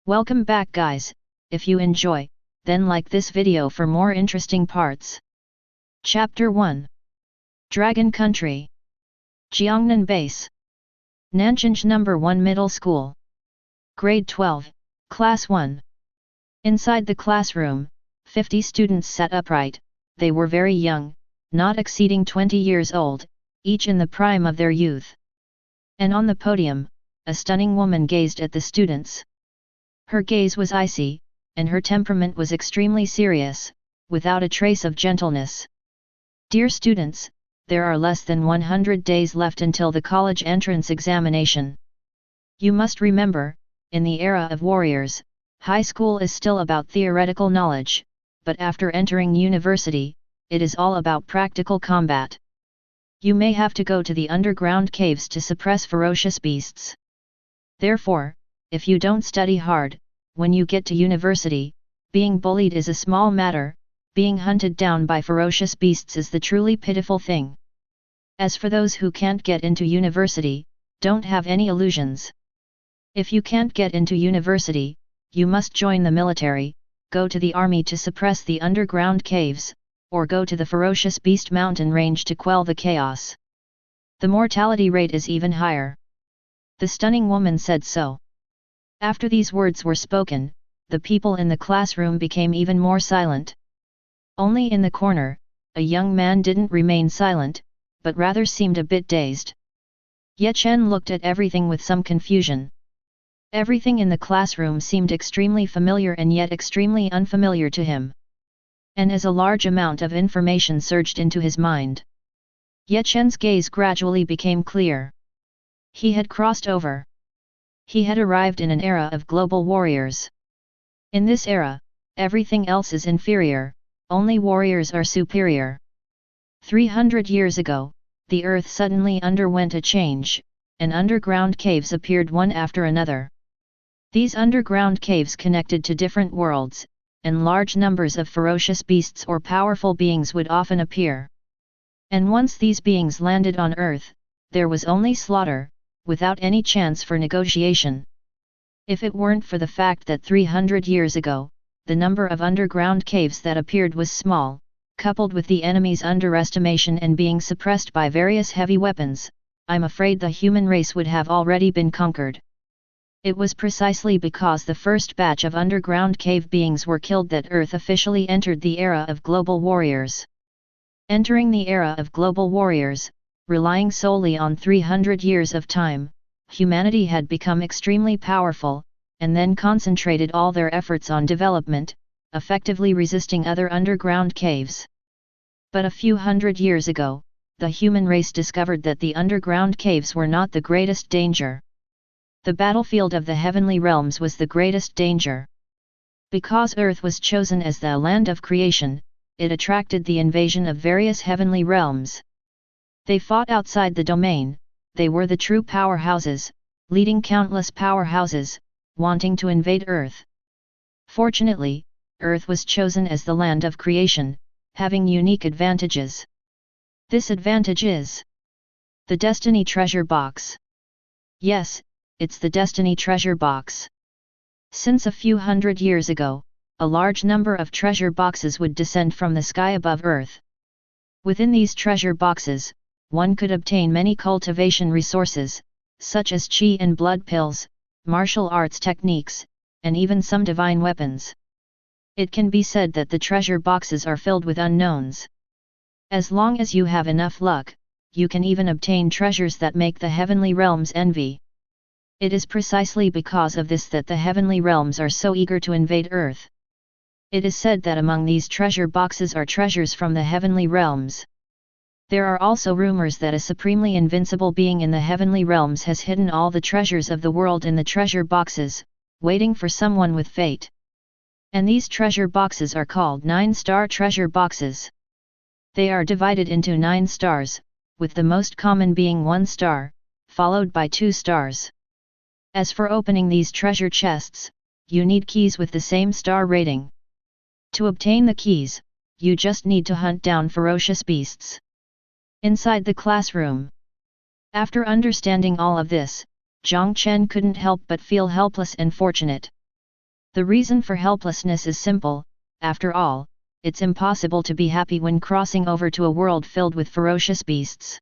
Welcome back guys, if you enjoy, then like this video for more interesting parts. Chapter 1. Dragon Country. Jiangnan Base. Nanjing No. 1 Middle School. Grade 12, Class 1. Inside the classroom, 50 students sat upright. They were very young, not exceeding 20 years old, each in the prime of their youth. And on the podium, a stunning woman gazed at the students. Her gaze was icy, and her temperament was extremely serious, without a trace of gentleness. Dear students, there are less than 100 days left until the college entrance examination. You must remember, in the era of warriors, high school is still about theoretical knowledge, but after entering university, it is all about practical combat. You may have to go to the underground caves to suppress ferocious beasts. Therefore, if you don't study hard, when you get to university, being bullied is a small matter, being hunted down by ferocious beasts is the truly pitiful thing. As for those who can't get into university, don't have any illusions. If you can't get into university, you must join the military, go to the army to suppress the underground caves, or go to the ferocious beast mountain range to quell the chaos. The mortality rate is even higher. The stunning woman said so. After these words were spoken, the people in the classroom became even more silent. Only in the corner, a young man didn't remain silent, but rather seemed a bit dazed. Chen looked at everything with some confusion. Everything in the classroom seemed extremely familiar and yet extremely unfamiliar to him. And as a large amount of information surged into his mind, Chen's gaze gradually became clear. He had crossed over. He had arrived in an era of global warriors. In this era, everything else is inferior, only warriors are superior. 300 years ago, the earth suddenly underwent a change, and underground caves appeared one after another. These underground caves connected to different worlds, and large numbers of ferocious beasts or powerful beings would often appear. And once these beings landed on Earth, there was only slaughter, without any chance for negotiation. If it weren't for the fact that 300 years ago, the number of underground caves that appeared was small, coupled with the enemy's underestimation and being suppressed by various heavy weapons, I'm afraid the human race would have already been conquered. It was precisely because the first batch of underground cave beings were killed that Earth officially entered the era of global warriors. Entering the era of global warriors, relying solely on 300 years of time, humanity had become extremely powerful, and then concentrated all their efforts on development, effectively resisting other underground caves. But a few hundred years ago, the human race discovered that the underground caves were not the greatest danger. The battlefield of the heavenly realms was the greatest danger. Because Earth was chosen as the land of creation, it attracted the invasion of various heavenly realms. They fought outside the domain, they were the true powerhouses, leading countless powerhouses, wanting to invade Earth. Fortunately, Earth was chosen as the land of creation, having unique advantages. This advantage is the Destiny Treasure Box. Yes, it's the Destiny Treasure Box. Since a few hundred years ago, a large number of treasure boxes would descend from the sky above Earth. Within these treasure boxes, one could obtain many cultivation resources, such as chi and blood pills, martial arts techniques, and even some divine weapons. It can be said that the treasure boxes are filled with unknowns. As long as you have enough luck, you can even obtain treasures that make the heavenly realms envy. It is precisely because of this that the heavenly realms are so eager to invade Earth. It is said that among these treasure boxes are treasures from the heavenly realms. There are also rumors that a supremely invincible being in the heavenly realms has hidden all the treasures of the world in the treasure boxes, waiting for someone with fate. And these treasure boxes are called 9-star treasure boxes. They are divided into 9 stars, with the most common being 1 star, followed by 2 stars. As for opening these treasure chests, you need keys with the same star rating. To obtain the keys, you just need to hunt down ferocious beasts. Inside the classroom. After understanding all of this, Chen couldn't help but feel helpless and fortunate. The reason for helplessness is simple. After all, it's impossible to be happy when crossing over to a world filled with ferocious beasts.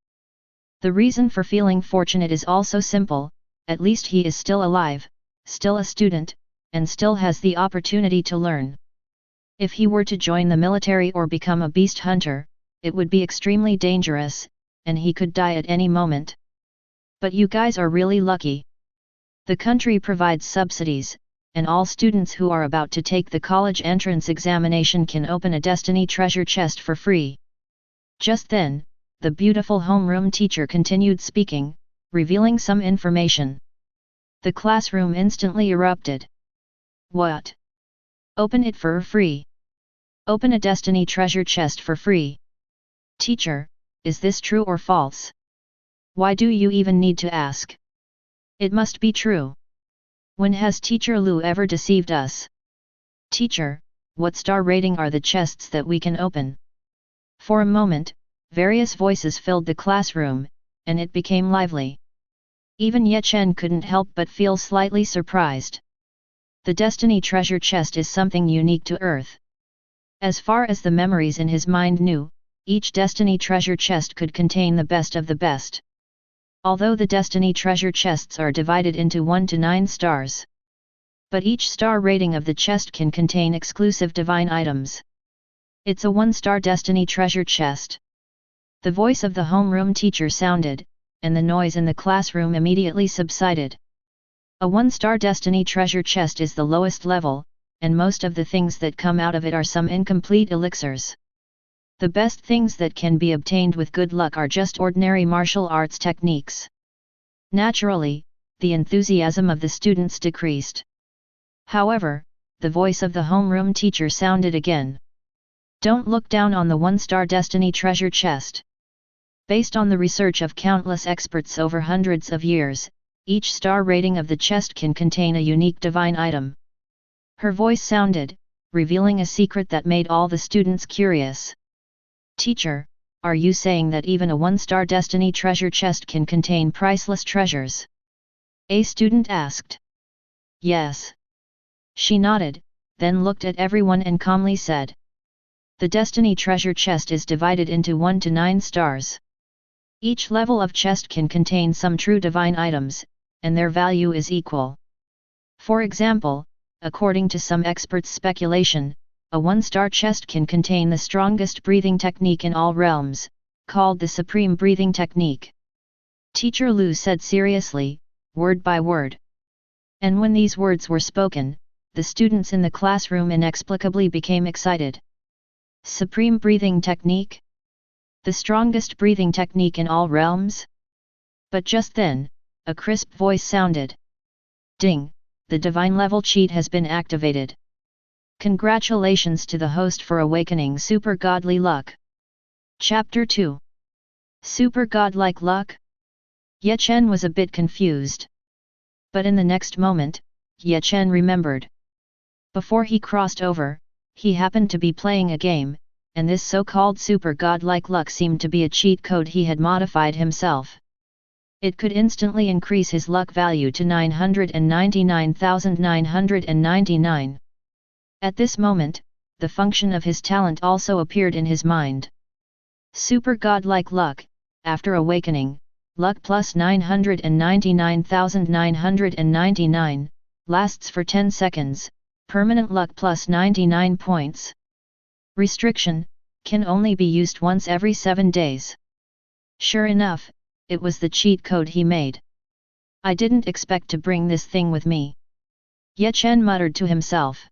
The reason for feeling fortunate is also simple. At least he is still alive, still a student, and still has the opportunity to learn. If he were to join the military or become a beast hunter, it would be extremely dangerous, and he could die at any moment. But you guys are really lucky. The country provides subsidies, and all students who are about to take the college entrance examination can open a Destiny treasure chest for free. Just then, the beautiful homeroom teacher continued speaking, revealing some information. The classroom instantly erupted. What? Open it for free. Open a Destiny treasure chest for free. Teacher, is this true or false? Why do you even need to ask? It must be true. When has Teacher Lu ever deceived us? Teacher, what star rating are the chests that we can open? For a moment, various voices filled the classroom, and it became lively. Even Chen couldn't help but feel slightly surprised. The Destiny treasure chest is something unique to Earth. As far as the memories in his mind knew, each Destiny treasure chest could contain the best of the best. Although the Destiny treasure chests are divided into 1 to 9 stars. But each star rating of the chest can contain exclusive divine items. It's a 1-star Destiny treasure chest. The voice of the homeroom teacher sounded, and the noise in the classroom immediately subsided. A 1-star Destiny treasure chest is the lowest level, and most of the things that come out of it are some incomplete elixirs. The best things that can be obtained with good luck are just ordinary martial arts techniques. Naturally, the enthusiasm of the students decreased. However, the voice of the homeroom teacher sounded again. Don't look down on the 1-star Destiny treasure chest. Based on the research of countless experts over hundreds of years, each star rating of the chest can contain a unique divine item. Her voice sounded, revealing a secret that made all the students curious. Teacher, are you saying that even a 1-star Destiny treasure chest can contain priceless treasures? A student asked. Yes. She nodded, then looked at everyone and calmly said. The Destiny treasure chest is divided into 1 to 9 stars. Each level of chest can contain some true divine items, and their value is equal. For example, according to some experts' speculation, a 1-star chest can contain the strongest breathing technique in all realms, called the Supreme Breathing Technique. Teacher Lu said seriously, word by word. And when these words were spoken, the students in the classroom inexplicably became excited. Supreme Breathing Technique? The strongest breathing technique in all realms? But just then, a crisp voice sounded. Ding! The divine level cheat has been activated. Congratulations to the host for awakening super godly luck. Chapter 2. Super godlike luck? Chen was a bit confused. But in the next moment, Chen remembered. Before he crossed over, he happened to be playing a game, and this so-called super godlike luck seemed to be a cheat code he had modified himself. It could instantly increase his luck value to 999,999. At this moment, the function of his talent also appeared in his mind. Super godlike luck, after awakening, luck plus 999,999, lasts for 10 seconds, permanent luck plus 99 points. Restriction, can only be used once every 7 days. Sure enough, it was the cheat code he made. I didn't expect to bring this thing with me. Chen muttered to himself.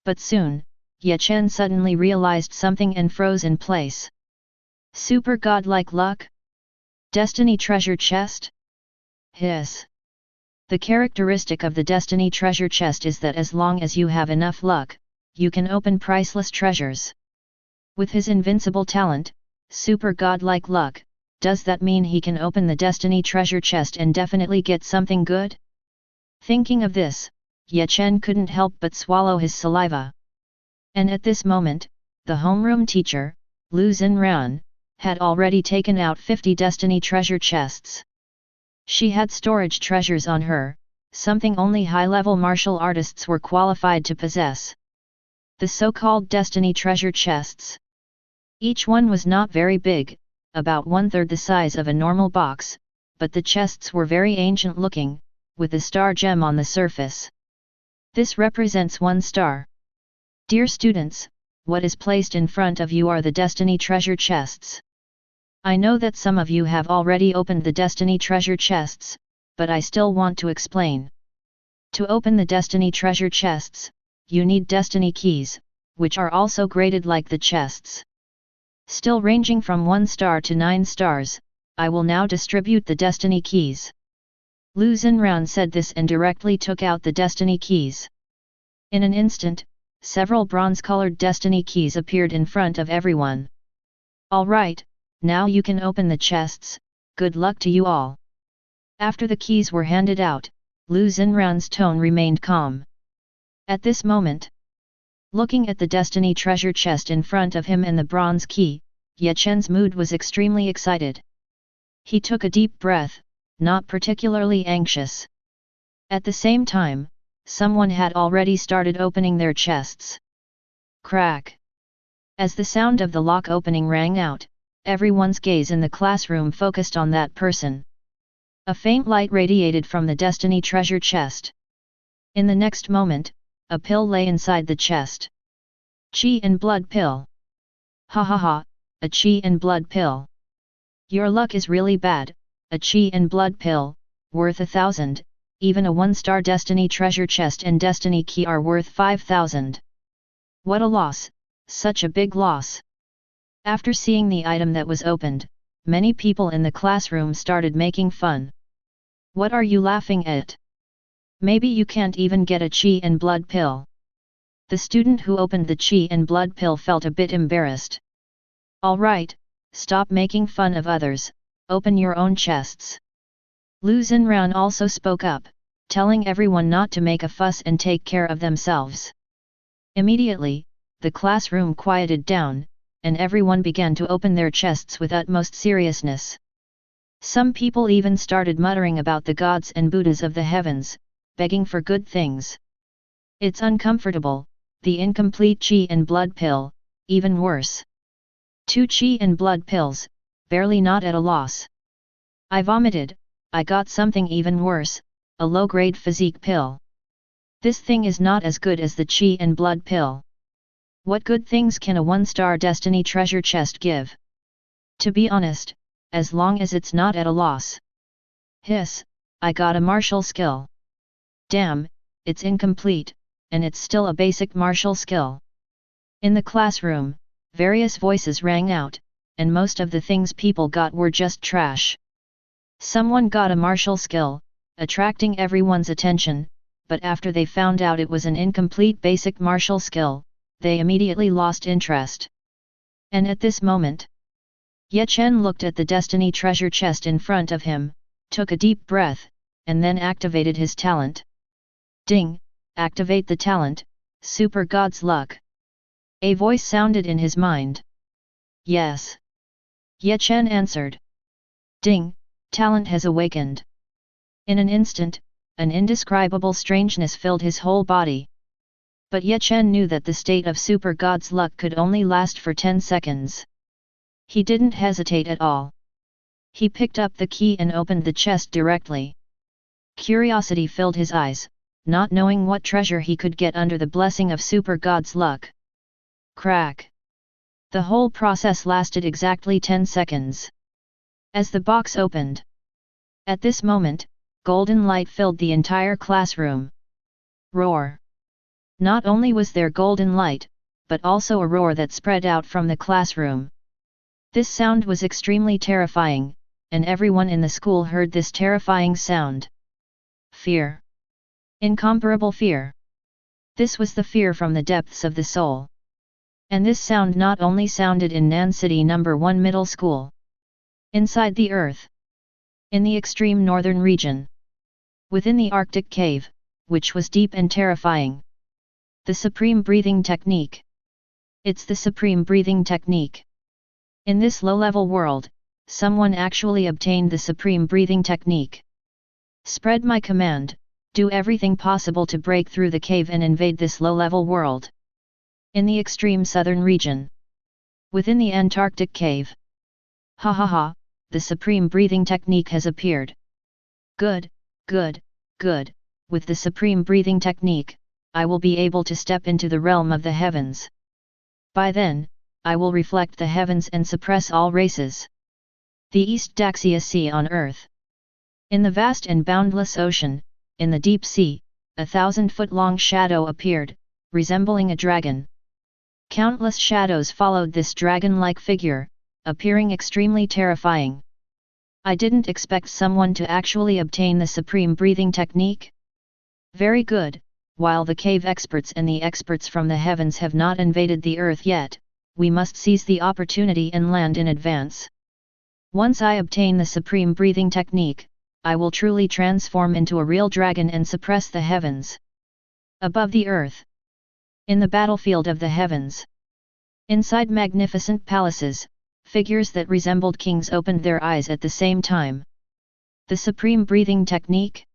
But soon, Chen suddenly realized something and froze in place. Super godlike luck? Destiny treasure chest? Hiss. The characteristic of the Destiny treasure chest is that as long as you have enough luck, you can open priceless treasures. With his invincible talent, super godlike luck, does that mean he can open the Destiny treasure chest and definitely get something good? Thinking of this, Chen couldn't help but swallow his saliva. And at this moment, the homeroom teacher, Lu Xinran, had already taken out 50 Destiny treasure chests. She had storage treasures on her, something only high-level martial artists were qualified to possess. The so-called destiny treasure chests. Each one was not very big, about 1/3 the size of a normal box, but the chests were very ancient-looking, with a star gem on the surface. This represents 1 star. Dear students, what is placed in front of you are the destiny treasure chests. I know that some of you have already opened the destiny treasure chests, but I still want to explain. To open the destiny treasure chests, you need destiny keys, which are also graded like the chests. Still ranging from 1 star to 9 stars, I will now distribute the destiny keys. Lu Xinran said this and directly took out the destiny keys. In an instant, several bronze-colored destiny keys appeared in front of everyone. Alright, now you can open the chests, good luck to you all. After the keys were handed out, Lu Xinran's tone remained calm. At this moment, looking at the destiny treasure chest in front of him and the bronze key, Ye Chen's mood was extremely excited. He took a deep breath, not particularly anxious. At the same time, someone had already started opening their chests. Crack! As the sound of the lock opening rang out, everyone's gaze in the classroom focused on that person. A faint light radiated from the destiny treasure chest. In the next moment, a pill lay inside the chest. Qi and blood pill. Ha ha ha, a qi and blood pill. Your luck is really bad, a qi and blood pill, worth 1,000, even a 1-star destiny treasure chest and destiny key are worth 5,000. What a loss, such a big loss. After seeing the item that was opened, many people in the classroom started making fun. What are you laughing at? Maybe you can't even get a qi and blood pill. The student who opened the qi and blood pill felt a bit embarrassed. Alright, stop making fun of others, open your own chests. Lu Xinran also spoke up, telling everyone not to make a fuss and take care of themselves. Immediately, the classroom quieted down, and everyone began to open their chests with utmost seriousness. Some people even started muttering about the gods and Buddhas of the heavens, begging for good things. It's uncomfortable, the incomplete qi and blood pill, even worse. 2 qi and blood pills, barely not at a loss. I vomited, I got something even worse, a low-grade physique pill. This thing is not as good as the qi and blood pill. What good things can a 1-star destiny treasure chest give? To be honest, as long as it's not at a loss. Hiss, I got a martial skill. Damn, it's incomplete, and it's still a basic martial skill. In the classroom, various voices rang out, and most of the things people got were just trash. Someone got a martial skill, attracting everyone's attention, but after they found out it was an incomplete basic martial skill, they immediately lost interest. And at this moment, Ye Chen looked at the destiny treasure chest in front of him, took a deep breath, and then activated his talent. Ding! Activate the talent, Super God's Luck. A voice sounded in his mind. Yes. Ye Chen answered. Ding! Talent has awakened. In an instant, an indescribable strangeness filled his whole body. But Ye Chen knew that the state of Super God's Luck could only last for 10 seconds. He didn't hesitate at all. He picked up the key and opened the chest directly. Curiosity filled his eyes, not knowing what treasure he could get under the blessing of Super God's Luck. Crack! The whole process lasted exactly 10 seconds. As the box opened. At this moment, golden light filled the entire classroom. Roar! Not only was there golden light, but also a roar that spread out from the classroom. This sound was extremely terrifying, and everyone in the school heard this terrifying sound. Fear. Incomparable fear. This was the fear from the depths of the soul. And this sound not only sounded in Nan City No. 1 Middle School. Inside the earth. In the extreme northern region. Within the Arctic cave, which was deep and terrifying. The supreme breathing technique. It's the supreme breathing technique. In this low-level world, someone actually obtained the supreme breathing technique. Spread my command, Do everything possible to break through the cave and invade this low-level world. In the extreme southern region. Within the Antarctic cave. Ha ha ha, the supreme breathing technique has appeared. Good, good, good. With the supreme breathing technique, I will be able to step into the realm of the heavens. By then, I will reflect the heavens and suppress all races. The East Daxia Sea on Earth. In the vast and boundless ocean, in the deep sea, a 1,000-foot-long shadow appeared, resembling a dragon. Countless shadows followed this dragon-like figure, appearing extremely terrifying. I didn't expect someone to actually obtain the supreme breathing technique. Very good, while the cave experts and the experts from the heavens have not invaded the earth yet, we must seize the opportunity and land in advance. Once I obtain the supreme breathing technique, I will truly transform into a real dragon and suppress the heavens. Above the earth. In the battlefield of the heavens. Inside magnificent palaces, figures that resembled kings opened their eyes at the same time. The supreme breathing technique?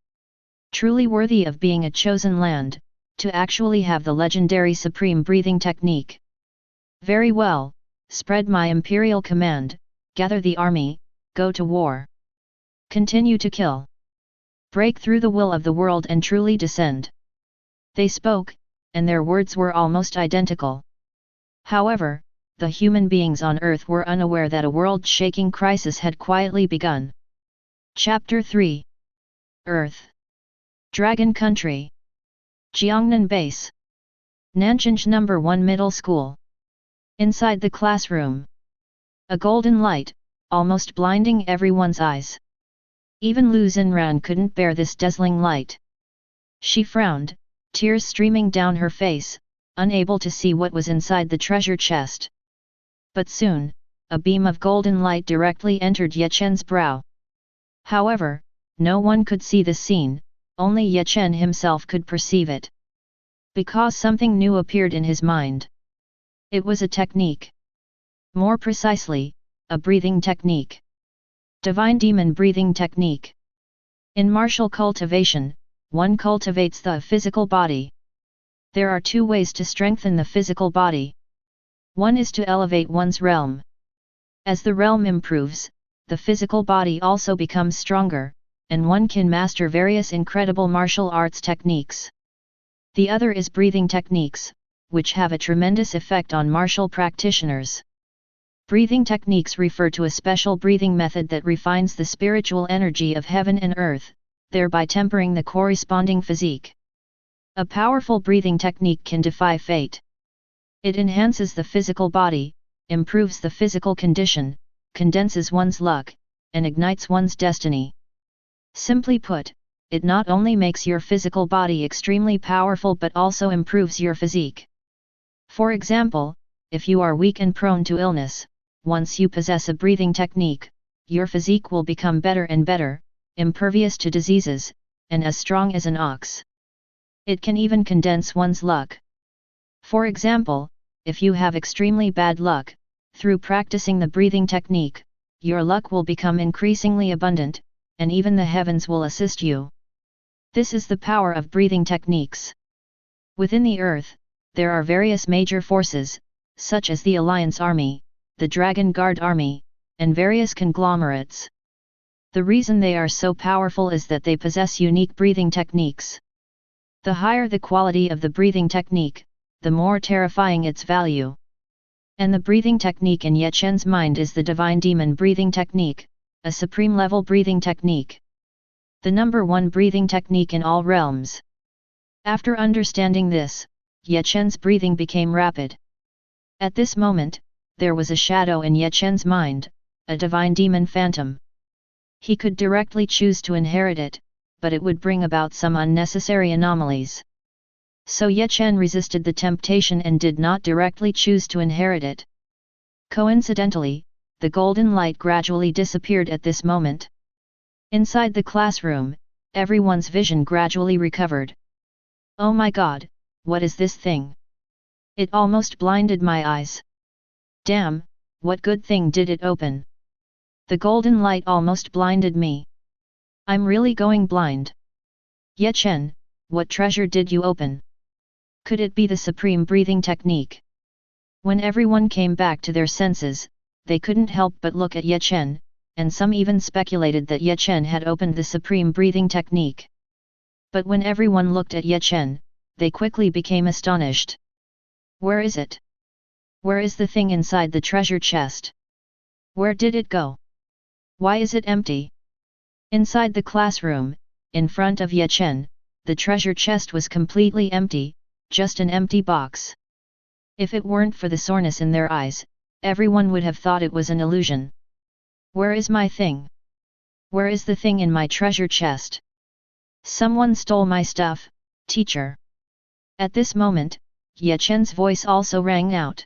Truly worthy of being a chosen land, to actually have the legendary supreme breathing technique. Very well, spread my imperial command, gather the army, go to war. Continue to kill. Break through the will of the world and truly descend. They spoke, and their words were almost identical. However, the human beings on Earth were unaware that a world-shaking crisis had quietly begun. Chapter 3. Earth. Dragon Country. Jiangnan Base. Nanjing No. 1 Middle School. Inside the classroom. A golden light, almost blinding everyone's eyes. Even Lu Xinran couldn't bear this dazzling light. She frowned, tears streaming down her face, unable to see what was inside the treasure chest. But soon, a beam of golden light directly entered Ye Chen's brow. However, no one could see the scene, only Ye Chen himself could perceive it. Because something new appeared in his mind. It was a technique. More precisely, a breathing technique. Divine Demon Breathing Technique. In martial cultivation, one cultivates the physical body. There are two ways to strengthen the physical body. One is to elevate one's realm. As the realm improves, the physical body also becomes stronger, and one can master various incredible martial arts techniques. The other is breathing techniques, which have a tremendous effect on martial practitioners. Breathing techniques refer to a special breathing method that refines the spiritual energy of heaven and earth, thereby tempering the corresponding physique. A powerful breathing technique can defy fate. It enhances the physical body, improves the physical condition, condenses one's luck, and ignites one's destiny. Simply put, it not only makes your physical body extremely powerful but also improves your physique. For example, if you are weak and prone to illness, once you possess a breathing technique, your physique will become better and better, impervious to diseases, and as strong as an ox. It can even condense one's luck. For example, if you have extremely bad luck, through practicing the breathing technique, your luck will become increasingly abundant, and even the heavens will assist you. This is the power of breathing techniques. Within the earth, there are various major forces, such as the Alliance Army, the Dragon Guard Army, and various conglomerates. The reason they are so powerful is that they possess unique breathing techniques. The higher the quality of the breathing technique, the more terrifying its value. And the breathing technique in Ye Chen's mind is the Divine Demon Breathing Technique, a supreme level breathing technique. The number one breathing technique in all realms. After understanding this, Ye Chen's breathing became rapid. At this moment, there was a shadow in Ye Chen's mind, a divine demon phantom. He could directly choose to inherit it, but it would bring about some unnecessary anomalies. So Ye Chen resisted the temptation and did not directly choose to inherit it. Coincidentally, the golden light gradually disappeared at this moment. Inside the classroom, everyone's vision gradually recovered. Oh my God, what is this thing? It almost blinded my eyes. Damn, what good thing did it open? The golden light almost blinded me. I'm really going blind. Ye Chen, what treasure did you open? Could it be the supreme breathing technique? When everyone came back to their senses, they couldn't help but look at Ye Chen, and some even speculated that Ye Chen had opened the supreme breathing technique. But when everyone looked at Ye Chen, they quickly became astonished. Where is it? Where is the thing inside the treasure chest? Where did it go? Why is it empty? Inside the classroom, in front of Ye Chen, the treasure chest was completely empty, just an empty box. If it weren't for the soreness in their eyes, everyone would have thought it was an illusion. Where is my thing? Where is the thing in my treasure chest? Someone stole my stuff, teacher. At this moment, Ye Chen's voice also rang out.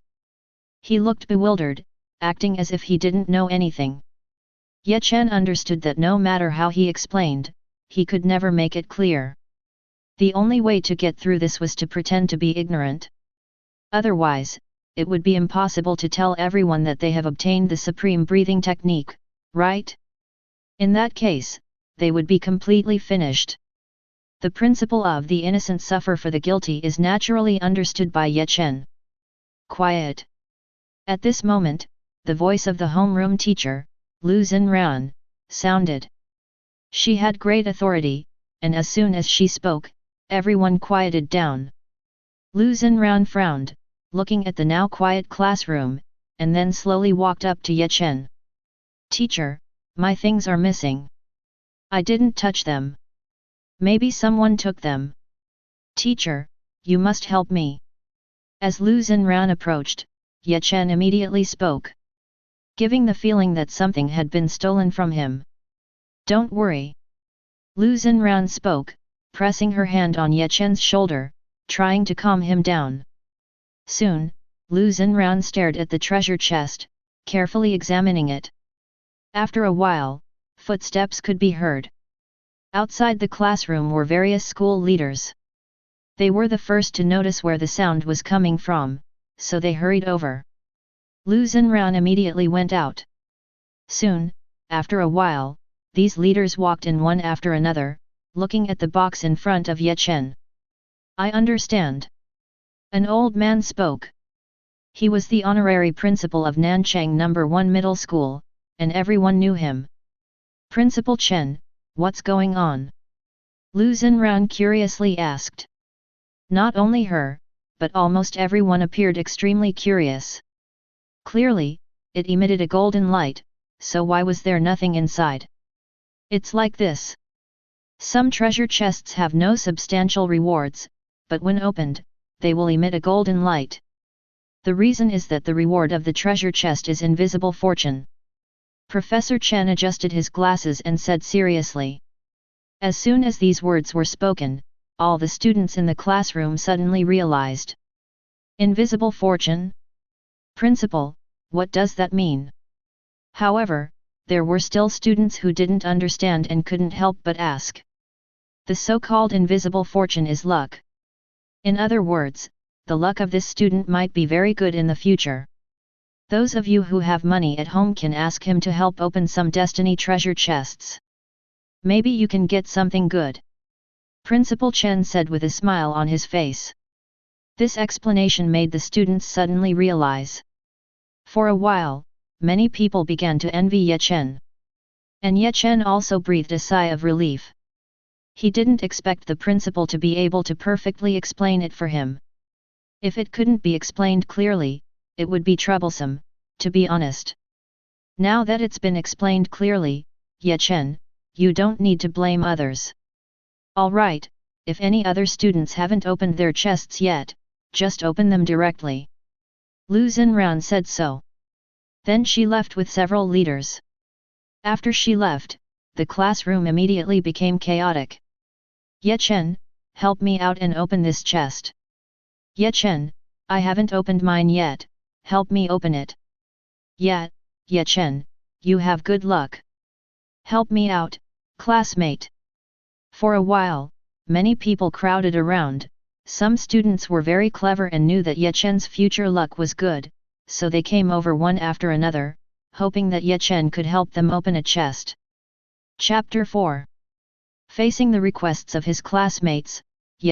He looked bewildered, acting as if he didn't know anything. Ye Chen understood that no matter how he explained, he could never make it clear. The only way to get through this was to pretend to be ignorant. Otherwise, it would be impossible to tell everyone that they have obtained the supreme breathing technique, right? In that case, they would be completely finished. The principle of the innocent suffer for the guilty is naturally understood by Ye Chen. Quiet. At this moment, the voice of the homeroom teacher, Lu Xinran, sounded. She had great authority, and as soon as she spoke, everyone quieted down. Lu Xinran frowned, looking at the now quiet classroom, and then slowly walked up to Ye Chen. Teacher, my things are missing. I didn't touch them. Maybe someone took them. Teacher, you must help me. As Lu Xinran approached, Ye Chen immediately spoke, giving the feeling that something had been stolen from him. Don't worry. Lu Xinran spoke, pressing her hand on Ye Chen's shoulder, trying to calm him down. Soon, Lu Xinran stared at the treasure chest, carefully examining it. After a while, footsteps could be heard. Outside the classroom were various school leaders. They were the first to notice where the sound was coming from, so they hurried over. Lu Xinran immediately went out. Soon, after a while, these leaders walked in one after another, looking at the box in front of Ye Chen. I understand. An old man spoke. He was the honorary principal of Nanchang No. 1 Middle School, and everyone knew him. Principal Chen, what's going on? Lu Xinran curiously asked. Not only her, but almost everyone appeared extremely curious. Clearly, it emitted a golden light, so why was there nothing inside? It's like this. Some treasure chests have no substantial rewards, but when opened, they will emit a golden light. The reason is that the reward of the treasure chest is invisible fortune. Professor Chen adjusted his glasses and said seriously. As soon as these words were spoken, all the students in the classroom suddenly realized. Invisible fortune? Principal, what does that mean? However, there were still students who didn't understand and couldn't help but ask. The so-called invisible fortune is luck. In other words, the luck of this student might be very good in the future. Those of you who have money at home can ask him to help open some destiny treasure chests. Maybe you can get something good. Principal Chen said with a smile on his face. This explanation made the students suddenly realize. For a while, many people began to envy Ye Chen. And Ye Chen also breathed a sigh of relief. He didn't expect the principal to be able to perfectly explain it for him. If it couldn't be explained clearly, it would be troublesome, to be honest. Now that it's been explained clearly, Ye Chen, you don't need to blame others. Alright, if any other students haven't opened their chests yet, just open them directly. Lu Xinran said so. Then she left with several leaders. After she left, the classroom immediately became chaotic. Ye Chen, help me out and open this chest. Ye Chen, I haven't opened mine yet, help me open it. Yeah, Ye Chen, you have good luck. Help me out, classmate. For a while, many people crowded around. Some students were very clever and knew that Ye Chen's future luck was good, so they came over one after another, hoping that Ye Chen could help them open a chest. Chapter 4. Facing the requests of his classmates,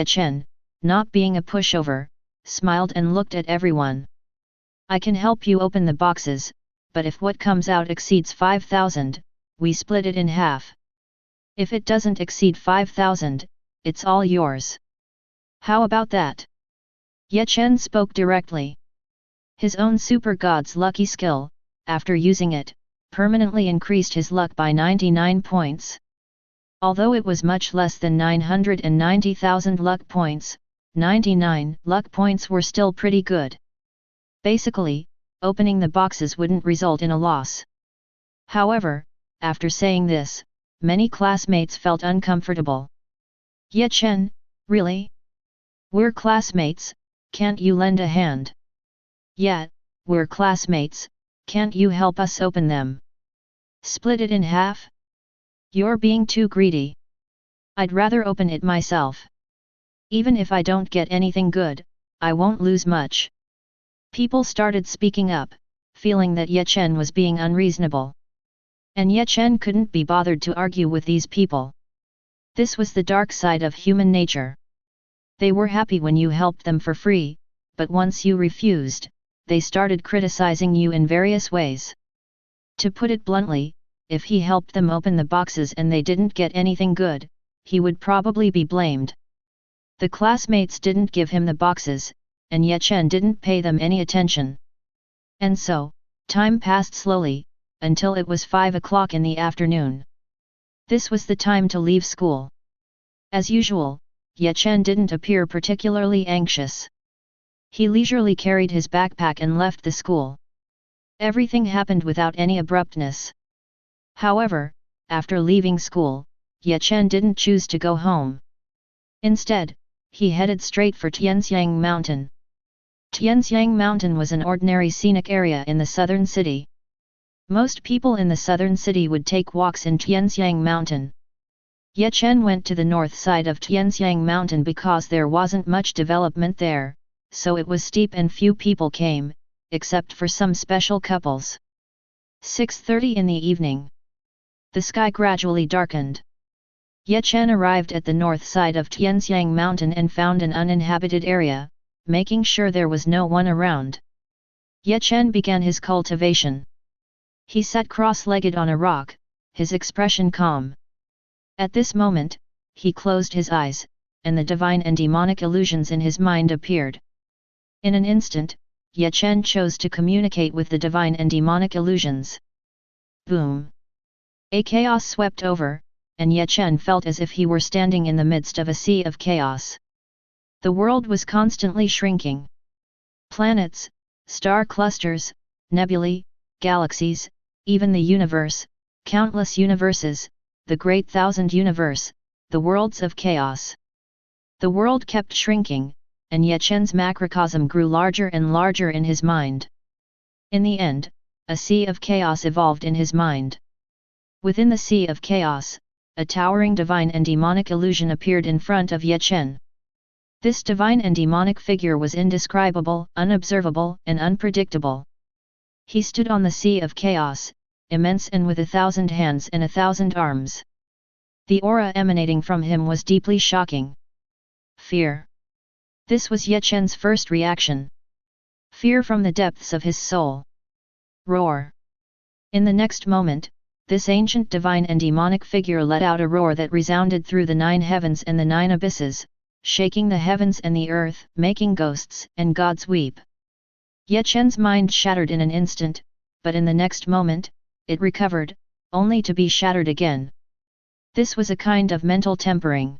Chen, not being a pushover, smiled and looked at everyone. I can help you open the boxes, but if what comes out exceeds 5,000, we split it in half. If it doesn't exceed 5,000, it's all yours. How about that? Chen spoke directly. His own super god's lucky skill, after using it, permanently increased his luck by 99 points. Although it was much less than 990,000 luck points, 99 luck points were still pretty good. Basically, opening the boxes wouldn't result in a loss. However, after saying this, many classmates felt uncomfortable. Chen, really? We're classmates, can't you lend a hand? Yeah, we're classmates, can't you help us open them? Split it in half? You're being too greedy. I'd rather open it myself. Even if I don't get anything good, I won't lose much. People started speaking up, feeling that Chen was being unreasonable. And Chen couldn't be bothered to argue with these people. This was the dark side of human nature. They were happy when you helped them for free, but once you refused, they started criticizing you in various ways. To put it bluntly, if he helped them open the boxes and they didn't get anything good, he would probably be blamed. The classmates didn't give him the boxes, and Chen didn't pay them any attention. And so, time passed slowly, until it was 5 o'clock in the afternoon. This was the time to leave school. As usual, Chen didn't appear particularly anxious. He leisurely carried his backpack and left the school. Everything happened without any abruptness. However, after leaving school, Chen didn't choose to go home. Instead, he headed straight for Tianxiang Mountain. Tianxiang Mountain was an ordinary scenic area in the southern city. Most people in the southern city would take walks in Tianxiang Mountain. Chen went to the north side of Tianxiang Mountain because there wasn't much development there, so it was steep and few people came, except for some special couples. 6:30 in the evening. The sky gradually darkened. Chen arrived at the north side of Tianxiang Mountain and found an uninhabited area, making sure there was no one around. Chen began his cultivation. He sat cross-legged on a rock, his expression calm. At this moment, he closed his eyes, and the divine and demonic illusions in his mind appeared. In an instant, Chen chose to communicate with the divine and demonic illusions. Boom! A chaos swept over, and Chen felt as if he were standing in the midst of a sea of chaos. The world was constantly shrinking. Planets, star clusters, nebulae, galaxies, even the universe, countless universes, the great thousand universe, the worlds of chaos. The world kept shrinking, and Chen's macrocosm grew larger and larger in his mind. In the end, a sea of chaos evolved in his mind. Within the sea of chaos, a towering divine and demonic illusion appeared in front of Chen. This divine and demonic figure was indescribable, unobservable, and unpredictable. He stood on the sea of chaos, immense and with 1,000 hands and 1,000 arms. The aura emanating from him was deeply shocking. Fear. This was Chen's first reaction. Fear from the depths of his soul. Roar. In the next moment, this ancient divine and demonic figure let out a roar that resounded through the 9 heavens and the 9 abysses, shaking the heavens and the earth, making ghosts and gods weep. Chen's mind shattered in an instant, but in the next moment, it recovered, only to be shattered again. This was a kind of mental tempering.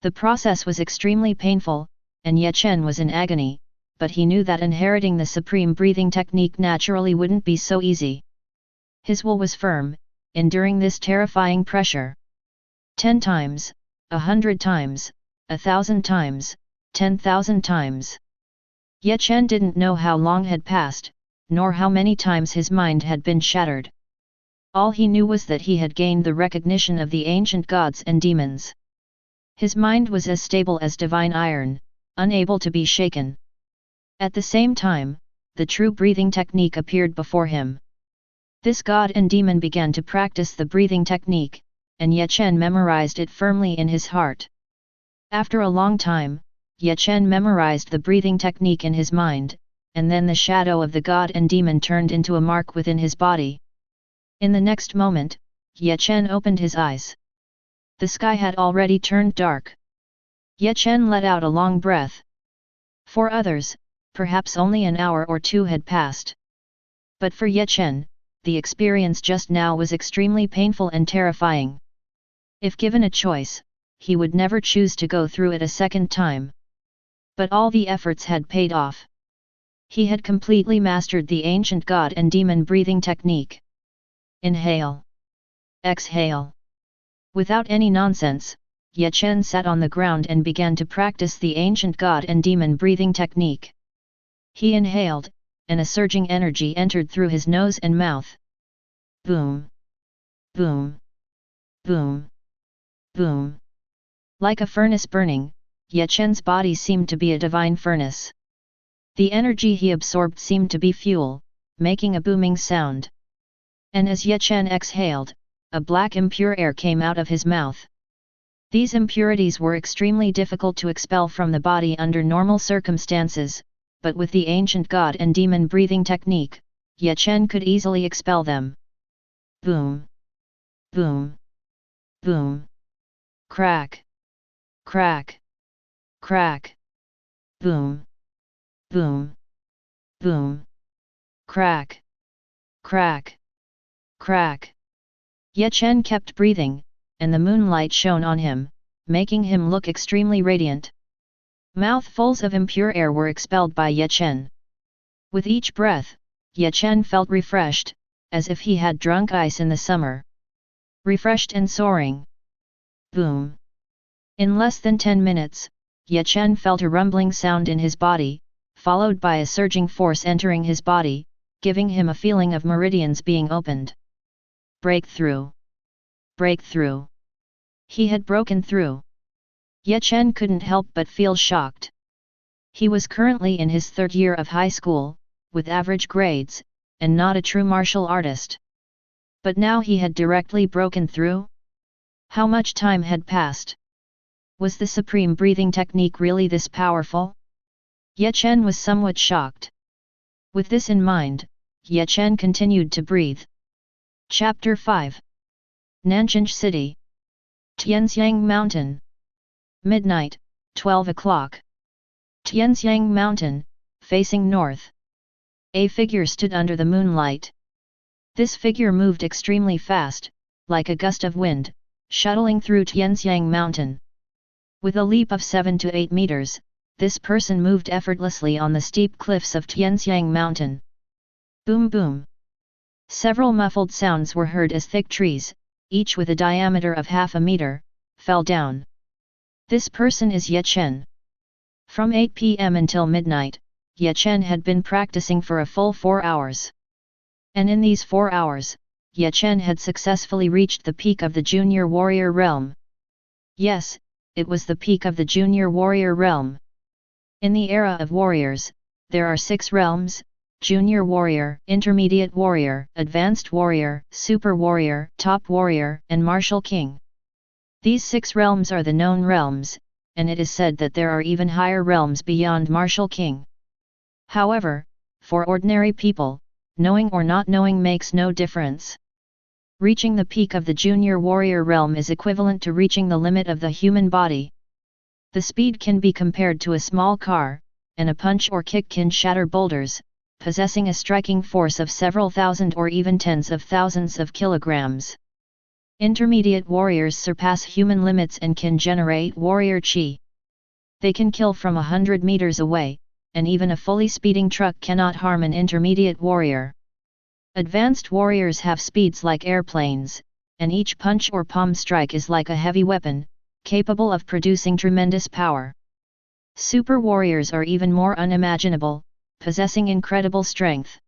The process was extremely painful, and Chen was in agony, but he knew that inheriting the supreme breathing technique naturally wouldn't be so easy. His will was firm, enduring this terrifying pressure. 10 times, 100 times, 1,000 times, 10,000 times. Chen didn't know how long had passed, nor how many times his mind had been shattered. All he knew was that he had gained the recognition of the ancient gods and demons. His mind was as stable as divine iron, unable to be shaken. At the same time, the true breathing technique appeared before him. This god and demon began to practice the breathing technique, and Ye Chen memorized it firmly in his heart. After a long time, Ye Chen memorized the breathing technique in his mind, and then the shadow of the god and demon turned into a mark within his body. In the next moment, Ye Chen opened his eyes. The sky had already turned dark. Ye Chen let out a long breath. For others, perhaps only an hour or two had passed. But for Ye Chen, the experience just now was extremely painful and terrifying. If given a choice, he would never choose to go through it a second time. But all the efforts had paid off. He had completely mastered the ancient god and demon breathing technique. Inhale. Exhale. Without any nonsense, Ye Chen sat on the ground and began to practice the ancient god and demon breathing technique. He inhaled, and a surging energy entered through his nose and mouth. Boom! Boom! Boom! Boom! Like a furnace burning, Ye Chen's body seemed to be a divine furnace. The energy he absorbed seemed to be fuel, making a booming sound. And as Ye Chen exhaled, a black impure air came out of his mouth. These impurities were extremely difficult to expel from the body under normal circumstances, but with the ancient god and demon breathing technique, Ye Chen could easily expel them. Boom! Boom! Boom! Crack! Crack! Crack! Boom! Boom! Boom! Crack! Crack! Crack! Ye Chen kept breathing, and the moonlight shone on him, making him look extremely radiant. Mouthfuls of impure air were expelled by Ye Chen. With each breath, Ye Chen felt refreshed, as if he had drunk ice in the summer. Refreshed and soaring. Boom! In less than 10 minutes, Ye Chen felt a rumbling sound in his body, followed by a surging force entering his body, giving him a feeling of meridians being opened. Breakthrough! Breakthrough! He had broken through. Ye Chen couldn't help but feel shocked. He was currently in his third year of high school, with average grades, and not a true martial artist. But now he had directly broken through? How much time had passed? Was the supreme breathing technique really this powerful? Ye Chen was somewhat shocked. With this in mind, Ye Chen continued to breathe. Chapter 5. Nanjing City. Tianxiang Mountain. Midnight, 12 o'clock. Tianxiang Mountain, facing north. A figure stood under the moonlight. This figure moved extremely fast, like a gust of wind, shuttling through Tianxiang Mountain. With a leap of 7 to 8 meters, this person moved effortlessly on the steep cliffs of Tianxiang Mountain. Boom boom! Several muffled sounds were heard as thick trees, each with a diameter of half a meter, fell down. This person is Ye Chen. From 8 p.m. until midnight, Ye Chen had been practicing for a full 4 hours. And in these 4 hours, Ye Chen had successfully reached the peak of the junior warrior realm. Yes, it was the peak of the junior warrior realm. In the era of warriors, there are 6 realms: Junior Warrior, Intermediate Warrior, Advanced Warrior, Super Warrior, Top Warrior, and Martial King. These 6 realms are the known realms, and it is said that there are even higher realms beyond Martial King. However, for ordinary people, knowing or not knowing makes no difference. Reaching the peak of the Junior Warrior realm is equivalent to reaching the limit of the human body. The speed can be compared to a small car, and a punch or kick can shatter boulders, possessing a striking force of several thousand or even tens of thousands of kilograms. Intermediate warriors surpass human limits and can generate warrior chi. They can kill from 100 meters away, and even a fully speeding truck cannot harm an intermediate warrior. Advanced warriors have speeds like airplanes, and each punch or palm strike is like a heavy weapon, capable of producing tremendous power. Super warriors are even more unimaginable, possessing incredible strength.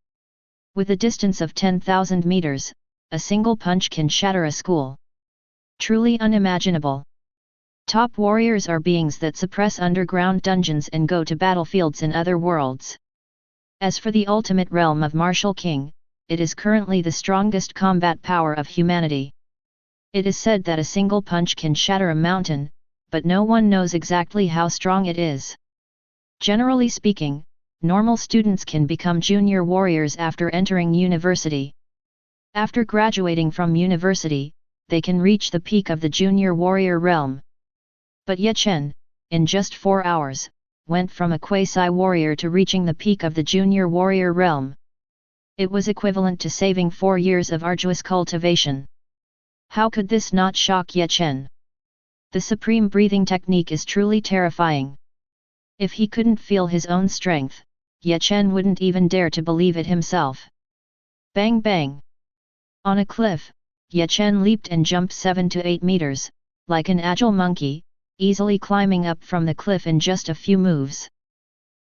With a distance of 10,000 meters, a single punch can shatter a school. Truly unimaginable. Top warriors are beings that suppress underground dungeons and go to battlefields in other worlds. As for the ultimate realm of Martial King, it is currently the strongest combat power of humanity. It is said that a single punch can shatter a mountain, but no one knows exactly how strong it is. Generally speaking, normal students can become junior warriors after entering university. After graduating from university, they can reach the peak of the junior warrior realm. But Ye Chen, in just 4 hours, went from a quasi-warrior to reaching the peak of the junior warrior realm. It was equivalent to saving 4 years of arduous cultivation. How could this not shock Ye Chen? The supreme breathing technique is truly terrifying. If he couldn't feel his own strength, Ye Chen wouldn't even dare to believe it himself. Bang bang! On a cliff, Ye Chen leaped and jumped 7 to 8 meters, like an agile monkey, easily climbing up from the cliff in just a few moves.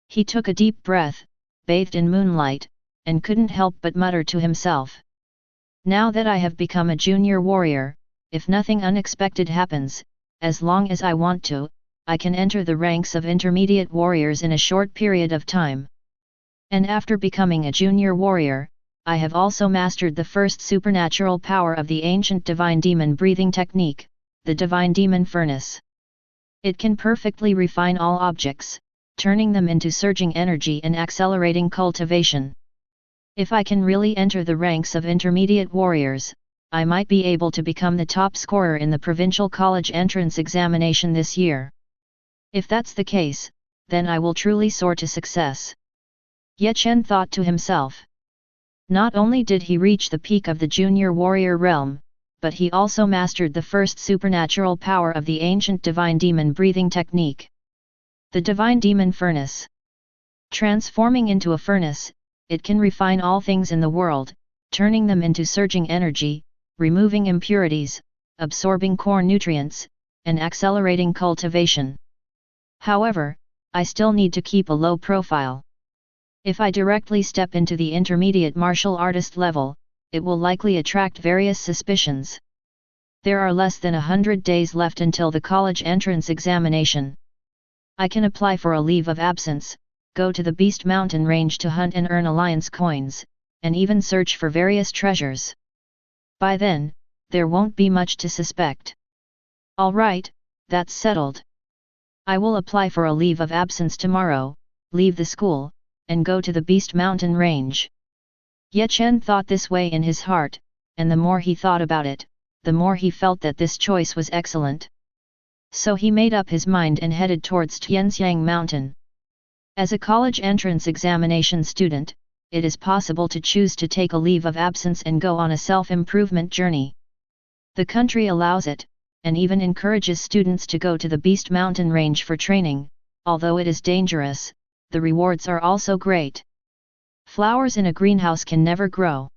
He took a deep breath, bathed in moonlight, and couldn't help but mutter to himself. Now that I have become a junior warrior, if nothing unexpected happens, as long as I want to, I can enter the ranks of intermediate warriors in a short period of time. And after becoming a junior warrior, I have also mastered the first supernatural power of the ancient divine demon breathing technique, the divine demon furnace. It can perfectly refine all objects, turning them into surging energy and accelerating cultivation. If I can really enter the ranks of intermediate warriors, I might be able to become the top scorer in the provincial college entrance examination this year. If that's the case, then I will truly soar to success. Ye Chen thought to himself. Not only did he reach the peak of the junior warrior realm, but he also mastered the first supernatural power of the ancient divine demon breathing technique. The divine demon furnace. Transforming into a furnace, it can refine all things in the world, turning them into surging energy, removing impurities, absorbing core nutrients, and accelerating cultivation. However, I still need to keep a low profile. If I directly step into the intermediate martial artist level, it will likely attract various suspicions. There are less than 100 days left until the college entrance examination. I can apply for a leave of absence, go to the Beast Mountain range to hunt and earn alliance coins, and even search for various treasures. By then, there won't be much to suspect. Alright, that's settled. I will apply for a leave of absence tomorrow, leave the school, and go to the Beast Mountain range. Ye Chen thought this way in his heart, and the more he thought about it, the more he felt that this choice was excellent. So he made up his mind and headed towards Tianxiang Mountain. As a college entrance examination student, it is possible to choose to take a leave of absence and go on a self-improvement journey. The country allows it, and even encourages students to go to the Beast Mountain range for training. Although it is dangerous, the rewards are also great. Flowers in a greenhouse can never grow.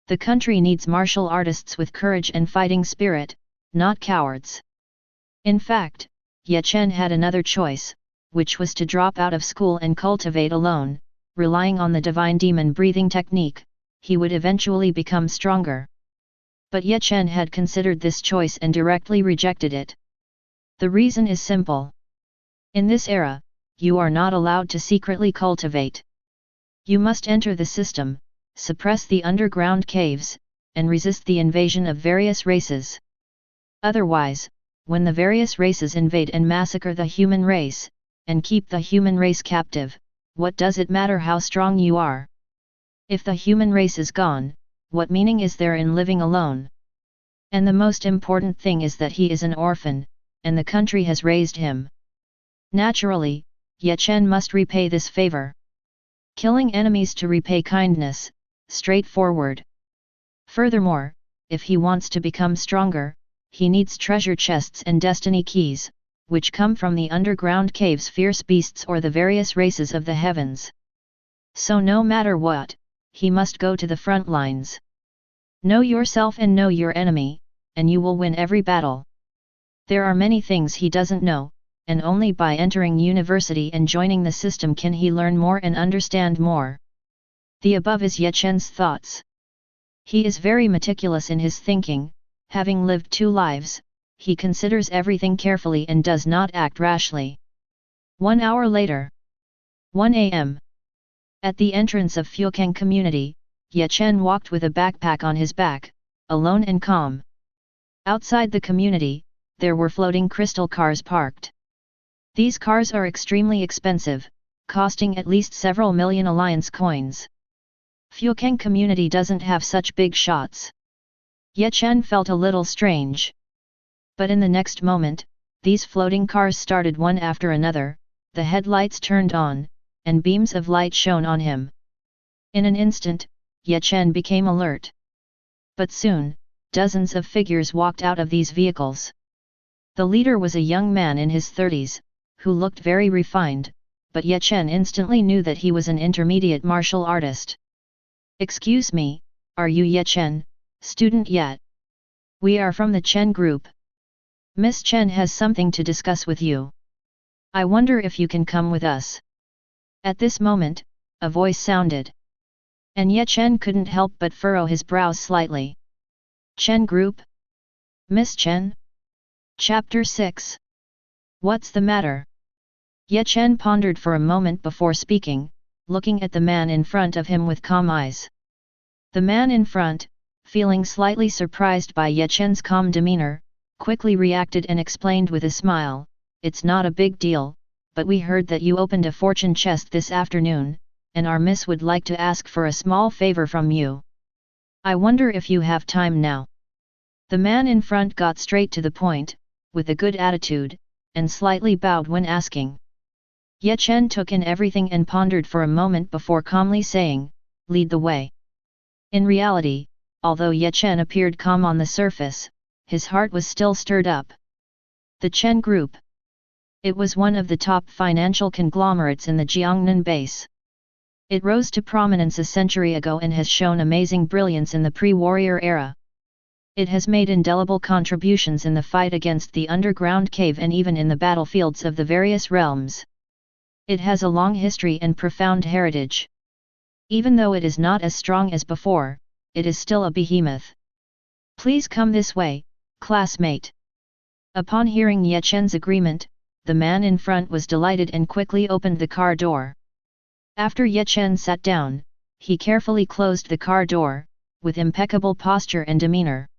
The country needs martial artists with courage and fighting spirit, not cowards. In fact, Ye Chen had another choice, which was to drop out of school and cultivate alone. Relying on the divine demon breathing technique, he would eventually become stronger. But Ye Chen had considered this choice and directly rejected it. The reason is simple. In this era, you are not allowed to secretly cultivate. You must enter the system, suppress the underground caves, and resist the invasion of various races. Otherwise, when the various races invade and massacre the human race, and keep the human race captive, what does it matter how strong you are? If the human race is gone, what meaning is there in living alone? And the most important thing is that he is an orphan, and the country has raised him. Naturally, Ye Chen must repay this favor. Killing enemies to repay kindness, straightforward. Furthermore, if he wants to become stronger, he needs treasure chests and destiny keys, which come from the underground caves, fierce beasts, or the various races of the heavens. So no matter what, he must go to the front lines. Know yourself and know your enemy, and you will win every battle. There are many things he doesn't know, and only by entering university and joining the system can he learn more and understand more. The above is Ye Chen's thoughts. He is very meticulous in his thinking, having lived 2 lives, he considers everything carefully and does not act rashly. 1 hour later. 1 a.m. At the entrance of Fuokang community, Ye Chen walked with a backpack on his back, alone and calm. Outside the community, there were floating crystal cars parked. These cars are extremely expensive, costing at least several million alliance coins. Fuqiang community doesn't have such big shots. Ye Chen felt a little strange. But in the next moment, these floating cars started one after another, the headlights turned on, and beams of light shone on him. In an instant, Ye Chen became alert. But soon, dozens of figures walked out of these vehicles. The leader was a young man in his 30s, who looked very refined, but Ye Chen instantly knew that he was an intermediate martial artist. "Excuse me, are you Ye Chen, student yet? We are from the Chen group. Miss Chen has something to discuss with you. I wonder if you can come with us." At this moment, a voice sounded. And Ye Chen couldn't help but furrow his brows slightly. "Chen group? Miss Chen?" Chapter 6. What's the matter? Ye Chen pondered for a moment before speaking, looking at the man in front of him with calm eyes. The man in front, feeling slightly surprised by Ye Chen's calm demeanor, quickly reacted and explained with a smile, "It's not a big deal, but we heard that you opened a fortune chest this afternoon, and our miss would like to ask for a small favor from you. I wonder if you have time now." The man in front got straight to the point, with a good attitude, and slightly bowed when asking. Ye Chen took in everything and pondered for a moment before calmly saying, "Lead the way." In reality, although Ye Chen appeared calm on the surface, his heart was still stirred up. The Chen Group. It was one of the top financial conglomerates in the Jiangnan base. It rose to prominence a century ago and has shown amazing brilliance in the pre-warrior era. It has made indelible contributions in the fight against the underground cave and even in the battlefields of the various realms. It has a long history and profound heritage. Even though it is not as strong as before, it is still a behemoth. "Please come this way, classmate." Upon hearing Ye Chen's agreement, the man in front was delighted and quickly opened the car door. After Ye Chen sat down, he carefully closed the car door, with impeccable posture and demeanor.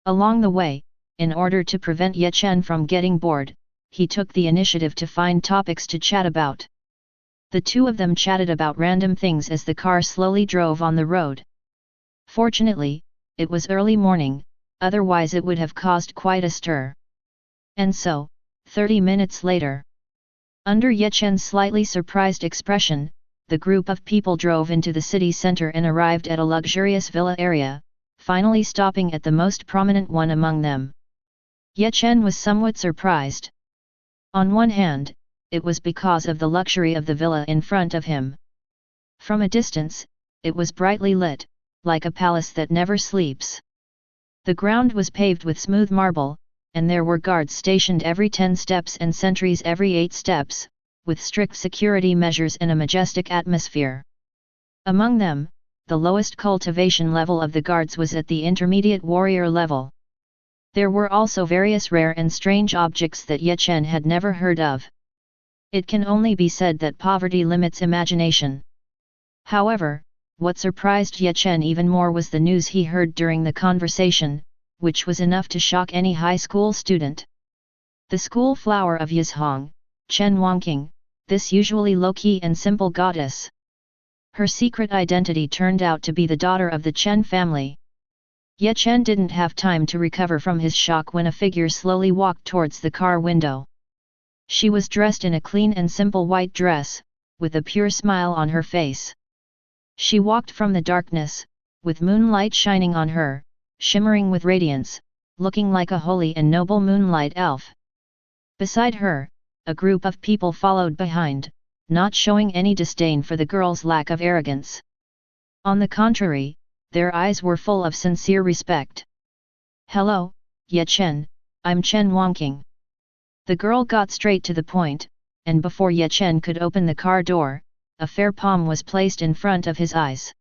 Along the way, in order to prevent Ye Chen from getting bored, he took the initiative to find topics to chat about. The two of them chatted about random things as the car slowly drove on the road. Fortunately, it was early morning, otherwise it would have caused quite a stir. And so, 30 minutes later, under Ye Chen's slightly surprised expression, the group of people drove into the city center and arrived at a luxurious villa area, finally stopping at the most prominent one among them. Ye Chen was somewhat surprised. On one hand, it was because of the luxury of the villa in front of him. From a distance, it was brightly lit, like a palace that never sleeps. The ground was paved with smooth marble, and there were guards stationed every 10 steps and sentries every 8 steps, with strict security measures and a majestic atmosphere. Among them, the lowest cultivation level of the guards was at the intermediate warrior level. There were also various rare and strange objects that Ye Chen had never heard of. It can only be said that poverty limits imagination. However, what surprised Ye Chen even more was the news he heard during the conversation, which was enough to shock any high school student. The school flower of Yizhong, Chen Wangqing, this usually low-key and simple goddess. Her secret identity turned out to be the daughter of the Chen family. Ye Chen didn't have time to recover from his shock when a figure slowly walked towards the car window. She was dressed in a clean and simple white dress, with a pure smile on her face. She walked from the darkness, with moonlight shining on her, shimmering with radiance, looking like a holy and noble moonlight elf. Beside her, a group of people followed behind, not showing any disdain for the girl's lack of arrogance. On the contrary, their eyes were full of sincere respect. "Hello, Ye Chen, I'm Chen Wangqing." The girl got straight to the point, and before Ye Chen could open the car door, a fair palm was placed in front of his eyes.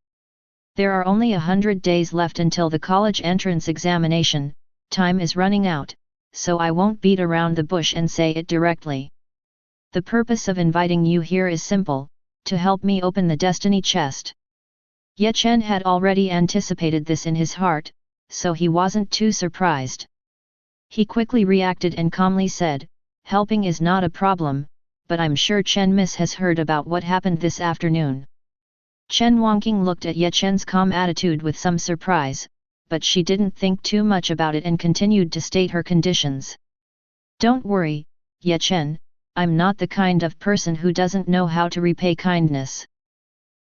"There are only 100 days left until the college entrance examination, time is running out, so I won't beat around the bush and say it directly. The purpose of inviting you here is simple, to help me open the destiny chest." Ye Chen had already anticipated this in his heart, so he wasn't too surprised. He quickly reacted and calmly said, "Helping is not a problem, but I'm sure Chen Miss has heard about what happened this afternoon." Chen Wangqing looked at Ye Chen's calm attitude with some surprise, but she didn't think too much about it and continued to state her conditions. "Don't worry, Ye Chen, I'm not the kind of person who doesn't know how to repay kindness.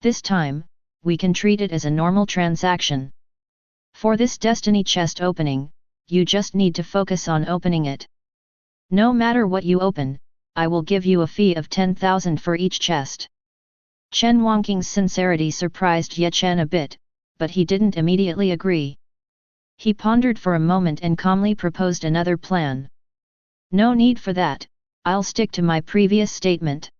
This time, we can treat it as a normal transaction. For this destiny chest opening, you just need to focus on opening it. No matter what you open, I will give you a fee of 10,000 for each chest." Chen Wangqing's sincerity surprised Ye Chen a bit, but he didn't immediately agree. He pondered for a moment and calmly proposed another plan. "No need for that, I'll stick to my previous statement.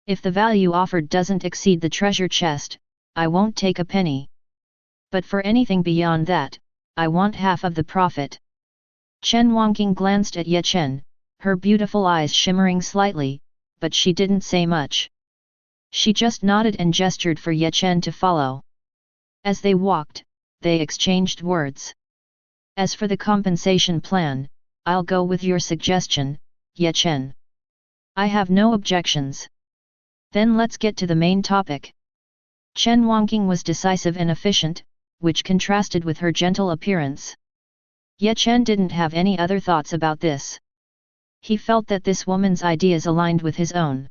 If the value offered doesn't exceed the treasure chest, I won't take a penny. But for anything beyond that, I want half of the profit." Chen Wangqing glanced at Ye Chen, her beautiful eyes shimmering slightly, but she didn't say much. She just nodded and gestured for Ye Chen to follow. As they walked, they exchanged words. "As for the compensation plan, I'll go with your suggestion, Ye Chen. I have no objections. Then let's get to the main topic." Chen Wangqing was decisive and efficient, which contrasted with her gentle appearance. Ye Chen didn't have any other thoughts about this. He felt that this woman's ideas aligned with his own.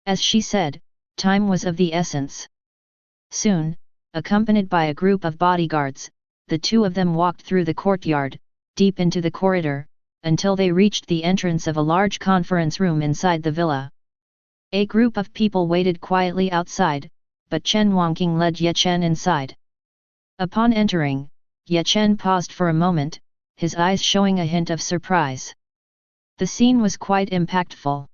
As she said, time was of the essence. Soon, accompanied by a group of bodyguards, the two of them walked through the courtyard, deep into the corridor, until they reached the entrance of a large conference room inside the villa. A group of people waited quietly outside, but Chen Wangqing led Ye Chen inside. Upon entering, Ye Chen paused for a moment, his eyes showing a hint of surprise. The scene was quite impactful.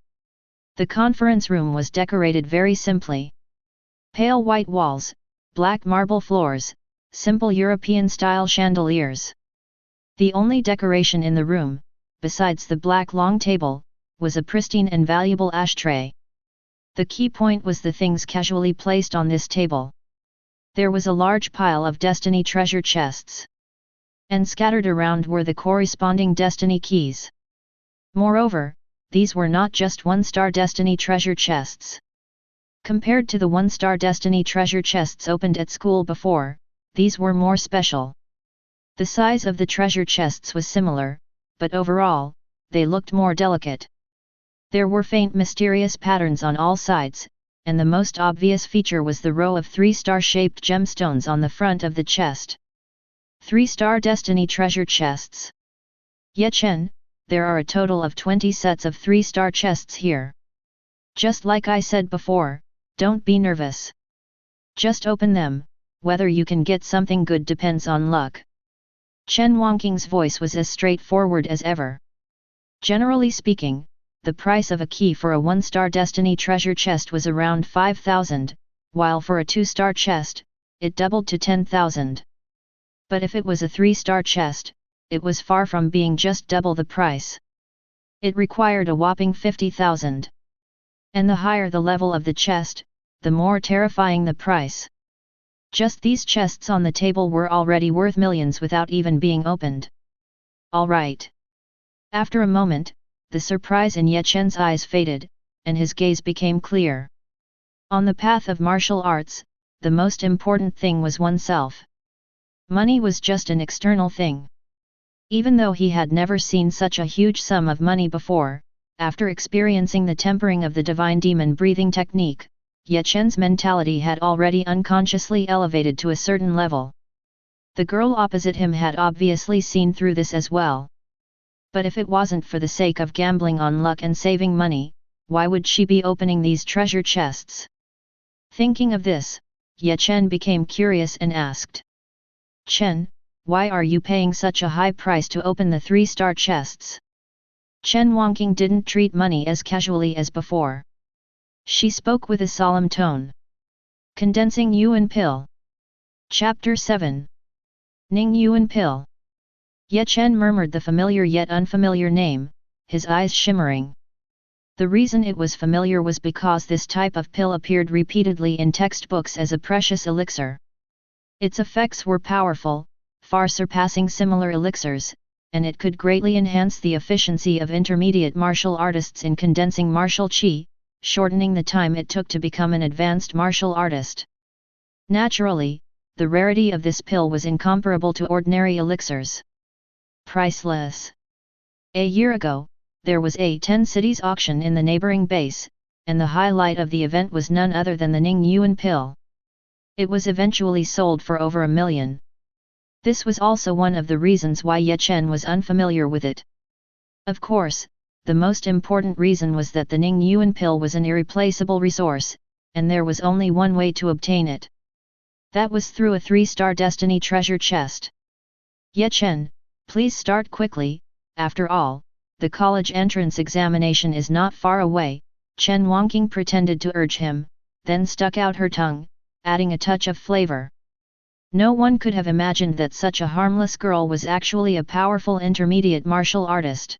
The conference room was decorated very simply. Pale white walls, black marble floors, simple European-style chandeliers. The only decoration in the room, besides the black long table, was a pristine and valuable ashtray. The key point was the things casually placed on this table. There was a large pile of destiny treasure chests. And scattered around were the corresponding destiny keys. Moreover, these were not just one-star destiny treasure chests. Compared to the one-star destiny treasure chests opened at school before, these were more special. The size of the treasure chests was similar, but overall, they looked more delicate. There were faint mysterious patterns on all sides, and the most obvious feature was the row of 3-star-shaped gemstones on the front of the chest. 3-star destiny treasure chests. Ye Chen, there are a total of 20 sets of 3-star chests here. Just like I said before, don't be nervous. Just open them, whether you can get something good depends on luck. Chen Wangqing's voice was as straightforward as ever. Generally speaking, the price of a key for a 1-star destiny treasure chest was around 5,000, while for a 2-star chest, it doubled to 10,000. But if it was a 3-star chest, it was far from being just double the price. It required a whopping 50,000. And the higher the level of the chest, the more terrifying the price. Just these chests on the table were already worth millions without even being opened. All right. After a moment, the surprise in Ye Chen's eyes faded, and his gaze became clear. On the path of martial arts, the most important thing was oneself. Money was just an external thing. Even though he had never seen such a huge sum of money before, after experiencing the tempering of the divine demon breathing technique, Ye Chen's mentality had already unconsciously elevated to a certain level. The girl opposite him had obviously seen through this as well. But if it wasn't for the sake of gambling on luck and saving money, why would she be opening these treasure chests? Thinking of this, Ye Chen became curious and asked. "Chen, why are you paying such a high price to open the 3-star chests?" Chen Wangqing didn't treat money as casually as before. She spoke with a solemn tone. Condensing Yuan Pill. Chapter 7. Ning Yuan Pill. Ye Chen murmured the familiar yet unfamiliar name, his eyes shimmering. The reason it was familiar was because this type of pill appeared repeatedly in textbooks as a precious elixir. Its effects were powerful, far surpassing similar elixirs, and it could greatly enhance the efficiency of intermediate martial artists in condensing martial qi, shortening the time it took to become an advanced martial artist. Naturally, the rarity of this pill was incomparable to ordinary elixirs. Priceless. A year ago, there was a 10 cities auction in the neighboring base, and the highlight of the event was none other than the Ning Yuan pill. It was eventually sold for over $1 million. This was also one of the reasons why Chen was unfamiliar with it. Of course, the most important reason was that the Ning Yuan pill was an irreplaceable resource, and there was only one way to obtain it. That was through a 3-star destiny treasure chest. Chen, please start quickly, after all, the college entrance examination is not far away, Chen Wangqing pretended to urge him, then stuck out her tongue, adding a touch of flavor. No one could have imagined that such a harmless girl was actually a powerful intermediate martial artist.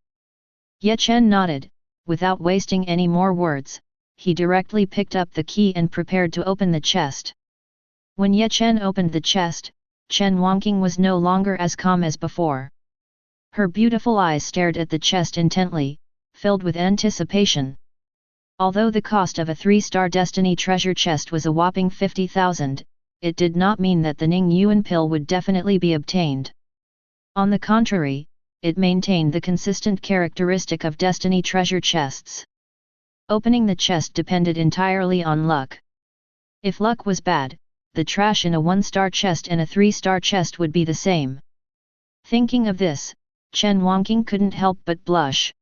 Chen nodded, without wasting any more words, he directly picked up the key and prepared to open the chest. When Chen opened the chest, Chen Wangqing was no longer as calm as before. Her beautiful eyes stared at the chest intently, filled with anticipation. Although the cost of a 3-star destiny treasure chest was a whopping 50,000, it did not mean that the Ning Yuan pill would definitely be obtained. On the contrary, it maintained the consistent characteristic of destiny treasure chests. Opening the chest depended entirely on luck. If luck was bad, the trash in a 1-star chest and a 3-star chest would be the same. Thinking of this, Chen Wangqing couldn't help but blush.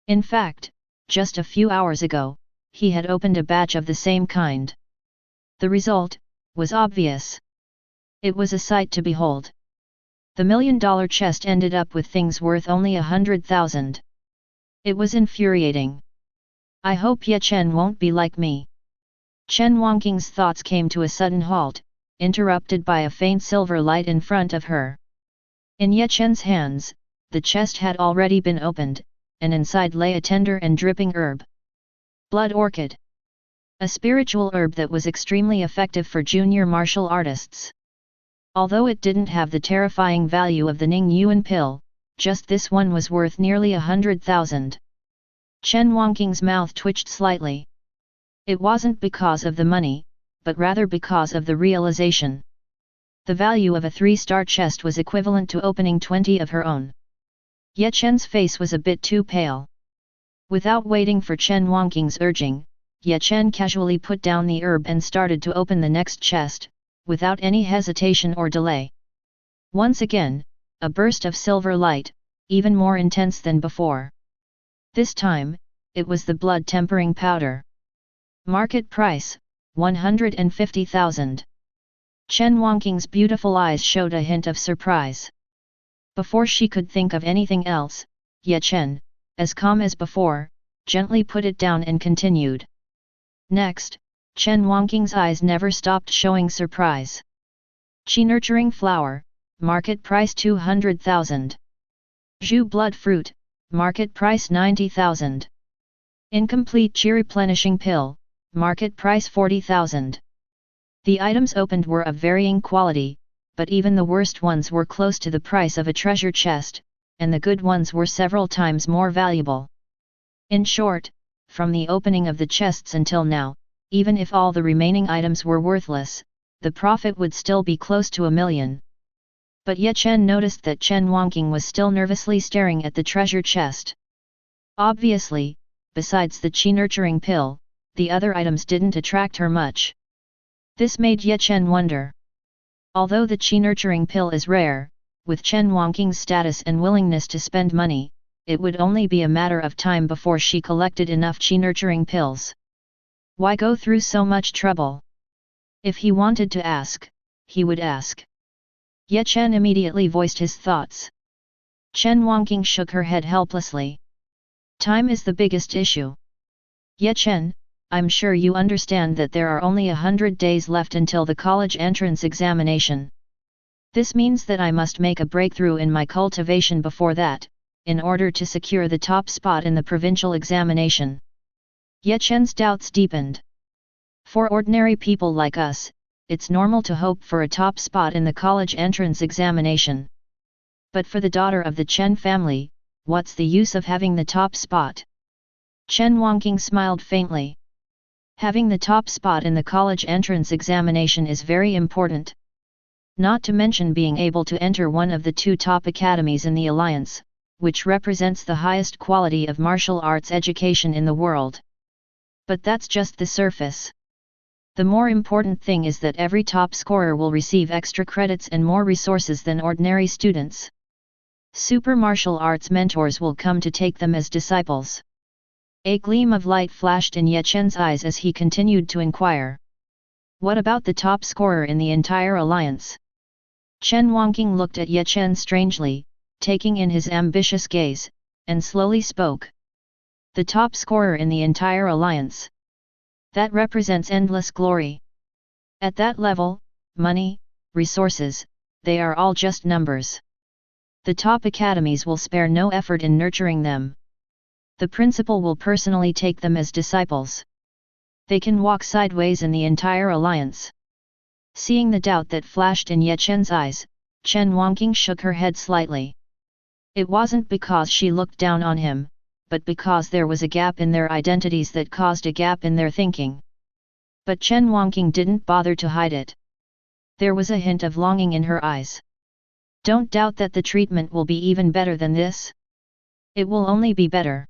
In fact, just a few hours ago, he had opened a batch of the same kind. The result was obvious. It was a sight to behold. The $1 million chest ended up with things worth only 100,000. It was infuriating. I hope Chen won't be like me. Chen Wangqing's thoughts came to a sudden halt, interrupted by a faint silver light in front of her. In Chen's hands, the chest had already been opened, and inside lay a tender and dripping herb. Blood orchid. A spiritual herb that was extremely effective for junior martial artists. Although it didn't have the terrifying value of the Ning Yuan pill, just this one was worth nearly 100,000. Chen Wangqing's mouth twitched slightly. It wasn't because of the money, but rather because of the realization. The value of a 3-star chest was equivalent to opening 20 of her own. Chen's face was a bit too pale. Without waiting for Chen Wangqing's urging, Chen casually put down the herb and started to open the next chest, without any hesitation or delay. Once again, a burst of silver light, even more intense than before. This time, it was the blood-tempering powder. Market price, 150,000. Chen Wangqing's beautiful eyes showed a hint of surprise. Before she could think of anything else, Chen, as calm as before, gently put it down and continued. Next, Chen Wangqing's eyes never stopped showing surprise. Qi nurturing flower, market price 200,000. Zhu blood fruit, market price 90,000. Incomplete qi replenishing pill, market price 40,000. The items opened were of varying quality, but even the worst ones were close to the price of a treasure chest, and the good ones were several times more valuable. In short, from the opening of the chests until now, even if all the remaining items were worthless, the profit would still be close to $1 million. But Chen noticed that Chen Wangqing was still nervously staring at the treasure chest. Obviously, besides the qi nurturing pill, the other items didn't attract her much. This made Chen wonder. Although the qi nurturing pill is rare, with Chen Wangqing's status and willingness to spend money, it would only be a matter of time before she collected enough qi nurturing pills. Why go through so much trouble? If he wanted to ask, he would ask. Chen immediately voiced his thoughts. Chen Wangqing shook her head helplessly. Time is the biggest issue. Chen, I'm sure you understand that there are only 100 days left until the college entrance examination. This means that I must make a breakthrough in my cultivation before that, in order to secure the top spot in the provincial examination. Chen's doubts deepened. For ordinary people like us, it's normal to hope for a top spot in the college entrance examination. But for the daughter of the Chen family, what's the use of having the top spot? Chen Wangqing smiled faintly. Having the top spot in the college entrance examination is very important. Not to mention being able to enter one of the 2 top academies in the alliance, which represents the highest quality of martial arts education in the world. But that's just the surface. The more important thing is that every top scorer will receive extra credits and more resources than ordinary students. Super martial arts mentors will come to take them as disciples. A gleam of light flashed in Ye Chen's eyes as he continued to inquire. What about the top scorer in the entire alliance? Chen Wangqing looked at Ye Chen strangely, taking in his ambitious gaze, and slowly spoke. The top scorer in the entire alliance. That represents endless glory. At that level, money, resources, they are all just numbers. The top academies will spare no effort in nurturing them. The principal will personally take them as disciples. They can walk sideways in the entire alliance. Seeing the doubt that flashed in Ye Chen's eyes, Chen Wangqing shook her head slightly. It wasn't because she looked down on him, but because there was a gap in their identities that caused a gap in their thinking. But Chen Wangqing didn't bother to hide it. There was a hint of longing in her eyes. Don't doubt that the treatment will be even better than this. It will only be better.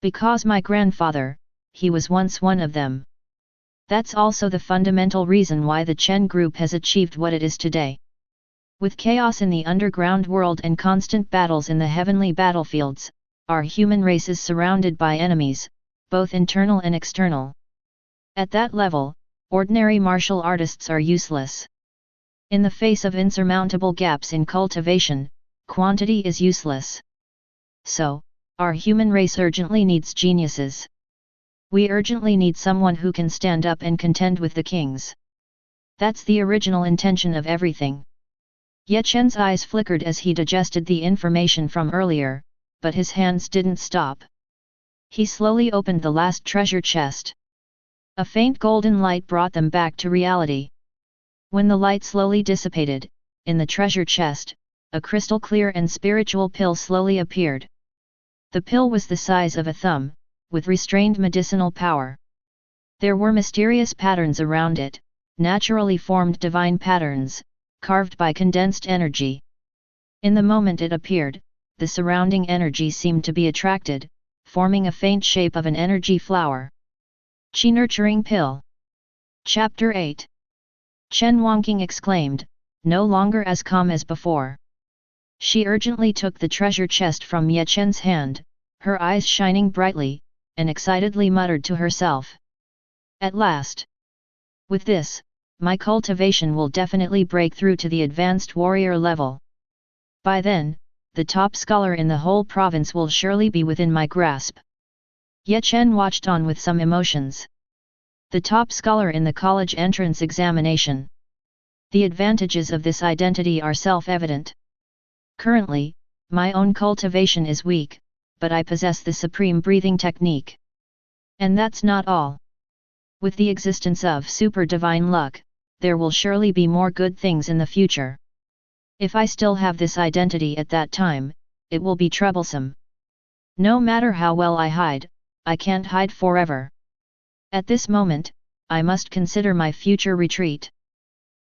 Because my grandfather, he was once one of them. That's also the fundamental reason why the Chen group has achieved what it is today. With chaos in the underground world and constant battles in the heavenly battlefields, our human race is surrounded by enemies, both internal and external. At that level, ordinary martial artists are useless. In the face of insurmountable gaps in cultivation, quantity is useless. So, our human race urgently needs geniuses. We urgently need someone who can stand up and contend with the kings. That's the original intention of everything. Ye Chen's eyes flickered as he digested the information from earlier, but his hands didn't stop. He slowly opened the last treasure chest. A faint golden light brought them back to reality. When the light slowly dissipated, in the treasure chest, a crystal clear and spiritual pill slowly appeared. The pill was the size of a thumb, with restrained medicinal power. There were mysterious patterns around it, naturally formed divine patterns, carved by condensed energy. In the moment it appeared, the surrounding energy seemed to be attracted, forming a faint shape of an energy flower. Qi Nurturing Pill. Chapter 8. Chen Wangqing exclaimed, no longer as calm as before. She urgently took the treasure chest from Ye Chen's hand, her eyes shining brightly, and excitedly muttered to herself. At last! With this, my cultivation will definitely break through to the advanced warrior level. By then, the top scholar in the whole province will surely be within my grasp. Ye Chen watched on with some emotions. The top scholar in the college entrance examination. The advantages of this identity are self-evident. Currently, my own cultivation is weak, but I possess the supreme breathing technique. And that's not all. With the existence of super divine luck, there will surely be more good things in the future. If I still have this identity at that time, it will be troublesome. No matter how well I hide, I can't hide forever. At this moment, I must consider my future retreat.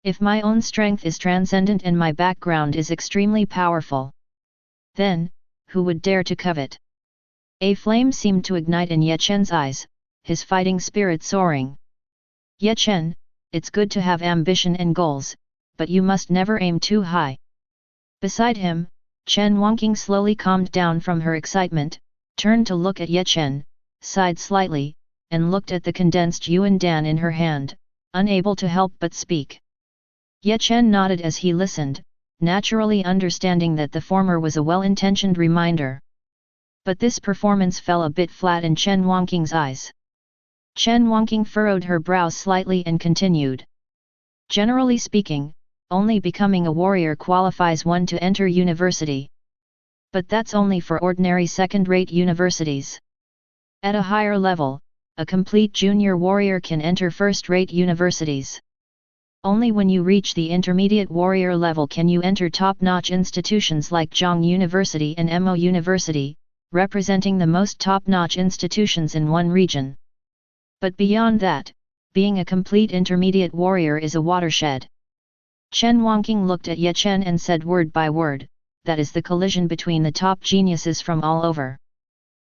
If my own strength is transcendent and my background is extremely powerful, then, who would dare to covet? A flame seemed to ignite in Ye Chen's eyes, his fighting spirit soaring. Ye Chen, it's good to have ambition and goals, but you must never aim too high. Beside him, Chen Wangqing slowly calmed down from her excitement, turned to look at Ye Chen, sighed slightly, and looked at the condensed yuan dan in her hand, unable to help but speak. Ye Chen nodded as he listened, naturally understanding that the former was a well-intentioned reminder. But this performance fell a bit flat in Chen Wangqing's eyes. Chen Wangqing furrowed her brows slightly and continued. Generally speaking, only becoming a warrior qualifies one to enter university. But that's only for ordinary second-rate universities. At a higher level, a complete junior warrior can enter first-rate universities. Only when you reach the intermediate warrior level can you enter top-notch institutions like Zhang University and Mo University, representing the most top-notch institutions in one region. But beyond that, being a complete intermediate warrior is a watershed. Chen Wangqing looked at Ye Chen and said word by word, that is the collision between the top geniuses from all over.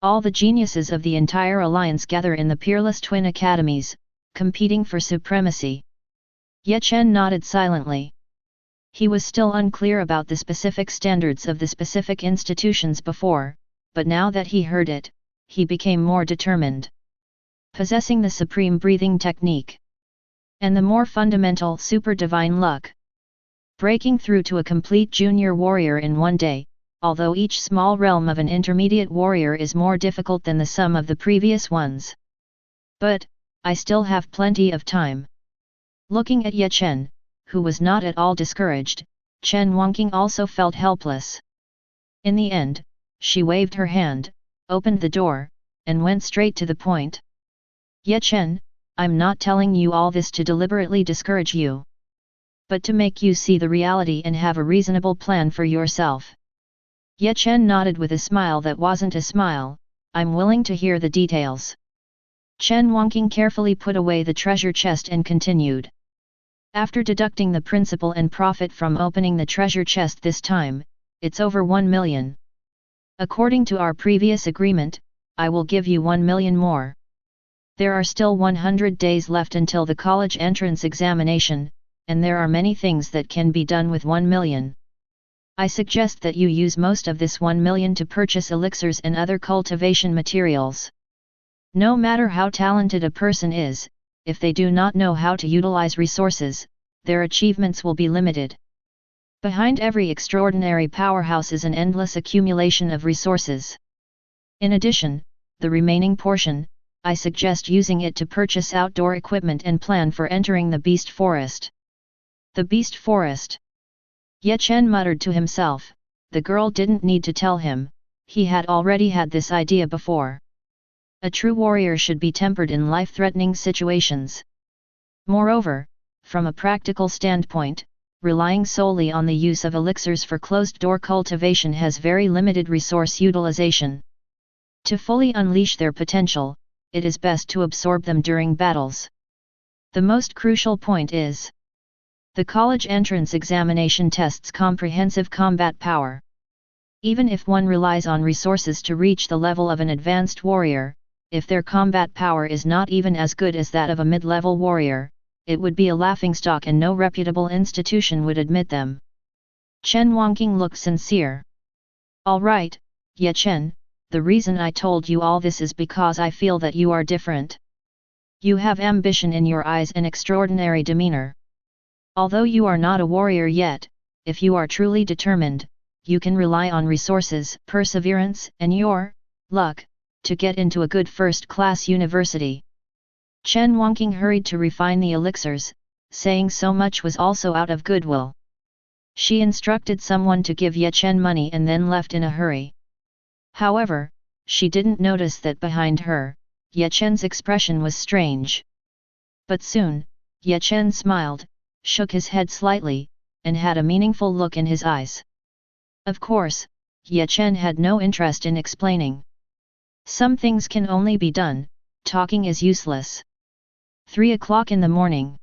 All the geniuses of the entire alliance gather in the peerless twin academies, competing for supremacy. Ye Chen nodded silently. He was still unclear about the specific standards of the specific institutions before, but now that he heard it, he became more determined. Possessing the supreme breathing technique, and the more fundamental super divine luck. Breaking through to a complete junior warrior in one day, although each small realm of an intermediate warrior is more difficult than the sum of the previous ones. But, I still have plenty of time. Looking at Ye Chen, who was not at all discouraged, Chen Wangqing also felt helpless. In the end, she waved her hand, opened the door, and went straight to the point. Ye Chen, I'm not telling you all this to deliberately discourage you, but to make you see the reality and have a reasonable plan for yourself. Ye Chen nodded with a smile that wasn't a smile. I'm willing to hear the details. Chen Wangqing carefully put away the treasure chest and continued. After deducting the principal and profit from opening the treasure chest this time, it's over 1 million. According to our previous agreement, I will give you 1 million more. There are still 100 days left until the college entrance examination, and there are many things that can be done with 1 million. I suggest that you use most of this 1 million to purchase elixirs and other cultivation materials. No matter how talented a person is, if they do not know how to utilize resources, their achievements will be limited. Behind every extraordinary powerhouse is an endless accumulation of resources. In addition, the remaining portion, I suggest using it to purchase outdoor equipment and plan for entering the Beast Forest. The Beast Forest. Ye Chen muttered to himself, the girl didn't need to tell him, he had already had this idea before. A true warrior should be tempered in life-threatening situations. Moreover, from a practical standpoint, relying solely on the use of elixirs for closed-door cultivation has very limited resource utilization. To fully unleash their potential, it is best to absorb them during battles. The most crucial point is, the college entrance examination tests comprehensive combat power. Even if one relies on resources to reach the level of an advanced warrior, if their combat power is not even as good as that of a mid-level warrior, it would be a laughingstock and no reputable institution would admit them. Chen Wangqing looked sincere. All right, Ye Chen, the reason I told you all this is because I feel that you are different. You have ambition in your eyes and extraordinary demeanor. Although you are not a warrior yet, if you are truly determined, you can rely on resources, perseverance, and your luck to get into a good first-class university. Chen Wangqing hurried to refine the elixirs, saying so much was also out of goodwill. She instructed someone to give Ye Chen money and then left in a hurry. However, she didn't notice that behind her, Ye Chen's expression was strange. But soon, Ye Chen smiled, shook his head slightly, and had a meaningful look in his eyes. Of course, Ye Chen had no interest in explaining. Some things can only be done, talking is useless. 3 o'clock in the morning.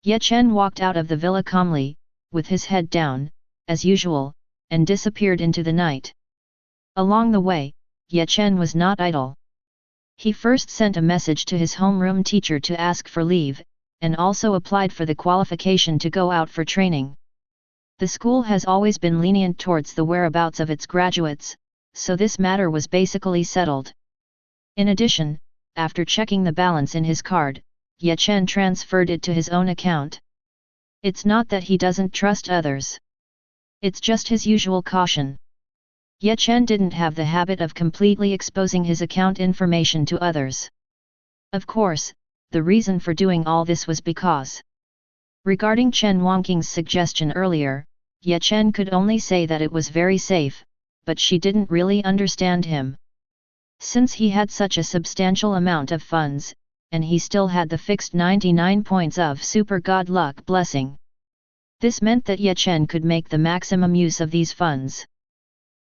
Ye Chen walked out of the villa calmly, with his head down, as usual, and disappeared into the night. Along the way, Ye Chen was not idle. He first sent a message to his homeroom teacher to ask for leave, and also applied for the qualification to go out for training. The school has always been lenient towards the whereabouts of its graduates, so this matter was basically settled. In addition, after checking the balance in his card, Ye Chen transferred it to his own account. It's not that he doesn't trust others. It's just his usual caution. Ye Chen didn't have the habit of completely exposing his account information to others. Of course, the reason for doing all this was because, regarding Chen Wangqing's suggestion earlier, Ye Chen could only say that it was very safe, but she didn't really understand him. Since he had such a substantial amount of funds, and he still had the fixed 99 points of super god luck blessing. This meant that Chen could make the maximum use of these funds.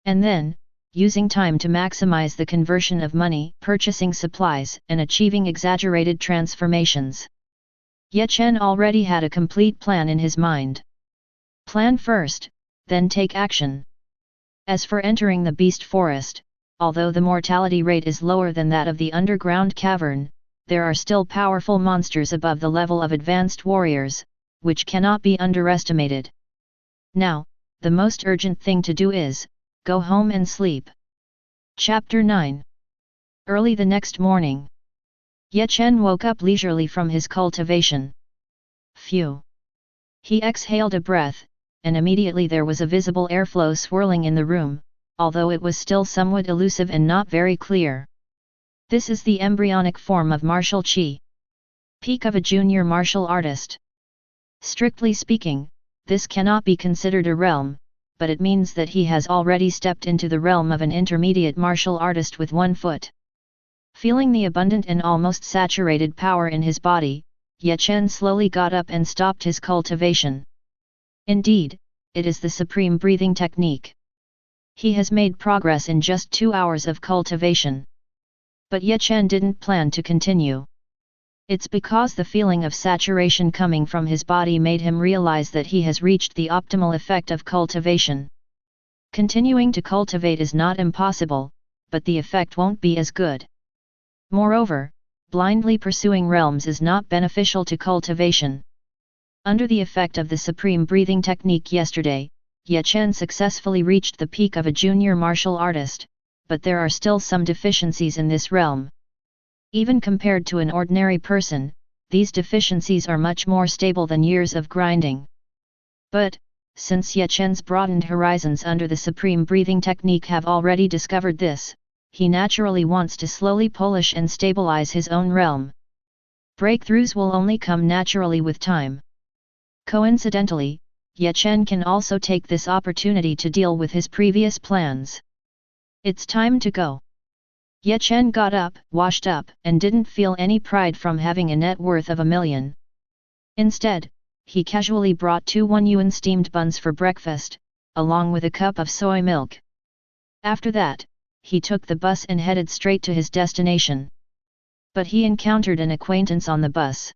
And then, using time to maximize the conversion of money, purchasing supplies, and achieving exaggerated transformations. Chen already had a complete plan in his mind. Plan first, then take action. As for entering the beast forest, although the mortality rate is lower than that of the underground cavern, there are still powerful monsters above the level of advanced warriors, which cannot be underestimated. Now, the most urgent thing to do is, go home and sleep. Chapter 9. Early the next morning, Chen woke up leisurely from his cultivation. Phew! He exhaled a breath, and immediately there was a visible airflow swirling in the room, although it was still somewhat elusive and not very clear. This is the embryonic form of martial qi. Peak of a junior martial artist. Strictly speaking, this cannot be considered a realm, but it means that he has already stepped into the realm of an intermediate martial artist with one foot. Feeling the abundant and almost saturated power in his body, Chen slowly got up and stopped his cultivation. Indeed, it is the supreme breathing technique. He has made progress in just 2 hours of cultivation. But Chen didn't plan to continue. It's because the feeling of saturation coming from his body made him realize that he has reached the optimal effect of cultivation. Continuing to cultivate is not impossible, but the effect won't be as good. Moreover, blindly pursuing realms is not beneficial to cultivation. Under the effect of the supreme breathing technique yesterday, Chen successfully reached the peak of a junior martial artist, but there are still some deficiencies in this realm. Even compared to an ordinary person, these deficiencies are much more stable than years of grinding. But, since Chen's broadened horizons under the supreme breathing technique have already discovered this, he naturally wants to slowly polish and stabilize his own realm. Breakthroughs will only come naturally with time. Coincidentally, Chen can also take this opportunity to deal with his previous plans. It's time to go. Chen got up, washed up, and didn't feel any pride from having a net worth of $1 million. Instead, he casually brought 2 1-yuan steamed buns for breakfast, along with a cup of soy milk. After that, he took the bus and headed straight to his destination. But he encountered an acquaintance on the bus.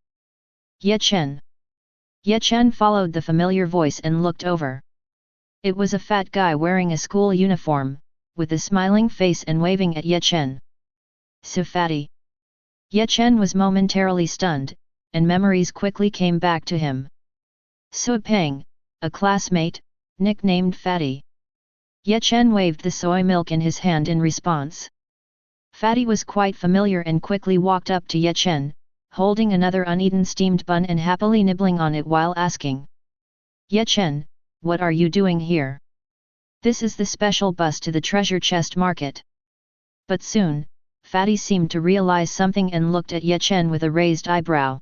Chen. Chen followed the familiar voice and looked over. It was a fat guy wearing a school uniform, with a smiling face and waving at Chen. So fatty. Chen was momentarily stunned, and memories quickly came back to him. So Peng, a classmate, nicknamed Fatty. Chen waved the soy milk in his hand in response. Fatty was quite familiar and quickly walked up to Chen, holding another uneaten steamed bun and happily nibbling on it while asking. Chen, what are you doing here? This is the special bus to the treasure chest market. But soon, Fatty seemed to realize something and looked at Chen with a raised eyebrow.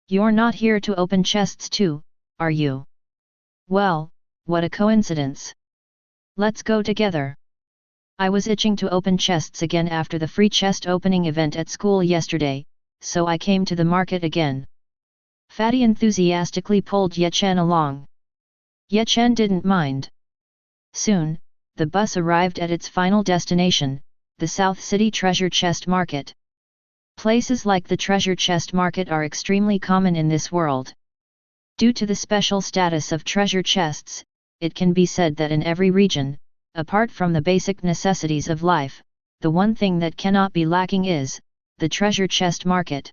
You're not here to open chests too, are you? Well, what a coincidence. Let's go together. I was itching to open chests again after the free chest opening event at school yesterday, so I came to the market again. Fatty enthusiastically pulled Chen along. Chen didn't mind. Soon, the bus arrived at its final destination, the South City Treasure Chest Market. Places like the Treasure Chest Market are extremely common in this world. Due to the special status of treasure chests, it can be said that in every region, apart from the basic necessities of life, the one thing that cannot be lacking is the treasure chest market.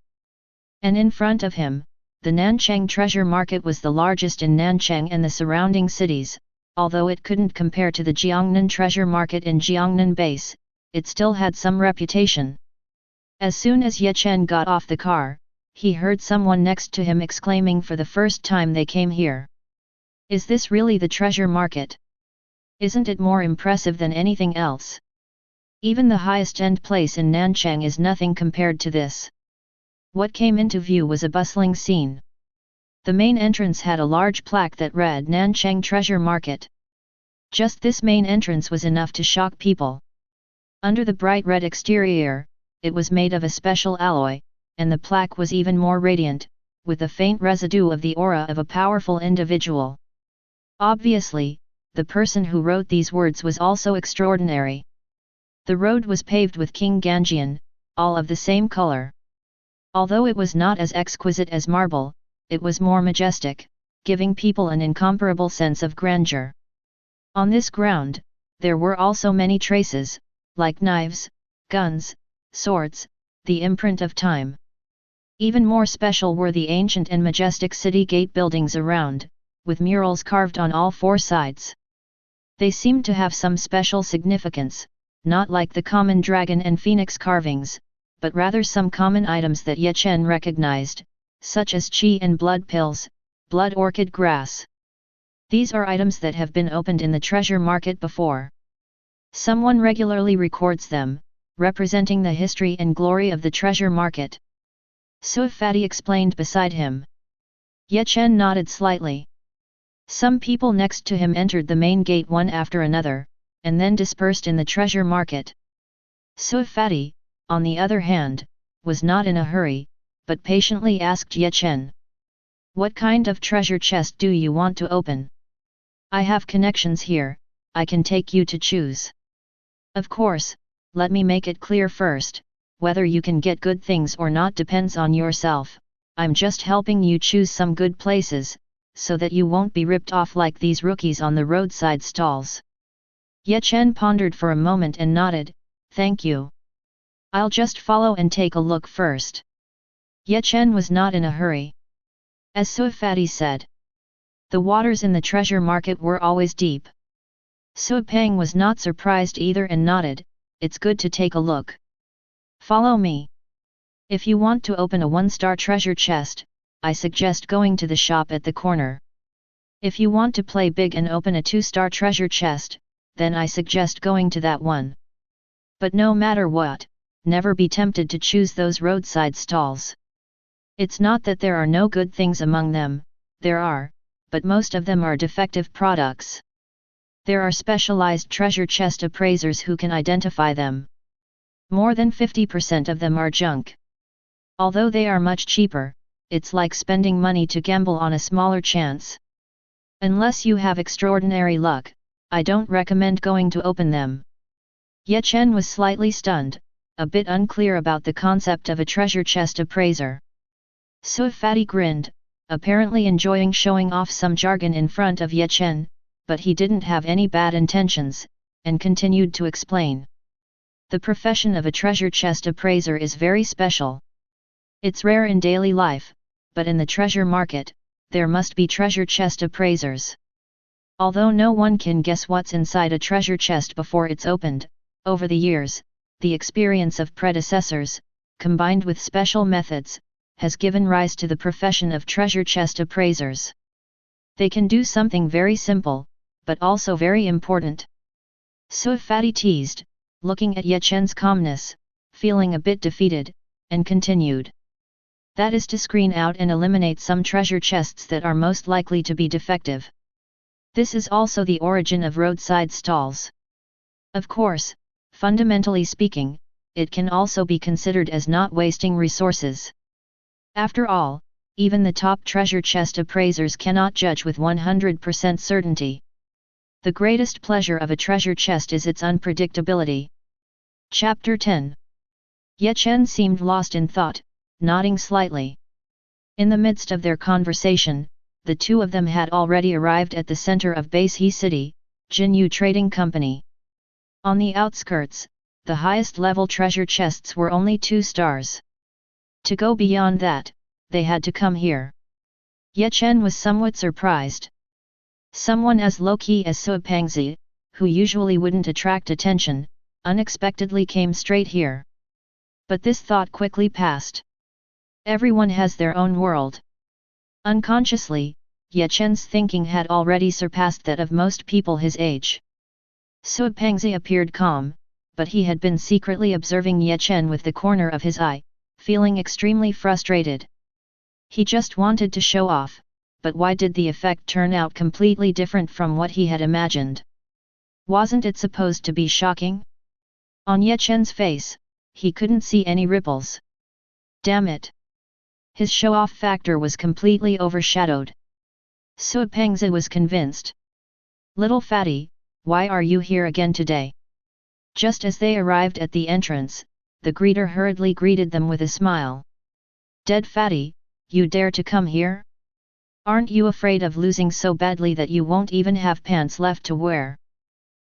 And in front of him, the Nanchang Treasure Market was the largest in Nanchang and the surrounding cities. Although it couldn't compare to the Jiangnan Treasure Market in Jiangnan Base, it still had some reputation. As soon as Chen got off the car, he heard someone next to him exclaiming for the first time they came here. Is this really the treasure market? Isn't it more impressive than anything else? Even the highest-end place in Nanchang is nothing compared to this. What came into view was a bustling scene. The main entrance had a large plaque that read Nanchang Treasure Market. Just this main entrance was enough to shock people. Under the bright red exterior, it was made of a special alloy, and the plaque was even more radiant, with a faint residue of the aura of a powerful individual. Obviously, the person who wrote these words was also extraordinary. The road was paved with King Ganjian, all of the same color. Although it was not as exquisite as marble, it was more majestic, giving people an incomparable sense of grandeur. On this ground, there were also many traces, like knives, guns, swords, the imprint of time. Even more special were the ancient and majestic city gate buildings around, with murals carved on all four sides. They seemed to have some special significance, not like the common dragon and phoenix carvings, but rather some common items that Ye Chen recognized, such as qi and blood pills, blood orchid grass. These are items that have been opened in the treasure market before. Someone regularly records them, representing the history and glory of the treasure market. Suifati explained beside him. Ye Chen nodded slightly. Some people next to him entered the main gate one after another, and then dispersed in the treasure market. Suifati, on the other hand, was not in a hurry, but patiently asked Ye Chen. What kind of treasure chest do you want to open? I have connections here, I can take you to choose. Of course, let me make it clear first, whether you can get good things or not depends on yourself, I'm just helping you choose some good places, so that you won't be ripped off like these rookies on the roadside stalls. Ye Chen pondered for a moment and nodded, thank you. I'll just follow and take a look first. Ye Chen was not in a hurry. As Suifati said, the waters in the treasure market were always deep. Suipeng was not surprised either and nodded, it's good to take a look. Follow me. If you want to open a one-star treasure chest, I suggest going to the shop at the corner. If you want to play big and open a two-star treasure chest, then I suggest going to that one. But no matter what, never be tempted to choose those roadside stalls. It's not that there are no good things among them, there are, but most of them are defective products. There are specialized treasure chest appraisers who can identify them. More than 50% of them are junk. Although they are much cheaper, it's like spending money to gamble on a smaller chance. Unless you have extraordinary luck, I don't recommend going to open them. Ye Chen was slightly stunned, a bit unclear about the concept of a treasure chest appraiser. Suifati grinned, apparently enjoying showing off some jargon in front of Ye Chen, but he didn't have any bad intentions, and continued to explain. The profession of a treasure chest appraiser is very special. It's rare in daily life, but in the treasure market, there must be treasure chest appraisers. Although no one can guess what's inside a treasure chest before it's opened, over the years, the experience of predecessors, combined with special methods, has given rise to the profession of treasure chest appraisers. They can do something very simple, but also very important. Suifati teased, looking at Ye Chen's calmness, feeling a bit defeated, and continued. That is to screen out and eliminate some treasure chests that are most likely to be defective. This is also the origin of roadside stalls. Of course, fundamentally speaking, it can also be considered as not wasting resources. After all, even the top treasure chest appraisers cannot judge with 100% certainty. The greatest pleasure of a treasure chest is its unpredictability. Chapter 10. Ye Chen seemed lost in thought, nodding slightly. In the midst of their conversation, the two of them had already arrived at the center of Base City, Jinyu Trading Company. On the outskirts, the highest level treasure chests were only 2 stars. To go beyond that, they had to come here. Ye Chen was somewhat surprised. Someone as low-key as Suipengzi, who usually wouldn't attract attention, unexpectedly came straight here. But this thought quickly passed. Everyone has their own world. Unconsciously, Ye Chen's thinking had already surpassed that of most people his age. Suipengzi appeared calm, but he had been secretly observing Ye Chen with the corner of his eye, feeling extremely frustrated. He just wanted to show off, but why did the effect turn out completely different from what he had imagined? Wasn't it supposed to be shocking? On Ye Chen's face, he couldn't see any ripples. Damn it! His show-off factor was completely overshadowed. Sui Pengzi was convinced. Little fatty, why are you here again today? Just as they arrived at the entrance, the greeter hurriedly greeted them with a smile. Dead fatty, you dare to come here? Aren't you afraid of losing so badly that you won't even have pants left to wear?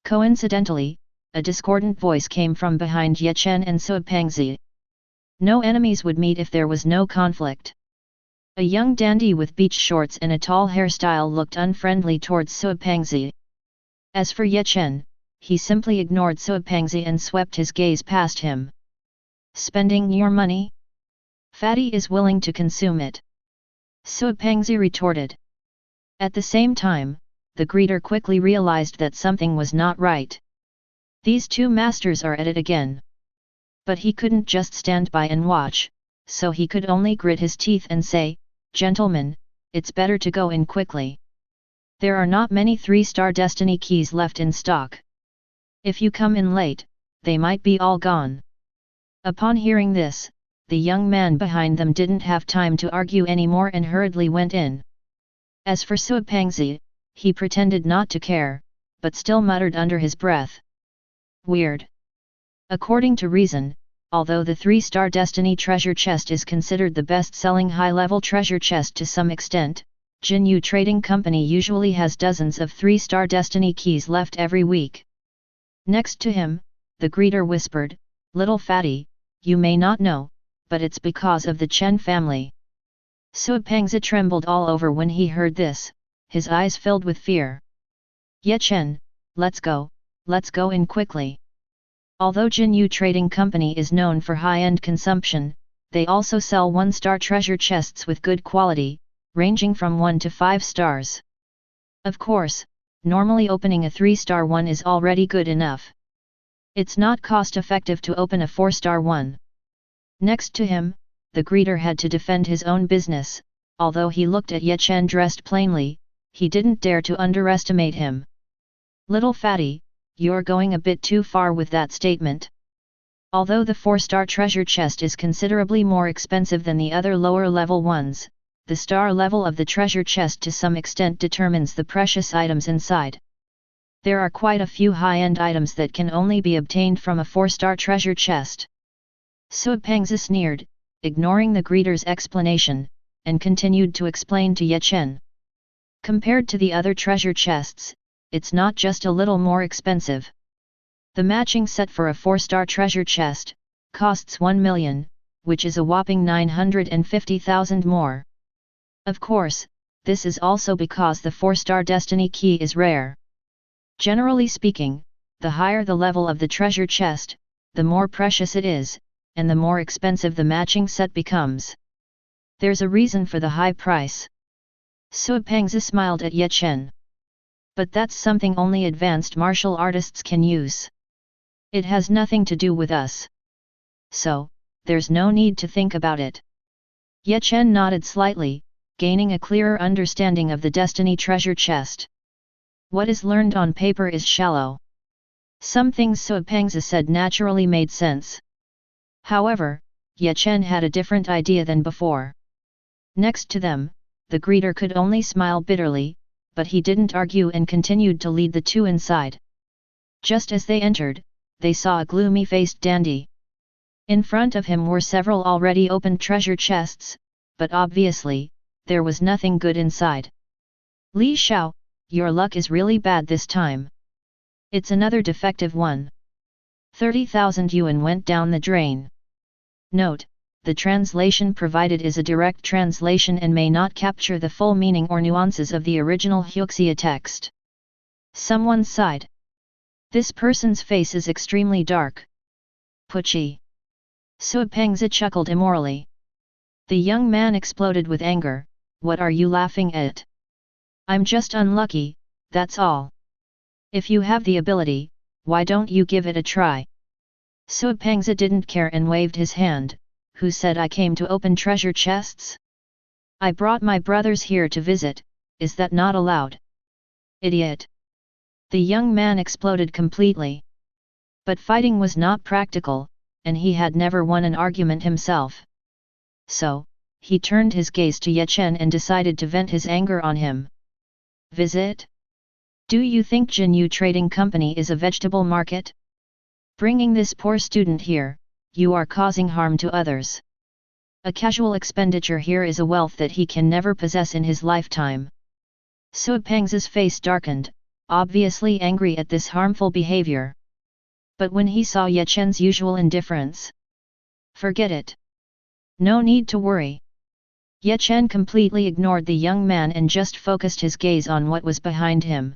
Coincidentally, a discordant voice came from behind Chen and Sui Pengzi. No enemies would meet if there was no conflict. A young dandy with beach shorts and a tall hairstyle looked unfriendly towards Sui Pengzi. As for Chen, he simply ignored Sui Pengzi and swept his gaze past him. Spending your money? Fatty is willing to consume it. Sui Pengzi retorted. At the same time, the greeter quickly realized that something was not right. These two masters are at it again. But he couldn't just stand by and watch, so he could only grit his teeth and say, Gentlemen, it's better to go in quickly. There are not many 3-star destiny keys left in stock. If you come in late, they might be all gone. Upon hearing this, the young man behind them didn't have time to argue anymore and hurriedly went in. As for Sui Pengzi, he pretended not to care, but still muttered under his breath. Weird. According to reason, although the 3-star Destiny treasure chest is considered the best-selling high-level treasure chest to some extent, Jinyu Trading Company usually has dozens of 3-star Destiny keys left every week. Next to him, the greeter whispered, Little fatty, you may not know, but it's because of the Chen family. Sui Pengzi trembled all over when he heard this, his eyes filled with fear. Chen, let's go in quickly. Although Jinyu Trading Company is known for high-end consumption, they also sell 1-star treasure chests with good quality, ranging from 1 to 5 stars. Of course, normally opening a 3-star one is already good enough. It's not cost-effective to open a 4-star one. Next to him, the greeter had to defend his own business. Although he looked at Chen dressed plainly, he didn't dare to underestimate him. Little fatty, you're going a bit too far with that statement. Although the 4-star treasure chest is considerably more expensive than the other lower-level ones, the star level of the treasure chest to some extent determines the precious items inside. There are quite a few high-end items that can only be obtained from a 4-star treasure chest. Sui Pengzi sneered, ignoring the greeter's explanation, and continued to explain to Chen. Compared to the other treasure chests, it's not just a little more expensive. The matching set for a 4-star treasure chest costs 1 million, which is a whopping 950,000 more. Of course, this is also because the 4-star Destiny key is rare. Generally speaking, the higher the level of the treasure chest, the more precious it is, and the more expensive the matching set becomes. There's a reason for the high price. Sui Pengzi smiled at Chen. But that's something only advanced martial artists can use. It has nothing to do with us. So, there's no need to think about it. Chen nodded slightly, gaining a clearer understanding of the Destiny treasure chest. What is learned on paper is shallow. Some things Sui Pengzi said naturally made sense. However, Chen had a different idea than before. Next to them, the greeter could only smile bitterly, but he didn't argue and continued to lead the two inside. Just as they entered, they saw a gloomy-faced dandy. In front of him were several already opened treasure chests, but obviously, there was nothing good inside. Li Xiao, your luck is really bad this time. It's another defective one. 30,000 yuan went down the drain. Note: the translation provided is a direct translation and may not capture the full meaning or nuances of the original Huxia text. Someone sighed. This person's face is extremely dark. Pucci. Sui Pengzi chuckled immorally. The young man exploded with anger. What are you laughing at? I'm just unlucky, that's all. If you have the ability, why don't you give it a try? Sui Pengzi didn't care and waved his hand. Who said I came to open treasure chests? I brought my brothers here to visit, is that not allowed? Idiot! The young man exploded completely. But fighting was not practical, and he had never won an argument himself. so, he turned his gaze to Ye Chen and decided to vent his anger on him. Visit? Do you think Jinyu Trading Company is a vegetable market? Bringing this poor student here, you are causing harm to others. A casual expenditure here is a wealth that he can never possess in his lifetime. Sui Peng's face darkened, obviously angry at this harmful behavior. But when he saw Ye Chen's usual indifference, forget it. No need to worry. Ye Chen completely ignored the young man and just focused his gaze on what was behind him.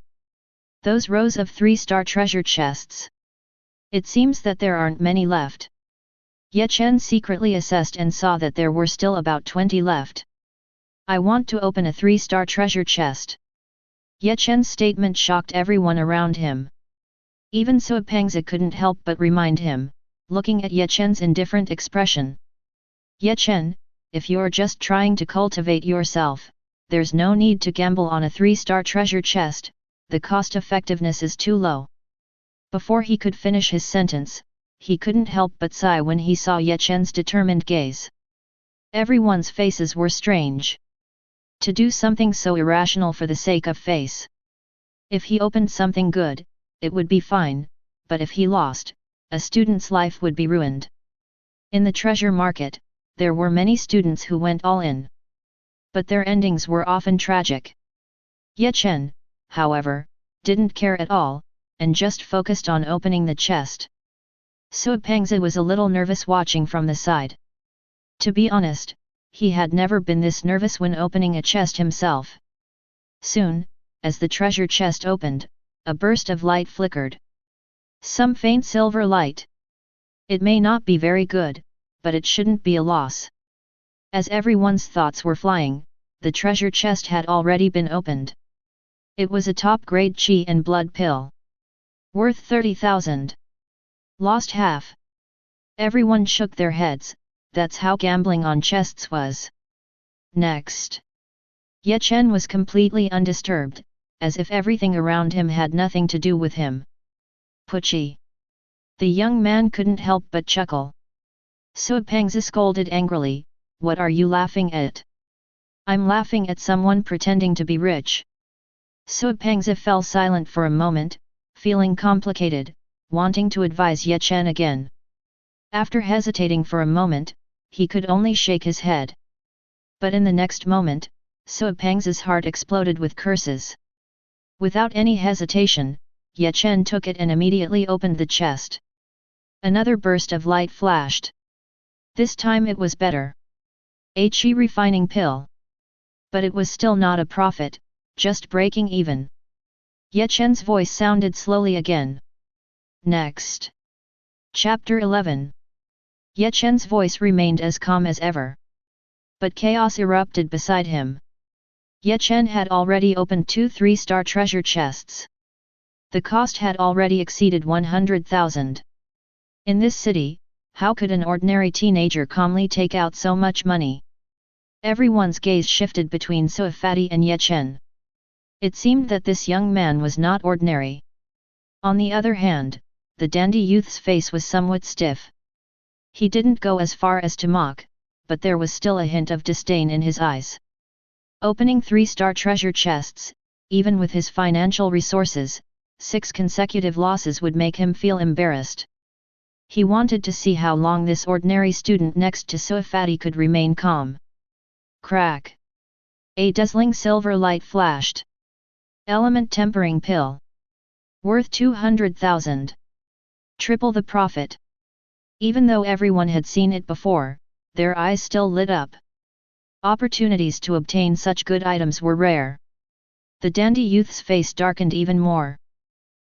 Those rows of 3-star treasure chests. It seems that there aren't many left. Ye Chen secretly assessed and saw that there were still about 20 left. I want to open a 3-star treasure chest. Ye Chen's statement shocked everyone around him. Even Sui Pengzi couldn't help but remind him, looking at Ye Chen's indifferent expression. Ye Chen, if you're just trying to cultivate yourself, there's no need to gamble on a 3-star treasure chest, the cost-effectiveness is too low. Before he could finish his sentence, he couldn't help but sigh when he saw Ye Chen's determined gaze. Everyone's faces were strange. To do something so irrational for the sake of face. If he opened something good, it would be fine, but if he lost, a student's life would be ruined. In the treasure market, there were many students who went all in. But their endings were often tragic. Ye Chen, however, didn't care at all, and just focused on opening the chest. Sui Pengzi was a little nervous watching from the side. To be honest, he had never been this nervous when opening a chest himself. Soon, as the treasure chest opened, a burst of light flickered. Some faint silver light. It may not be very good, but it shouldn't be a loss. As everyone's thoughts were flying, the treasure chest had already been opened. It was a top-grade Qi and blood pill. Worth 30,000. Lost half. Everyone shook their heads, that's how gambling on chests was. Next. Ye Chen was completely undisturbed, as if everything around him had nothing to do with him. Puchi. The young man couldn't help but chuckle. Sui Pengzi scolded angrily, what are you laughing at? I'm laughing at someone pretending to be rich. Sui Pengzi fell silent for a moment, feeling complicated, wanting to advise Ye Chen again. After hesitating for a moment, he could only shake his head. But in the next moment, Sui Pengzi's heart exploded with curses. Without any hesitation, Ye Chen took it and immediately opened the chest. Another burst of light flashed. This time it was better. A Qi refining pill. But it was still not a profit, just breaking even. Ye Chen's voice sounded slowly again. Next. Chapter 11. Ye Chen's voice remained as calm as ever. But chaos erupted beside him. Ye Chen had already opened 2 3-star treasure chests. The cost had already exceeded 100,000. In this city, how could an ordinary teenager calmly take out so much money? Everyone's gaze shifted between Sui Fati and Ye Chen. It seemed that this young man was not ordinary. On the other hand, the dandy youth's face was somewhat stiff. He didn't go as far as to mock, but there was still a hint of disdain in his eyes. Opening 3-star treasure chests, even with his financial resources, 6 consecutive losses would make him feel embarrassed. He wanted to see how long this ordinary student next to Sui Fati could remain calm. Crack! A dazzling silver light flashed. Element tempering pill. Worth 200,000. Triple the profit. Even though everyone had seen it before, their eyes still lit up. Opportunities to obtain such good items were rare. The dandy youth's face darkened even more.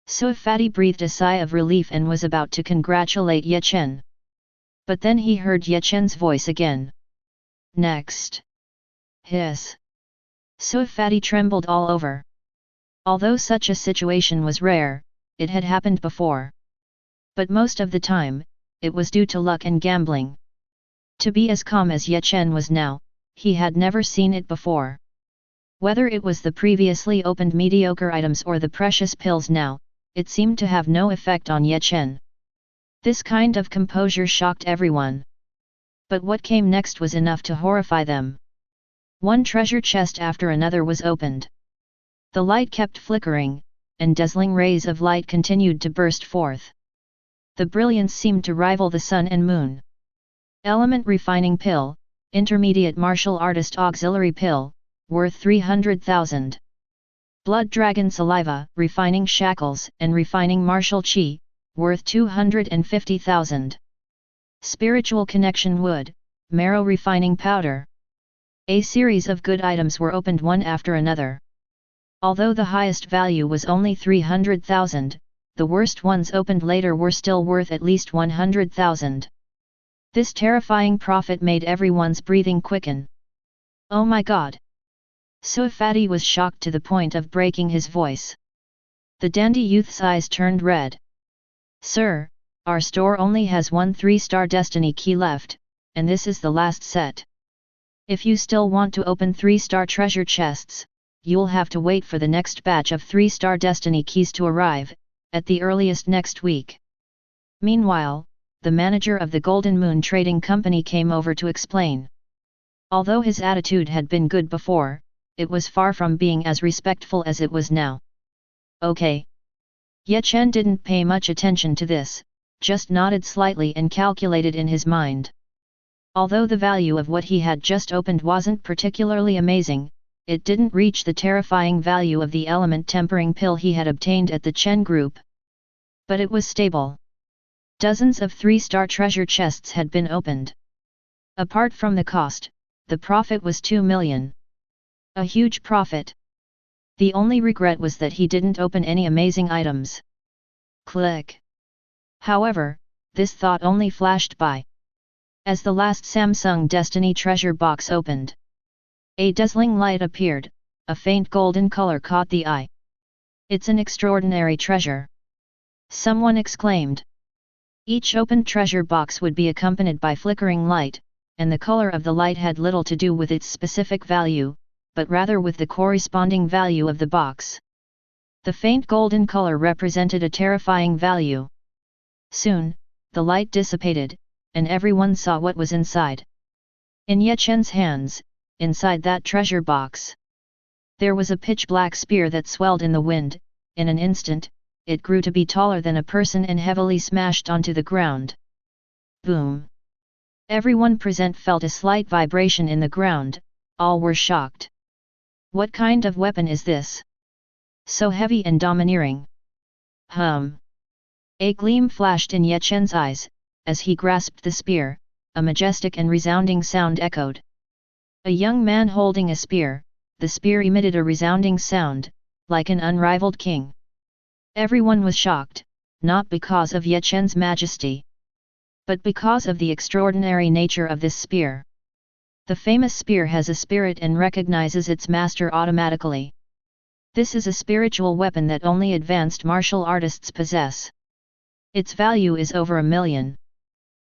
Sui Fati breathed a sigh of relief and was about to congratulate Ye Chen. But then he heard Ye Chen's voice again. Next. Hiss. Sui Fati trembled all over. Although such a situation was rare, it had happened before. But most of the time, it was due to luck and gambling. To be as calm as Ye Chen was now, he had never seen it before. Whether it was the previously opened mediocre items or the precious pills now, it seemed to have no effect on Ye Chen. This kind of composure shocked everyone. But what came next was enough to horrify them. One treasure chest after another was opened. The light kept flickering, and dazzling rays of light continued to burst forth. The brilliance seemed to rival the sun and moon. Element refining pill, intermediate martial artist auxiliary pill, worth 300,000. Blood dragon saliva, refining shackles and refining martial chi, worth 250,000. Spiritual connection wood, marrow refining powder. A series of good items were opened one after another. Although the highest value was only 300,000, the worst ones opened later were still worth at least 100,000. This terrifying profit made everyone's breathing quicken. Oh my god! So Fatty was shocked to the point of breaking his voice. The dandy youth's eyes turned red. Sir, our store only has one 3-star destiny key left, and this is the last set. If you still want to open 3-star treasure chests, you'll have to wait for the next batch of 3-star destiny keys to arrive, at the earliest next week. Meanwhile, the manager of the Golden Moon Trading Company came over to explain. Although his attitude had been good before, it was far from being as respectful as it was now. Okay. Chen didn't pay much attention to this, just nodded slightly and calculated in his mind. Although the value of what he had just opened wasn't particularly amazing, it didn't reach the terrifying value of the element tempering pill he had obtained at the Chen group. But it was stable. Dozens of 3-star treasure chests had been opened. Apart from the cost, the profit was 2 million. A huge profit. The only regret was that he didn't open any amazing items. Click. However, this thought only flashed by. As the last Samsung Destiny treasure box opened, a dazzling light appeared, a faint golden color caught the eye. It's an extraordinary treasure! Someone exclaimed. Each opened treasure box would be accompanied by flickering light, and the color of the light had little to do with its specific value, but rather with the corresponding value of the box. The faint golden color represented a terrifying value. Soon, the light dissipated, and everyone saw what was inside. In Chen's hands, inside that treasure box, there was a pitch-black spear that swelled in the wind. In an instant, it grew to be taller than a person and heavily smashed onto the ground. Boom! Everyone present felt a slight vibration in the ground, all were shocked. What kind of weapon is this? So heavy and domineering. A gleam flashed in Chen's eyes, as he grasped the spear, a majestic and resounding sound echoed. A young man holding a spear, the spear emitted a resounding sound, like an unrivaled king. Everyone was shocked, not because of Chen's majesty, but because of the extraordinary nature of this spear. The famous spear has a spirit and recognizes its master automatically. This is a spiritual weapon that only advanced martial artists possess. Its value is over 1 million.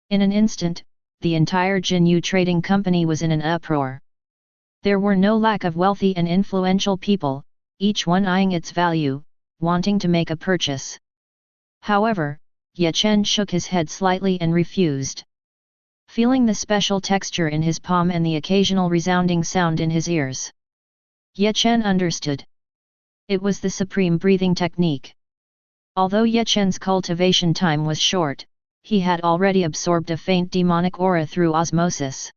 In an instant, the entire Jinyu Trading Company was in an uproar. There were no lack of wealthy and influential people, each one eyeing its value, wanting to make a purchase. However, Chen shook his head slightly and refused. Feeling the special texture in his palm and the occasional resounding sound in his ears, Chen understood. It was the supreme breathing technique. Although Chen's cultivation time was short, he had already absorbed a faint demonic aura through osmosis.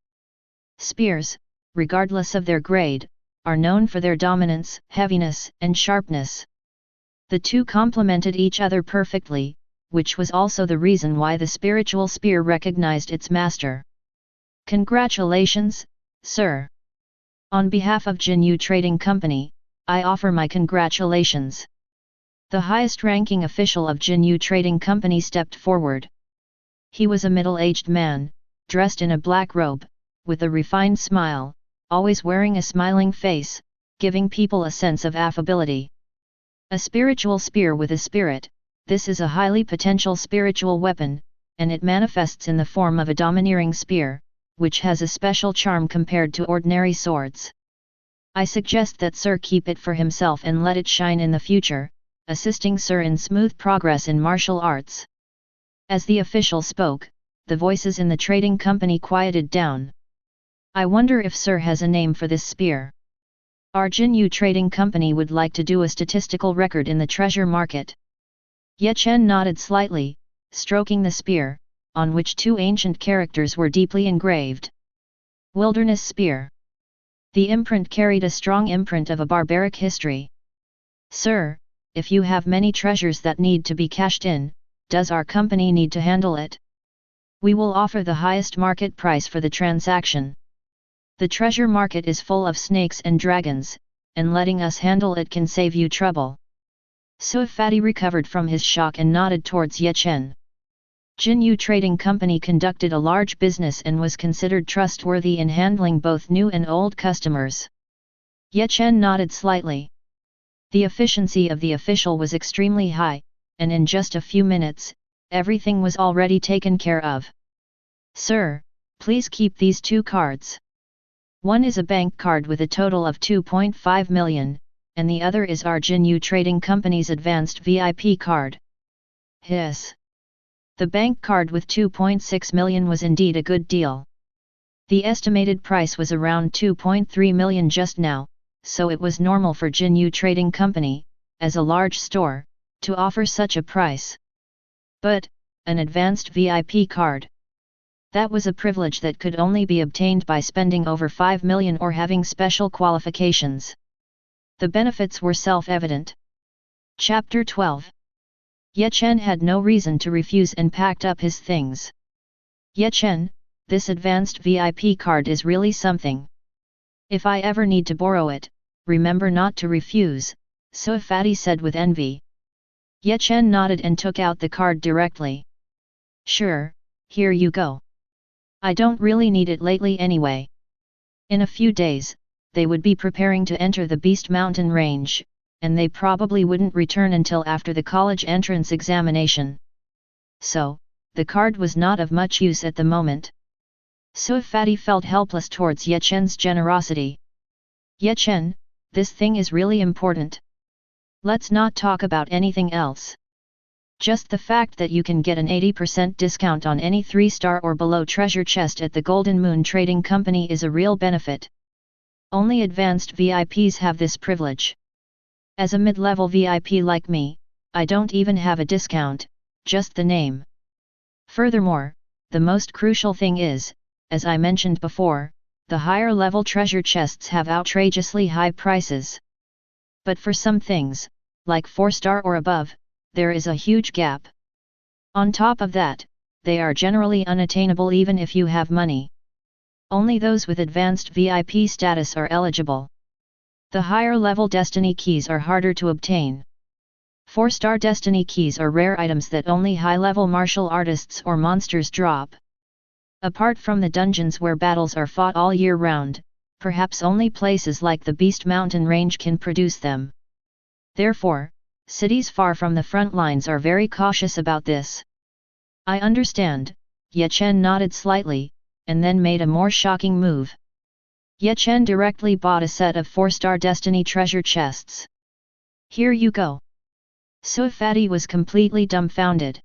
Spears, regardless of their grade, are known for their dominance, heaviness, and sharpness. The two complemented each other perfectly, which was also the reason why the spiritual spear recognized its master. Congratulations, sir! On behalf of Jinyu Trading Company, I offer my congratulations. The highest-ranking official of Jinyu Trading Company stepped forward. He was a middle-aged man, dressed in a black robe, with a refined smile, always wearing a smiling face, giving people a sense of affability. A spiritual spear with a spirit. This is a highly potential spiritual weapon, and it manifests in the form of a domineering spear, which has a special charm compared to ordinary swords. I suggest that Sir keep it for himself and let it shine in the future, assisting Sir in smooth progress in martial arts. As the official spoke, the voices in the trading company quieted down. I wonder if Sir has a name for this spear. Our Jinyu Trading Company would like to do a statistical record in the treasure market. Ye Chen nodded slightly, stroking the spear, on which two ancient characters were deeply engraved. Wilderness Spear. The imprint carried a strong imprint of a barbaric history. Sir, if you have many treasures that need to be cashed in, does our company need to handle it? We will offer the highest market price for the transaction. The treasure market is full of snakes and dragons, and letting us handle it can save you trouble. So Fatty recovered from his shock and nodded towards Ye Chen. Jinyu Trading Company conducted a large business and was considered trustworthy in handling both new and old customers. Ye Chen nodded slightly. The efficiency of the official was extremely high, and in just a few minutes, everything was already taken care of. Sir, please keep these two cards. One is a bank card with a total of 2.5 million, and the other is our Jinyu Trading Company's advanced VIP card. Hiss. The bank card with 2.6 million was indeed a good deal. The estimated price was around 2.3 million just now, so it was normal for Jinyu Trading Company, as a large store, to offer such a price. But, an advanced VIP card. That was a privilege that could only be obtained by spending over 5 million or having special qualifications. The benefits were self-evident. Chapter 12. Ye Chen had no reason to refuse and packed up his things. Ye Chen, this advanced VIP card is really something. If I ever need to borrow it, remember not to refuse, so Fatty said with envy. Ye Chen nodded and took out the card directly. Sure, here you go. I don't really need it lately anyway. In a few days, they would be preparing to enter the Beast Mountain range, and they probably wouldn't return until after the college entrance examination. So, the card was not of much use at the moment. So Fatty felt helpless towards Ye Chen's generosity. Ye Chen, this thing is really important. Let's not talk about anything else. Just the fact that you can get an 80% discount on any 3-star or below treasure chest at the Golden Moon Trading Company is a real benefit. Only advanced VIPs have this privilege. As a mid-level VIP like me, I don't even have a discount, just the name. Furthermore, the most crucial thing is, as I mentioned before, the higher level treasure chests have outrageously high prices. But for some things, like 4-star or above, there is a huge gap. On top of that, they are generally unattainable even if you have money. Only those with advanced VIP status are eligible. The higher level destiny keys are harder to obtain. 4-star destiny keys are rare items that only high-level martial artists or monsters drop. Apart from the dungeons where battles are fought all year round, perhaps only places like the Beast Mountain range can produce them. Therefore, cities far from the front lines are very cautious about this. I understand, Ye Chen nodded slightly, and then made a more shocking move. Ye Chen directly bought a set of 4-star destiny treasure chests. Here you go. So Fatty was completely dumbfounded.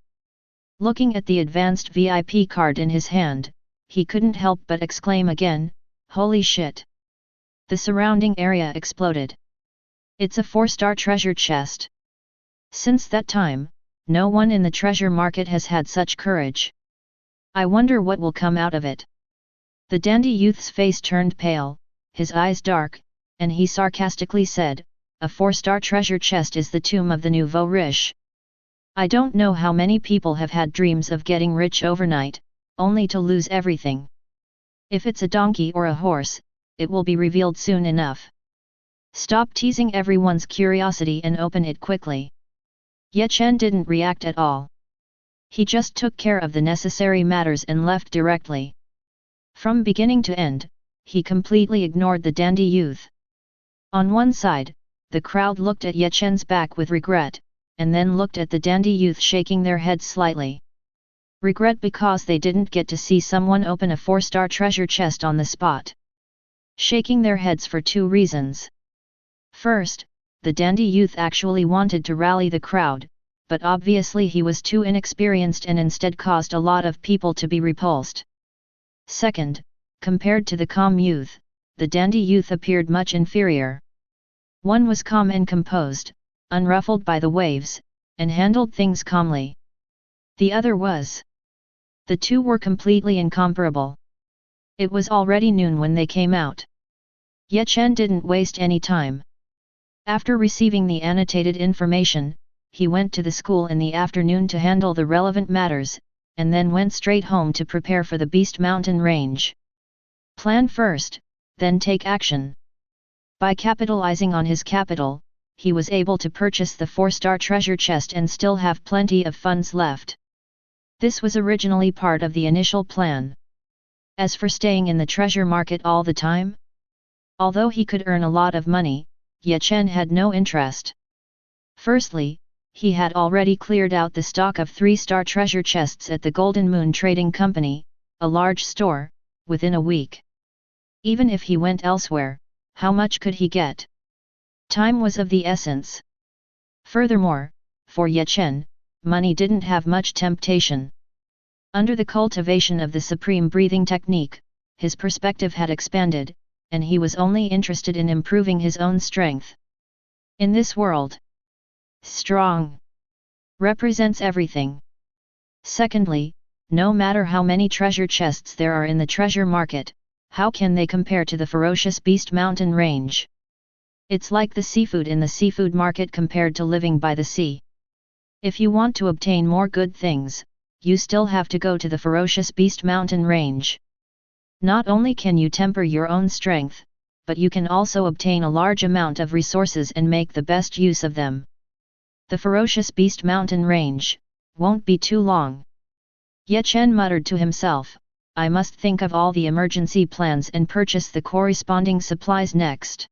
Looking at the advanced VIP card in his hand, he couldn't help but exclaim again, holy shit. The surrounding area exploded. It's a 4-star treasure chest. Since that time, no one in the treasure market has had such courage. I wonder what will come out of it. The dandy youth's face turned pale, his eyes dark, and he sarcastically said, a 4-star treasure chest is the tomb of the nouveau riche. I don't know how many people have had dreams of getting rich overnight, only to lose everything. If it's a donkey or a horse, it will be revealed soon enough. Stop teasing everyone's curiosity and open it quickly. Ye Chen didn't react at all. He just took care of the necessary matters and left directly. From beginning to end, he completely ignored the dandy youth. On one side, the crowd looked at Ye Chen's back with regret, and then looked at the dandy youth shaking their heads slightly. Regret because they didn't get to see someone open a 4-star treasure chest on the spot. Shaking their heads for 2 reasons. First, the dandy youth actually wanted to rally the crowd, but obviously he was too inexperienced and instead caused a lot of people to be repulsed. Second, compared to the calm youth, the dandy youth appeared much inferior. One was calm and composed, unruffled by the waves, and handled things calmly. The other was. The two were completely incomparable. It was already noon when they came out. Yet Chen didn't waste any time. After receiving the annotated information, he went to the school in the afternoon to handle the relevant matters, and then went straight home to prepare for the Beast Mountain range. Plan first, then take action. By capitalizing on his capital, he was able to purchase the 4-star treasure chest and still have plenty of funds left. This was originally part of the initial plan. As for staying in the treasure market all the time, although he could earn a lot of money, Ye Chen had no interest. Firstly, he had already cleared out the stock of 3-star treasure chests at the Golden Moon Trading Company, a large store, within a week. Even if he went elsewhere, how much could he get? Time was of the essence. Furthermore, for Ye Chen, money didn't have much temptation. Under the cultivation of the supreme breathing technique, his perspective had expanded, and he was only interested in improving his own strength. In this world, strong represents everything. Secondly, no matter how many treasure chests there are in the treasure market, how can they compare to the ferocious Beast Mountain range? It's like the seafood in the seafood market compared to living by the sea. If you want to obtain more good things, you still have to go to the ferocious Beast Mountain range. Not only can you temper your own strength, but you can also obtain a large amount of resources and make the best use of them. The ferocious Beast Mountain range won't be too long. Ye Chen muttered to himself, I must think of all the emergency plans and purchase the corresponding supplies next.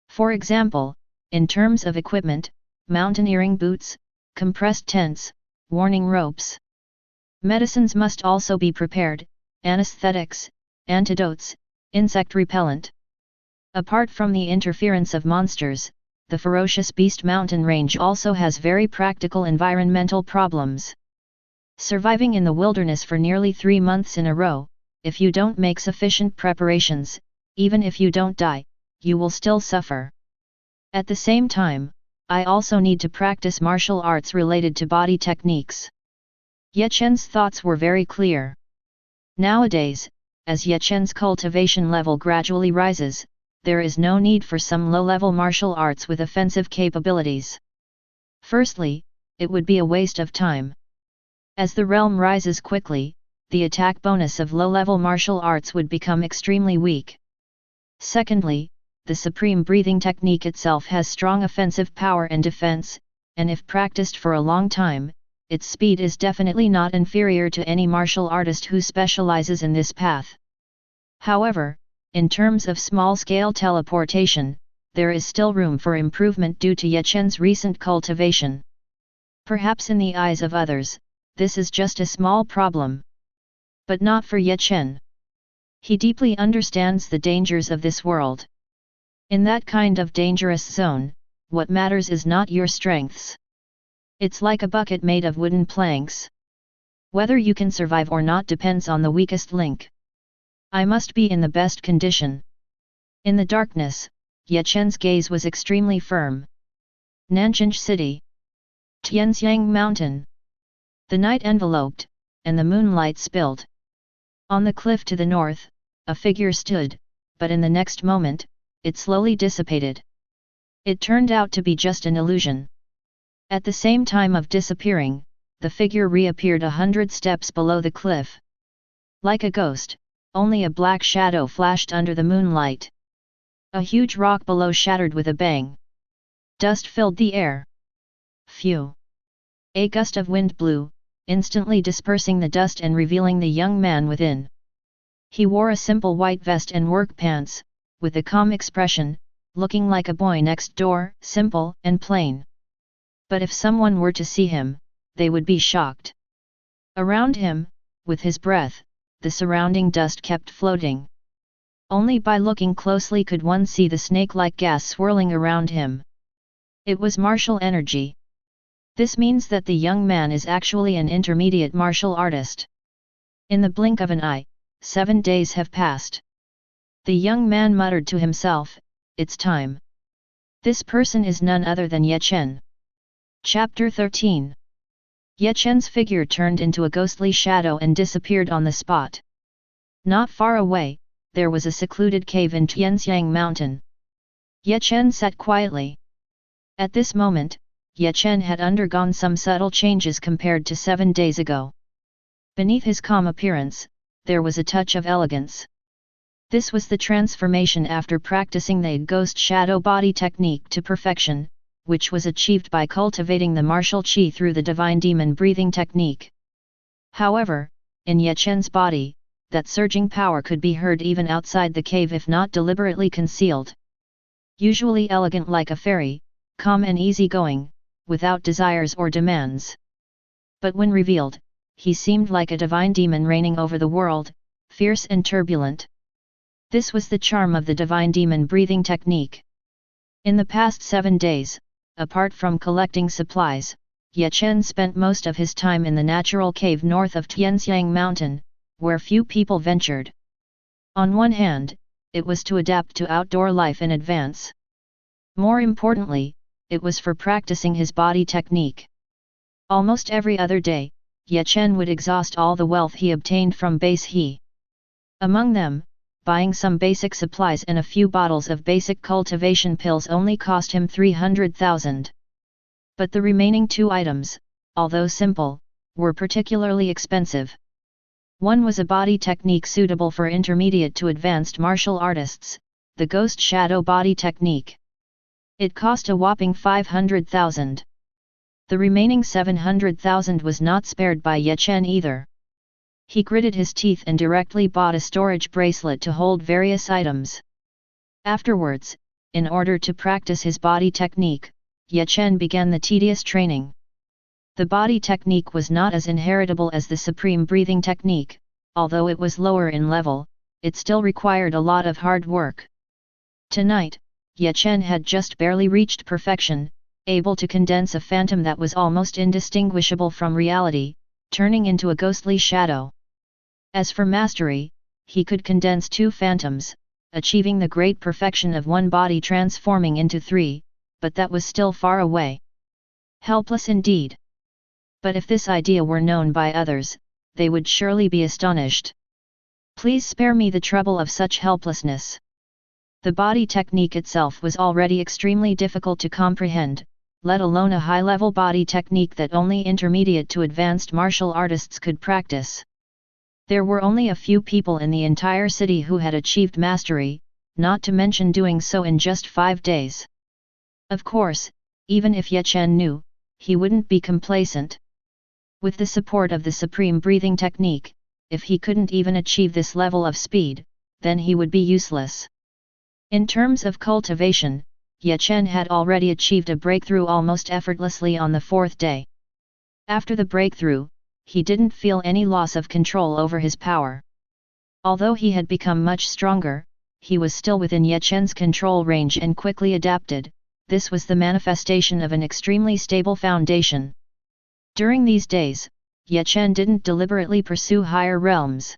For example, in terms of equipment, mountaineering boots, compressed tents, warning ropes. Medicines must also be prepared, anesthetics, antidotes, insect repellent. Apart from the interference of monsters, the ferocious Beast Mountain range also has very practical environmental problems. Surviving in the wilderness for nearly 3 months in a row, if you don't make sufficient preparations, even if you don't die, you will still suffer. At the same time, I also need to practice martial arts related to body techniques. Ye Chen's thoughts were very clear. Nowadays, as Ye Chen's cultivation level gradually rises, there is no need for some low-level martial arts with offensive capabilities. Firstly, it would be a waste of time. As the realm rises quickly, the attack bonus of low-level martial arts would become extremely weak. Secondly, the supreme breathing technique itself has strong offensive power and defense, and if practiced for a long time, its speed is definitely not inferior to any martial artist who specializes in this path. However, in terms of small-scale teleportation, there is still room for improvement due to Ye Chen's recent cultivation. Perhaps in the eyes of others, this is just a small problem. But not for Ye Chen. He deeply understands the dangers of this world. In that kind of dangerous zone, what matters is not your strengths. It's like a bucket made of wooden planks. Whether you can survive or not depends on the weakest link. I must be in the best condition. In the darkness, Ye Chen's gaze was extremely firm. Nanjing City. Tianxiang Mountain. The night enveloped, and the moonlight spilled. On the cliff to the north, a figure stood, but in the next moment, it slowly dissipated. It turned out to be just an illusion. At the same time of disappearing, the figure reappeared 100 steps below the cliff. Like a ghost, only a black shadow flashed under the moonlight. A huge rock below shattered with a bang. Dust filled the air. Phew! A gust of wind blew, instantly dispersing the dust and revealing the young man within. He wore a simple white vest and work pants, with a calm expression, looking like a boy next door, simple and plain. But if someone were to see him, they would be shocked. Around him, with his breath, the surrounding dust kept floating. Only by looking closely could one see the snake-like gas swirling around him. It was martial energy. This means that the young man is actually an intermediate martial artist. In the blink of an eye, 7 days have passed. The young man muttered to himself, "It's time." This person is none other than Chen. Chapter 13. Chen's figure turned into a ghostly shadow and disappeared on the spot. Not far away, there was a secluded cave in Tianxiang Mountain. Chen sat quietly. At this moment, Chen had undergone some subtle changes compared to 7 days ago. Beneath his calm appearance, there was a touch of elegance. This was the transformation after practicing the ghost shadow body technique to perfection, which was achieved by cultivating the martial qi through the divine demon breathing technique. However, in Chen's body, that surging power could be heard even outside the cave if not deliberately concealed. Usually elegant like a fairy, calm and easygoing, without desires or demands. But when revealed, he seemed like a divine demon reigning over the world, fierce and turbulent. This was the charm of the divine demon breathing technique. In the past 7 days, apart from collecting supplies, Chen spent most of his time in the natural cave north of Tianxiang Mountain, where few people ventured. On one hand, it was to adapt to outdoor life in advance. More importantly, it was for practicing his body technique. Almost every other day, Chen would exhaust all the wealth he obtained from base he. Among them, buying some basic supplies and a few bottles of basic cultivation pills only cost him 300,000. But the remaining 2 items, although simple, were particularly expensive. One was a body technique suitable for intermediate to advanced martial artists, the ghost shadow body technique. It cost a whopping 500,000. The remaining 700,000 was not spared by Chen either. He gritted his teeth and directly bought a storage bracelet to hold various items. Afterwards, in order to practice his body technique, Chen began the tedious training. The body technique was not as inheritable as the supreme breathing technique, although it was lower in level, it still required a lot of hard work. Tonight, Chen had just barely reached perfection, able to condense a phantom that was almost indistinguishable from reality, turning into a ghostly shadow. As for mastery, he could condense 2 phantoms, achieving the great perfection of one body transforming into 3, but that was still far away. Helpless indeed. But if this idea were known by others, they would surely be astonished. Please spare me the trouble of such helplessness. The body technique itself was already extremely difficult to comprehend, let alone a high-level body technique that only intermediate to advanced martial artists could practice. There were only a few people in the entire city who had achieved mastery, not to mention doing so in just 5 days. Of course, even if Chen knew, he wouldn't be complacent. With the support of the supreme breathing technique, if he couldn't even achieve this level of speed, then he would be useless. In terms of cultivation, Chen had already achieved a breakthrough almost effortlessly on the 4th day. After the breakthrough, he didn't feel any loss of control over his power. Although he had become much stronger, he was still within Chen's control range and quickly adapted. This was the manifestation of an extremely stable foundation. During these days, Chen didn't deliberately pursue higher realms.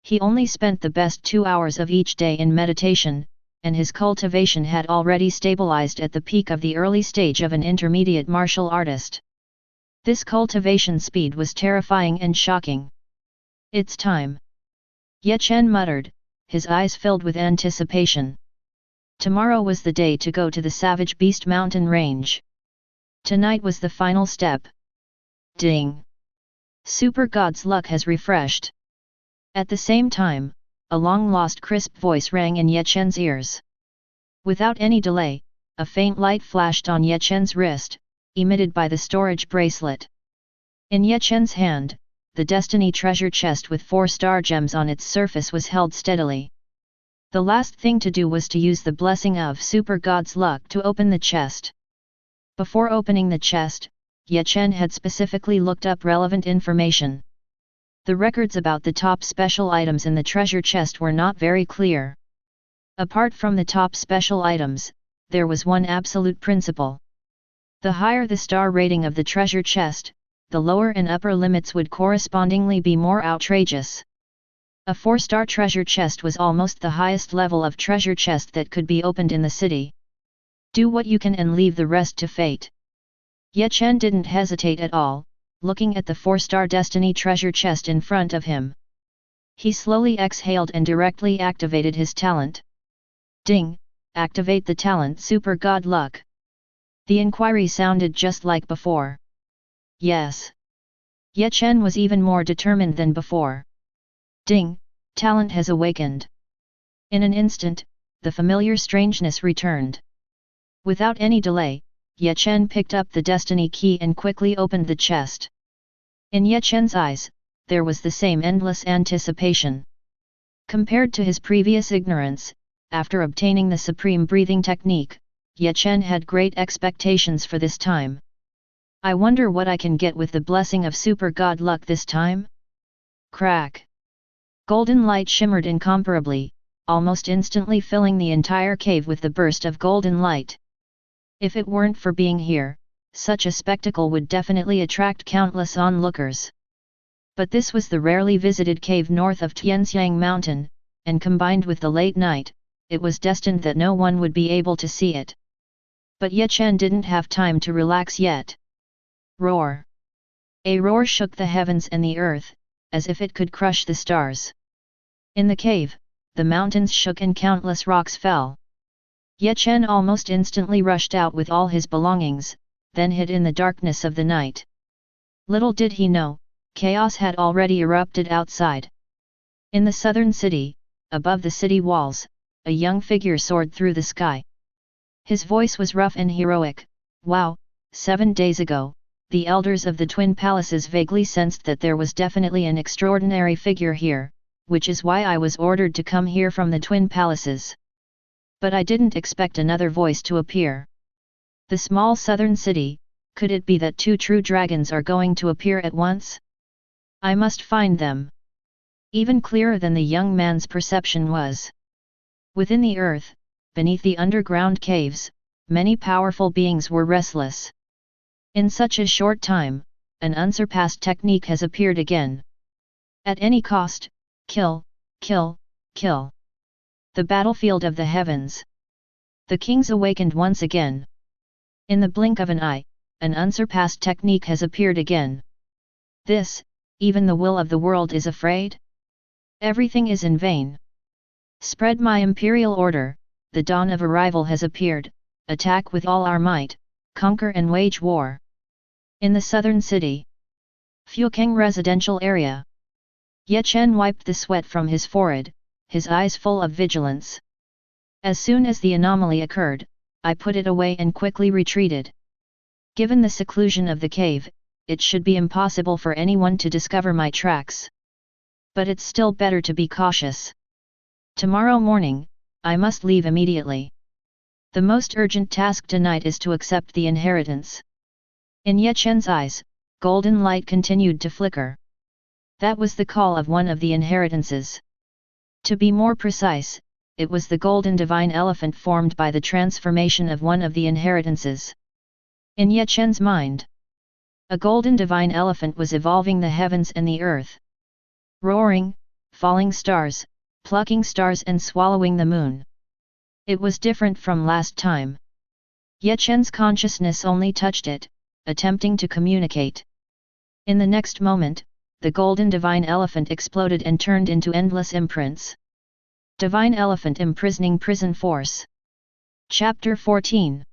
He only spent the best 2 hours of each day in meditation, and his cultivation had already stabilized at the peak of the early stage of an intermediate martial artist. This cultivation speed was terrifying and shocking. It's time. Chen muttered, his eyes filled with anticipation. Tomorrow was the day to go to the Savage Beast Mountain Range. Tonight was the final step. Ding! Super God's luck has refreshed. At the same time, a long-lost crisp voice rang in Chen's ears. Without any delay, a faint light flashed on Chen's wrist, emitted by the storage bracelet. In Chen's hand, the Destiny treasure chest with 4 star gems on its surface was held steadily. The last thing to do was to use the blessing of Super God's luck to open the chest. Before opening the chest, Chen had specifically looked up relevant information. The records about the top special items in the treasure chest were not very clear. Apart from the top special items, there was one absolute principle. The higher the star rating of the treasure chest, the lower and upper limits would correspondingly be more outrageous. A 4-star treasure chest was almost the highest level of treasure chest that could be opened in the city. Do what you can and leave the rest to fate. Chen didn't hesitate at all, looking at the 4-star destiny treasure chest in front of him. He slowly exhaled and directly activated his talent. Ding! Activate the talent Super God Luck. The inquiry sounded just like before. Yes. Chen was even more determined than before. Ding! Talent has awakened. In an instant, the familiar strangeness returned. Without any delay, Chen picked up the destiny key and quickly opened the chest. In Chen's eyes, there was the same endless anticipation. Compared to his previous ignorance, after obtaining the supreme breathing technique, Chen had great expectations for this time. I wonder what I can get with the blessing of Super God Luck this time? Crack! Golden light shimmered incomparably, almost instantly filling the entire cave with the burst of golden light. If it weren't for being here, such a spectacle would definitely attract countless onlookers. But this was the rarely visited cave north of Tianxiang Mountain, and combined with the late night, it was destined that no one would be able to see it. But Chen didn't have time to relax yet. Roar! A roar shook the heavens and the earth, as if it could crush the stars. In the cave, the mountains shook and countless rocks fell. Chen almost instantly rushed out with all his belongings, then hid in the darkness of the night. Little did he know, chaos had already erupted outside. In the southern city, above the city walls, a young figure soared through the sky. His voice was rough and heroic. Wow, 7 days ago, the elders of the twin palaces vaguely sensed that there was definitely an extraordinary figure here, which is why I was ordered to come here from the twin palaces. But I didn't expect another voice to appear. The small southern city, could it be that 2 true dragons are going to appear at once? I must find them. Even clearer than the young man's perception was. Within the earth, beneath the underground caves, many powerful beings were restless. In such a short time, an unsurpassed technique has appeared again. At any cost, kill, kill, kill. The battlefield of the heavens. The kings awakened once again. In the blink of an eye, an unsurpassed technique has appeared again. This, even the will of the world is afraid? Everything is in vain. Spread my imperial order, the dawn of arrival has appeared, attack with all our might, conquer and wage war. In the southern city. Fukeng residential area. Chen wiped the sweat from his forehead, his eyes full of vigilance. As soon as the anomaly occurred, I put it away and quickly retreated. Given the seclusion of the cave, it should be impossible for anyone to discover my tracks. But it's still better to be cautious. Tomorrow morning, I must leave immediately. The most urgent task tonight is to accept the inheritance. In Chen's eyes, golden light continued to flicker. That was the call of one of the inheritances. To be more precise, it was the golden divine elephant formed by the transformation of one of the inheritances. In Chen's mind, a golden divine elephant was evolving the heavens and the earth. Roaring, falling stars, plucking stars and swallowing the moon. It was different from last time. Chen's consciousness only touched it, attempting to communicate. In the next moment, the golden divine elephant exploded and turned into endless imprints. Divine elephant imprisoning prison force. Chapter 14.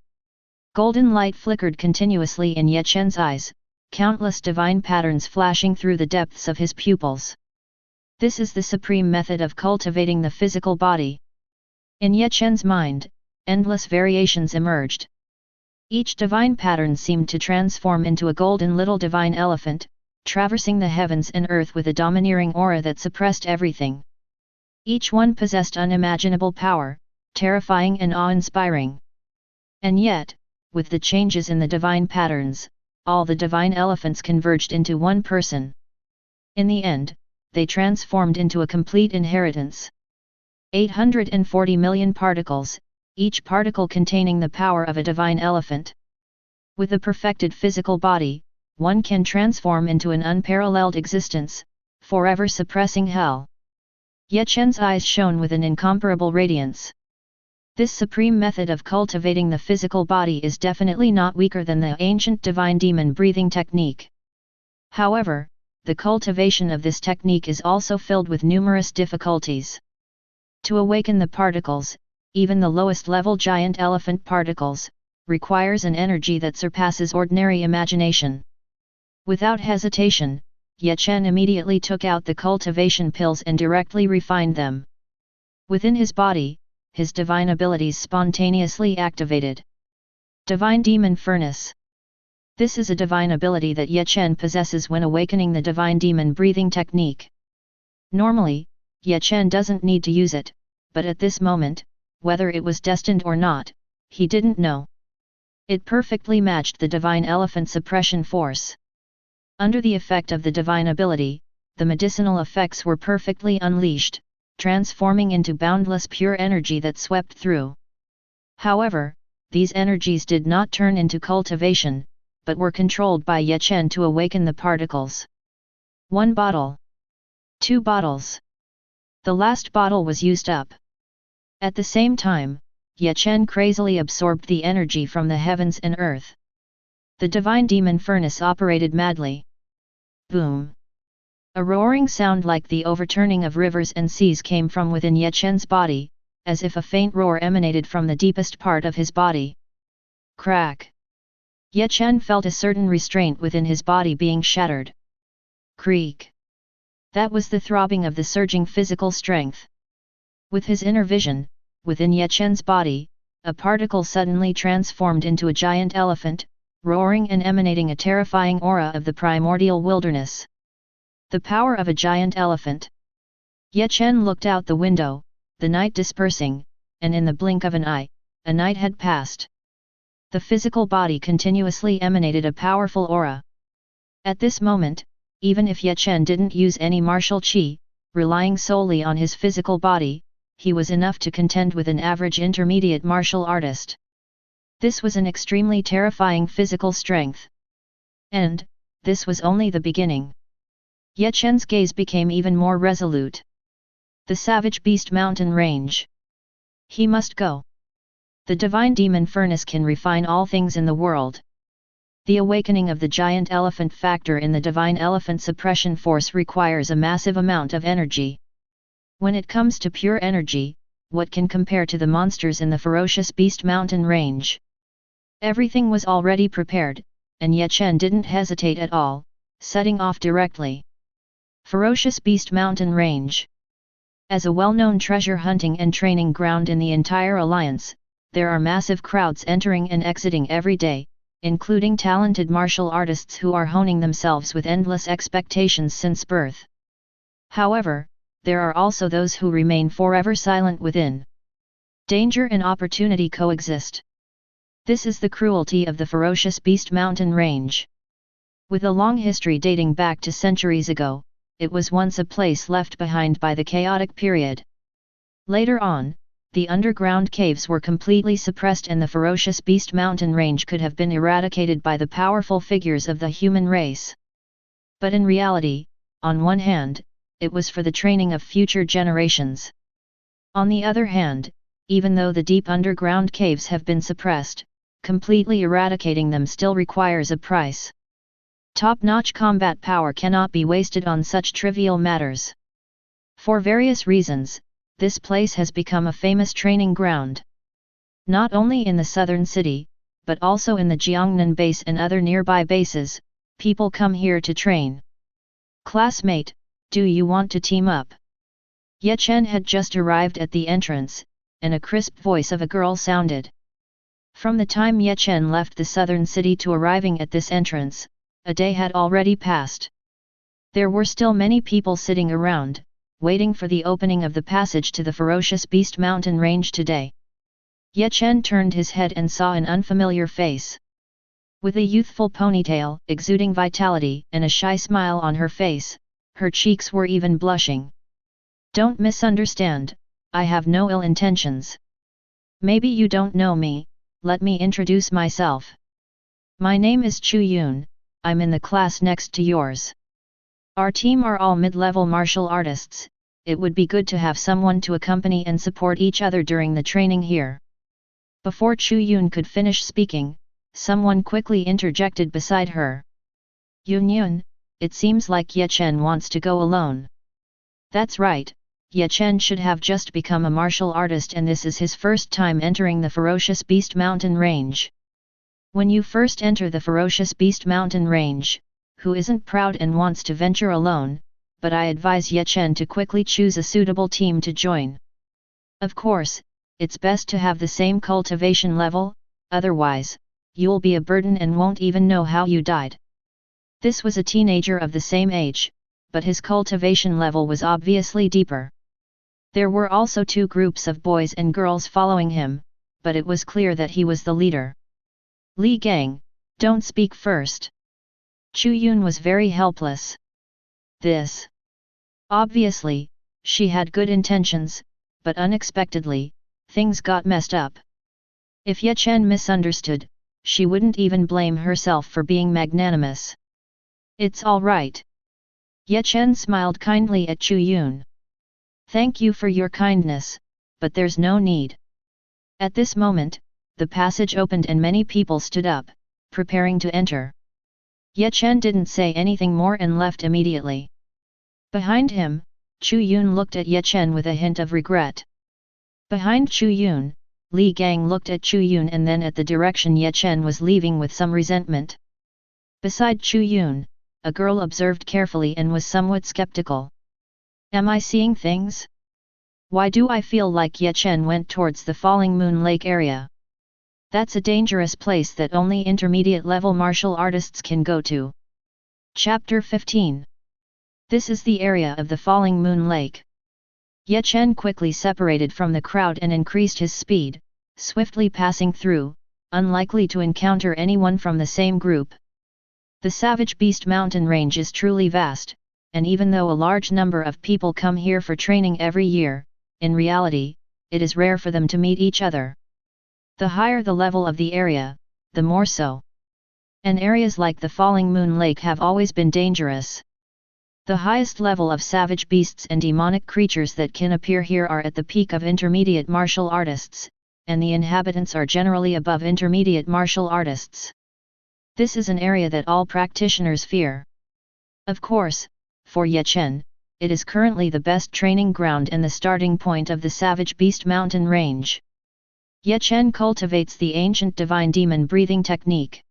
Golden light flickered continuously in Chen's eyes, countless divine patterns flashing through the depths of his pupils. This is the supreme method of cultivating the physical body. In Chen's mind, endless variations emerged. Each divine pattern seemed to transform into a golden little divine elephant, traversing the heavens and earth with a domineering aura that suppressed everything. Each one possessed unimaginable power, terrifying and awe-inspiring. And yet, with the changes in the divine patterns, all the divine elephants converged into one person. In the end, they transformed into a complete inheritance. 840 million particles, each particle containing the power of a divine elephant. With a perfected physical body, one can transform into an unparalleled existence, forever suppressing hell. Ye Chen's eyes shone with an incomparable radiance. This supreme method of cultivating the physical body is definitely not weaker than the ancient divine demon breathing technique. However, the cultivation of this technique is also filled with numerous difficulties. To awaken the particles, even the lowest level giant elephant particles, requires an energy that surpasses ordinary imagination. Without hesitation, Ye Chen immediately took out the cultivation pills and directly refined them. Within his body, his divine abilities spontaneously activated. Divine Demon Furnace. This is a divine ability that Ye Chen possesses when awakening the divine demon breathing technique. Normally, Ye Chen doesn't need to use it, but at this moment, whether it was destined or not, he didn't know. It perfectly matched the divine elephant suppression force. Under the effect of the divine ability, the medicinal effects were perfectly unleashed, transforming into boundless pure energy that swept through. However, these energies did not turn into cultivation, but were controlled by Ye Chen to awaken the particles. 1 bottle. 2 bottles. The last bottle was used up. At the same time, Ye Chen crazily absorbed the energy from the heavens and earth. The divine demon furnace operated madly. Boom! A roaring sound like the overturning of rivers and seas came from within Ye Chen's body, as if a faint roar emanated from the deepest part of his body. Crack! Ye Chen felt a certain restraint within his body being shattered. Creak! That was the throbbing of the surging physical strength. With his inner vision, within Ye Chen's body, a particle suddenly transformed into a giant elephant, roaring and emanating a terrifying aura of the primordial wilderness. The power of a giant elephant. Ye Chen looked out the window, the night dispersing, and in the blink of an eye, a night had passed. The physical body continuously emanated a powerful aura. At this moment, even if Ye Chen didn't use any martial qi, relying solely on his physical body, he was enough to contend with an average intermediate martial artist. This was an extremely terrifying physical strength. And, this was only the beginning. Ye Chen's gaze became even more resolute. The savage beast mountain range. He must go. The divine demon furnace can refine all things in the world. The awakening of the giant elephant factor in the divine elephant suppression force requires a massive amount of energy. When it comes to pure energy, what can compare to the monsters in the ferocious beast mountain range? Everything was already prepared, and Ye Chen didn't hesitate at all, setting off directly. Ferocious beast mountain range. As a well-known treasure hunting and training ground in the entire alliance, there are massive crowds entering and exiting every day, including talented martial artists who are honing themselves with endless expectations since birth. However, there are also those who remain forever silent within. Danger and opportunity coexist. This is the cruelty of the ferocious beast mountain range. With a long history dating back to centuries ago, it was once a place left behind by the chaotic period. Later on, the underground caves were completely suppressed and the ferocious beast mountain range could have been eradicated by the powerful figures of the human race. But in reality, on one hand, it was for the training of future generations. On the other hand, even though the deep underground caves have been suppressed, completely eradicating them still requires a price. Top-notch combat power cannot be wasted on such trivial matters. For various reasons, this place has become a famous training ground. Not only in the southern city, but also in the Jiangnan base and other nearby bases, people come here to train. Classmate, do you want to team up? Ye Chen had just arrived at the entrance, and a crisp voice of a girl sounded. From the time Ye Chen left the southern city to arriving at this entrance, a day had already passed. There were still many people sitting around, waiting for the opening of the passage to the ferocious beast mountain range today. Ye Chen turned his head and saw an unfamiliar face. With a youthful ponytail, exuding vitality, and a shy smile on her face, her cheeks were even blushing. Don't misunderstand, I have no ill intentions. Maybe you don't know me, let me introduce myself. My name is Chu Yun, I'm in the class next to yours. Our team are all mid-level martial artists, it would be good to have someone to accompany and support each other during the training here. Before Chu Yun could finish speaking, someone quickly interjected beside her. Yun, it seems like Ye Chen wants to go alone. That's right, Ye Chen should have just become a martial artist and this is his first time entering the Ferocious Beast Mountain Range. When you first enter the Ferocious Beast Mountain Range, who isn't proud and wants to venture alone, but I advise Ye Chen to quickly choose a suitable team to join. Of course, it's best to have the same cultivation level, otherwise, you'll be a burden and won't even know how you died. This was a teenager of the same age, but his cultivation level was obviously deeper. There were also two groups of boys and girls following him, but it was clear that he was the leader. Li Gang, don't speak first. Chu Yun was very helpless. This. Obviously, she had good intentions, but unexpectedly, things got messed up. If Ye Chen misunderstood, she wouldn't even blame herself for being magnanimous. It's all right. Ye Chen smiled kindly at Chu Yun. Thank you for your kindness, but there's no need. At this moment, the passage opened and many people stood up, preparing to enter. Ye Chen didn't say anything more and left immediately. Behind him, Chu Yun looked at Ye Chen with a hint of regret. Behind Chu Yun, Li Gang looked at Chu Yun and then at the direction Ye Chen was leaving with some resentment. Beside Chu Yun, a girl observed carefully and was somewhat skeptical. Am I seeing things? Why do I feel like Ye Chen went towards the Falling Moon Lake area? That's a dangerous place that only intermediate-level martial artists can go to. Chapter 15. This is the area of the Falling Moon Lake. Ye Chen quickly separated from the crowd and increased his speed, swiftly passing through, unlikely to encounter anyone from the same group. The Savage Beast Mountain Range is truly vast, and even though a large number of people come here for training every year, in reality, it is rare for them to meet each other. The higher the level of the area, the more so. And areas like the Falling Moon Lake have always been dangerous. The highest level of savage beasts and demonic creatures that can appear here are at the peak of intermediate martial artists, and the inhabitants are generally above intermediate martial artists. This is an area that all practitioners fear. Of course, for Ye Chen, it is currently the best training ground and the starting point of the Savage Beast Mountain Range. Ye Chen cultivates the ancient divine demon breathing technique.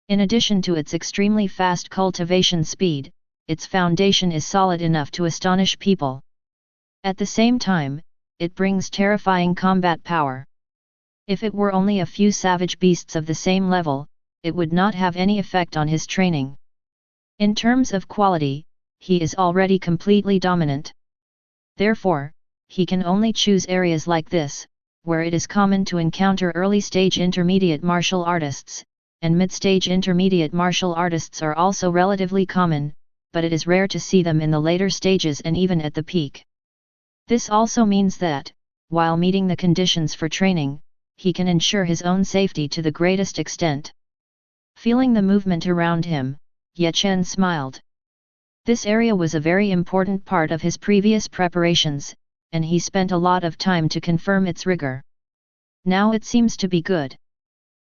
In addition to its extremely fast cultivation speed, its foundation is solid enough to astonish people. At the same time, it brings terrifying combat power. If it were only a few savage beasts of the same level, it would not have any effect on his training. In terms of quality, he is already completely dominant. Therefore, he can only choose areas like this, where it is common to encounter early-stage intermediate martial artists, and mid-stage intermediate martial artists are also relatively common, but it is rare to see them in the later stages and even at the peak. This also means that, while meeting the conditions for training, he can ensure his own safety to the greatest extent. Feeling the movement around him, Ye Chen smiled. This area was a very important part of his previous preparations, and he spent a lot of time to confirm its rigor. Now it seems to be good.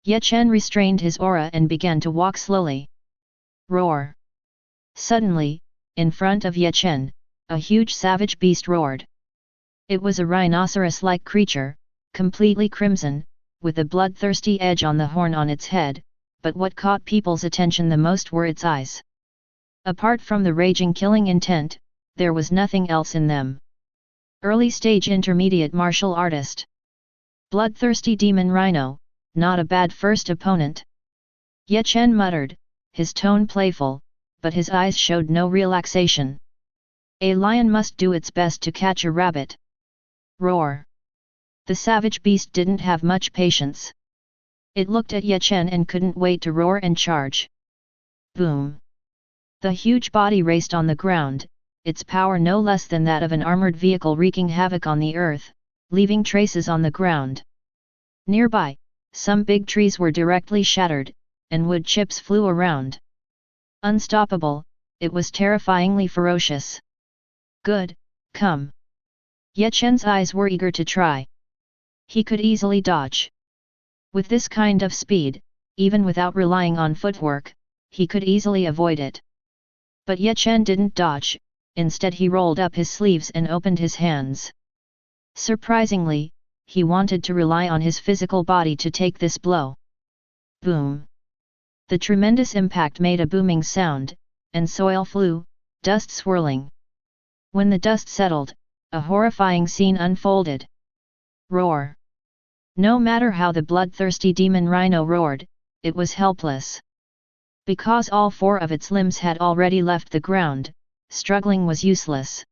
Ye Chen restrained his aura and began to walk slowly. Roar! Suddenly, in front of Ye Chen, a huge savage beast roared. It was a rhinoceros-like creature, completely crimson, with a bloodthirsty edge on the horn on its head, but what caught people's attention the most were its eyes. Apart from the raging killing intent, there was nothing else in them. Early-stage intermediate martial artist. Bloodthirsty demon rhino, not a bad first opponent. Ye Chen muttered, his tone playful, but his eyes showed no relaxation. A lion must do its best to catch a rabbit. Roar! The savage beast didn't have much patience. It looked at Ye Chen and couldn't wait to roar and charge. Boom! The huge body raced on the ground, its power no less than that of an armored vehicle wreaking havoc on the earth, leaving traces on the ground. Nearby, some big trees were directly shattered, and wood chips flew around. Unstoppable, it was terrifyingly ferocious. Good, come. Ye Chen's eyes were eager to try. He could easily dodge. With this kind of speed, even without relying on footwork, he could easily avoid it. But Ye Chen didn't dodge, instead he rolled up his sleeves and opened his hands. Surprisingly, he wanted to rely on his physical body to take this blow. Boom! The tremendous impact made a booming sound, and soil flew, dust swirling. When the dust settled, a horrifying scene unfolded. Roar! No matter how the bloodthirsty demon rhino roared, it was helpless. Because all four of its limbs had already left the ground, struggling was useless.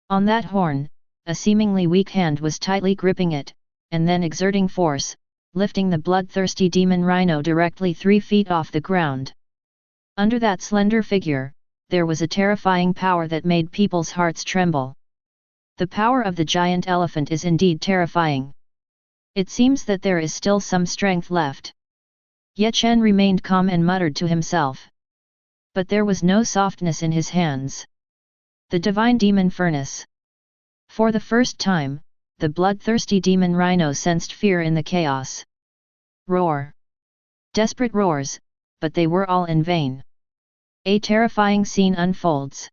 On that horn, a seemingly weak hand was tightly gripping it, and then exerting force, lifting the bloodthirsty demon rhino directly 3 feet off the ground. Under that slender figure, there was a terrifying power that made people's hearts tremble. The power of the giant elephant is indeed terrifying. It seems that there is still some strength left. Ye Chen remained calm and muttered to himself. But there was no softness in his hands. The divine demon furnace. For the first time, the bloodthirsty demon rhino sensed fear in the chaos. Roar! Desperate roars, but they were all in vain. A terrifying scene unfolds.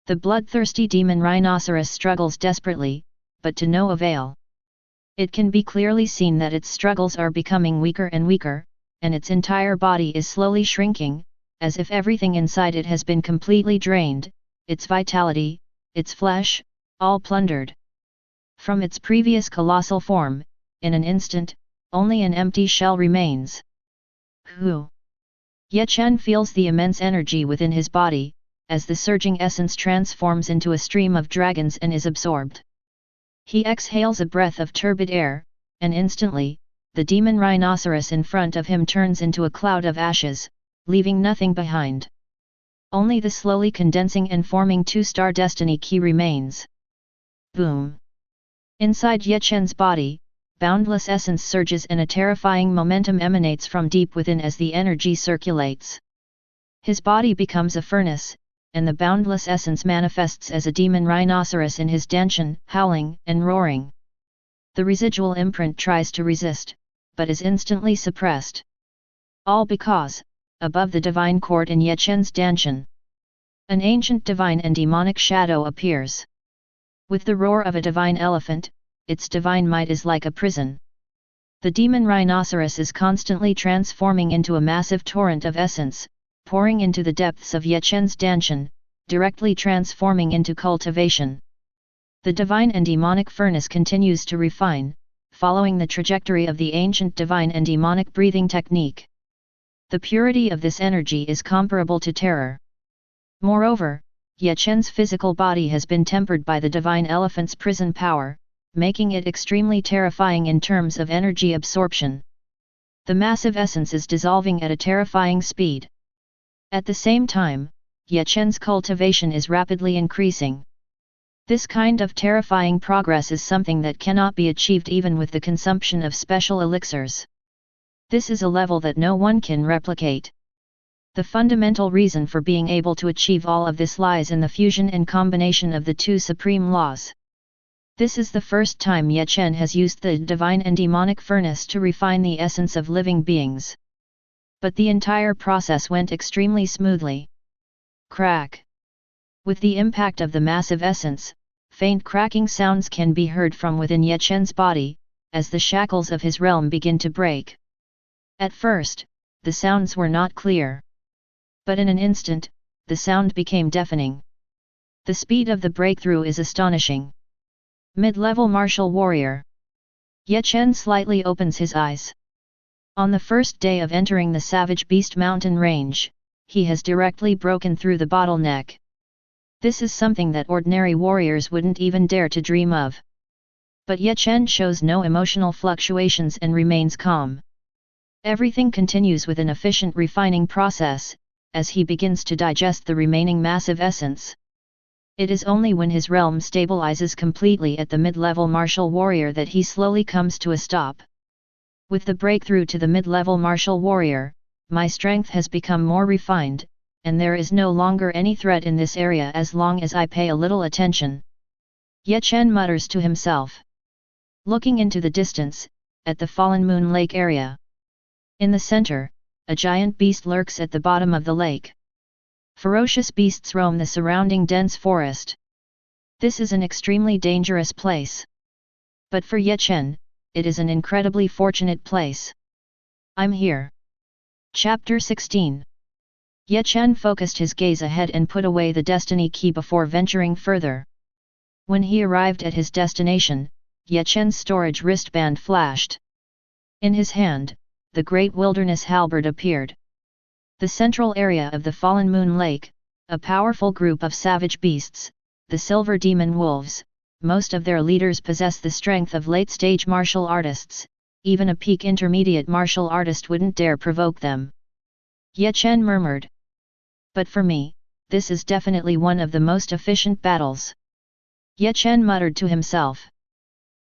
The bloodthirsty demon rhinoceros struggles desperately, but to no avail. It can be clearly seen that its struggles are becoming weaker and weaker, and its entire body is slowly shrinking, as if everything inside it has been completely drained, its vitality, its flesh, all plundered. From its previous colossal form, in an instant, only an empty shell remains. Whew! Ye Chen feels the immense energy within his body, as the surging essence transforms into a stream of dragons and is absorbed. He exhales a breath of turbid air, and instantly, the demon rhinoceros in front of him turns into a cloud of ashes, leaving nothing behind. Only the slowly condensing and forming 2-star destiny key remains. Boom! Inside Ye Chen's body, boundless essence surges and a terrifying momentum emanates from deep within as the energy circulates. His body becomes a furnace, and the boundless essence manifests as a demon rhinoceros in his danshan, howling and roaring. The residual imprint tries to resist, but is instantly suppressed. All because, above the divine court in Ye Chen's danshan, an ancient divine and demonic shadow appears. With the roar of a divine elephant, its divine might is like a prison. The demon rhinoceros is constantly transforming into a massive torrent of essence, pouring into the depths of Ye Chen's danshan, directly transforming into cultivation. The divine and demonic furnace continues to refine, following the trajectory of the ancient divine and demonic breathing technique. The purity of this energy is comparable to terror. Moreover, Ye Chen's physical body has been tempered by the divine elephant's prison power, making it extremely terrifying in terms of energy absorption. The massive essence is dissolving at a terrifying speed. At the same time, Ye Chen's cultivation is rapidly increasing. This kind of terrifying progress is something that cannot be achieved even with the consumption of special elixirs. This is a level that no one can replicate. The fundamental reason for being able to achieve all of this lies in the fusion and combination of the two supreme laws. This is the first time Ye Chen has used the divine and demonic furnace to refine the essence of living beings. But the entire process went extremely smoothly. Crack! With the impact of the massive essence, faint cracking sounds can be heard from within Ye Chen's body, as the shackles of his realm begin to break. At first, the sounds were not clear. But in an instant, the sound became deafening. The speed of the breakthrough is astonishing. Mid-level martial warrior. Ye Chen slightly opens his eyes. On the first day of entering the Savage Beast Mountain range, he has directly broken through the bottleneck. This is something that ordinary warriors wouldn't even dare to dream of. But Ye Chen shows no emotional fluctuations and remains calm. Everything continues with an efficient refining process, as he begins to digest the remaining massive essence. It is only when his realm stabilizes completely at the mid-level martial warrior that he slowly comes to a stop. With the breakthrough to the mid-level martial warrior, my strength has become more refined, and there is no longer any threat in this area as long as I pay a little attention. Chen mutters to himself. Looking into the distance, at the fallen moon lake area. In the center, a giant beast lurks at the bottom of the lake. Ferocious beasts roam the surrounding dense forest. This is an extremely dangerous place. But for Chen, it is an incredibly fortunate place. I'm here. Chapter 16. Chen focused his gaze ahead and put away the destiny key before venturing further. When he arrived at his destination, Chen's storage wristband flashed. In his hand, the great wilderness halberd appeared. The central area of the fallen moon lake, a powerful group of savage beasts, the silver demon wolves, most of their leaders possess the strength of late-stage martial artists, even a peak intermediate martial artist wouldn't dare provoke them. Chen murmured. But for me, this is definitely one of the most efficient battles. Chen muttered to himself.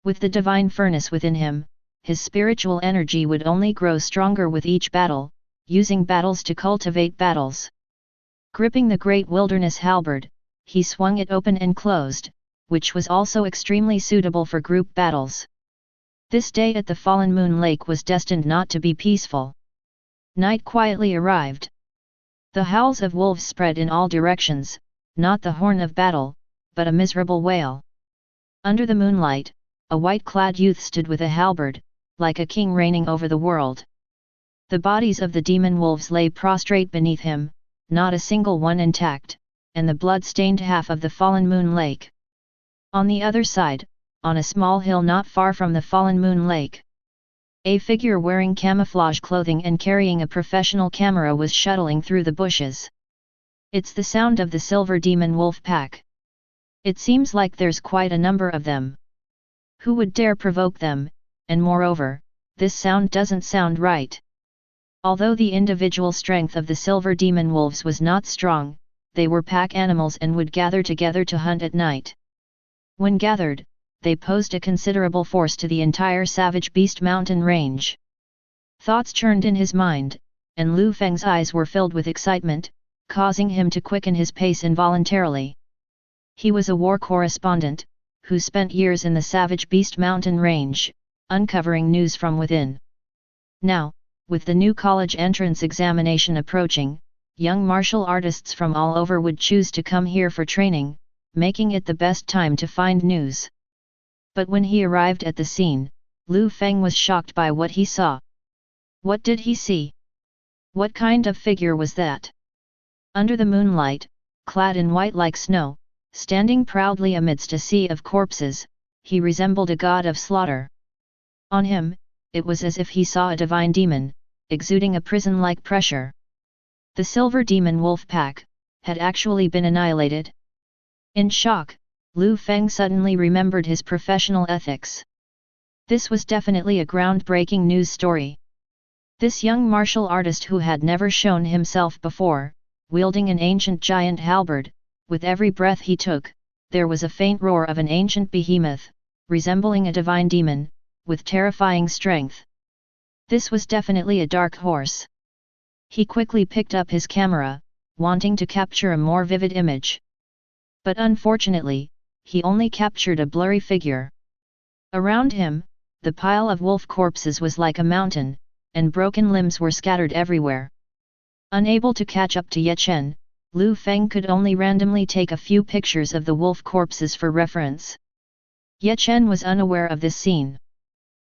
With the divine furnace within him, his spiritual energy would only grow stronger with each battle, using battles to cultivate battles. Gripping the great wilderness halberd, he swung it open and closed, which was also extremely suitable for group battles. This day at the fallen moon lake was destined not to be peaceful. Night quietly arrived. The howls of wolves spread in all directions, not the horn of battle, but a miserable wail. Under the moonlight, a white-clad youth stood with a halberd, like a king reigning over the world. The bodies of the demon wolves lay prostrate beneath him, not a single one intact, and the blood-stained half of the fallen moon lake. On the other side, on a small hill not far from the fallen moon lake, a figure wearing camouflage clothing and carrying a professional camera was shuttling through the bushes. It's the sound of the silver demon wolf pack. It seems like there's quite a number of them. Who would dare provoke them, and moreover, this sound doesn't sound right. Although the individual strength of the silver demon wolves was not strong, they were pack animals and would gather together to hunt at night. When gathered, they posed a considerable force to the entire savage beast mountain range. Thoughts churned in his mind, and Lu Feng's eyes were filled with excitement, causing him to quicken his pace involuntarily. He was a war correspondent, who spent years in the savage beast mountain range, uncovering news from within. Now, with the new college entrance examination approaching, young martial artists from all over would choose to come here for training, making it the best time to find news. But when he arrived at the scene, Lu Feng was shocked by what he saw. What did he see? What kind of figure was that? Under the moonlight, clad in white like snow, standing proudly amidst a sea of corpses, he resembled a god of slaughter. On him, it was as if he saw a divine demon, exuding a prison-like pressure. The silver demon wolf pack had actually been annihilated. In shock, Lu Feng suddenly remembered his professional ethics. This was definitely a groundbreaking news story. This young martial artist who had never shown himself before, wielding an ancient giant halberd, with every breath he took, there was a faint roar of an ancient behemoth, resembling a divine demon, with terrifying strength. This was definitely a dark horse. He quickly picked up his camera, wanting to capture a more vivid image. But unfortunately, he only captured a blurry figure. Around him, the pile of wolf corpses was like a mountain, and broken limbs were scattered everywhere. Unable to catch up to Chen, Lu Feng could only randomly take a few pictures of the wolf corpses for reference. Chen was unaware of this scene.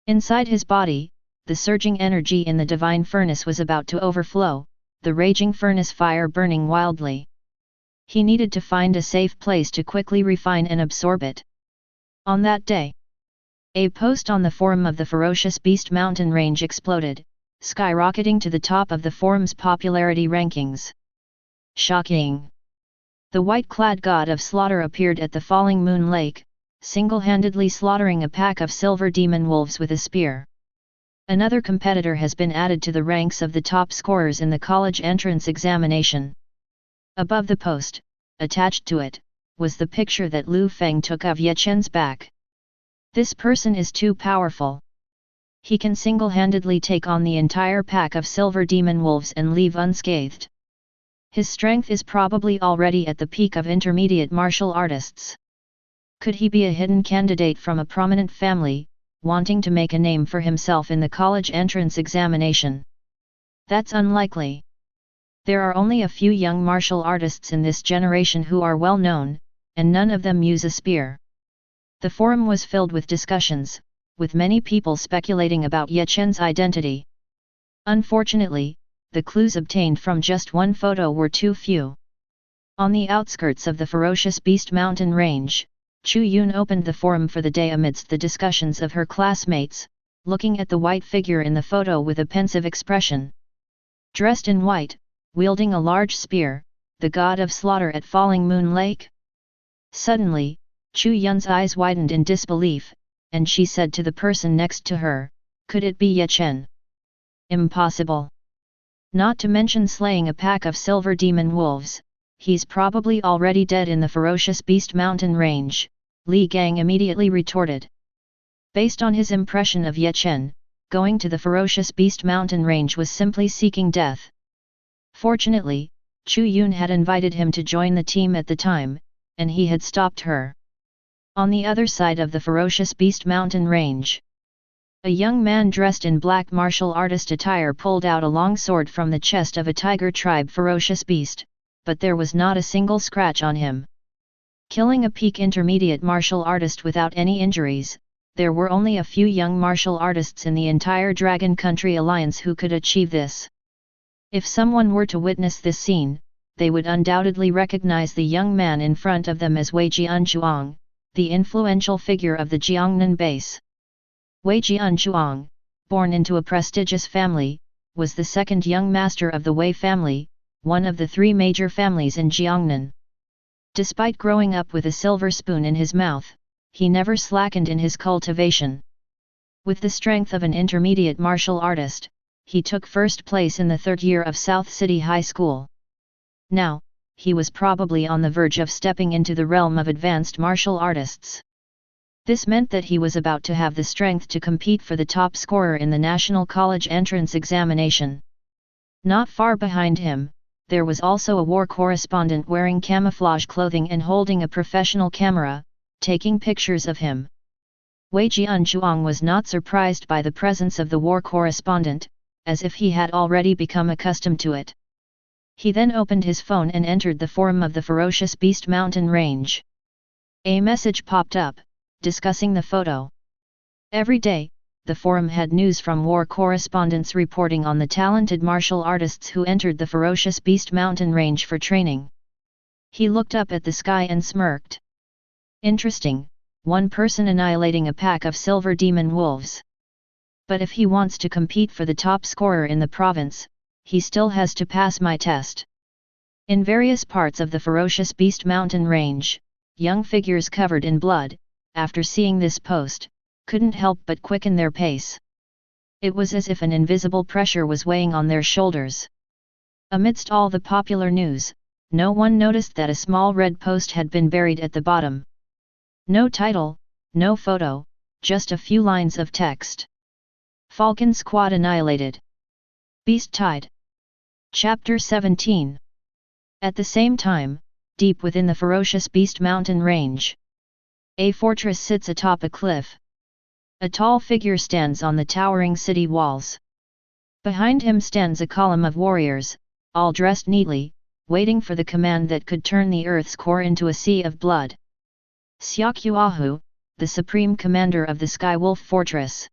Inside his body, the surging energy in the divine furnace was about to overflow, the raging furnace fire burning wildly. He needed to find a safe place to quickly refine and absorb it. On that day, a post on the forum of the ferocious beast mountain range exploded, skyrocketing to the top of the forum's popularity rankings. Shocking! The white-clad god of slaughter appeared at the falling moon lake, single-handedly slaughtering a pack of silver demon wolves with a spear. Another competitor has been added to the ranks of the top scorers in the college entrance examination. Above the post, attached to it, was the picture that Lu Feng took of Chen's back. This person is too powerful. He can single-handedly take on the entire pack of silver demon wolves and leave unscathed. His strength is probably already at the peak of intermediate martial artists. Could he be a hidden candidate from a prominent family, wanting to make a name for himself in the college entrance examination? That's unlikely. There are only a few young martial artists in this generation who are well known, and none of them use a spear. The forum was filled with discussions, with many people speculating about Ye Chen's identity. Unfortunately, the clues obtained from just one photo were too few. On the outskirts of the ferocious Beast Mountain range, Chu Yun opened the forum for the day amidst the discussions of her classmates, looking at the white figure in the photo with a pensive expression. Dressed in white, wielding a large spear, the god of slaughter at Falling Moon Lake? Suddenly, Chu Yun's eyes widened in disbelief, and she said to the person next to her, "Could it be Ye Chen?" Impossible. Not to mention slaying a pack of silver demon wolves, he's probably already dead in the ferocious Beast Mountain range, Li Gang immediately retorted. Based on his impression of Ye Chen, going to the ferocious Beast Mountain range was simply seeking death. Fortunately, Chu Yun had invited him to join the team at the time, and he had stopped her. On the other side of the ferocious Beast Mountain range, a young man dressed in black martial artist attire pulled out a long sword from the chest of a tiger tribe ferocious beast, but there was not a single scratch on him. Killing a peak intermediate martial artist without any injuries, there were only a few young martial artists in the entire Dragon Country Alliance who could achieve this. If someone were to witness this scene, they would undoubtedly recognize the young man in front of them as Wei Jianzhuang, the influential figure of the Jiangnan base. Wei Jianzhuang, born into a prestigious family, was the second young master of the Wei family, one of the three major families in Jiangnan. Despite growing up with a silver spoon in his mouth, he never slackened in his cultivation. With the strength of an intermediate martial artist, he took first place in the third year of South City High School. Now, he was probably on the verge of stepping into the realm of advanced martial artists. This meant that he was about to have the strength to compete for the top scorer in the National College Entrance Examination. Not far behind him, there was also a war correspondent wearing camouflage clothing and holding a professional camera, taking pictures of him. Wei Jianzhuang was not surprised by the presence of the war correspondent, as if he had already become accustomed to it. He then opened his phone and entered the forum of the ferocious Beast Mountain range. A message popped up, discussing the photo. Every day, the forum had news from war correspondents reporting on the talented martial artists who entered the ferocious Beast Mountain range for training. He looked up at the sky and smirked. Interesting, one person annihilating a pack of silver demon wolves. But if he wants to compete for the top scorer in the province, he still has to pass my test. In various parts of the ferocious Beast Mountain range, young figures covered in blood, after seeing this post, couldn't help but quicken their pace. It was as if an invisible pressure was weighing on their shoulders. Amidst all the popular news, no one noticed that a small red post had been buried at the bottom. No title, no photo, just a few lines of text. Falcon Squad annihilated. Beast Tide. Chapter 17. At the same time, deep within the ferocious Beast Mountain range, a fortress sits atop a cliff. A tall figure stands on the towering city walls. Behind him stands a column of warriors, all dressed neatly, waiting for the command that could turn the earth's core into a sea of blood. Xiaoqiahu, the supreme commander of the Skywolf Fortress.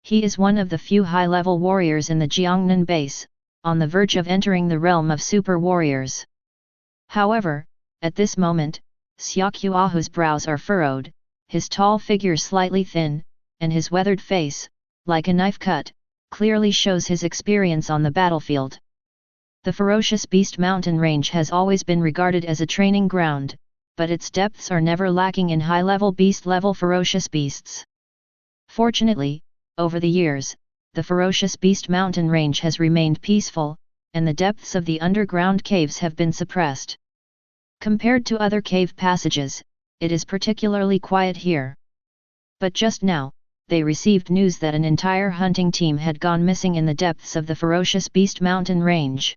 He is one of the few high-level warriors in the Jiangnan base, on the verge of entering the realm of super warriors. However, at this moment, Xiaoqiahu's brows are furrowed, his tall figure slightly thin, and his weathered face, like a knife cut, clearly shows his experience on the battlefield. The ferocious Beast Mountain range has always been regarded as a training ground, but its depths are never lacking in high-level beast-level ferocious beasts. Fortunately, over the years, the ferocious Beast Mountain range has remained peaceful, and the depths of the underground caves have been suppressed. Compared to other cave passages, it is particularly quiet here. But just now, they received news that an entire hunting team had gone missing in the depths of the Ferocious Beast Mountain Range.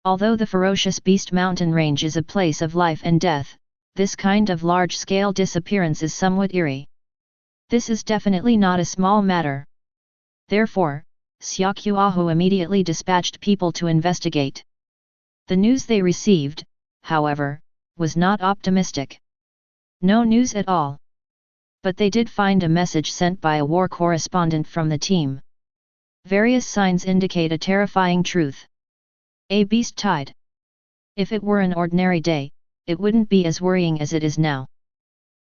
Although the Ferocious Beast Mountain Range is a place of life and death, this kind of large-scale disappearance is somewhat eerie. This is definitely not a small matter. Therefore, Xiaoqiahu immediately dispatched people to investigate. The news they received, however, was not optimistic. No news at all. But they did find a message sent by a war correspondent from the team. Various signs indicate a terrifying truth. A beast tide. If it were an ordinary day, it wouldn't be as worrying as it is now.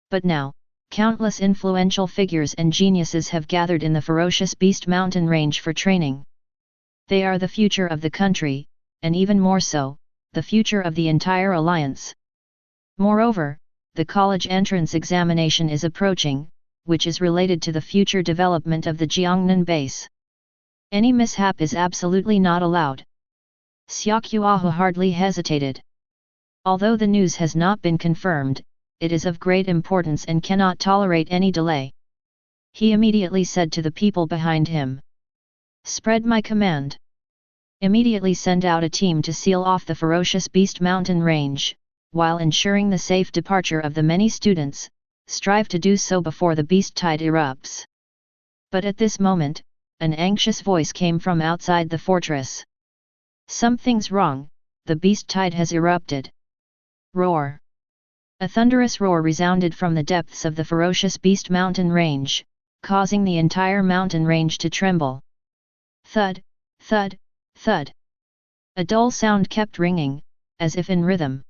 But now, countless influential figures and geniuses have gathered in the Ferocious Beast Mountain Range for training. They are the future of the country, and even more so, the future of the entire alliance. Moreover, the college entrance examination is approaching, which is related to the future development of the Jiangnan base. Any mishap is absolutely not allowed. Xiaoqiahu hardly hesitated. Although the news has not been confirmed, it is of great importance and cannot tolerate any delay. He immediately said to the people behind him, "Spread my command. Immediately send out a team to seal off the Ferocious Beast Mountain Range, while ensuring the safe departure of the many students. Strive to do so before the beast tide erupts." But at this moment, an anxious voice came from outside the fortress. "Something's wrong, the beast tide has erupted." Roar! A thunderous roar resounded from the depths of the Ferocious Beast Mountain Range, causing the entire mountain range to tremble. Thud, thud, thud. A dull sound kept ringing, as if in rhythm.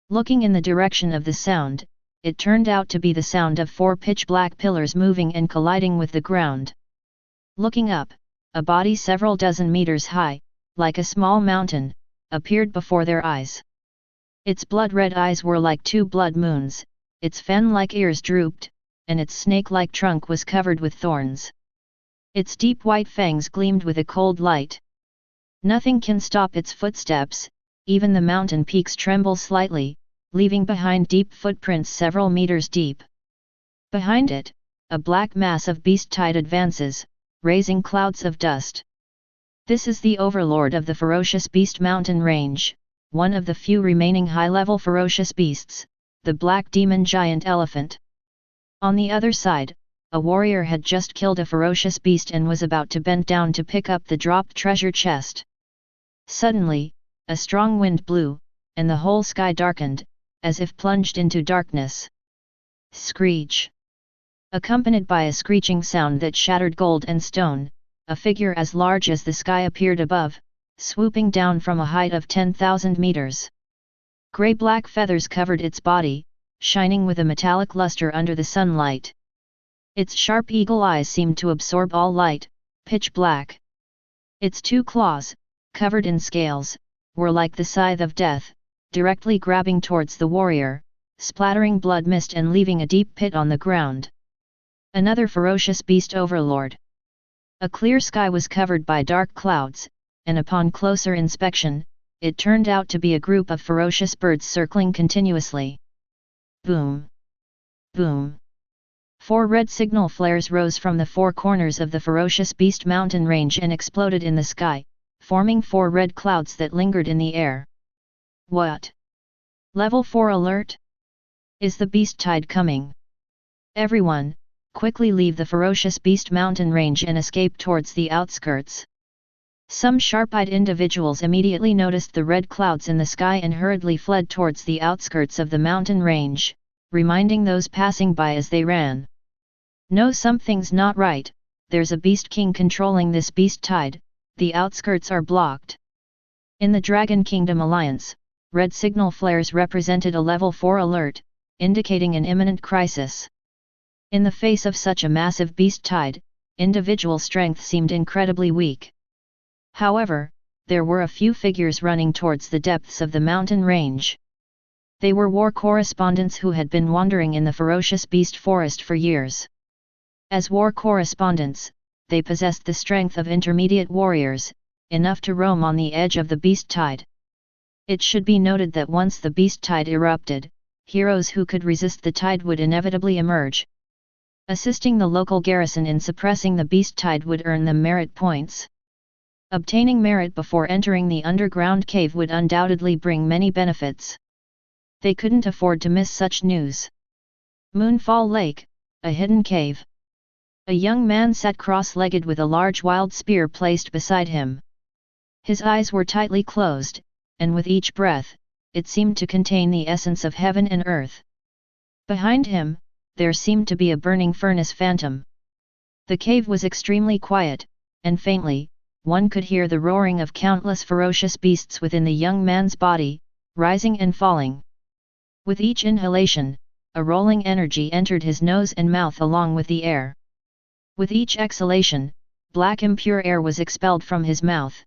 Looking in the direction of the sound, it turned out to be the sound of 4 pitch-black pillars moving and colliding with the ground. Looking up, a body several dozen meters high, like a small mountain, appeared before their eyes. Its blood-red eyes were like 2 blood moons, its fan-like ears drooped, and its snake-like trunk was covered with thorns. Its deep white fangs gleamed with a cold light. Nothing can stop its footsteps, even the mountain peaks tremble slightly, leaving behind deep footprints several meters deep. Behind it, a black mass of beast tide advances, raising clouds of dust. This is the overlord of the Ferocious Beast Mountain Range, one of the few remaining high-level ferocious beasts, the black demon giant elephant. On the other side, a warrior had just killed a ferocious beast and was about to bend down to pick up the dropped treasure chest. Suddenly, a strong wind blew, and the whole sky darkened, as if plunged into darkness. Screech! Accompanied by a screeching sound that shattered gold and stone, a figure as large as the sky appeared above, swooping down from a height of 10,000 meters. Gray-black feathers covered its body, shining with a metallic luster under the sunlight. Its sharp eagle eyes seemed to absorb all light, pitch black. Its 2 claws, covered in scales, were like the scythe of death, directly grabbing towards the warrior, splattering blood mist and leaving a deep pit on the ground. Another ferocious beast overlord. A clear sky was covered by dark clouds, and upon closer inspection, it turned out to be a group of ferocious birds circling continuously. Boom! Boom! 4 red signal flares rose from the 4 corners of the Ferocious Beast Mountain Range and exploded in the sky, forming 4 red clouds that lingered in the air. What? Level 4 alert? Is the beast tide coming? Everyone, quickly leave the Ferocious Beast Mountain Range and escape towards the outskirts. Some sharp-eyed individuals immediately noticed the red clouds in the sky and hurriedly fled towards the outskirts of the mountain range, reminding those passing by as they ran. No, something's not right, there's a beast king controlling this beast tide, the outskirts are blocked. In the Dragon Kingdom Alliance, red signal flares represented a level 4 alert, indicating an imminent crisis. In the face of such a massive beast tide, individual strength seemed incredibly weak. However, there were a few figures running towards the depths of the mountain range. They were war correspondents who had been wandering in the ferocious beast forest for years. As war correspondents, they possessed the strength of intermediate warriors, enough to roam on the edge of the beast tide. It should be noted that once the beast tide erupted, heroes who could resist the tide would inevitably emerge. Assisting the local garrison in suppressing the beast tide would earn them merit points. Obtaining merit before entering the underground cave would undoubtedly bring many benefits. They couldn't afford to miss such news. Moonfall Lake, a hidden cave. A young man sat cross-legged with a large wild spear placed beside him. His eyes were tightly closed, and with each breath, it seemed to contain the essence of heaven and earth. Behind him, there seemed to be a burning furnace phantom. The cave was extremely quiet, and faintly, one could hear the roaring of countless ferocious beasts within the young man's body, rising and falling. With each inhalation, a rolling energy entered his nose and mouth along with the air. With each exhalation, black impure air was expelled from his mouth.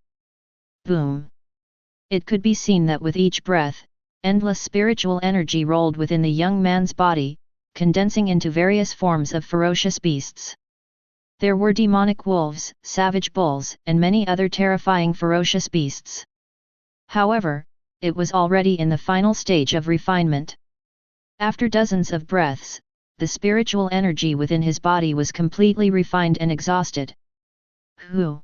Boom! It could be seen that with each breath, endless spiritual energy rolled within the young man's body, condensing into various forms of ferocious beasts. There were demonic wolves, savage bulls, and many other terrifying ferocious beasts. However, it was already in the final stage of refinement. After dozens of breaths, the spiritual energy within his body was completely refined and exhausted. Whew!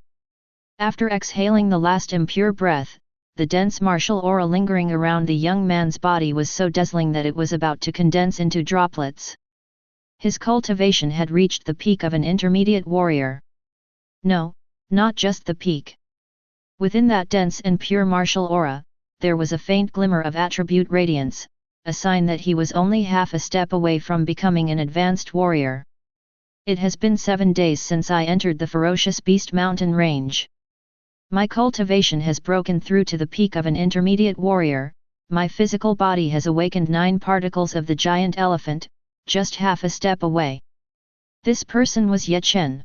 After exhaling the last impure breath, the dense martial aura lingering around the young man's body was so dazzling that it was about to condense into droplets. His cultivation had reached the peak of an intermediate warrior. No, not just the peak. Within that dense and pure martial aura, there was a faint glimmer of attribute radiance, a sign that he was only half a step away from becoming an advanced warrior. It has been 7 days since I entered the ferocious beast mountain range. My cultivation has broken through to the peak of an intermediate warrior, my physical body has awakened 9 particles of the giant elephant, just half a step away. This person was Chen.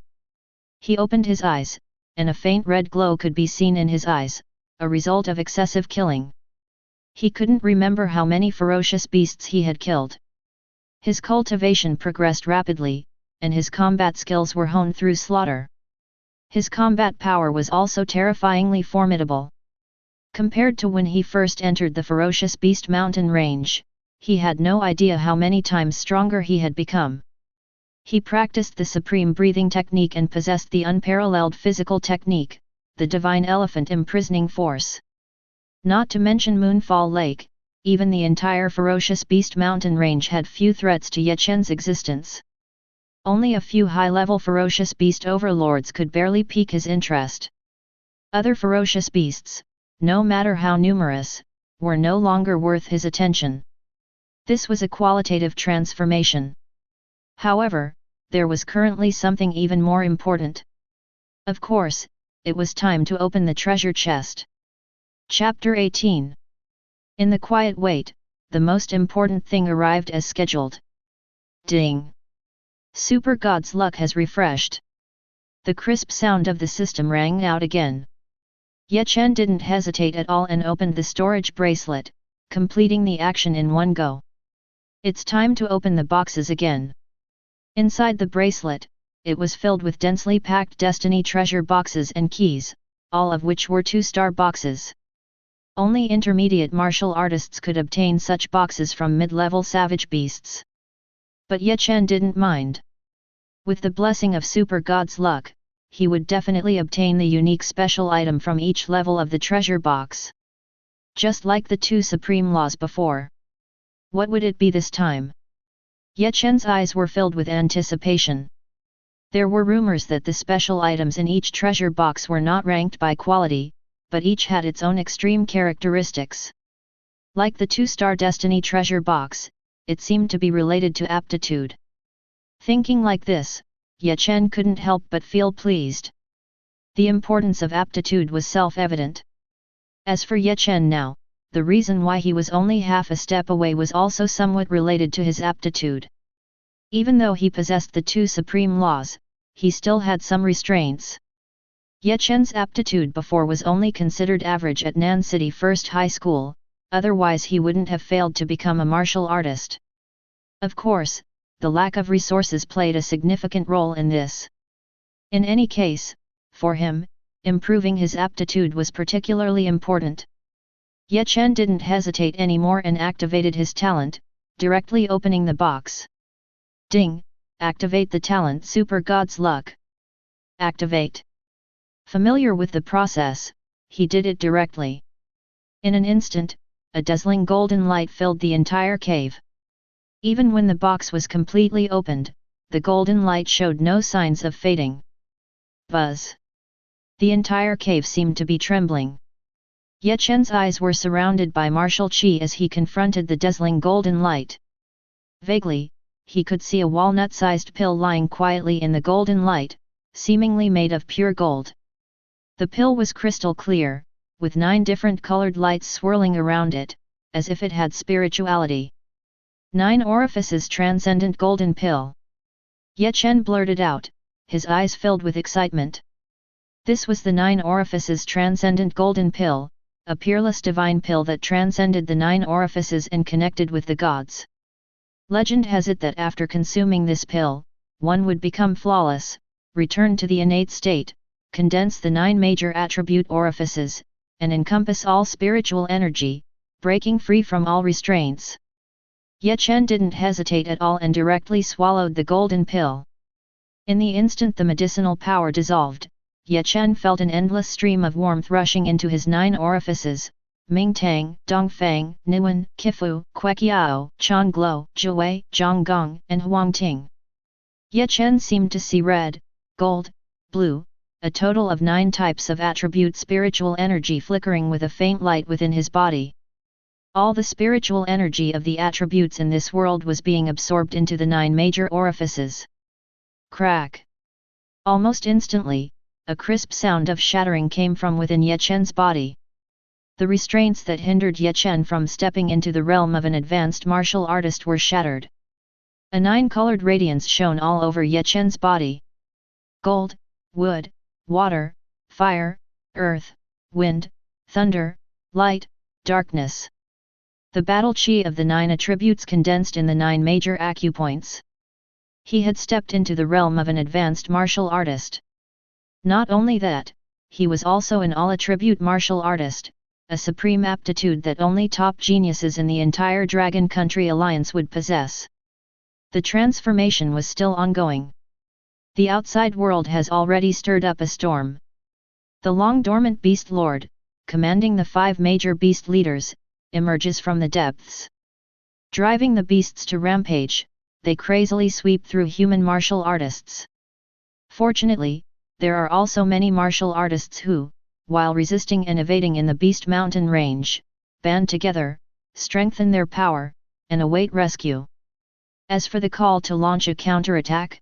He opened his eyes, and a faint red glow could be seen in his eyes, a result of excessive killing. He couldn't remember how many ferocious beasts he had killed. His cultivation progressed rapidly, and his combat skills were honed through slaughter. His combat power was also terrifyingly formidable. Compared to when he first entered the ferocious beast mountain range, he had no idea how many times stronger he had become. He practiced the supreme breathing technique and possessed the unparalleled physical technique, the divine elephant imprisoning force. Not to mention Moonfall Lake, even the entire ferocious beast mountain range had few threats to Chen's existence. Only a few high-level ferocious beast overlords could barely pique his interest. Other ferocious beasts, no matter how numerous, were no longer worth his attention. This was a qualitative transformation. However, there was currently something even more important. Of course, it was time to open the treasure chest. Chapter 18. In the quiet wait, the most important thing arrived as scheduled. Ding! Super God's luck has refreshed. The crisp sound of the system rang out again. Chen didn't hesitate at all and opened the storage bracelet, completing the action in one go. It's time to open the boxes again. Inside the bracelet, it was filled with densely packed destiny treasure boxes and keys, all of which were 2-star boxes. Only intermediate martial artists could obtain such boxes from mid-level savage beasts. But Chen didn't mind. With the blessing of Super God's luck, he would definitely obtain the unique special item from each level of the treasure box. Just like the 2 supreme laws before. What would it be this time? Chen's eyes were filled with anticipation. There were rumors that the special items in each treasure box were not ranked by quality, but each had its own extreme characteristics. Like the 2-star Destiny treasure box, it seemed to be related to aptitude. Thinking like this, Chen couldn't help but feel pleased. The importance of aptitude was self-evident. As for Chen now, the reason why he was only half a step away was also somewhat related to his aptitude. Even though he possessed the 2 supreme laws, he still had some restraints. Chen's aptitude before was only considered average at Nan City First High School, otherwise he wouldn't have failed to become a martial artist. Of course, the lack of resources played a significant role in this. In any case, for him, improving his aptitude was particularly important. Chen didn't hesitate anymore and activated his talent, directly opening the box. Ding! activate the talent Super God's Luck. Activate. Familiar with the process, he did it directly. In an instant, a dazzling golden light filled the entire cave. Even when the box was completely opened, the golden light showed no signs of fading. Buzz! The entire cave seemed to be trembling. Ye Chen's eyes were surrounded by martial qi as he confronted the dazzling golden light. Vaguely, he could see a walnut-sized pill lying quietly in the golden light, seemingly made of pure gold. The pill was crystal clear, with 9 different colored lights swirling around it, as if it had spirituality. 9 orifices transcendent golden pill. Ye Chen blurted out, his eyes filled with excitement. This was the 9 orifices transcendent golden pill, a peerless divine pill that transcended the 9 orifices and connected with the gods. Legend has it that after consuming this pill, one would become flawless, return to the innate state, condense the 9 major attribute orifices, and encompass all spiritual energy, breaking free from all restraints. Ye Chen didn't hesitate at all and directly swallowed the golden pill. In the instant the medicinal power dissolved, Ye Chen felt an endless stream of warmth rushing into his 9 orifices: Mingtang, Dongfang, Niwen, Qifu, Kueqiao, Chongluo, Zhuwei, Zhonggong, and Huangting. Ye Chen seemed to see red, gold, blue, a total of 9 types of attribute spiritual energy flickering with a faint light within his body. All the spiritual energy of the attributes in this world was being absorbed into the 9 major orifices. Crack! Almost instantly, a crisp sound of shattering came from within Ye Chen's body. The restraints that hindered Ye Chen from stepping into the realm of an advanced martial artist were shattered. A 9-colored radiance shone all over Ye Chen's body. Gold, wood, water, fire, earth, wind, thunder, light, darkness. The battle qi of the 9 attributes condensed in the 9 major acupoints. He had stepped into the realm of an advanced martial artist. Not only that, he was also an all-attribute martial artist, a supreme aptitude that only top geniuses in the entire Dragon Country Alliance would possess. The transformation was still ongoing. The outside world has already stirred up a storm. The long-dormant Beast Lord, commanding the 5 major beast leaders, emerges from the depths. Driving the beasts to rampage, they crazily sweep through human martial artists. Fortunately, there are also many martial artists who, while resisting and evading in the Beast Mountain range, band together, strengthen their power, and await rescue. As for the call to launch a counterattack,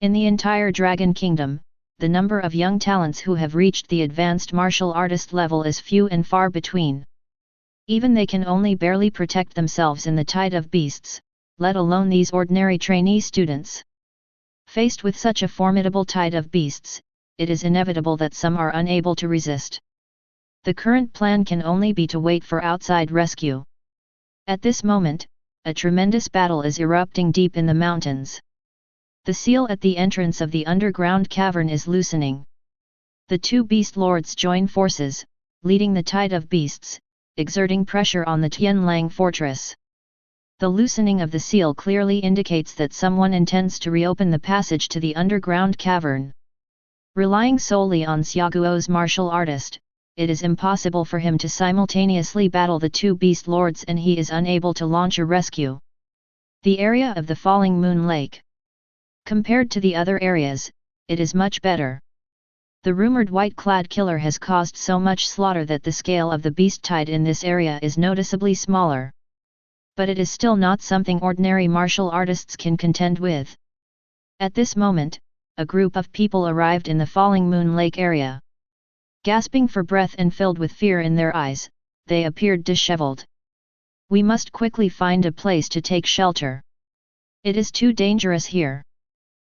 in the entire Dragon Kingdom, the number of young talents who have reached the advanced martial artist level is few and far between. Even they can only barely protect themselves in the tide of beasts, let alone these ordinary trainee students. Faced with such a formidable tide of beasts, it is inevitable that some are unable to resist. The current plan can only be to wait for outside rescue. At this moment, a tremendous battle is erupting deep in the mountains. The seal at the entrance of the underground cavern is loosening. The 2 beast lords join forces, leading the tide of beasts, exerting pressure on the Tianlang fortress. The loosening of the seal clearly indicates that someone intends to reopen the passage to the underground cavern. Relying solely on Xiaoguo's martial artist, it is impossible for him to simultaneously battle the 2 beast lords, and he is unable to launch a rescue. The area of the Falling Moon Lake. Compared to the other areas, it is much better. The rumored white-clad killer has caused so much slaughter that the scale of the beast tide in this area is noticeably smaller. But it is still not something ordinary martial artists can contend with. At this moment, a group of people arrived in the Falling Moon Lake area. Gasping for breath and filled with fear in their eyes, they appeared disheveled. We must quickly find a place to take shelter. It is too dangerous here.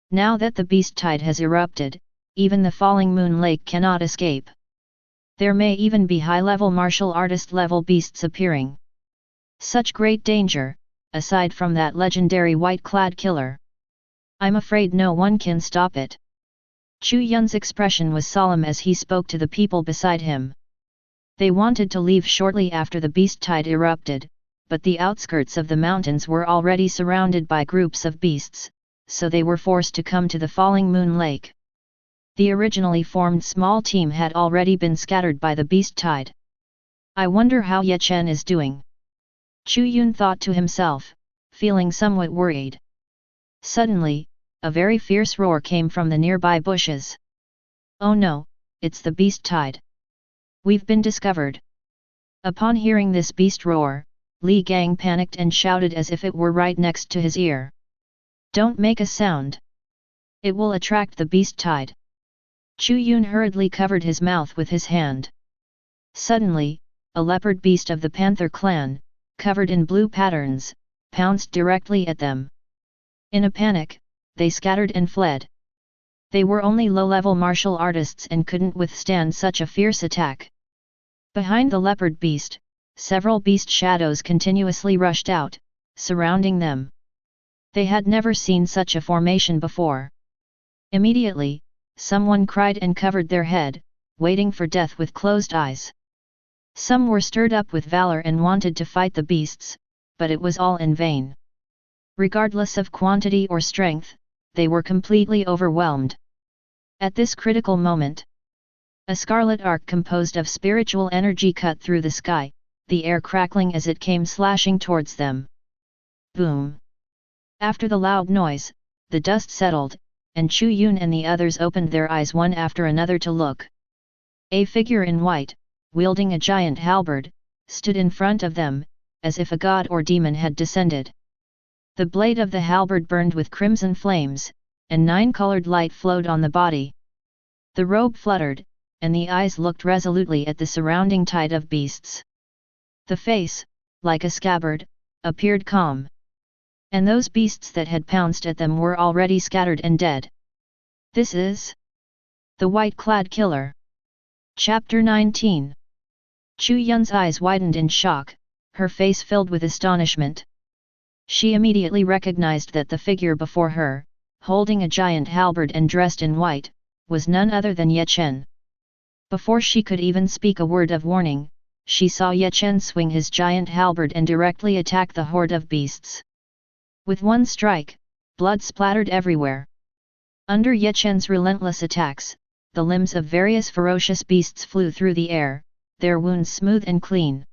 Now that the beast tide has erupted, even the Falling Moon Lake cannot escape. There may even be high-level martial artist-level beasts appearing. Such great danger, aside from that legendary white-clad killer. I'm afraid no one can stop it. Chu Yun's expression was solemn as he spoke to the people beside him. They wanted to leave shortly after the beast tide erupted, but the outskirts of the mountains were already surrounded by groups of beasts, so they were forced to come to the falling moon lake. The originally formed small team had already been scattered by the beast tide. I wonder how Ye Chen is doing. Chu Yun thought to himself, feeling somewhat worried. Suddenly, a very fierce roar came from the nearby bushes. Oh no, it's the beast tide. We've been discovered. Upon hearing this beast roar, Li Gang panicked and shouted as if it were right next to his ear. Don't make a sound. It will attract the beast tide. Chu Yun hurriedly covered his mouth with his hand. Suddenly, a leopard beast of the panther clan, covered in blue patterns, pounced directly at them. In a panic, they scattered and fled. They were only low-level martial artists and couldn't withstand such a fierce attack. Behind the leopard beast, several beast shadows continuously rushed out, surrounding them. They had never seen such a formation before. Immediately, someone cried and covered their head, waiting for death with closed eyes. Some were stirred up with valor and wanted to fight the beasts, but it was all in vain. Regardless of quantity or strength, they were completely overwhelmed. At this critical moment, a scarlet arc composed of spiritual energy cut through the sky, the air crackling as it came slashing towards them. Boom! After the loud noise, the dust settled, and Chu Yun and the others opened their eyes one after another to look. A figure in white, wielding a giant halberd, stood in front of them, as if a god or demon had descended. The blade of the halberd burned with crimson flames, and 9-colored light flowed on the body. The robe fluttered, and the eyes looked resolutely at the surrounding tide of beasts. The face, like a scabbard, appeared calm. And those beasts that had pounced at them were already scattered and dead. This is the white-clad killer. Chapter 19. Chu Yun's eyes widened in shock, her face filled with astonishment. She immediately recognized that the figure before her, holding a giant halberd and dressed in white, was none other than Ye Chen. Before she could even speak a word of warning, she saw Ye Chen swing his giant halberd and directly attack the horde of beasts. With one strike, blood splattered everywhere. Under Ye Chen's relentless attacks, the limbs of various ferocious beasts flew through the air, their wounds smooth and clean.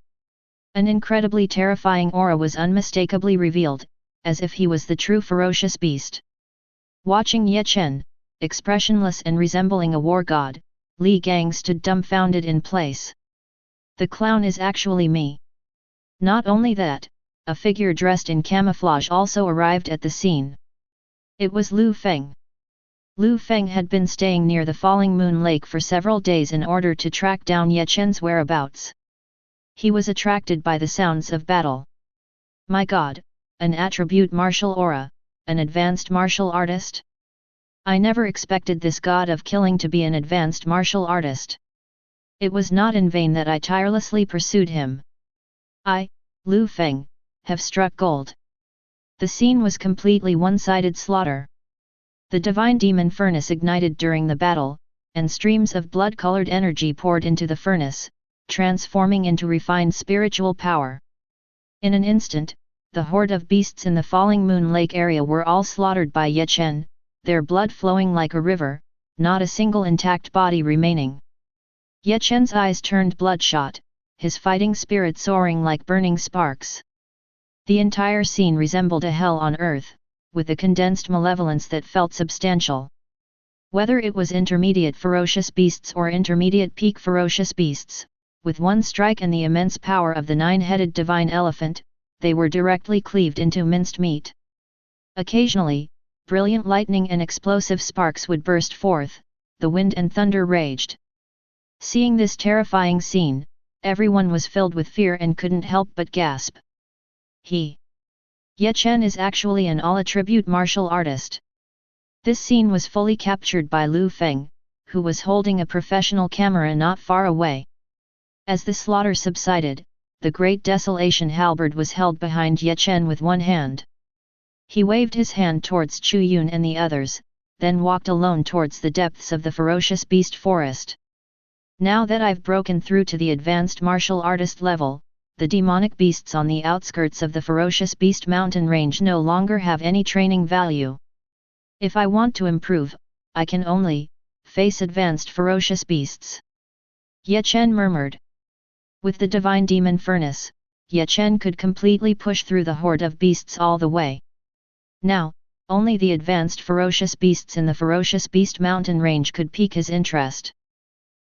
An incredibly terrifying aura was unmistakably revealed, as if he was the true ferocious beast. Watching Ye Chen, expressionless and resembling a war god, Li Gang stood dumbfounded in place. The clown is actually me. Not only that, a figure dressed in camouflage also arrived at the scene. It was Lu Feng. Lu Feng had been staying near the falling moon lake for several days in order to track down Ye Chen's whereabouts. He was attracted by the sounds of battle. My god, an attribute martial aura, an advanced martial artist? I never expected this god of killing to be an advanced martial artist. It was not in vain that I tirelessly pursued him. I, Lu Feng, have struck gold. The scene was completely one-sided slaughter. The divine demon furnace ignited during the battle, and streams of blood-colored energy poured into the furnace, transforming into refined spiritual power. In an instant, the horde of beasts in the falling moon lake area were all slaughtered by Ye Chen, their blood flowing like a river, not a single intact body remaining. Ye Chen's eyes turned bloodshot, his fighting spirit soaring like burning sparks. The entire scene resembled a hell on earth, with a condensed malevolence that felt substantial. Whether it was intermediate ferocious beasts or intermediate peak ferocious beasts, with one strike and the immense power of the 9-headed divine elephant, they were directly cleaved into minced meat. Occasionally, brilliant lightning and explosive sparks would burst forth, the wind and thunder raged. Seeing this terrifying scene, everyone was filled with fear and couldn't help but gasp. Ye Chen is actually an all-attribute martial artist. This scene was fully captured by Lu Feng, who was holding a professional camera not far away. As the slaughter subsided, the Great Desolation halberd was held behind Ye Chen with one hand. He waved his hand towards Chu Yun and the others, then walked alone towards the depths of the ferocious beast forest. Now that I've broken through to the advanced martial artist level, the demonic beasts on the outskirts of the ferocious beast mountain range no longer have any training value. If I want to improve, I can only face advanced ferocious beasts. Chen murmured. With the divine demon furnace, Chen could completely push through the horde of beasts all the way. Now, only the advanced ferocious beasts in the ferocious beast mountain range could pique his interest.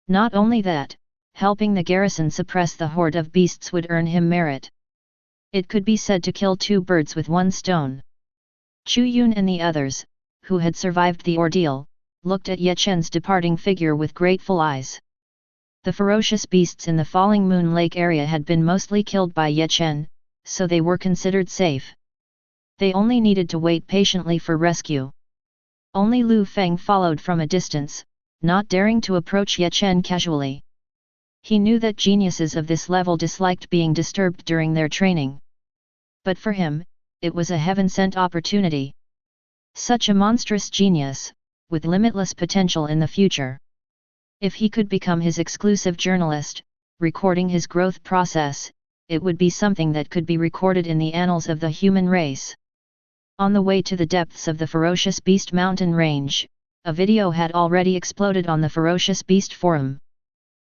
Not only that, helping the garrison suppress the horde of beasts would earn him merit. It could be said to kill two birds with one stone. Chu Yun and the others, who had survived the ordeal, looked at Chen's departing figure with grateful eyes. The ferocious beasts in the Falling Moon Lake area had been mostly killed by Chen, so they were considered safe. They only needed to wait patiently for rescue. Only Lu Feng followed from a distance, not daring to approach Chen casually. He knew that geniuses of this level disliked being disturbed during their training. But for him, it was a heaven-sent opportunity. Such a monstrous genius, with limitless potential in the future. If he could become his exclusive journalist, recording his growth process, it would be something that could be recorded in the annals of the human race. On the way to the depths of the ferocious beast mountain range, a video had already exploded on the ferocious beast forum.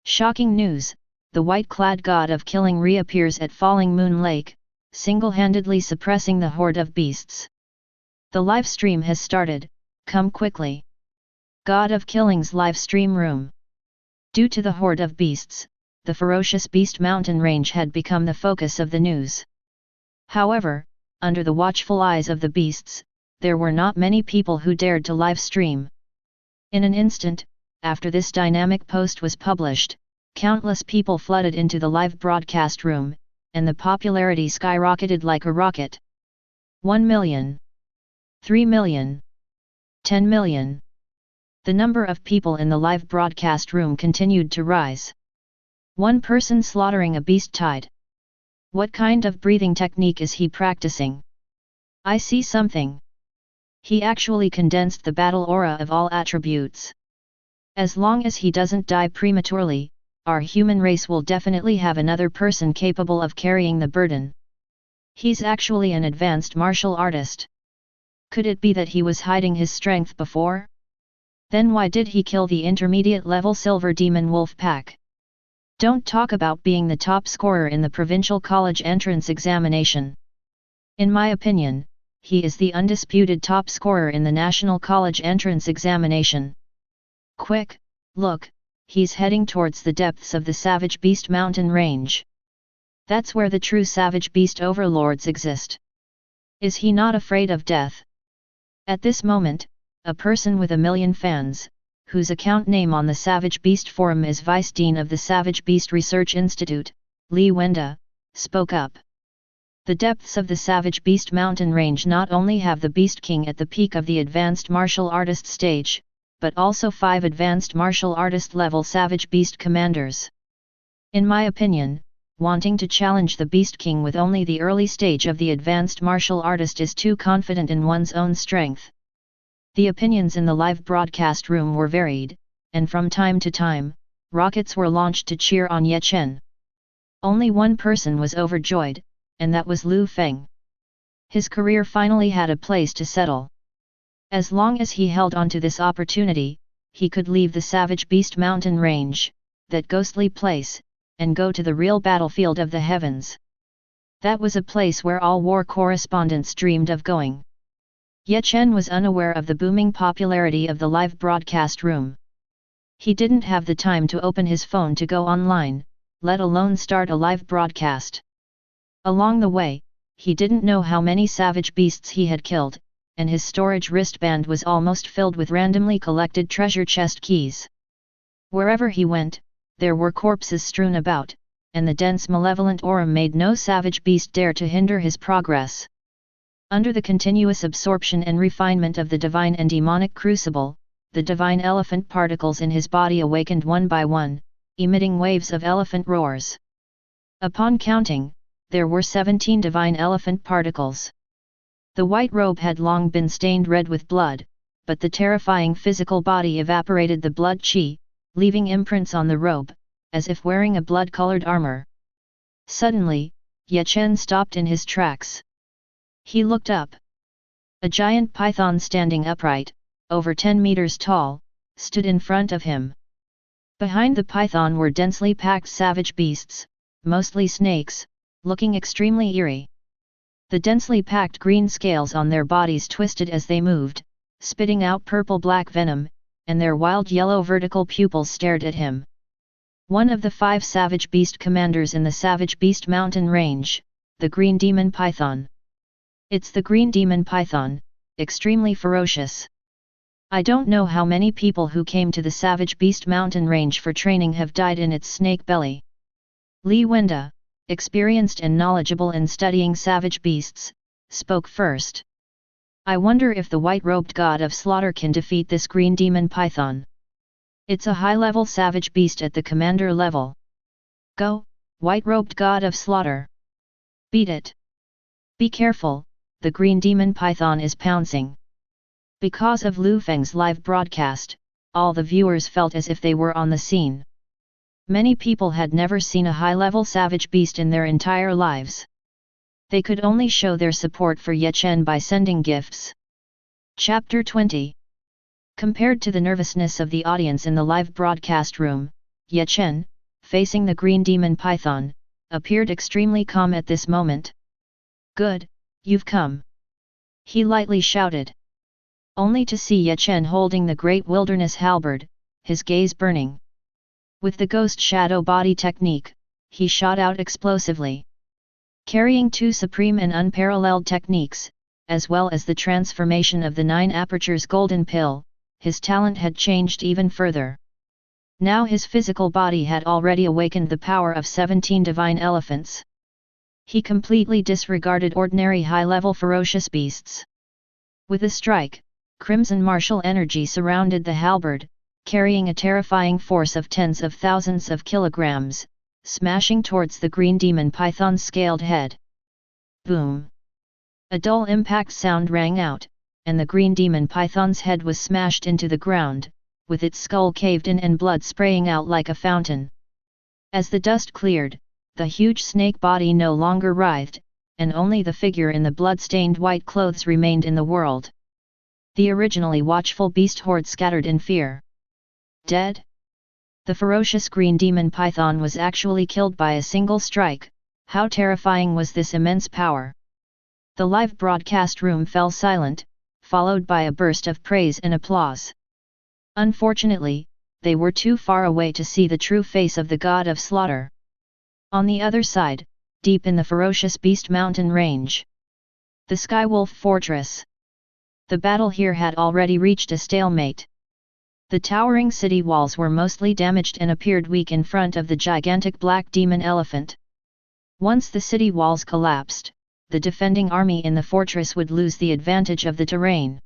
Shocking news, the white-clad god of killing reappears at Falling Moon Lake, single-handedly suppressing the horde of beasts. The live stream has started, come quickly. God of Killing's live stream room. Due to the horde of beasts, the ferocious beast mountain range had become the focus of the news. However, under the watchful eyes of the beasts, there were not many people who dared to live stream. In an instant, after this dynamic post was published, countless people flooded into the live broadcast room, and the popularity skyrocketed like a rocket. 1 million. 3 million. 10 million. The number of people in the live broadcast room continued to rise. One person slaughtering a beast tide. What kind of breathing technique is he practicing? I see something. He actually condensed the battle aura of all attributes. As long as he doesn't die prematurely, our human race will definitely have another person capable of carrying the burden. He's actually an advanced martial artist. Could it be that he was hiding his strength before? Then why did he kill the intermediate level Silver Demon Wolf Pack? Don't talk about being the top scorer in the provincial college entrance examination. In my opinion, he is the undisputed top scorer in the national college entrance examination. Quick, look, he's heading towards the depths of the Savage Beast mountain range. That's where the true Savage Beast overlords exist. Is he not afraid of death? At this moment, a person with 1 million fans, whose account name on the Savage Beast forum is Vice Dean of the Savage Beast Research Institute, Li Wenda, spoke up. The depths of the Savage Beast mountain range not only have the Beast King at the peak of the advanced martial artist stage, but also 5 advanced martial artist level Savage Beast commanders. In my opinion, wanting to challenge the Beast King with only the early stage of the advanced martial artist is too confident in one's own strength. The opinions in the live broadcast room were varied, and from time to time, rockets were launched to cheer on Chen. Only one person was overjoyed, and that was Lu Feng. His career finally had a place to settle. As long as he held on to this opportunity, he could leave the Savage Beast mountain range, that ghostly place, and go to the real battlefield of the heavens. That was a place where all war correspondents dreamed of going. Chen was unaware of the booming popularity of the live broadcast room. He didn't have the time to open his phone to go online, let alone start a live broadcast. Along the way, he didn't know how many savage beasts he had killed, and his storage wristband was almost filled with randomly collected treasure chest keys. Wherever he went, there were corpses strewn about, and the dense malevolent aura made no savage beast dare to hinder his progress. Under the continuous absorption and refinement of the divine and demonic crucible, the divine elephant particles in his body awakened one by one, emitting waves of elephant roars. Upon counting, there were 17 divine elephant particles. The white robe had long been stained red with blood, but the terrifying physical body evaporated the blood qi, leaving imprints on the robe, as if wearing a blood-colored armor. Suddenly, Chen stopped in his tracks. He looked up. A giant python standing upright, over 10 meters tall, stood in front of him. Behind the python were densely packed savage beasts, mostly snakes, looking extremely eerie. The densely packed green scales on their bodies twisted as they moved, spitting out purple-black venom, and their wild yellow vertical pupils stared at him. One of the 5 savage beast commanders in the Savage Beast Mountain Range, the Green Demon Python. It's the Green Demon Python, extremely ferocious. I don't know how many people who came to the Savage Beast Mountain Range for training have died in its snake belly. Li Wenda, experienced and knowledgeable in studying savage beasts, spoke first. I wonder if the white-robed god of slaughter can defeat this green demon python. It's a high-level savage beast at the commander level. Go, white-robed god of slaughter. Beat it. Be careful, the green demon python is pouncing. Because of Lu Feng's live broadcast, all the viewers felt as if they were on the scene. Many people had never seen a high-level savage beast in their entire lives. They could only show their support for Chen by sending gifts. Chapter 20. Compared to the nervousness of the audience in the live broadcast room, Chen, facing the green demon python, appeared extremely calm at this moment. Good, you've come. He lightly shouted. Only to see Chen holding the great wilderness halberd, his gaze burning. With the ghost shadow body technique, he shot out explosively. Carrying 2 supreme and unparalleled techniques, as well as the transformation of the 9 apertures golden pill, his talent had changed even further. Now his physical body had already awakened the power of 17 divine elephants. He completely disregarded ordinary high-level ferocious beasts. With a strike, crimson martial energy surrounded the halberd, carrying a terrifying force of tens of thousands of kilograms, smashing towards the green demon python's scaled head. Boom! A dull impact sound rang out, and the green demon python's head was smashed into the ground, with its skull caved in and blood spraying out like a fountain. As the dust cleared, the huge snake body no longer writhed, and only the figure in the blood-stained white clothes remained in the world. The originally watchful beast horde scattered in fear. Dead? The ferocious green demon python was actually killed by a single strike. How terrifying was this immense power? The live broadcast room fell silent, followed by a burst of praise and applause. Unfortunately, they were too far away to see the true face of the god of slaughter. On the other side, deep in the ferocious beast mountain range, the Skywolf Fortress. The battle here had already reached a stalemate. The towering city walls were mostly damaged and appeared weak in front of the gigantic black demon elephant. Once the city walls collapsed, the defending army in the fortress would lose the advantage of the terrain.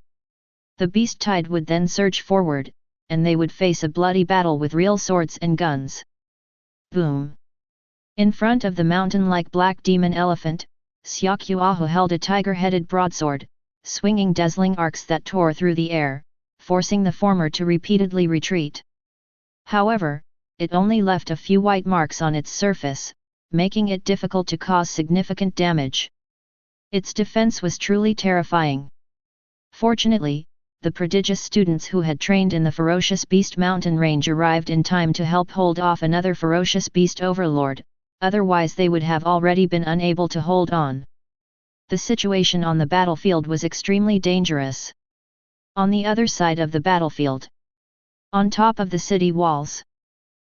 The beast tide would then surge forward, and they would face a bloody battle with real swords and guns. Boom! In front of the mountain-like black demon elephant, Xiaoqiahu held a tiger-headed broadsword, swinging dazzling arcs that tore through the air, forcing the former to repeatedly retreat. However, it only left a few white marks on its surface, making it difficult to cause significant damage. Its defense was truly terrifying. Fortunately, the prodigious students who had trained in the ferocious beast mountain range arrived in time to help hold off another ferocious beast overlord, otherwise they would have already been unable to hold on. The situation on the battlefield was extremely dangerous. On the other side of the battlefield, on top of the city walls,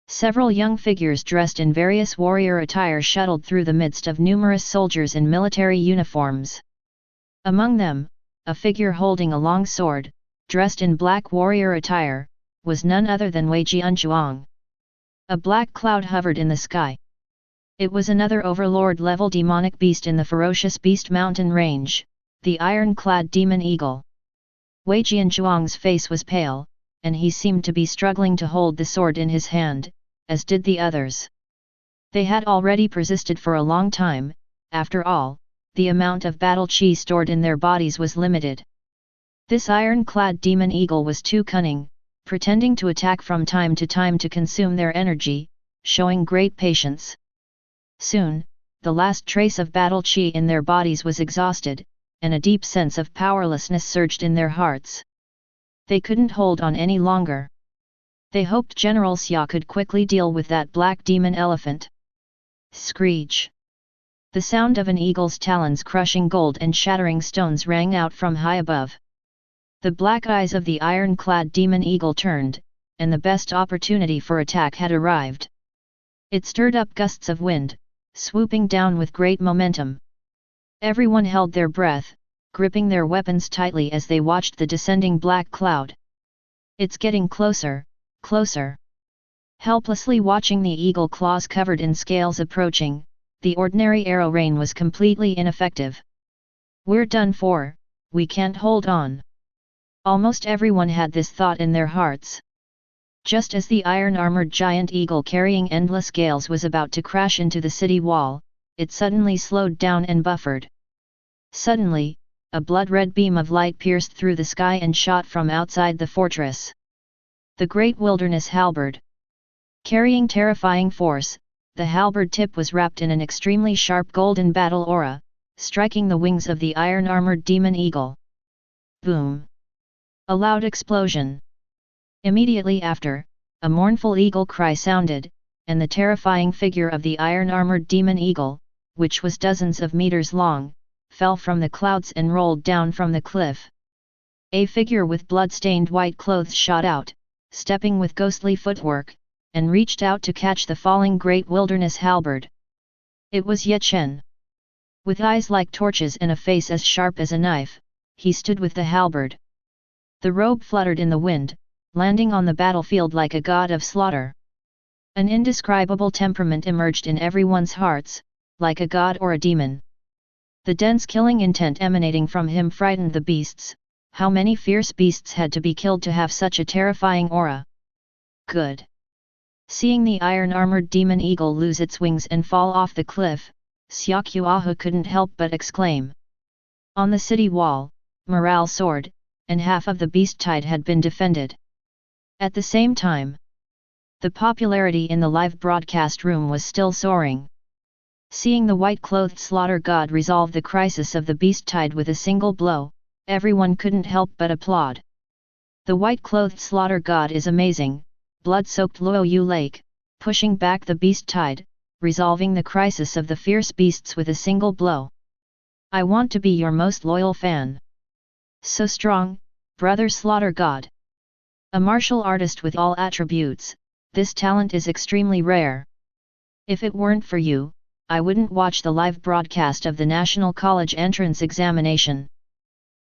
several young figures dressed in various warrior attire shuttled through the midst of numerous soldiers in military uniforms. Among them, a figure holding a long sword, dressed in black warrior attire, was none other than Wei Jianzhuang. A black cloud hovered in the sky. It was another overlord-level demonic beast in the ferocious beast mountain range, the iron-clad demon eagle. Wei Jianzhuang's face was pale, and he seemed to be struggling to hold the sword in his hand, as did the others. They had already persisted for a long time. After all, the amount of battle chi stored in their bodies was limited. This iron-clad demon eagle was too cunning, pretending to attack from time to consume their energy, showing great patience. Soon, the last trace of battle chi in their bodies was exhausted, and a deep sense of powerlessness surged in their hearts. They couldn't hold on any longer. They hoped General Xia could quickly deal with that black demon elephant. Screech! The sound of an eagle's talons crushing gold and shattering stones rang out from high above. The black eyes of the iron-clad demon eagle turned, and the best opportunity for attack had arrived. It stirred up gusts of wind, swooping down with great momentum. Everyone held their breath, gripping their weapons tightly as they watched the descending black cloud. It's getting closer, closer. Helplessly watching the eagle claws covered in scales approaching, the ordinary arrow rain was completely ineffective. We're done for, we can't hold on. Almost everyone had this thought in their hearts. Just as the iron-armored giant eagle carrying endless gales was about to crash into the city wall, it suddenly slowed down and buffered. Suddenly, a blood-red beam of light pierced through the sky and shot from outside the fortress. The great wilderness halberd. Carrying terrifying force, the halberd tip was wrapped in an extremely sharp golden battle aura, striking the wings of the iron-armored demon eagle. Boom! A loud explosion. Immediately after, a mournful eagle cry sounded, and the terrifying figure of the iron-armored demon eagle, which was dozens of meters long, fell from the clouds and rolled down from the cliff. A figure with blood-stained white clothes shot out, stepping with ghostly footwork, and reached out to catch the falling great wilderness halberd. It was Chen. With eyes like torches and a face as sharp as a knife, he stood with the halberd. The robe fluttered in the wind, landing on the battlefield like a god of slaughter. An indescribable temperament emerged in everyone's hearts, like a god or a demon. The dense killing intent emanating from him frightened the beasts. How many fierce beasts had to be killed to have such a terrifying aura? Good. Seeing the iron-armored demon eagle lose its wings and fall off the cliff, Xiaoqiahu couldn't help but exclaim. On the city wall, morale soared, and half of the beast tide had been defended. At the same time, the popularity in the live broadcast room was still soaring. Seeing the white-clothed slaughter god resolve the crisis of the beast tide with a single blow, everyone couldn't help but applaud. The white-clothed slaughter god is amazing, blood-soaked Luoyu Lake, pushing back the beast tide, resolving the crisis of the fierce beasts with a single blow. I want to be your most loyal fan. So strong, brother slaughter god. A martial artist with all attributes, this talent is extremely rare. If it weren't for you, I wouldn't watch the live broadcast of the National College entrance examination.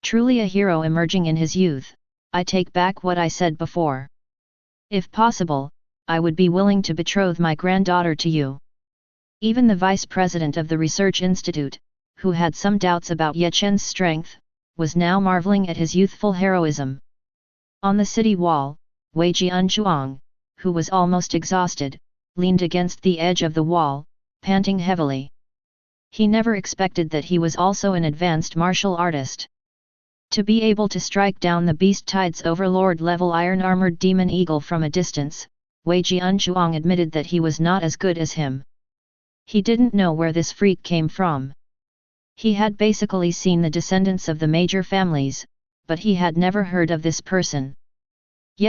Truly a hero emerging in his youth, I take back what I said before. If possible, I would be willing to betroth my granddaughter to you. Even the vice president of the research institute, who had some doubts about Chen's strength, was now marveling at his youthful heroism. On the city wall, Wei Jianchuang, who was almost exhausted, leaned against the edge of the wall, panting heavily. He never expected that he was also an advanced martial artist. To be able to strike down the beast tide's overlord-level iron-armored demon eagle from a distance, Wei Jianchuang admitted that he was not as good as him. He didn't know where this freak came from. He had basically seen the descendants of the major families, but he had never heard of this person.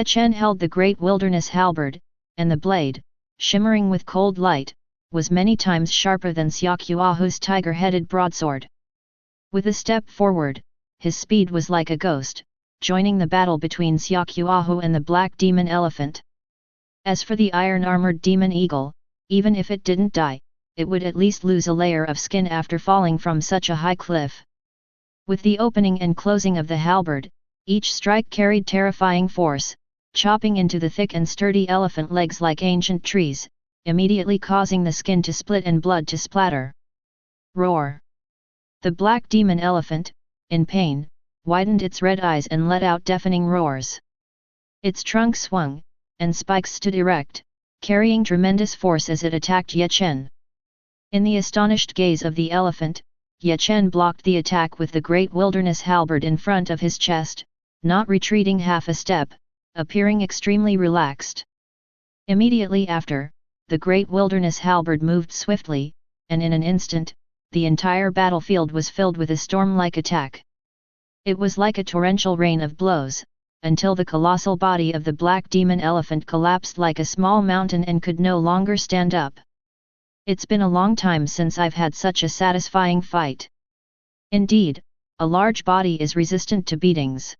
Chen held the great wilderness halberd, and the blade, shimmering with cold light, was many times sharper than Xiaoqiahu's tiger-headed broadsword. With a step forward, his speed was like a ghost, joining the battle between Xiaoqiahu and the black demon elephant. As for the iron-armored demon eagle, even if it didn't die, it would at least lose a layer of skin after falling from such a high cliff. With the opening and closing of the halberd, each strike carried terrifying force, chopping into the thick and sturdy elephant legs like ancient trees, immediately causing the skin to split and blood to splatter. Roar! The black demon elephant, in pain, widened its red eyes and let out deafening roars. Its trunk swung, and spikes stood erect, carrying tremendous force as it attacked Chen. In the astonished gaze of the elephant, Chen blocked the attack with the great wilderness halberd in front of his chest, not retreating half a step, appearing extremely relaxed. Immediately after, the great wilderness halberd moved swiftly, and in an instant, the entire battlefield was filled with a storm-like attack. It was like a torrential rain of blows, until the colossal body of the black demon elephant collapsed like a small mountain and could no longer stand up. It's been a long time since I've had such a satisfying fight. Indeed, a large body is resistant to beatings.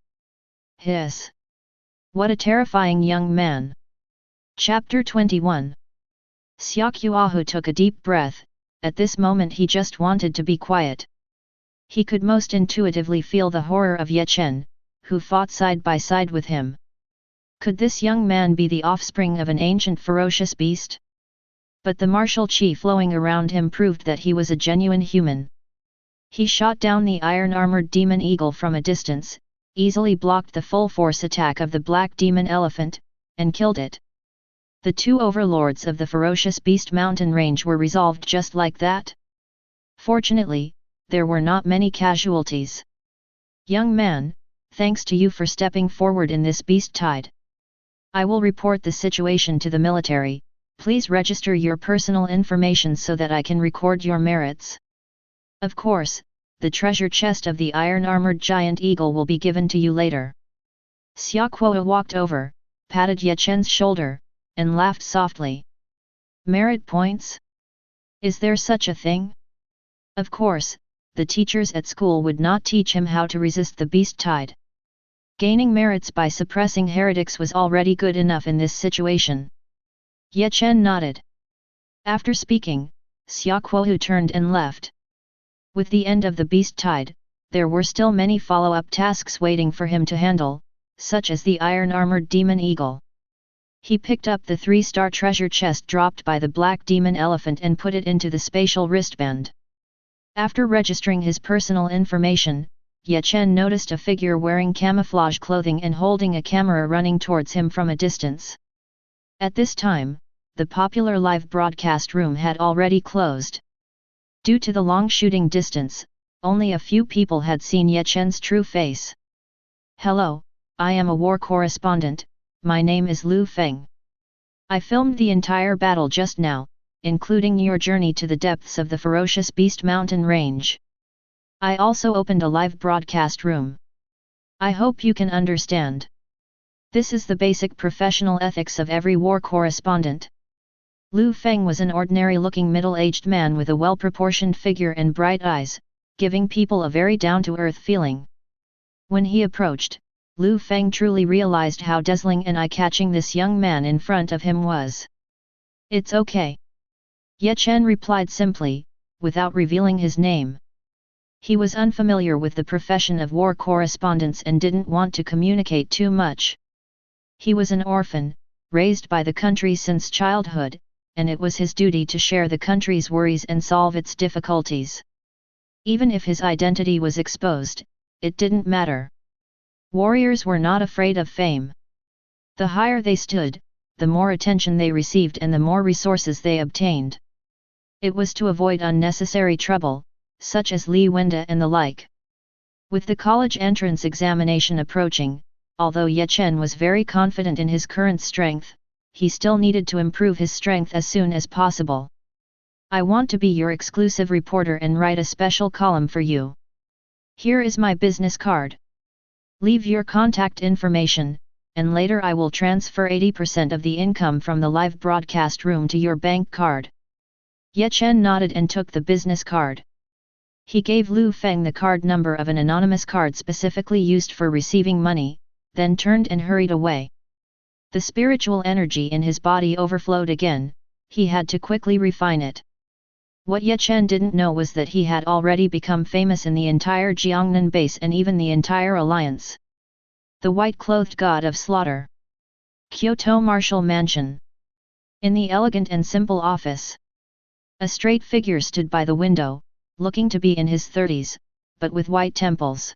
Hiss! What a terrifying young man! Chapter 21. Xiaoqiahu took a deep breath. At this moment he just wanted to be quiet. He could most intuitively feel the horror of Chen, who fought side by side with him. Could this young man be the offspring of an ancient ferocious beast? But the martial chi flowing around him proved that he was a genuine human. He shot down the iron-armored demon eagle from a distance, easily blocked the full-force attack of the black demon elephant, and killed it. The two overlords of the ferocious beast mountain range were resolved just like that. Fortunately, there were not many casualties. Young man, thanks to you for stepping forward in this beast tide. I will report the situation to the military. Please register your personal information so that I can record your merits. Of course, the treasure chest of the iron-armored giant eagle will be given to you later. Xiaoqiahu walked over, patted Chen's shoulder, and laughed softly. Merit points? Is there such a thing? Of course, the teachers at school would not teach him how to resist the beast tide. Gaining merits by suppressing heretics was already good enough in this situation. Chen nodded. After speaking, Xiaoqiahu turned and left. With the end of the beast tide, there were still many follow-up tasks waiting for him to handle, such as the iron-armored demon eagle. He picked up the 3-star treasure chest dropped by the black demon elephant and put it into the spatial wristband. After registering his personal information, Chen noticed a figure wearing camouflage clothing and holding a camera running towards him from a distance. At this time, the popular live broadcast room had already closed. Due to the long shooting distance, only a few people had seen Chen's true face. Hello, I am a war correspondent, my name is Lu Feng. I filmed the entire battle just now, including your journey to the depths of the ferocious beast mountain range. I also opened a live broadcast room. I hope you can understand. This is the basic professional ethics of every war correspondent. Lu Feng was an ordinary-looking middle-aged man with a well-proportioned figure and bright eyes, giving people a very down-to-earth feeling. When he approached, Lu Feng truly realized how dazzling and eye-catching this young man in front of him was. It's okay. Chen replied simply, without revealing his name. He was unfamiliar with the profession of war correspondents and didn't want to communicate too much. He was an orphan, raised by the country since childhood, and it was his duty to share the country's worries and solve its difficulties. Even if his identity was exposed, it didn't matter. Warriors were not afraid of fame. The higher they stood, the more attention they received and the more resources they obtained. It was to avoid unnecessary trouble, such as Li Wenda and the like. With the college entrance examination approaching, although Chen was very confident in his current strength, he still needed to improve his strength as soon as possible. I want to be your exclusive reporter and write a special column for you. Here is my business card. Leave your contact information, and later I will transfer 80% of the income from the live broadcast room to your bank card. Chen nodded and took the business card. He gave Lu Feng the card number of an anonymous card specifically used for receiving money, then turned and hurried away. The spiritual energy in his body overflowed again, he had to quickly refine it. What Chen didn't know was that he had already become famous in the entire Jiangnan base and even the entire alliance. The white-clothed god of slaughter. Kyoto Martial Mansion. In the elegant and simple office, a straight figure stood by the window, looking to be in his 30s, but with white temples.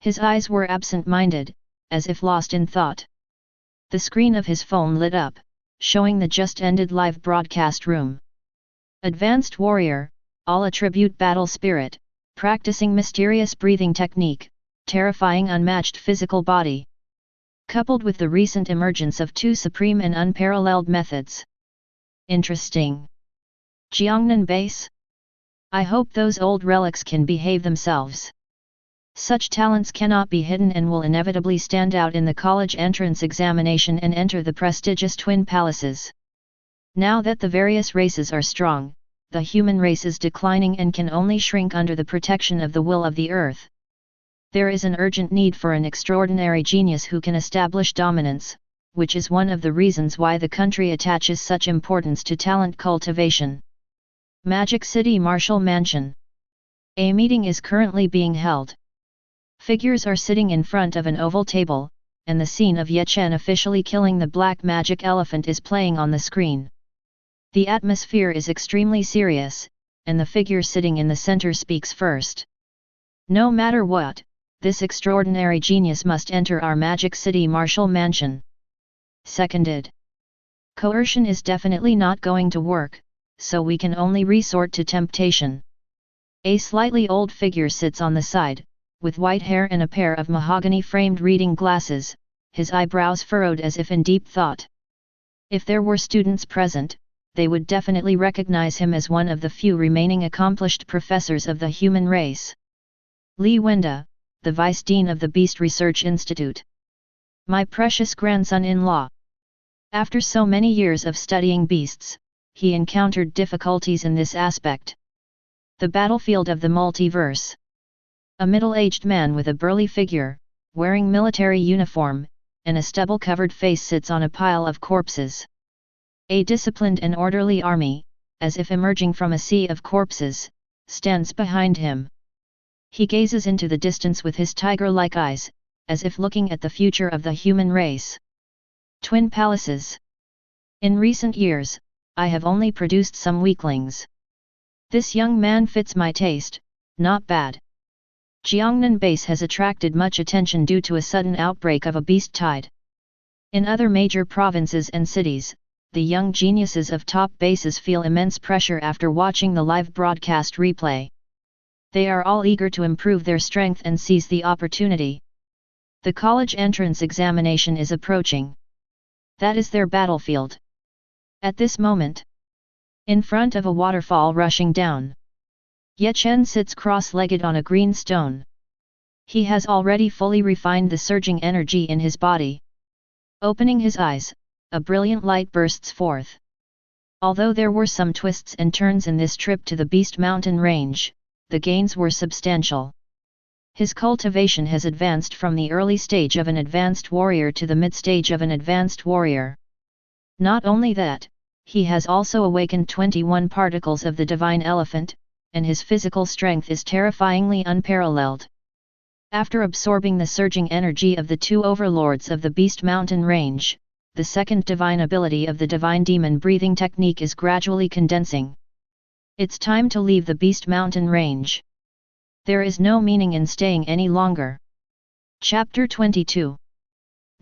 His eyes were absent-minded, as if lost in thought. The screen of his phone lit up, showing the just-ended live broadcast room. Advanced warrior, all attribute battle spirit, practicing mysterious breathing technique, terrifying unmatched physical body. Coupled with the recent emergence of 2 supreme and unparalleled methods. Interesting. Jiangnan base? I hope those old relics can behave themselves. Such talents cannot be hidden and will inevitably stand out in the college entrance examination and enter the prestigious twin palaces. Now that the various races are strong, the human race is declining and can only shrink under the protection of the will of the earth. There is an urgent need for an extraordinary genius who can establish dominance, which is one of the reasons why the country attaches such importance to talent cultivation. Magic City Martial Mansion. A meeting is currently being held. Figures are sitting in front of an oval table, and the scene of Chen officially killing the black magic elephant is playing on the screen. The atmosphere is extremely serious, and the figure sitting in the center speaks first. No matter what, this extraordinary genius must enter our Magic City Martial Mansion. Seconded. Coercion is definitely not going to work, so we can only resort to temptation. A slightly old figure sits on the side, with white hair and a pair of mahogany-framed reading glasses, his eyebrows furrowed as if in deep thought. If there were students present, they would definitely recognize him as one of the few remaining accomplished professors of the human race. Li Wenda, the Vice Dean of the Beast Research Institute. My precious grandson-in-law. After so many years of studying beasts, he encountered difficulties in this aspect. The battlefield of the multiverse. A middle-aged man with a burly figure, wearing military uniform, and a stubble-covered face sits on a pile of corpses. A disciplined and orderly army, as if emerging from a sea of corpses, stands behind him. He gazes into the distance with his tiger-like eyes, as if looking at the future of the human race. Twin Palaces. In recent years, I have only produced some weaklings. This young man fits my taste, not bad. Jiangnan base has attracted much attention due to a sudden outbreak of a beast tide. In other major provinces and cities, the young geniuses of top bases feel immense pressure after watching the live broadcast replay. They are all eager to improve their strength and seize the opportunity. The college entrance examination is approaching. That is their battlefield. At this moment, in front of a waterfall rushing down, Chen sits cross-legged on a green stone. He has already fully refined the surging energy in his body. Opening his eyes, a brilliant light bursts forth. Although there were some twists and turns in this trip to the Beast Mountain range, the gains were substantial. His cultivation has advanced from the early stage of an advanced warrior to the mid-stage of an advanced warrior. Not only that, he has also awakened 21 particles of the divine elephant, and his physical strength is terrifyingly unparalleled. After absorbing the surging energy of the two overlords of the Beast Mountain range, the second divine ability of the divine demon breathing technique is gradually condensing. It's time to leave the Beast Mountain range. There is no meaning in staying any longer. Chapter 22.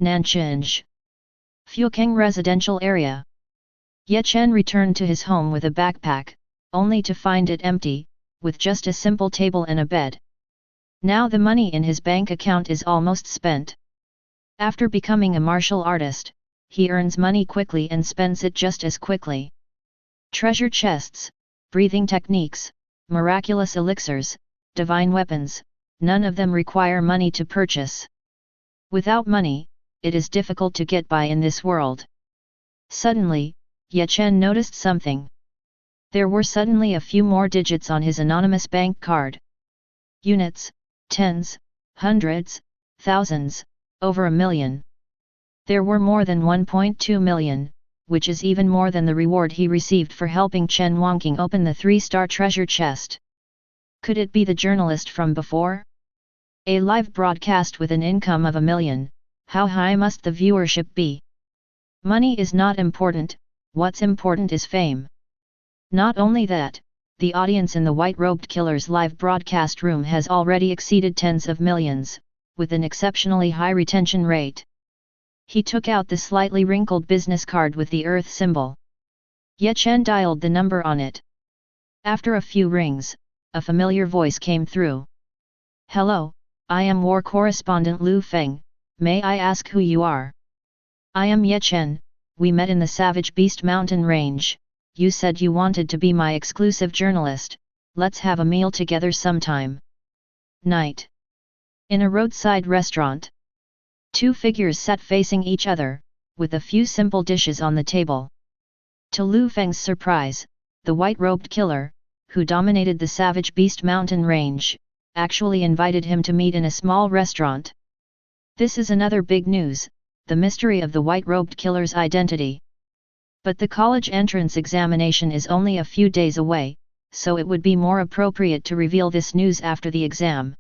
Nancheng. Fukeng Residential Area. Chen returned to his home with a backpack, only to find it empty, with just a simple table and a bed. Now the money in his bank account is almost spent. After becoming a martial artist, he earns money quickly and spends it just as quickly. Treasure chests, breathing techniques, miraculous elixirs, divine weapons, none of them require money to purchase. Without money, it is difficult to get by in this world. Suddenly, Chen noticed something. There were suddenly a few more digits on his anonymous bank card. Units, tens, hundreds, thousands, over 1 million. There were more than 1.2 million, which is even more than the reward he received for helping Chen Wangqing open the 3-star treasure chest. Could it be the journalist from before? A live broadcast with an income of 1 million, how high must the viewership be? Money is not important, what's important is fame. Not only that, the audience in the white-robed killer's live broadcast room has already exceeded tens of millions, with an exceptionally high retention rate. He took out the slightly wrinkled business card with the earth symbol. Chen dialed the number on it. After a few rings, a familiar voice came through. Hello, I am war correspondent Lu Feng, may I ask who you are? I am Chen, we met in the Savage Beast Mountain range, you said you wanted to be my exclusive journalist, let's have a meal together sometime. Night. In a roadside restaurant. Two figures sat facing each other, with a few simple dishes on the table. To Lu Feng's surprise, the white-robed killer, who dominated the savage beast mountain range, actually invited him to meet in a small restaurant. This is another big news, the mystery of the white-robed killer's identity. But the college entrance examination is only a few days away, so it would be more appropriate to reveal this news after the exam.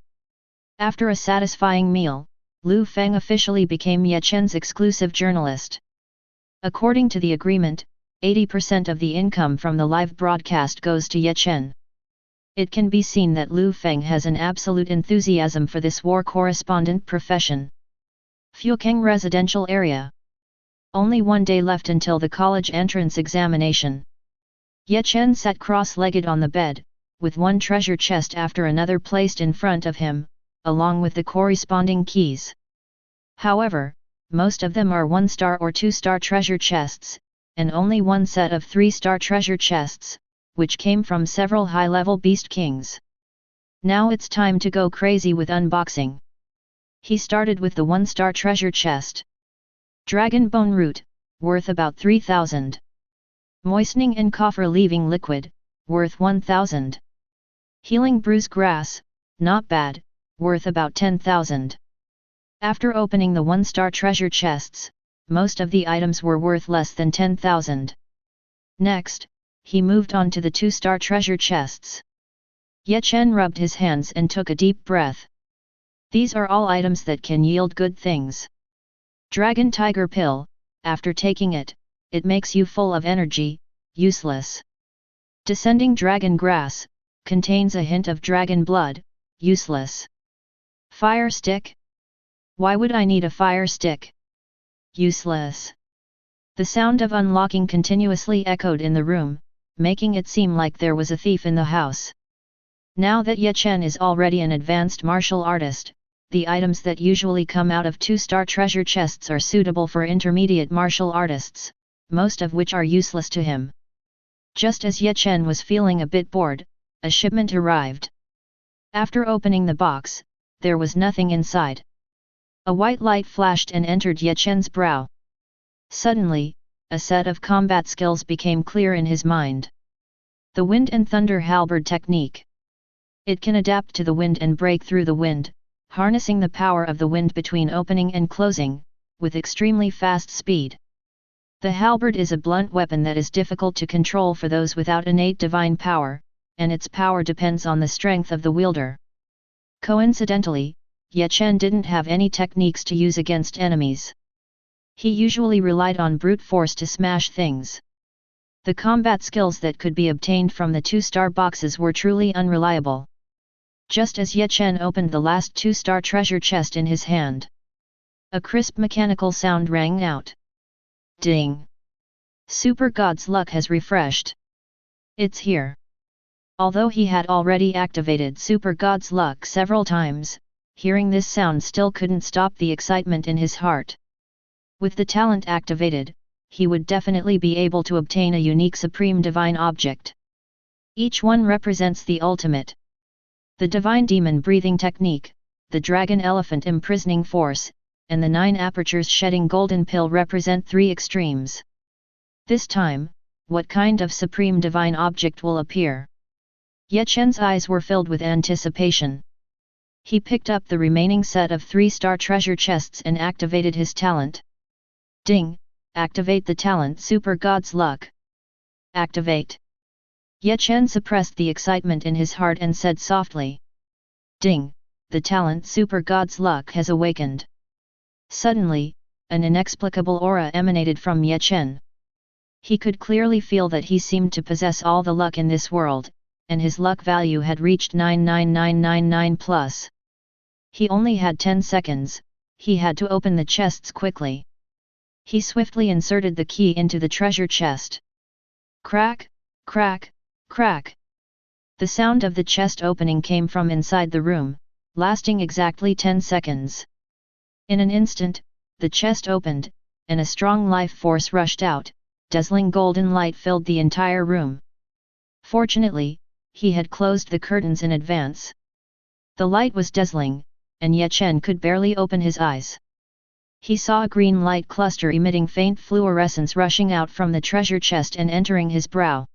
After a satisfying meal, Lu Feng officially became Ye Chen's exclusive journalist. According to the agreement, 80% of the income from the live broadcast goes to Ye Chen. It can be seen that Lu Feng has an absolute enthusiasm for this war correspondent profession. Fukeng Residential Area. Only one day left until the college entrance examination. Ye Chen sat cross-legged on the bed, with one treasure chest after another placed in front of him, along with the corresponding keys. However, most of them are 1-star or 2-star treasure chests, and only one set of 3-star treasure chests, which came from several high-level beast kings. Now it's time to go crazy with unboxing. He started with the 1-star treasure chest. Dragon Bone Root, worth about 3,000. Moistening and copper-leaving liquid, worth 1,000. Healing Bruise Grass, not bad, worth about 10,000. After opening the 1-star treasure chests, most of the items were worth less than 10,000. Next, he moved on to the 2-star treasure chests. Ye Chen rubbed his hands and took a deep breath. These are all items that can yield good things. Dragon Tiger Pill, after taking it, it makes you full of energy, useless. Descending Dragon Grass, contains a hint of dragon blood, useless. Fire Stick? Why would I need a fire stick? Useless. The sound of unlocking continuously echoed in the room, making it seem like there was a thief in the house. Now that Ye Chen is already an advanced martial artist, the items that usually come out of 2-star treasure chests are suitable for intermediate martial artists, most of which are useless to him. Just as Ye Chen was feeling a bit bored, a shipment arrived. After opening the box, there was nothing inside. A white light flashed and entered Ye Chen's brow. Suddenly, a set of combat skills became clear in his mind. The Wind and Thunder Halberd technique. It can adapt to the wind and break through the wind, harnessing the power of the wind between opening and closing, with extremely fast speed. The halberd is a blunt weapon that is difficult to control for those without innate divine power, and its power depends on the strength of the wielder. Coincidentally, Ye Chen didn't have any techniques to use against enemies. He usually relied on brute force to smash things. The combat skills that could be obtained from the 2-star boxes were truly unreliable. Just as Ye Chen opened the last 2-star treasure chest in his hand, a crisp mechanical sound rang out. Ding! Super God's luck has refreshed. It's here. Although he had already activated Super God's luck several times, hearing this sound still couldn't stop the excitement in his heart. With the talent activated, he would definitely be able to obtain a unique supreme divine object. Each one represents the ultimate. The divine demon breathing technique, the dragon elephant imprisoning force, and the 9 apertures shedding golden pill represent 3 extremes. This time, what kind of supreme divine object will appear? Ye Chen's eyes were filled with anticipation. He picked up the remaining set of 3-star treasure chests and activated his talent. Ding! Activate the talent Super God's Luck. Activate. Ye Chen suppressed the excitement in his heart and said softly. Ding! The talent Super God's Luck has awakened. Suddenly, an inexplicable aura emanated from Ye Chen. He could clearly feel that he seemed to possess all the luck in this world, and his luck value had reached 99999 plus. He only had 10 seconds, he had to open the chests quickly. He swiftly inserted the key into the treasure chest. Crack, crack, crack. The sound of the chest opening came from inside the room, lasting exactly 10 seconds. In an instant, the chest opened, and a strong life force rushed out, dazzling golden light filled the entire room. Fortunately, he had closed the curtains in advance. The light was dazzling, and Chen could barely open his eyes. He saw a green light cluster emitting faint fluorescence rushing out from the treasure chest and entering his brow.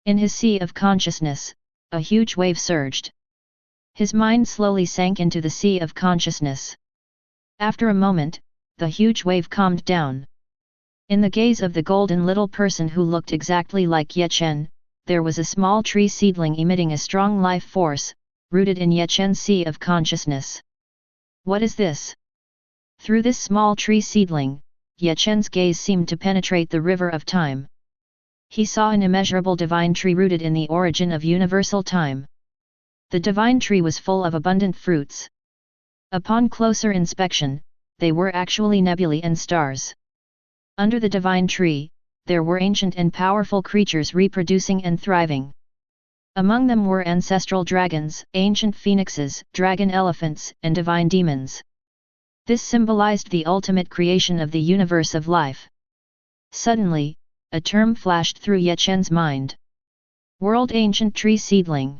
In his sea of consciousness, a huge wave surged. His mind slowly sank into the sea of consciousness. After a moment, the huge wave calmed down. In the gaze of the golden little person who looked exactly like Chen, there was a small tree seedling emitting a strong life force, rooted in Chen's sea of consciousness. What is this? Through this small tree seedling, Chen's gaze seemed to penetrate the river of time. He saw an immeasurable divine tree rooted in the origin of universal time. The divine tree was full of abundant fruits. Upon closer inspection, they were actually nebulae and stars. Under the divine tree, there were ancient and powerful creatures reproducing and thriving. Among them were ancestral dragons, ancient phoenixes, dragon elephants, and divine demons. This symbolized the ultimate creation of the universe of life. Suddenly, a term flashed through Chen's mind. World Ancient Tree Seedling.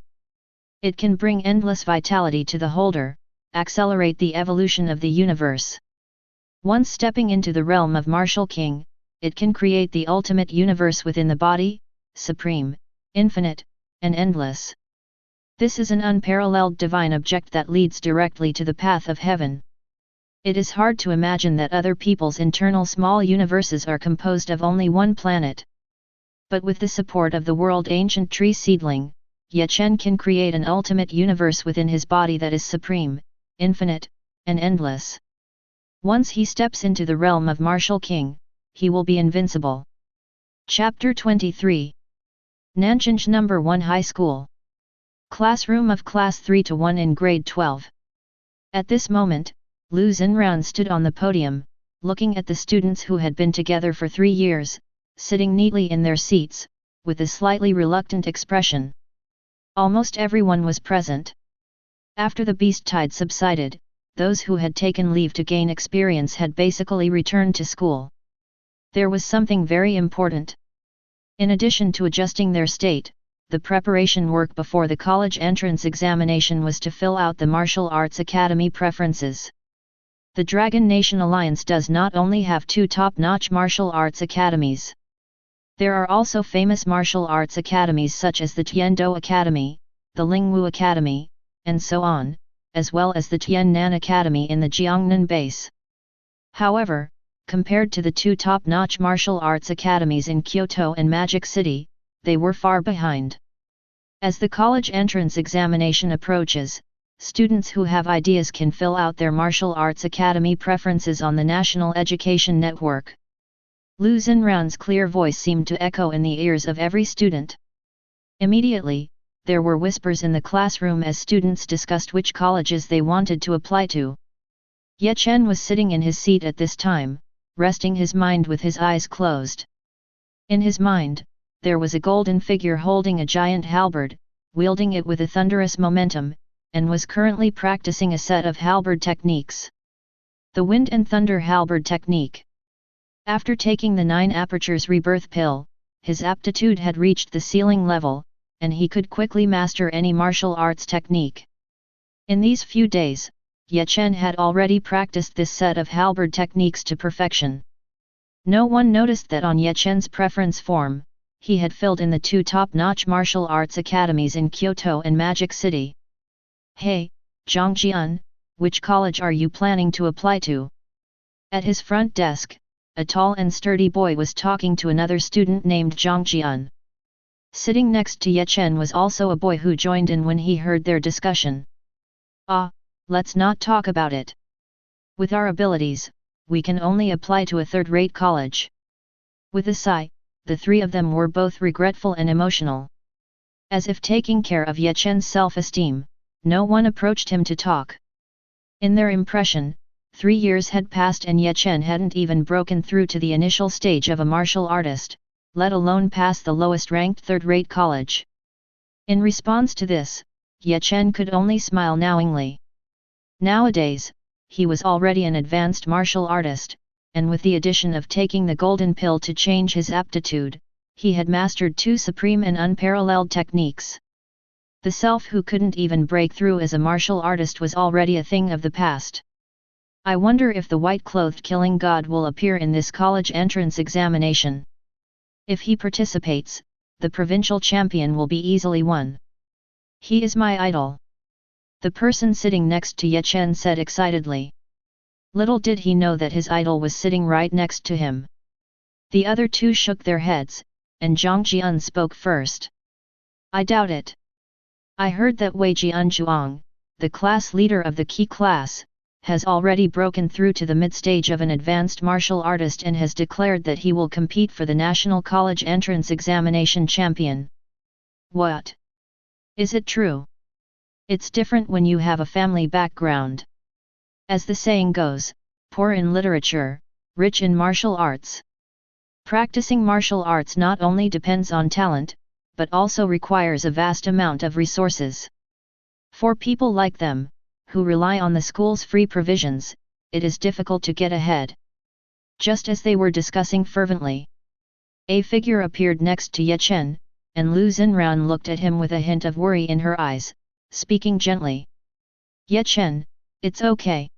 It can bring endless vitality to the holder, accelerate the evolution of the universe. Once stepping into the realm of Martial King, it can create the ultimate universe within the body, supreme, infinite, and endless. This is an unparalleled divine object that leads directly to the path of heaven. It is hard to imagine that other people's internal small universes are composed of only one planet. But with the support of the World Ancient Tree Seedling, Chen can create an ultimate universe within his body that is supreme, infinite, and endless. Once he steps into the realm of Martial King, he will be invincible. Chapter 23. Nanjing No. 1 High School. Classroom of Class 3-1 in Grade 12. At this moment, Lu Xinran stood on the podium, looking at the students who had been together for 3 years, sitting neatly in their seats, with a slightly reluctant expression. Almost everyone was present. After the beast tide subsided, those who had taken leave to gain experience had basically returned to school. There was something very important. In addition to adjusting their state, the preparation work before the college entrance examination was to fill out the Martial Arts Academy preferences. The Dragon Nation Alliance does not only have 2 top-notch martial arts academies. There are also famous martial arts academies such as the Tiando Academy, the Lingwu Academy, and so on, as well as the Tiannan Academy in the Jiangnan base. However, compared to the 2 top-notch martial arts academies in Kyoto and Magic City, they were far behind. As the college entrance examination approaches, students who have ideas can fill out their martial arts academy preferences on the National Education Network. Lu Xinran's clear voice seemed to echo in the ears of every student. Immediately, there were whispers in the classroom as students discussed which colleges they wanted to apply to. Chen was sitting in his seat at this time, resting his mind with his eyes closed. In his mind, there was a golden figure holding a giant halberd, wielding it with a thunderous momentum, and was currently practicing a set of halberd techniques. The Wind and Thunder Halberd Technique. After taking the 9 apertures rebirth pill, his aptitude had reached the ceiling level, and he could quickly master any martial arts technique. In these few days, Chen had already practiced this set of halberd techniques to perfection. No one noticed that on Chen's preference form, he had filled in the 2 top-notch martial arts academies in Kyoto and Magic City. "Hey, Zhangjian, which college are you planning to apply to?" At his front desk, a tall and sturdy boy was talking to another student named Zhangjian. Sitting next to Chen was also a boy who joined in when he heard their discussion. "Ah, let's not talk about it. With our abilities, we can only apply to a third-rate college." With a sigh, the 3 of them were both regretful and emotional. As if taking care of Chen's self-esteem, no one approached him to talk. In their impression, 3 years had passed and Chen hadn't even broken through to the initial stage of a martial artist, let alone pass the lowest-ranked third-rate college. In response to this, Chen could only smile knowingly. Nowadays, he was already an advanced martial artist, and with the addition of taking the golden pill to change his aptitude, he had mastered 2 supreme and unparalleled techniques. The self who couldn't even break through as a martial artist was already a thing of the past. I wonder if the white-clothed killing god will appear in this college entrance examination. If he participates, the provincial champion will be easily won. He is my idol. The person sitting next to Chen said excitedly. Little did he know that his idol was sitting right next to him. The other two shook their heads, and Zhang Jian spoke first. I doubt it. I heard that Wei Jianzhuang, the class leader of the key class, has already broken through to the mid-stage of an advanced martial artist and has declared that he will compete for the National College Entrance Examination champion. What? Is it true? It's different when you have a family background. As the saying goes, poor in literature, rich in martial arts. Practicing martial arts not only depends on talent, but also requires a vast amount of resources. For people like them, who rely on the school's free provisions, it is difficult to get ahead. Just as they were discussing fervently, a figure appeared next to Chen, and Lu Xinran looked at him with a hint of worry in her eyes, speaking gently. Chen, it's okay.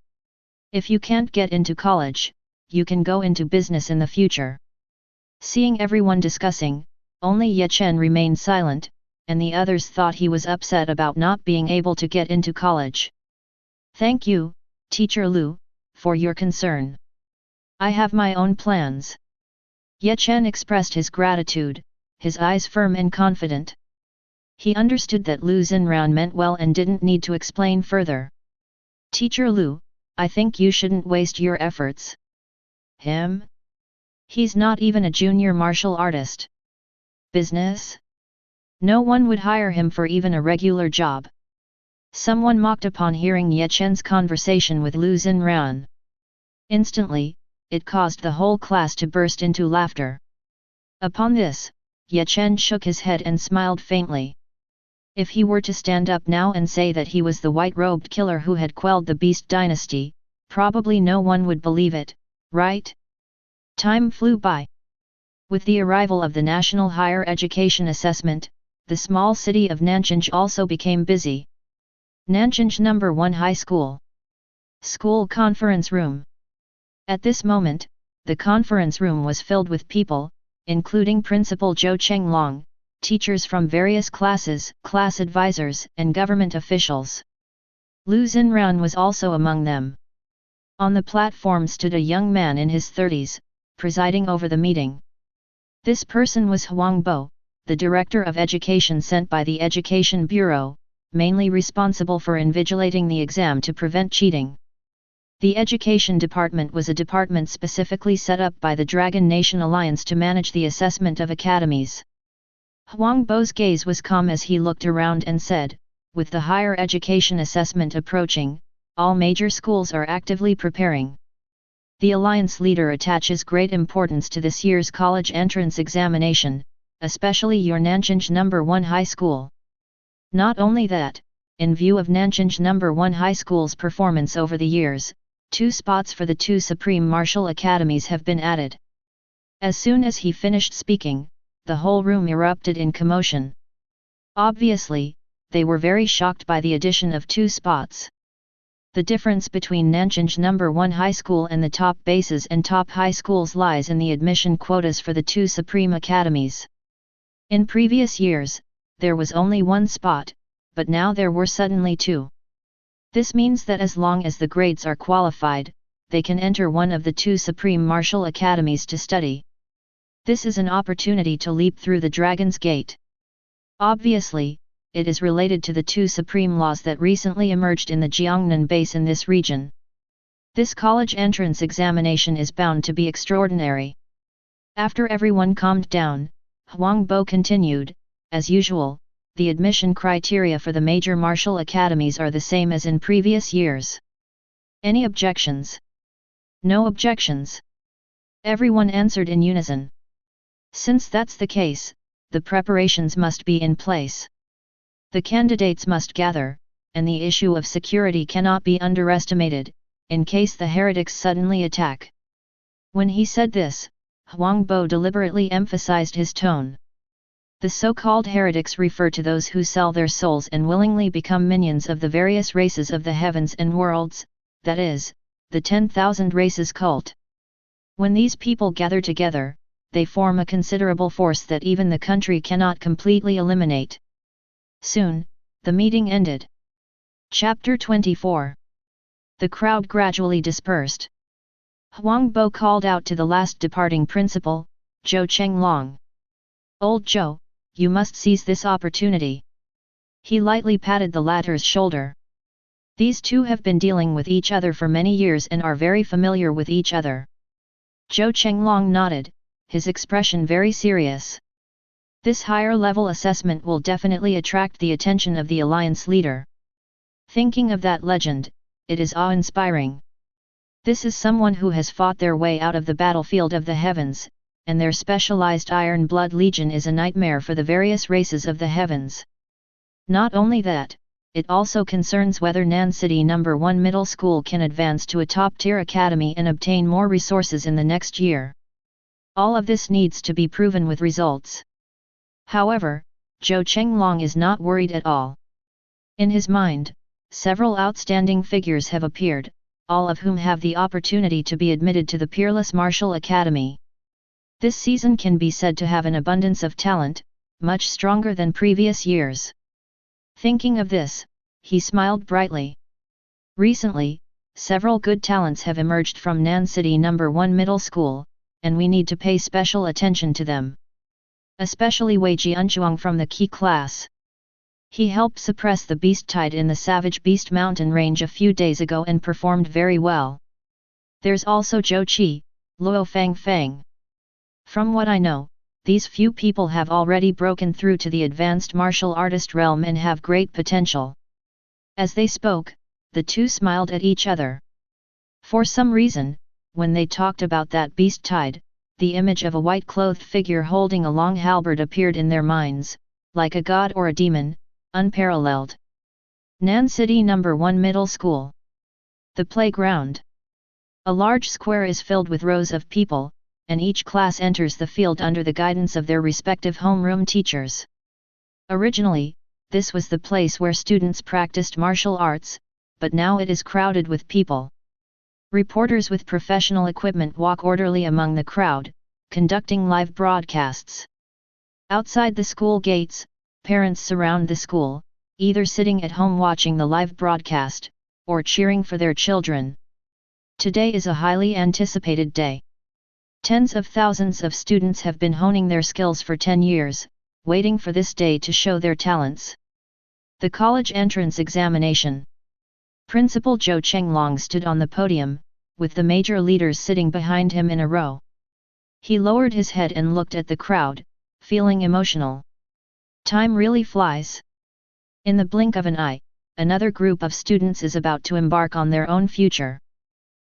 If you can't get into college, you can go into business in the future. Seeing everyone discussing, only Chen remained silent, and the others thought he was upset about not being able to get into college. Thank you, Teacher Lu, for your concern. I have my own plans. Chen expressed his gratitude, his eyes firm and confident. He understood that Lu Xinran meant well and didn't need to explain further. Teacher Lu, I think you shouldn't waste your efforts. Him? He's not even a junior martial artist. Business? No one would hire him for even a regular job. Someone mocked upon hearing Chen's conversation with Lu Xinran. Instantly, it caused the whole class to burst into laughter. Upon this, Chen shook his head and smiled faintly. If he were to stand up now and say that he was the white-robed killer who had quelled the Beast dynasty, probably no one would believe it, right? Time flew by. With the arrival of the National Higher Education Assessment, the small city of Nanjing also became busy. Nanjing No. 1 High School. School Conference Room. At this moment, the conference room was filled with people, including Principal Zhou Chenglong, teachers from various classes, class advisors, and government officials. Lu Xinran was also among them. On the platform stood a young man in his 30s, presiding over the meeting. This person was Huang Bo, the Director of Education sent by the Education Bureau, mainly responsible for invigilating the exam to prevent cheating. The Education Department was a department specifically set up by the Dragon Nation Alliance to manage the assessment of academies. Huang Bo's gaze was calm as he looked around and said, with the higher education assessment approaching, all major schools are actively preparing. The Alliance leader attaches great importance to this year's college entrance examination, especially your Nanjing No. 1 High School. Not only that, in view of Nanjing No. 1 High School's performance over the years, 2 spots for the 2 Supreme Martial Academies have been added. As soon as he finished speaking, the whole room erupted in commotion. Obviously, they were very shocked by the addition of 2 spots. The difference between Nanjing No. 1 High School and the top bases and top high schools lies in the admission quotas for the 2 Supreme Academies. In previous years, there was only 1 spot, but now there were suddenly 2. This means that as long as the grades are qualified, they can enter one of the 2 Supreme Martial Academies to study. This is an opportunity to leap through the Dragon's Gate. Obviously, it is related to the 2 supreme laws that recently emerged in the Jiangnan base in this region. This college entrance examination is bound to be extraordinary. After everyone calmed down, Huang Bo continued, as usual, the admission criteria for the major martial academies are the same as in previous years. Any objections? No objections. Everyone answered in unison. Since that's the case, the preparations must be in place. The candidates must gather, and the issue of security cannot be underestimated, in case the heretics suddenly attack. When he said this, Huang Bo deliberately emphasized his tone. The so-called heretics refer to those who sell their souls and willingly become minions of the various races of the heavens and worlds, that is, the 10,000 races cult. When these people gather together, they form a considerable force that even the country cannot completely eliminate. Soon, the meeting ended. Chapter 24. The crowd gradually dispersed. Huang Bo called out to the last departing principal, Zhou Chenglong. "Old Zhou, you must seize this opportunity." He lightly patted the latter's shoulder. These two have been dealing with each other for many years and are very familiar with each other. Zhou Chenglong nodded, his expression very serious. This higher-level assessment will definitely attract the attention of the alliance leader. Thinking of that legend, it is awe-inspiring. This is someone who has fought their way out of the battlefield of the heavens, and their specialized Iron Blood Legion is a nightmare for the various races of the heavens. Not only that, it also concerns whether Nan City No. 1 Middle School can advance to a top-tier academy and obtain more resources in the next year. All of this needs to be proven with results. However, Zhou Chenglong is not worried at all. In his mind, several outstanding figures have appeared, all of whom have the opportunity to be admitted to the Peerless Martial Academy. This season can be said to have an abundance of talent, much stronger than previous years. Thinking of this, he smiled brightly. Recently, several good talents have emerged from Nan City No. 1 Middle School, and we need to pay special attention to them. Especially Wei Jianzhuang from the Qi class. He helped suppress the beast tide in the Savage Beast Mountain range a few days ago and performed very well. There's also Zhou Qi, Luo Fang Fang. From what I know, these few people have already broken through to the advanced martial artist realm and have great potential. As they spoke, the two smiled at each other. For some reason, when they talked about that beast tide, the image of a white-clothed figure holding a long halberd appeared in their minds, like a god or a demon, unparalleled. Nan City No. 1 Middle School. The playground. A large square is filled with rows of people, and each class enters the field under the guidance of their respective homeroom teachers. Originally, this was the place where students practiced martial arts, but now it is crowded with people. Reporters with professional equipment walk orderly among the crowd, conducting live broadcasts. Outside the school gates, parents surround the school, either sitting at home watching the live broadcast, or cheering for their children. Today is a highly anticipated day. Tens of thousands of students have been honing their skills for 10 years, waiting for this day to show their talents. The college entrance examination. Principal Zhou Chenglong stood on the podium, with the major leaders sitting behind him in a row. He lowered his head and looked at the crowd, feeling emotional. Time really flies. In the blink of an eye, another group of students is about to embark on their own future.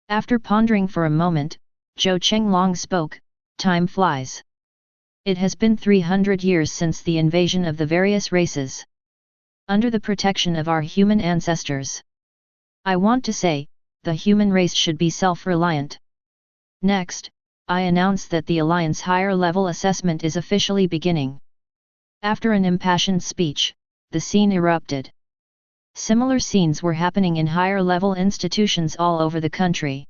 After pondering for a moment, Zhou Chenglong spoke, "Time flies. It has been 300 years since the invasion of the various races. Under the protection of our human ancestors. I want to say, the human race should be self-reliant. Next, I announce that the Alliance higher-level assessment is officially beginning." After an impassioned speech, the scene erupted. Similar scenes were happening in higher-level institutions all over the country.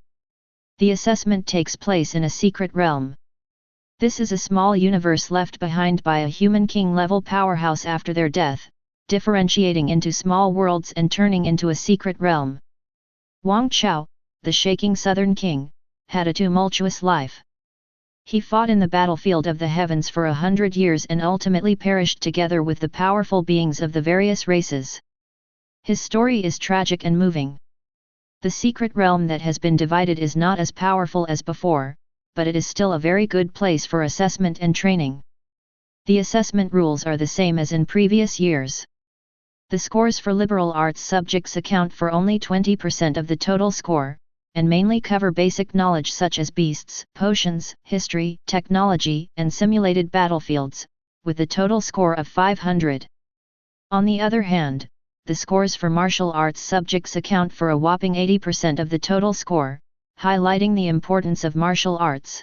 The assessment takes place in a secret realm. This is a small universe left behind by a human king-level powerhouse after their death, differentiating into small worlds and turning into a secret realm. Wang Chao, the shaking southern king, had a tumultuous life. He fought in the battlefield of the heavens for 100 years and ultimately perished together with the powerful beings of the various races. His story is tragic and moving. The secret realm that has been divided is not as powerful as before, but it is still a very good place for assessment and training. The assessment rules are the same as in previous years. The scores for liberal arts subjects account for only 20% of the total score, and mainly cover basic knowledge such as beasts, potions, history, technology, and simulated battlefields, with a total score of 500. On the other hand, the scores for martial arts subjects account for a whopping 80% of the total score, highlighting the importance of martial arts.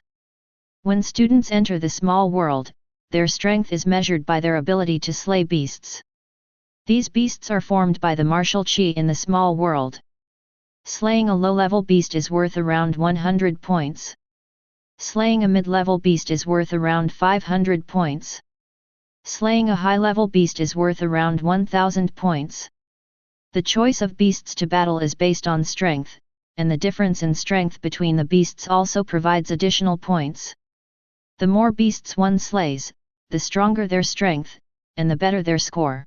When students enter the small world, their strength is measured by their ability to slay beasts. These beasts are formed by the martial chi in the small world. Slaying a low-level beast is worth around 100 points. Slaying a mid-level beast is worth around 500 points. Slaying a high-level beast is worth around 1000 points. The choice of beasts to battle is based on strength, and the difference in strength between the beasts also provides additional points. The more beasts one slays, the stronger their strength, and the better their score.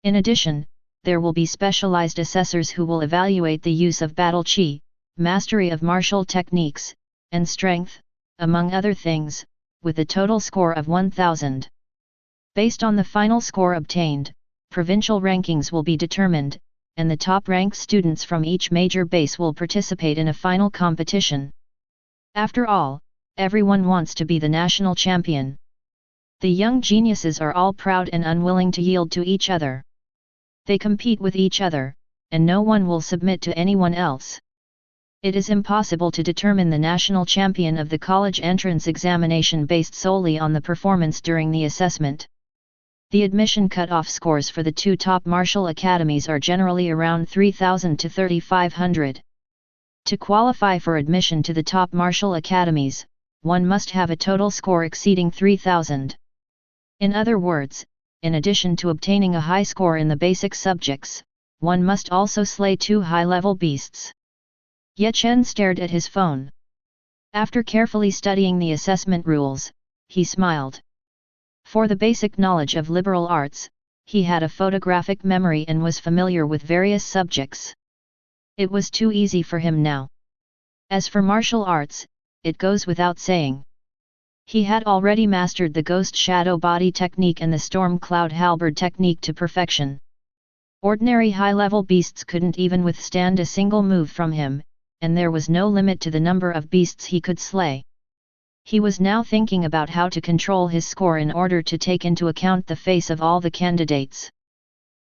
In addition, there will be specialized assessors who will evaluate the use of battle chi, mastery of martial techniques, and strength, among other things, with a total score of 1000. Based on the final score obtained, provincial rankings will be determined, and the top-ranked students from each major base will participate in a final competition. After all, everyone wants to be the national champion. The young geniuses are all proud and unwilling to yield to each other. They compete with each other, and no one will submit to anyone else. It is impossible to determine the national champion of the college entrance examination based solely on the performance during the assessment. The admission cut-off scores for the two top martial academies are generally around 3000 to 3500. To qualify for admission to the top martial academies, one must have a total score exceeding 3000. In other words, in addition to obtaining a high score in the basic subjects, one must also slay two high-level beasts. Chen stared at his phone. After carefully studying the assessment rules, he smiled. For the basic knowledge of liberal arts, he had a photographic memory and was familiar with various subjects. It was too easy for him now. As for martial arts, it goes without saying. He had already mastered the ghost shadow body technique and the storm cloud halberd technique to perfection. Ordinary high-level beasts couldn't even withstand a single move from him, and there was no limit to the number of beasts he could slay. He was now thinking about how to control his score in order to take into account the face of all the candidates.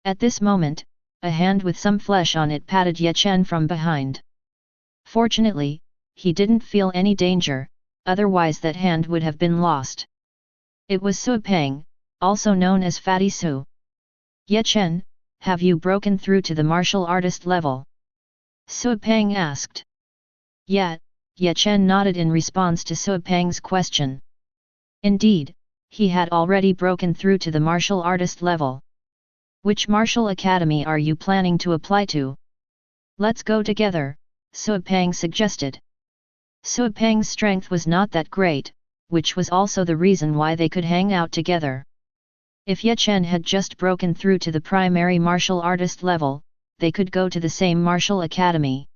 At this moment, a hand with some flesh on it patted Chen from behind. Fortunately, he didn't feel any danger, otherwise that hand would have been lost. It was Su Peng, also known as Fatty Su. Chen, have you broken through to the martial artist level? Su Peng asked. Yeah. Chen nodded in response to Su Peng's question. Indeed, he had already broken through to the martial artist level. Which martial academy are you planning to apply to? Let's go together, Su Peng suggested. Su Peng's strength was not that great, which was also the reason why they could hang out together. If Chen had just broken through to the primary martial artist level, they could go to the same martial academy.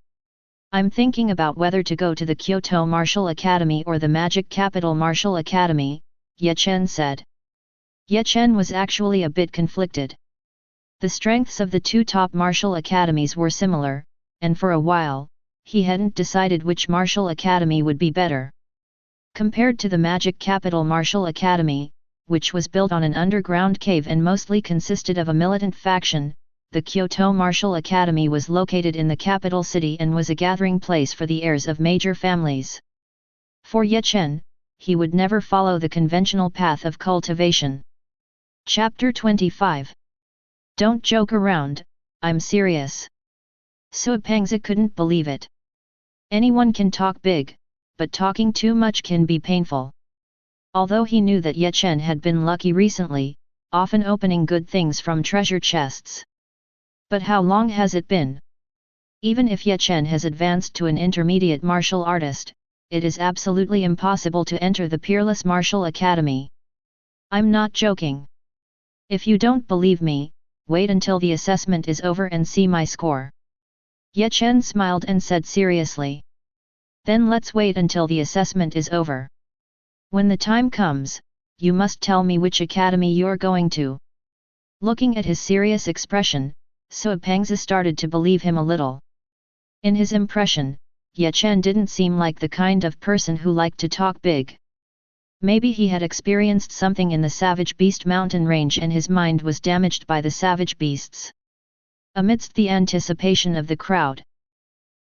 I'm thinking about whether to go to the Kyoto Martial Academy or the Magic Capital Martial Academy, Chen said. Chen was actually a bit conflicted. The strengths of the two top martial academies were similar, and for a while, he hadn't decided which martial academy would be better. Compared to the Magic Capital Martial Academy, which was built on an underground cave and mostly consisted of a militant faction, the Kyoto Martial Academy was located in the capital city and was a gathering place for the heirs of major families. For Chen, he would never follow the conventional path of cultivation. Chapter 25. Don't joke around, I'm serious. Su Pengzi couldn't believe it. Anyone can talk big, but talking too much can be painful. Although he knew that Chen had been lucky recently, often opening good things from treasure chests. But how long has it been? Even if Chen has advanced to an intermediate martial artist, it is absolutely impossible to enter the Peerless Martial Academy. I'm not joking. If you don't believe me, wait until the assessment is over and see my score. Chen smiled and said seriously. Then let's wait until the assessment is over. When the time comes, you must tell me which academy you're going to. Looking at his serious expression, Su Pengzi started to believe him a little. In his impression, Chen didn't seem like the kind of person who liked to talk big. Maybe he had experienced something in the Savage Beast mountain range and his mind was damaged by the savage beasts. Amidst the anticipation of the crowd,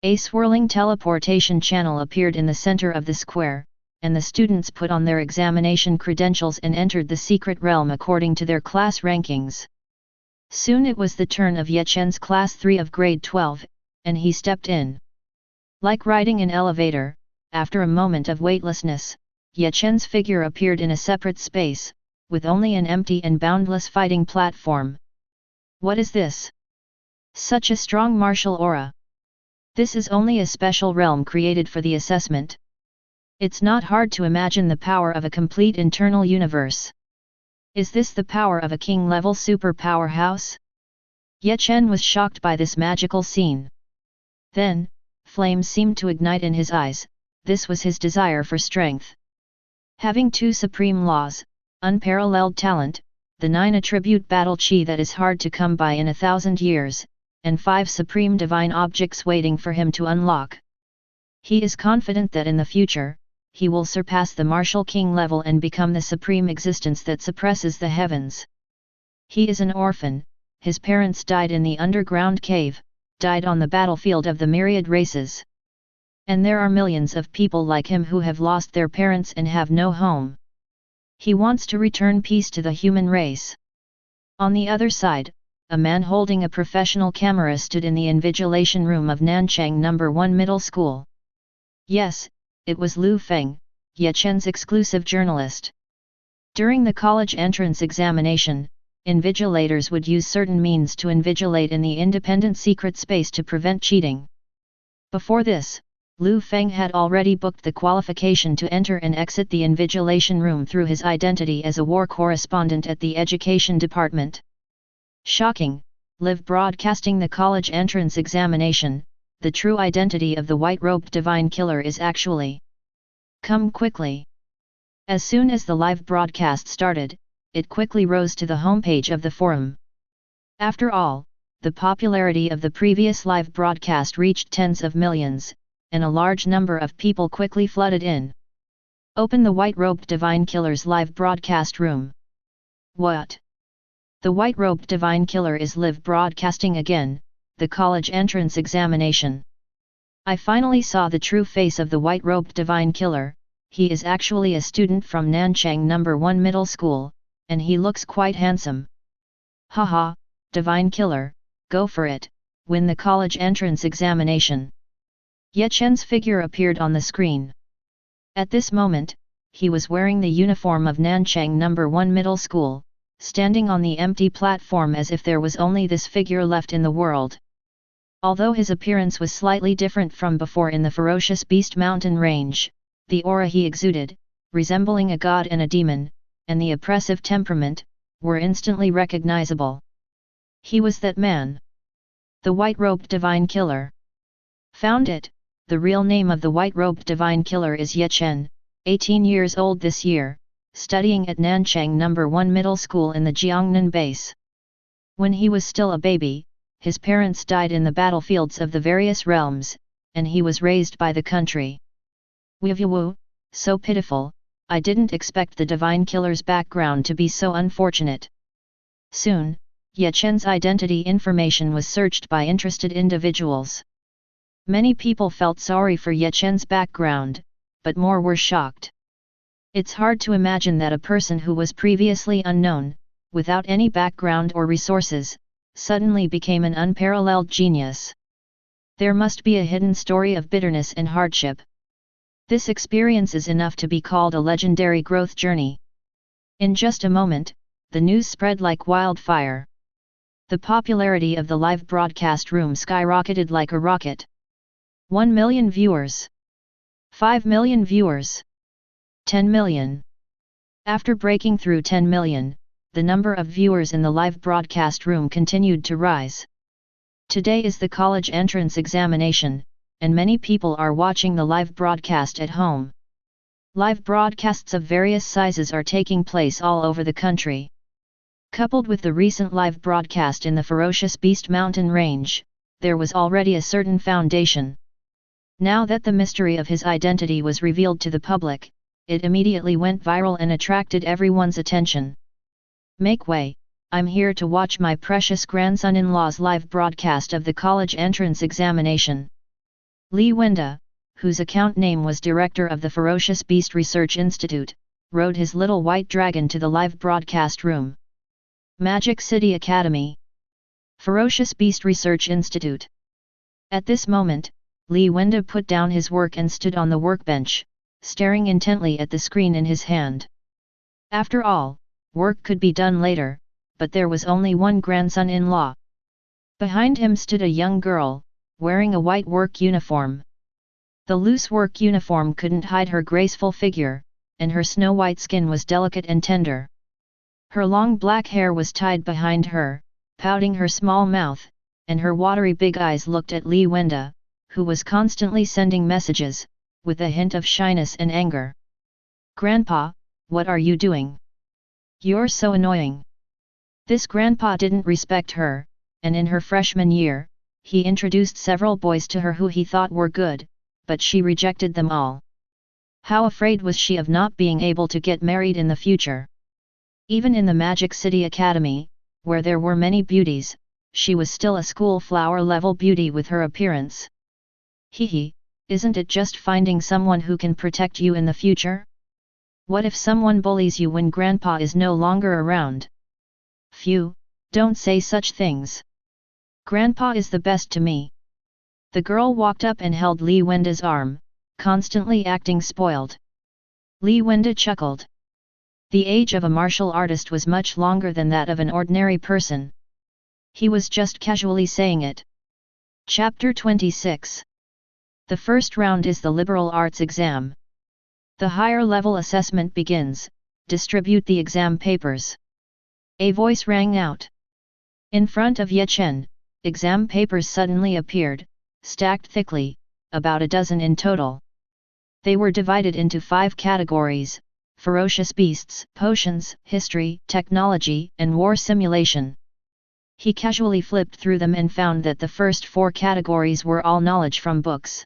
a swirling teleportation channel appeared in the center of the square, and the students put on their examination credentials and entered the secret realm according to their class rankings. Soon it was the turn of Chen's class 3 of grade 12, and he stepped in. Like riding an elevator, after a moment of weightlessness, Chen's figure appeared in a separate space, with only an empty and boundless fighting platform. What is this? Such a strong martial aura. This is only a special realm created for the assessment. It's not hard to imagine the power of a complete internal universe. Is this the power of a king-level super powerhouse? Chen was shocked by this magical scene. Then, flames seemed to ignite in his eyes. This was his desire for strength. Having 2 supreme laws, unparalleled talent, the 9 attribute battle chi that is hard to come by in 1,000 years, and 5 supreme divine objects waiting for him to unlock. He is confident that in the future, he will surpass the martial king level and become the supreme existence that suppresses the heavens. He is an orphan, his parents died in the underground cave, died on the battlefield of the myriad races. And there are millions of people like him who have lost their parents and have no home. He wants to return peace to the human race. On the other side, a man holding a professional camera stood in the invigilation room of Nanchang No. 1 Middle School. Yes, it was Lu Feng, Chen's exclusive journalist. During the college entrance examination, invigilators would use certain means to invigilate in the independent secret space to prevent cheating. Before this, Lu Feng had already booked the qualification to enter and exit the invigilation room through his identity as a war correspondent at the education department. Shocking, live broadcasting the college entrance examination, the true identity of the white-robed divine killer is actually come quickly. As soon as the live broadcast started, it quickly rose to the homepage of the forum. After all, the popularity of the previous live broadcast reached tens of millions, and a large number of people quickly flooded in. Open the white-robed divine killer's live broadcast room. What? The white-robed divine killer is live broadcasting again, the college entrance examination. I finally saw the true face of the white-robed divine killer. He is actually a student from Nanchang No. 1 Middle School, and he looks quite handsome. Haha, divine killer, go for it, win the college entrance examination. Chen's figure appeared on the screen. At this moment, he was wearing the uniform of Nanchang No. 1 Middle School, standing on the empty platform as if there was only this figure left in the world. Although his appearance was slightly different from before in the ferocious beast mountain range, the aura he exuded, resembling a god and a demon, and the oppressive temperament, were instantly recognizable. He was that man. The white-robed divine killer. Found it. The real name of the white-robed divine killer is Chen, 18 years old this year, studying at Nanchang No. 1 Middle School in the Jiangnan base. When he was still a baby, his parents died in the battlefields of the various realms, and he was raised by the country. Woo, so pitiful, I didn't expect the divine killer's background to be so unfortunate. Soon, Chen's identity information was searched by interested individuals. Many people felt sorry for Chen's background, but more were shocked. It's hard to imagine that a person who was previously unknown, without any background or resources, suddenly became an unparalleled genius. There must be a hidden story of bitterness and hardship. This experience is enough to be called a legendary growth journey. In just a moment, the news spread like wildfire. The popularity of the live broadcast room skyrocketed like a rocket. 1 million viewers. 5 million viewers. 10 million. After breaking through 10 million, the number of viewers in the live broadcast room continued to rise. Today is the college entrance examination, and many people are watching the live broadcast at home. Live broadcasts of various sizes are taking place all over the country. Coupled with the recent live broadcast in the ferocious beast mountain range, there was already a certain foundation. Now that the mystery of his identity was revealed to the public, it immediately went viral and attracted everyone's attention. Make way, I'm here to watch my precious grandson-in-law's live broadcast of the college entrance examination. Li Wenda, whose account name was director of the Ferocious Beast Research Institute, rode his little white dragon to the live broadcast room. Magic City Academy. Ferocious Beast Research Institute. At this moment, Li Wenda put down his work and stood on the workbench, staring intently at the screen in his hand. After all, work could be done later, but there was only one grandson-in-law. Behind him stood a young girl, wearing a white work uniform. The loose work uniform couldn't hide her graceful figure, and her snow-white skin was delicate and tender. Her long black hair was tied behind her, pouting her small mouth, and her watery big eyes looked at Li Wenda, who was constantly sending messages, with a hint of shyness and anger. "Grandpa, what are you doing? You're so annoying." This grandpa didn't respect her, and in her freshman year, he introduced several boys to her who he thought were good, but she rejected them all. How afraid was she of not being able to get married in the future? Even in the Magic City Academy, where there were many beauties, she was still a school flower-level beauty with her appearance. Hee, isn't it just finding someone who can protect you in the future? What if someone bullies you when grandpa is no longer around? Phew, don't say such things. Grandpa is the best to me. The girl walked up and held Li Wenda's arm, constantly acting spoiled. Li Wenda chuckled. The age of a martial artist was much longer than that of an ordinary person. He was just casually saying it. Chapter 26. The first round is the liberal arts exam. The higher level assessment begins. Distribute the exam papers. A voice rang out. In front of Chen, exam papers suddenly appeared, stacked thickly, about a dozen in total. They were divided into 5 categories: ferocious beasts, potions, history, technology, and war simulation. He casually flipped through them and found that the first 4 categories were all knowledge from books.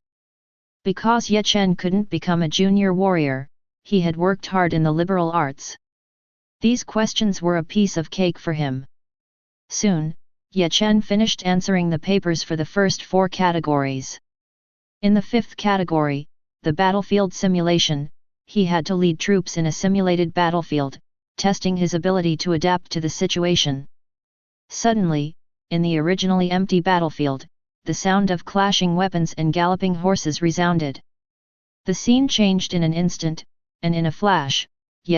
Because Chen couldn't become a junior warrior, he had worked hard in the liberal arts. These questions were a piece of cake for him. Soon, Chen finished answering the papers for the first 4 categories. In the 5th category, the battlefield simulation, he had to lead troops in a simulated battlefield, testing his ability to adapt to the situation. Suddenly, in the originally empty battlefield, the sound of clashing weapons and galloping horses resounded. The scene changed in an instant, and in a flash,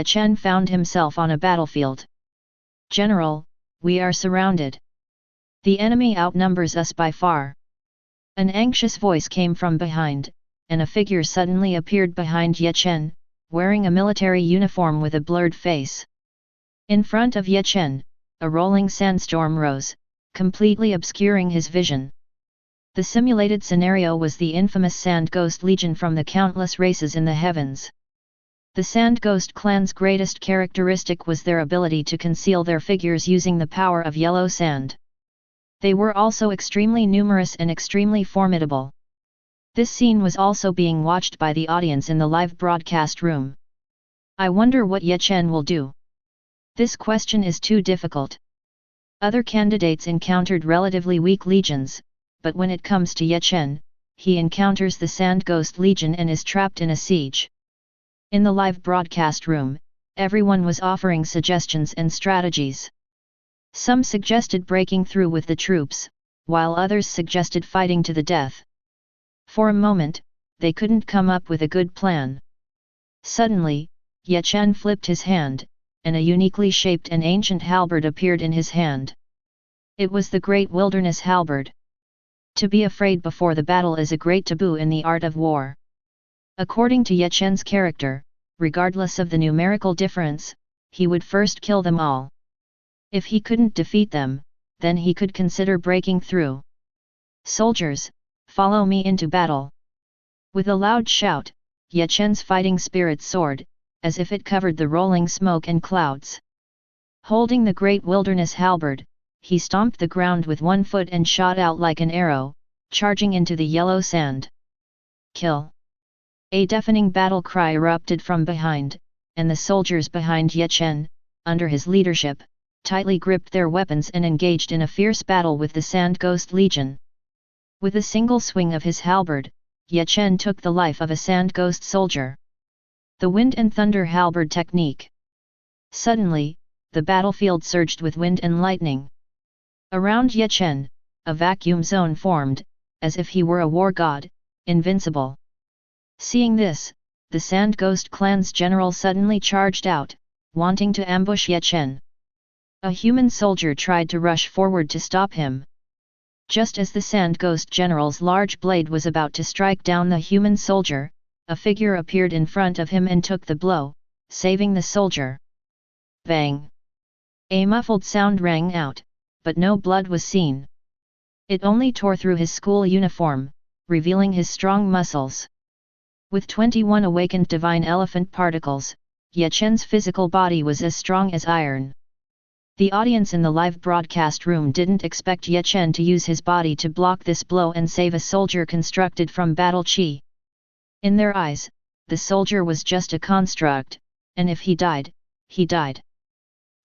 Chen found himself on a battlefield. "General, we are surrounded. The enemy outnumbers us by far." An anxious voice came from behind, and a figure suddenly appeared behind Chen, wearing a military uniform with a blurred face. In front of Chen, a rolling sandstorm rose, completely obscuring his vision. The simulated scenario was the infamous Sand Ghost Legion from the countless races in the heavens. The Sand Ghost clan's greatest characteristic was their ability to conceal their figures using the power of yellow sand. They were also extremely numerous and extremely formidable. This scene was also being watched by the audience in the live broadcast room. I wonder what Chen will do. This question is too difficult. Other candidates encountered relatively weak legions, but when it comes to Chen, he encounters the Sand Ghost Legion and is trapped in a siege. In the live broadcast room, everyone was offering suggestions and strategies. Some suggested breaking through with the troops, while others suggested fighting to the death. For a moment, they couldn't come up with a good plan. Suddenly, Chen flipped his hand, and a uniquely shaped and ancient halberd appeared in his hand. It was the Great Wilderness Halberd. To be afraid before the battle is a great taboo in the art of war. According to Chen's character, regardless of the numerical difference, he would first kill them all. If he couldn't defeat them, then he could consider breaking through. "Soldiers, follow me into battle." With a loud shout, Chen's fighting spirit soared, as if it covered the rolling smoke and clouds. Holding the Great Wilderness Halberd, he stomped the ground with one foot and shot out like an arrow, charging into the yellow sand. "Kill!" A deafening battle cry erupted from behind, and the soldiers behind Chen, under his leadership, tightly gripped their weapons and engaged in a fierce battle with the Sand Ghost Legion. With a single swing of his halberd, Chen took the life of a sand ghost soldier. The wind and thunder halberd technique. Suddenly, the battlefield surged with wind and lightning. Around Chen, a vacuum zone formed, as if he were a war god, invincible. Seeing this, the Sand Ghost clan's general suddenly charged out, wanting to ambush Chen. A human soldier tried to rush forward to stop him. Just as the Sand Ghost general's large blade was about to strike down the human soldier, a figure appeared in front of him and took the blow, saving the soldier. Bang! A muffled sound rang out, but no blood was seen. It only tore through his school uniform, revealing his strong muscles. With 21 awakened divine elephant particles, Chen's physical body was as strong as iron. The audience in the live broadcast room didn't expect Chen to use his body to block this blow and save a soldier constructed from battle chi. In their eyes, the soldier was just a construct, and if he died, he died.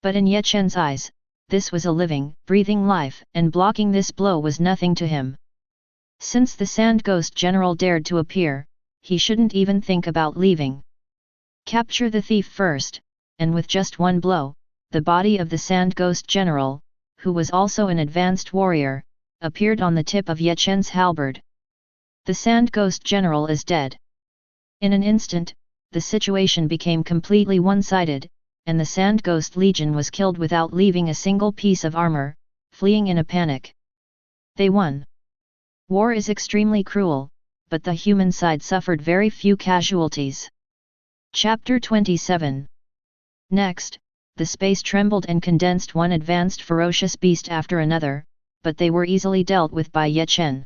But in Chen's eyes, this was a living, breathing life, and blocking this blow was nothing to him. Since the Sand Ghost General dared to appear, he shouldn't even think about leaving. Capture the thief first, and with just one blow, the body of the Sand Ghost General, who was also an advanced warrior, appeared on the tip of Chen's halberd. The Sand Ghost General is dead. In an instant, the situation became completely one-sided, and the Sand Ghost Legion was killed without leaving a single piece of armor, fleeing in a panic. They won. War is extremely cruel, but the human side suffered very few casualties. Chapter 27. Next, the space trembled and condensed one advanced ferocious beast after another, but they were easily dealt with by Chen.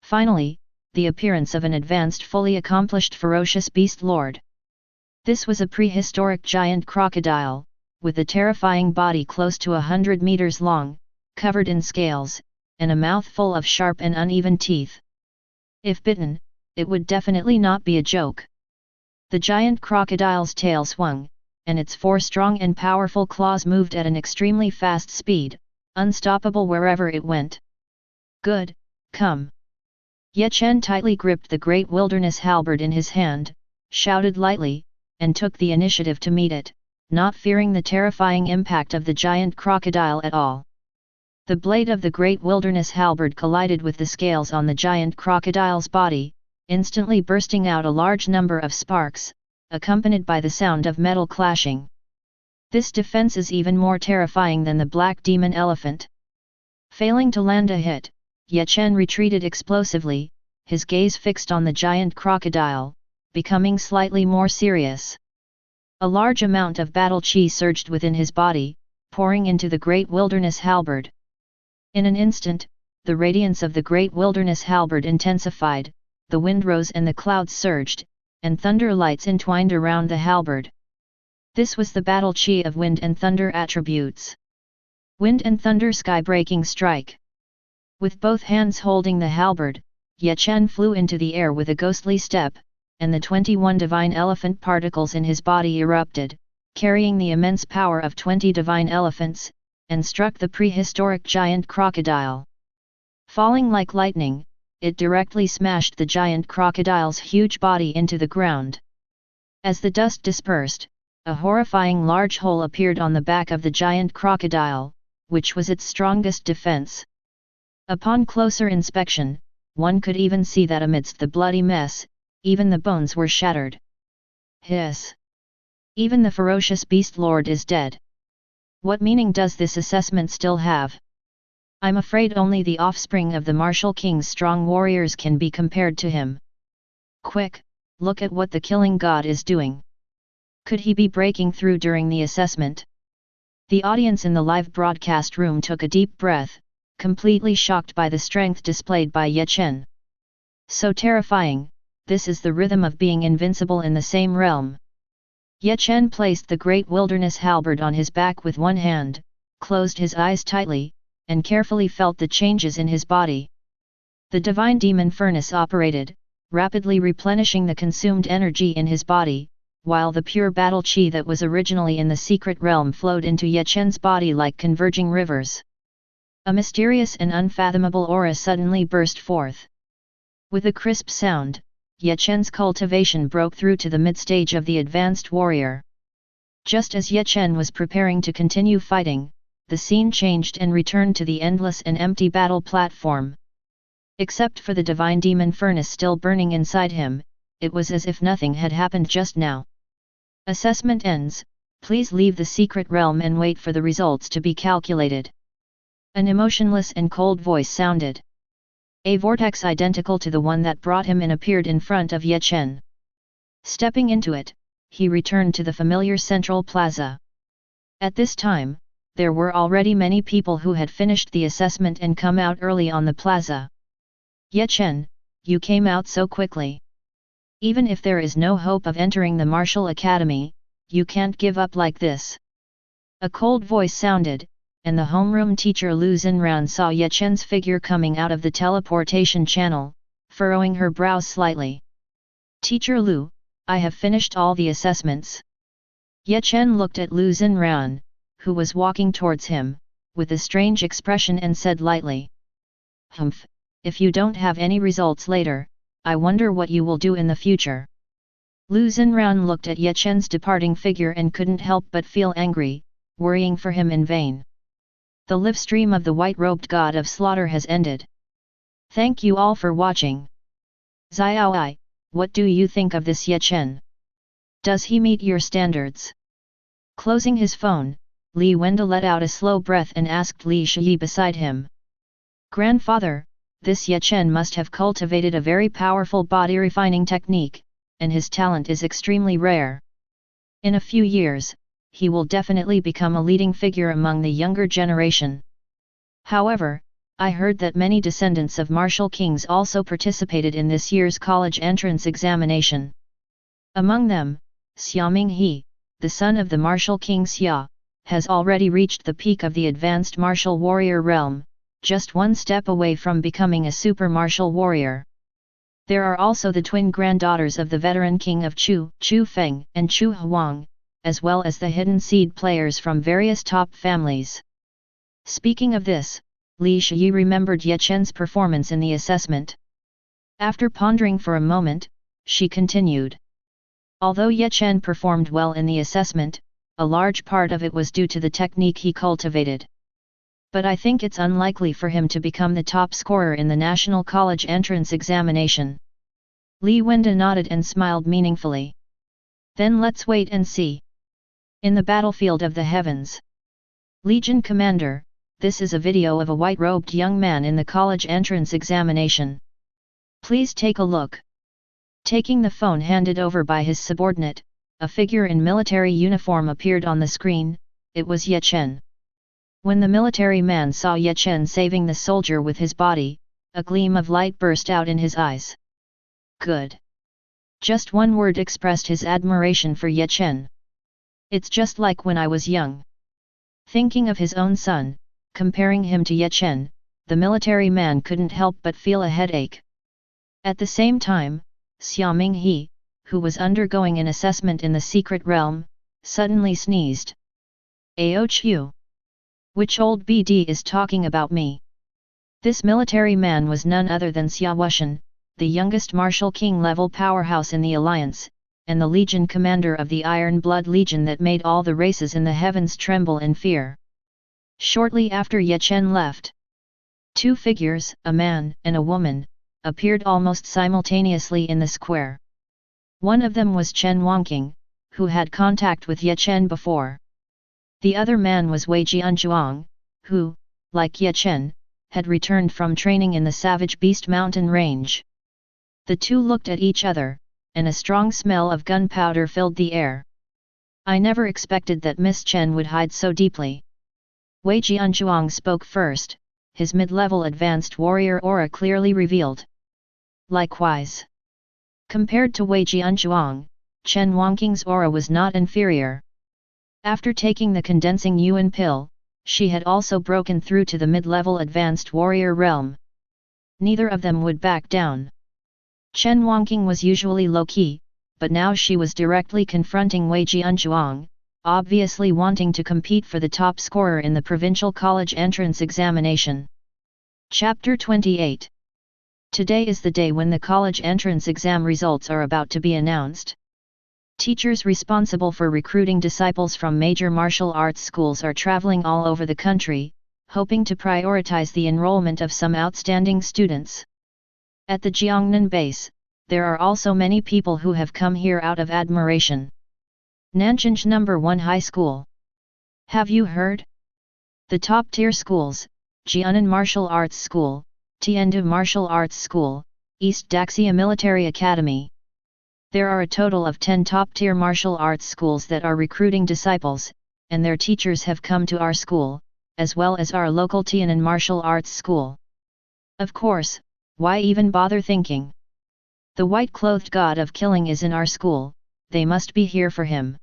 Finally, the appearance of an advanced fully accomplished ferocious beast lord. This was a prehistoric giant crocodile, with a terrifying body close to 100 meters long, covered in scales, and a mouth full of sharp and uneven teeth. If bitten, it would definitely not be a joke. The giant crocodile's tail swung, and its 4 strong and powerful claws moved at an extremely fast speed, unstoppable wherever it went. Good, come. Chen tightly gripped the great wilderness halberd in his hand, shouted lightly, and took the initiative to meet it, not fearing the terrifying impact of the giant crocodile at all. The blade of the great wilderness halberd collided with the scales on the giant crocodile's body, instantly bursting out a large number of sparks, accompanied by the sound of metal clashing. This defense is even more terrifying than the black demon elephant. Failing to land a hit, Chen retreated explosively, his gaze fixed on the giant crocodile, becoming slightly more serious. A large amount of battle chi surged within his body, pouring into the great wilderness halberd. In an instant, the radiance of the great wilderness halberd intensified, the wind rose and the clouds surged, and thunder lights entwined around the halberd. This was the battle chi of wind and thunder attributes. Wind and thunder sky-breaking strike. With both hands holding the halberd, Chen flew into the air with a ghostly step, and the 21 divine elephant particles in his body erupted, carrying the immense power of 20 divine elephants, and struck the prehistoric giant crocodile. Falling like lightning, it directly smashed the giant crocodile's huge body into the ground. As the dust dispersed, a horrifying large hole appeared on the back of the giant crocodile, which was its strongest defense. Upon closer inspection, one could even see that amidst the bloody mess, even the bones were shattered. Hiss! Even the ferocious beast lord is dead. What meaning does this assessment still have? I'm afraid only the offspring of the martial king's strong warriors can be compared to him. Quick, look at what the killing god is doing. Could he be breaking through during the assessment? The audience in the live broadcast room took a deep breath, completely shocked by the strength displayed by Chen. So terrifying, this is the rhythm of being invincible in the same realm. Chen placed the great wilderness halberd on his back with one hand, closed his eyes tightly, and carefully felt the changes in his body. The divine demon furnace operated, rapidly replenishing the consumed energy in his body, while the pure battle chi that was originally in the secret realm flowed into Chen's body like converging rivers. A mysterious and unfathomable aura suddenly burst forth. With a crisp sound, Chen's cultivation broke through to the mid-stage of the advanced warrior. Just as Chen was preparing to continue fighting, the scene changed and returned to the endless and empty battle platform. Except for the divine demon furnace still burning inside him, it was as if nothing had happened just now. Assessment ends, please leave the secret realm and wait for the results to be calculated. An emotionless and cold voice sounded. A vortex identical to the one that brought him in appeared in front of Chen. Stepping into it, he returned to the familiar central plaza. At this time, there were already many people who had finished the assessment and come out early on the plaza. Chen, you came out so quickly. Even if there is no hope of entering the martial academy, you can't give up like this. A cold voice sounded, and the homeroom teacher Lu Xinran saw Chen's figure coming out of the teleportation channel, furrowing her brows slightly. Teacher Lu, I have finished all the assessments. Chen looked at Lu Xinran, who was walking towards him, with a strange expression and said lightly. Humph, if you don't have any results later, I wonder what you will do in the future. Lu Xinran looked at Chen's departing figure and couldn't help but feel angry, worrying for him in vain. The live stream of the white-robed god of slaughter has ended. Thank you all for watching. Xiaoi, what do you think of this Chen? Does he meet your standards? Closing his phone, Li Wenda let out a slow breath and asked Li Shiyi beside him. Grandfather, this Chen must have cultivated a very powerful body refining technique, and his talent is extremely rare. In a few years, he will definitely become a leading figure among the younger generation. However, I heard that many descendants of martial kings also participated in this year's college entrance examination. Among them, Xia Minghe, the son of the martial king Xia, has already reached the peak of the advanced martial warrior realm, just one step away from becoming a super martial warrior. There are also the twin granddaughters of the veteran king of Chu, Chu Feng and Chu Huang, as well as the hidden seed players from various top families. Speaking of this, Li Shiyi remembered Chen's performance in the assessment. After pondering for a moment, she continued. Although Chen performed well in the assessment, a large part of it was due to the technique he cultivated. But I think it's unlikely for him to become the top scorer in the National College Entrance Examination. Li Wenda nodded and smiled meaningfully. Then let's wait and see. In the battlefield of the heavens. Legion Commander, this is a video of a white-robed young man in the college entrance examination. Please take a look. Taking the phone handed over by his subordinate, a figure in military uniform appeared on the screen. It was Chen. When the military man saw Chen saving the soldier with his body, a gleam of light burst out in his eyes. Good. Just one word expressed his admiration for Chen. It's just like when I was young. Thinking of his own son, comparing him to Chen, the military man couldn't help but feel a headache. At the same time, Xia Minghe, who was undergoing an assessment in the secret realm, suddenly sneezed. Aochu! Which old BD is talking about me? This military man was none other than Xia Wushan, the youngest martial king-level powerhouse in the alliance, and the Legion commander of the Iron Blood Legion that made all the races in the heavens tremble in fear. Shortly after Chen left, two figures, a man and a woman, appeared almost simultaneously in the square. One of them was Chen Wangqing, who had contact with Chen before. The other man was Wei Jianzhuang, who, like Chen, had returned from training in the Savage Beast Mountain Range. The two looked at each other, and a strong smell of gunpowder filled the air. I never expected that Miss Chen would hide so deeply. Wei Jianzhuang spoke first, his mid-level advanced warrior aura clearly revealed. Likewise. Compared to Wei Jianzhuang, Chen Wangqing's aura was not inferior. After taking the condensing yuan pill, she had also broken through to the mid-level advanced warrior realm. Neither of them would back down. Chen Wangqing was usually low-key, but now she was directly confronting Wei Jianzhuang, obviously wanting to compete for the top scorer in the provincial college entrance examination. Chapter 28. Today is the day when the college entrance exam results are about to be announced. Teachers responsible for recruiting disciples from major martial arts schools are traveling all over the country, hoping to prioritize the enrollment of some outstanding students. At the Jiangnan base, there are also many people who have come here out of admiration. Nanjing No. 1 High School. Have you heard? The top-tier schools, Jiangnan Martial Arts School, Tiandu Martial Arts School, East Daxia Military Academy. There are a total of 10 top-tier martial arts schools that are recruiting disciples, and their teachers have come to our school, as well as our local Tiannan Martial Arts School. Of course, why even bother thinking? The white-clothed god of killing is in our school, they must be here for him.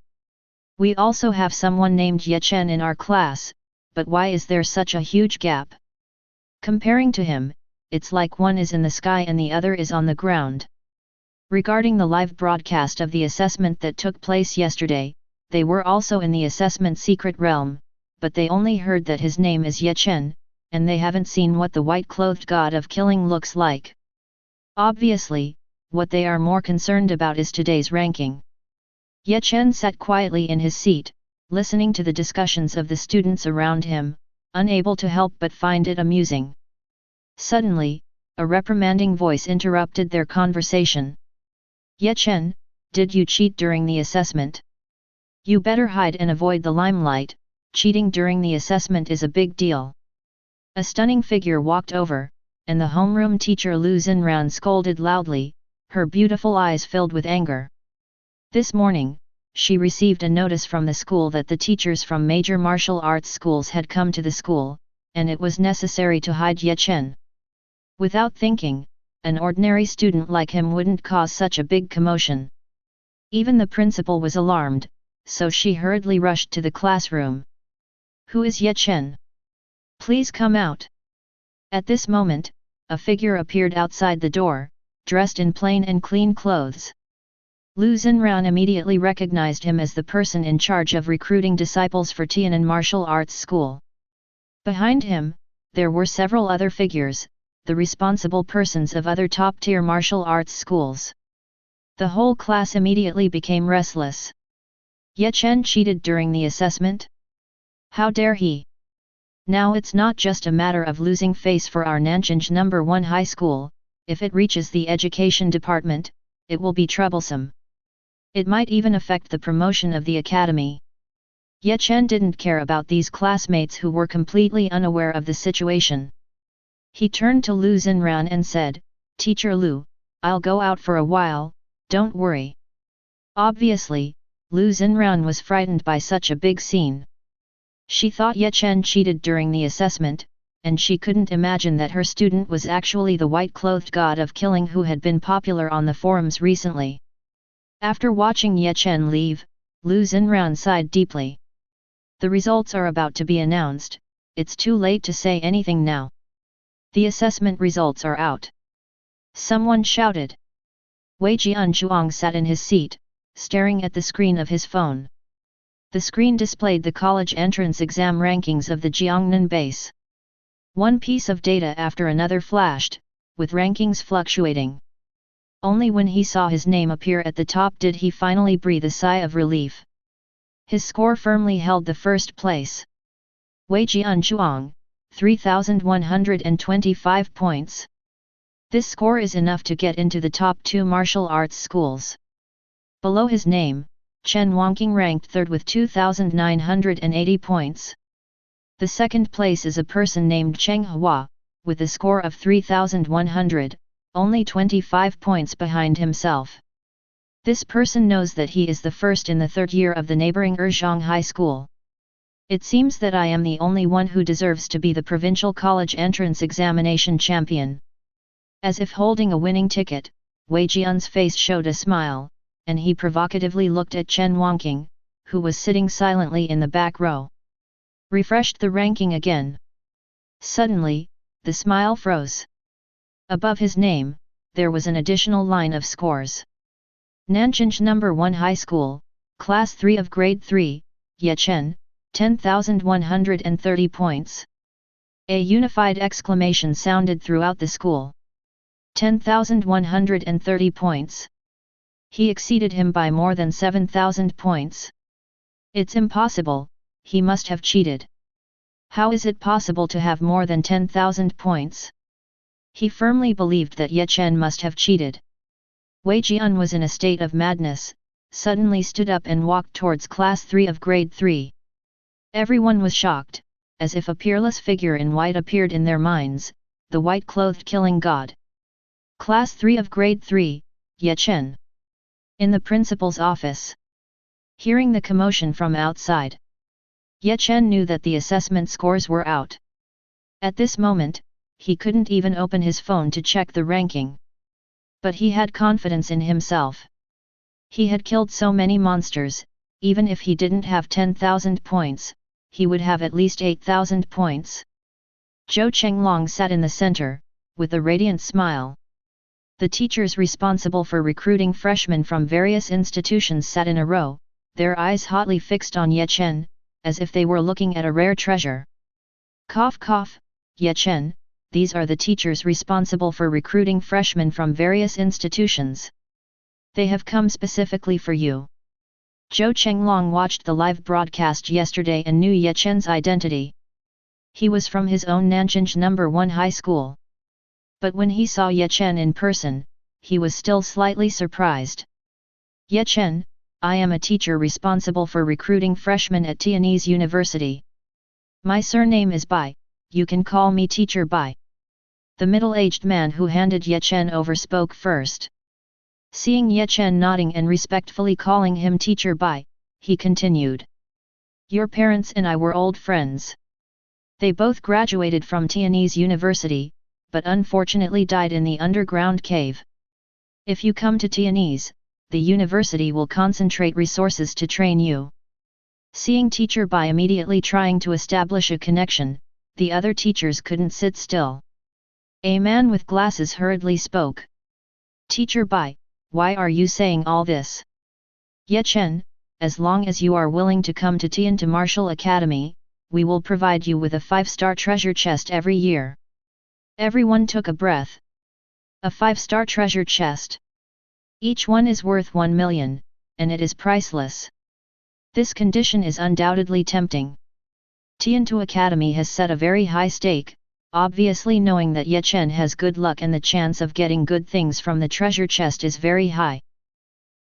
We also have someone named Chen in our class, but why is there such a huge gap? Comparing to him, it's like one is in the sky and the other is on the ground. Regarding the live broadcast of the assessment that took place yesterday, they were also in the assessment secret realm, but they only heard that his name is Chen, and they haven't seen what the white-clothed god of killing looks like. Obviously, what they are more concerned about is today's ranking. Chen sat quietly in his seat, listening to the discussions of the students around him, unable to help but find it amusing. Suddenly, a reprimanding voice interrupted their conversation. Chen, did you cheat during the assessment? You better hide and avoid the limelight, cheating during the assessment is a big deal. A stunning figure walked over, and the homeroom teacher Lu Xinran scolded loudly, her beautiful eyes filled with anger. This morning, she received a notice from the school that the teachers from major martial arts schools had come to the school, and it was necessary to hide Chen. Without thinking, an ordinary student like him wouldn't cause such a big commotion. Even the principal was alarmed, so she hurriedly rushed to the classroom. Who is Chen? Please come out. At this moment, a figure appeared outside the door, dressed in plain and clean clothes. Lu Xinran immediately recognized him as the person in charge of recruiting disciples for Tiannan Martial Arts School. Behind him, there were several other figures, the responsible persons of other top-tier martial arts schools. The whole class immediately became restless. Chen cheated during the assessment? How dare he? Now it's not just a matter of losing face for our Nanjing No. 1 High School, if it reaches the education department, it will be troublesome. It might even affect the promotion of the academy. Chen didn't care about these classmates who were completely unaware of the situation. He turned to Lu Xinran and said, Teacher Lu, I'll go out for a while, don't worry. Obviously, Lu Xinran was frightened by such a big scene. She thought Chen cheated during the assessment, and she couldn't imagine that her student was actually the white-clothed god of killing who had been popular on the forums recently. After watching Chen leave, Lu Xinran sighed deeply. The results are about to be announced, it's too late to say anything now. The assessment results are out. Someone shouted. Wei Jianzhuang sat in his seat, staring at the screen of his phone. The screen displayed the college entrance exam rankings of the Jiangnan base. One piece of data after another flashed, with rankings fluctuating. Only when he saw his name appear at the top did he finally breathe a sigh of relief. His score firmly held the first place. Wei Jianzhuang, 3,125 points. This score is enough to get into the top 2 martial arts schools. Below his name, Chen Wangqing ranked third with 2,980 points. The second place is a person named Cheng Hua, with a score of 3,100, only 25 points behind himself. This person knows that he is the first in the third year of the neighboring Erzhong High School. It seems that I am the only one who deserves to be the provincial college entrance examination champion. As if holding a winning ticket, Wei Jian's face showed a smile, and he provocatively looked at Chen Wangqing, who was sitting silently in the back row. Refreshed the ranking again. Suddenly, the smile froze. Above his name, there was an additional line of scores. Nanjing No. 1 High School, Class 3 of Grade 3, Chen, 10,130 points. A unified exclamation sounded throughout the school. 10,130 points. He exceeded him by more than 7,000 points. It's impossible, he must have cheated. How is it possible to have more than 10,000 points? He firmly believed that Chen must have cheated. Wei Jian was in a state of madness, suddenly stood up and walked towards Class 3 of Grade 3. Everyone was shocked, as if a peerless figure in white appeared in their minds, the white-clothed killing god. Class 3 of Grade 3, Chen. In the principal's office. Hearing the commotion from outside, Chen knew that the assessment scores were out. At this moment, he couldn't even open his phone to check the ranking. But he had confidence in himself. He had killed so many monsters, even if he didn't have 10,000 points, he would have at least 8,000 points. Zhou Chenglong sat in the center, with a radiant smile. The teachers responsible for recruiting freshmen from various institutions sat in a row, their eyes hotly fixed on Chen, as if they were looking at a rare treasure. Cough cough, Chen, these are the teachers responsible for recruiting freshmen from various institutions. They have come specifically for you. Zhou Chenglong watched the live broadcast yesterday and knew Chen's identity. He was from his own Nanjing No. 1 high school. But when he saw Chen in person, he was still slightly surprised. Chen, I am a teacher responsible for recruiting freshmen at Tianese University. My surname is Bai, you can call me Teacher Bai. The middle-aged man who handed Chen over spoke first. Seeing Chen nodding and respectfully calling him Teacher Bai, he continued. Your parents and I were old friends. They both graduated from Tianese University, but unfortunately died in the underground cave. If you come to Tianese, the university will concentrate resources to train you. Seeing Teacher Bai immediately trying to establish a connection, the other teachers couldn't sit still. A man with glasses hurriedly spoke. Teacher Bai, why are you saying all this? Chen, as long as you are willing to come to Tiantu Martial Academy, we will provide you with a 5-star treasure chest every year. Everyone took a breath. A 5-star treasure chest. Each one is worth 1 million, and it is priceless. This condition is undoubtedly tempting. Tiantu Academy has set a very high stake, obviously knowing that Chen has good luck and the chance of getting good things from the treasure chest is very high.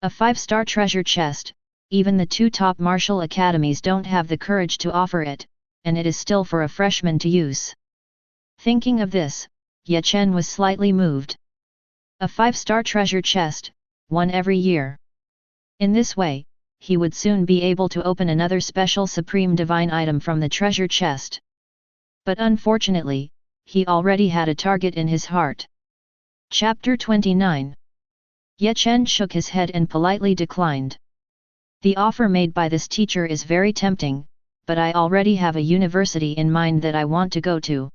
A 5-star treasure chest, even the 2 top martial academies don't have the courage to offer it, and it is still for a freshman to use. Thinking of this, Chen was slightly moved. A 5-star treasure chest, one every year. In this way, he would soon be able to open another special supreme divine item from the treasure chest. But unfortunately, he already had a target in his heart. Chapter 29. Chen shook his head and politely declined. The offer made by this teacher is very tempting, but I already have a university in mind that I want to go to.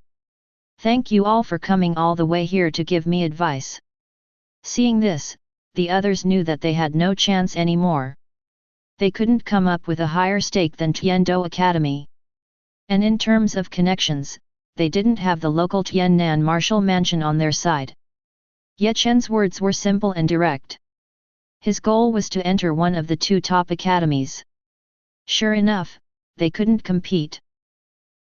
Thank you all for coming all the way here to give me advice. Seeing this, the others knew that they had no chance anymore. They couldn't come up with a higher stake than Tiando Academy. And in terms of connections, they didn't have the local Tiannan martial mansion on their side. Chen's words were simple and direct. His goal was to enter one of the 2 top academies. Sure enough, they couldn't compete.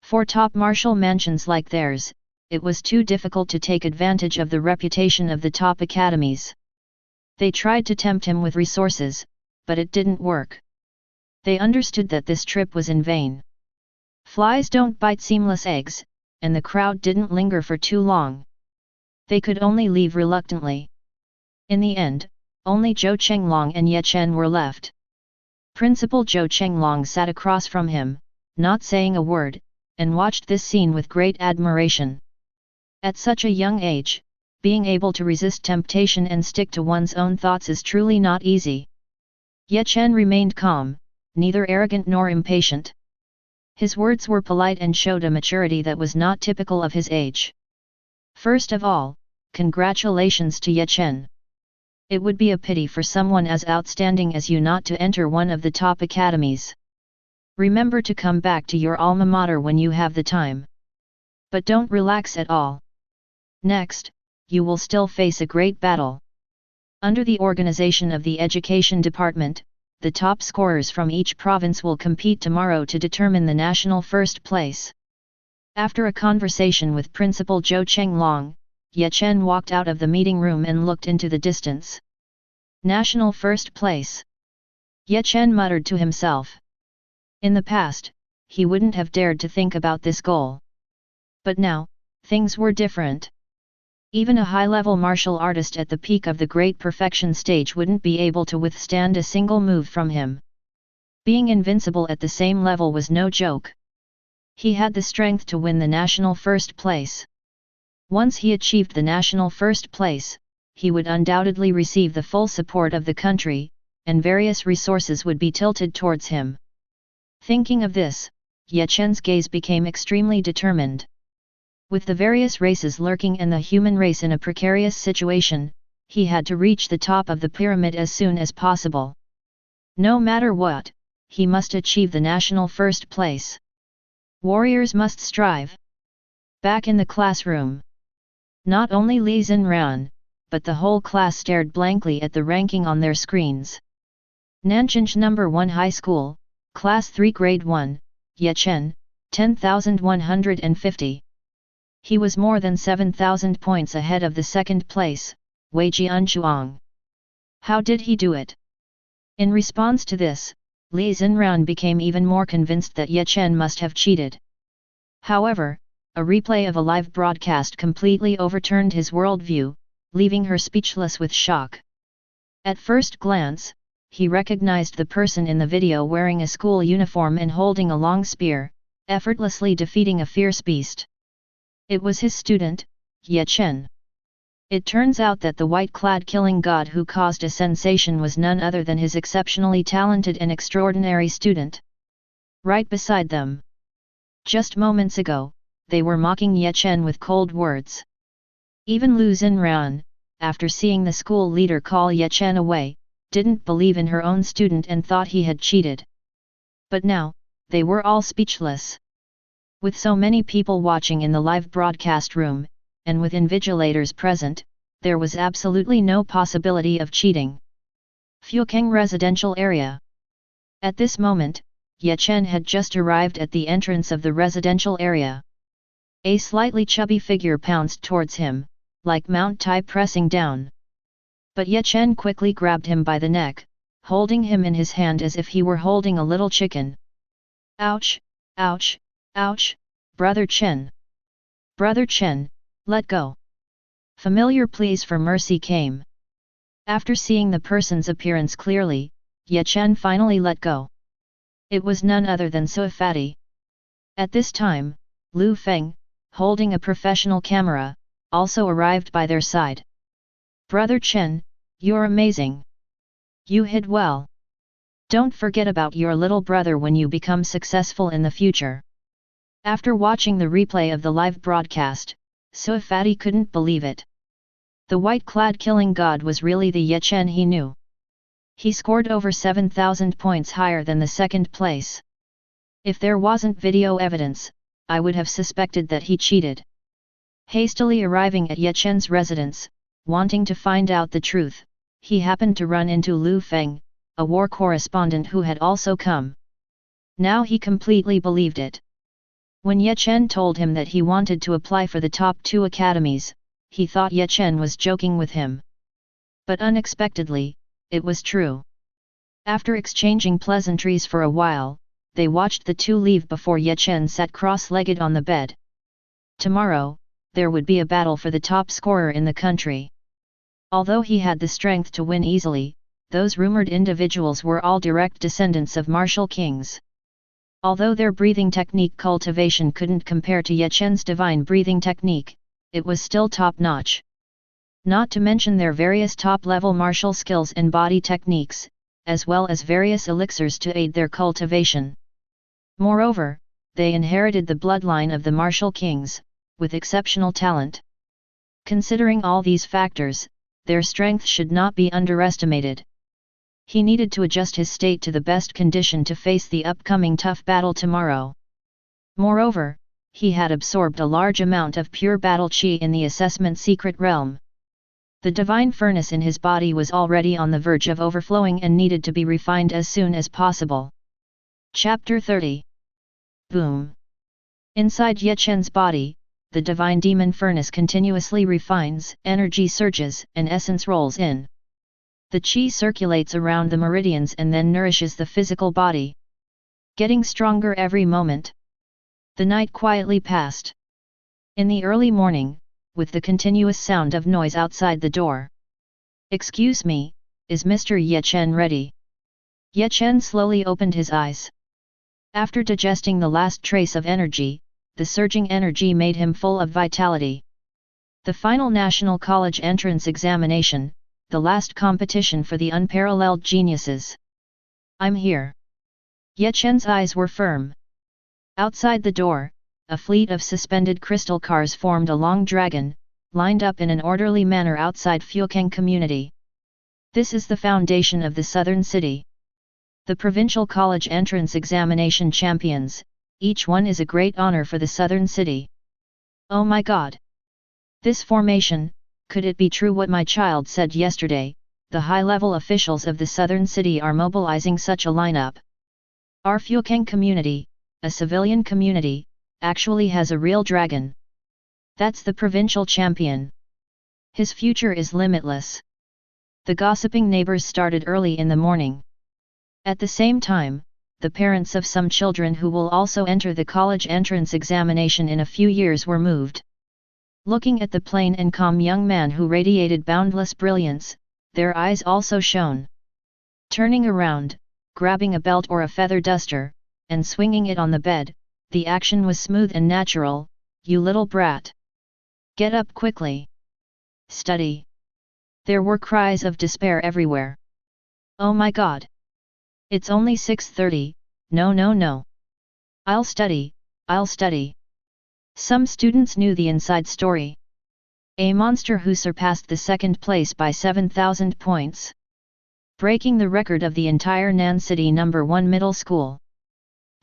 For top martial mansions like theirs, it was too difficult to take advantage of the reputation of the top academies. They tried to tempt him with resources, but it didn't work. They understood that this trip was in vain. Flies don't bite seamless eggs, and the crowd didn't linger for too long. They could only leave reluctantly. In the end, only Zhou Chenglong and Chen were left. Principal Zhou Chenglong sat across from him, not saying a word, and watched this scene with great admiration. At such a young age, being able to resist temptation and stick to one's own thoughts is truly not easy. Chen remained calm, neither arrogant nor impatient. His words were polite and showed a maturity that was not typical of his age. First of all, congratulations to Chen. It would be a pity for someone as outstanding as you not to enter one of the top academies. Remember to come back to your alma mater when you have the time. But don't relax at all. Next, you will still face a great battle. Under the organization of the Education Department, the top scorers from each province will compete tomorrow to determine the national first place. After a conversation with Principal Zhou Chenglong, Ye Chen walked out of the meeting room and looked into the distance. National first place. Ye Chen muttered to himself. In the past, he wouldn't have dared to think about this goal. But now, things were different. Even a high-level martial artist at the peak of the great perfection stage wouldn't be able to withstand a single move from him. Being invincible at the same level was no joke. He had the strength to win the national first place. Once he achieved the national first place, he would undoubtedly receive the full support of the country, and various resources would be tilted towards him. Thinking of this, Ye Chen's gaze became extremely determined. With the various races lurking and the human race in a precarious situation, he had to reach the top of the pyramid as soon as possible. No matter what, he must achieve the national first place. Warriors must strive. Back in the classroom. Not only Li Xinran, but the whole class stared blankly at the ranking on their screens. Nanjing No. 1 High School, Class 3 Grade 1, Ye Chen, 10,150. He was more than 7,000 points ahead of the second place, Wei Jianchuang. How did he do it? In response to this, Li Xinran became even more convinced that Ye Chen must have cheated. However, a replay of a live broadcast completely overturned his worldview, leaving her speechless with shock. At first glance, he recognized the person in the video wearing a school uniform and holding a long spear, effortlessly defeating a fierce beast. It was his student, Ye Chen. It turns out that the white-clad killing god who caused a sensation was none other than his exceptionally talented and extraordinary student. Right beside them. Just moments ago, they were mocking Ye Chen with cold words. Even Lu Xinran, after seeing the school leader call Ye Chen away, didn't believe in her own student and thought he had cheated. But now, they were all speechless. With so many people watching in the live broadcast room, and with invigilators present, there was absolutely no possibility of cheating. Fukeng residential area. At this moment, Ye Chen had just arrived at the entrance of the residential area. A slightly chubby figure pounced towards him, like Mount Tai pressing down. But Ye Chen quickly grabbed him by the neck, holding him in his hand as if he were holding a little chicken. Ouch, ouch, ouch, Brother Chen. Brother Chen, let go. Familiar pleas for mercy came. After seeing the person's appearance clearly, Ye Chen finally let go. It was none other than Suifati. At this time, Lu Feng, holding a professional camera, also arrived by their side. Brother Chen, you're amazing. You hid well. Don't forget about your little brother when you become successful in the future. After watching the replay of the live broadcast, Suifati couldn't believe it. The white-clad killing god was really the Ye Chen he knew. He scored over 7,000 points higher than the second place. If there wasn't video evidence, I would have suspected that he cheated. Hastily arriving at Ye Chen's residence, wanting to find out the truth, he happened to run into Lu Feng, a war correspondent who had also come. Now he completely believed it. When Ye Chen told him that he wanted to apply for the top 2 academies, he thought Ye Chen was joking with him. But unexpectedly, it was true. After exchanging pleasantries for a while, they watched the two leave before Ye Chen sat cross-legged on the bed. Tomorrow, there would be a battle for the top scorer in the country. Although he had the strength to win easily, those rumored individuals were all direct descendants of martial kings. Although their breathing technique cultivation couldn't compare to Ye Chen's divine breathing technique, it was still top-notch. Not to mention their various top-level martial skills and body techniques, as well as various elixirs to aid their cultivation. Moreover, they inherited the bloodline of the martial kings, with exceptional talent. Considering all these factors, their strength should not be underestimated. He needed to adjust his state to the best condition to face the upcoming tough battle tomorrow. Moreover, he had absorbed a large amount of pure battle chi in the assessment secret realm. The divine furnace in his body was already on the verge of overflowing and needed to be refined as soon as possible. Chapter 30. Boom. Inside Ye Chen's body, the divine demon furnace continuously refines, energy surges, and essence rolls in. The chi circulates around the meridians and then nourishes the physical body, getting stronger every moment. The night quietly passed. In the early morning, with the continuous sound of noise outside the door. "Excuse me, is Mr. Ye Chen ready?" Ye Chen slowly opened his eyes. After digesting the last trace of energy, the surging energy made him full of vitality. The final National College entrance examination, the last competition for the unparalleled geniuses. "I'm here." Ye Chen's eyes were firm. Outside the door, a fleet of suspended crystal cars formed a long dragon, lined up in an orderly manner outside Fuqiang community. This is the foundation of the southern city. The provincial college entrance examination champions, each one is a great honor for the southern city. Oh my God! This formation, could it be true what my child said yesterday? The high-level officials of the southern city are mobilizing such a lineup. Our Fuqiang community, a civilian community, actually has a real dragon. That's the provincial champion. His future is limitless. The gossiping neighbors started early in the morning. At the same time, the parents of some children who will also enter the college entrance examination in a few years were moved. Looking at the plain and calm young man who radiated boundless brilliance, their eyes also shone. Turning around, grabbing a belt or a feather duster, and swinging it on the bed, the action was smooth and natural. "You little brat! Get up quickly! Study!" There were cries of despair everywhere. "Oh my God! It's only 6:30, no. I'll study, I'll study." Some students knew the inside story. A monster who surpassed the second place by 7,000 points. Breaking the record of the entire Nan City No. 1 middle school.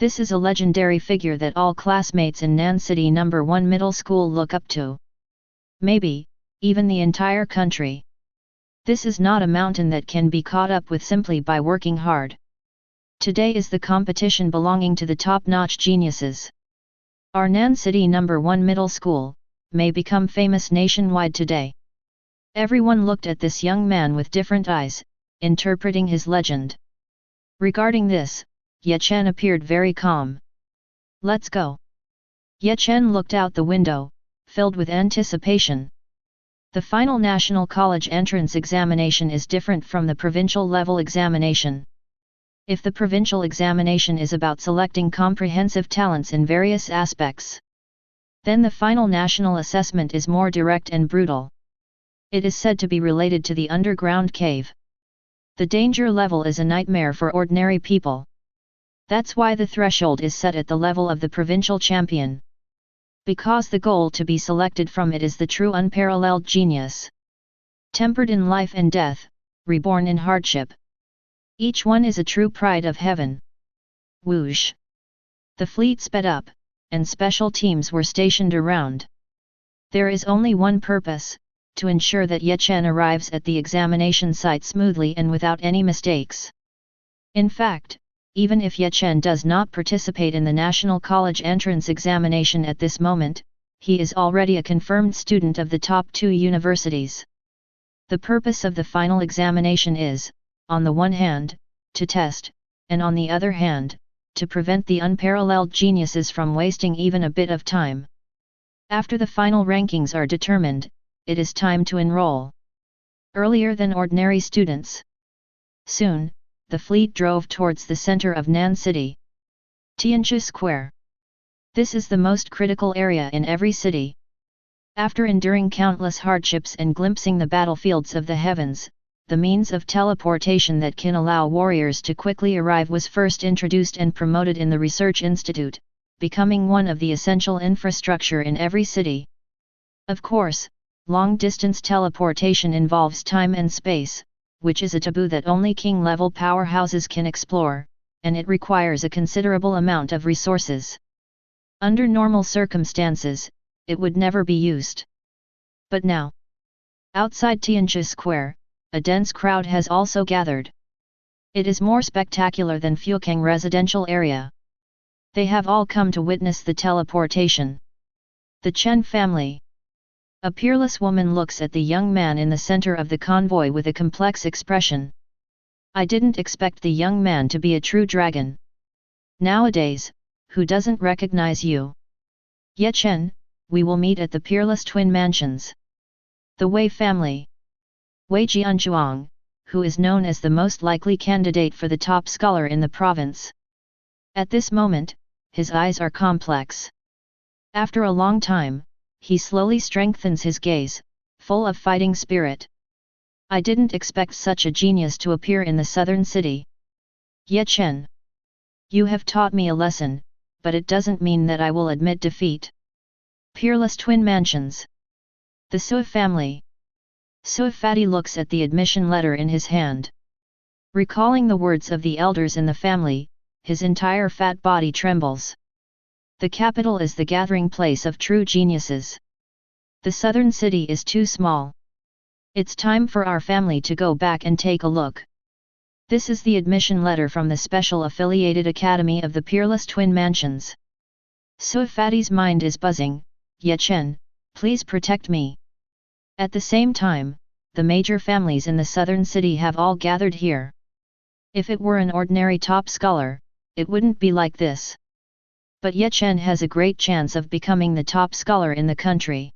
This is a legendary figure that all classmates in Nan City No. 1 middle school look up to. Maybe, even the entire country. This is not a mountain that can be caught up with simply by working hard. Today is the competition belonging to the top-notch geniuses. Our Nan City No. 1 middle school may become famous nationwide today. Everyone looked at this young man with different eyes, interpreting his legend. Regarding this, Ye Chen appeared very calm. "Let's go." Ye Chen looked out the window, filled with anticipation. The final National College entrance examination is different from the provincial level examination. If the provincial examination is about selecting comprehensive talents in various aspects, then the final national assessment is more direct and brutal. It is said to be related to the underground cave. The danger level is a nightmare for ordinary people. That's why the threshold is set at the level of the provincial champion. Because the goal to be selected from it is the true unparalleled genius. Tempered in life and death, reborn in hardship. Each one is a true pride of heaven. Whoosh! The fleet sped up, and special teams were stationed around. There is only one purpose, to ensure that Ye Chen arrives at the examination site smoothly and without any mistakes. In fact, even if Ye Chen does not participate in the National College entrance examination at this moment, he is already a confirmed student of the top 2 universities. The purpose of the final examination is, on the one hand, to test, and on the other hand, to prevent the unparalleled geniuses from wasting even a bit of time. After the final rankings are determined, it is time to enroll. Earlier than ordinary students. Soon, the fleet drove towards the center of Nan City. Tianzhu Square. This is the most critical area in every city. After enduring countless hardships and glimpsing the battlefields of the heavens, the means of teleportation that can allow warriors to quickly arrive was first introduced and promoted in the Research Institute, becoming one of the essential infrastructure in every city. Of course, long-distance teleportation involves time and space, which is a taboo that only king-level powerhouses can explore, and it requires a considerable amount of resources. Under normal circumstances, it would never be used. But now, outside Tianjia Square, a dense crowd has also gathered. It is more spectacular than Fukang residential area. They have all come to witness the teleportation. The Chen family. A peerless woman looks at the young man in the center of the convoy with a complex expression. I didn't expect the young man to be a true dragon. Nowadays, who doesn't recognize you? Ye Chen, we will meet at the Peerless Twin Mansions. The Wei family. Wei Jianzhuang, who is known as the most likely candidate for the top scholar in the province. At this moment, his eyes are complex. After a long time, he slowly strengthens his gaze, full of fighting spirit. I didn't expect such a genius to appear in the southern city. Ye Chen. You have taught me a lesson, but it doesn't mean that I will admit defeat. Peerless Twin Mansions. The Sui family. Sui Fatty looks at the admission letter in his hand. Recalling the words of the elders in the family, his entire fat body trembles. The capital is the gathering place of true geniuses. The southern city is too small. It's time for our family to go back and take a look. This is the admission letter from the special affiliated academy of the Peerless Twin Mansions. Sui Fatty's mind is buzzing. Ye Chen, please protect me. At the same time, the major families in the southern city have all gathered here. If it were an ordinary top scholar, it wouldn't be like this. But Ye Chen has a great chance of becoming the top scholar in the country.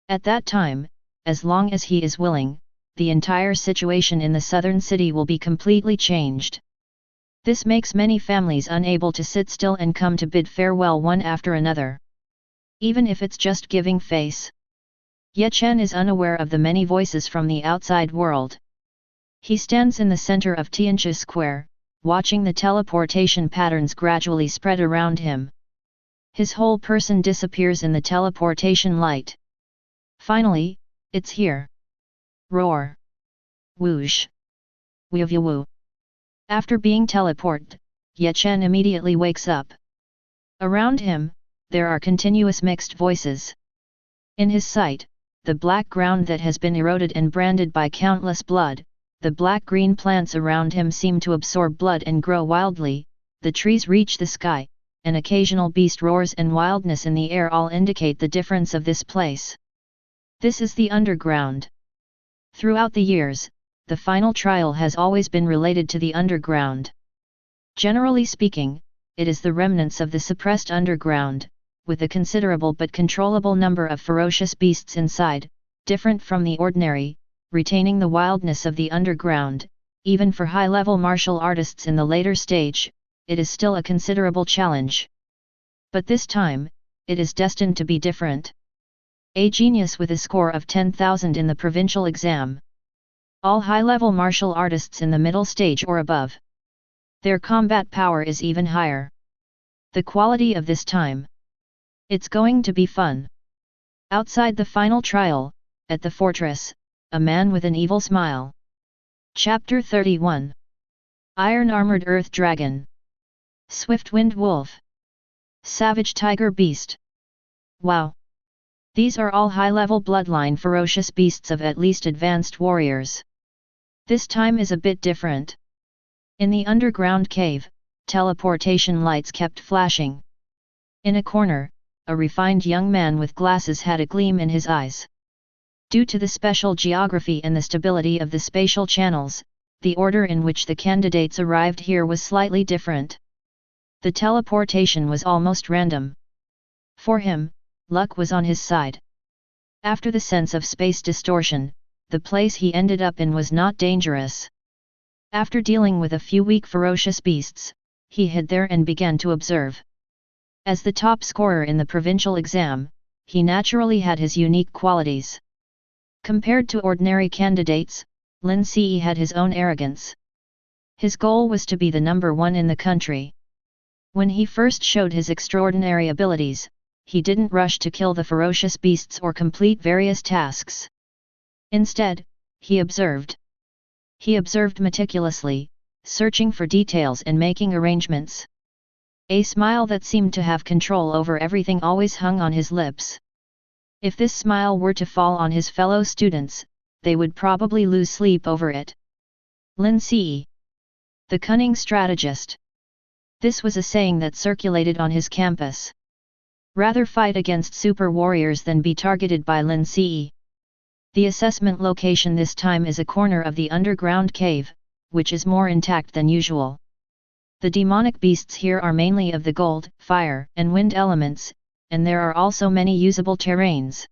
At that time, as long as he is willing, the entire situation in the southern city will be completely changed. This makes many families unable to sit still and come to bid farewell one after another. Even if it's just giving face. Ye Chen is unaware of the many voices from the outside world. He stands in the center of Tianjia Square, watching the teleportation patterns gradually spread around him. His whole person disappears in the teleportation light. Finally, it's here. Roar. Whoosh. Woo. After being teleported, Ye Chen immediately wakes up. Around him, there are continuous mixed voices. In his sight, the black ground that has been eroded and branded by countless blood, the black-green plants around him seem to absorb blood and grow wildly, the trees reach the sky, an occasional beast roars and wildness in the air all indicate the difference of this place. This is the underground. Throughout the years, the final trial has always been related to the underground. Generally speaking, it is the remnants of the suppressed underground, with a considerable but controllable number of ferocious beasts inside, different from the ordinary, retaining the wildness of the underground. Even for high-level martial artists in the later stage, it is still a considerable challenge. But this time, it is destined to be different. A genius with a score of 10,000 in the provincial exam. All high-level martial artists in the middle stage or above. Their combat power is even higher. The quality of this time. It's going to be fun. Outside the final trial, at the fortress, a man with an evil smile. Chapter 31. Iron-armored Earth Dragon. Swift-winged Wolf. Savage Tiger Beast. Wow! These are all high-level bloodline ferocious beasts of at least advanced warriors. This time is a bit different. In the underground cave, teleportation lights kept flashing. In a corner, a refined young man with glasses had a gleam in his eyes. Due to the special geography and the stability of the spatial channels, the order in which the candidates arrived here was slightly different. The teleportation was almost random. For him, luck was on his side. After the sense of space distortion, the place he ended up in was not dangerous. After dealing with a few weak ferocious beasts, he hid there and began to observe. As the top scorer in the provincial exam, he naturally had his unique qualities. Compared to ordinary candidates, Lin Ce had his own arrogance. His goal was to be the number one in the country. When he first showed his extraordinary abilities, he didn't rush to kill the ferocious beasts or complete various tasks. Instead, he observed. He observed meticulously, searching for details and making arrangements. A smile that seemed to have control over everything always hung on his lips. If this smile were to fall on his fellow students, they would probably lose sleep over it. Lin Ce, the cunning strategist. This was a saying that circulated on his campus. Rather fight against super warriors than be targeted by Lin Ce. The assessment location this time is a corner of the underground cave, which is more intact than usual. The demonic beasts here are mainly of the gold, fire, and wind elements, and there are also many usable terrains.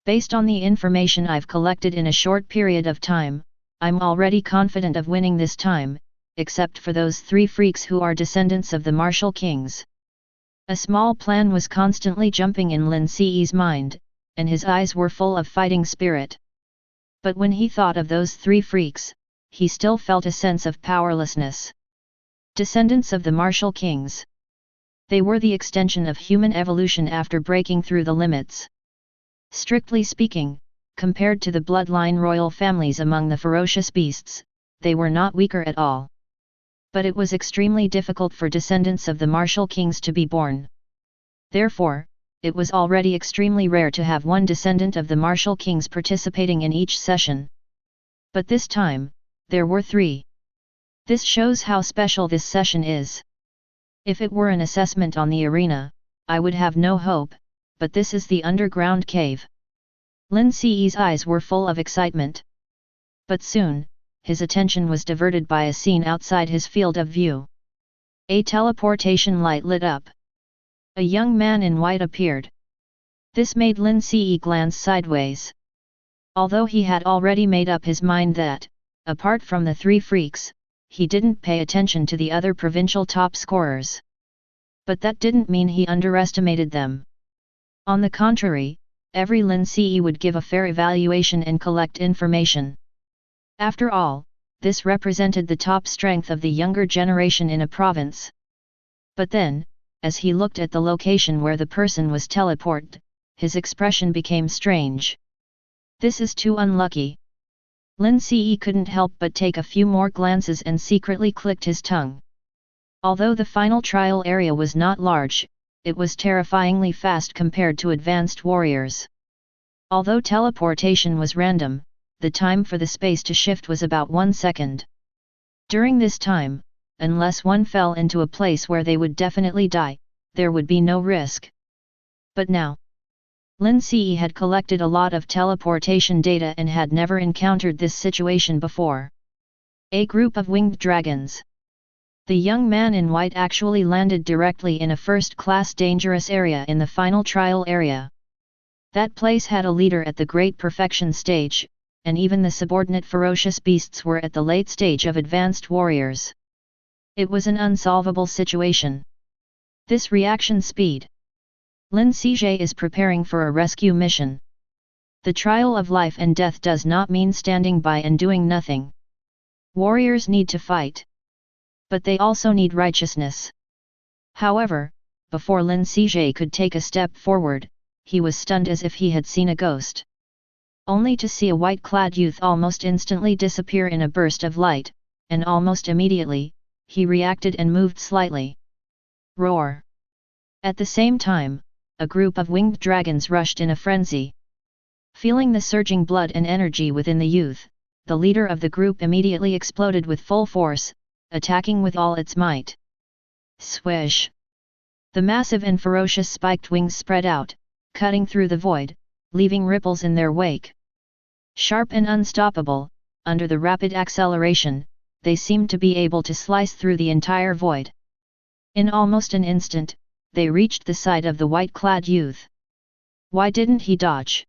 Based on the information I've collected in a short period of time, I'm already confident of winning this time, except for those 3 freaks who are descendants of the martial kings. A small plan was constantly jumping in Lin Ce's mind, and his eyes were full of fighting spirit. But when he thought of those 3 freaks, he still felt a sense of powerlessness. Descendants of the martial kings. They were the extension of human evolution after breaking through the limits. Strictly speaking, compared to the bloodline royal families among the ferocious beasts, they were not weaker at all. But it was extremely difficult for descendants of the martial kings to be born. Therefore, it was already extremely rare to have one descendant of the martial kings participating in each session. But this time, there were 3. This shows how special this session is. If it were an assessment on the arena, I would have no hope, but this is the underground cave. Lin Ce's eyes were full of excitement. But soon, his attention was diverted by a scene outside his field of view. A teleportation light lit up. A young man in white appeared. This made Lin Ce glance sideways. Although he had already made up his mind that, apart from the 3 freaks, he didn't pay attention to the other provincial top scorers. But that didn't mean he underestimated them. On the contrary, every Lin Ce would give a fair evaluation and collect information. After all, this represented the top strength of the younger generation in a province. But then, as he looked at the location where the person was teleported, his expression became strange. This is too unlucky. Lin Ce couldn't help but take a few more glances and secretly clicked his tongue. Although the final trial area was not large, it was terrifyingly fast compared to advanced warriors. Although teleportation was random, the time for the space to shift was about 1 second. During this time, unless one fell into a place where they would definitely die, there would be no risk. But now, Lin Ce had collected a lot of teleportation data and had never encountered this situation before. A group of winged dragons. The young man in white actually landed directly in a first-class dangerous area in the final trial area. That place had a leader at the great perfection stage, and even the subordinate ferocious beasts were at the late stage of advanced warriors. It was an unsolvable situation. This reaction speed. Lin Ce is preparing for a rescue mission. The trial of life and death does not mean standing by and doing nothing. Warriors need to fight. But they also need righteousness. However, before Lin Ce could take a step forward, he was stunned as if he had seen a ghost. Only to see a white-clad youth almost instantly disappear in a burst of light, and almost immediately, he reacted and moved slightly. Roar! At the same time, a group of winged dragons rushed in a frenzy. Feeling the surging blood and energy within the youth, the leader of the group immediately exploded with full force, attacking with all its might. Swish! The massive and ferocious spiked wings spread out, cutting through the void, leaving ripples in their wake. Sharp and unstoppable, under the rapid acceleration, they seemed to be able to slice through the entire void. In almost an instant, they reached the side of the white-clad youth. Why didn't he dodge?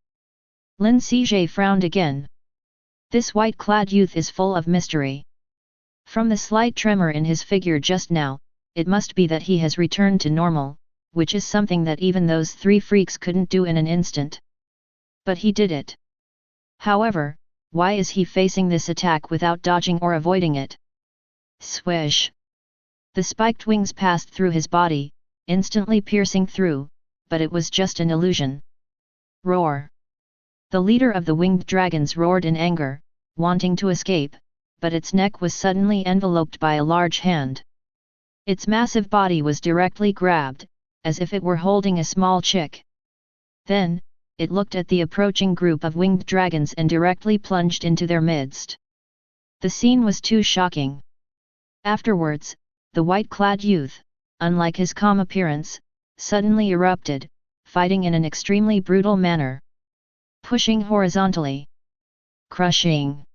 Lin Ce frowned again. This white-clad youth is full of mystery. From the slight tremor in his figure just now, it must be that he has returned to normal, which is something that even those 3 freaks couldn't do in an instant. But he did it. However, why is he facing this attack without dodging or avoiding it? Swish! The spiked wings passed through his body, instantly piercing through, but it was just an illusion. Roar! The leader of the winged dragons roared in anger, wanting to escape, but its neck was suddenly enveloped by a large hand. Its massive body was directly grabbed, as if it were holding a small chick. Then, it looked at the approaching group of winged dragons and directly plunged into their midst. The scene was too shocking. Afterwards, the white-clad youth, unlike his calm appearance, suddenly erupted, fighting in an extremely brutal manner. Pushing horizontally. Crushing.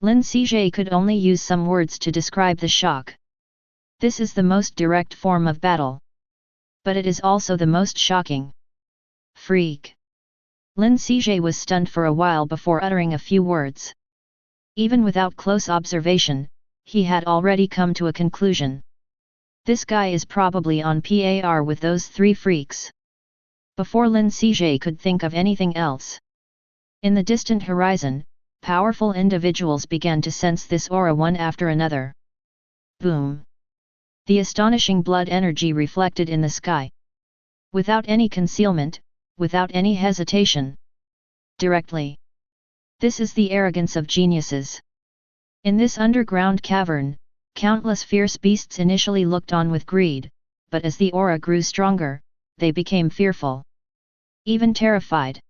Lin Sijie could only use some words to describe the shock. This is the most direct form of battle. But it is also the most shocking. Freak. Lin Sijie was stunned for a while before uttering a few words. Even without close observation, he had already come to a conclusion. This guy is probably on par with those three freaks. Before Lin Sijie could think of anything else. In the distant horizon, powerful individuals began to sense this aura one after another. Boom! The astonishing blood energy reflected in the sky. Without any concealment, without any hesitation. Directly. This is the arrogance of geniuses. In this underground cavern, countless fierce beasts initially looked on with greed, but as the aura grew stronger, they became fearful. Even terrified.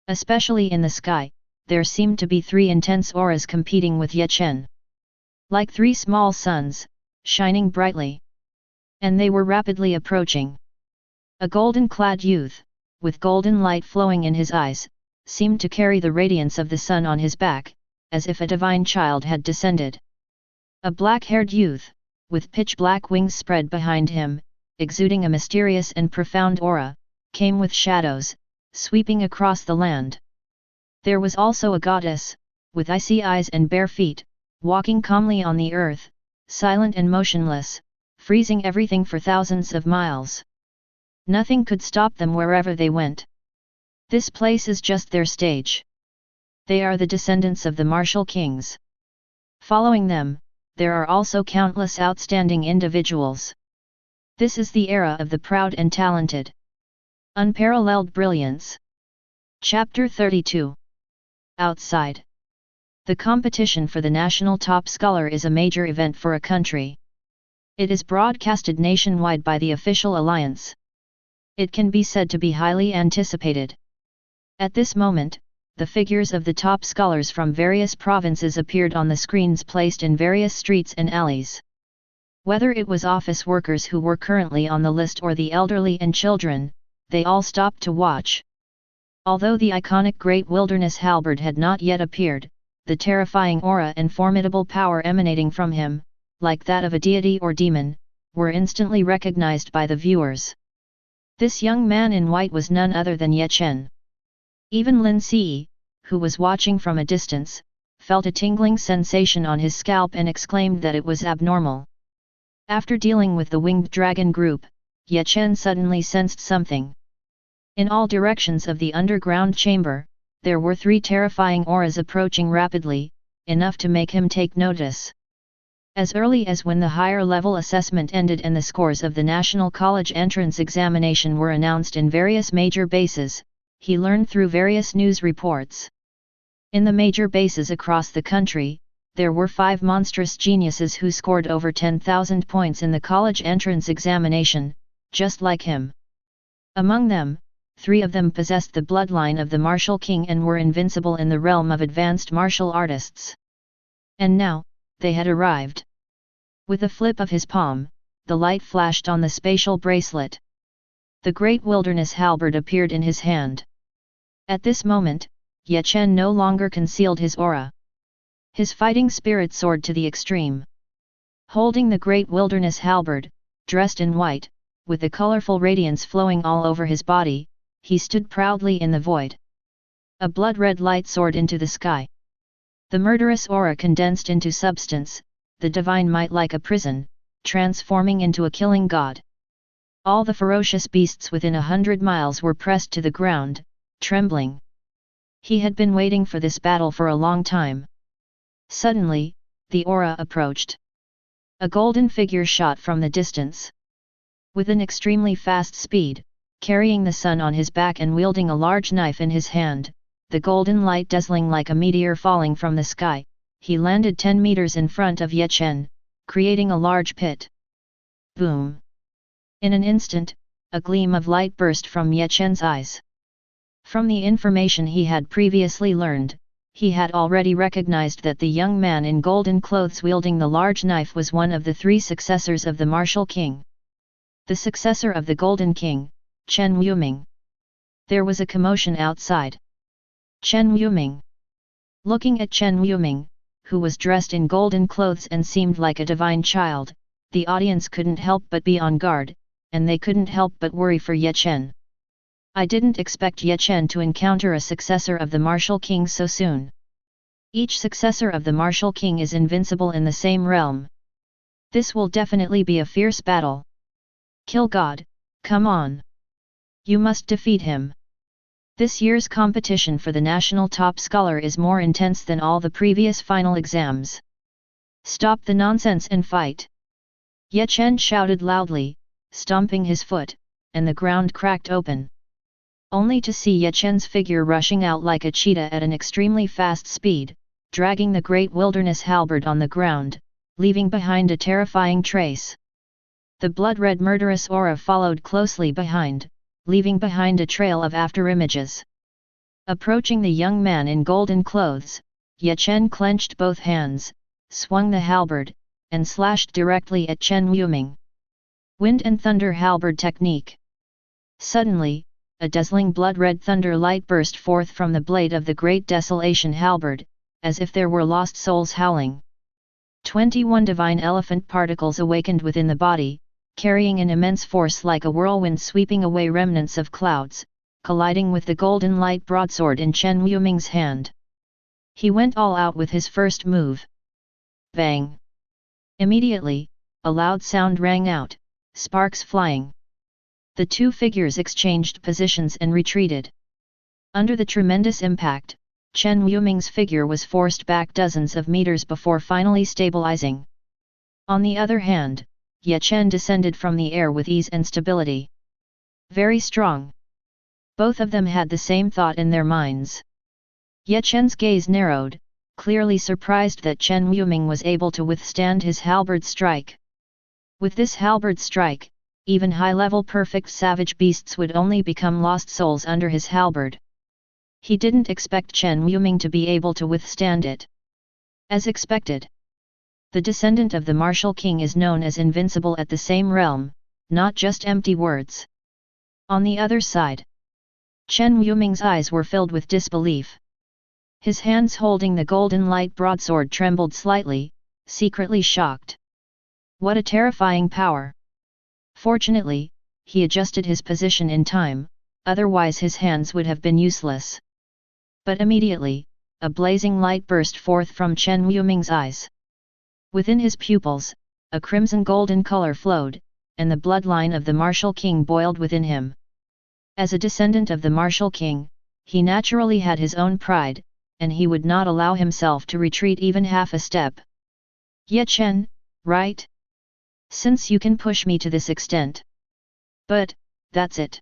Especially in the sky, there seemed to be three intense auras competing with Chen. Like three small suns, shining brightly. And they were rapidly approaching. A golden-clad youth, with golden light flowing in his eyes, seemed to carry the radiance of the sun on his back, as if a divine child had descended. A black-haired youth, with pitch-black wings spread behind him, exuding a mysterious and profound aura, came with shadows, sweeping across the land. There was also a goddess, with icy eyes and bare feet, walking calmly on the earth, silent and motionless, freezing everything for thousands of miles. Nothing could stop them wherever they went. This place is just their stage. They are the descendants of the martial kings. Following them, there are also countless outstanding individuals. This is the era of the proud and talented. Unparalleled brilliance. Chapter 32. Outside. The competition for the national top scholar is a major event for a country. It is broadcasted nationwide by the official alliance. It can be said to be highly anticipated. At this moment, the figures of the top scholars from various provinces appeared on the screens placed in various streets and alleys. Whether it was office workers who were currently on the list or the elderly and children, they all stopped to watch. Although the iconic Great Wilderness Halberd had not yet appeared, the terrifying aura and formidable power emanating from him, like that of a deity or demon, were instantly recognized by the viewers. This young man in white was none other than Chen. Even Lin Si, who was watching from a distance, felt a tingling sensation on his scalp and exclaimed that it was abnormal. After dealing with the winged dragon group, Chen suddenly sensed something. In all directions of the underground chamber, there were three terrifying auras approaching rapidly, enough to make him take notice. As early as when the higher level assessment ended and the scores of the National College entrance examination were announced in various major bases, he learned through various news reports. In the major bases across the country, there were 5 monstrous geniuses who scored over 10,000 points in the college entrance examination, just like him. Among them, 3 of them possessed the bloodline of the martial king and were invincible in the realm of advanced martial artists. And now, they had arrived. With a flip of his palm, the light flashed on the spatial bracelet. The Great Wilderness Halberd appeared in his hand. At this moment, Chen no longer concealed his aura. His fighting spirit soared to the extreme. Holding the Great Wilderness Halberd, dressed in white, with a colorful radiance flowing all over his body, he stood proudly in the void. A blood-red light soared into the sky. The murderous aura condensed into substance, the divine might like a prison, transforming into a killing god. All the ferocious beasts within 100 miles were pressed to the ground, trembling. He had been waiting for this battle for a long time. Suddenly, the aura approached. A golden figure shot from the distance. With an extremely fast speed, carrying the sun on his back and wielding a large knife in his hand, the golden light dazzling like a meteor falling from the sky, he landed 10 meters in front of Chen, creating a large pit. Boom! In an instant, a gleam of light burst from Ye Chen's eyes. From the information he had previously learned, he had already recognized that the young man in golden clothes wielding the large knife was one of the three successors of the martial king. The successor of the Golden King, Chen Wuming. There was a commotion outside. Chen Wuming. Looking at Chen Wuming, who was dressed in golden clothes and seemed like a divine child, the audience couldn't help but be on guard, and they couldn't help but worry for Ye Chen. I didn't expect Ye Chen to encounter a successor of the martial king so soon. Each successor of the martial king is invincible in the same realm. This will definitely be a fierce battle. Kill God, come on! You must defeat him. This year's competition for the national top scholar is more intense than all the previous final exams. Stop the nonsense and fight! Ye Chen shouted loudly, stomping his foot, and the ground cracked open. Only to see Ye Chen's figure rushing out like a cheetah at an extremely fast speed, dragging the great wilderness halberd on the ground, leaving behind a terrifying trace. The blood-red murderous aura followed closely behind, leaving behind a trail of afterimages. Approaching the young man in golden clothes, Ye Chen clenched both hands, swung the halberd, and slashed directly at Chen Wuming. Wind and thunder halberd technique. Suddenly, a dazzling blood-red thunder light burst forth from the blade of the great desolation halberd, as if there were lost souls howling. 21 divine elephant particles awakened within the body, carrying an immense force like a whirlwind sweeping away remnants of clouds, colliding with the golden light broadsword in Chen Wuming's hand. He went all out with his first move. Bang! Immediately, a loud sound rang out, sparks flying. The two figures exchanged positions and retreated. Under the tremendous impact, Chen Wuming's figure was forced back dozens of meters before finally stabilizing. On the other hand, Ye Chen descended from the air with ease and stability. Very strong. Both of them had the same thought in their minds. Ye Chen's gaze narrowed, clearly surprised that Chen Wuming was able to withstand his halberd strike. With this halberd strike, even high-level perfect savage beasts would only become lost souls under his halberd. He didn't expect Chen Wuming to be able to withstand it. As expected. The descendant of the martial king is known as invincible at the same realm, not just empty words. On the other side, Chen Wuming's eyes were filled with disbelief. His hands holding the golden light broadsword trembled slightly, secretly shocked. What a terrifying power! Fortunately, he adjusted his position in time, otherwise his hands would have been useless. But immediately, a blazing light burst forth from Chen Wuming's eyes. Within his pupils, a crimson-golden color flowed, and the bloodline of the martial king boiled within him. As a descendant of the martial king, he naturally had his own pride, and he would not allow himself to retreat even half a step. Ye Chen, right? Since you can push me to this extent. But, that's it.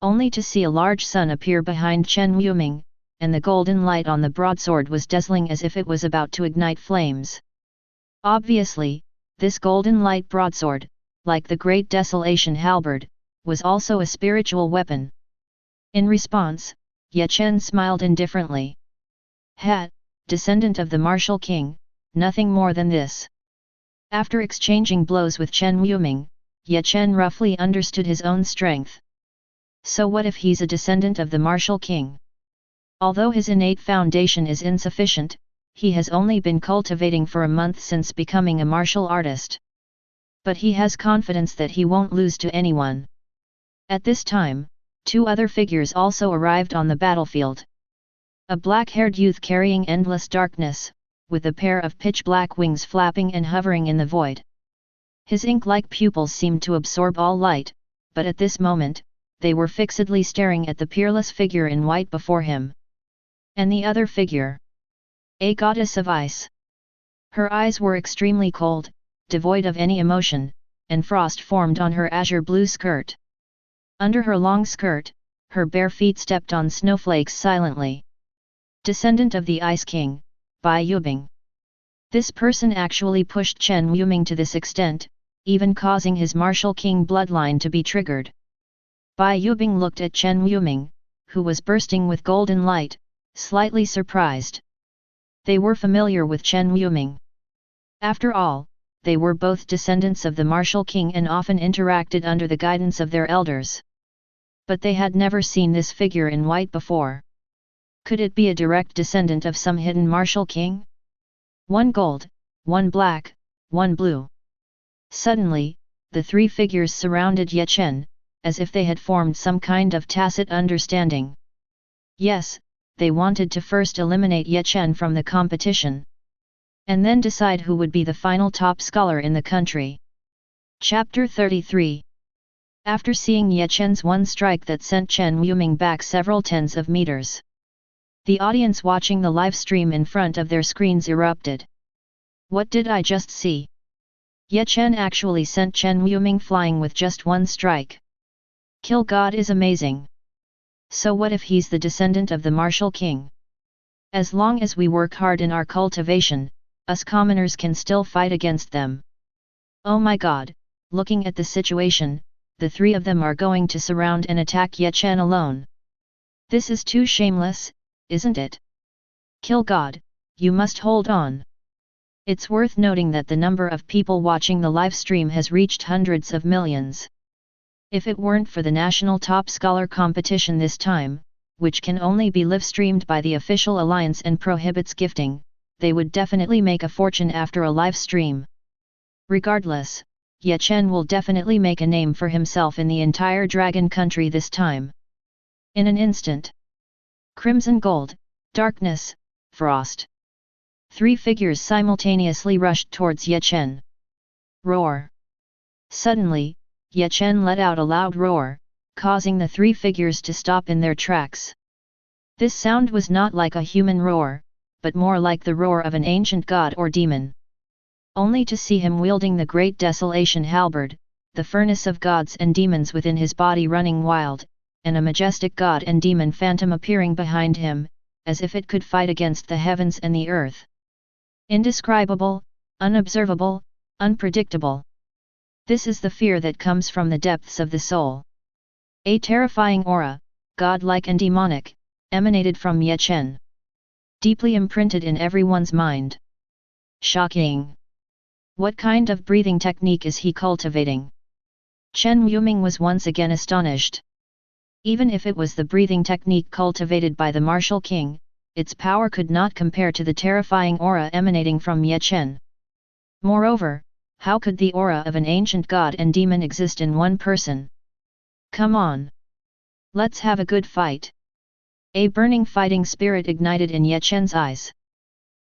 Only to see a large sun appear behind Chen Wuming, and the golden light on the broadsword was dazzling as if it was about to ignite flames. Obviously, this golden light broadsword, like the great desolation halberd, was also a spiritual weapon. In response, Ye Chen smiled indifferently. Descendant of the martial king, nothing more than this. After exchanging blows with Chen Wuming, Ye Chen roughly understood his own strength. So what if he's a descendant of the martial king? Although his innate foundation is insufficient, he has only been cultivating for a month since becoming a martial artist. But he has confidence that he won't lose to anyone. At this time, two other figures also arrived on the battlefield. A black-haired youth carrying endless darkness, with a pair of pitch-black wings flapping and hovering in the void. His ink-like pupils seemed to absorb all light, but at this moment, they were fixedly staring at the peerless figure in white before him. And the other figure? A goddess of ice. Her eyes were extremely cold, devoid of any emotion, and frost formed on her azure blue skirt. Under her long skirt, her bare feet stepped on snowflakes silently. Descendant of the Ice King, Bai Yubing. This person actually pushed Chen Wuming to this extent, even causing his martial king bloodline to be triggered. Bai Yubing looked at Chen Yuming, who was bursting with golden light, slightly surprised. They were familiar with Chen Yuming. After all, they were both descendants of the martial king and often interacted under the guidance of their elders. But they had never seen this figure in white before. Could it be a direct descendant of some hidden martial king? One gold, one black, one blue. Suddenly, the three figures surrounded Ye Chen, as if they had formed some kind of tacit understanding. Yes, they wanted to first eliminate Ye Chen from the competition, and then decide who would be the final top scholar in the country. Chapter 33. After seeing Ye Chen's one strike that sent Chen Yuming back several tens of meters, the audience watching the live stream in front of their screens erupted. What did I just see? Ye Chen actually sent Chen Yuming flying with just one strike. Kill God is amazing. So what if he's the descendant of the martial king? As long as we work hard in our cultivation, us commoners can still fight against them. Oh my God, looking at the situation, the three of them are going to surround and attack Ye Chen alone. This is too shameless, isn't it? Kill God, you must hold on. It's worth noting that the number of people watching the live stream has reached hundreds of millions. If it weren't for the National Top Scholar competition this time, which can only be live-streamed by the official alliance and prohibits gifting, they would definitely make a fortune after a live stream. Regardless, Ye Chen will definitely make a name for himself in the entire dragon country this time. In an instant. Crimson gold, darkness, frost. Three figures simultaneously rushed towards Ye Chen. Roar. Suddenly, Ye Chen let out a loud roar, causing the three figures to stop in their tracks. This sound was not like a human roar, but more like the roar of an ancient god or demon. Only to see him wielding the great desolation halberd, the furnace of gods and demons within his body running wild, and a majestic god and demon phantom appearing behind him, as if it could fight against the heavens and the earth. Indescribable, unobservable, unpredictable. This is the fear that comes from the depths of the soul. A terrifying aura, godlike and demonic, emanated from Ye Chen. Deeply imprinted in everyone's mind. Shocking! What kind of breathing technique is he cultivating? Chen Yuming was once again astonished. Even if it was the breathing technique cultivated by the martial king, its power could not compare to the terrifying aura emanating from Ye Chen. Moreover, how could the aura of an ancient god and demon exist in one person? Come on! Let's have a good fight! A burning fighting spirit ignited in Ye Chen's eyes.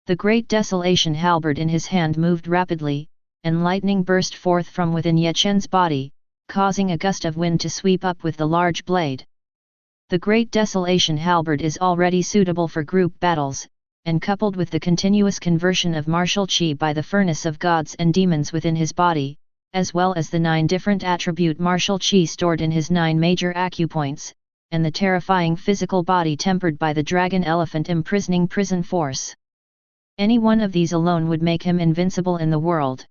The great desolation halberd in his hand moved rapidly, and lightning burst forth from within Ye Chen's body, causing a gust of wind to sweep up with the large blade. The great desolation halberd is already suitable for group battles, and coupled with the continuous conversion of martial chi by the furnace of gods and demons within his body, as well as the 9 different attribute martial chi stored in his 9 major acupoints, and the terrifying physical body tempered by the dragon elephant imprisoning prison force. Any one of these alone would make him invincible in the world.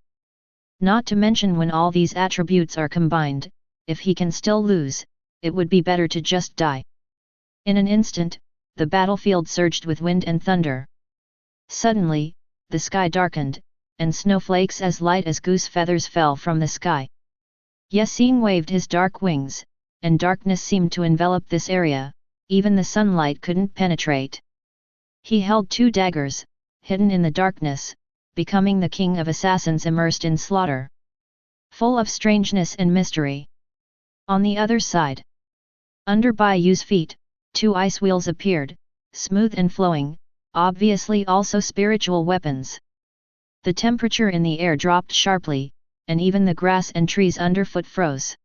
Not to mention when all these attributes are combined, if he can still lose, it would be better to just die. In an instant, the battlefield surged with wind and thunder. Suddenly, the sky darkened, and snowflakes as light as goose feathers fell from the sky. Ye Xing waved his dark wings, and darkness seemed to envelop this area, even the sunlight couldn't penetrate. He held 2 daggers, hidden in the darkness, becoming the king of assassins immersed in slaughter. Full of strangeness and mystery. On the other side, under Bai Yu's feet, 2 ice wheels appeared, smooth and flowing, obviously also spiritual weapons. The temperature in the air dropped sharply, and even the grass and trees underfoot froze.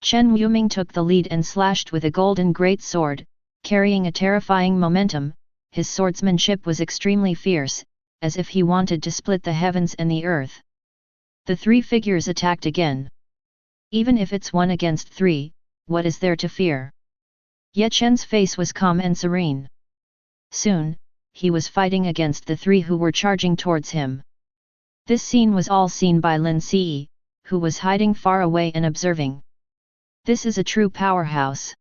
Chen Yuming took the lead and slashed with a golden great sword, carrying a terrifying momentum. His swordsmanship was extremely fierce, as if he wanted to split the heavens and the earth. The 3 figures attacked again. Even if it's 1 against 3, what is there to fear? Ye Chen's face was calm and serene. Soon, he was fighting against the 3 who were charging towards him. This scene was all seen by Lin Si, who was hiding far away and observing. This is a true powerhouse.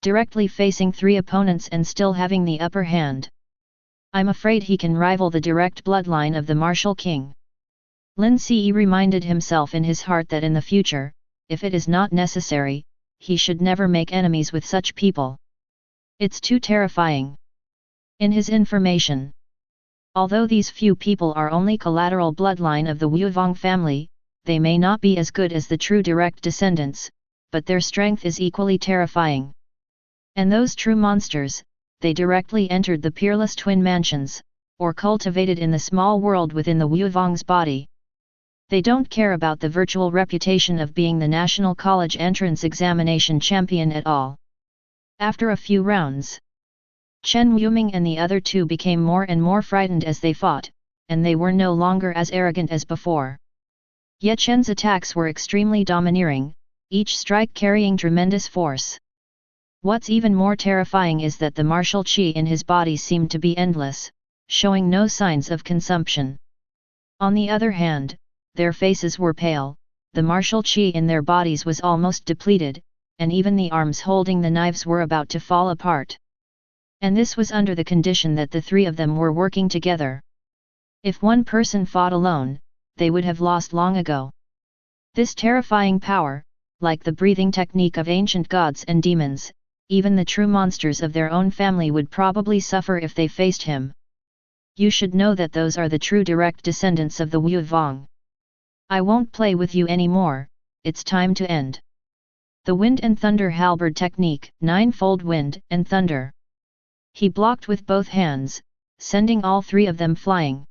Directly facing 3 opponents and still having the upper hand. I'm afraid he can rival the direct bloodline of the martial king. Lin Ce reminded himself in his heart that in the future, if it is not necessary, he should never make enemies with such people. It's too terrifying. In his information, although these few people are only collateral bloodline of the Wuvong family, they may not be as good as the true direct descendants, but their strength is equally terrifying. And those true monsters, they directly entered the peerless twin mansions, or cultivated in the small world within the Wuvong's body. They don't care about the virtual reputation of being the National College Entrance Examination champion at all. After a few rounds, Chen Yuming and the other 2 became more and more frightened as they fought, and they were no longer as arrogant as before. Ye Chen's attacks were extremely domineering, each strike carrying tremendous force. What's even more terrifying is that the martial qi in his body seemed to be endless, showing no signs of consumption. On the other hand, their faces were pale, the martial qi in their bodies was almost depleted, and even the arms holding the knives were about to fall apart. And this was under the condition that the 3 of them were working together. If one person fought alone, they would have lost long ago. This terrifying power, like the breathing technique of ancient gods and demons, even the true monsters of their own family would probably suffer if they faced him. You should know that those are the true direct descendants of the Wuvong. I won't play with you anymore, it's time to end. The Wind and Thunder Halberd Technique, 9-fold Wind and Thunder. He blocked with both hands, sending all 3 of them flying.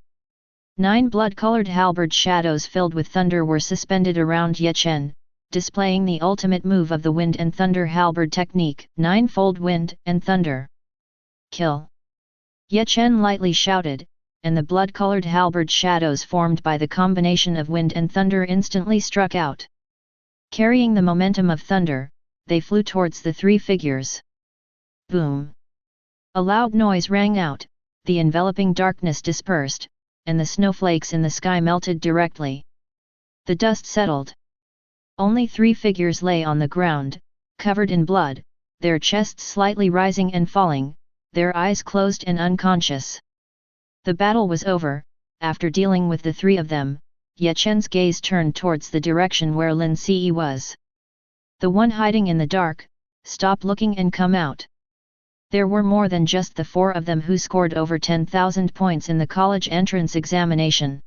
9 blood-colored halberd shadows filled with thunder were suspended around Ye Chen, displaying the ultimate move of the Wind and Thunder Halberd Technique, 9-fold Wind and Thunder. Kill! Ye Chen lightly shouted, and the blood-colored halberd shadows formed by the combination of wind and thunder instantly struck out. Carrying the momentum of thunder, they flew towards the 3 figures. Boom! A loud noise rang out, the enveloping darkness dispersed, and the snowflakes in the sky melted directly. The dust settled. Only 3 figures lay on the ground, covered in blood, their chests slightly rising and falling, their eyes closed and unconscious. The battle was over. After dealing with the 3 of them, Ye Chen's gaze turned towards the direction where Lin Ce was. The one hiding in the dark, stop looking and come out. There were more than just the 4 of them who scored over 10,000 points in the college entrance examination.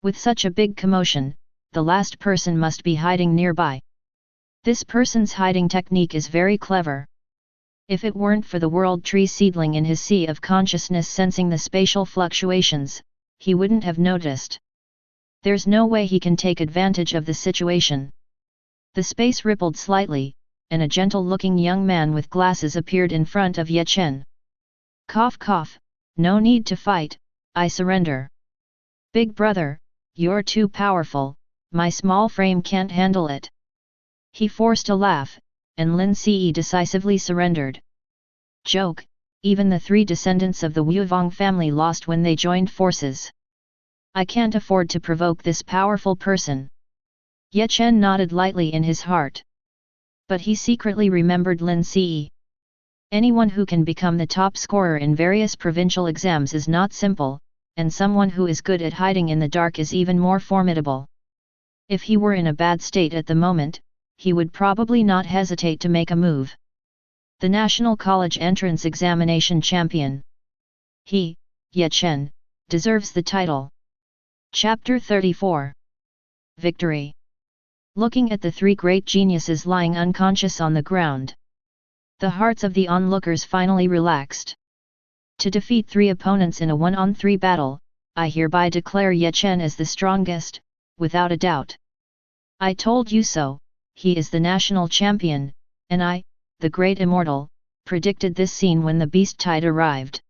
With such a big commotion, the last person must be hiding nearby. This person's hiding technique is very clever. If it weren't for the world tree seedling in his sea of consciousness sensing the spatial fluctuations, he wouldn't have noticed. There's no way he can take advantage of the situation. The space rippled slightly, and a gentle-looking young man with glasses appeared in front of Ye Chen. Cough cough, no need to fight, I surrender. Big brother, you're too powerful, my small frame can't handle it. He forced a laugh, and Lin Ce decisively surrendered. Joke, even the 3 descendants of the Wuvong family lost when they joined forces. I can't afford to provoke this powerful person. Ye Chen nodded lightly in his heart. But he secretly remembered Lin Ce. Anyone who can become the top scorer in various provincial exams is not simple, and someone who is good at hiding in the dark is even more formidable. If he were in a bad state at the moment, he would probably not hesitate to make a move. The National College Entrance Examination Champion. He, Ye Chen, deserves the title. Chapter 34. Victory. Looking at the 3 great geniuses lying unconscious on the ground, the hearts of the onlookers finally relaxed. To defeat 3 opponents in a 1-on-3 battle, I hereby declare Ye Chen as the strongest, without a doubt. I told you so, he is the national champion, and I, the great immortal, predicted this scene when the beast tide arrived.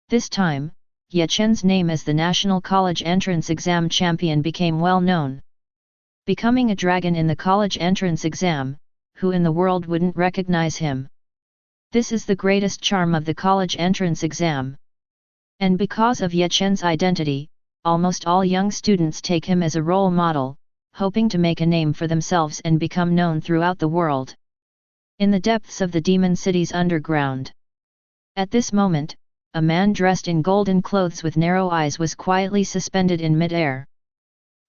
This time, Ye Chen's name as the National College Entrance Exam champion became well known. Becoming a dragon in the college entrance exam, who in the world wouldn't recognize him? This is the greatest charm of the college entrance exam. And because of Ye Chen's identity, almost all young students take him as a role model, hoping to make a name for themselves and become known throughout the world. In the depths of the demon city's underground. At this moment, a man dressed in golden clothes with narrow eyes was quietly suspended in mid-air.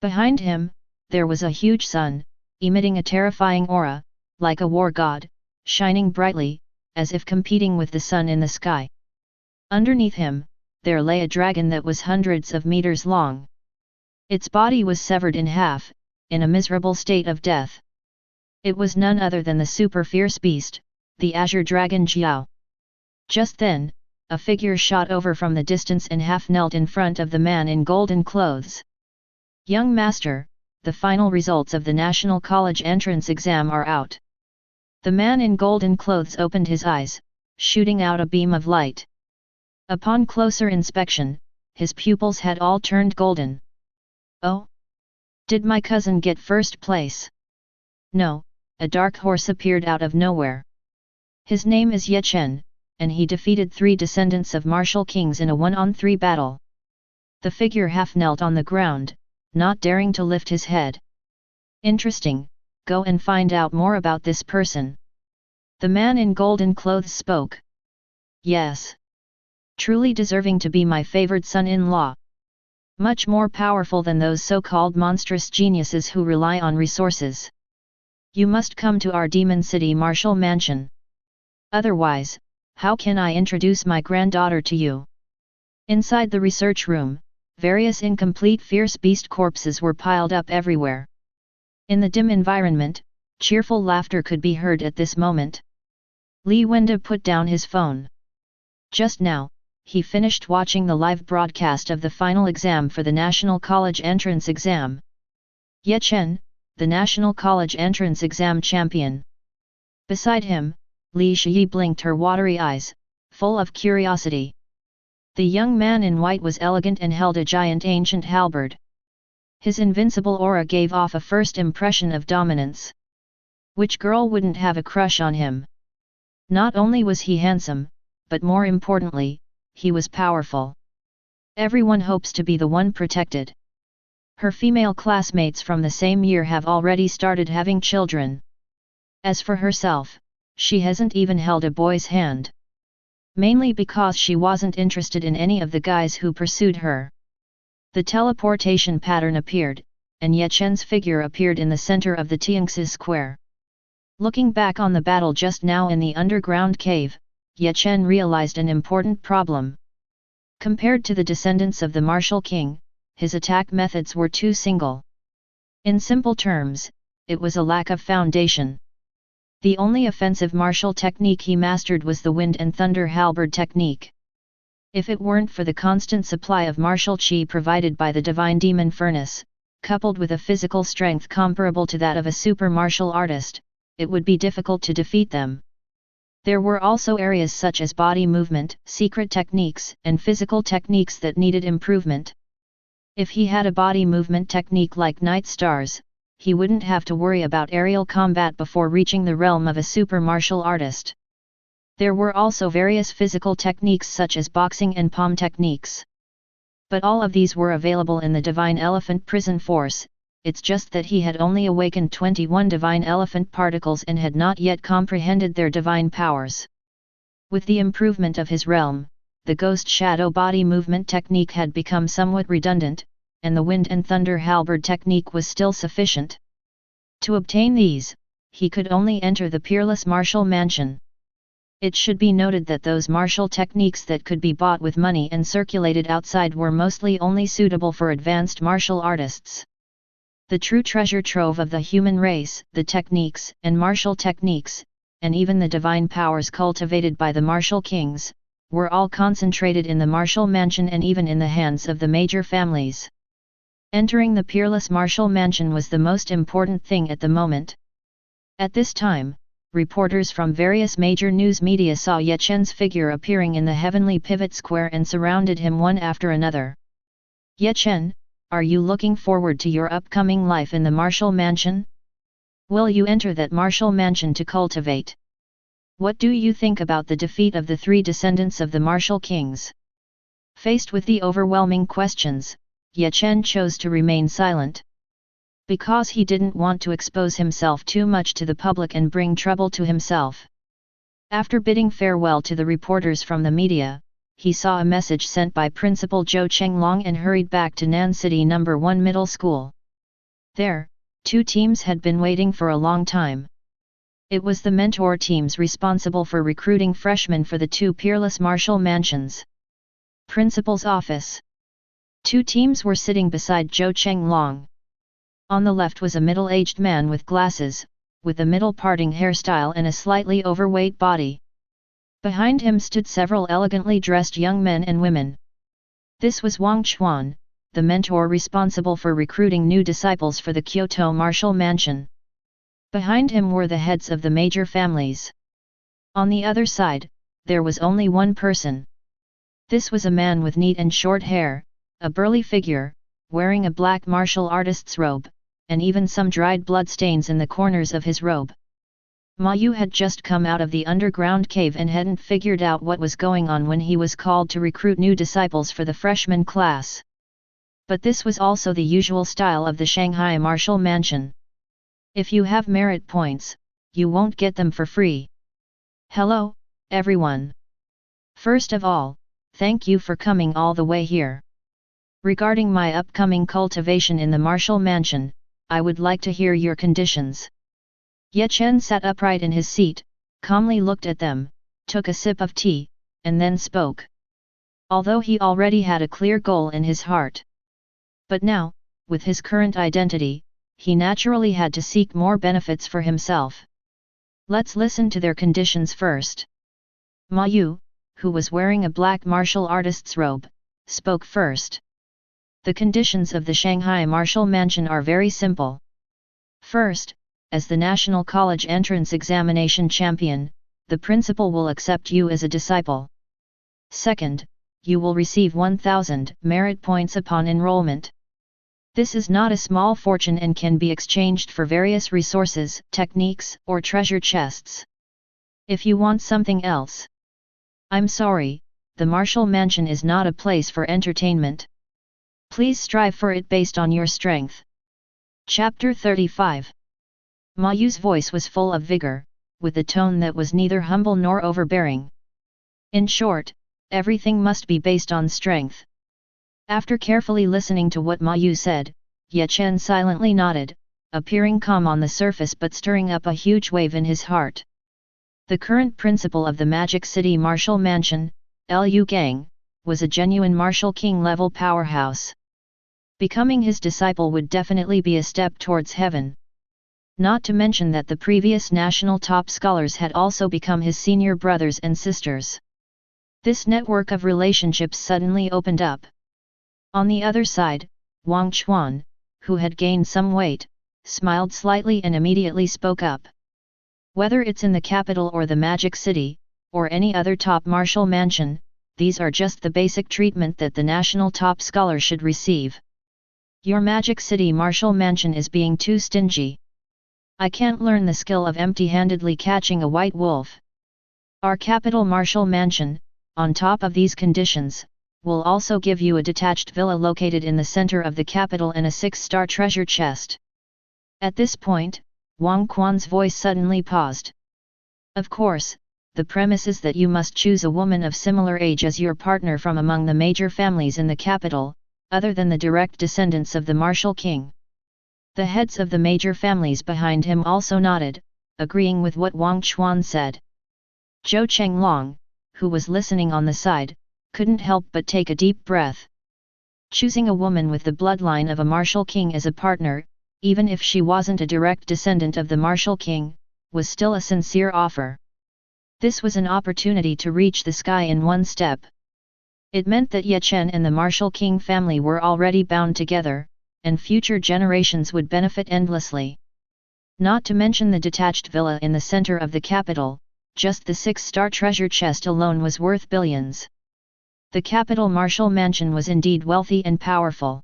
Behind him, there was a huge sun, emitting a terrifying aura, like a war god, shining brightly, as if competing with the sun in the sky. Underneath him, there lay a dragon that was hundreds of meters long. Its body was severed in half, in a miserable state of death. It was none other than the super fierce beast, the azure dragon Jiao. Just then, a figure shot over from the distance and half knelt in front of the man in golden clothes. "Young master, the final results of the National College entrance exam are out." The man in golden clothes opened his eyes, shooting out a beam of light. Upon closer inspection, his pupils had all turned golden. "Oh? Did my cousin get first place?" "No," a dark horse appeared out of nowhere. "His name is Chen, and he defeated 3 descendants of martial kings in a 1-on-3 battle." The figure half knelt on the ground, not daring to lift his head. "Interesting, go and find out more about this person." The man in golden clothes spoke. "Yes. Truly deserving to be my favored son-in-law. Much more powerful than those so-called monstrous geniuses who rely on resources. You must come to our Demon City Martial Mansion. Otherwise, how can I introduce my granddaughter to you?" Inside the research room, various incomplete fierce beast corpses were piled up everywhere. In the dim environment, cheerful laughter could be heard at this moment. Li Wenda put down his phone. Just now, he finished watching the live broadcast of the final exam for the National College entrance exam. Chen, the National College entrance exam champion. Beside him, Li Shi blinked her watery eyes, full of curiosity. The young man in white was elegant and held a giant ancient halberd. His invincible aura gave off a first impression of dominance. Which girl wouldn't have a crush on him? Not only was he handsome, but more importantly, he was powerful. Everyone hopes to be the one protected. Her female classmates from the same year have already started having children. As for herself, she hasn't even held a boy's hand. Mainly because she wasn't interested in any of the guys who pursued her. The teleportation pattern appeared, and Chen's figure appeared in the center of the Tianxi square. Looking back on the battle just now in the underground cave, Chen realized an important problem. Compared to the descendants of the martial king, his attack methods were too single. In simple terms, it was a lack of foundation. The only offensive martial technique he mastered was the wind and thunder halberd technique. If it weren't for the constant supply of martial qi provided by the divine demon furnace, coupled with a physical strength comparable to that of a super martial artist, it would be difficult to defeat them. There were also areas such as body movement, secret techniques, and physical techniques that needed improvement. If he had a body movement technique like Night Stars, he wouldn't have to worry about aerial combat before reaching the realm of a super martial artist. There were also various physical techniques such as boxing and palm techniques. But all of these were available in the Divine Elephant Prison Force, it's just that he had only awakened 21 Divine Elephant particles and had not yet comprehended their divine powers. With the improvement of his realm, the Ghost Shadow body movement technique had become somewhat redundant, and the wind and thunder halberd technique was still sufficient. To obtain these, he could only enter the peerless martial mansion. It should be noted that those martial techniques that could be bought with money and circulated outside were mostly only suitable for advanced martial artists. The true treasure trove of the human race, the techniques and martial techniques, and even the divine powers cultivated by the martial kings, were all concentrated in the martial mansion and even in the hands of the major families. Entering the peerless martial mansion was the most important thing at the moment. At this time, reporters from various major news media saw Chen's figure appearing in the heavenly pivot square and surrounded him one after another. Chen, are you looking forward to your upcoming life in the martial mansion? Will you enter that martial mansion to cultivate? What do you think about the defeat of the 3 descendants of the martial kings? Faced with the overwhelming questions, Chen chose to remain silent. because he didn't want to expose himself too much to the public and bring trouble to himself. After bidding farewell to the reporters from the media, he saw a message sent by Principal Zhou Chenglong and hurried back to Nan City No. 1 Middle School. There, 2 teams had been waiting for a long time. It was the mentor teams responsible for recruiting freshmen for the 2 peerless martial mansions. Principal's office. 2 teams were sitting beside Zhou Chenglong. On the left was a middle-aged man with glasses, with a middle parting hairstyle and a slightly overweight body. Behind him stood several elegantly dressed young men and women. This was Wang Chuan, the mentor responsible for recruiting new disciples for the Kyoto martial mansion. Behind him were the heads of the major families. On the other side, there was only one person. This was a man with neat and short hair, a burly figure, wearing a black martial artist's robe, and even some dried blood stains in the corners of his robe. Ma Yu had just come out of the underground cave and hadn't figured out what was going on when he was called to recruit new disciples for the freshman class. But this was also the usual style of the Shanghai martial mansion. If you have merit points, you won't get them for free. Hello, everyone. First of all, thank you for coming all the way here. Regarding my upcoming cultivation in the martial mansion, I would like to hear your conditions. Chen sat upright in his seat, calmly looked at them, took a sip of tea, and then spoke. Although he already had a clear goal in his heart. But now, with his current identity, he naturally had to seek more benefits for himself. Let's listen to their conditions first. Ma Yu, who was wearing a black martial artist's robe, spoke first. The conditions of the Shanghai martial mansion are very simple. First, as the National College Entrance Examination champion, the principal will accept you as a disciple. Second, you will receive 1,000 merit points upon enrollment. This is not a small fortune and can be exchanged for various resources, techniques, or treasure chests. If you want something else, I'm sorry, the martial mansion is not a place for entertainment. Please strive for it based on your strength. Chapter 35. Ma Yu's voice was full of vigor, with a tone that was neither humble nor overbearing. In short, everything must be based on strength. After carefully listening to what Ma Yu said, Chen silently nodded, appearing calm on the surface but stirring up a huge wave in his heart. The current principal of the Magic City Martial Mansion, Liu Gang, was a genuine martial king level powerhouse. Becoming his disciple would definitely be a step towards heaven. Not to mention that the previous national top scholars had also become his senior brothers and sisters. This network of relationships suddenly opened up. On the other side, Wang Chuan, who had gained some weight, smiled slightly and immediately spoke up. Whether it's in the capital or the Magic City, or any other top martial mansion, these are just the basic treatment that the national top scholar should receive. Your Magic City martial mansion is being too stingy. I can't learn the skill of empty-handedly catching a white wolf. Our capital martial mansion, on top of these conditions, will also give you a detached villa located in the center of the capital and a 6-star treasure chest. At this point, Wang Quan's voice suddenly paused. Of course, the premise is that you must choose a woman of similar age as your partner from among the major families in the capital, other than the direct descendants of the martial king. The heads of the major families behind him also nodded, agreeing with what Wang Chuan said. Zhou Chenglong, who was listening on the side, couldn't help but take a deep breath. Choosing a woman with the bloodline of a martial king as a partner, even if she wasn't a direct descendant of the martial king, was still a sincere offer. This was an opportunity to reach the sky in one step. It meant that Chen and the martial king family were already bound together, and future generations would benefit endlessly. Not to mention the detached villa in the center of the capital, just the 6-star treasure chest alone was worth billions. The capital martial mansion was indeed wealthy and powerful.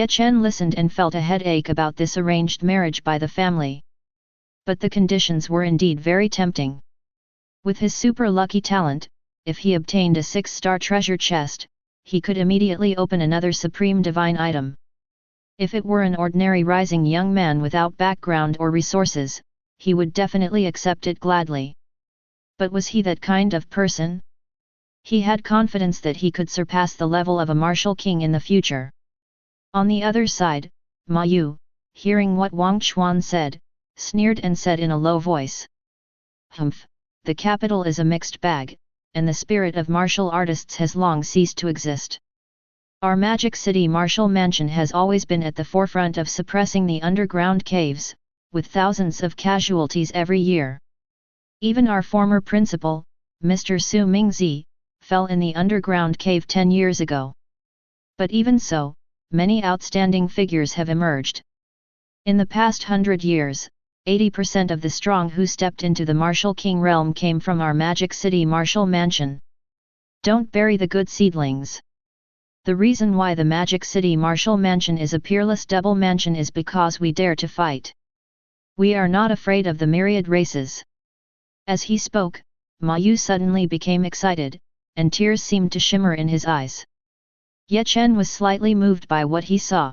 Chen listened and felt a headache about this arranged marriage by the family. But the conditions were indeed very tempting. With his super lucky talent, if he obtained a 6-star treasure chest, he could immediately open another supreme divine item. If it were an ordinary rising young man without background or resources, he would definitely accept it gladly. But was he that kind of person? He had confidence that he could surpass the level of a martial king in the future. On the other side, Ma Yu, hearing what Wang Chuan said, sneered and said in a low voice. Humph, the capital is a mixed bag, and the spirit of martial artists has long ceased to exist. Our Magic City martial mansion has always been at the forefront of suppressing the underground caves, with thousands of casualties every year. Even our former principal, Mr. Su Mingzi, fell in the underground cave 10 years ago. But even so, many outstanding figures have emerged. In the past 100 years, 80% of the strong who stepped into the martial king realm came from our Magic City martial mansion. Don't bury the good seedlings. The reason why the Magic City martial mansion is a peerless double mansion is because we dare to fight. We are not afraid of the myriad races. As he spoke, Ma Yu suddenly became excited, and tears seemed to shimmer in his eyes. Chen was slightly moved by what he saw.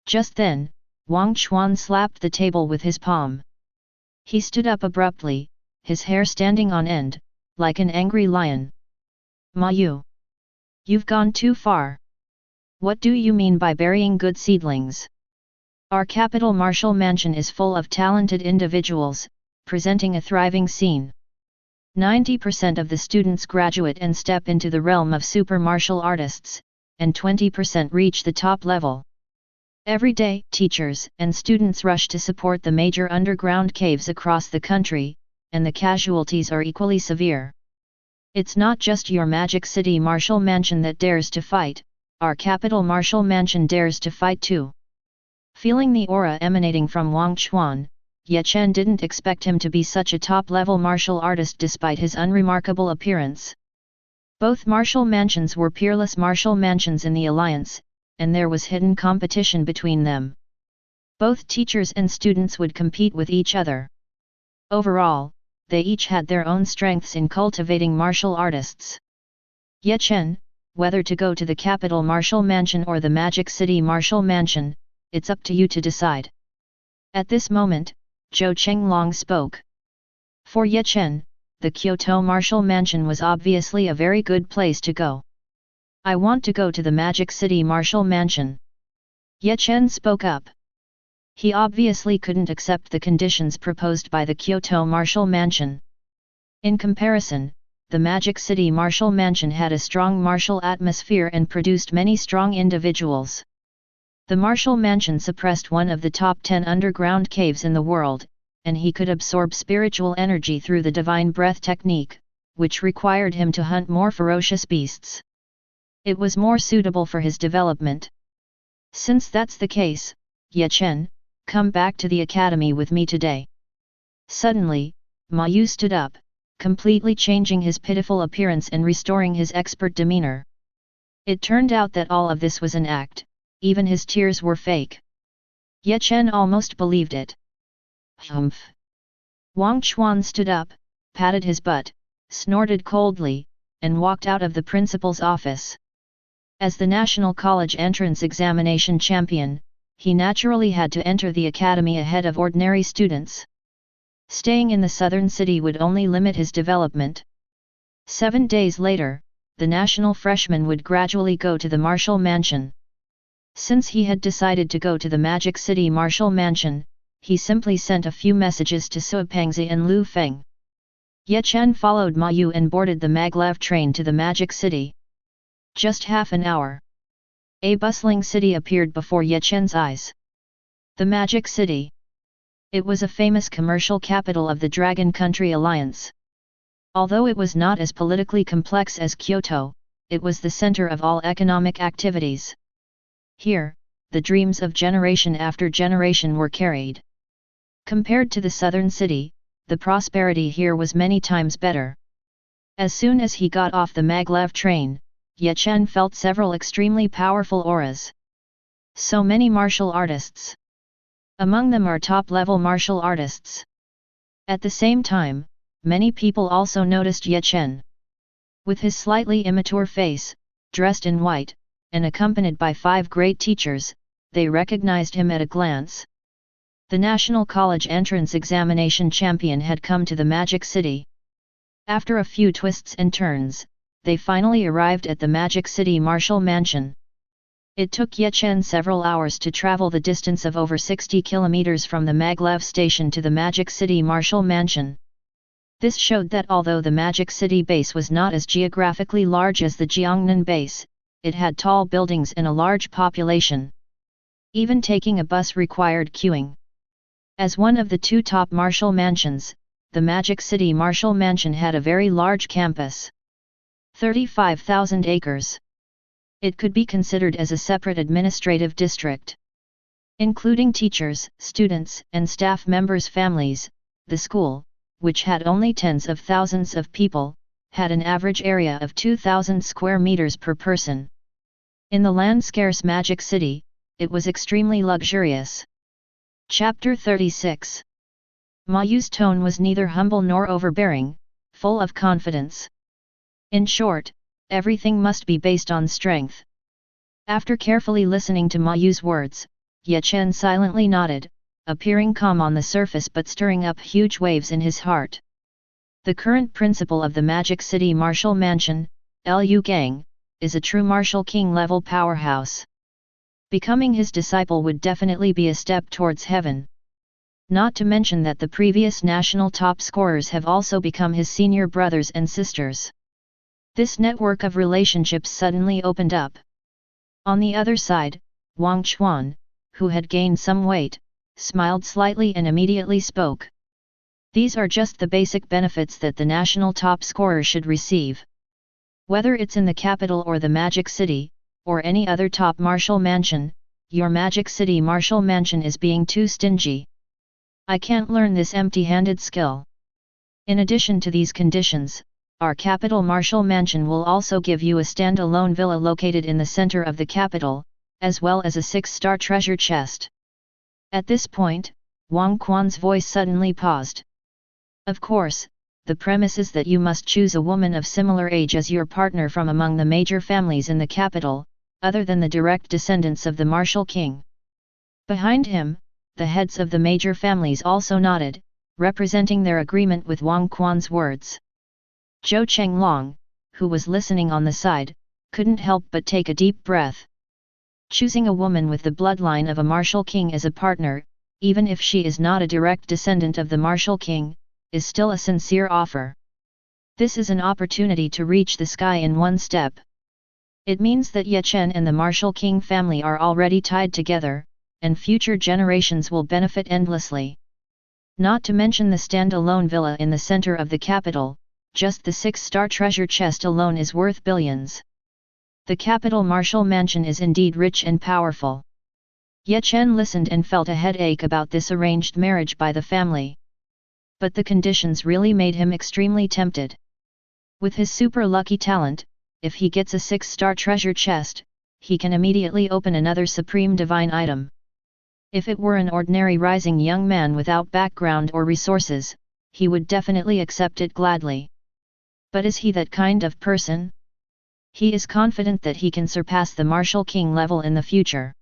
Just then, Wang Chuan slapped the table with his palm. He stood up abruptly, his hair standing on end, like an angry lion. Ma Yu, you've gone too far. What do you mean by burying good seedlings? Our capital martial mansion is full of talented individuals, presenting a thriving scene. 90% of the students graduate and step into the realm of super martial artists, and 20% reach the top level. Every day, teachers and students rush to support the major underground caves across the country, and the casualties are equally severe. It's not just your Magic City martial mansion that dares to fight, our capital martial mansion dares to fight too. Feeling the aura emanating from Wang Chuan, Chen didn't expect him to be such a top-level martial artist despite his unremarkable appearance. Both martial mansions were peerless martial mansions in the alliance, and there was hidden competition between them. Both teachers and students would compete with each other. Overall, they each had their own strengths in cultivating martial artists. Chen, whether to go to the capital martial mansion or the Magic City martial mansion, it's up to you to decide. At this moment, Zhou Chenglong spoke. For Chen, the Kyoto martial mansion was obviously a very good place to go. I want to go to the Magic City martial mansion. Chen spoke up. He obviously couldn't accept the conditions proposed by the Kyoto martial mansion. In comparison, the Magic City martial mansion had a strong martial atmosphere and produced many strong individuals. The martial mansion suppressed one of the top 10 underground caves in the world, and he could absorb spiritual energy through the divine breath technique, which required him to hunt more ferocious beasts. It was more suitable for his development. Since that's the case, Chen, come back to the academy with me today. Suddenly, Ma Yu stood up, completely changing his pitiful appearance and restoring his expert demeanor. It turned out that all of this was an act, even his tears were fake. Chen almost believed it. Humph! Wang Chuan stood up, patted his butt, snorted coldly, and walked out of the principal's office. As the National College entrance examination champion, he naturally had to enter the academy ahead of ordinary students. Staying in the southern city would only limit his development. 7 days later, the national freshman would gradually go to the martial mansion. Since he had decided to go to the Magic City martial mansion, he simply sent a few messages to Suipangzi and Lu Feng. Chen followed Ma Yu and boarded the maglev train to the Magic City. Just half an hour. A bustling city appeared before Chen's eyes. The Magic City. It was a famous commercial capital of the Dragon Country Alliance. Although it was not as politically complex as Kyoto, it was the center of all economic activities. Here, the dreams of generation after generation were carried. Compared to the southern city, the prosperity here was many times better. As soon as he got off the maglev train, Chen felt several extremely powerful auras. So many martial artists. Among them are top-level martial artists. At the same time, many people also noticed Chen. With his slightly immature face, dressed in white, and accompanied by 5 great teachers, they recognized him at a glance. The National College entrance examination champion had come to the Magic City. After a few twists and turns, they finally arrived at the Magic City Marshal Mansion. It took Chen several hours to travel the distance of over 60 kilometers from the Maglev station to the Magic City Marshal Mansion. This showed that although the Magic City base was not as geographically large as the Jiangnan base, it had tall buildings and a large population. Even taking a bus required queuing. As one of the two top marshal mansions, the Magic City Marshal Mansion had a very large campus. 35,000 acres. It could be considered as a separate administrative district. Including teachers, students, and staff members' families, the school, which had only tens of thousands of people, had an average area of 2,000 square meters per person. In the land-scarce Magic City, it was extremely luxurious. Chapter 36. Ma Yu's tone was neither humble nor overbearing, full of confidence. In short, everything must be based on strength. After carefully listening to Ma Yu's words, Chen silently nodded, appearing calm on the surface but stirring up huge waves in his heart. The current principal of the Magic City Marshal Mansion, Liu Gang, is a true Marshal King-level powerhouse. Becoming his disciple would definitely be a step towards heaven. Not to mention that the previous national top scorers have also become his senior brothers and sisters. This network of relationships suddenly opened up. On the other side, Wang Chuan, who had gained some weight, smiled slightly and immediately spoke. These are just the basic benefits that the national top scorer should receive. Whether it's in the capital or the Magic City, or any other top marshal mansion, your Magic City Marshal Mansion is being too stingy. I can't learn this empty-handed skill. In addition to these conditions, our capital Marshal Mansion will also give you a stand-alone villa located in the center of the capital, as well as a 6-star treasure chest. At this point, Wang Quan's voice suddenly paused. Of course, the premise is that you must choose a woman of similar age as your partner from among the major families in the capital, other than the direct descendants of the Marshal King. Behind him, the heads of the major families also nodded, representing their agreement with Wang Quan's words. Zhou Chenglong, who was listening on the side, couldn't help but take a deep breath. Choosing a woman with the bloodline of a Marshal King as a partner, even if she is not a direct descendant of the Marshal King, is still a sincere offer. This is an opportunity to reach the sky in one step. It means that Chen and the Marshal King family are already tied together, and future generations will benefit endlessly. Not to mention the stand-alone villa in the center of the capital, just the 6-star treasure chest alone is worth billions. The capital Marshal Mansion is indeed rich and powerful. Chen listened and felt a headache about this arranged marriage by the family. But the conditions really made him extremely tempted. With his super lucky talent, if he gets a 6-star treasure chest, he can immediately open another supreme divine item. If it were an ordinary rising young man without background or resources, he would definitely accept it gladly. But is he that kind of person? He is confident that he can surpass the Marshal King level in the future.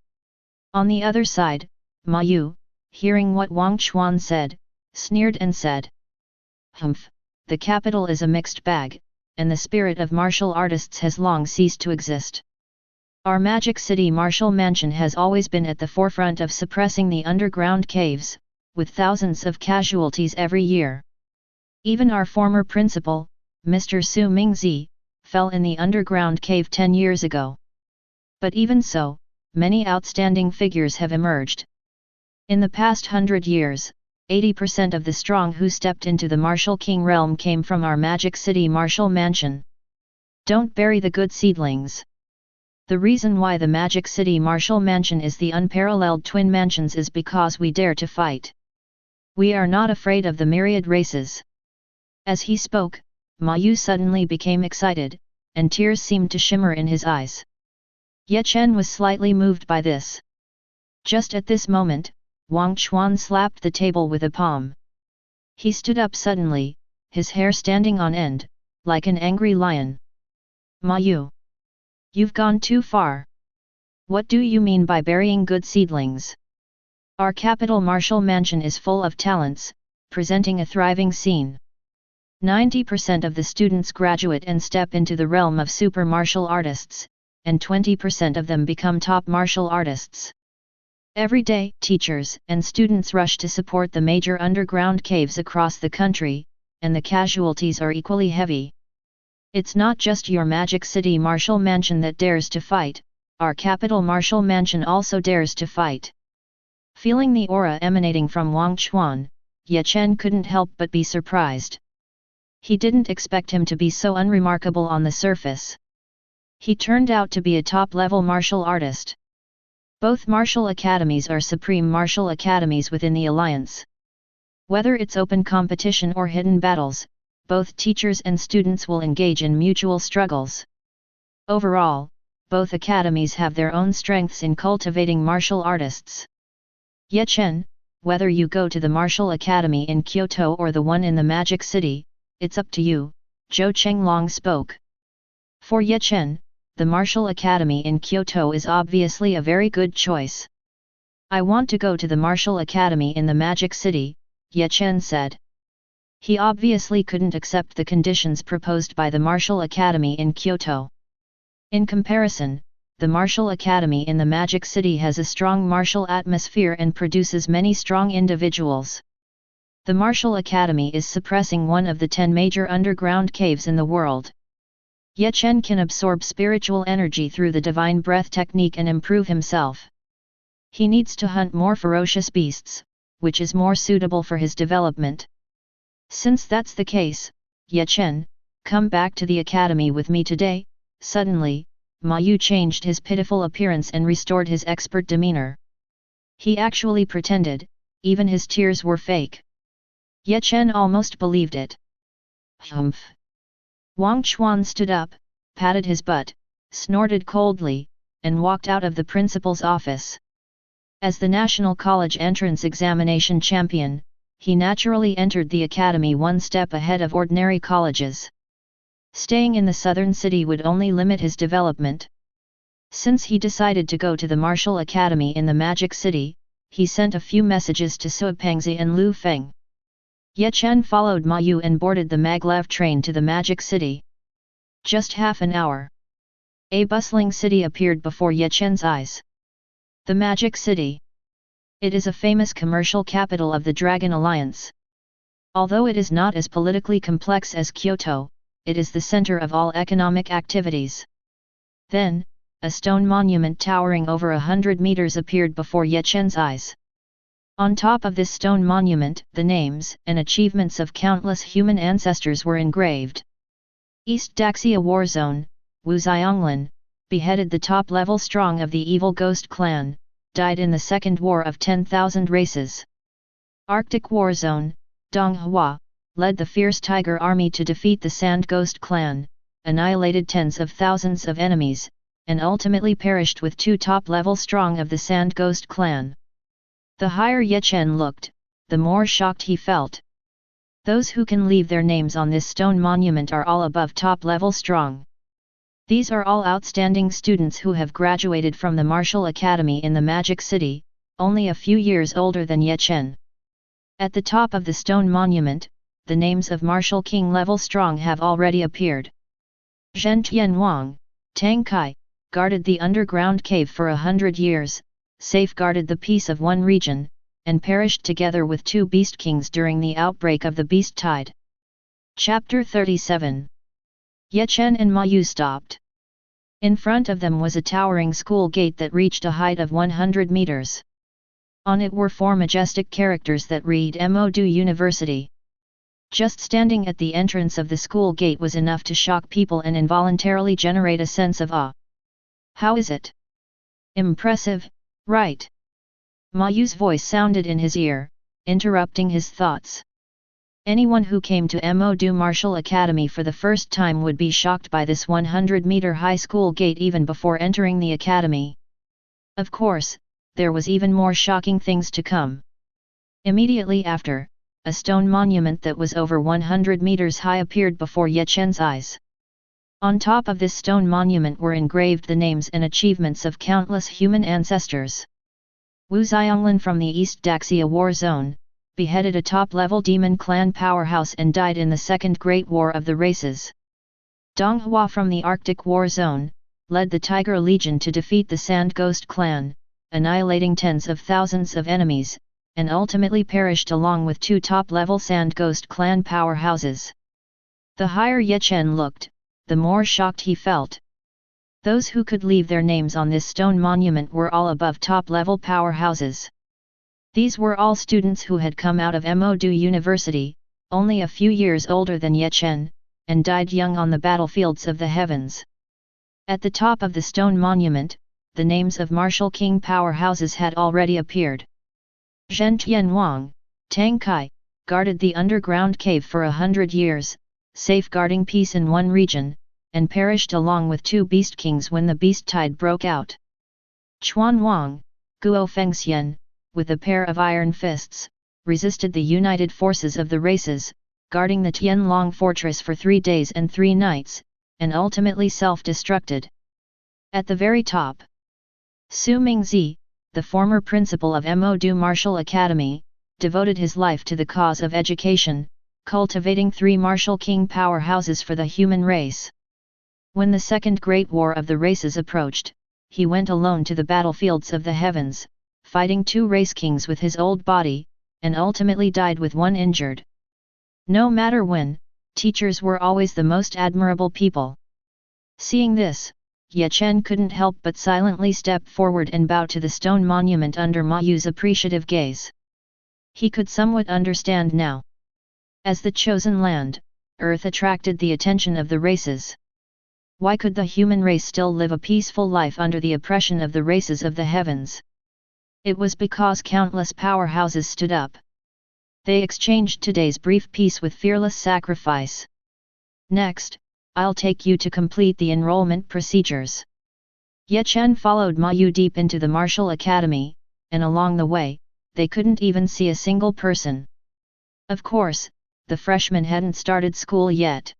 On the other side, Ma Yu, hearing what Wang Chuan said, sneered and said, "Humph, the capital is a mixed bag, and the spirit of martial artists has long ceased to exist. Our Magic City Marshal Mansion has always been at the forefront of suppressing the underground caves, with thousands of casualties every year. Even our former principal, Mr. Su Mingzi, fell in the underground cave 10 years ago. But even so, many outstanding figures have emerged. In the past 100 years, 80% of the strong who stepped into the Marshal King realm came from our Magic City Marshal Mansion. Don't bury the good seedlings. The reason why the Magic City Marshal Mansion is the unparalleled twin mansions is because we dare to fight. We are not afraid of the myriad races." As he spoke, Ma Yu suddenly became excited, and tears seemed to shimmer in his eyes. Chen was slightly moved by this. Just at this moment, Wang Chuan slapped the table with a palm. He stood up suddenly, his hair standing on end, like an angry lion. "Ma Yu! You've gone too far. What do you mean by burying good seedlings? Our capital martial mansion is full of talents, presenting a thriving scene. 90% of the students graduate and step into the realm of super martial artists, and 20% of them become top martial artists. Every day, teachers and students rush to support the major underground caves across the country, and the casualties are equally heavy. It's not just your Magic City martial mansion that dares to fight, our capital martial mansion also dares to fight. Feeling the aura emanating from Wang Chuan, Chen couldn't help but be surprised. He didn't expect him to be so unremarkable on the surface. He turned out to be a top-level martial artist. Both martial academies are supreme martial academies within the alliance. Whether it's open competition or hidden battles, both teachers and students will engage in mutual struggles. Overall, both academies have their own strengths in cultivating martial artists. Chen, whether you go to the Martial Academy in Kyoto or the one in the Magic City, it's up to you, Zhou Chenglong spoke. For Chen, the Martial Academy in Kyoto is obviously a very good choice. I want to go to the Martial Academy in the Magic City, Chen said. He obviously couldn't accept the conditions proposed by the Martial Academy in Kyoto. In comparison, the Martial Academy in the Magic City has a strong martial atmosphere and produces many strong individuals. The Martial Academy is suppressing one of the 10 major underground caves in the world. Chen can absorb spiritual energy through the divine breath technique and improve himself. He needs to hunt more ferocious beasts, which is more suitable for his development. Since that's the case, Chen, come back to the academy with me today. Suddenly, Ma Yu changed his pitiful appearance and restored his expert demeanor. He actually pretended, even his tears were fake. Chen almost believed it. Humph! Wang Chuan stood up, patted his butt, snorted coldly, and walked out of the principal's office. As the National College Entrance Examination champion, he naturally entered the academy one step ahead of ordinary colleges. Staying in the southern city would only limit his development. Since he decided to go to the Martial Academy in the Magic City, he sent a few messages to Sui Pengzi and Lu Feng. Chen followed Ma Yu and boarded the maglev train to the Magic City. Just half an hour. A bustling city appeared before Chen's eyes. The Magic City. It is a famous commercial capital of the Dragon Alliance. Although it is not as politically complex as Kyoto, it is the center of all economic activities. Then, a stone monument towering over 100 meters appeared before Chen's eyes. On top of this stone monument, the names and achievements of countless human ancestors were engraved. East Daxia War Zone, Wu Xianglin, beheaded the top-level strong of the evil ghost clan, died in the Second War of 10,000 races. Arctic War Zone, Dong Hua, led the fierce tiger army to defeat the Sand Ghost clan, annihilated tens of thousands of enemies, and ultimately perished with 2 top-level strong of the Sand Ghost clan. The higher Chen looked, the more shocked he felt. Those who can leave their names on this stone monument are all above top-level strong. These are all outstanding students who have graduated from the Martial Academy in the Magic City, only a few years older than Chen. At the top of the stone monument, the names of Martial King level strong have already appeared. Zhen Tianwang, Tang Kai, guarded the underground cave for 100 years, safeguarded the peace of one region, and perished together with 2 beast kings during the outbreak of the beast tide. Chapter 37. Chen and Ma Yu stopped. In front of them was a towering school gate that reached a height of 100 meters. On it were 4 majestic characters that read Modu University. Just standing at the entrance of the school gate was enough to shock people and involuntarily generate a sense of awe. How is it? Impressive, right? Ma Yu's voice sounded in his ear, interrupting his thoughts. Anyone who came to Modu Martial Academy for the first time would be shocked by this 100-meter high school gate even before entering the academy. Of course, there was even more shocking things to come. Immediately after, a stone monument that was over 100 meters high appeared before Chen's eyes. On top of this stone monument were engraved the names and achievements of countless human ancestors. Wu Xianglin from the East Daxia War Zone, beheaded a top-level demon clan powerhouse and died in the Second Great War of the Races. Dong Hua from the Arctic War Zone, led the Tiger Legion to defeat the Sand Ghost clan, annihilating tens of thousands of enemies, and ultimately perished along with two top-level Sand Ghost clan powerhouses. The higher Ye Chen looked, the more shocked he felt. Those who could leave their names on this stone monument were all above top-level powerhouses. These were all students who had come out of Modu University, only a few years older than Ye Chen, and died young on the battlefields of the heavens. At the top of the stone monument, the names of martial king powerhouses had already appeared. Zhen Tianwang, Tang Kai, guarded the underground cave for 100 years, safeguarding peace in one region, and perished along with two beast kings when the beast tide broke out. Chuan Wang, Guo Fengxian, with a pair of iron fists, resisted the united forces of the races, guarding the Tianlong fortress for 3 days and 3 nights, and ultimately self-destructed. At the very top, Su Mingzi, the former principal of Modu Martial Academy, devoted his life to the cause of education, cultivating 3 martial king powerhouses for the human race. When the Second Great War of the Races approached, he went alone to the battlefields of the heavens, fighting 2 race kings with his old body, and ultimately died with 1 injured. No matter when, teachers were always the most admirable people. Seeing this, Ye Chen couldn't help but silently step forward and bow to the stone monument under Ma Yu's appreciative gaze. He could somewhat understand now. As the chosen land, Earth attracted the attention of the races. Why could the human race still live a peaceful life under the oppression of the races of the heavens? It was because countless powerhouses stood up. They exchanged today's brief peace with fearless sacrifice. Next, I'll take you to complete the enrollment procedures. Ye Chen followed Ma Yu deep into the martial academy, and along the way, they couldn't even see a single person. Of course, the freshmen hadn't started school yet.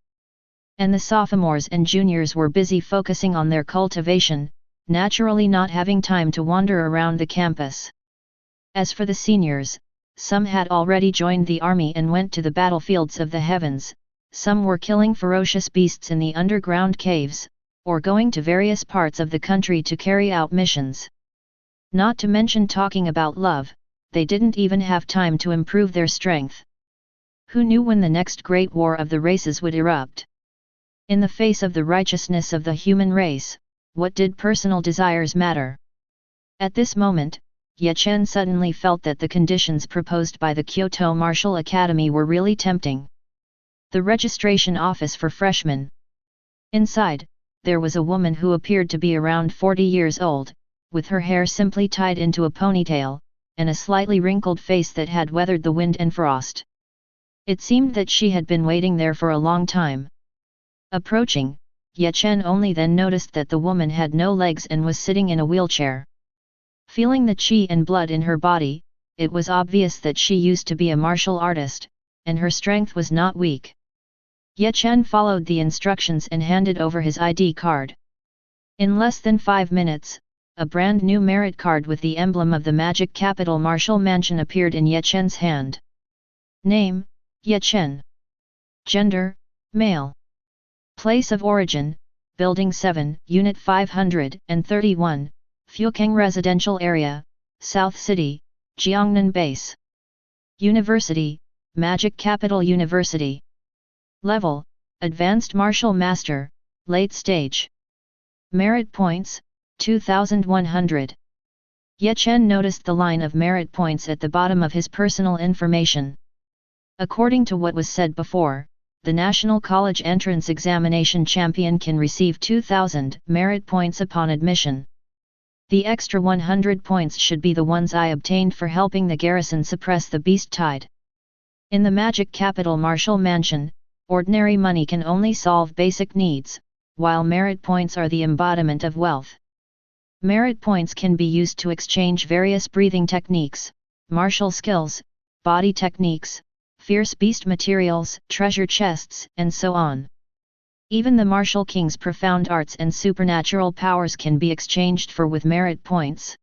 And the sophomores and juniors were busy focusing on their cultivation, naturally not having time to wander around the campus. As for the seniors, some had already joined the army and went to the battlefields of the heavens, some were killing ferocious beasts in the underground caves, or going to various parts of the country to carry out missions. Not to mention talking about love, they didn't even have time to improve their strength. Who knew when the next great war of the races would erupt? In the face of the righteousness of the human race, what did personal desires matter? At this moment, Ye Chen suddenly felt that the conditions proposed by the Kyoto Martial Academy were really tempting. The registration office for freshmen. Inside, there was a woman who appeared to be around 40 years old, with her hair simply tied into a ponytail, and a slightly wrinkled face that had weathered the wind and frost. It seemed that she had been waiting there for a long time. Approaching, Ye Chen only then noticed that the woman had no legs and was sitting in a wheelchair. Feeling the qi and blood in her body, it was obvious that she used to be a martial artist, and her strength was not weak. Ye Chen followed the instructions and handed over his ID card. In less than 5 minutes, a brand new merit card with the emblem of the magic capital Martial Mansion appeared in Ye Chen's hand. Name, Ye Chen. Gender, male. Place of origin, Building 7, Unit 531, Fukeng Residential Area, South City, Jiangnan Base. University, Magic Capital University. Level, Advanced Martial Master, Late Stage. Merit Points, 2100. Ye Chen noticed the line of merit points at the bottom of his personal information. According to what was said before, the National College Entrance Examination champion can receive 2000 merit points upon admission. The extra 100 points should be the ones I obtained for helping the garrison suppress the beast tide. In the Magic Capital Martial Mansion, ordinary money can only solve basic needs, while merit points are the embodiment of wealth. Merit points can be used to exchange various breathing techniques, martial skills, body techniques, fierce beast materials, treasure chests, and so on. Even the martial king's profound arts and supernatural powers can be exchanged for with merit points.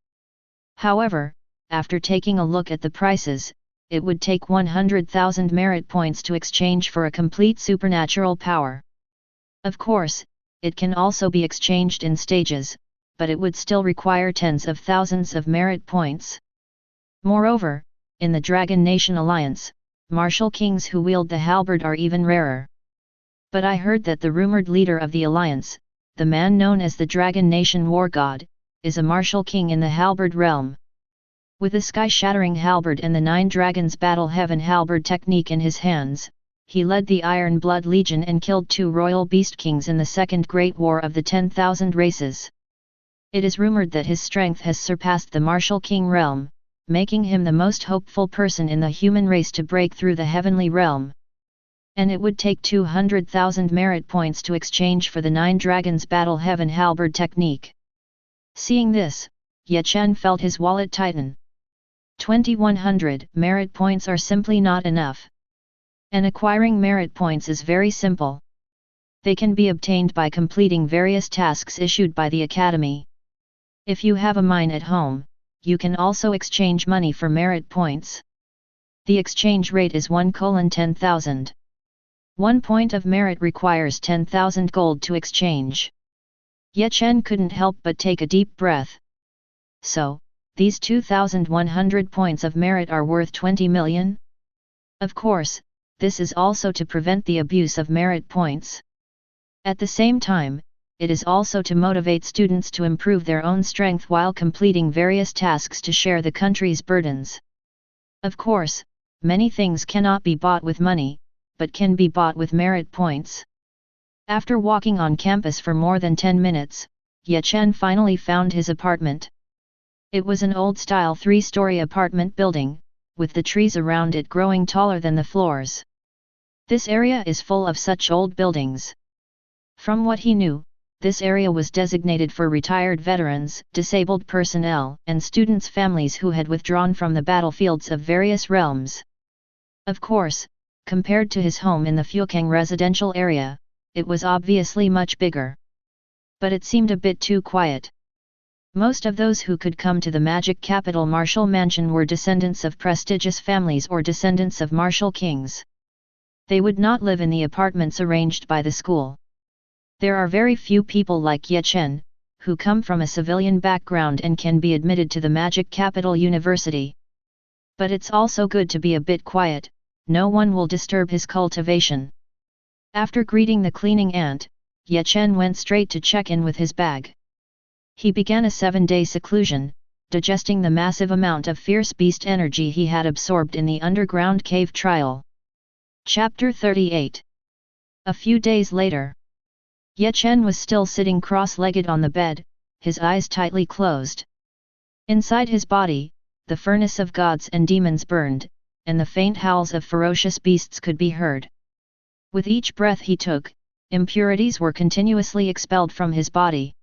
However, after taking a look at the prices, it would take 100,000 merit points to exchange for a complete supernatural power. Of course, it can also be exchanged in stages, but it would still require tens of thousands of merit points. Moreover, in the Dragon Nation Alliance, martial kings who wield the halberd are even rarer. But I heard that the rumored leader of the alliance, the man known as the Dragon Nation War God, is a martial king in the halberd realm. With the sky-shattering halberd and the 9 dragons battle heaven halberd technique in his hands, he led the Iron Blood Legion and killed 2 royal beast kings in the Second Great War of the 10,000 Races. It is rumored that his strength has surpassed the martial king realm, making him the most hopeful person in the human race to break through the heavenly realm. And it would take 200,000 merit points to exchange for the 9 dragons battle heaven halberd technique. Seeing this, Chen felt his wallet tighten. 2100 merit points are simply not enough. And acquiring merit points is very simple. They can be obtained by completing various tasks issued by the Academy. If you have a mine at home, you can also exchange money for merit points. The exchange rate is 1:10,000. 1 point of merit requires 10,000 gold to exchange. Chen couldn't help but take a deep breath. So, these 2,100 points of merit are worth 20 million? Of course, this is also to prevent the abuse of merit points. At the same time, it is also to motivate students to improve their own strength while completing various tasks to share the country's burdens. Of course, many things cannot be bought with money, but can be bought with merit points. After walking on campus for more than 10 minutes, Chen finally found his apartment. It was an old-style 3-story apartment building, with the trees around it growing taller than the floors. This area is full of such old buildings. From what he knew, this area was designated for retired veterans, disabled personnel, and students' families who had withdrawn from the battlefields of various realms. Of course, compared to his home in the Fukang residential area, it was obviously much bigger. But it seemed a bit too quiet. Most of those who could come to the magic capital martial mansion were descendants of prestigious families or descendants of martial kings. They would not live in the apartments arranged by the school. There are very few people like Chen, who come from a civilian background and can be admitted to the magic capital university. But it's also good to be a bit quiet. No one will disturb his cultivation. After greeting the cleaning aunt, Chen went straight to check in with his bag. He began a 7-day seclusion, digesting the massive amount of fierce beast energy he had absorbed in the underground cave trial. Chapter 38. A few days later. Chen was still sitting cross-legged on the bed, his eyes tightly closed. Inside his body, the furnace of gods and demons burned, and the faint howls of ferocious beasts could be heard. With each breath he took, impurities were continuously expelled from his body.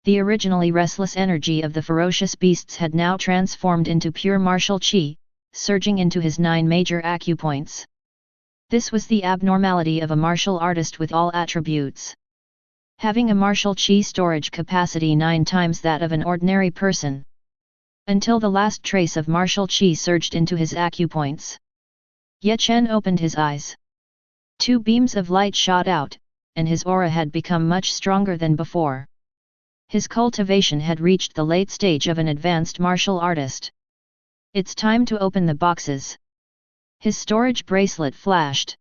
The originally restless energy of the ferocious beasts had now transformed into pure martial qi, surging into his 9 major acupoints. This was the abnormality of a martial artist with all attributes. Having a martial qi storage capacity 9 times that of an ordinary person. Until the last trace of martial qi surged into his acupoints. Chen opened his eyes. 2 beams of light shot out, and his aura had become much stronger than before. His cultivation had reached the late stage of an advanced martial artist. It's time to open the boxes. His storage bracelet flashed.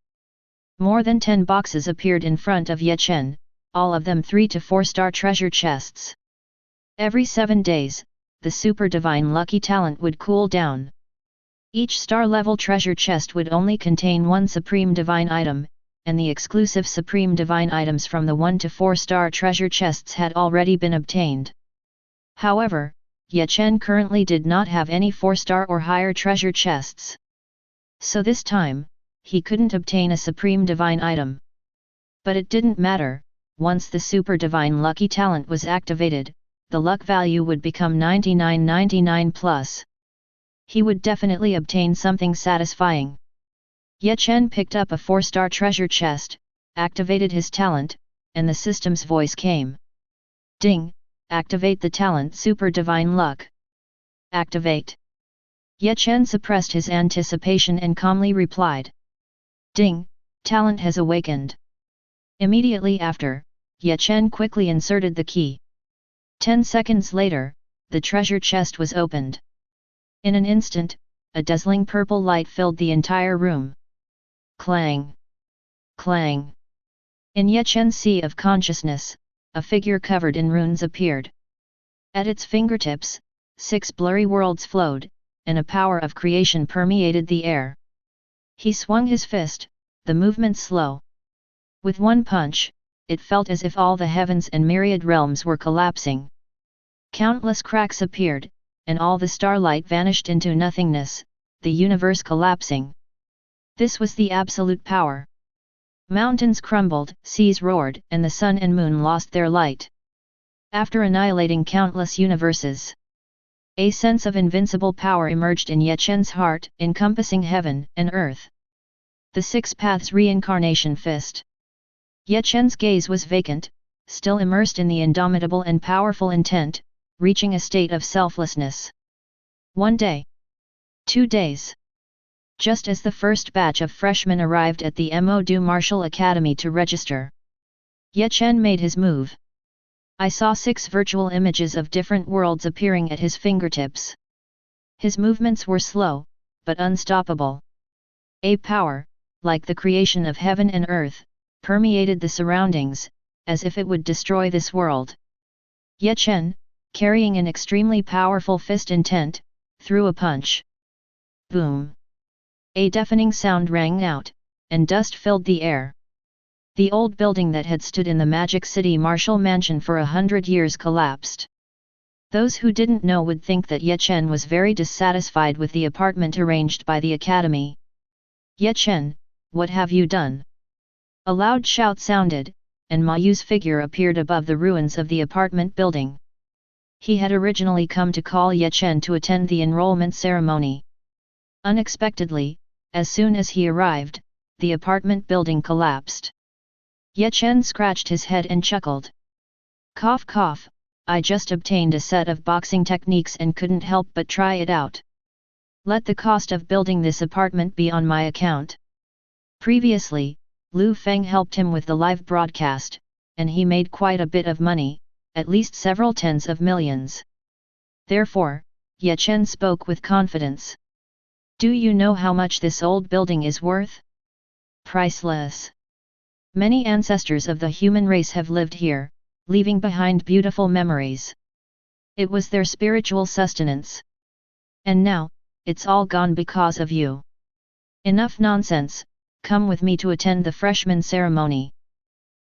More than 10 boxes appeared in front of Chen, all of them 3 to 4-star treasure chests. Every 7 days, the super divine lucky talent would cool down. Each star-level treasure chest would only contain 1 supreme divine item, and the exclusive supreme divine items from the 1 to 4-star treasure chests had already been obtained. However, Chen currently did not have any 4-star or higher treasure chests. So this time, he couldn't obtain a supreme divine item. But it didn't matter, once the super divine lucky talent was activated, the luck value would become 9999 plus. He would definitely obtain something satisfying. Chen picked up a 4-star treasure chest, activated his talent, and the system's voice came. Ding, activate the talent Super Divine Luck. Activate. Ye Chen suppressed his anticipation and calmly replied. Ding, talent has awakened. Immediately after, Ye Chen quickly inserted the key. 10 seconds later, the treasure chest was opened. In an instant, a dazzling purple light filled the entire room. Clang! Clang! In Ye Chen's sea of consciousness, a figure covered in runes appeared. At its fingertips, 6 blurry worlds flowed, and a power of creation permeated the air. He swung his fist, the movement slow. With one punch, it felt as if all the heavens and myriad realms were collapsing. Countless cracks appeared, and all the starlight vanished into nothingness, the universe collapsing. This was the absolute power. Mountains crumbled, seas roared, and the sun and moon lost their light. After annihilating countless universes, a sense of invincible power emerged in Ye Chen's heart, encompassing heaven and earth. The 6 Paths Reincarnation Fist. Ye Chen's gaze was vacant, still immersed in the indomitable and powerful intent, reaching a state of selflessness. 1 day. 2 days. Just as the first batch of freshmen arrived at the Mo Du Martial Academy to register, Ye Chen made his move. I saw 6 virtual images of different worlds appearing at his fingertips. His movements were slow, but unstoppable. A power, like the creation of heaven and earth, permeated the surroundings, as if it would destroy this world. Ye Chen, carrying an extremely powerful fist intent, threw a punch. Boom! A deafening sound rang out, and dust filled the air. The old building that had stood in the Magic City Martial Mansion for 100 years collapsed. Those who didn't know would think that Ye Chen was very dissatisfied with the apartment arranged by the academy. Ye Chen, what have you done? A loud shout sounded, and Ma Yu's figure appeared above the ruins of the apartment building. He had originally come to call Ye Chen to attend the enrollment ceremony. Unexpectedly, as soon as he arrived, the apartment building collapsed. Ye Chen scratched his head and chuckled. Cough cough, I just obtained a set of boxing techniques and couldn't help but try it out. Let the cost of building this apartment be on my account. Previously, Lu Feng helped him with the live broadcast, and he made quite a bit of money, at least several tens of millions. Therefore, Ye Chen spoke with confidence. Do you know how much this old building is worth? Priceless. Many ancestors of the human race have lived here, leaving behind beautiful memories. It was their spiritual sustenance. And now, it's all gone because of you. Enough nonsense, come with me to attend the freshman ceremony.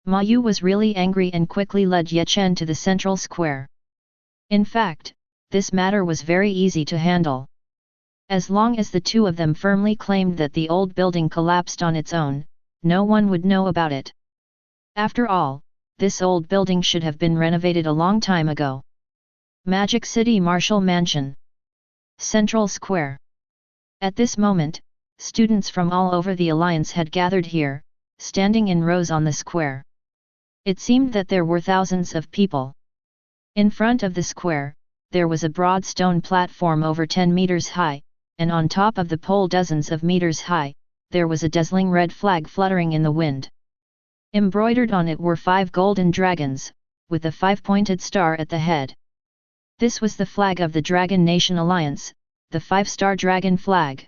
Ma Yu was really angry and quickly led Ye Chen to the central square. In fact, this matter was very easy to handle. As long as the two of them firmly claimed that the old building collapsed on its own, no one would know about it. After all, this old building should have been renovated a long time ago. Magic City Martial Mansion. Central Square. At this moment, students from all over the Alliance had gathered here, standing in rows on the square. It seemed that there were thousands of people. In front of the square, there was a broad stone platform over 10 meters high, and on top of the pole dozens of meters high, there was a dazzling red flag fluttering in the wind. Embroidered on it were 5 golden dragons, with a 5-pointed star at the head. This was the flag of the Dragon Nation Alliance, the 5-star dragon flag.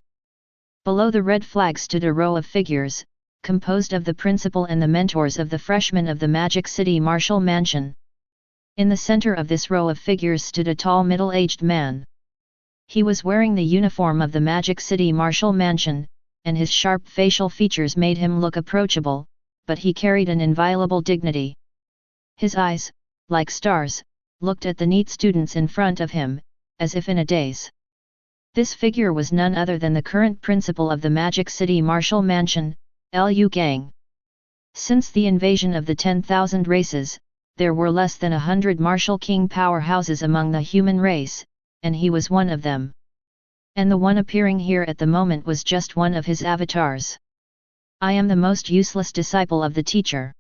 Below the red flag stood a row of figures, composed of the principal and the mentors of the freshmen of the Magic City Martial Mansion. In the center of this row of figures stood a tall middle-aged man. He was wearing the uniform of the Magic City Martial Mansion, and his sharp facial features made him look approachable, but he carried an inviolable dignity. His eyes, like stars, looked at the neat students in front of him, as if in a daze. This figure was none other than the current principal of the Magic City Martial Mansion, Liu Gang. Since the invasion of the 10,000 races, there were less than 100 martial king powerhouses among the human race, and he was one of them. And the one appearing here at the moment was just one of his avatars. I am the most useless disciple of the teacher.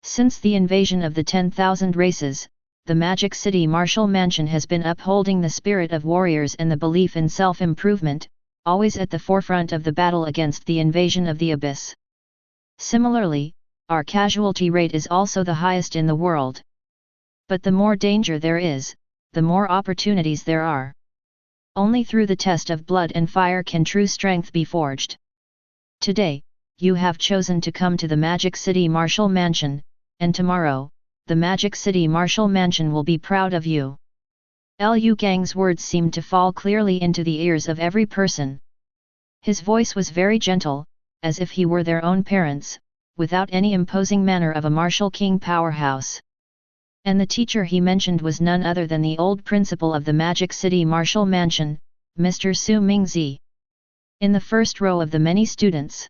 Since the invasion of the 10,000 races, the Magic City Martial Mansion has been upholding the spirit of warriors and the belief in self-improvement, always at the forefront of the battle against the invasion of the Abyss. Similarly, our casualty rate is also the highest in the world. But the more danger there is, the more opportunities there are. Only through the test of blood and fire can true strength be forged. Today, you have chosen to come to the Magic City Martial Mansion, and tomorrow, the Magic City Martial Mansion will be proud of you. Liu Gang's words seemed to fall clearly into the ears of every person. His voice was very gentle, as if he were their own parents, without any imposing manner of a martial king powerhouse. And the teacher he mentioned was none other than the old principal of the Magic City Martial Mansion, Mr. Su Mingzi. In the first row of the many students,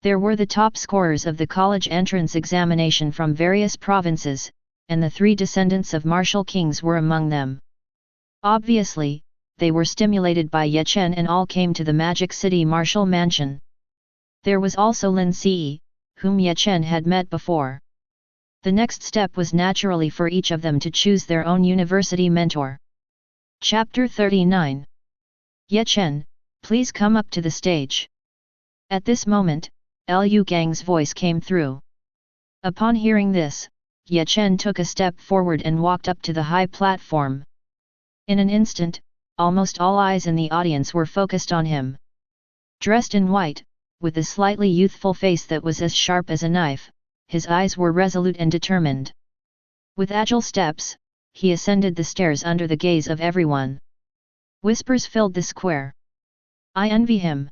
there were the top scorers of the college entrance examination from various provinces, and the 3 descendants of martial kings were among them. Obviously, they were stimulated by Ye Chen and all came to the Magic City Martial Mansion. There was also Lin Si, whom Ye Chen had met before. The next step was naturally for each of them to choose their own university mentor. Chapter 39. Ye Chen, please come up to the stage. At this moment, Liu Gang's voice came through. Upon hearing this, Ye Chen took a step forward and walked up to the high platform. In an instant, almost all eyes in the audience were focused on him. Dressed in white, with a slightly youthful face that was as sharp as a knife, his eyes were resolute and determined. With agile steps, he ascended the stairs under the gaze of everyone. Whispers filled the square. I envy him.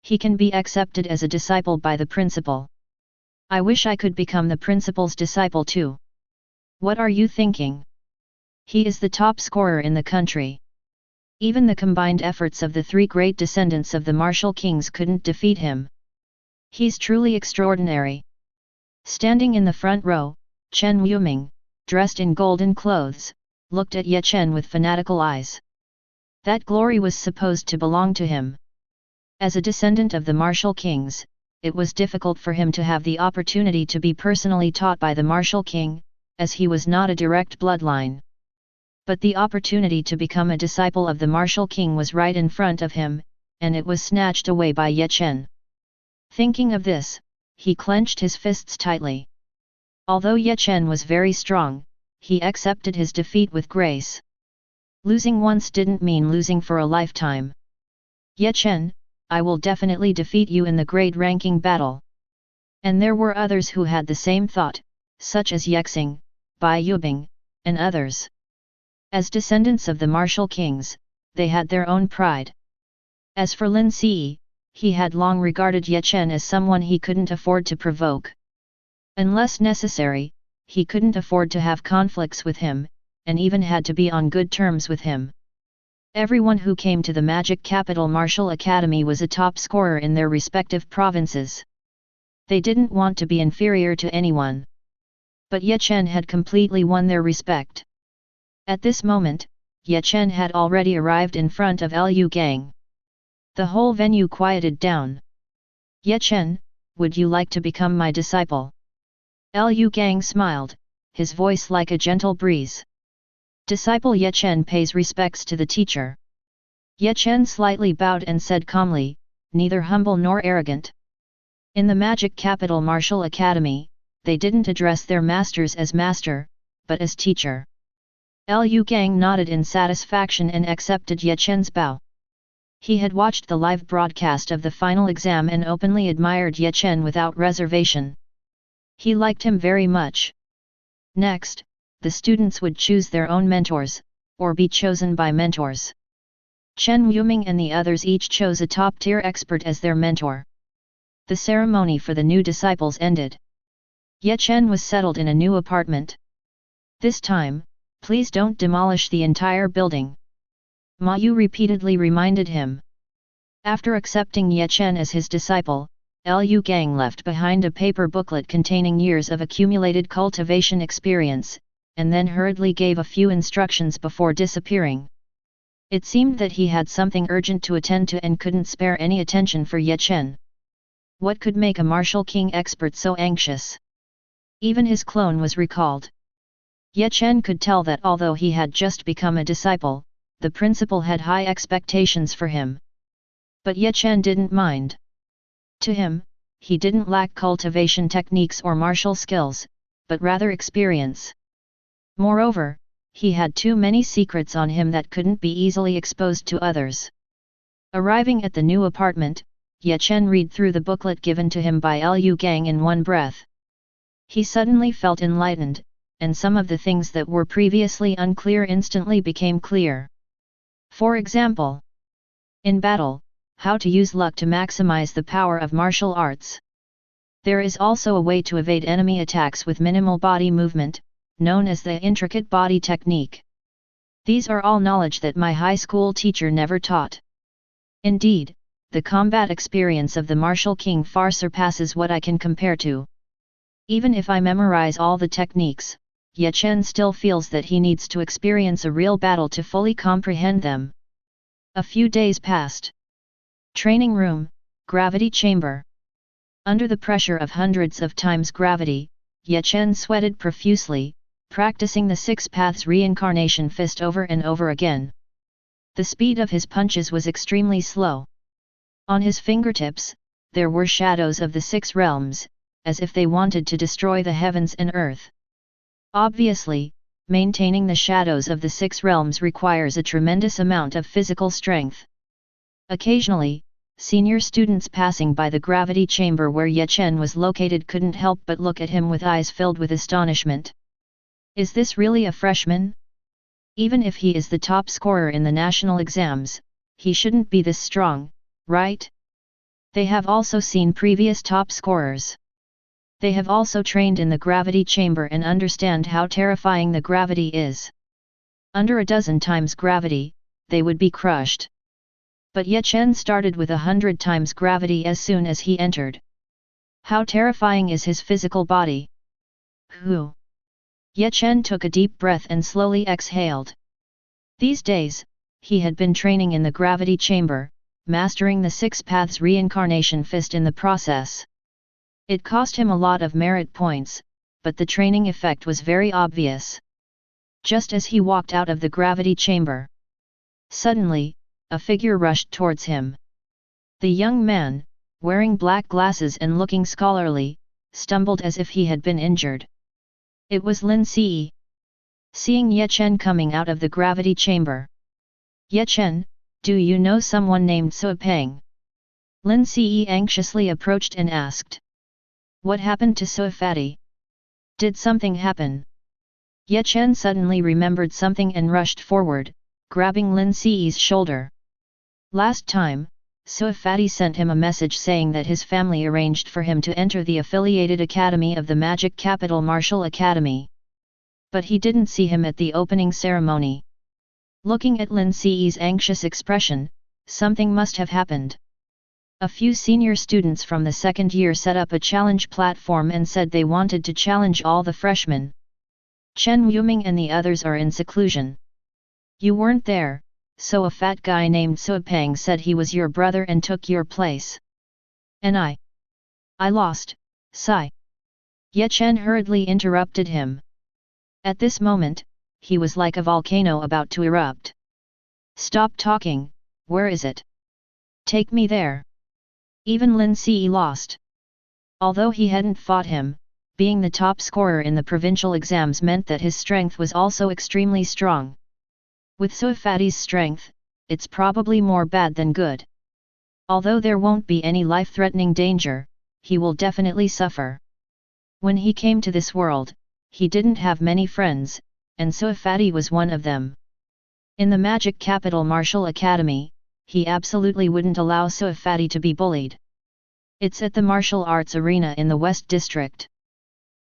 He can be accepted as a disciple by the principal. I wish I could become the principal's disciple too. What are you thinking? He is the top scorer in the country. Even the combined efforts of the 3 great descendants of the martial kings couldn't defeat him. He's truly extraordinary. Standing in the front row, Chen Yuming, dressed in golden clothes, looked at Ye Chen with fanatical eyes. That glory was supposed to belong to him. As a descendant of the martial kings, it was difficult for him to have the opportunity to be personally taught by the martial king, as he was not a direct bloodline. But the opportunity to become a disciple of the martial king was right in front of him, and it was snatched away by Ye Chen. Thinking of this, he clenched his fists tightly. Although Ye Chen was very strong, he accepted his defeat with grace. Losing once didn't mean losing for a lifetime. Ye Chen, I will definitely defeat you in the grade-ranking battle. And there were others who had the same thought, such as Yexing, Bai Yubing, and others. As descendants of the martial kings, they had their own pride. As for Lin Si, he had long regarded Ye Chen as someone he couldn't afford to provoke. Unless necessary, he couldn't afford to have conflicts with him, and even had to be on good terms with him. Everyone who came to the Magic Capital Martial Academy was a top scorer in their respective provinces. They didn't want to be inferior to anyone. But Ye Chen had completely won their respect. At this moment, Ye Chen had already arrived in front of Liu Gang. The whole venue quieted down. Ye Chen, would you like to become my disciple? Liu Gang smiled, his voice like a gentle breeze. Disciple Ye Chen pays respects to the teacher. Ye Chen slightly bowed and said calmly, neither humble nor arrogant. In the Magic Capital Martial Academy, they didn't address their masters as master, but as teacher. Liu Gang nodded in satisfaction and accepted Ye Chen's bow. He had watched the live broadcast of the final exam and openly admired Ye Chen without reservation. He liked him very much. Next, the students would choose their own mentors, or be chosen by mentors. Chen Yuming and the others each chose a top-tier expert as their mentor. The ceremony for the new disciples ended. Ye Chen was settled in a new apartment. This time, please don't demolish the entire building. Ma Yu repeatedly reminded him. After accepting Ye Chen as his disciple, Liu Gang left behind a paper booklet containing years of accumulated cultivation experience, and then hurriedly gave a few instructions before disappearing. It seemed that he had something urgent to attend to and couldn't spare any attention for Ye Chen. What could make a martial king expert so anxious? Even his clone was recalled. Chen could tell that although he had just become a disciple, the principal had high expectations for him. But Chen didn't mind. To him, he didn't lack cultivation techniques or martial skills, but rather experience. Moreover, he had too many secrets on him that couldn't be easily exposed to others. Arriving at the new apartment, Chen read through the booklet given to him by Liu Gang in one breath. He suddenly felt enlightened, and some of the things that were previously unclear instantly became clear. For example, in battle, how to use luck to maximize the power of martial arts. There is also a way to evade enemy attacks with minimal body movement, known as the intricate body technique. These are all knowledge that my high school teacher never taught. Indeed, the combat experience of the martial king far surpasses what I can compare to. Even if I memorize all the techniques, Chen still feels that he needs to experience a real battle to fully comprehend them. A few days passed. Training room, gravity chamber. Under the pressure of hundreds of times gravity, Chen sweated profusely, practicing the 6 paths reincarnation fist over and over again. The speed of his punches was extremely slow. On his fingertips, there were shadows of the 6 realms, as if they wanted to destroy the heavens and earth. Obviously, maintaining the shadows of the 6 realms requires a tremendous amount of physical strength. Occasionally, senior students passing by the gravity chamber where Chen was located couldn't help but look at him with eyes filled with astonishment. Is this really a freshman? Even if he is the top scorer in the national exams, he shouldn't be this strong, right? They have also seen previous top scorers. They have also trained in the gravity chamber and understand how terrifying the gravity is. Under a dozen times gravity, they would be crushed. But Chen started with 100 times gravity as soon as he entered. How terrifying is his physical body? Whew! Chen took a deep breath and slowly exhaled. These days, he had been training in the gravity chamber, mastering the 6 paths reincarnation fist in the process. It cost him a lot of merit points, but the training effect was very obvious. Just as he walked out of the gravity chamber, suddenly, a figure rushed towards him. The young man, wearing black glasses and looking scholarly, stumbled as if he had been injured. It was Lin Ce. Seeing Chen coming out of the gravity chamber. Chen, do you know someone named Suo Peng? Lin Ce anxiously approached and asked. What happened to Suo Fatty? Did something happen? Chen suddenly remembered something and rushed forward, grabbing Lin Ce's shoulder. Last time, Suo Fatty sent him a message saying that his family arranged for him to enter the affiliated academy of the Magic Capital Martial Academy. But he didn't see him at the opening ceremony. Looking at Lin Ce's anxious expression, something must have happened. A few senior students from the second year set up a challenge platform and said they wanted to challenge all the freshmen. Chen Yuming and the others are in seclusion. You weren't there, so a fat guy named Suo Peng said he was your brother and took your place. And I lost, sigh. Chen hurriedly interrupted him. At this moment, he was like a volcano about to erupt. Stop talking, where is it? Take me there. Even Lin Ce lost. Although he hadn't fought him, being the top scorer in the provincial exams meant that his strength was also extremely strong. With Suo Fatty's strength, it's probably more bad than good. Although there won't be any life-threatening danger, he will definitely suffer. When he came to this world, he didn't have many friends, and Suo Fatty was one of them. In the Magic Capital Martial Academy, he absolutely wouldn't allow Suo Fatty to be bullied. It's at the martial arts arena in the West District.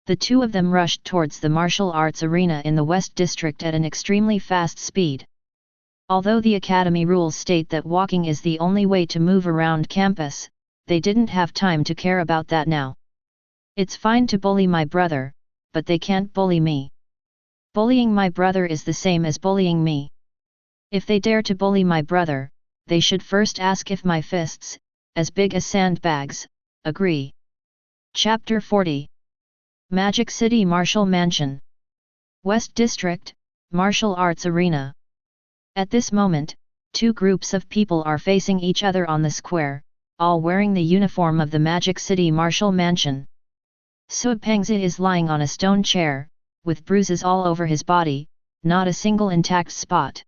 The two of them rushed towards the martial arts arena in the West District at an extremely fast speed. Although the academy rules state that walking is the only way to move around campus, they didn't have time to care about that now. It's fine to bully my brother, but they can't bully me. Bullying my brother is the same as bullying me. If they dare to bully my brother, they should first ask if my fists, as big as sandbags, agree. Chapter 40. Magic City Martial Mansion. West District, Martial Arts Arena. At this moment, two groups of people are facing each other on the square, all wearing the uniform of the Magic City Martial Mansion. Sua Pengzi is lying on a stone chair, with bruises all over his body, not a single intact spot.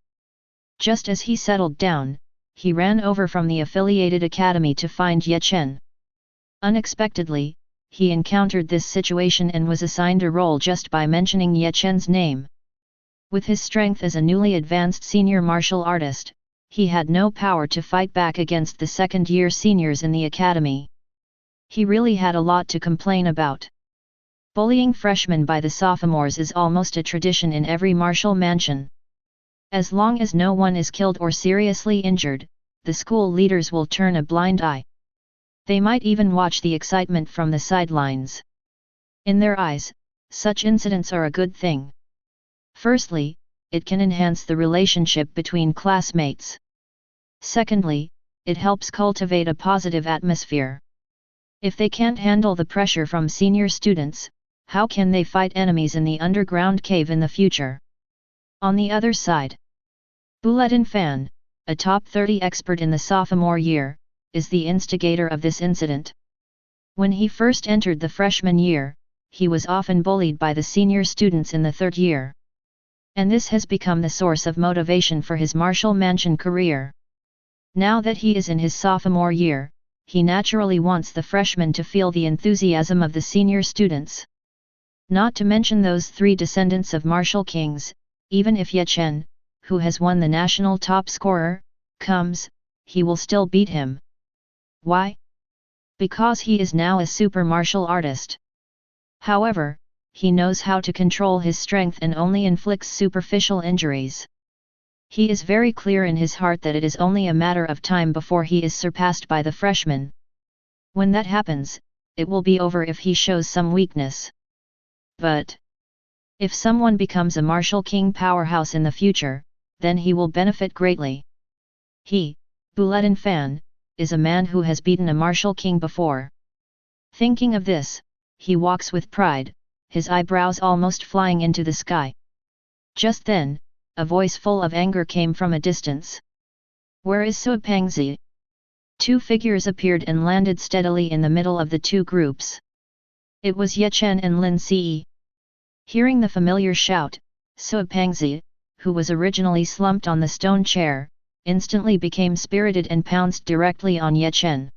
Just as he settled down, he ran over from the affiliated academy to find Ye Chen. Unexpectedly, he encountered this situation and was assigned a role just by mentioning Ye Chen's name. With his strength as a newly advanced senior martial artist, he had no power to fight back against the second-year seniors in the academy. He really had a lot to complain about. Bullying freshmen by the sophomores is almost a tradition in every martial mansion. As long as no one is killed or seriously injured, the school leaders will turn a blind eye. They might even watch the excitement from the sidelines. In their eyes, such incidents are a good thing. Firstly, it can enhance the relationship between classmates. Secondly, it helps cultivate a positive atmosphere. If they can't handle the pressure from senior students, how can they fight enemies in the underground cave in the future? On the other side, Bulletin Fan, a top 30 expert in the sophomore year, is the instigator of this incident. When he first entered the freshman year, he was often bullied by the senior students in the third year. And this has become the source of motivation for his martial mansion career. Now that he is in his sophomore year, he naturally wants the freshmen to feel the enthusiasm of the senior students. Not to mention those three descendants of martial kings, even if Ye Chen, who has won the national top scorer, comes, he will still beat him. Why? Because he is now a super martial artist. However, he knows how to control his strength and only inflicts superficial injuries. He is very clear in his heart that it is only a matter of time before he is surpassed by the freshman. When that happens, it will be over if he shows some weakness. But if someone becomes a martial king powerhouse in the future, then he will benefit greatly. He, Bulletin Fan, is a man who has beaten a martial king before. Thinking of this, he walks with pride, his eyebrows almost flying into the sky. Just then, a voice full of anger came from a distance. Where is Sua Pengzi? Two figures appeared and landed steadily in the middle of the two groups. It was Ye Chen and Lin Ce. Hearing the familiar shout, Sua Pengzi, who was originally slumped on the stone chair, instantly became spirited and pounced directly on Ye Chen.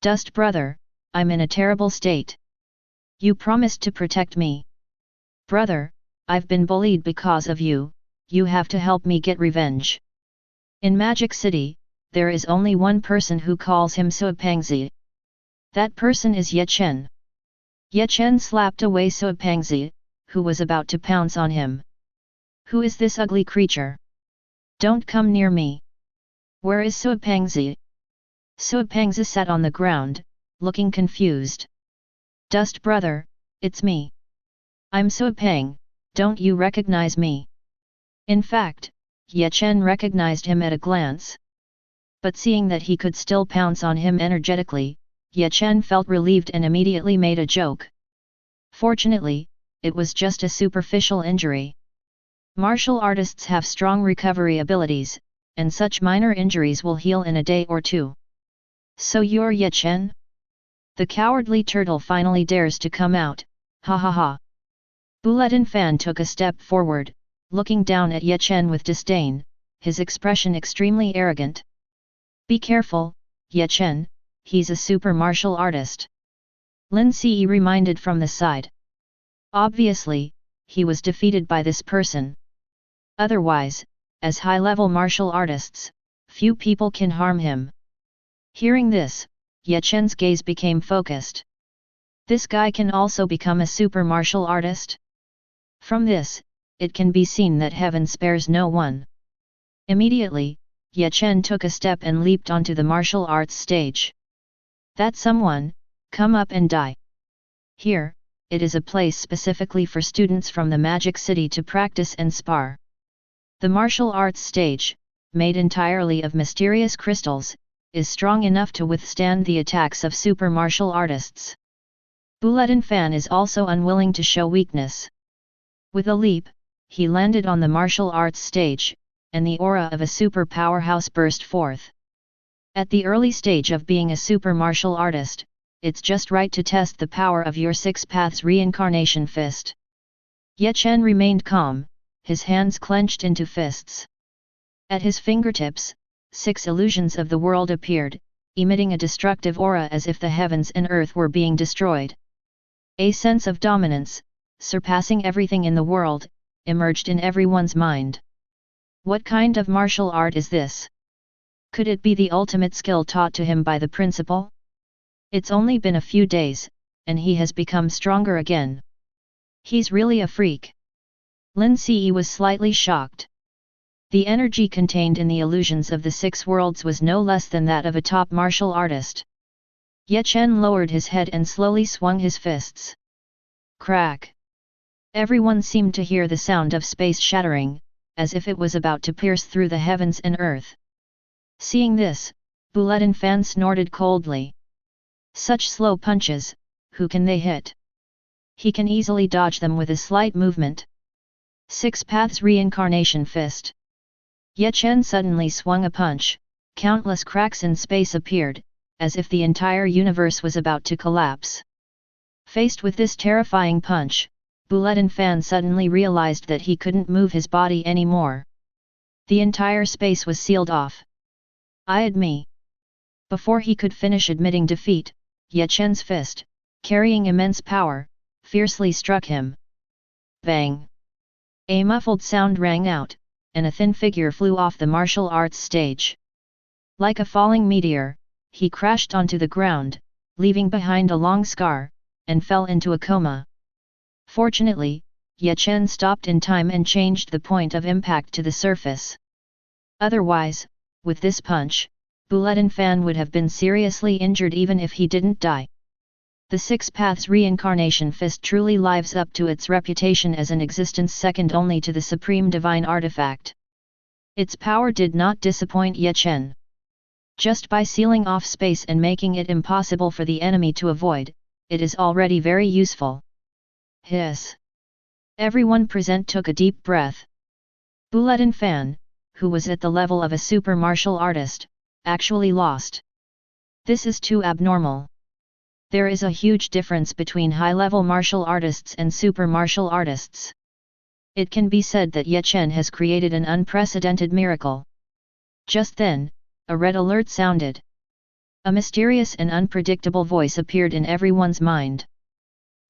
Dust brother, I'm in a terrible state. You promised to protect me. Brother, I've been bullied because of you, you have to help me get revenge. In Magic City, there is only one person who calls him Sua Pengzi. That person is Ye Chen. Ye Chen slapped away Sua Pengzi, who was about to pounce on him. Who is this ugly creature? Don't come near me. Where is Sua Pengzi? Sua Pengzi sat on the ground, looking confused. Dust brother, it's me. I'm Sua Peng, don't you recognize me? In fact, Ye Chen recognized him at a glance. But seeing that he could still pounce on him energetically, Ye Chen felt relieved and immediately made a joke. Fortunately, it was just a superficial injury. Martial artists have strong recovery abilities, and such minor injuries will heal in a day or two. So you're Ye Chen? The cowardly turtle finally dares to come out, ha ha ha. Bulletin Fan took a step forward, looking down at Ye Chen with disdain, his expression extremely arrogant. Be careful, Ye Chen, he's a super martial artist. Lin Ce reminded from the side. Obviously, he was defeated by this person. Otherwise, as high-level martial artists, few people can harm him. Hearing this, Ye Chen's gaze became focused. This guy can also become a super martial artist? From this, it can be seen that heaven spares no one. Immediately, Ye Chen took a step and leaped onto the martial arts stage. That someone, come up and die. Here, it is a place specifically for students from the Magic City to practice and spar. The martial arts stage, made entirely of mysterious crystals, is strong enough to withstand the attacks of super martial artists. Bulletin Fan is also unwilling to show weakness. With a leap, he landed on the martial arts stage, and the aura of a super powerhouse burst forth. At the early stage of being a super martial artist, it's just right to test the power of your Six Paths Reincarnation Fist. Yet Chen remained calm, his hands clenched into fists. At his fingertips, 6 illusions of the world appeared, emitting a destructive aura as if the heavens and earth were being destroyed. A sense of dominance, surpassing everything in the world, emerged in everyone's mind. What kind of martial art is this? Could it be the ultimate skill taught to him by the principal? It's only been a few days, and he has become stronger again. He's really a freak. Lin Ce was slightly shocked. The energy contained in the illusions of the 6 worlds was no less than that of a top martial artist. Ye Chen lowered his head and slowly swung his fists. Crack! Everyone seemed to hear the sound of space shattering, as if it was about to pierce through the heavens and earth. Seeing this, Bulletin Fan snorted coldly. Such slow punches, who can they hit? He can easily dodge them with a slight movement. 6 Paths Reincarnation Fist. Ye Chen suddenly swung a punch, countless cracks in space appeared, as if the entire universe was about to collapse. Faced with this terrifying punch, Bulletin Fan suddenly realized that he couldn't move his body anymore. The entire space was sealed off. Eyed me. Before he could finish admitting defeat, Ye Chen's fist, carrying immense power, fiercely struck him. Bang! A muffled sound rang out, and a thin figure flew off the martial arts stage. Like a falling meteor, he crashed onto the ground, leaving behind a long scar, and fell into a coma. Fortunately, Ye Chen stopped in time and changed the point of impact to the surface. Otherwise, with this punch, Bulletin Fan would have been seriously injured even if he didn't die. The 6 Paths Reincarnation Fist truly lives up to its reputation as an existence second only to the supreme divine artifact. Its power did not disappoint Ye Chen. Just by sealing off space and making it impossible for the enemy to avoid, it is already very useful. Hiss! Everyone present took a deep breath. Bulletin Fan, who was at the level of a super martial artist, actually lost. This is too abnormal. There is a huge difference between high-level martial artists and super martial artists. It can be said that Ye Chen has created an unprecedented miracle. Just then, a red alert sounded. A mysterious and unpredictable voice appeared in everyone's mind.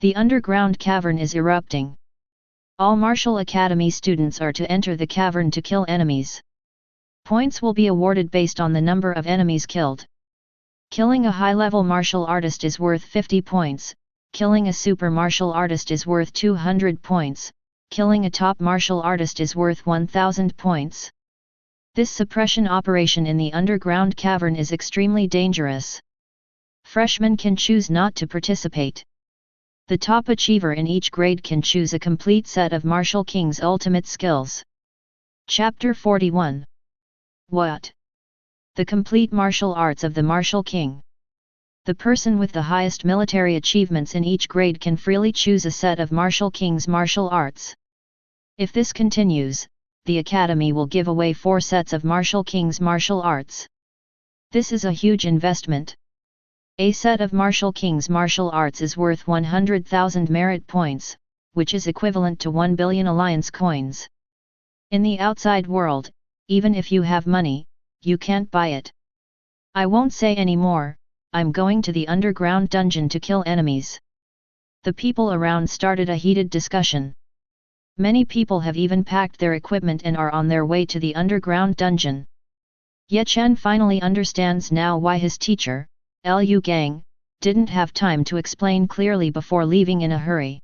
The underground cavern is erupting. All Martial Academy students are to enter the cavern to kill enemies. Points will be awarded based on the number of enemies killed. Killing a high-level martial artist is worth 50 points, killing a super martial artist is worth 200 points, killing a top martial artist is worth 1000 points. This suppression operation in the underground cavern is extremely dangerous. Freshmen can choose not to participate. The top achiever in each grade can choose a complete set of Martial King's ultimate skills. Chapter 41. What? The complete martial arts of the Martial King. The person with the highest military achievements in each grade can freely choose a set of Martial King's martial arts. If this continues, the Academy will give away 4 sets of Martial King's martial arts. This is a huge investment. A set of Martial King's martial arts is worth 100,000 merit points, which is equivalent to 1 billion alliance coins. In the outside world, even if you have money, you can't buy it. I won't say any more, I'm going to the underground dungeon to kill enemies. The people around started a heated discussion. Many people have even packed their equipment and are on their way to the underground dungeon. Ye Chen finally understands now why his teacher, Liu Gang, didn't have time to explain clearly before leaving in a hurry.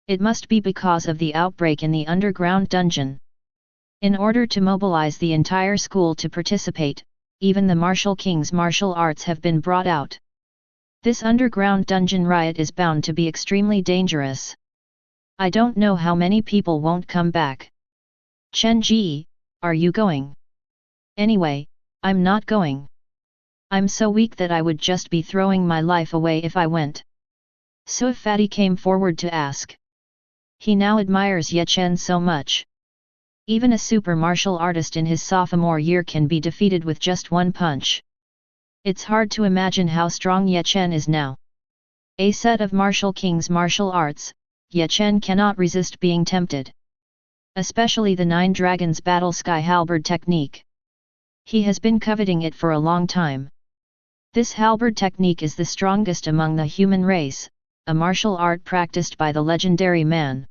It must be because of the outbreak in the underground dungeon. In order to mobilize the entire school to participate, even the Martial King's martial arts have been brought out. This underground dungeon riot is bound to be extremely dangerous. I don't know how many people won't come back. Chen Ji, are you going? Anyway, I'm not going. I'm so weak that I would just be throwing my life away if I went. So Fatty came forward to ask. He now admires Ye Chen so much. Even a super martial artist in his sophomore year can be defeated with just one punch. It's hard to imagine how strong Ye Chen is now. A set of martial king's martial arts, Ye Chen cannot resist being tempted. Especially the 9 Dragons Battle Sky Halberd technique. He has been coveting it for a long time. This halberd technique is the strongest among the human race, a martial art practiced by the legendary man.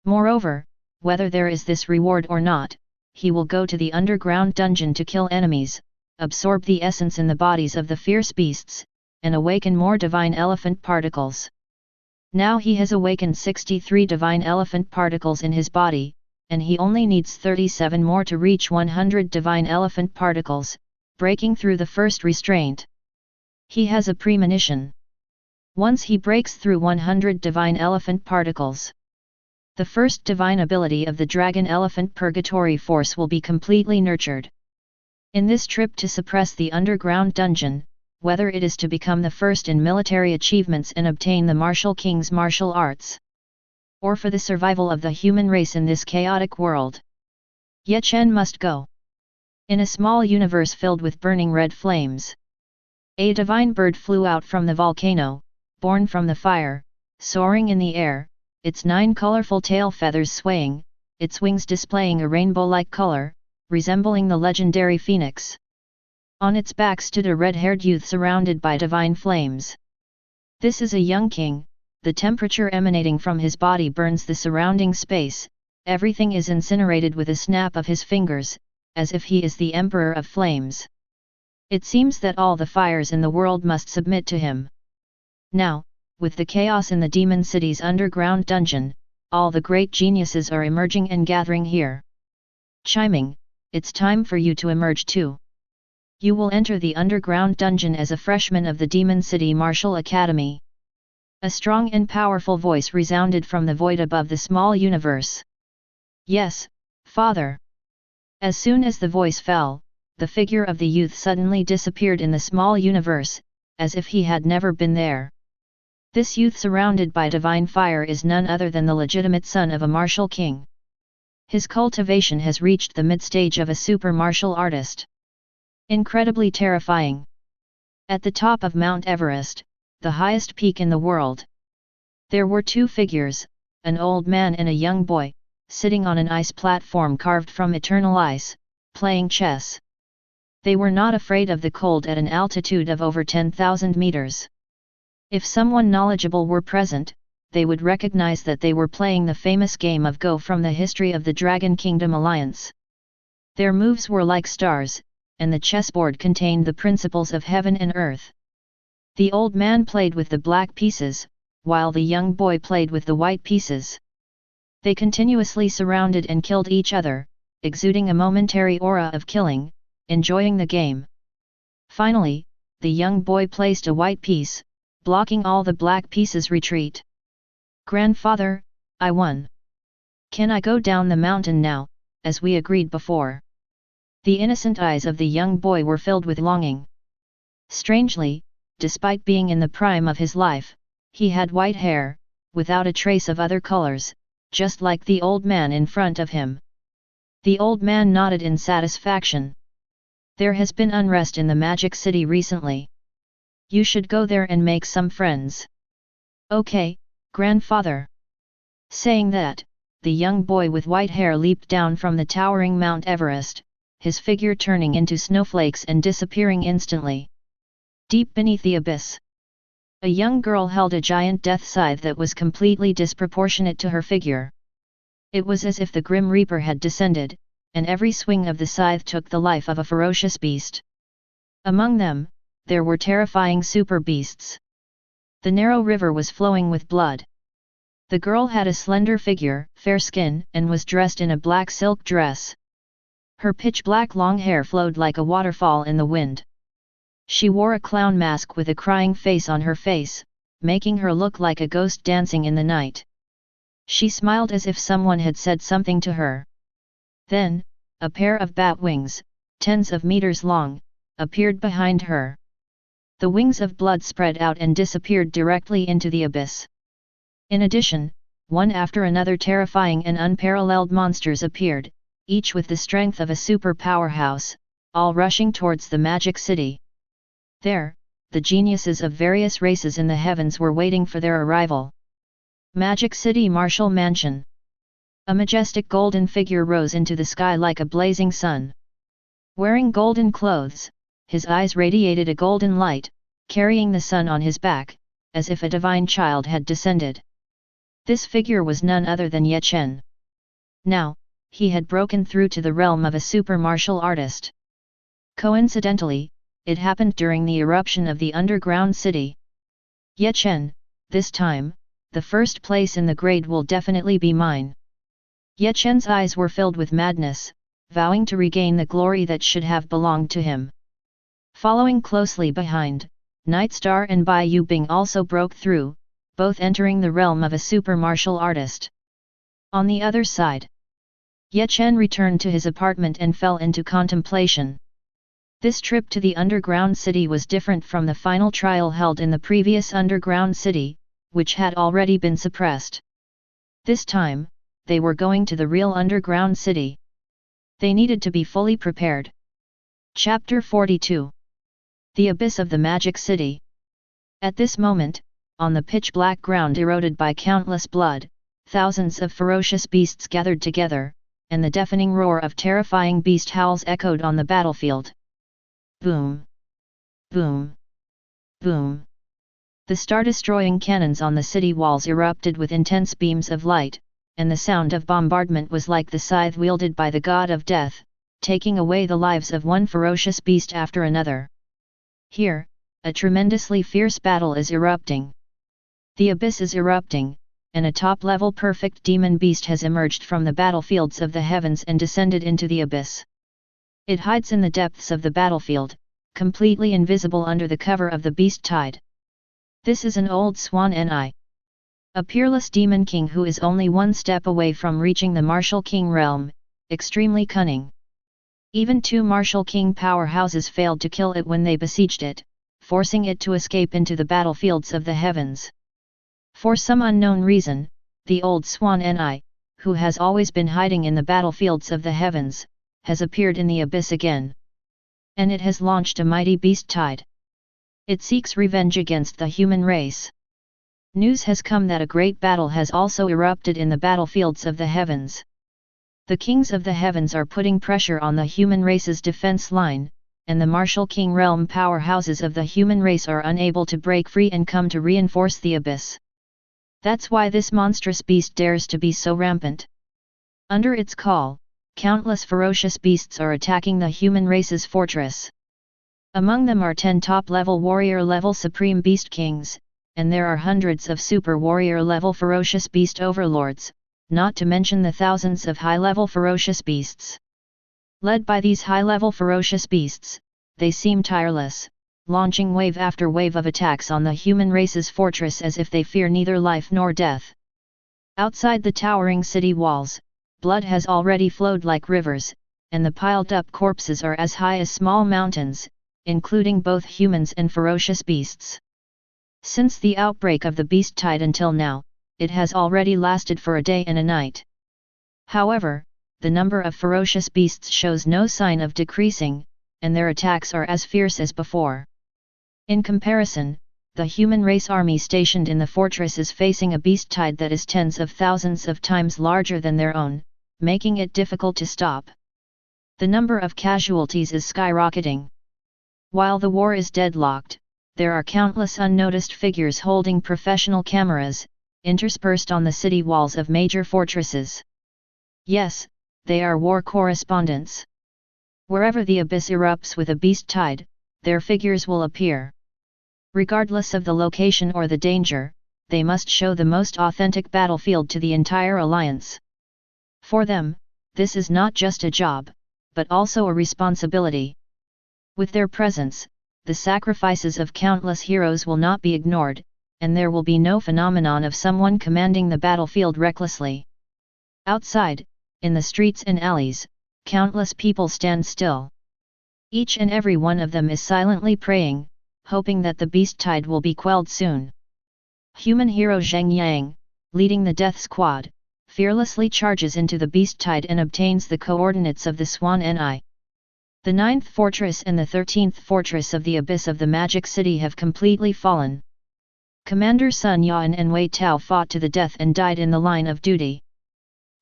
Moreover, whether there is this reward or not, he will go to the underground dungeon to kill enemies, absorb the essence in the bodies of the fierce beasts, and awaken more divine elephant particles. Now he has awakened 63 divine elephant particles in his body, and he only needs 37 more to reach 100 divine elephant particles, breaking through the first restraint. He has a premonition. Once he breaks through 100 divine elephant particles, the first divine ability of the dragon elephant purgatory force will be completely nurtured. In this trip to suppress the underground dungeon, whether it is to become the first in military achievements and obtain the martial king's martial arts, or for the survival of the human race in this chaotic world, Ye Chen must go. In a small universe filled with burning red flames, a divine bird flew out from the volcano, born from the fire, soaring in the air, its 9 colorful tail feathers swaying, its wings displaying a rainbow-like color, resembling the legendary phoenix. On its back stood a red-haired youth surrounded by divine flames. This is a young king. The temperature emanating from his body burns the surrounding space, everything is incinerated with a snap of his fingers, as if he is the emperor of flames. It seems that all the fires in the world must submit to him. Now, with the chaos in the demon city's underground dungeon, all the great geniuses are emerging and gathering here. Chiming, it's time for you to emerge too. You will enter the underground dungeon as a freshman of the Demon City Martial Academy. A strong and powerful voice resounded from the void above the small universe. Yes, father. As soon as the voice fell, the figure of the youth suddenly disappeared in the small universe, as if he had never been there. This youth surrounded by divine fire is none other than the legitimate son of a martial king. His cultivation has reached the mid-stage of a super martial artist. Incredibly terrifying. At the top of Mount Everest, the highest peak in the world, there were 2 figures, an old man and a young boy, sitting on an ice platform carved from eternal ice, playing chess. They were not afraid of the cold at an altitude of over 10,000 meters. If someone knowledgeable were present, they would recognize that they were playing the famous game of Go from the history of the Dragon Kingdom Alliance. Their moves were like stars, and the chessboard contained the principles of heaven and earth. The old man played with the black pieces, while the young boy played with the white pieces. They continuously surrounded and killed each other, exuding a momentary aura of killing, enjoying the game. Finally, the young boy placed a white piece, blocking all the black pieces' retreat. Grandfather, I won. Can I go down the mountain now, as we agreed before? The innocent eyes of the young boy were filled with longing. Strangely, despite being in the prime of his life, he had white hair, without a trace of other colors, just like the old man in front of him. The old man nodded in satisfaction. There has been unrest in the Magic City recently. You should go there and make some friends. Okay, grandfather. Saying that, the young boy with white hair leaped down from the towering Mount Everest, his figure turning into snowflakes and disappearing instantly. Deep beneath the abyss, a young girl held a giant death scythe that was completely disproportionate to her figure. It was as if the Grim Reaper had descended, and every swing of the scythe took the life of a ferocious beast. Among them, there were terrifying super beasts. The narrow river was flowing with blood. The girl had a slender figure, fair skin, and was dressed in a black silk dress. Her pitch-black long hair flowed like a waterfall in the wind. She wore a clown mask with a crying face on her face, making her look like a ghost dancing in the night. She smiled as if someone had said something to her. Then, a pair of bat wings, tens of meters long, appeared behind her. The wings of blood spread out and disappeared directly into the abyss. In addition, one after another terrifying and unparalleled monsters appeared, each with the strength of a super powerhouse, all rushing towards the magic city. There, the geniuses of various races in the heavens were waiting for their arrival. Magic City Martial Mansion. A majestic golden figure rose into the sky like a blazing sun. Wearing golden clothes, his eyes radiated a golden light, carrying the sun on his back, as if a divine child had descended. This figure was none other than Chen. Now, he had broken through to the realm of a super martial artist. Coincidentally, it happened during the eruption of the underground city. Chen, this time, the first place in the grade will definitely be mine. Chen's eyes were filled with madness, vowing to regain the glory that should have belonged to him. Following closely behind, Nightstar and Bai Yubing also broke through, both entering the realm of a super martial artist. On the other side, Chen returned to his apartment and fell into contemplation. This trip to the underground city was different from the final trial held in the previous underground city, which had already been suppressed. This time, they were going to the real underground city. They needed to be fully prepared. Chapter 42. The Abyss of the Magic City. At this moment, on the pitch-black ground eroded by countless blood, thousands of ferocious beasts gathered together, and the deafening roar of terrifying beast howls echoed on the battlefield. Boom! Boom! Boom! The star-destroying cannons on the city walls erupted with intense beams of light, and the sound of bombardment was like the scythe wielded by the god of death, taking away the lives of one ferocious beast after another. Here, a tremendously fierce battle is erupting. The abyss is erupting, and a top-level perfect demon beast has emerged from the battlefields of the heavens and descended into the abyss. It hides in the depths of the battlefield, completely invisible under the cover of the beast tide. This is an old swan Ni. A peerless demon king who is only one step away from reaching the martial king realm, extremely cunning. Even two martial king powerhouses failed to kill it when they besieged it, forcing it to escape into the battlefields of the heavens. For some unknown reason, the old swan Ni, who has always been hiding in the battlefields of the heavens, has appeared in the abyss again. And it has launched a mighty beast tide. It seeks revenge against the human race. News has come that a great battle has also erupted in the battlefields of the heavens. The kings of the heavens are putting pressure on the human race's defense line, and the martial king realm powerhouses of the human race are unable to break free and come to reinforce the abyss. That's why this monstrous beast dares to be so rampant. Under its call, countless ferocious beasts are attacking the human race's fortress. Among them are 10 top-level warrior-level supreme beast kings, and there are hundreds of super warrior-level ferocious beast overlords, not to mention the thousands of high-level ferocious beasts. Led by these high-level ferocious beasts, they seem tireless, launching wave after wave of attacks on the human race's fortress as if they fear neither life nor death. Outside the towering city walls, blood has already flowed like rivers, and the piled-up corpses are as high as small mountains, including both humans and ferocious beasts. Since the outbreak of the beast tide until now, it has already lasted for a day and a night. However, the number of ferocious beasts shows no sign of decreasing, and their attacks are as fierce as before. In comparison, the human race army stationed in the fortress is facing a beast tide that is tens of thousands of times larger than their own, making it difficult to stop. The number of casualties is skyrocketing. While the war is deadlocked, there are countless unnoticed figures holding professional cameras, interspersed on the city walls of major fortresses. Yes, they are war correspondents. Wherever the abyss erupts with a beast tide, their figures will appear. Regardless of the location or the danger, they must show the most authentic battlefield to the entire alliance. For them, this is not just a job, but also a responsibility. With their presence, the sacrifices of countless heroes will not be ignored, and there will be no phenomenon of someone commanding the battlefield recklessly. Outside, in the streets and alleys, countless people stand still. Each and every one of them is silently praying, hoping that the beast tide will be quelled soon. Human hero Zheng Yang, leading the death squad, fearlessly charges into the beast tide and obtains the coordinates of the Swan Ni. The 9th fortress and the 13th fortress of the abyss of the magic city have completely fallen. Commander Sun Yan and Wei Tao fought to the death and died in the line of duty.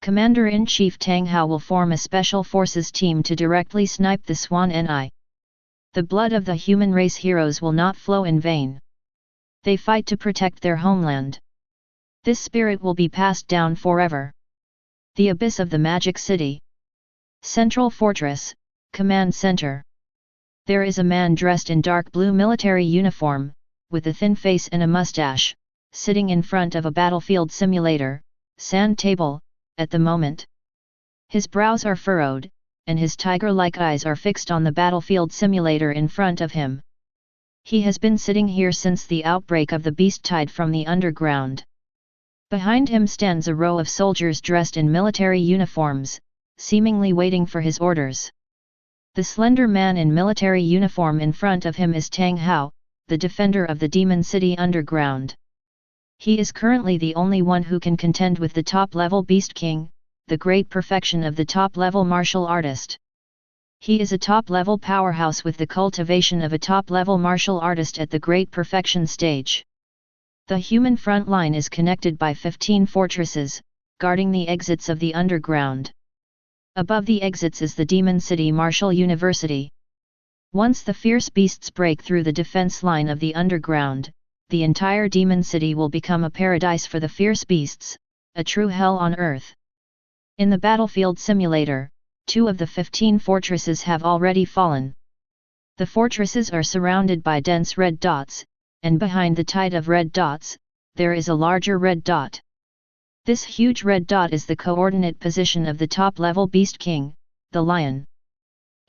Commander-in-Chief Tang Hao will form a special forces team to directly snipe the Swan Ni. The blood of the human race heroes will not flow in vain. They fight to protect their homeland. This spirit will be passed down forever. The abyss of the magic city. Central Fortress, Command Center. There is a man dressed in dark blue military uniform, with a thin face and a mustache, sitting in front of a battlefield simulator, sand table, at the moment. His brows are furrowed, and his tiger-like eyes are fixed on the battlefield simulator in front of him. He has been sitting here since the outbreak of the beast tide from the underground. Behind him stands a row of soldiers dressed in military uniforms, seemingly waiting for his orders. The slender man in military uniform in front of him is Tang Hao, the defender of the Demon City underground. He is currently the only one who can contend with the top-level Beast King, the great perfection of the top-level martial artist. He is a top-level powerhouse with the cultivation of a top-level martial artist at the great perfection stage. The human front line is connected by 15 fortresses, guarding the exits of the underground. Above the exits is the Demon City Martial University. Once the fierce beasts break through the defense line of the underground, the entire Demon City will become a paradise for the fierce beasts, a true hell on earth. In the battlefield simulator, 2 of the 15 fortresses have already fallen. The fortresses are surrounded by dense red dots, and behind the tide of red dots, there is a larger red dot. This huge red dot is the coordinate position of the top-level Beast King, the Lion.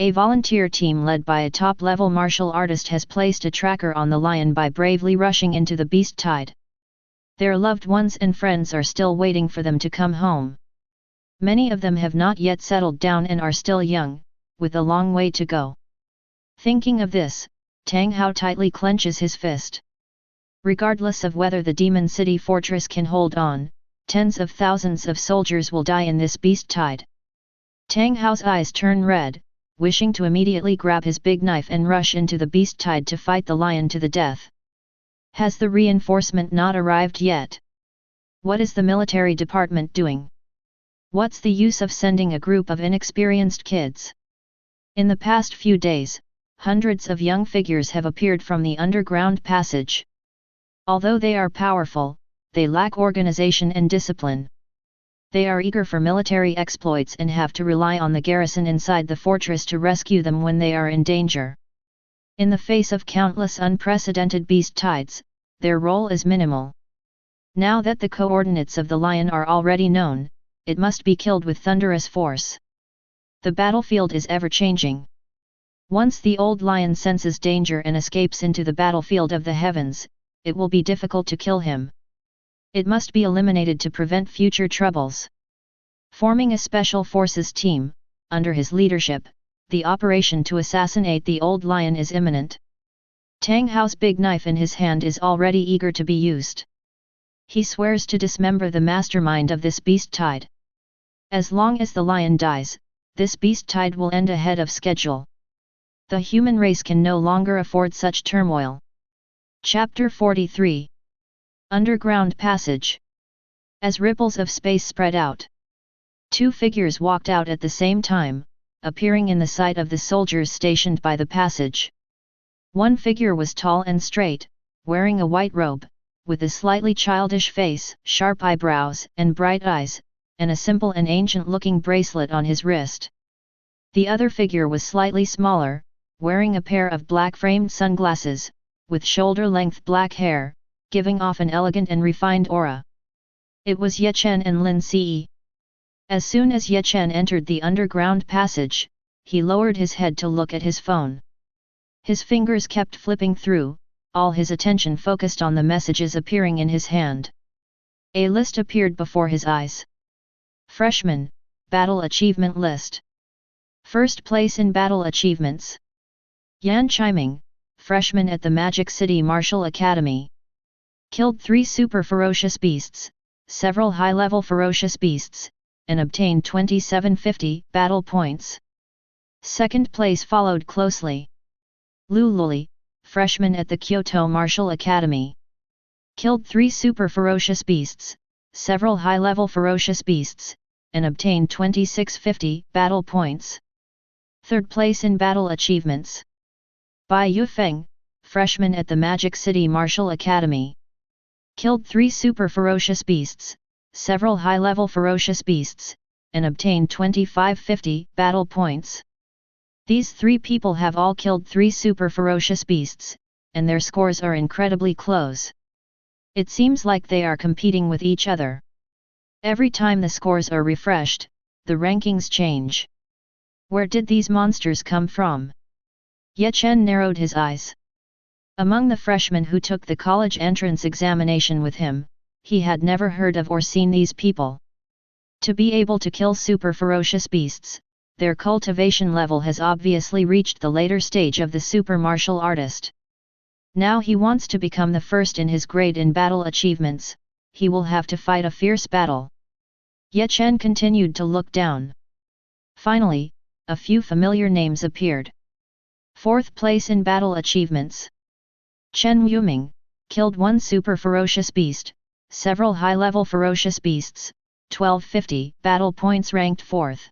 A volunteer team led by a top-level martial artist has placed a tracker on the lion by bravely rushing into the beast tide. Their loved ones and friends are still waiting for them to come home. Many of them have not yet settled down and are still young, with a long way to go. Thinking of this, Tang Hao tightly clenches his fist. Regardless of whether the Demon City Fortress can hold on, tens of thousands of soldiers will die in this beast tide. Tang Hao's eyes turn red, wishing to immediately grab his big knife and rush into the beast tide to fight the lion to the death. Has the reinforcement not arrived yet? What is the military department doing? What's the use of sending a group of inexperienced kids? In the past few days, hundreds of young figures have appeared from the underground passage. Although they are powerful, they lack organization and discipline. They are eager for military exploits and have to rely on the garrison inside the fortress to rescue them when they are in danger. In the face of countless unprecedented beast tides, their role is minimal. Now that the coordinates of the lion are already known, it must be killed with thunderous force. The battlefield is ever-changing. Once the old lion senses danger and escapes into the battlefield of the heavens, it will be difficult to kill him. It must be eliminated to prevent future troubles. Forming a special forces team, under his leadership, the operation to assassinate the old lion is imminent. Tang Hao's big knife in his hand is already eager to be used. He swears to dismember the mastermind of this beast tide. As long as the lion dies, this beast tide will end ahead of schedule. The human race can no longer afford such turmoil. Chapter 43. Underground Passage. As ripples of space spread out, 2 figures walked out at the same time, appearing in the sight of the soldiers stationed by the passage. One figure was tall and straight, wearing a white robe, with a slightly childish face, sharp eyebrows and bright eyes, and a simple and ancient-looking bracelet on his wrist. The other figure was slightly smaller, wearing a pair of black-framed sunglasses, with shoulder-length black hair, giving off an elegant and refined aura. It was Chen and Lin Ce. As soon as Chen entered the underground passage, he lowered his head to look at his phone. His fingers kept flipping through, all his attention focused on the messages appearing in his hand. A list appeared before his eyes. Freshman, Battle Achievement List. First place in Battle Achievements. Yan Chiming, freshman at the Magic City Martial Academy. Killed 3 super ferocious beasts, several high-level ferocious beasts, and obtained 2750 battle points. Second place followed closely. Lululi, freshman at the Kyoto Martial Academy. Killed 3 super ferocious beasts, several high-level ferocious beasts, and obtained 2650 battle points. Third place in battle achievements. Bai Yufeng, freshman at the Magic City Martial Academy. Killed 3 super ferocious beasts, several high-level ferocious beasts, and obtained 2550 battle points. These 3 people have all killed 3 super ferocious beasts, and their scores are incredibly close. It seems like they are competing with each other. Every time the scores are refreshed, the rankings change. Where did these monsters come from? Chen narrowed his eyes. Among the freshmen who took the college entrance examination with him, he had never heard of or seen these people. To be able to kill super ferocious beasts, their cultivation level has obviously reached the later stage of the super martial artist. Now he wants to become the first in his grade in battle achievements. He will have to fight a fierce battle. Chen continued to look down. Finally, a few familiar names appeared. Fourth place in battle achievements. Chen Yuming, killed 1 super ferocious beast, several high-level ferocious beasts, 1250 battle points, ranked 4th.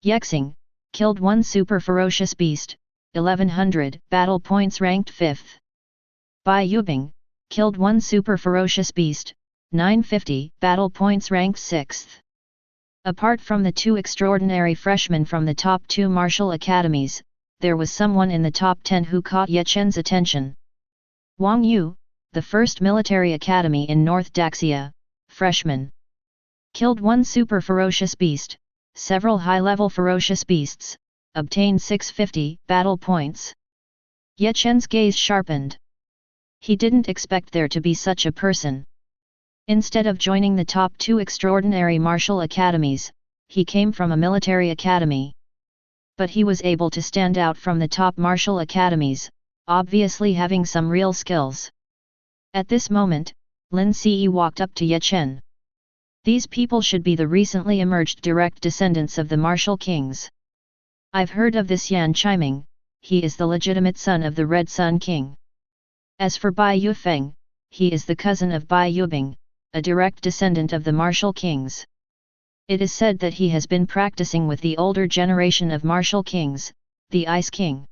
Yexing, killed 1 super ferocious beast, 1100 battle points, ranked 5th. Bai Yubing, killed 1 super ferocious beast, 950 battle points, ranked 6th. Apart from the 2 extraordinary freshmen from the top 2 martial academies, there was someone in the top 10 who caught Chen's attention. Wang Yu, the first military academy in North Daxia, freshman. Killed 1 super ferocious beast, several high-level ferocious beasts, obtained 650 battle points. Chen's gaze sharpened. He didn't expect there to be such a person. Instead of joining the top 2 extraordinary martial academies, he came from a military academy. But he was able to stand out from the top martial academies, obviously having some real skills. At this moment, Lin Ce walked up to Chen. These people should be the recently emerged direct descendants of the martial kings. I've heard of this Yan Chiming, he is the legitimate son of the Red Sun King. As for Bai Yufeng, he is the cousin of Bai Yubing, a direct descendant of the martial kings. It is said that he has been practicing with the older generation of martial kings, the Ice King.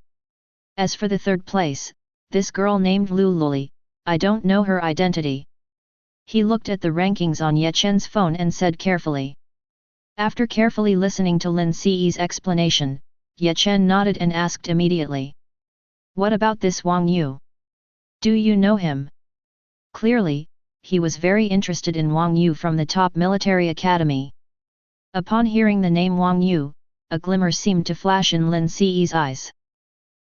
As for the third place, this girl named Lululi, I don't know her identity. He looked at the rankings on Chen's phone and said carefully. After carefully listening to Lin Ce's explanation, Chen nodded and asked immediately. What about this Wang Yu? Do you know him? Clearly, he was very interested in Wang Yu from the top military academy. Upon hearing the name Wang Yu, a glimmer seemed to flash in Lin Ce's eyes.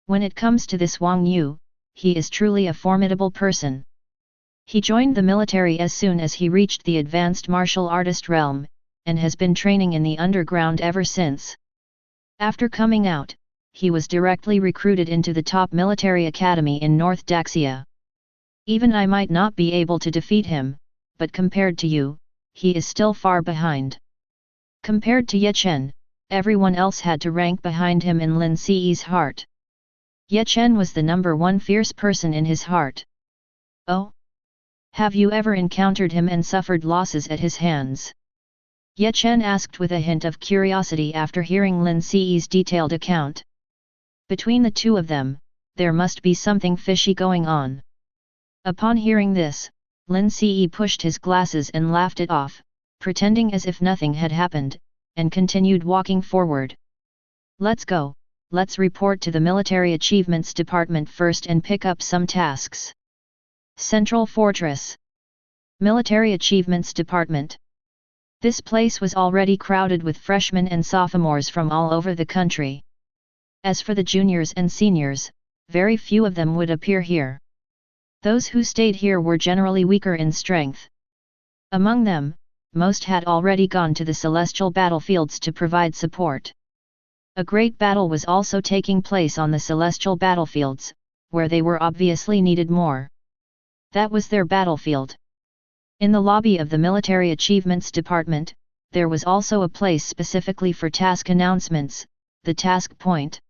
When it comes to this Wang Yu, he is truly a formidable person. He joined the military as soon as he reached the advanced martial artist realm, and has been training in the underground ever since. After coming out, he was directly recruited into the top military academy in North Daxia. Even I might not be able to defeat him, but compared to you, he is still far behind. Compared to Chen, everyone else had to rank behind him in Lin Ce's heart. Chen was the number 1 fierce person in his heart. Oh? Have you ever encountered him and suffered losses at his hands? Chen asked with a hint of curiosity after hearing Lin Ce's detailed account. Between the two of them, there must be something fishy going on. Upon hearing this, Lin Ce pushed his glasses and laughed it off, pretending as if nothing had happened, and continued walking forward. Let's go, let's report to the Military Achievements Department first and pick up some tasks. Central Fortress. Military Achievements Department. This place was already crowded with freshmen and sophomores from all over the country. As for the juniors and seniors, very few of them would appear here. Those who stayed here were generally weaker in strength. Among them, most had already gone to the celestial battlefields to provide support. A great battle was also taking place on the celestial battlefields, where they were obviously needed more. That was their battlefield. In the lobby of the Military Achievements Department, there was also a place specifically for task announcements, the task point.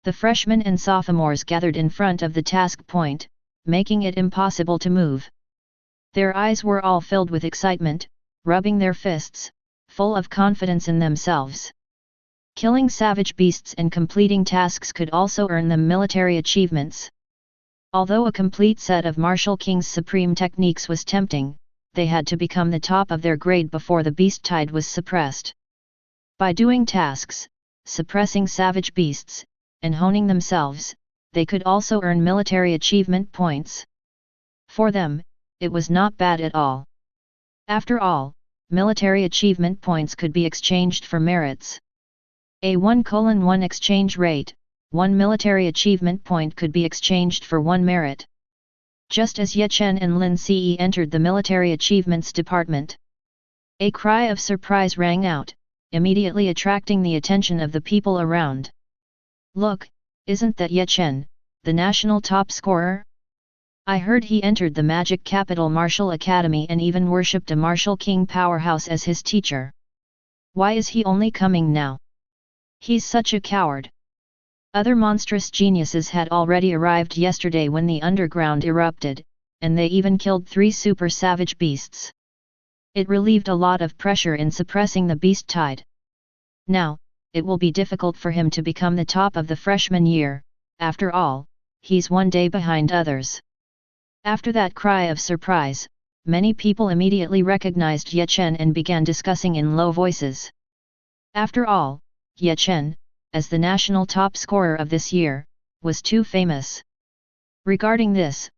The freshmen and sophomores gathered in front of the task point, making it impossible to move. Their eyes were all filled with excitement, rubbing their fists, full of confidence in themselves. Killing savage beasts and completing tasks could also earn them military achievements. Although a complete set of Martial King's supreme techniques was tempting, they had to become the top of their grade before the beast tide was suppressed. By doing tasks, suppressing savage beasts, and honing themselves, they could also earn military achievement points. For them, it was not bad at all. After all, military achievement points could be exchanged for merits. A 1:1 exchange rate, 1 military achievement point could be exchanged for 1 merit. Just as Chen and Lin Ce entered the Military Achievements Department, a cry of surprise rang out, immediately attracting the attention of the people around. "Look, isn't that Chen, the national top scorer? I heard he entered the Magic Capital Martial Academy and even worshipped a Martial King powerhouse as his teacher. Why is he only coming now? He's such a coward." Other monstrous geniuses had already arrived yesterday when the underground erupted, and they even killed 3 super savage beasts. It relieved a lot of pressure in suppressing the beast tide. Now, it will be difficult for him to become the top of the freshman year. After all, he's 1 day behind others. After that cry of surprise, many people immediately recognized Chen and began discussing in low voices. After all, Chen, as the national top scorer of this year, was too famous. Regarding this,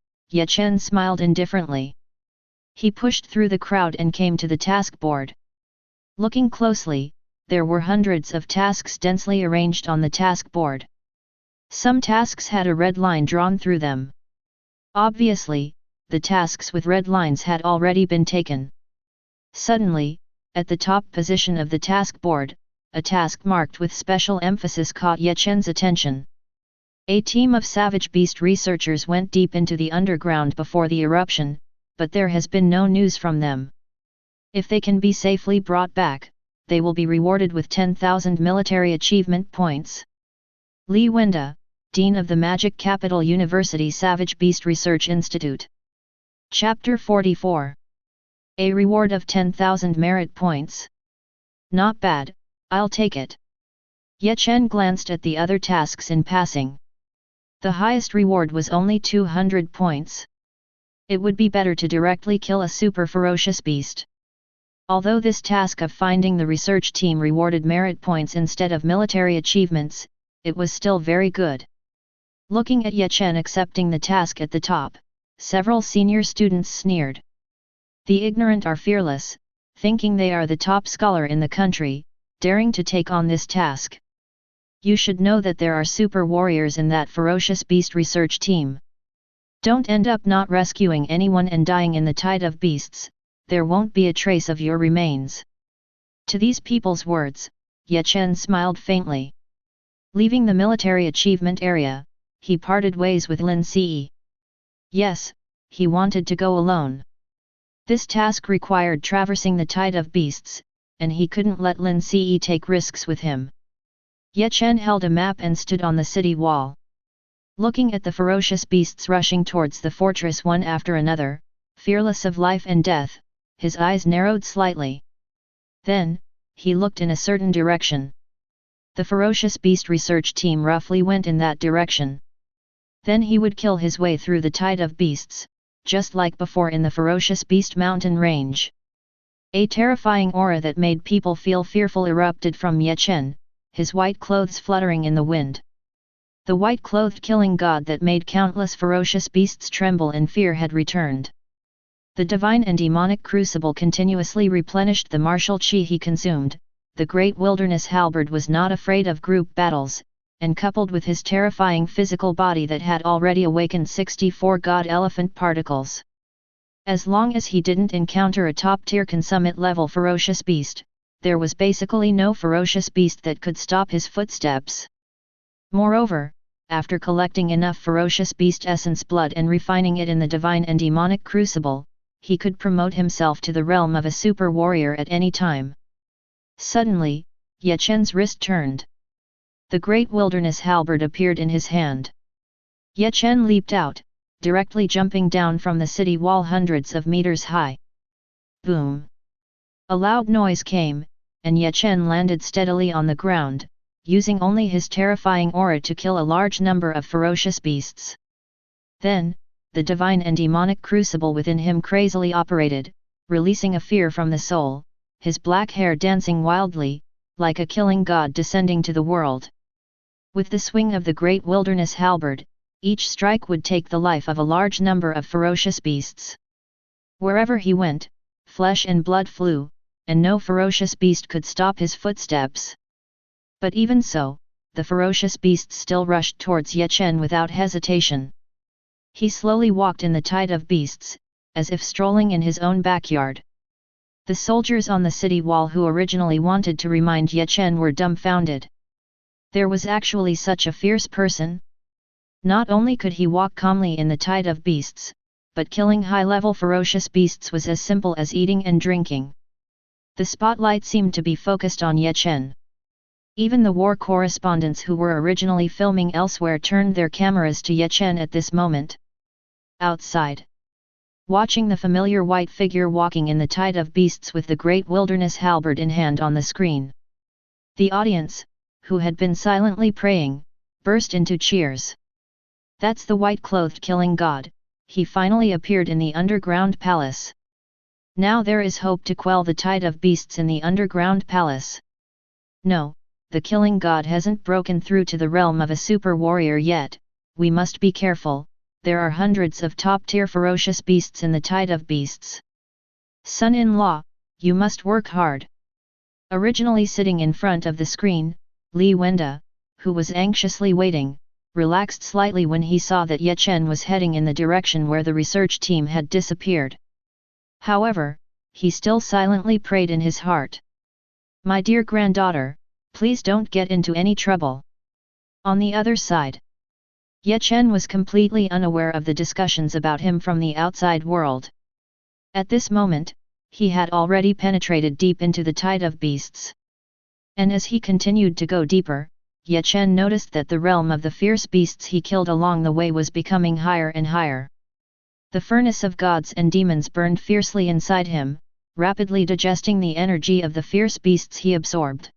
Chen smiled indifferently. He pushed through the crowd and came to the task board. Looking closely, there were hundreds of tasks densely arranged on the task board. Some tasks had a red line drawn through them. Obviously, the tasks with red lines had already been taken. Suddenly, at the top position of the task board, a task marked with special emphasis caught Chen's attention. A team of savage beast researchers went deep into the underground before the eruption, but there has been no news from them. If they can be safely brought back, they will be rewarded with 10,000 military achievement points. Li Wenda, Dean of the Magic Capital University Savage Beast Research Institute. Chapter 44. A reward of 10,000 merit points. Not bad, I'll take it. Chen glanced at the other tasks in passing. The highest reward was only 200 points. It would be better to directly kill a super ferocious beast. Although this task of finding the research team rewarded merit points instead of military achievements, it was still very good. Looking at Chen accepting the task at the top, several senior students sneered. The ignorant are fearless, thinking they are the top scholar in the country, daring to take on this task. You should know that there are super warriors in that ferocious beast research team. Don't end up not rescuing anyone and dying in the tide of beasts, there won't be a trace of your remains. To these people's words, Chen smiled faintly. Leaving the military achievement area, he parted ways with Lin Ce. Yes, he wanted to go alone. This task required traversing the tide of beasts, and he couldn't let Lin Ce take risks with him. Chen held a map and stood on the city wall. Looking at the ferocious beasts rushing towards the fortress one after another, fearless of life and death, his eyes narrowed slightly. Then, he looked in a certain direction. The ferocious beast research team roughly went in that direction. Then he would kill his way through the tide of beasts, just like before in the ferocious beast mountain range. A terrifying aura that made people feel fearful erupted from Chen, his white clothes fluttering in the wind. The white-clothed killing god that made countless ferocious beasts tremble in fear had returned. The divine and demonic crucible continuously replenished the martial chi he consumed. The great wilderness halberd was not afraid of group battles, and coupled with his terrifying physical body that had already awakened 64 god elephant particles. As long as he didn't encounter a top-tier consummate-level ferocious beast, there was basically no ferocious beast that could stop his footsteps. Moreover, after collecting enough ferocious beast essence blood and refining it in the divine and demonic crucible, he could promote himself to the realm of a super warrior at any time. Suddenly, Ye Chen's wrist turned. The great wilderness halberd appeared in his hand. Ye Chen leaped out, directly jumping down from the city wall hundreds of meters high. Boom! A loud noise came, and Ye Chen landed steadily on the ground, using only his terrifying aura to kill a large number of ferocious beasts. Then, the divine and demonic crucible within him crazily operated, releasing a fear from the soul, his black hair dancing wildly, like a killing god descending to the world. With the swing of the great wilderness halberd, each strike would take the life of a large number of ferocious beasts. Wherever he went, flesh and blood flew, and no ferocious beast could stop his footsteps. But even so, the ferocious beasts still rushed towards Ye Chen without hesitation. He slowly walked in the tide of beasts, as if strolling in his own backyard. The soldiers on the city wall who originally wanted to remind Ye Chen were dumbfounded. There was actually such a fierce person? Not only could he walk calmly in the tide of beasts, but killing high-level ferocious beasts was as simple as eating and drinking. The spotlight seemed to be focused on Ye Chen. Even the war correspondents who were originally filming elsewhere turned their cameras to Ye Chen at this moment. Outside, watching the familiar white figure walking in the tide of beasts with the great wilderness halberd in hand on the screen, the audience, who had been silently praying, burst into cheers. That's the white-clothed killing god, he finally appeared in the underground palace. Now there is hope to quell the tide of beasts in the underground palace. No, the killing god hasn't broken through to the realm of a super warrior yet, we must be careful, there are hundreds of top-tier ferocious beasts in the tide of beasts. Son-in-law, you must work hard. Originally sitting in front of the screen, Li Wenda, who was anxiously waiting, relaxed slightly when he saw that Ye Chen was heading in the direction where the research team had disappeared. However, he still silently prayed in his heart. My dear granddaughter, please don't get into any trouble. On the other side, Ye Chen was completely unaware of the discussions about him from the outside world. At this moment, he had already penetrated deep into the tide of beasts. And as he continued to go deeper, Ye Chen noticed that the realm of the fierce beasts he killed along the way was becoming higher and higher. The furnace of gods and demons burned fiercely inside him, rapidly digesting the energy of the fierce beasts he absorbed.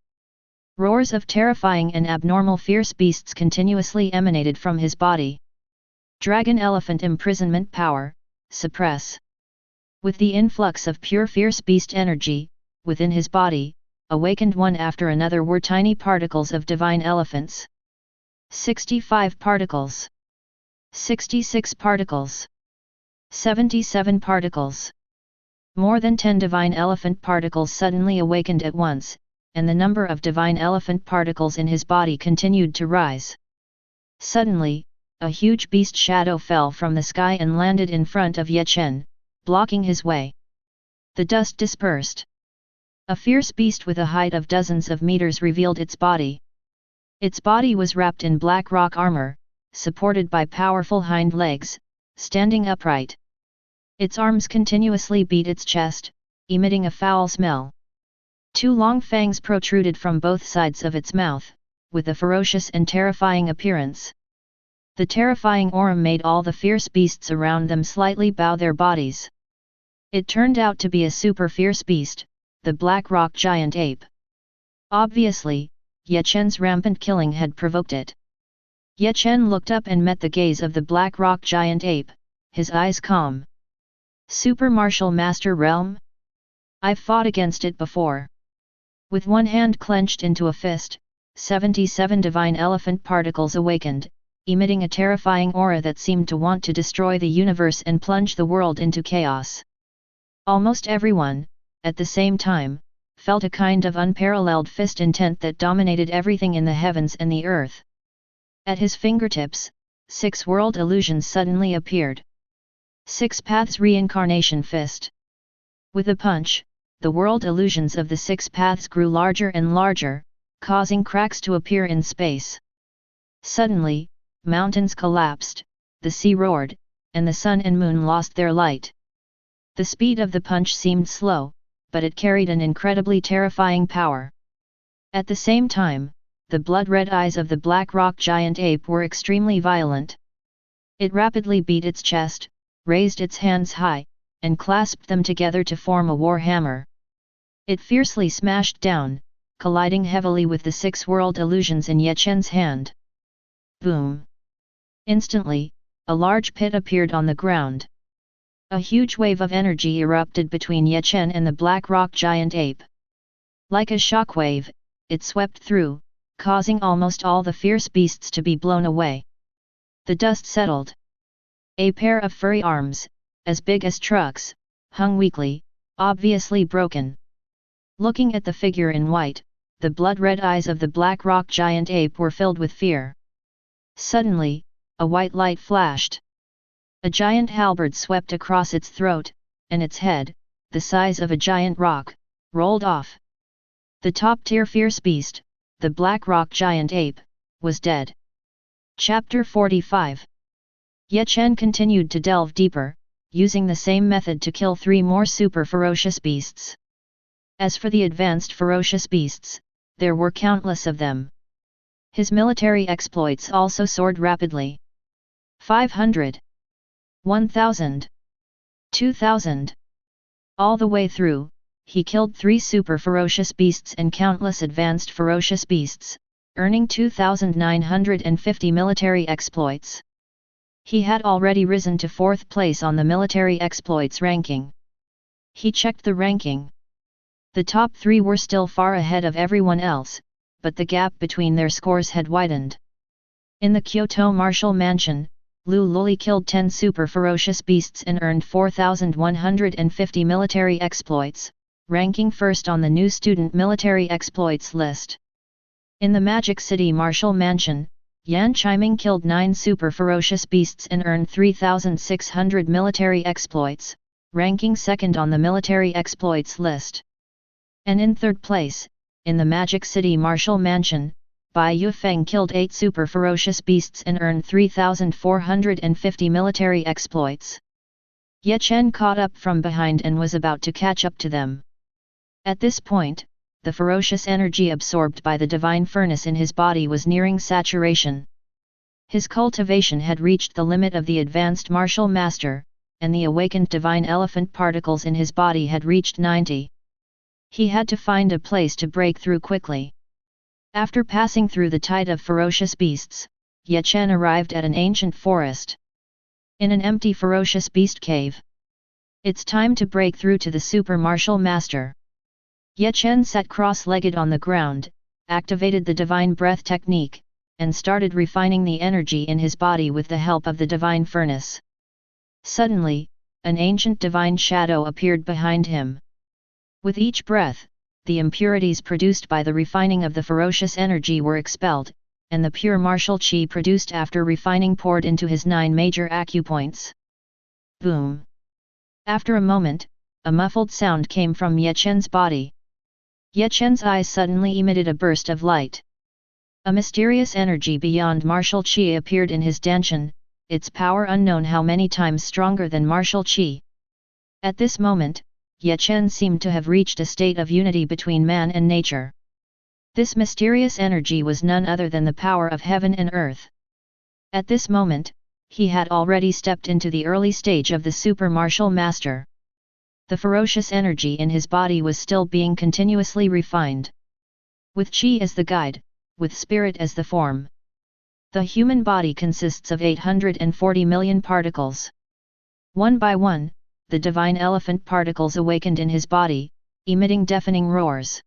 Roars of terrifying and abnormal fierce beasts continuously emanated from his body. Dragon elephant imprisonment power, suppress. With the influx of pure fierce beast energy, within his body, awakened one after another were tiny particles of divine elephants. 65 particles. 66 particles. 77 particles. More than 10 divine elephant particles suddenly awakened at once, and the number of divine elephant particles in his body continued to rise. Suddenly, a huge beast shadow fell from the sky and landed in front of Ye Chen, blocking his way. The dust dispersed. A fierce beast with a height of dozens of meters revealed its body. Its body was wrapped in black rock armor, supported by powerful hind legs, standing upright. Its arms continuously beat its chest, emitting a foul smell. Two long fangs protruded from both sides of its mouth, with a ferocious and terrifying appearance. The terrifying aura made all the fierce beasts around them slightly bow their bodies. It turned out to be a super fierce beast, the black rock giant ape. Obviously, Ye Chen's rampant killing had provoked it. Ye Chen looked up and met the gaze of the black rock giant ape, his eyes calm. Super martial master realm? I've fought against it before. With one hand clenched into a fist, 77 divine elephant particles awakened, emitting a terrifying aura that seemed to want to destroy the universe and plunge the world into chaos. Almost everyone, at the same time, felt a kind of unparalleled fist intent that dominated everything in the heavens and the earth. At his fingertips, 6 world illusions suddenly appeared. 6 Paths Reincarnation Fist. With a punch, the world illusions of the 6 paths grew larger and larger, causing cracks to appear in space. Suddenly, mountains collapsed, the sea roared, and the sun and moon lost their light. The speed of the punch seemed slow, but it carried an incredibly terrifying power. At the same time, the blood-red eyes of the black rock giant ape were extremely violent. It rapidly beat its chest, raised its hands high, and clasped them together to form a war hammer. It fiercely smashed down, colliding heavily with the 6 world illusions in Ye Chen's hand. Boom! Instantly, a large pit appeared on the ground. A huge wave of energy erupted between Ye Chen and the black rock giant ape. Like a shockwave, it swept through, causing almost all the fierce beasts to be blown away. The dust settled. A pair of furry arms, as big as trucks, hung weakly, obviously broken. Looking at the figure in white, the blood-red eyes of the black rock giant ape were filled with fear. Suddenly, a white light flashed. A giant halberd swept across its throat, and its head, the size of a giant rock, rolled off. The top-tier fierce beast, the black rock giant ape, was dead. Chapter 45. Ye Chen continued to delve deeper, using the same method to kill 3 more super ferocious beasts. As for the advanced ferocious beasts, there were countless of them. His military exploits also soared rapidly. 500. 1,000. 2,000. All the way through, he killed 3 super ferocious beasts and countless advanced ferocious beasts, earning 2,950 military exploits. He had already risen to 4th place on the military exploits ranking. He checked the ranking. The top 3 were still far ahead of everyone else, but the gap between their scores had widened. In the Kyoto Martial Mansion, Lu Luli killed 10 super ferocious beasts and earned 4,150 military exploits, ranking first on the new student military exploits list. In the Magic City Martial Mansion, Yan Chiming killed 9 super ferocious beasts and earned 3,600 military exploits, ranking second on the military exploits list. And in 3rd place, in the Magic City Martial Mansion, Bai Yufeng killed 8 super ferocious beasts and earned 3,450 military exploits. Ye Chen caught up from behind and was about to catch up to them. At this point, the ferocious energy absorbed by the divine furnace in his body was nearing saturation. His cultivation had reached the limit of the advanced martial master, and the awakened divine elephant particles in his body had reached 90. He had to find a place to break through quickly. After passing through the tide of ferocious beasts, Ye Chen arrived at an ancient forest. In an empty ferocious beast cave. It's time to break through to the super martial master. Ye Chen sat cross-legged on the ground, activated the divine breath technique, and started refining the energy in his body with the help of the divine furnace. Suddenly, an ancient divine shadow appeared behind him. With each breath, the impurities produced by the refining of the ferocious energy were expelled, and the pure martial qi produced after refining poured into his 9 major acupoints. Boom! After a moment, a muffled sound came from Ye Chen's body. Ye Chen's eyes suddenly emitted a burst of light. A mysterious energy beyond martial qi appeared in his danshan, its power unknown how many times stronger than martial qi. At this moment, Ye Chen seemed to have reached a state of unity between man and nature. This mysterious energy was none other than the power of heaven and earth. At this moment, he had already stepped into the early stage of the super martial master. The ferocious energy in his body was still being continuously refined. With qi as the guide, with spirit as the form. The human body consists of 840 million particles. One by one, the divine elephant particles awakened in his body, emitting deafening roars.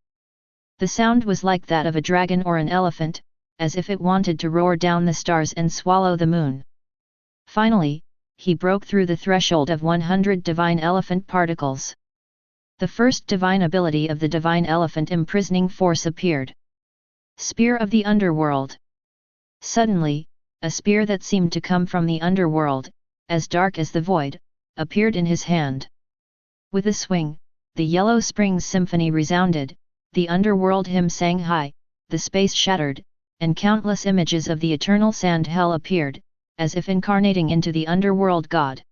The sound was like that of a dragon or an elephant, as if it wanted to roar down the stars and swallow the moon. Finally, he broke through the threshold of 100 divine elephant particles. The first divine ability of the divine elephant imprisoning force appeared. Spear of the Underworld. Suddenly, a spear that seemed to come from the underworld, as dark as the void, appeared in his hand. With a swing, the Yellow Springs Symphony resounded, the underworld hymn sang high, the space shattered, and countless images of the eternal sand hell appeared, as if incarnating into the underworld god.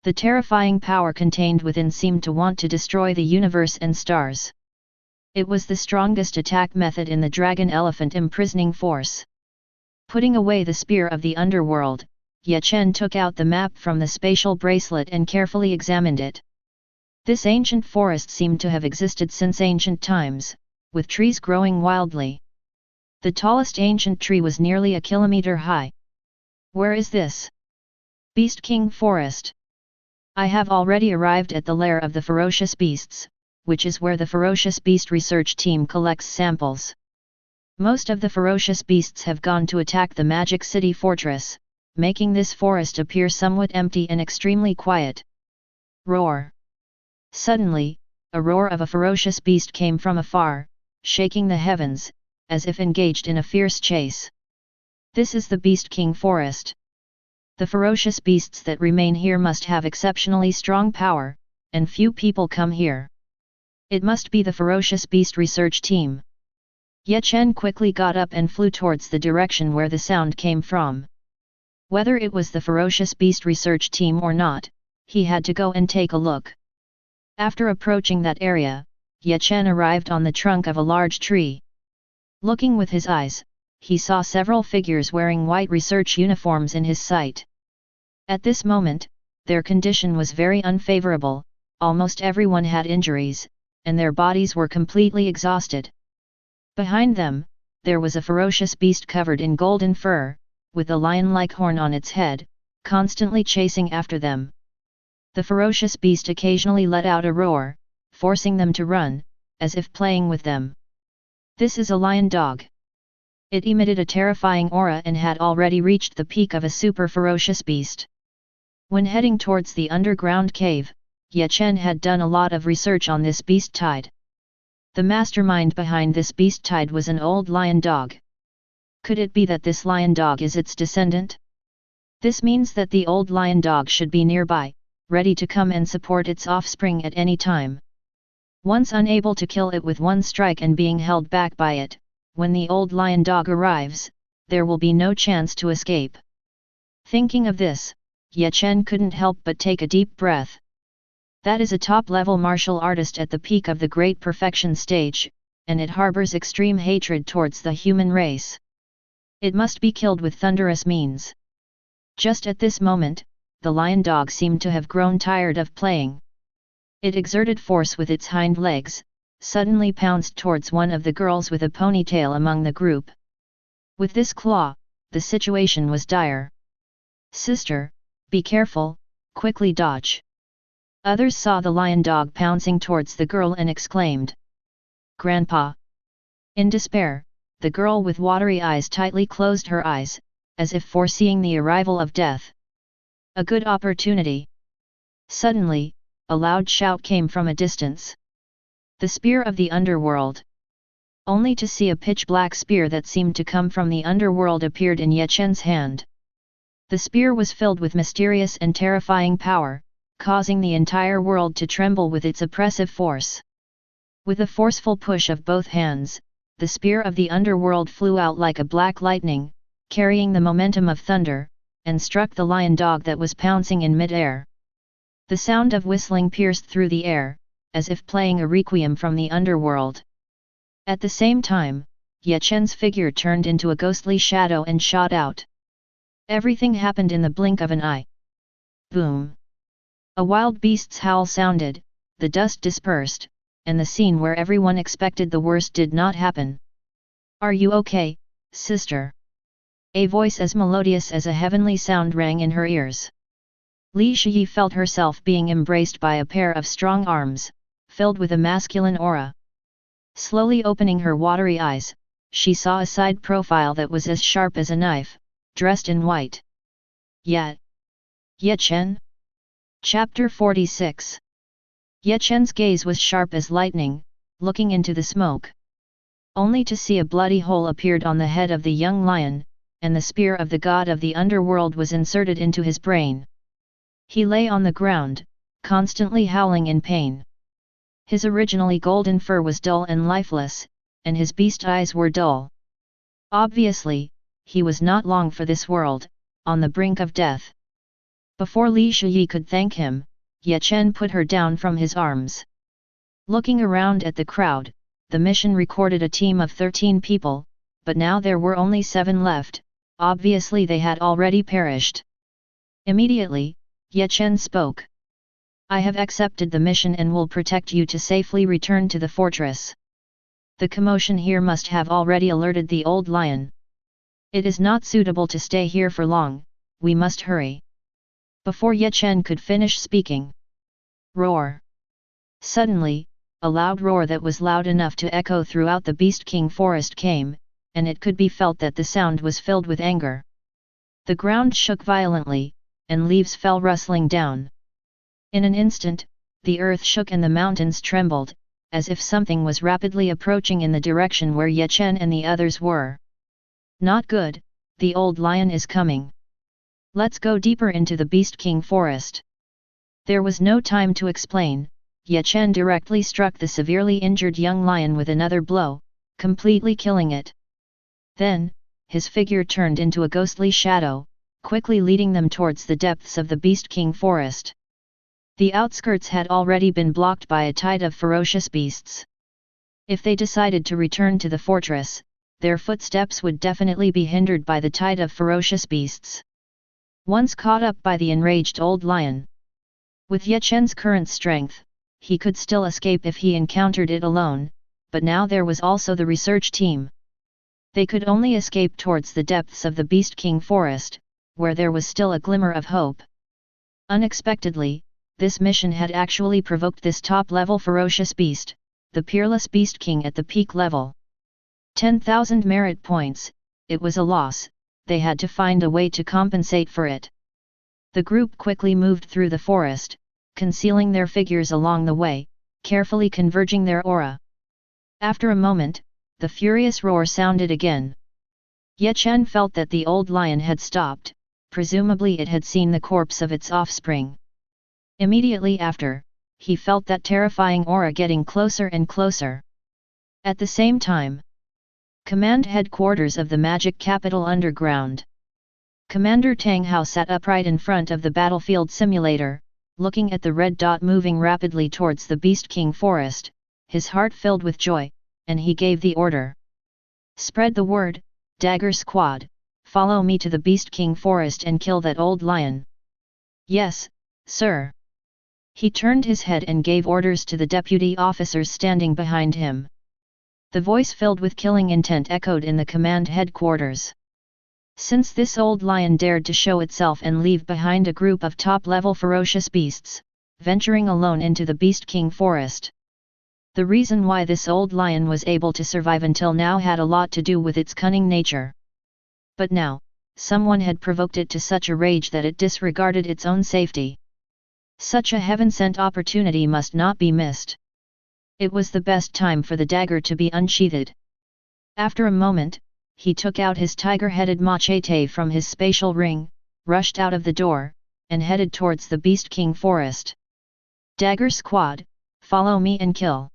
The terrifying power contained within seemed to want to destroy the universe and stars. It was the strongest attack method in the dragon elephant imprisoning force. Putting away the spear of the underworld, Chen took out the map from the spatial bracelet and carefully examined it. This ancient forest seemed to have existed since ancient times, with trees growing wildly. The tallest ancient tree was nearly a kilometer high. Where is this? Beast King Forest. I have already arrived at the lair of the ferocious beasts, which is where the ferocious beast research team collects samples. Most of the ferocious beasts have gone to attack the magic city fortress, making this forest appear somewhat empty and extremely quiet. Roar! Suddenly, a roar of a ferocious beast came from afar, shaking the heavens, as if engaged in a fierce chase. This is the Beast King Forest. The ferocious beasts that remain here must have exceptionally strong power, and few people come here. It must be the ferocious beast research team. Chen quickly got up and flew towards the direction where the sound came from. Whether it was the ferocious beast research team or not, he had to go and take a look. After approaching that area, Chen arrived on the trunk of a large tree. Looking with his eyes, he saw several figures wearing white research uniforms in his sight. At this moment, their condition was very unfavorable, almost everyone had injuries, and their bodies were completely exhausted. Behind them, there was a ferocious beast covered in golden fur, with a lion-like horn on its head, constantly chasing after them. The ferocious beast occasionally let out a roar, forcing them to run, as if playing with them. This is a lion dog. It emitted a terrifying aura and had already reached the peak of a super ferocious beast. When heading towards the underground cave, Chen had done a lot of research on this beast tide. The mastermind behind this beast tide was an old lion dog. Could it be that this lion dog is its descendant? This means that the old lion dog should be nearby, ready to come and support its offspring at any time. Once unable to kill it with one strike and being held back by it, when the old lion dog arrives, there will be no chance to escape. Thinking of this, Chen couldn't help but take a deep breath. That is a top-level martial artist at the peak of the great perfection stage, and it harbors extreme hatred towards the human race. It must be killed with thunderous means. Just at this moment, the lion dog seemed to have grown tired of playing. It exerted force with its hind legs, suddenly pounced towards one of the girls with a ponytail among the group. With this claw, the situation was dire. "Sister, be careful, quickly dodge." Others saw the lion dog pouncing towards the girl and exclaimed, "Grandpa!" In despair, the girl with watery eyes tightly closed her eyes, as if foreseeing the arrival of death. A good opportunity. Suddenly, a loud shout came from a distance. The spear of the underworld. Only to see a pitch-black spear that seemed to come from the underworld appeared in Chen's hand. The spear was filled with mysterious and terrifying power, causing the entire world to tremble with its oppressive force. With a forceful push of both hands, the spear of the underworld flew out like a black lightning, carrying the momentum of thunder, and struck the lion dog that was pouncing in mid-air. The sound of whistling pierced through the air, as if playing a requiem from the underworld. At the same time, Chen's figure turned into a ghostly shadow and shot out. Everything happened in the blink of an eye. Boom! A wild beast's howl sounded, the dust dispersed, and the scene where everyone expected the worst did not happen. "Are you okay, sister?" A voice as melodious as a heavenly sound rang in her ears. Li Shiyi felt herself being embraced by a pair of strong arms, filled with a masculine aura. Slowly opening her watery eyes, she saw a side profile that was as sharp as a knife, dressed in white. Chen? Chapter 46. Chen's gaze was sharp as lightning, looking into the smoke. Only to see a bloody hole appeared on the head of the young lion, and the spear of the god of the underworld was inserted into his brain. He lay on the ground, constantly howling in pain. His originally golden fur was dull and lifeless, and his beast eyes were dull. Obviously, he was not long for this world, on the brink of death. Before Li Shiyi could thank him, Chen put her down from his arms. Looking around at the crowd, the mission recorded a team of 13 people, but now there were only 7 left, obviously they had already perished. Immediately, Chen spoke. I have accepted the mission and will protect you to safely return to the fortress. The commotion here must have already alerted the old lion. It is not suitable to stay here for long, we must hurry. Before Chen could finish speaking. Roar! Suddenly, a loud roar that was loud enough to echo throughout the Beast King forest came, and it could be felt that the sound was filled with anger. The ground shook violently, and leaves fell rustling down. In an instant, the earth shook and the mountains trembled, as if something was rapidly approaching in the direction where Chen and the others were. Not good, the old lion is coming. Let's go deeper into the Beast King forest. There was no time to explain. Chen directly struck the severely injured young lion with another blow, completely killing it. Then, his figure turned into a ghostly shadow, quickly leading them towards the depths of the Beast King forest. The outskirts had already been blocked by a tide of ferocious beasts. If they decided to return to the fortress, their footsteps would definitely be hindered by the tide of ferocious beasts. Once caught up by the enraged old lion. With Chen's current strength, he could still escape if he encountered it alone, but now there was also the research team. They could only escape towards the depths of the Beast King forest, where there was still a glimmer of hope. Unexpectedly, this mission had actually provoked this top-level ferocious beast, the peerless Beast King at the peak level. 10,000 merit points, it was a loss, they had to find a way to compensate for it. The group quickly moved through the forest, concealing their figures along the way, carefully converging their aura. After a moment, the furious roar sounded again. Chen felt that the old lion had stopped, presumably it had seen the corpse of its offspring. Immediately after, he felt that terrifying aura getting closer and closer. At the same time, command headquarters of the magic capital underground. Commander Tang Hao sat upright in front of the battlefield simulator, looking at the red dot moving rapidly towards the Beast King forest, his heart filled with joy, and he gave the order. Spread the word, Dagger Squad, follow me to the Beast King forest and kill that old lion. Yes, sir. He turned his head and gave orders to the deputy officers standing behind him. The voice filled with killing intent echoed in the command headquarters. Since this old lion dared to show itself and leave behind a group of top-level ferocious beasts, venturing alone into the Beast King forest. The reason why this old lion was able to survive until now had a lot to do with its cunning nature. But now, someone had provoked it to such a rage that it disregarded its own safety. Such a heaven-sent opportunity must not be missed. It was the best time for the dagger to be unsheathed. After a moment, he took out his tiger-headed machete from his spatial ring, rushed out of the door, and headed towards the Beast King forest. Dagger Squad, follow me and kill.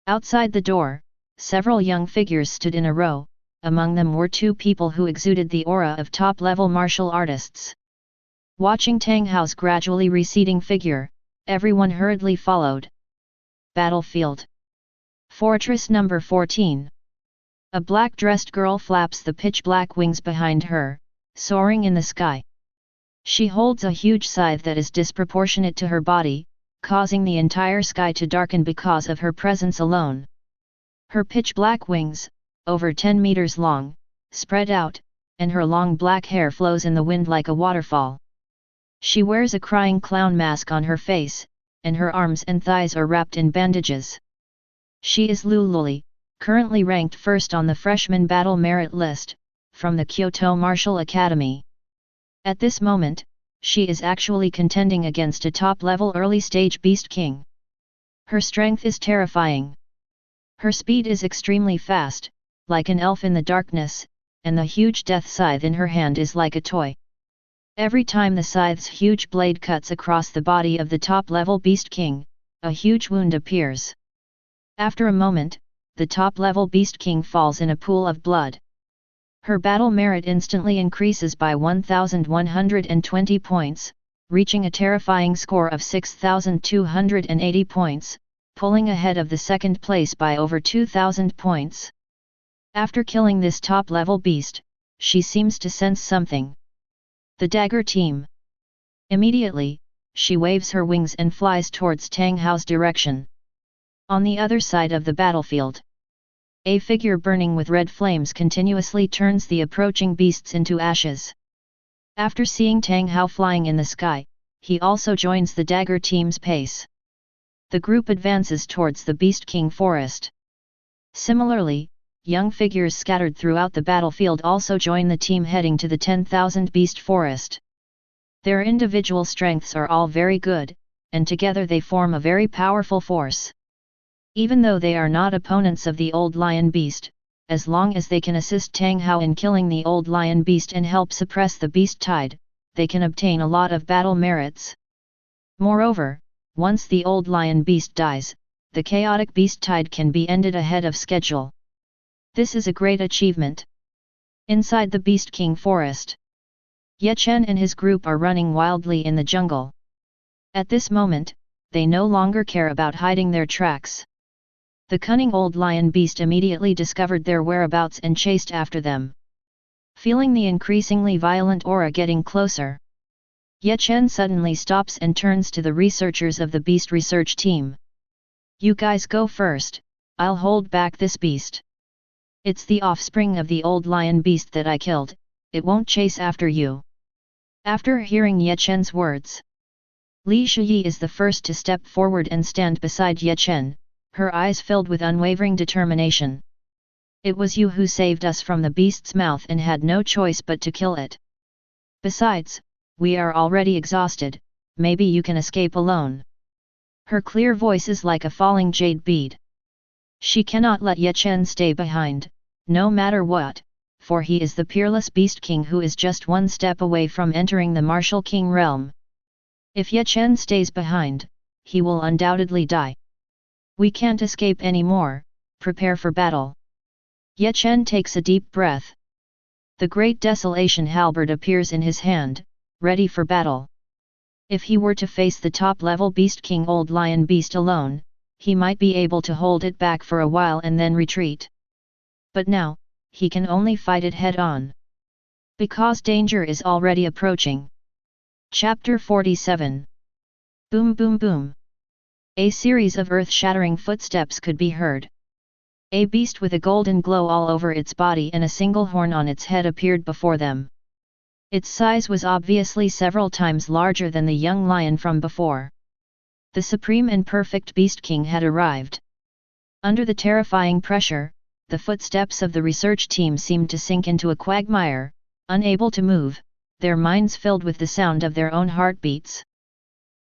Outside the door, several young figures stood in a row, among them were 2 people who exuded the aura of top-level martial artists. Watching Tang Hao's gradually receding figure, everyone hurriedly followed. Battlefield. Fortress number 14. A black-dressed girl flaps the pitch-black wings behind her, soaring in the sky. She holds a huge scythe that is disproportionate to her body, causing the entire sky to darken because of her presence alone. Her pitch-black wings, over 10 meters long, spread out, and her long black hair flows in the wind like a waterfall. She wears a crying clown mask on her face, and her arms and thighs are wrapped in bandages. She is Lu Luli, currently ranked first on the freshman battle merit list, from the Kyoto Martial Academy. At this moment, she is actually contending against a top-level early-stage Beast King. Her strength is terrifying. Her speed is extremely fast, like an elf in the darkness, and the huge death scythe in her hand is like a toy. Every time the scythe's huge blade cuts across the body of the top-level Beast King, a huge wound appears. After a moment, the top-level Beast King falls in a pool of blood. Her battle merit instantly increases by 1,120 points, reaching a terrifying score of 6,280 points, pulling ahead of the second place by over 2,000 points. After killing this top-level beast, she seems to sense something. The dagger team. Immediately, she waves her wings and flies towards Tang Hao's direction. On the other side of the battlefield, a figure burning with red flames continuously turns the approaching beasts into ashes. After seeing Tang Hao flying in the sky, he also joins the dagger team's pace. The group advances towards the Beast King forest. Similarly, young figures scattered throughout the battlefield also join the team heading to the 10,000 beast forest. Their individual strengths are all very good, and together they form a very powerful force. Even though they are not opponents of the old lion beast, as long as they can assist Tang Hao in killing the old lion beast and help suppress the beast tide, they can obtain a lot of battle merits. Moreover, once the old lion beast dies, the chaotic beast tide can be ended ahead of schedule. This is a great achievement. Inside the Beast King forest, Chen and his group are running wildly in the jungle. At this moment, they no longer care about hiding their tracks. The cunning old lion beast immediately discovered their whereabouts and chased after them. Feeling the increasingly violent aura getting closer, Chen suddenly stops and turns to the researchers of the beast research team. "You guys go first, I'll hold back this beast. It's the offspring of the old lion beast that I killed, it won't chase after you." After hearing Chen's words, Li Shiyi is the first to step forward and stand beside Chen, her eyes filled with unwavering determination. "It was you who saved us from the beast's mouth and had no choice but to kill it. Besides, we are already exhausted, maybe you can escape alone." Her clear voice is like a falling jade bead. She cannot let Chen stay behind, no matter what, for he is the peerless Beast King who is just one step away from entering the martial king realm. If Chen stays behind, he will undoubtedly die. "We can't escape anymore, prepare for battle." Chen takes a deep breath. The Great Desolation halberd appears in his hand, ready for battle. If he were to face the top-level Beast King Old Lion Beast alone, he might be able to hold it back for a while and then retreat. But now, he can only fight it head-on. Because danger is already approaching. Chapter 47. Boom boom boom. A series of earth-shattering footsteps could be heard. A beast with a golden glow all over its body and a single horn on its head appeared before them. Its size was obviously several times larger than the young lion from before. The supreme and perfect Beast King had arrived. Under the terrifying pressure, the footsteps of the research team seemed to sink into a quagmire, unable to move, their minds filled with the sound of their own heartbeats.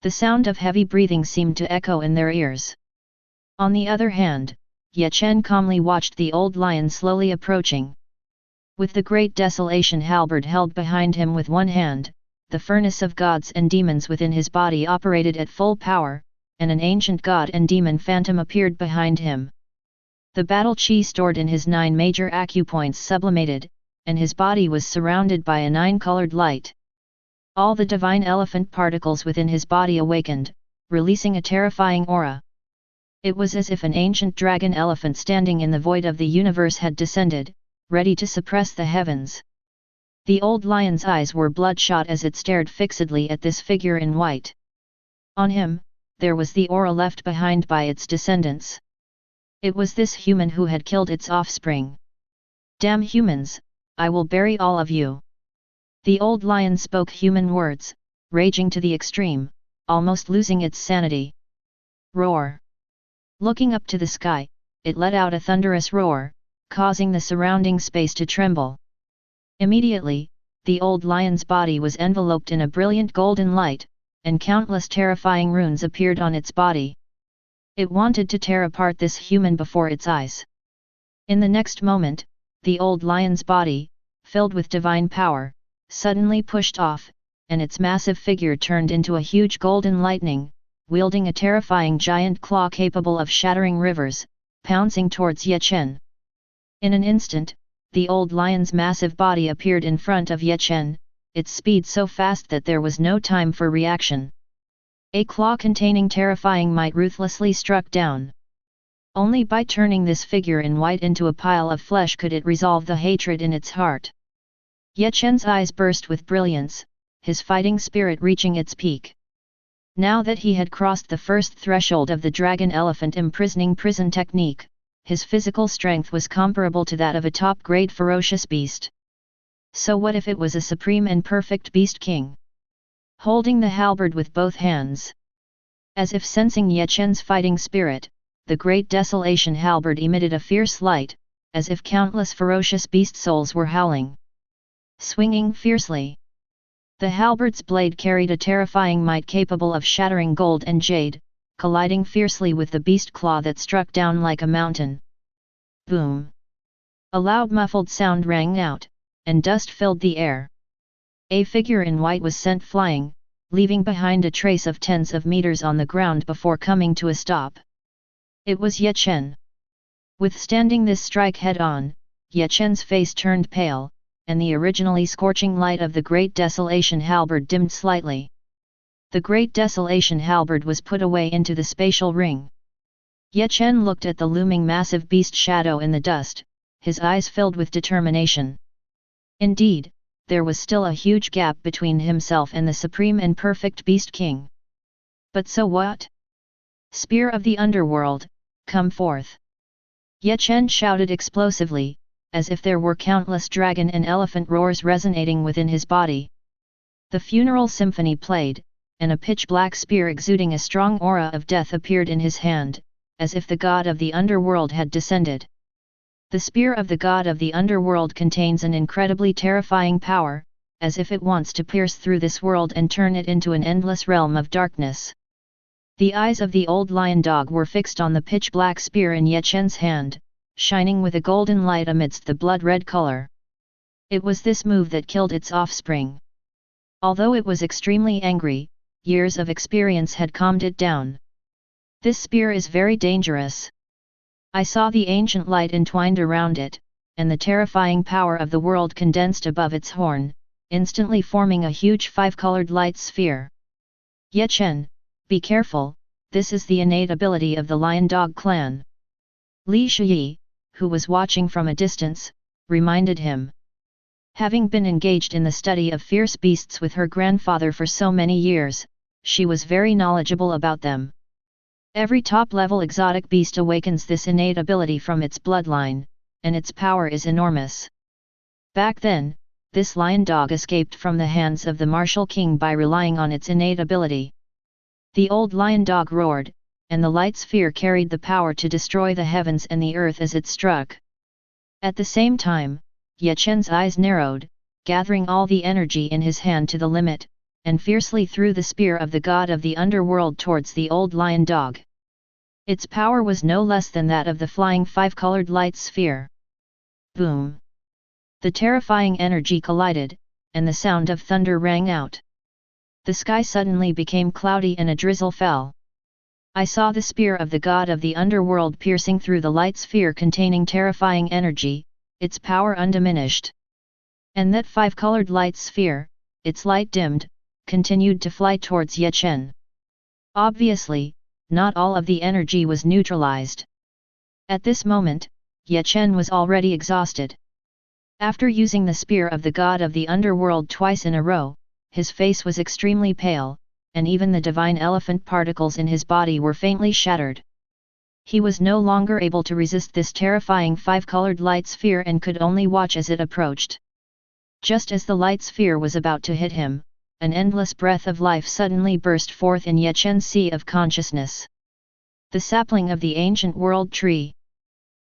The sound of heavy breathing seemed to echo in their ears. On the other hand, Chen calmly watched the old lion slowly approaching. With the Great Desolation halberd held behind him with one hand, the furnace of gods and demons within his body operated at full power, and an ancient god and demon phantom appeared behind him. The battle chi stored in his 9 major acupoints sublimated, and his body was surrounded by a 9-colored light. All the divine elephant particles within his body awakened, releasing a terrifying aura. It was as if an ancient dragon elephant standing in the void of the universe had descended, ready to suppress the heavens. The old lion's eyes were bloodshot as it stared fixedly at this figure in white. On him, there was the aura left behind by its descendants. It was this human who had killed its offspring. "Damn humans, I will bury all of you." The old lion spoke human words, raging to the extreme, almost losing its sanity. Roar! Looking up to the sky, it let out a thunderous roar, causing the surrounding space to tremble. Immediately, the old lion's body was enveloped in a brilliant golden light, and countless terrifying runes appeared on its body. It wanted to tear apart this human before its eyes. In the next moment, the old lion's body, filled with divine power, suddenly pushed off, and its massive figure turned into a huge golden lightning, wielding a terrifying giant claw capable of shattering rivers, pouncing towards Chen. In an instant, the old lion's massive body appeared in front of Chen, its speed so fast that there was no time for reaction. A claw containing terrifying might ruthlessly struck down. Only by turning this figure in white into a pile of flesh could it resolve the hatred in its heart. Chen's eyes burst with brilliance, his fighting spirit reaching its peak. Now that he had crossed the first threshold of the dragon-elephant imprisoning prison technique, his physical strength was comparable to that of a top-grade ferocious beast. So what if it was a supreme and perfect beast king? Holding the halberd with both hands. As if sensing Chen's fighting spirit, the great desolation halberd emitted a fierce light, as if countless ferocious beast souls were howling. Swinging fiercely. The halberd's blade carried a terrifying might capable of shattering gold and jade, colliding fiercely with the beast claw that struck down like a mountain. Boom! A loud muffled sound rang out, and dust filled the air. A figure in white was sent flying, leaving behind a trace of tens of meters on the ground before coming to a stop. It was Chen. Withstanding this strike head-on, Chen's face turned pale, and the originally scorching light of the Great Desolation halberd dimmed slightly. The Great Desolation halberd was put away into the spatial ring. Chen looked at the looming massive beast shadow in the dust, his eyes filled with determination. Indeed, there was still a huge gap between himself and the supreme and perfect beast king. But so what? Spear of the underworld, come forth! Chen shouted explosively, as if there were countless dragon and elephant roars resonating within his body. The funeral symphony played, and a pitch-black spear exuding a strong aura of death appeared in his hand, as if the god of the underworld had descended. The spear of the god of the underworld contains an incredibly terrifying power, as if it wants to pierce through this world and turn it into an endless realm of darkness. The eyes of the old lion dog were fixed on the pitch-black spear in Chen's hand, shining with a golden light amidst the blood-red color. It was this move that killed its offspring. Although it was extremely angry, years of experience had calmed it down. This spear is very dangerous. I saw the ancient light entwined around it, and the terrifying power of the world condensed above its horn, instantly forming a huge five-colored light sphere. Chen, be careful, this is the innate ability of the lion dog clan. Li Shiyi, who was watching from a distance, reminded him. Having been engaged in the study of fierce beasts with her grandfather for so many years, she was very knowledgeable about them. Every top-level exotic beast awakens this innate ability from its bloodline, and its power is enormous. Back then, this lion dog escaped from the hands of the martial king by relying on its innate ability. The old lion dog roared, and the light sphere carried the power to destroy the heavens and the earth as it struck. At the same time, Chen's eyes narrowed, gathering all the energy in his hand to the limit, and fiercely threw the spear of the god of the underworld towards the old lion dog. Its power was no less than that of the flying five-colored light sphere. Boom! The terrifying energy collided, and the sound of thunder rang out. The sky suddenly became cloudy and a drizzle fell. I saw the spear of the god of the underworld piercing through the light sphere containing terrifying energy, its power undiminished. And that five-colored light sphere, its light dimmed, continued to fly towards Chen. Obviously, not all of the energy was neutralized. At this moment, Chen was already exhausted. After using the spear of the god of the underworld twice in a row, his face was extremely pale, and even the divine elephant particles in his body were faintly shattered. He was no longer able to resist this terrifying five-colored light sphere and could only watch as it approached. Just as the light sphere was about to hit him, an endless breath of life suddenly burst forth in Chen's sea of consciousness. The sapling of the ancient world tree.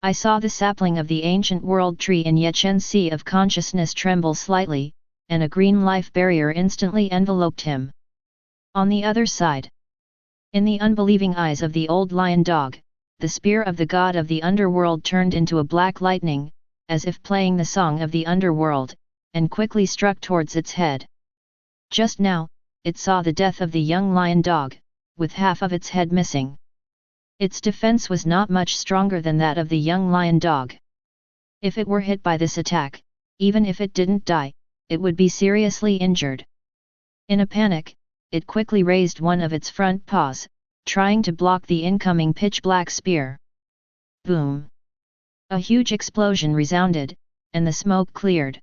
I saw the sapling of the ancient world tree in Chen's sea of consciousness tremble slightly, and a green life barrier instantly enveloped him. On the other side, in the unbelieving eyes of the old lion dog, the spear of the god of the underworld turned into a black lightning, as if playing the song of the underworld, and quickly struck towards its head. Just now, it saw the death of the young lion dog, with half of its head missing. Its defense was not much stronger than that of the young lion dog. If it were hit by this attack, even if it didn't die, it would be seriously injured. In a panic, it quickly raised one of its front paws, trying to block the incoming pitch-black spear. Boom! A huge explosion resounded, and the smoke cleared.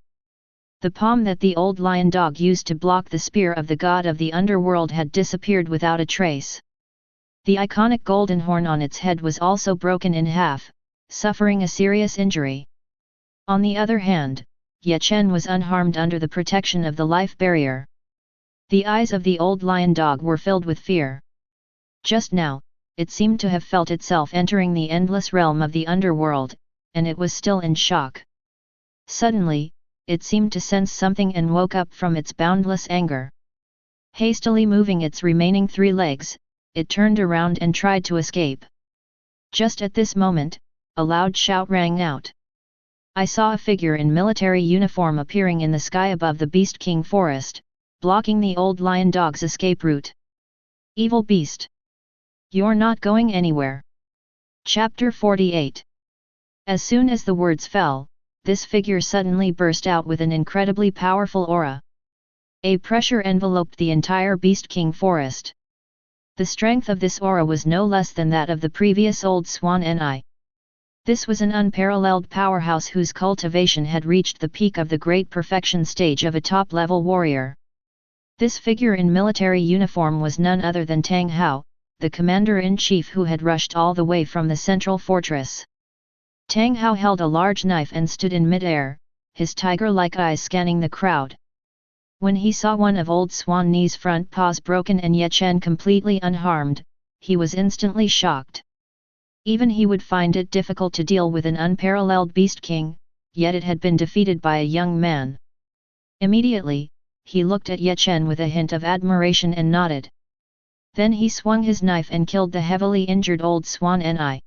The palm that the old lion dog used to block the spear of the god of the underworld had disappeared without a trace. The iconic golden horn on its head was also broken in half, suffering a serious injury. On the other hand, Chen was unharmed under the protection of the life barrier. The eyes of the old lion dog were filled with fear. Just now, it seemed to have felt itself entering the endless realm of the underworld, and it was still in shock. Suddenly, it seemed to sense something and woke up from its boundless anger. Hastily moving its remaining 3 legs, it turned around and tried to escape. Just at this moment, a loud shout rang out. I saw a figure in military uniform appearing in the sky above the Beast King forest, blocking the old lion dog's escape route. Evil beast! You're not going anywhere. Chapter 48. As soon as the words fell, this figure suddenly burst out with an incredibly powerful aura. A pressure enveloped the entire Beast King forest. The strength of this aura was no less than that of the previous Old Swan Ni. This was an unparalleled powerhouse whose cultivation had reached the peak of the great perfection stage of a top-level warrior. This figure in military uniform was none other than Tang Hao, the commander-in-chief who had rushed all the way from the central fortress. Tang Hao held a large knife and stood in mid-air, his tiger-like eyes scanning the crowd. When he saw one of Old Swan Ni's front paws broken and Chen completely unharmed, he was instantly shocked. Even he would find it difficult to deal with an unparalleled Beast King, yet it had been defeated by a young man. Immediately, he looked at Chen with a hint of admiration and nodded. Then he swung his knife and killed the heavily injured Old Swan Ni.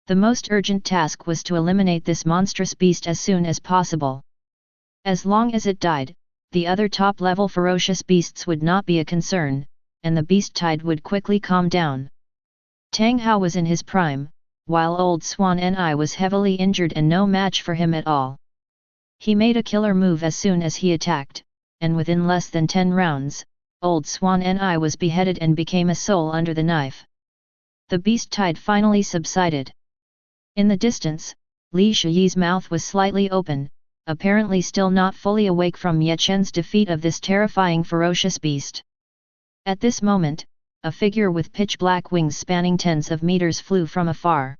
The most urgent task was to eliminate this monstrous beast as soon as possible. As long as it died, the other top-level ferocious beasts would not be a concern, and the beast tide would quickly calm down. Tang Hao was in his prime, while Old Swan Ni was heavily injured and no match for him at all. He made a killer move as soon as he attacked, and within less than 10 rounds, Old Swan Ni was beheaded and became a soul under the knife. The beast tide finally subsided. In the distance, Li Shiyi's mouth was slightly open, apparently still not fully awake from Chen's defeat of this terrifying ferocious beast. At this moment, a figure with pitch-black wings spanning tens of meters flew from afar.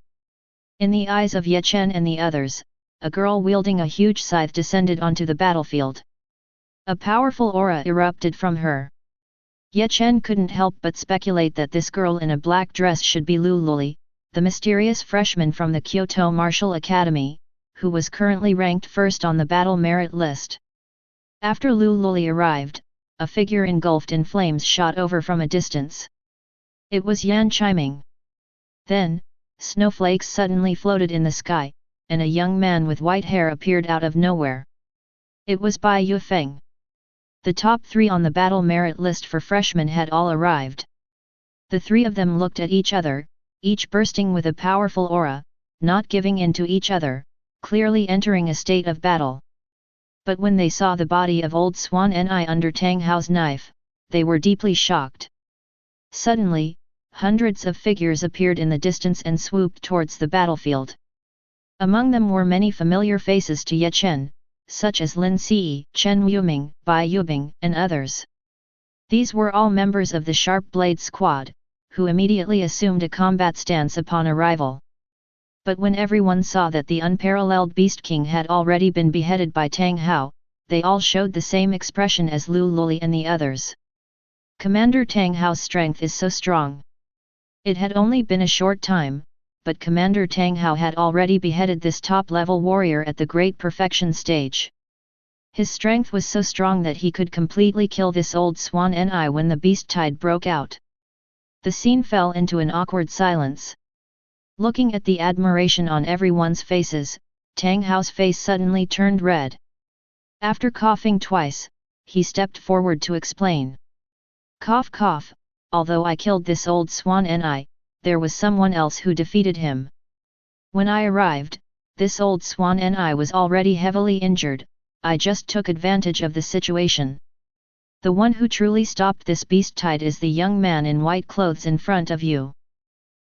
In the eyes of Chen and the others, a girl wielding a huge scythe descended onto the battlefield. A powerful aura erupted from her. Chen couldn't help but speculate that this girl in a black dress should be Lu Luli, the mysterious freshman from the Kyoto Martial Academy, who was currently ranked first on the battle merit list. After Lu Luli arrived, a figure engulfed in flames shot over from a distance. It was Yan Chiming. Then, snowflakes suddenly floated in the sky, and a young man with white hair appeared out of nowhere. It was Bai Yufeng. The top 3 on the battle merit list for freshmen had all arrived. The 3 of them looked at each other, each bursting with a powerful aura, not giving in to each other, clearly entering a state of battle. But when they saw the body of Old Swan Ni under Tang Hao's knife, they were deeply shocked. Suddenly, hundreds of figures appeared in the distance and swooped towards the battlefield. Among them were many familiar faces to Chen, such as Lin Si, Chen Yuming, Bai Yubing, and others. These were all members of the Sharp Blade Squad, who immediately assumed a combat stance upon arrival. But when everyone saw that the unparalleled Beast King had already been beheaded by Tang Hao, they all showed the same expression as Lu Luli and the others. Commander Tang Hao's strength is so strong. It had only been a short time, but Commander Tang Hao had already beheaded this top-level warrior at the Great Perfection stage. His strength was so strong that he could completely kill this Old Swan Ni when the beast tide broke out. The scene fell into an awkward silence. Looking at the admiration on everyone's faces, Tang Hao's face suddenly turned red. After coughing twice, he stepped forward to explain. Cough cough, although I killed this Old Swan Ni, there was someone else who defeated him. When I arrived, this old swan and I was already heavily injured, I just took advantage of the situation. The one who truly stopped this beast tide is the young man in white clothes in front of you.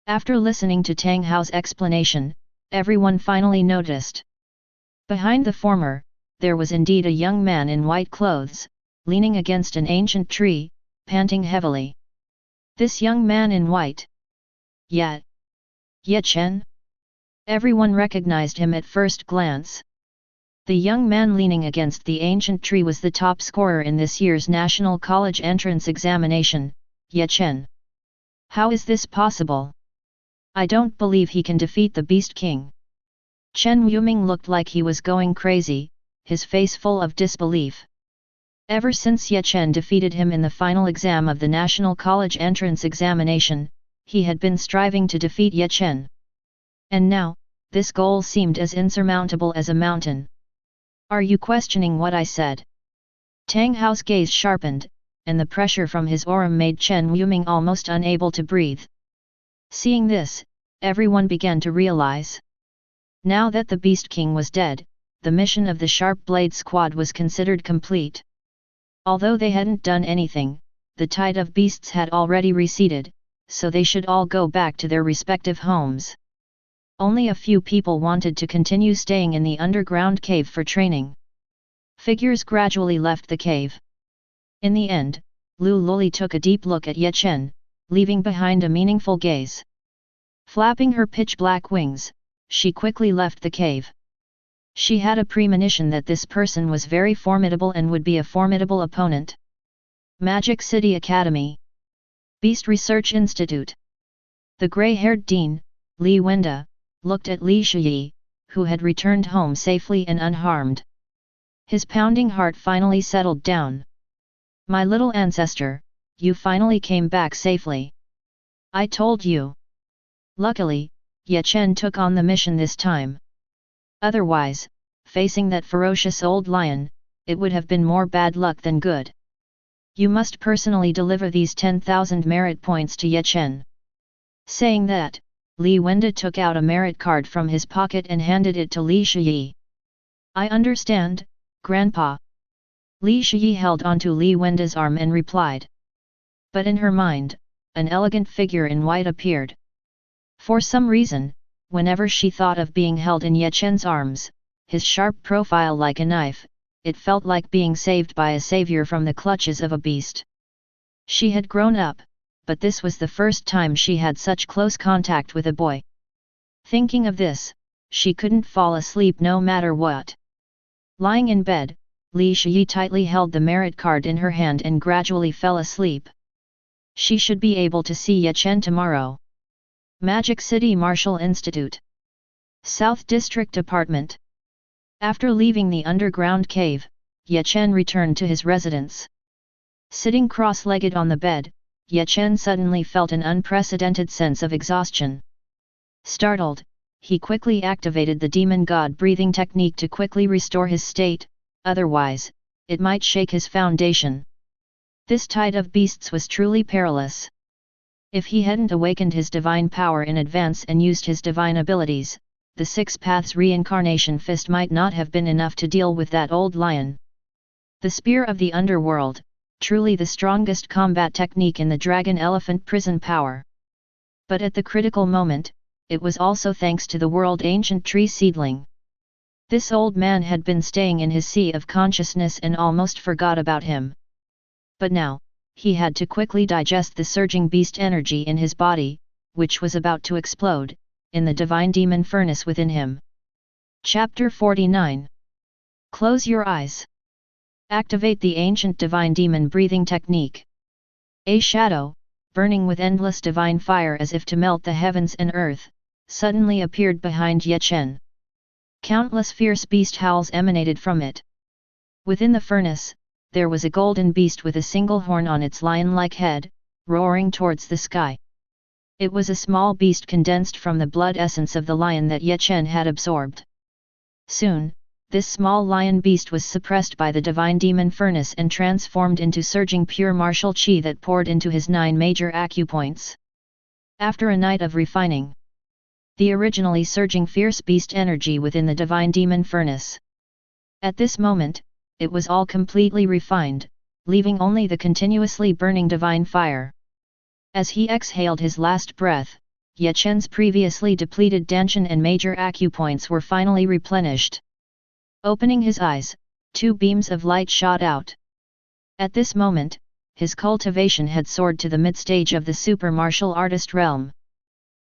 After listening to Tang Hao's explanation, everyone finally noticed. Behind the former, there was indeed a young man in white clothes, leaning against an ancient tree, panting heavily. This young man in white. Ye Chen? Everyone recognized him at first glance. The young man leaning against the ancient tree was the top scorer in this year's National College Entrance Examination, Ye Chen. How is this possible? I don't believe he can defeat the Beast King. Chen Yuming looked like he was going crazy, his face full of disbelief. Ever since Ye Chen defeated him in the final exam of the National College Entrance Examination, he had been striving to defeat Ye Chen. And now, this goal seemed as insurmountable as a mountain. Are you questioning what I said? Tang Hao's gaze sharpened, and the pressure from his aura made Chen Yuming almost unable to breathe. Seeing this, everyone began to realize. Now that the Beast King was dead, the mission of the Sharp Blade Squad was considered complete. Although they hadn't done anything, the tide of beasts had already receded, so they should all go back to their respective homes. Only a few people wanted to continue staying in the underground cave for training. Figures gradually left the cave. In the end, Lu Loli took a deep look at Ye Chen, leaving behind a meaningful gaze. Flapping her pitch-black wings, she quickly left the cave. She had a premonition that this person was very formidable and would be a formidable opponent. Magic City Academy. Beast Research Institute. The grey-haired dean, Li Wenda, looked at Li Shiyi, who had returned home safely and unharmed. His pounding heart finally settled down. My little ancestor, you finally came back safely. I told you. Luckily, Ye Chen took on the mission this time. Otherwise, facing that ferocious old lion, it would have been more bad luck than good. You must personally deliver these 10,000 merit points to Ye Chen. Saying that, Li Wenda took out a merit card from his pocket and handed it to Li Shiyi. I understand, Grandpa. Li Shiyi held onto Li Wenda's arm and replied. But in her mind, an elegant figure in white appeared. For some reason, whenever she thought of being held in Ye Chen's arms, his sharp profile like a knife, it felt like being saved by a savior from the clutches of a beast. She had grown up, but this was the first time she had such close contact with a boy. Thinking of this, she couldn't fall asleep no matter what. Lying in bed, Li Shiyi tightly held the merit card in her hand and gradually fell asleep. She should be able to see Ye Chen tomorrow. Magic City Martial Institute. South District Department. After leaving the underground cave, Ye Chen returned to his residence. Sitting cross-legged on the bed, Ye Chen suddenly felt an unprecedented sense of exhaustion. Startled, he quickly activated the demon god breathing technique to quickly restore his state, otherwise, it might shake his foundation. This tide of beasts was truly perilous. If he hadn't awakened his divine power in advance and used his divine abilities, the Six Paths Reincarnation Fist might not have been enough to deal with that old lion. The Spear of the Underworld, truly the strongest combat technique in the Dragon Elephant Prison power. But at the critical moment, it was also thanks to the world ancient tree seedling. This old man had been staying in his sea of consciousness and almost forgot about him. But now, he had to quickly digest the surging beast energy in his body, which was about to explode, in the divine demon furnace within him. Chapter 49. Close your eyes. Activate the ancient divine demon breathing technique. A shadow, burning with endless divine fire as if to melt the heavens and earth, suddenly appeared behind Ye Chen. Countless fierce beast howls emanated from it. Within the furnace, there was a golden beast with a single horn on its lion-like head, roaring towards the sky. It was a small beast condensed from the blood essence of the lion that Ye Chen had absorbed. Soon, this small lion beast was suppressed by the divine demon furnace and transformed into surging pure martial qi that poured into his 9 major acupoints. After a night of refining, the originally surging fierce beast energy within the divine demon furnace. At this moment, it was all completely refined, leaving only the continuously burning divine fire. As he exhaled his last breath, Ye Chen's previously depleted dantian and major acupoints were finally replenished. Opening his eyes, 2 beams of light shot out. At this moment, his cultivation had soared to the mid-stage of the super martial artist realm.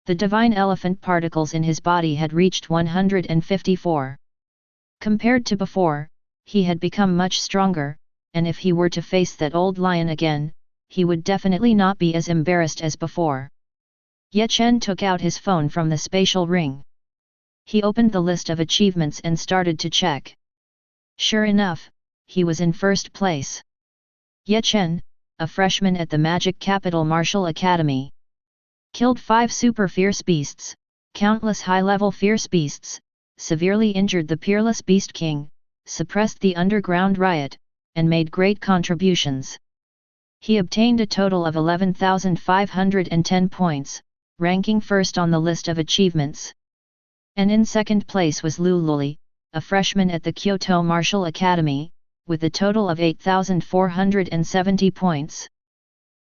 The divine elephant particles in his body had reached 154. Compared to before, he had become much stronger, and if he were to face that old lion again, he would definitely not be as embarrassed as before. Ye Chen took out his phone from the spatial ring. He opened the list of achievements and started to check. Sure enough, he was in first place. Ye Chen, a freshman at the Magic Capital Martial Academy. Killed 5 super fierce beasts, countless high-level fierce beasts, severely injured the peerless Beast King, suppressed the underground riot, and made great contributions. He obtained a total of 11,510 points, ranking first on the list of achievements. And in second place was Lu Luli, a freshman at the Kyoto Martial Academy, with a total of 8,470 points.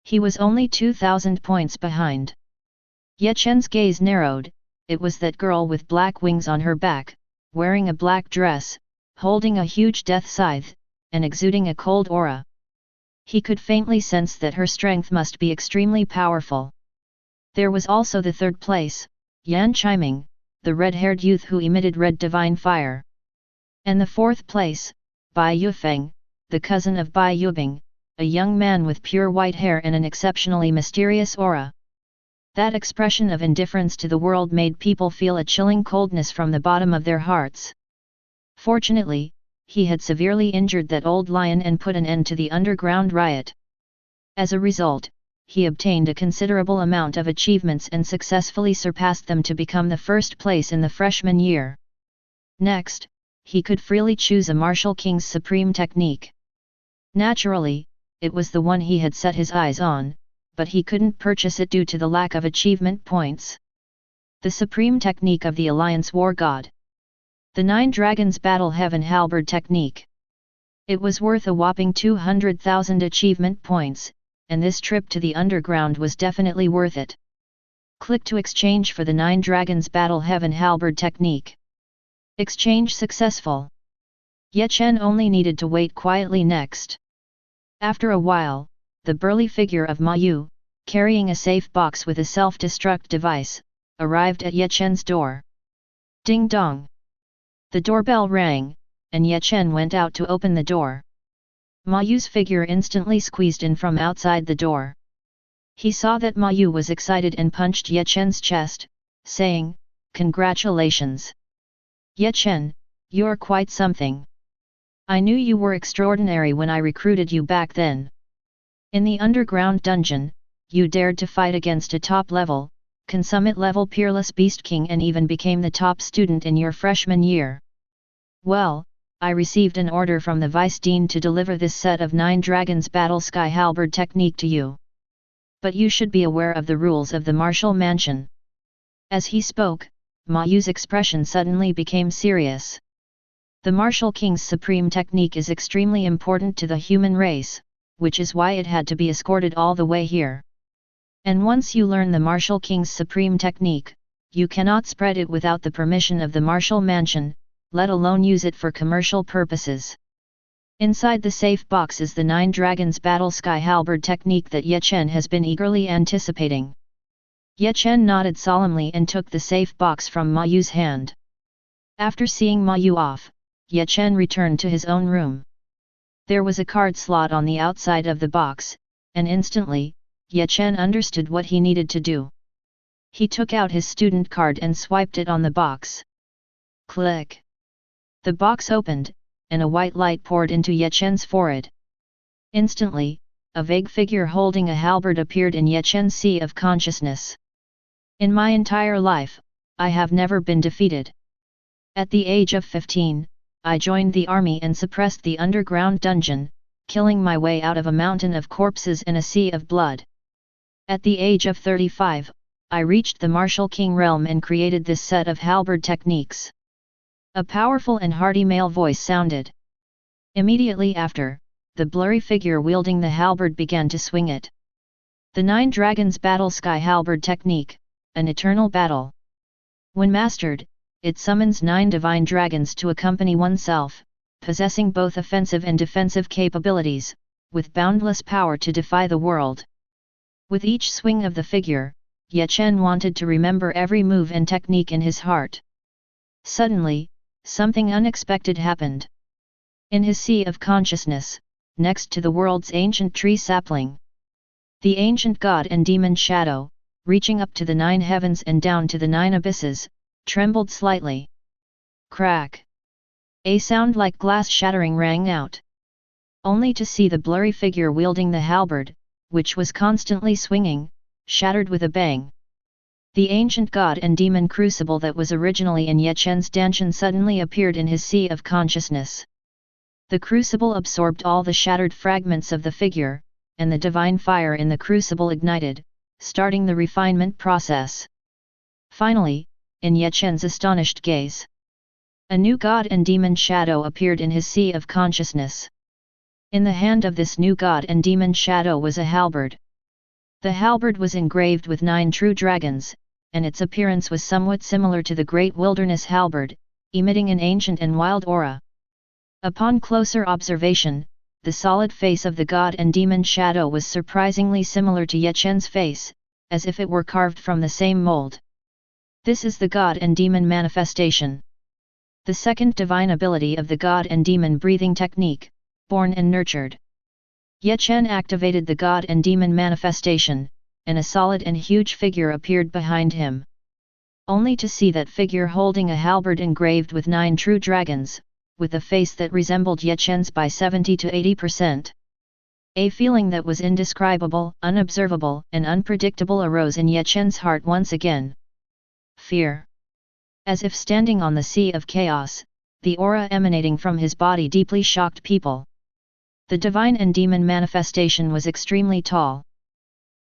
He was only 2,000 points behind. Ye Chen's gaze narrowed. It was that girl with black wings on her back, wearing a black dress, holding a huge death scythe, and exuding a cold aura. He could faintly sense that her strength must be extremely powerful. There was also the third place, Yan Chiming, the red-haired youth who emitted red divine fire. And the fourth place, Bai Yufeng, the cousin of Bai Yubing, a young man with pure white hair and an exceptionally mysterious aura. That expression of indifference to the world made people feel a chilling coldness from the bottom of their hearts. Fortunately, he had severely injured that old lion and put an end to the underground riot. As a result, he obtained a considerable amount of achievements and successfully surpassed them to become the first place in the freshman year. Next, he could freely choose a martial king's supreme technique. Naturally, it was the one he had set his eyes on, but he couldn't purchase it due to the lack of achievement points. The supreme technique of the Alliance War God. The 9 Dragons Battle Heaven Halberd technique. It was worth a whopping 200,000 achievement points, and this trip to the underground was definitely worth it. Click to exchange for the 9 Dragons Battle Heaven Halberd technique. Exchange successful. Ye Chen only needed to wait quietly next. After a while, the burly figure of Ma Yu, carrying a safe box with a self-destruct device, arrived at Ye Chen's door. Ding dong! The doorbell rang, and Ye Chen went out to open the door. Ma Yu's figure instantly squeezed in from outside the door. He saw that Ma Yu was excited and punched Ye Chen's chest, saying, "Congratulations! Ye Chen, you're quite something. I knew you were extraordinary when I recruited you back then. In the underground dungeon, you dared to fight against a top-level, consummate-level peerless Beast King and even became the top student in your freshman year. Well, I received an order from the Vice Dean to deliver this set of 9 Dragons Battle Sky Halberd technique to you. But you should be aware of the rules of the martial mansion." As he spoke, Ma Yu's expression suddenly became serious. The martial king's supreme technique is extremely important to the human race, which is why it had to be escorted all the way here. And once you learn the martial king's supreme technique, you cannot spread it without the permission of the martial mansion, let alone use it for commercial purposes. Inside the safe box is the 9 Dragons Battle Sky Halberd technique that Ye Chen has been eagerly anticipating. Ye Chen nodded solemnly and took the safe box from Ma Yu's hand. After seeing Ma Yu off, Ye Chen returned to his own room. There was a card slot on the outside of the box, and instantly, Ye Chen understood what he needed to do. He took out his student card and swiped it on the box. Click! The box opened, and a white light poured into Ye Chen's forehead. Instantly, a vague figure holding a halberd appeared in Ye Chen's sea of consciousness. In my entire life, I have never been defeated. At the age of 15, I joined the army and suppressed the underground dungeon, killing my way out of a mountain of corpses and a sea of blood. At the age of 35, I reached the martial king realm and created this set of halberd techniques." A powerful and hearty male voice sounded. Immediately after, the blurry figure wielding the halberd began to swing it. The 9 Dragons Battle Sky Halberd Technique, an eternal battle. When mastered, it summons 9 divine dragons to accompany oneself, possessing both offensive and defensive capabilities, with boundless power to defy the world. With each swing of the figure, Chen wanted to remember every move and technique in his heart. Suddenly, something unexpected happened. In his sea of consciousness, next to the world's ancient tree sapling, the ancient god and demon shadow, reaching up to the 9 heavens and down to the 9 abysses, trembled slightly. Crack! A sound like glass shattering rang out. Only to see the blurry figure wielding the halberd, which was constantly swinging, shattered with a bang. The ancient god and demon crucible that was originally in Chen's danshan suddenly appeared in his sea of consciousness. The crucible absorbed all the shattered fragments of the figure, and the divine fire in the crucible ignited, starting the refinement process. Finally, in Chen's astonished gaze, a new god and demon shadow appeared in his sea of consciousness. In the hand of this new god and demon shadow was a halberd. The halberd was engraved with 9 true dragons, and its appearance was somewhat similar to the great wilderness halberd, emitting an ancient and wild aura. Upon closer observation, the solid face of the god and demon shadow was surprisingly similar to Chen's face, as if it were carved from the same mold. This is the god and demon manifestation. The second divine ability of the god and demon breathing technique, born and nurtured. Chen activated the god and demon manifestation, and a solid and huge figure appeared behind him. Only to see that figure holding a halberd engraved with 9 true dragons, with a face that resembled Chen's by 70 to 80%. A feeling that was indescribable, unobservable, and unpredictable arose in Chen's heart once again. Fear. As if standing on the sea of chaos, the aura emanating from his body deeply shocked people. The divine and demon manifestation was extremely tall.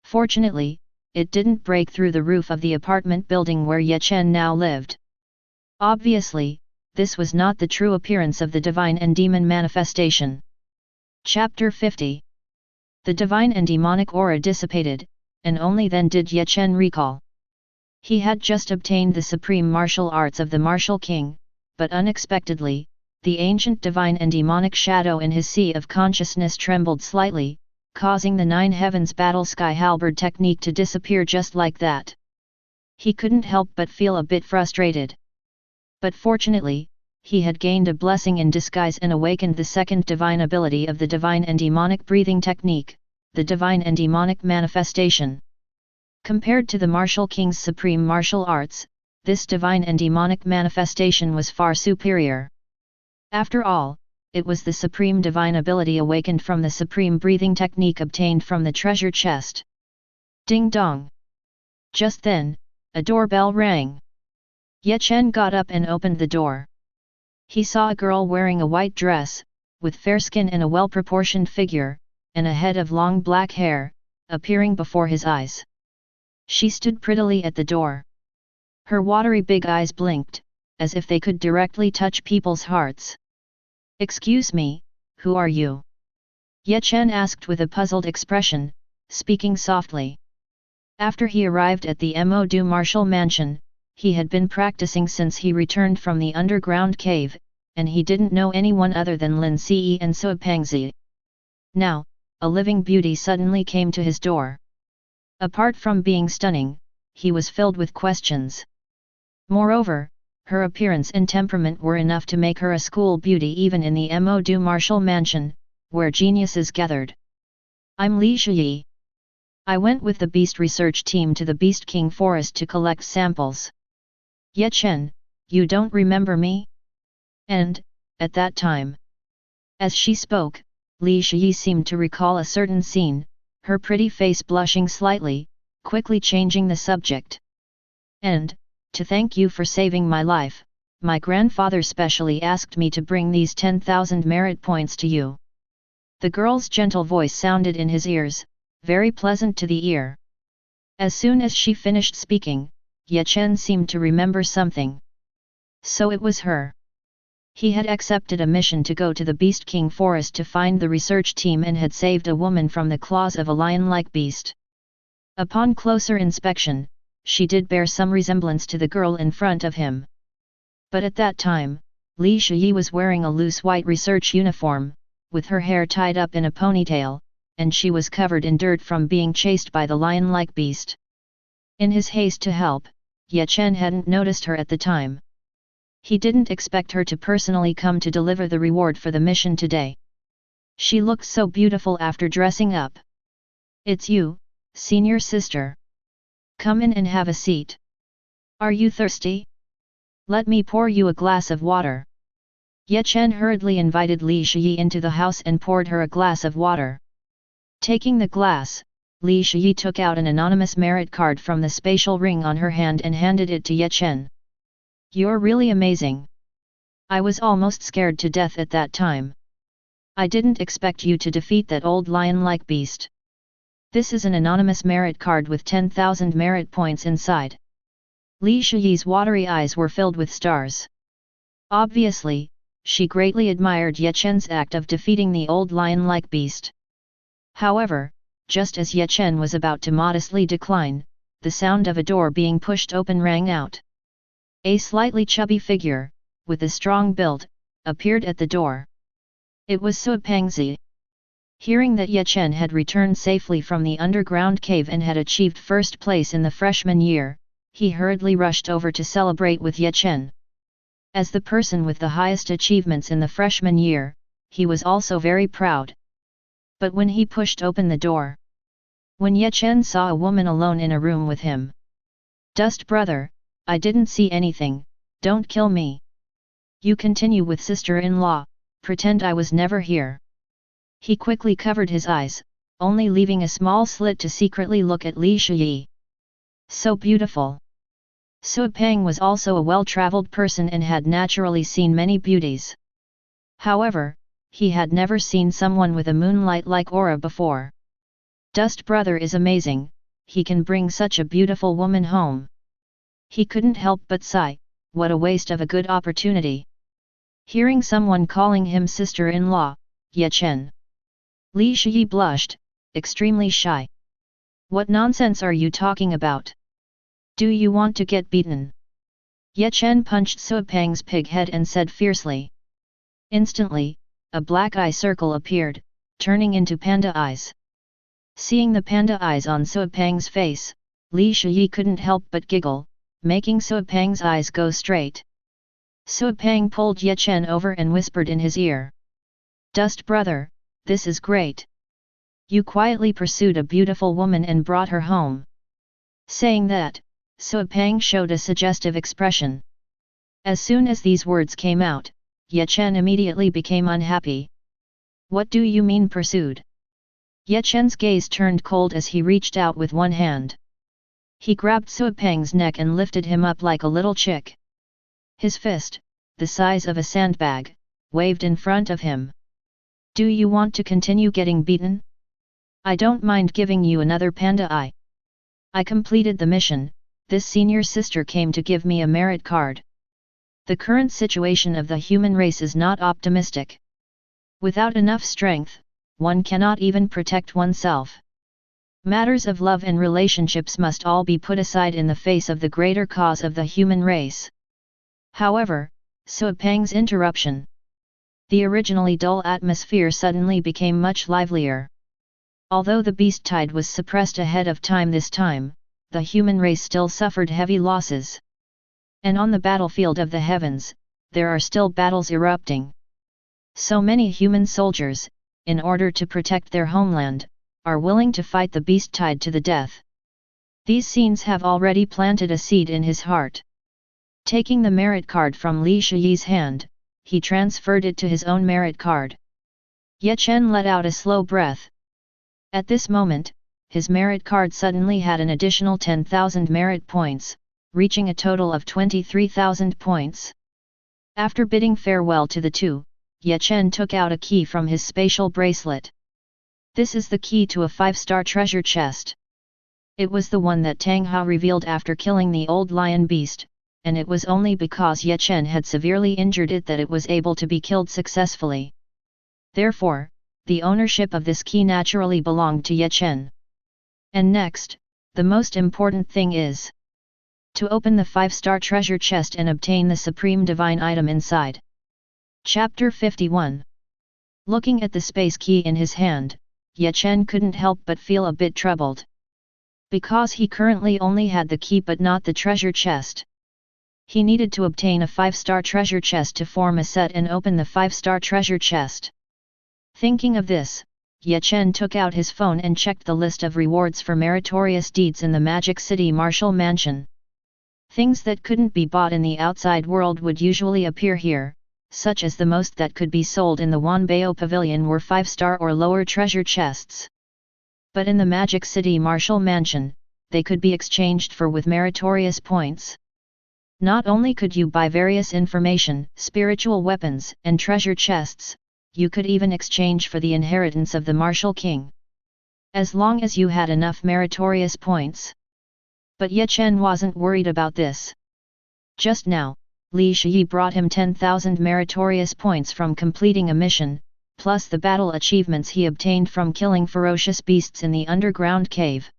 Fortunately, it didn't break through the roof of the apartment building where Chen now lived. Obviously, this was not the true appearance of the divine and demon manifestation. Chapter 50. The divine and demonic aura dissipated, and only then did Chen recall. He had just obtained the supreme martial arts of the martial king, but unexpectedly, the ancient divine and demonic shadow in his sea of consciousness trembled slightly, causing the 9 heavens battle sky halberd technique to disappear just like that. He couldn't help but feel a bit frustrated. But fortunately, he had gained a blessing in disguise and awakened the second divine ability of the divine and demonic breathing technique, the divine and demonic manifestation. Compared to the martial king's supreme martial arts, this divine and demonic manifestation was far superior. After all, it was the supreme divine ability awakened from the supreme breathing technique obtained from the treasure chest. Ding dong! Just then, a doorbell rang. Chen got up and opened the door. He saw a girl wearing a white dress, with fair skin and a well-proportioned figure, and a head of long black hair, appearing before his eyes. She stood prettily at the door. Her watery big eyes blinked, as if they could directly touch people's hearts. "Excuse me, who are you?" Chen asked with a puzzled expression, speaking softly. After he arrived at the Mo Du martial mansion, he had been practicing since he returned from the underground cave, and he didn't know anyone other than Lin Ce and Sui Pengzi. Now, a living beauty suddenly came to his door. Apart from being stunning, he was filled with questions. Moreover, her appearance and temperament were enough to make her a school beauty even in the Mo Du martial mansion, where geniuses gathered. "I'm Li Shiyi. I went with the Beast Research Team to the Beast King Forest to collect samples." "Chen, you don't remember me?" And, at that time, as she spoke, Li Shiyi seemed to recall a certain scene, her pretty face blushing slightly, quickly changing the subject. "And, to thank you for saving my life, my grandfather specially asked me to bring these 10,000 merit points to you." The girl's gentle voice sounded in his ears, very pleasant to the ear. As soon as she finished speaking, Chen seemed to remember something. So it was her. He had accepted a mission to go to the Beast King forest to find the research team and had saved a woman from the claws of a lion-like beast. Upon closer inspection, she did bear some resemblance to the girl in front of him. But at that time, Li Shiyi was wearing a loose white research uniform, with her hair tied up in a ponytail, and she was covered in dirt from being chased by the lion-like beast. In his haste to help, Chen hadn't noticed her at the time. He didn't expect her to personally come to deliver the reward for the mission today. She looked so beautiful after dressing up. "It's you, senior sister. Come in and have a seat. Are you thirsty? Let me pour you a glass of water." Chen hurriedly invited Li Shiyi into the house and poured her a glass of water. Taking the glass, Li Shiyi took out an anonymous merit card from the spatial ring on her hand and handed it to Chen. "You're really amazing. I was almost scared to death at that time. I didn't expect you to defeat that old lion-like beast. This is an anonymous merit card with 10,000 merit points inside." Li Shiyi's watery eyes were filled with stars. Obviously, she greatly admired Chen's act of defeating the old lion-like beast. However, just as Chen was about to modestly decline, the sound of a door being pushed open rang out. A slightly chubby figure, with a strong build, appeared at the door. It was Su Pengzi. Hearing that Chen had returned safely from the underground cave and had achieved first place in the freshman year, he hurriedly rushed over to celebrate with Chen. As the person with the highest achievements in the freshman year, he was also very proud. But when he pushed open the door, when Chen saw a woman alone in a room with him, "Dust brother, I didn't see anything, don't kill me. You continue with sister-in-law, pretend I was never here." He quickly covered his eyes, only leaving a small slit to secretly look at Li Shiyi. So beautiful. Su Peng was also a well-traveled person and had naturally seen many beauties. However, he had never seen someone with a moonlight-like aura before. "Dust brother is amazing, he can bring such a beautiful woman home." He couldn't help but sigh, what a waste of a good opportunity. Hearing someone calling him sister-in-law, Chen. Li Shiyi blushed, extremely shy. "What nonsense are you talking about? Do you want to get beaten?" Chen punched Su Peng's pig head and said fiercely. Instantly, a black eye circle appeared, turning into panda eyes. Seeing the panda eyes on Su Peng's face, Li Shiyi couldn't help but giggle, making Su Peng's eyes go straight. Su Peng pulled Chen over and whispered in his ear. "Dust brother, this is great. You quietly pursued a beautiful woman and brought her home." Saying that, Su Peng showed a suggestive expression. As soon as these words came out, Chen immediately became unhappy. "What do you mean pursued?" Chen's gaze turned cold as he reached out with one hand. He grabbed Su Peng's neck and lifted him up like a little chick. His fist, the size of a sandbag, waved in front of him. "Do you want to continue getting beaten? I don't mind giving you another panda eye. I completed the mission, this senior sister came to give me a merit card. The current situation of the human race is not optimistic. Without enough strength, one cannot even protect oneself. Matters of love and relationships must all be put aside in the face of the greater cause of the human race." However, Su Peng's interruption. The originally dull atmosphere suddenly became much livelier. Although the beast tide was suppressed ahead of time this time, the human race still suffered heavy losses. And on the battlefield of the heavens, there are still battles erupting. So many human soldiers, in order to protect their homeland, are willing to fight the beast tide to the death. These scenes have already planted a seed in his heart. Taking the merit card from Li Shiyi's hand, he transferred it to his own merit card. Chen let out a slow breath. At this moment, his merit card suddenly had an additional 10,000 merit points, reaching a total of 23,000 points. After bidding farewell to the two, Chen took out a key from his spatial bracelet. "This is the key to a 5-star treasure chest. It was the one that Tang Hao revealed after killing the old lion beast, and it was only because Ye Chen had severely injured it that it was able to be killed successfully. Therefore, the ownership of this key naturally belonged to Ye Chen. And next, the most important thing is to open the 5-star treasure chest and obtain the supreme divine item inside. Chapter 51. Looking at the space key in his hand, Ye Chen couldn't help but feel a bit troubled. Because he currently only had the key but not the treasure chest. He needed to obtain a 5-star treasure chest to form a set and open the 5-star treasure chest. Thinking of this, Ye Chen took out his phone and checked the list of rewards for meritorious deeds in the Magic City Martial Mansion. Things that couldn't be bought in the outside world would usually appear here, such as the most that could be sold in the Wanbao Pavilion were 5-star or lower treasure chests. But in the Magic City Martial Mansion, they could be exchanged for with meritorious points. Not only could you buy various information, spiritual weapons, and treasure chests, you could even exchange for the inheritance of the Martial King. As long as you had enough meritorious points. But Ye Chen wasn't worried about this. Just now, Li Shi brought him 10,000 meritorious points from completing a mission, plus the battle achievements he obtained from killing ferocious beasts in the underground cave.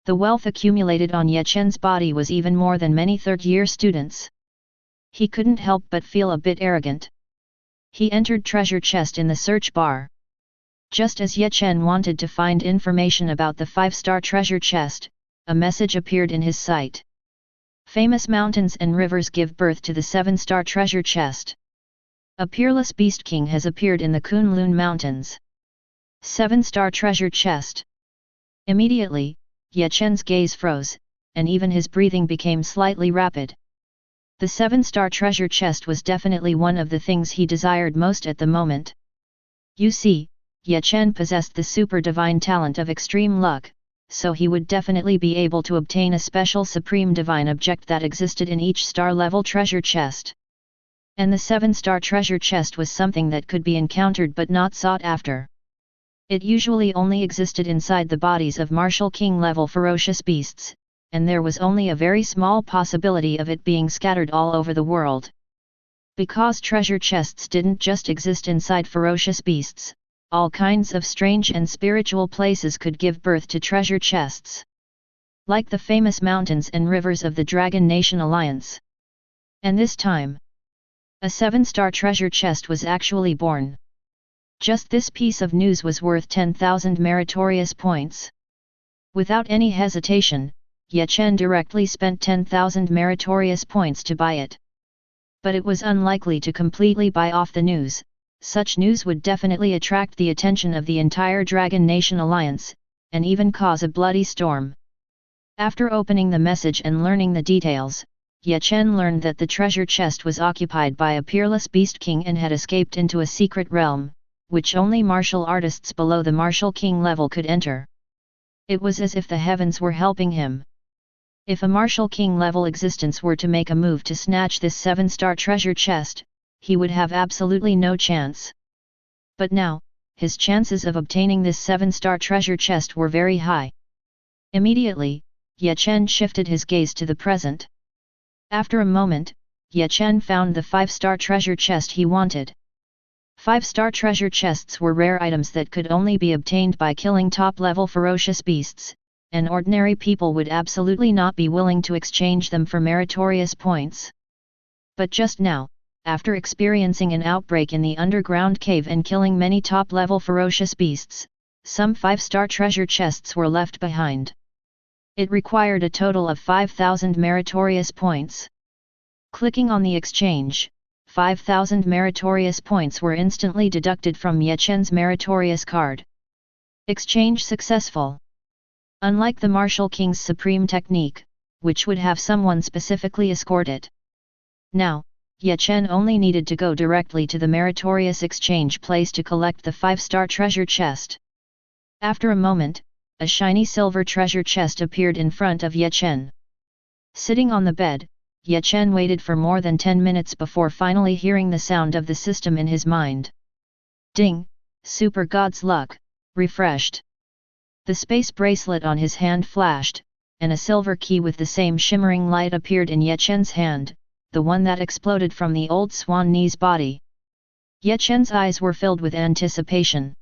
The wealth accumulated on Ye Chen's body was even more than many third-year students. He couldn't help but feel a bit arrogant. He entered treasure chest in the search bar. Just as Ye Chen wanted to find information about the 5-star treasure chest, a message appeared in his sight. Famous mountains and rivers give birth to the 7-star treasure chest. A peerless beast king has appeared in the Kunlun Mountains. 7-star treasure chest. Immediately, Ye Chen's gaze froze, and even his breathing became slightly rapid. The 7-star treasure chest was definitely one of the things he desired most at the moment. You see, Ye Chen possessed the super divine talent of extreme luck, so he would definitely be able to obtain a special supreme divine object that existed in each star-level treasure chest. And the 7-star treasure chest was something that could be encountered but not sought after. It usually only existed inside the bodies of Martial King-level ferocious beasts, and there was only a very small possibility of it being scattered all over the world. Because treasure chests didn't just exist inside ferocious beasts, all kinds of strange and spiritual places could give birth to treasure chests. Like the famous mountains and rivers of the Dragon Nation Alliance. And this time, a 7-star treasure chest was actually born. Just this piece of news was worth 10,000 meritorious points. Without any hesitation, Ye Chen directly spent 10,000 meritorious points to buy it. But it was unlikely to completely buy off the news. Such news would definitely attract the attention of the entire Dragon Nation Alliance, and even cause a bloody storm. After opening the message and learning the details, Ye Chen learned that the treasure chest was occupied by a peerless beast king and had escaped into a secret realm, which only martial artists below the Martial King level could enter. It was as if the heavens were helping him. If a Martial King level existence were to make a move to snatch this 7-star treasure chest, he would have absolutely no chance. But now, his chances of obtaining this 7-star treasure chest were very high. Immediately, Ye Chen shifted his gaze to the present. After a moment, Ye Chen found the 5-star treasure chest he wanted. 5-star treasure chests were rare items that could only be obtained by killing top-level ferocious beasts, and ordinary people would absolutely not be willing to exchange them for meritorious points. But just now, after experiencing an outbreak in the underground cave and killing many top-level ferocious beasts, some 5-star treasure chests were left behind. It required a total of 5,000 meritorious points. Clicking on the exchange, 5,000 meritorious points were instantly deducted from Ye Chen's meritorious card. Exchange successful. Unlike the Martial King's supreme technique, which would have someone specifically escort it. Now, Ye Chen only needed to go directly to the meritorious exchange place to collect the 5-star treasure chest. After a moment, a shiny silver treasure chest appeared in front of Ye Chen. Sitting on the bed, Ye Chen waited for more than 10 minutes before finally hearing the sound of the system in his mind. Ding! Super God's luck, refreshed. The space bracelet on his hand flashed, and a silver key with the same shimmering light appeared in Ye Chen's hand, the one that exploded from the old Swan Ni's body. Ye Chen's eyes were filled with anticipation.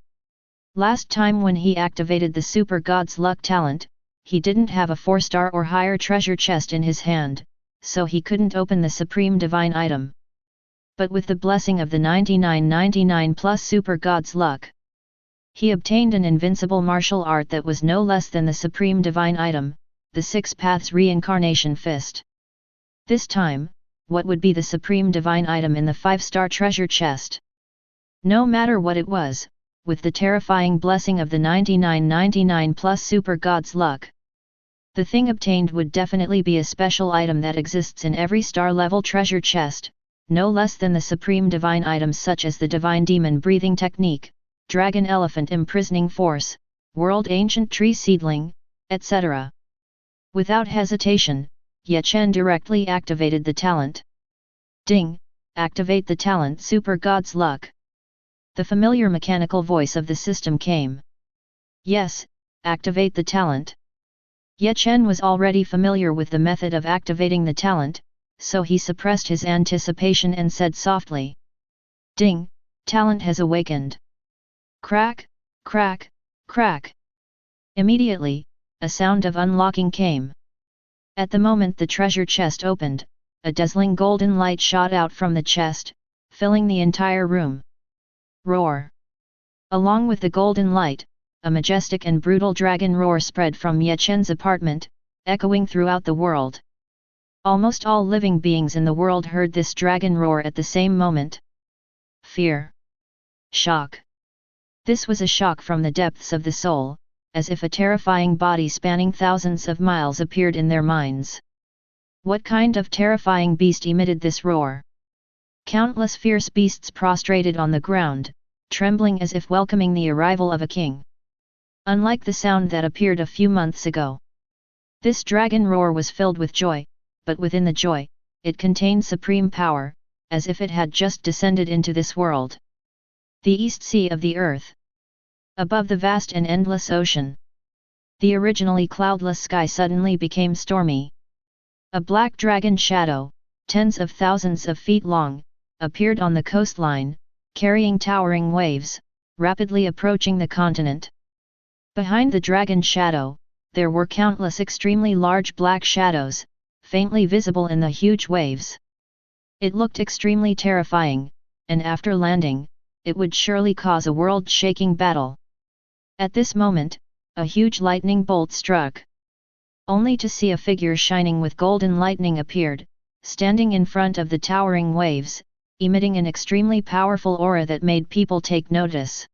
Last time when he activated the Super God's Luck talent, he didn't have a 4-star or higher treasure chest in his hand, so he couldn't open the Supreme Divine Item. But with the blessing of the 9999 plus Super God's Luck, he obtained an invincible martial art that was no less than the Supreme Divine Item, the 6 Paths Reincarnation Fist. This time, what would be the Supreme Divine Item in the 5-star treasure chest? No matter what it was, with the terrifying blessing of the 9999 plus Super God's Luck, the thing obtained would definitely be a special item that exists in every star-level treasure chest, no less than the Supreme Divine Items such as the Divine Demon Breathing Technique, Dragon Elephant Imprisoning Force, World Ancient Tree Seedling, etc. Without hesitation, Ye Chen directly activated the talent. Ding! Activate the talent Super God's Luck. The familiar mechanical voice of the system came. Yes, activate the talent. Ye Chen was already familiar with the method of activating the talent, so he suppressed his anticipation and said softly. Ding! Talent has awakened. Crack, crack, crack. Immediately, a sound of unlocking came. At the moment the treasure chest opened, a dazzling golden light shot out from the chest, filling the entire room. Roar! Along with the golden light, a majestic and brutal dragon roar spread from Ye Chen's apartment, echoing throughout the world. Almost all living beings in the world heard this dragon roar at the same moment. Fear. Shock. This was a shock from the depths of the soul, as if a terrifying body spanning thousands of miles appeared in their minds. What kind of terrifying beast emitted this roar? Countless fierce beasts prostrated on the ground, trembling as if welcoming the arrival of a king. Unlike the sound that appeared a few months ago, this dragon roar was filled with joy, but within the joy, it contained supreme power, as if it had just descended into this world. The East Sea of the Earth. Above the vast and endless ocean, the originally cloudless sky suddenly became stormy. A black dragon shadow, tens of thousands of feet long, appeared on the coastline, carrying towering waves, rapidly approaching the continent. Behind the dragon shadow, there were countless extremely large black shadows, faintly visible in the huge waves. It looked extremely terrifying, and after landing, it would surely cause a world-shaking battle. At this moment, a huge lightning bolt struck. Only to see a figure shining with golden lightning appeared, standing in front of the towering waves, emitting an extremely powerful aura that made people take notice.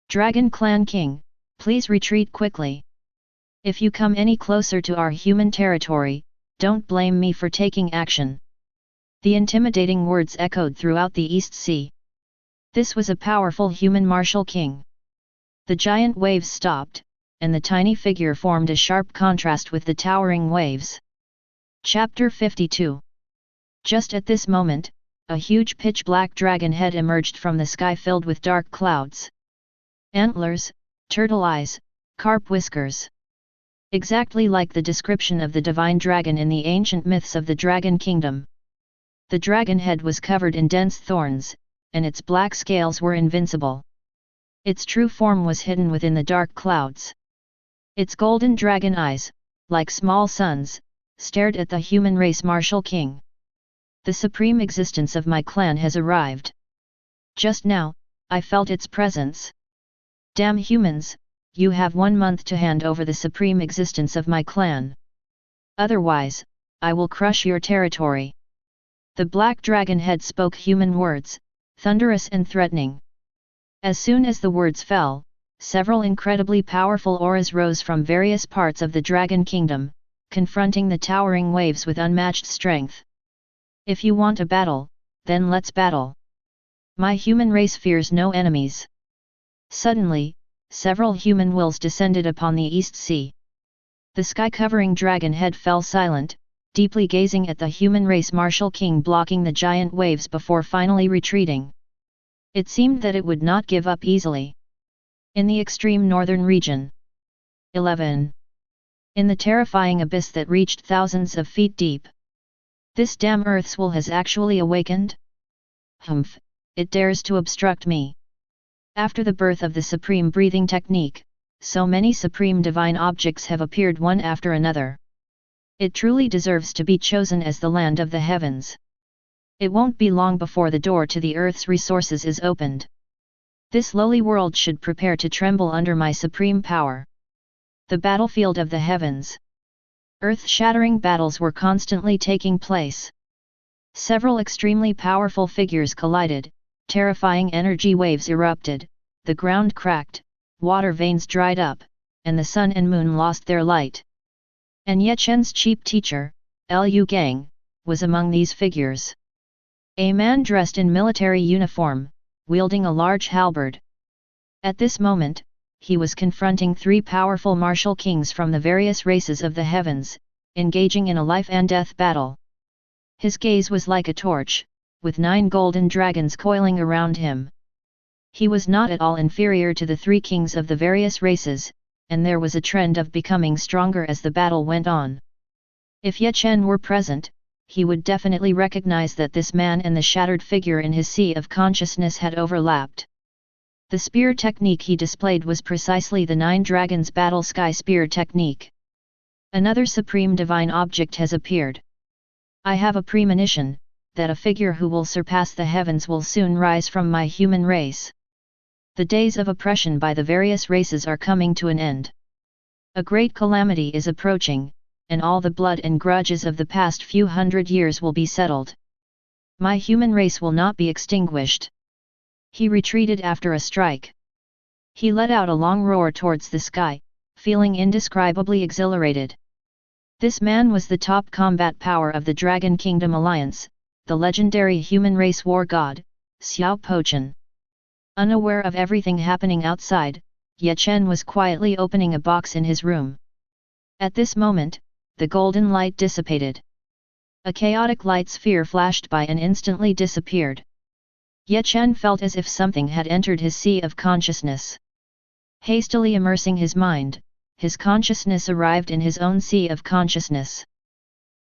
Dragon Clan King, please retreat quickly. If you come any closer to our human territory, don't blame me for taking action. The intimidating words echoed throughout the East Sea. This was a powerful human martial king. The giant waves stopped, and the tiny figure formed a sharp contrast with the towering waves. Chapter 52. Just at this moment, a huge pitch-black dragon head emerged from the sky filled with dark clouds. Antlers, turtle eyes, carp whiskers. Exactly like the description of the divine dragon in the ancient myths of the Dragon Kingdom. The dragon head was covered in dense thorns, and its black scales were invincible. Its true form was hidden within the dark clouds. Its golden dragon eyes, like small suns, stared at the human race martial king. The supreme existence of my clan has arrived. Just now, I felt its presence. Damn humans, you have 1 month to hand over the supreme existence of my clan. Otherwise, I will crush your territory. The black dragon head spoke human words, thunderous and threatening. As soon as the words fell, several incredibly powerful auras rose from various parts of the Dragon Kingdom, confronting the towering waves with unmatched strength. If you want a battle, then let's battle. My human race fears no enemies. Suddenly, several human wills descended upon the East Sea. The sky-covering dragon head fell silent, deeply gazing at the human race martial king blocking the giant waves before finally retreating. It seemed that it would not give up easily. In the extreme northern region, 11. In the terrifying abyss that reached thousands of feet deep. This damn Earth's will has actually awakened? Humph, it dares to obstruct me. After the birth of the supreme breathing technique, so many supreme divine objects have appeared one after another. It truly deserves to be chosen as the land of the heavens. It won't be long before the door to the Earth's resources is opened. This lowly world should prepare to tremble under my supreme power. The battlefield of the heavens. Earth-shattering battles were constantly taking place. Several extremely powerful figures collided, terrifying energy waves erupted, the ground cracked, water veins dried up, and the sun and moon lost their light. And yet Chen's cheap teacher, Liu Gang, was among these figures. A man dressed in military uniform, wielding a large halberd. At this moment, he was confronting three powerful martial kings from the various races of the heavens, engaging in a life and death battle. His gaze was like a torch, with 9 golden dragons coiling around him. He was not at all inferior to the three kings of the various races, and there was a trend of becoming stronger as the battle went on. If Ye Chen were present, he would definitely recognize that this man and the shattered figure in his sea of consciousness had overlapped. The spear technique he displayed was precisely the 9 dragons battle sky spear technique. Another supreme divine object has appeared. I have a premonition that a figure who will surpass the heavens will soon rise from my human race. The days of oppression by the various races are coming to an end. A great calamity is approaching, and all the blood and grudges of the past few hundred years will be settled. My human race will not be extinguished. He retreated after a strike. He let out a long roar towards the sky, feeling indescribably exhilarated. This man was the top combat power of the Dragon Kingdom Alliance, the legendary human race war god, Xiao Pochen. Unaware of everything happening outside, Ye Chen was quietly opening a box in his room. At this moment, the golden light dissipated. A chaotic light sphere flashed by and instantly disappeared. Ye Chen felt as if something had entered his sea of consciousness. Hastily immersing his mind, his consciousness arrived in his own sea of consciousness.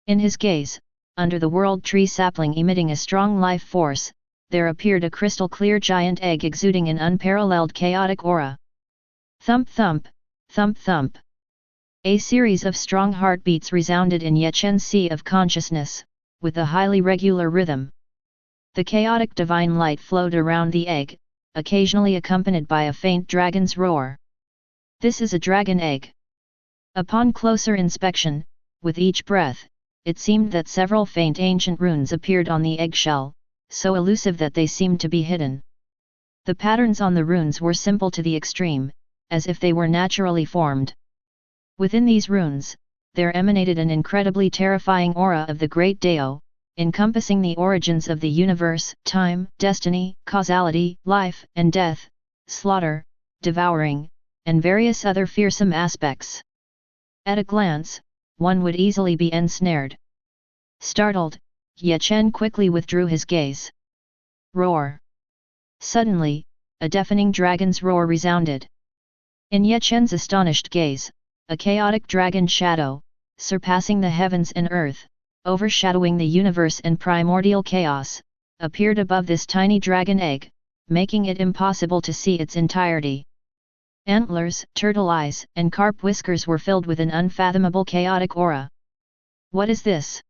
In his gaze, under the world tree sapling emitting a strong life force, there appeared a crystal-clear giant egg exuding an unparalleled chaotic aura. Thump thump, thump thump. A series of strong heartbeats resounded in Ye Chen's sea of consciousness, with a highly regular rhythm. The chaotic divine light flowed around the egg, occasionally accompanied by a faint dragon's roar. This is a dragon egg. Upon closer inspection, with each breath, it seemed that several faint ancient runes appeared on the eggshell, so elusive that they seemed to be hidden. The patterns on the runes were simple to the extreme, as if they were naturally formed. Within these runes, there emanated an incredibly terrifying aura of the Great Dao, encompassing the origins of the universe, time, destiny, causality, life and death, slaughter, devouring, and various other fearsome aspects. At a glance, one would easily be ensnared. Startled, Ye Chen quickly withdrew his gaze. Roar! Suddenly, a deafening dragon's roar resounded. In Ye Chen's astonished gaze, a chaotic dragon shadow, surpassing the heavens and earth, overshadowing the universe and primordial chaos, appeared above this tiny dragon egg, making it impossible to see its entirety. Antlers, turtle eyes, and carp whiskers were filled with an unfathomable chaotic aura. What is this?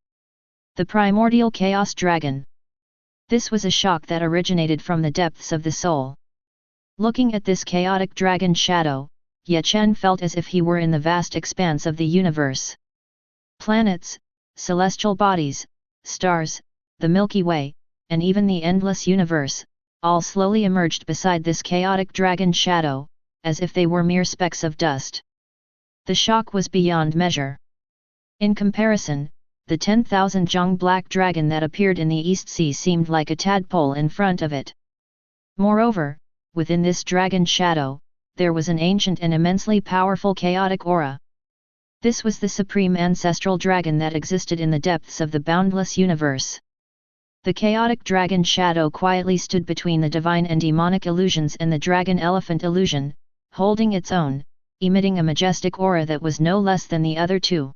The primordial chaos dragon. This was a shock that originated from the depths of the soul. Looking at this chaotic dragon shadow, Ye Chen felt as if he were in the vast expanse of the universe. Planets, celestial bodies, stars, the Milky Way, and even the endless universe, all slowly emerged beside this chaotic dragon shadow, as if they were mere specks of dust. The shock was beyond measure. In comparison, the 10,000 Zhang black dragon that appeared in the East Sea seemed like a tadpole in front of it. Moreover, within this dragon shadow, there was an ancient and immensely powerful chaotic aura. This was the supreme ancestral dragon that existed in the depths of the boundless universe. The chaotic dragon shadow quietly stood between the divine and demonic illusions and the dragon elephant illusion, holding its own, emitting a majestic aura that was no less than the other two.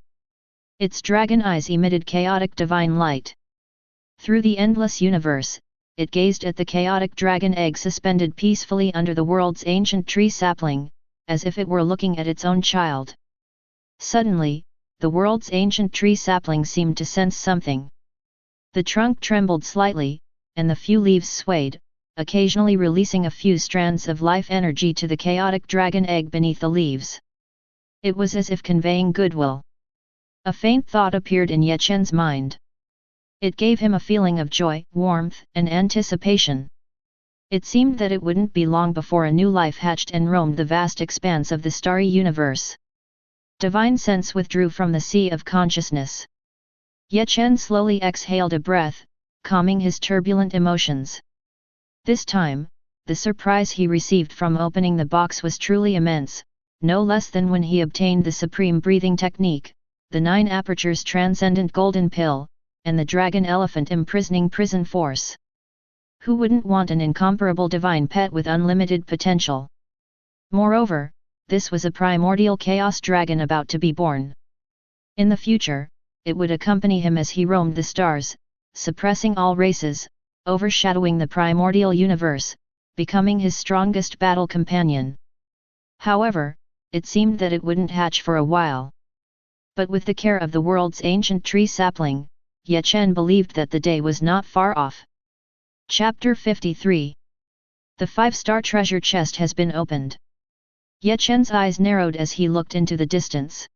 Its dragon eyes emitted chaotic divine light. Through the endless universe, it gazed at the chaotic dragon egg suspended peacefully under the world's ancient tree sapling, as if it were looking at its own child. Suddenly, the world's ancient tree sapling seemed to sense something. The trunk trembled slightly, and the few leaves swayed, occasionally releasing a few strands of life energy to the chaotic dragon egg beneath the leaves. It was as if conveying goodwill. A faint thought appeared in Ye Chen's mind. It gave him a feeling of joy, warmth, and anticipation. It seemed that it wouldn't be long before a new life hatched and roamed the vast expanse of the starry universe. Divine sense withdrew from the sea of consciousness. Ye Chen slowly exhaled a breath, calming his turbulent emotions. This time, the surprise he received from opening the box was truly immense, no less than when he obtained the supreme breathing technique, the 9 apertures transcendent golden pill, and the dragon elephant imprisoning prison force. Who wouldn't want an incomparable divine pet with unlimited potential? Moreover, this was a primordial chaos dragon about to be born. In the future, it would accompany him as he roamed the stars, suppressing all races, overshadowing the primordial universe, becoming his strongest battle companion. However, it seemed that it wouldn't hatch for a while. But with the care of the world's ancient tree sapling, Ye Chen believed that the day was not far off. Chapter 53. The 5-star treasure chest has been opened. Ye Chen's eyes narrowed as he looked into the distance.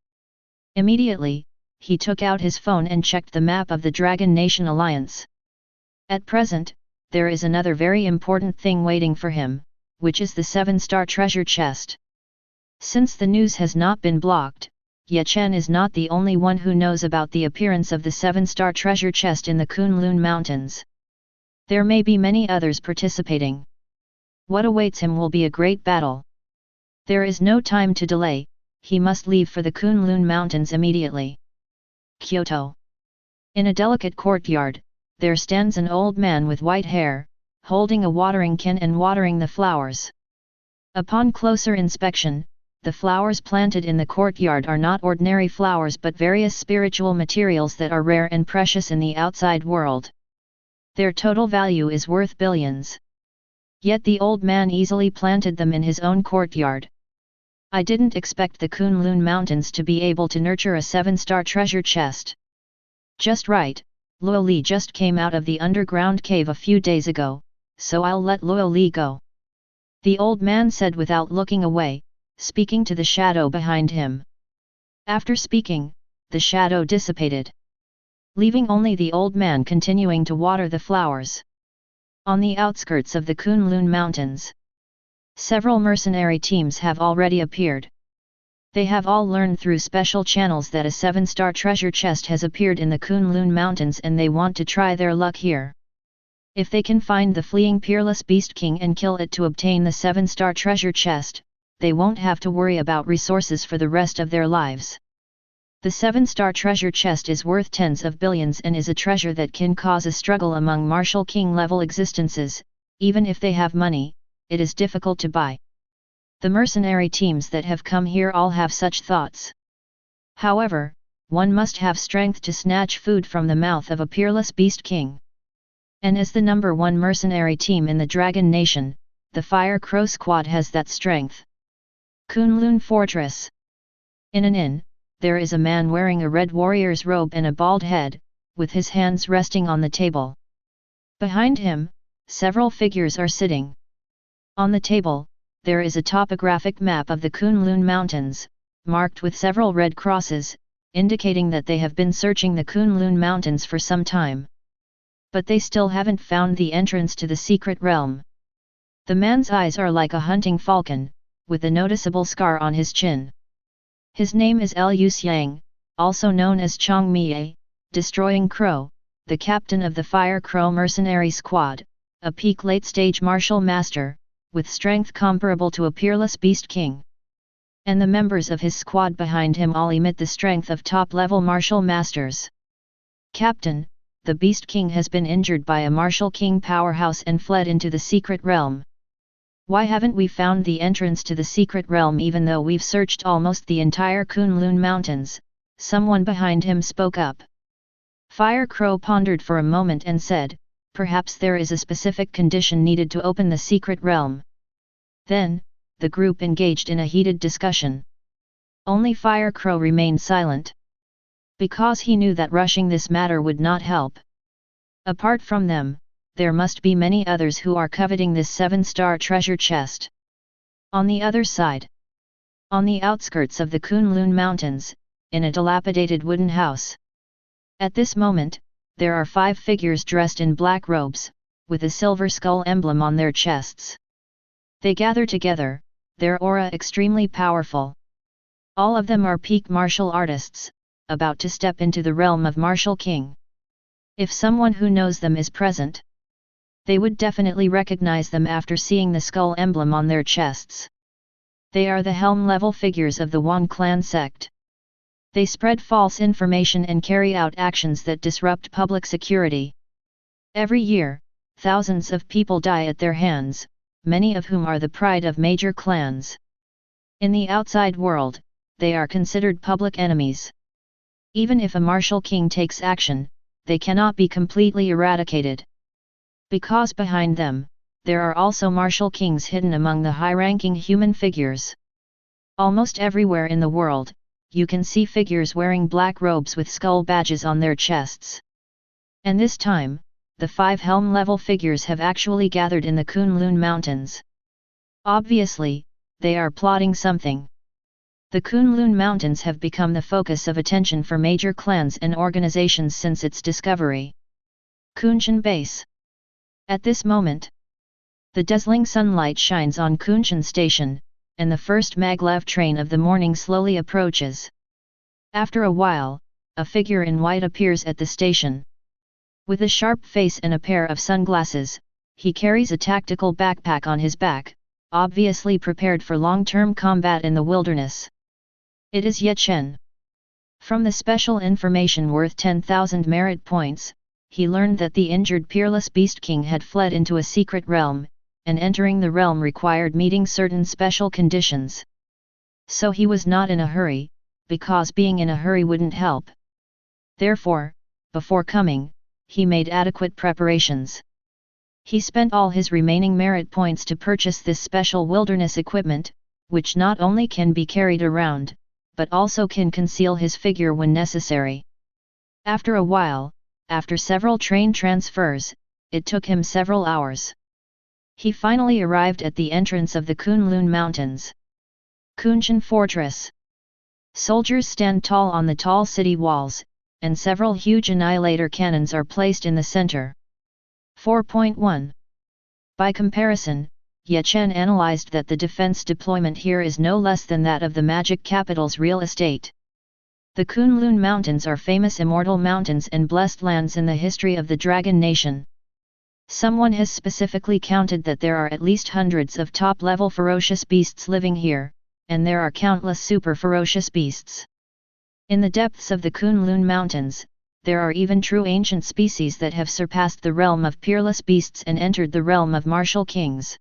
Immediately, he took out his phone and checked the map of the Dragon Nation Alliance. At present, there is another very important thing waiting for him, which is the 7-star treasure chest. Since the news has not been blocked, Ye Chen is not the only one who knows about the appearance of the 7-star treasure chest in the Kunlun Mountains. There may be many others participating. What awaits him will be a great battle. There is no time to delay, he must leave for the Kunlun Mountains immediately. Kyoto. In a delicate courtyard, there stands an old man with white hair, holding a watering can and watering the flowers. Upon closer inspection, the flowers planted in the courtyard are not ordinary flowers but various spiritual materials that are rare and precious in the outside world. Their total value is worth billions. Yet the old man easily planted them in his own courtyard. I didn't expect the Kunlun Mountains to be able to nurture a 7-star treasure chest. Just right, Luo Li just came out of the underground cave a few days ago, so I'll let Luo Li go. The old man said without looking away, speaking to the shadow behind him. After speaking, the shadow dissipated, leaving only the old man continuing to water the flowers. On the outskirts of the Kunlun Mountains, several mercenary teams have already appeared. They have all learned through special channels that a 7-star treasure chest has appeared in the Kunlun Mountains and they want to try their luck here. If they can find the fleeing peerless Beast King and kill it to obtain the 7-star treasure chest, they won't have to worry about resources for the rest of their lives. The 7-star treasure chest is worth tens of billions and is a treasure that can cause a struggle among martial king level existences. Even if they have money, it is difficult to buy. The mercenary teams that have come here all have such thoughts. However, one must have strength to snatch food from the mouth of a peerless Beast King. And as the #1 mercenary team in the Dragon Nation, the Fire Crow Squad has that strength. Kunlun Fortress. In an inn, there is a man wearing a red warrior's robe and a bald head, with his hands resting on the table. Behind him, several figures are sitting. On the table, there is a topographic map of the Kunlun Mountains, marked with several red crosses, indicating that they have been searching the Kunlun Mountains for some time. But they still haven't found the entrance to the secret realm. The man's eyes are like a hunting falcon, with a noticeable scar on his chin. His name is Liu Xiang, also known as Chong Mie, Destroying Crow, the captain of the Fire Crow Mercenary Squad, a peak late-stage martial master, with strength comparable to a peerless Beast King. And the members of his squad behind him all emit the strength of top-level martial masters. Captain, the Beast King has been injured by a martial king powerhouse and fled into the secret realm. Why haven't we found the entrance to the secret realm even though we've searched almost the entire Kunlun Mountains? Someone behind him spoke up. Fire Crow pondered for a moment and said, perhaps there is a specific condition needed to open the secret realm. Then, the group engaged in a heated discussion. Only Fire Crow remained silent. Because he knew that rushing this matter would not help. Apart from them, there must be many others who are coveting this 7-star treasure chest. On the other side, on the outskirts of the Kunlun Mountains, in a dilapidated wooden house. At this moment, there are 5 figures dressed in black robes, with a silver skull emblem on their chests. They gather together, their aura extremely powerful. All of them are peak martial artists, about to step into the realm of Martial King. If someone who knows them is present, they would definitely recognize them after seeing the skull emblem on their chests. They are the helm-level figures of the Wang clan sect. They spread false information and carry out actions that disrupt public security. Every year, thousands of people die at their hands, many of whom are the pride of major clans. In the outside world, they are considered public enemies. Even if a martial king takes action, they cannot be completely eradicated. Because behind them, there are also martial kings hidden among the high-ranking human figures. Almost everywhere in the world, you can see figures wearing black robes with skull badges on their chests. And this time, the 5 helm-level figures have actually gathered in the Kunlun Mountains. Obviously, they are plotting something. The Kunlun Mountains have become the focus of attention for major clans and organizations since its discovery. Kunshan Base. At this moment, the dazzling sunlight shines on Kunshan Station, and the first maglev train of the morning slowly approaches. After a while, a figure in white appears at the station. With a sharp face and a pair of sunglasses, he carries a tactical backpack on his back, obviously prepared for long-term combat in the wilderness. It is Chen. From the special information worth 10,000 merit points, he learned that the injured peerless Beast King had fled into a secret realm, and entering the realm required meeting certain special conditions. So he was not in a hurry, because being in a hurry wouldn't help. Therefore, before coming, he made adequate preparations. He spent all his remaining merit points to purchase this special wilderness equipment, which not only can be carried around, but also can conceal his figure when necessary. After a while, after several train transfers, it took him several hours. He finally arrived at the entrance of the Kunlun Mountains. Kunshan Fortress. Soldiers stand tall on the tall city walls, and several huge annihilator cannons are placed in the center. 4.1. By comparison, Chen analyzed that the defense deployment here is no less than that of the magic capital's real estate. The Kunlun Mountains are famous immortal mountains and blessed lands in the history of the Dragon Nation. Someone has specifically counted that there are at least hundreds of top-level ferocious beasts living here, and there are countless super ferocious beasts. In the depths of the Kunlun Mountains, there are even true ancient species that have surpassed the realm of peerless beasts and entered the realm of martial kings.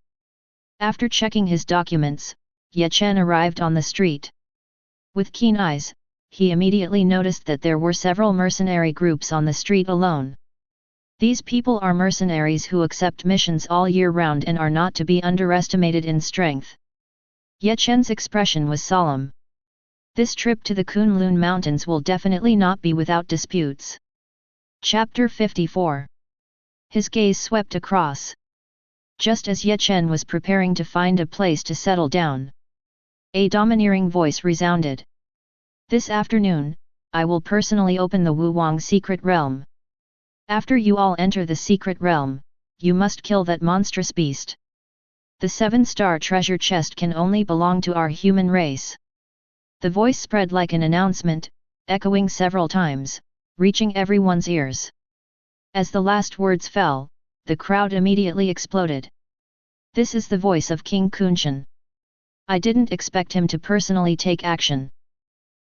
After checking his documents, Chen arrived on the street. With keen eyes, he immediately noticed that there were several mercenary groups on the street alone. These people are mercenaries who accept missions all year round and are not to be underestimated in strength. Chen's expression was solemn. This trip to the Kunlun Mountains will definitely not be without disputes. Chapter 54. His gaze swept across. Just as Chen was preparing to find a place to settle down, a domineering voice resounded. This afternoon, I will personally open the Wuwang secret realm. After you all enter the secret realm, you must kill that monstrous beast. The 7-star treasure chest can only belong to our human race. The voice spread like an announcement, echoing several times, reaching everyone's ears. As the last words fell, the crowd immediately exploded. This is the voice of King Kunshan. I didn't expect him to personally take action.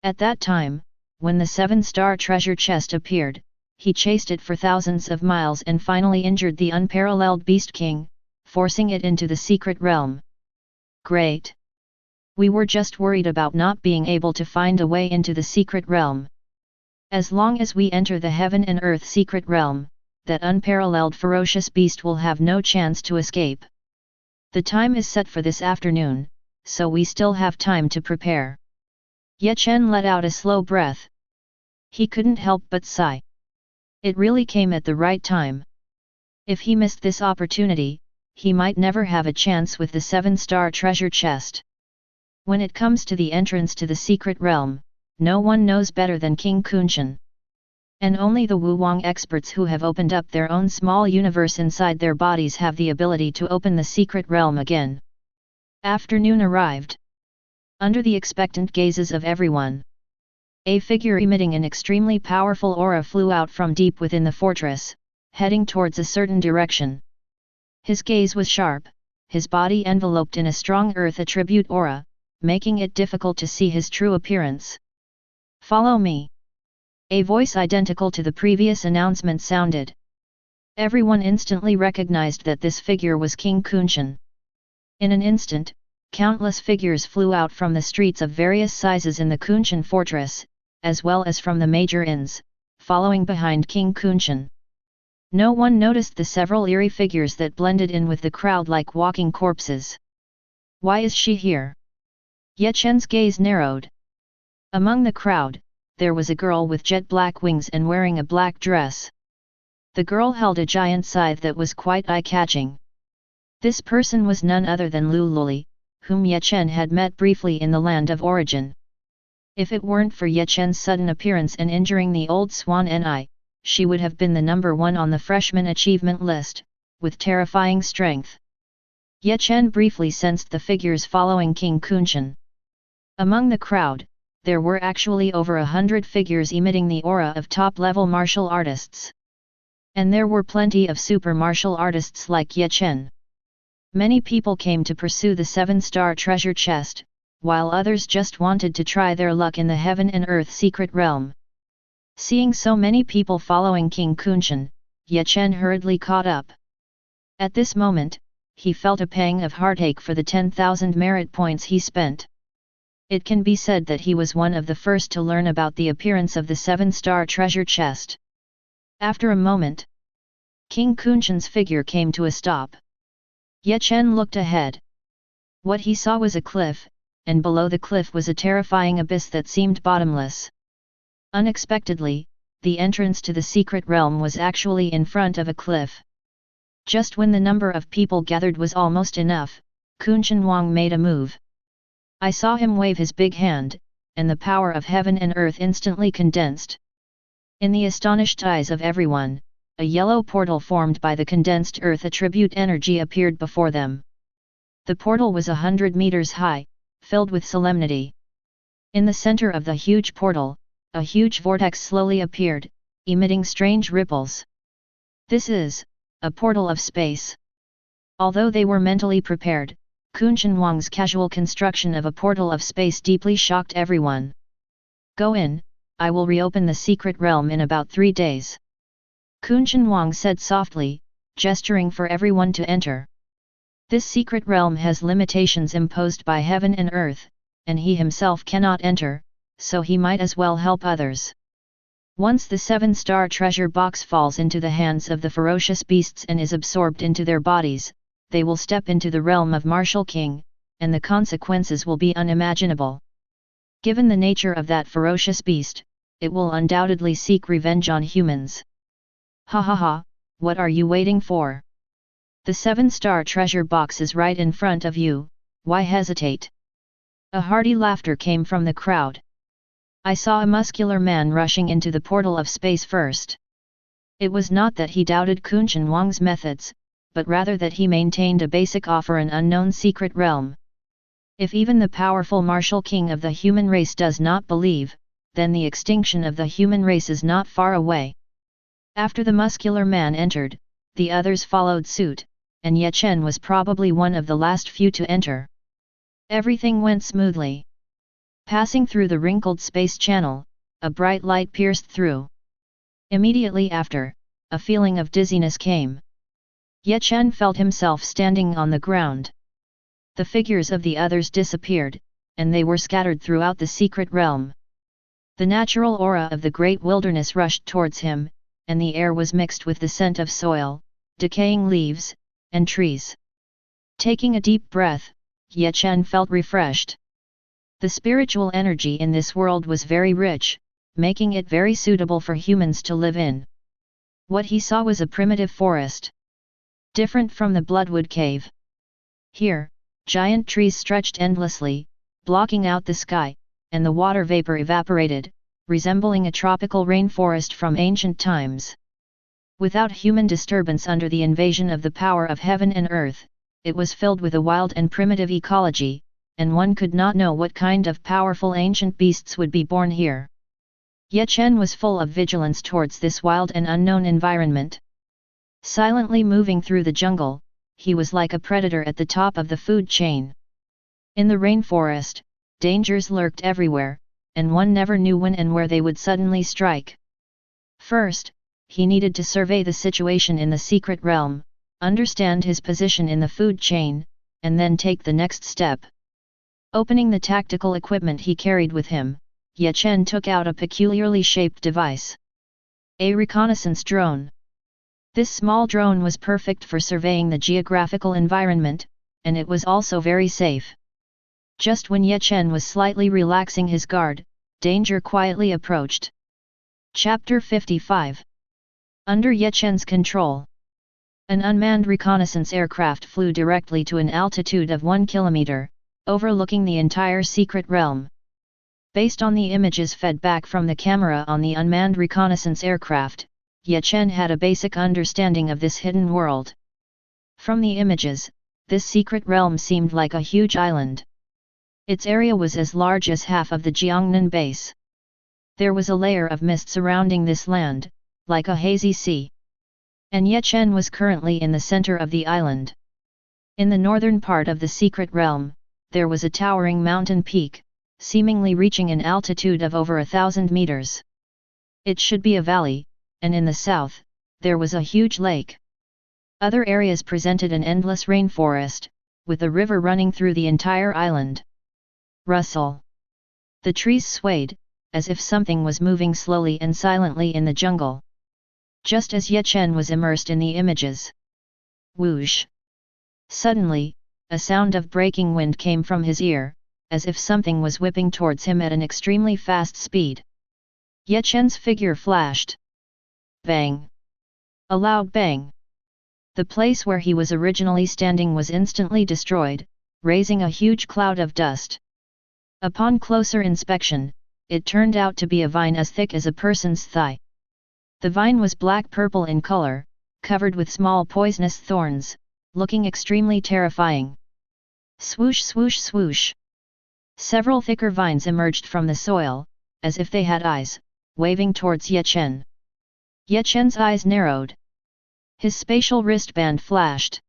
At that time, when the 7-star treasure chest appeared, he chased it for thousands of miles and finally injured the unparalleled Beast King, forcing it into the secret realm. Great! We were just worried about not being able to find a way into the secret realm. As long as we enter the heaven and earth secret realm, that unparalleled ferocious beast will have no chance to escape. The time is set for this afternoon, so we still have time to prepare. Chen let out a slow breath. He couldn't help but sigh. It really came at the right time. If he missed this opportunity, he might never have a chance with the 7-star treasure chest. When it comes to the entrance to the secret realm, no one knows better than King Kunchen. And only the Wuwang experts who have opened up their own small universe inside their bodies have the ability to open the secret realm again. Afternoon arrived. Under the expectant gazes of everyone, a figure emitting an extremely powerful aura flew out from deep within the fortress, heading towards a certain direction. His gaze was sharp, his body enveloped in a strong earth attribute aura, making it difficult to see his true appearance. "Follow me." A voice identical to the previous announcement sounded. Everyone instantly recognized that this figure was King Kunchen. In an instant, countless figures flew out from the streets of various sizes in the Kunchen fortress, as well as from the major inns, following behind King Kunchen. No one noticed the several eerie figures that blended in with the crowd like walking corpses. Why is she here? Chen's gaze narrowed. Among the crowd, there was a girl with jet black wings and wearing a black dress. The girl held a giant scythe that was quite eye-catching. This person was none other than Lu Luli, whom Chen had met briefly in the land of origin. If it weren't for Chen's sudden appearance and injuring the old Swan Ni, she would have been the number 1 on the freshman achievement list, with terrifying strength. Chen briefly sensed the figures following King Kunchen. Among the crowd, there were actually over 100 figures emitting the aura of top-level martial artists. And there were plenty of super martial artists like Chen. Many people came to pursue the 7-star treasure chest, while others just wanted to try their luck in the heaven and earth secret realm. Seeing so many people following King Kunchen, Chen hurriedly caught up. At this moment, he felt a pang of heartache for the 10,000 merit points he spent. It can be said that he was one of the first to learn about the appearance of the 7-star treasure chest. After a moment, King Kunchen's figure came to a stop. Chen looked ahead. What he saw was a cliff, and below the cliff was a terrifying abyss that seemed bottomless. Unexpectedly, the entrance to the secret realm was actually in front of a cliff. Just when the number of people gathered was almost enough, Kunchen Wang made a move. I saw him wave his big hand, and the power of heaven and earth instantly condensed. In the astonished eyes of everyone, a yellow portal formed by the condensed earth attribute energy appeared before them. The portal was 100 meters high, filled with solemnity. In the center of the huge portal, a huge vortex slowly appeared, emitting strange ripples. This is a portal of space. Although they were mentally prepared, Kunchen Wang's casual construction of a portal of space deeply shocked everyone. "Go in, I will reopen the secret realm in about 3 days." Kunchen Wang said softly, gesturing for everyone to enter. This secret realm has limitations imposed by heaven and earth, and he himself cannot enter, so he might as well help others. Once the 7-star treasure box falls into the hands of the ferocious beasts and is absorbed into their bodies, they will step into the realm of Martial King, and the consequences will be unimaginable. Given the nature of that ferocious beast, it will undoubtedly seek revenge on humans. Ha ha ha, what are you waiting for? The 7-star treasure box is right in front of you, why hesitate? A hearty laughter came from the crowd. I saw a muscular man rushing into the portal of space first. It was not that he doubted Kunchen Wang's methods, but rather that he maintained a basic awe for an unknown secret realm. If even the powerful martial king of the human race does not believe, then the extinction of the human race is not far away. After the muscular man entered, the others followed suit, and Chen was probably one of the last few to enter. Everything went smoothly. Passing through the wrinkled space channel, a bright light pierced through. Immediately after, a feeling of dizziness came. Chen felt himself standing on the ground. The figures of the others disappeared, and they were scattered throughout the secret realm. The natural aura of the great wilderness rushed towards him, and the air was mixed with the scent of soil, decaying leaves, and trees. Taking a deep breath, Chen felt refreshed. The spiritual energy in this world was very rich, making it very suitable for humans to live in. What he saw was a primitive forest, different from the Bloodwood Cave. Here, giant trees stretched endlessly, blocking out the sky, and the water vapor evaporated, resembling a tropical rainforest from ancient times. Without human disturbance under the invasion of the power of heaven and earth, it was filled with a wild and primitive ecology, and one could not know what kind of powerful ancient beasts would be born here. Chen was full of vigilance towards this wild and unknown environment. Silently moving through the jungle, he was like a predator at the top of the food chain. In the rainforest, dangers lurked everywhere, and one never knew when and where they would suddenly strike. First, he needed to survey the situation in the secret realm, understand his position in the food chain, and then take the next step. Opening the tactical equipment he carried with him, Chen took out a peculiarly shaped device. A reconnaissance drone. This small drone was perfect for surveying the geographical environment, and it was also very safe. Just when Chen was slightly relaxing his guard, danger quietly approached. Chapter 55. Under Chen's control. An unmanned reconnaissance aircraft flew directly to an altitude of 1 kilometer, overlooking the entire secret realm. Based on the images fed back from the camera on the unmanned reconnaissance aircraft, Chen had a basic understanding of this hidden world. From the images, this secret realm seemed like a huge island. Its area was as large as half of the Jiangnan base. There was a layer of mist surrounding this land, like a hazy sea. And Chen was currently in the center of the island. In the northern part of the secret realm, there was a towering mountain peak, seemingly reaching an altitude of over 1,000 meters. It should be a valley, and in the south, there was a huge lake. Other areas presented an endless rainforest, with a river running through the entire island. Rustle. The trees swayed, as if something was moving slowly and silently in the jungle. Just as Chen was immersed in the images. Whoosh! Suddenly, a sound of breaking wind came from his ear, as if something was whipping towards him at an extremely fast speed. Chen's figure flashed. Bang! A loud bang. The place where he was originally standing was instantly destroyed, raising a huge cloud of dust. Upon closer inspection, it turned out to be a vine as thick as a person's thigh. The vine was black-purple in color, covered with small poisonous thorns, looking extremely terrifying. Swoosh swoosh swoosh! Several thicker vines emerged from the soil, as if they had eyes, waving towards Chen. Chen's eyes narrowed. His spatial wristband flashed.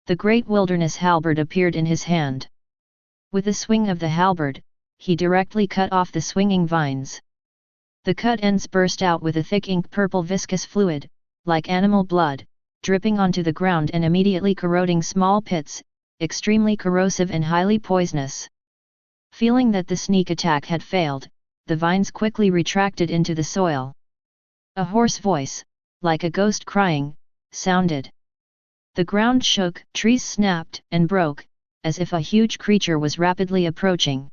The great wilderness halberd appeared in his hand. With a swing of the halberd, he directly cut off the swinging vines. The cut ends burst out with a thick ink-purple viscous fluid, like animal blood, dripping onto the ground and immediately corroding small pits, extremely corrosive and highly poisonous. Feeling that the sneak attack had failed, the vines quickly retracted into the soil. A hoarse voice, like a ghost crying, sounded. The ground shook, trees snapped and broke, as if a huge creature was rapidly approaching.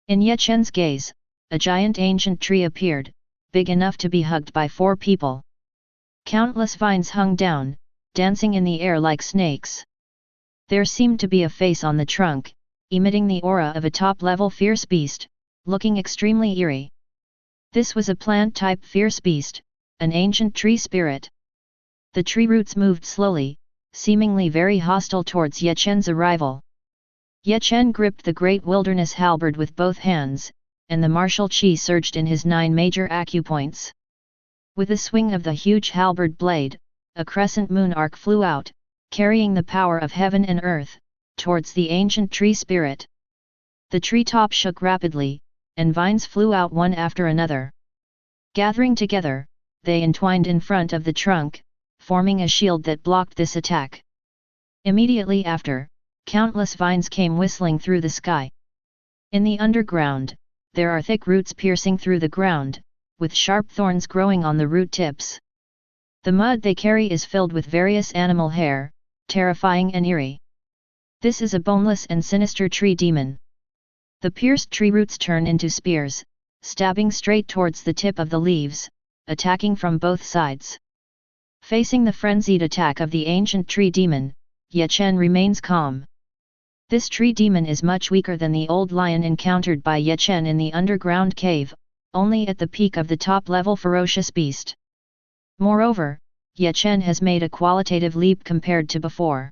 In Chen's gaze, a giant ancient tree appeared, big enough to be hugged by 4 people. Countless vines hung down, dancing in the air like snakes. There seemed to be a face on the trunk, emitting the aura of a top-level fierce beast, looking extremely eerie. This was a plant-type fierce beast, an ancient tree spirit. The tree roots moved slowly, seemingly very hostile towards Chen's arrival. Chen gripped the great wilderness halberd with both hands, and the martial chi surged in his 9 major acupoints. With a swing of the huge halberd blade, a crescent moon arc flew out, carrying the power of heaven and earth, towards the ancient tree spirit. The tree top shook rapidly, and vines flew out one after another. Gathering together, they entwined in front of the trunk, forming a shield that blocked this attack. Immediately after, countless vines came whistling through the sky. In the underground, there are thick roots piercing through the ground, with sharp thorns growing on the root tips. The mud they carry is filled with various animal hair, terrifying and eerie. This is a boneless and sinister tree demon. The pierced tree roots turn into spears, stabbing straight towards the tip of the leaves, attacking from both sides. Facing the frenzied attack of the ancient tree demon, Chen remains calm. This tree demon is much weaker than the old lion encountered by Chen in the underground cave, only at the peak of the top-level ferocious beast. Moreover, Chen has made a qualitative leap compared to before.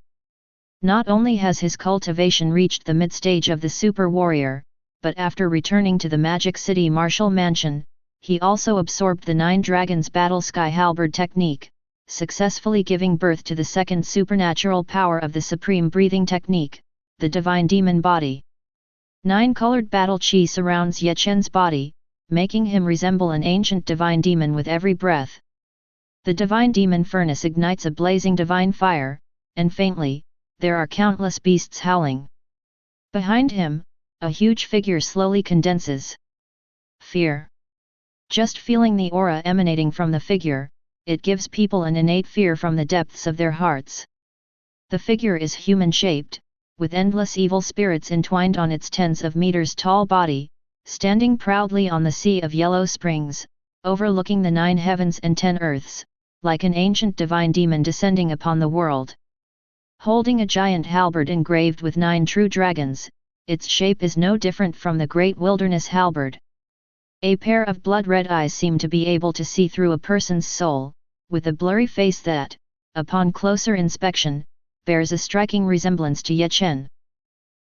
Not only has his cultivation reached the mid-stage of the super warrior, but after returning to the Magic City Martial Mansion, he also absorbed the 9 Dragons Battle Sky Halberd technique, successfully giving birth to the second supernatural power of the Supreme Breathing Technique, the Divine Demon Body. 9-colored battle chi surrounds Chen's body, making him resemble an ancient divine demon with every breath. The divine demon furnace ignites a blazing divine fire, and faintly, there are countless beasts howling. Behind him, a huge figure slowly condenses. Fear. Just feeling the aura emanating from the figure, it gives people an innate fear from the depths of their hearts. The figure is human-shaped, with endless evil spirits entwined on its tens of meters tall body, standing proudly on the Sea of Yellow Springs, overlooking the 9 heavens and 10 earths, like an ancient divine demon descending upon the world. Holding a giant halberd engraved with 9 true dragons, its shape is no different from the great wilderness halberd. A pair of blood-red eyes seem to be able to see through a person's soul, with a blurry face that, upon closer inspection, bears a striking resemblance to Chen.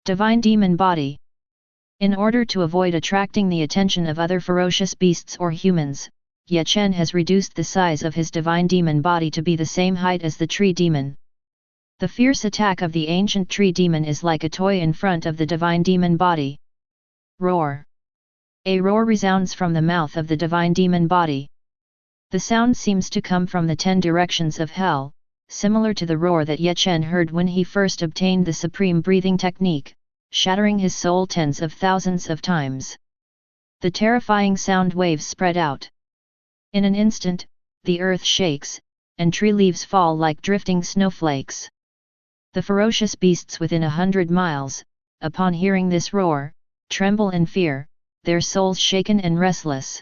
Divine Demon Body. In order to avoid attracting the attention of other ferocious beasts or humans, Chen has reduced the size of his divine demon body to be the same height as the tree demon. The fierce attack of the ancient tree demon is like a toy in front of the divine demon body. Roar. A roar resounds from the mouth of the divine demon body. The sound seems to come from the 10 directions of hell, similar to the roar that Chen heard when he first obtained the supreme breathing technique, shattering his soul tens of thousands of times. The terrifying sound waves spread out. In an instant, the earth shakes, and tree leaves fall like drifting snowflakes. The ferocious beasts within 100 miles, upon hearing this roar, tremble in fear, their souls shaken and restless.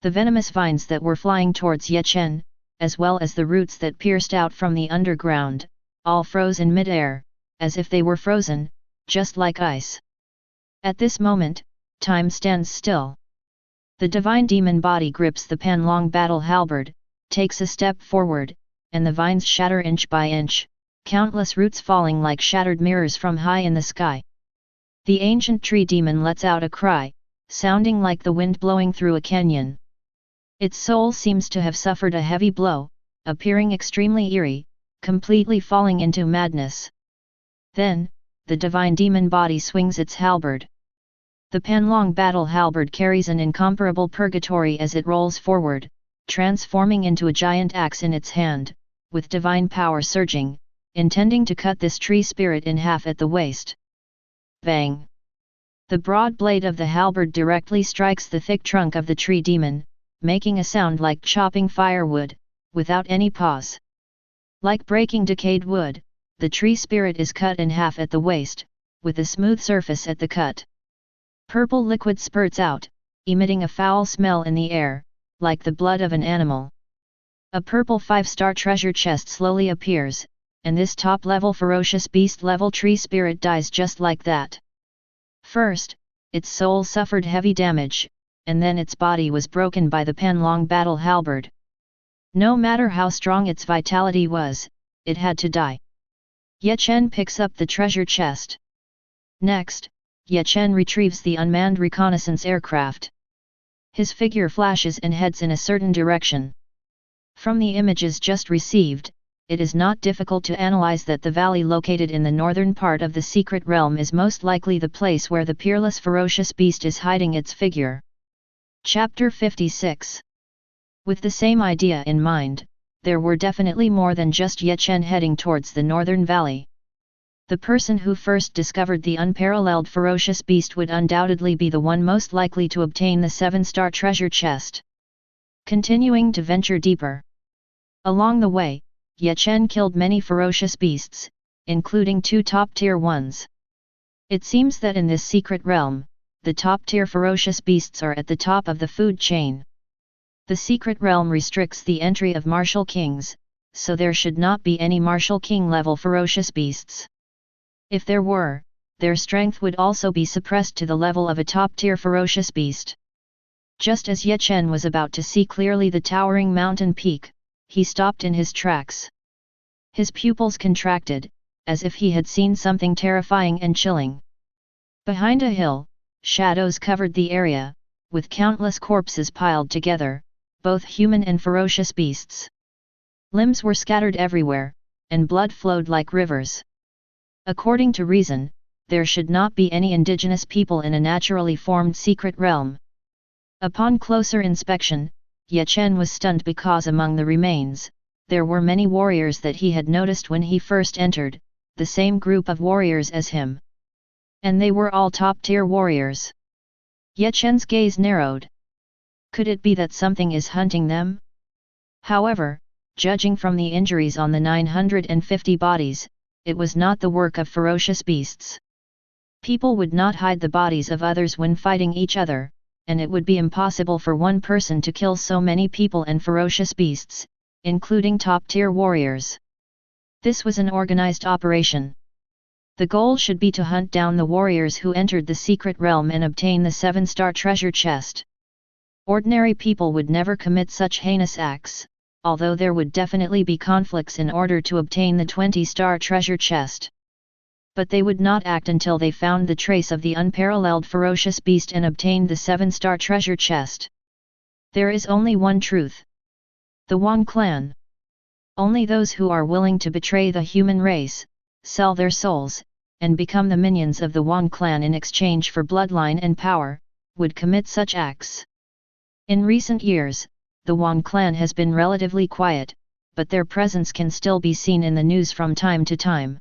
The venomous vines that were flying towards Chen, as well as the roots that pierced out from the underground, all froze in mid-air, as if they were frozen, just like ice. At this moment, time stands still. The divine demon body grips the Panlong battle halberd, takes a step forward, and the vines shatter inch by inch, countless roots falling like shattered mirrors from high in the sky. The ancient tree demon lets out a cry, sounding like the wind blowing through a canyon. Its soul seems to have suffered a heavy blow, appearing extremely eerie, completely falling into madness. Then, the divine demon body swings its halberd. The Panlong battle halberd carries an incomparable purgatory as it rolls forward, transforming into a giant axe in its hand, with divine power surging, intending to cut this tree spirit in half at the waist. Bang! The broad blade of the halberd directly strikes the thick trunk of the tree demon, making a sound like chopping firewood, without any pause. Like breaking decayed wood, the tree spirit is cut in half at the waist, with a smooth surface at the cut. Purple liquid spurts out, emitting a foul smell in the air, like the blood of an animal. A purple 5-star treasure chest slowly appears, and this top-level ferocious beast-level tree spirit dies just like that. First, its soul suffered heavy damage, and then its body was broken by the Panlong battle halberd. No matter how strong its vitality was, it had to die. Chen picks up the treasure chest. Next, Chen retrieves the unmanned reconnaissance aircraft. His figure flashes and heads in a certain direction. From the images just received, it is not difficult to analyze that the valley located in the northern part of the secret realm is most likely the place where the peerless ferocious beast is hiding its figure. Chapter 56. With the same idea in mind, there were definitely more than just Chen heading towards the northern valley. The person who first discovered the unparalleled ferocious beast would undoubtedly be the one most likely to obtain the 7-star treasure chest. Continuing to venture deeper. Along the way, Chen killed many ferocious beasts, including 2 top-tier ones. It seems that in this secret realm, the top-tier ferocious beasts are at the top of the food chain. The secret realm restricts the entry of martial kings, so there should not be any martial king-level ferocious beasts. If there were, their strength would also be suppressed to the level of a top-tier ferocious beast. Just as Chen was about to see clearly the towering mountain peak, he stopped in his tracks. His pupils contracted, as if he had seen something terrifying and chilling. Behind a hill, shadows covered the area, with countless corpses piled together, both human and ferocious beasts. Limbs were scattered everywhere, and blood flowed like rivers. According to reason, there should not be any indigenous people in a naturally formed secret realm. Upon closer inspection, Chen was stunned because among the remains, there were many warriors that he had noticed when he first entered, the same group of warriors as him. And they were all top-tier warriors. Chen's gaze narrowed. Could it be that something is hunting them? However, judging from the injuries on the 950 bodies, it was not the work of ferocious beasts. People would not hide the bodies of others when fighting each other, and it would be impossible for one person to kill so many people and ferocious beasts, including top-tier warriors. This was an organized operation. The goal should be to hunt down the warriors who entered the secret realm and obtain the 7-star treasure chest. Ordinary people would never commit such heinous acts, although there would definitely be conflicts in order to obtain the 20-star treasure chest. But they would not act until they found the trace of the unparalleled ferocious beast and obtained the 7-star treasure chest. There is only one truth. The Wang clan. Only those who are willing to betray the human race, sell their souls, and become the minions of the Wang clan in exchange for bloodline and power, would commit such acts. In recent years, the Wang clan has been relatively quiet, but their presence can still be seen in the news from time to time.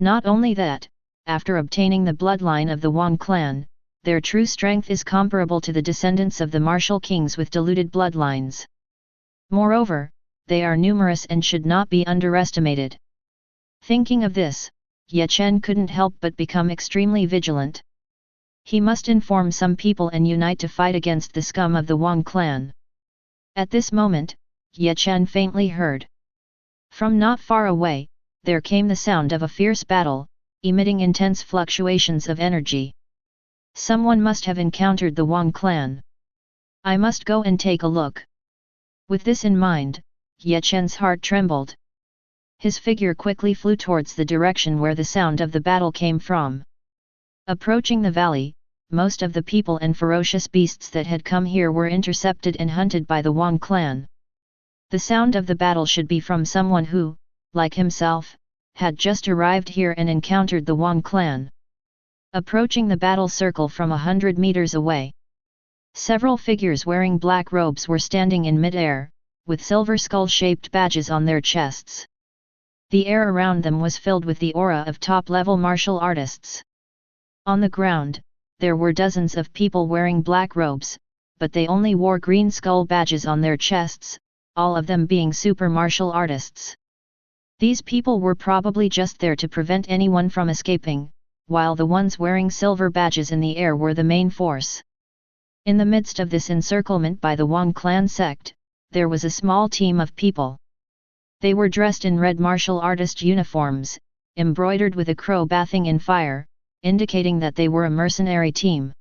Not only that, after obtaining the bloodline of the Wang clan, their true strength is comparable to the descendants of the martial kings with diluted bloodlines. Moreover, they are numerous and should not be underestimated. Thinking of this, Chen couldn't help but become extremely vigilant. He must inform some people and unite to fight against the scum of the Wang clan. At this moment, Chen faintly heard. From not far away, there came the sound of a fierce battle, emitting intense fluctuations of energy. Someone must have encountered the Wang clan. I must go and take a look. With this in mind, Chen's heart trembled. His figure quickly flew towards the direction where the sound of the battle came from. Approaching the valley, most of the people and ferocious beasts that had come here were intercepted and hunted by the Wang clan. The sound of the battle should be from someone who, like himself, had just arrived here and encountered the Wang clan. Approaching the battle circle from 100 meters away, several figures wearing black robes were standing in mid-air, with silver skull-shaped badges on their chests. The air around them was filled with the aura of top-level martial artists. On the ground, there were dozens of people wearing black robes, but they only wore green skull badges on their chests, all of them being super martial artists. These people were probably just there to prevent anyone from escaping, while the ones wearing silver badges in the air were the main force. In the midst of this encirclement by the Wang clan sect, there was a small team of people. They were dressed in red martial artist uniforms, embroidered with a crow bathing in fire, indicating that they were a mercenary team.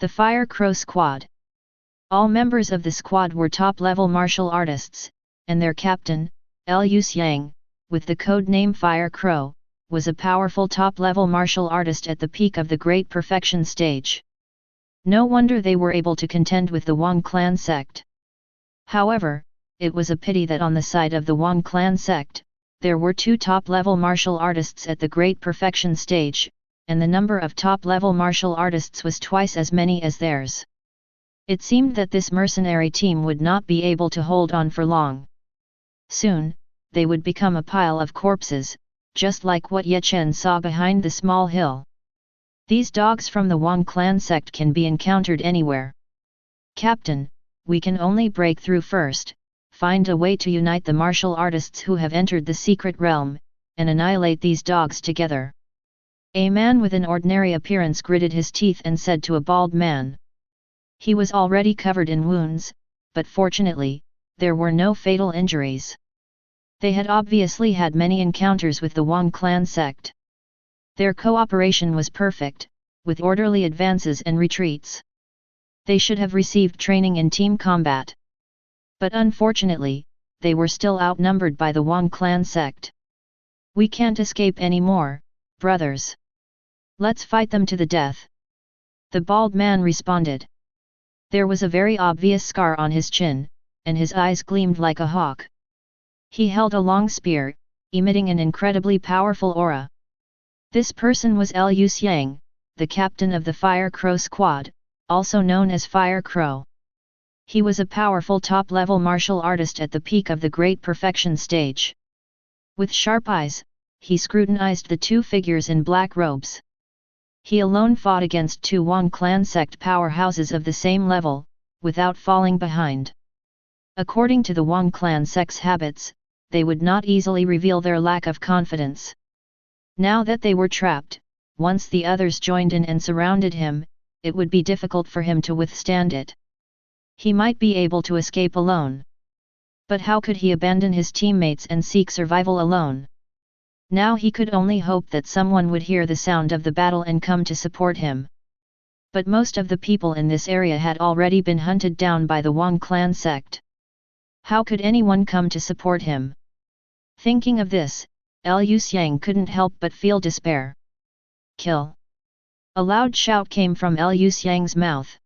The Fire Crow Squad. All members of the squad were top-level martial artists, and their captain, Liu Xiang, with the code name Fire Crow, was a powerful top-level martial artist at the peak of the Great Perfection stage. No wonder they were able to contend with the Wang clan sect. However, it was a pity that on the side of the Wang clan sect, there were 2 top-level martial artists at the Great Perfection stage, and the number of top-level martial artists was twice as many as theirs. It seemed that this mercenary team would not be able to hold on for long. Soon, they would become a pile of corpses, just like what Chen saw behind the small hill. These dogs from the Wang clan sect can be encountered anywhere. Captain, we can only break through first, find a way to unite the martial artists who have entered the secret realm, and annihilate these dogs together. A man with an ordinary appearance gritted his teeth and said to a bald man. He was already covered in wounds, but fortunately, there were no fatal injuries. They had obviously had many encounters with the Wang clan sect. Their cooperation was perfect, with orderly advances and retreats. They should have received training in team combat. But unfortunately, they were still outnumbered by the Wang clan sect. We can't escape anymore, brothers. Let's fight them to the death. The bald man responded. There was a very obvious scar on his chin, and his eyes gleamed like a hawk. He held a long spear, emitting an incredibly powerful aura. This person was Liu Xiang, the captain of the Fire Crow Squad, also known as Fire Crow. He was a powerful top-level martial artist at the peak of the Great Perfection stage. With sharp eyes, he scrutinized the two figures in black robes. He alone fought against two Wang clan sect powerhouses of the same level, without falling behind. According to the Wang clan sect's habits, they would not easily reveal their lack of confidence. Now that they were trapped, once the others joined in and surrounded him, it would be difficult for him to withstand it. He might be able to escape alone. But how could he abandon his teammates and seek survival alone? Now he could only hope that someone would hear the sound of the battle and come to support him. But most of the people in this area had already been hunted down by the Wang clan sect. How could anyone come to support him? Thinking of this, Liu Xiang couldn't help but feel despair. Kill! A loud shout came from Liu Xiang's mouth.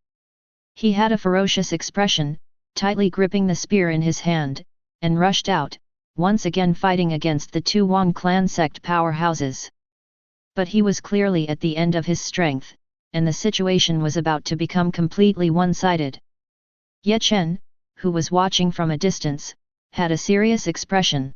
He had a ferocious expression, tightly gripping the spear in his hand, and rushed out, once again fighting against the two Wang clan sect powerhouses. But he was clearly at the end of his strength, and the situation was about to become completely one-sided. Chen, who was watching from a distance, had a serious expression.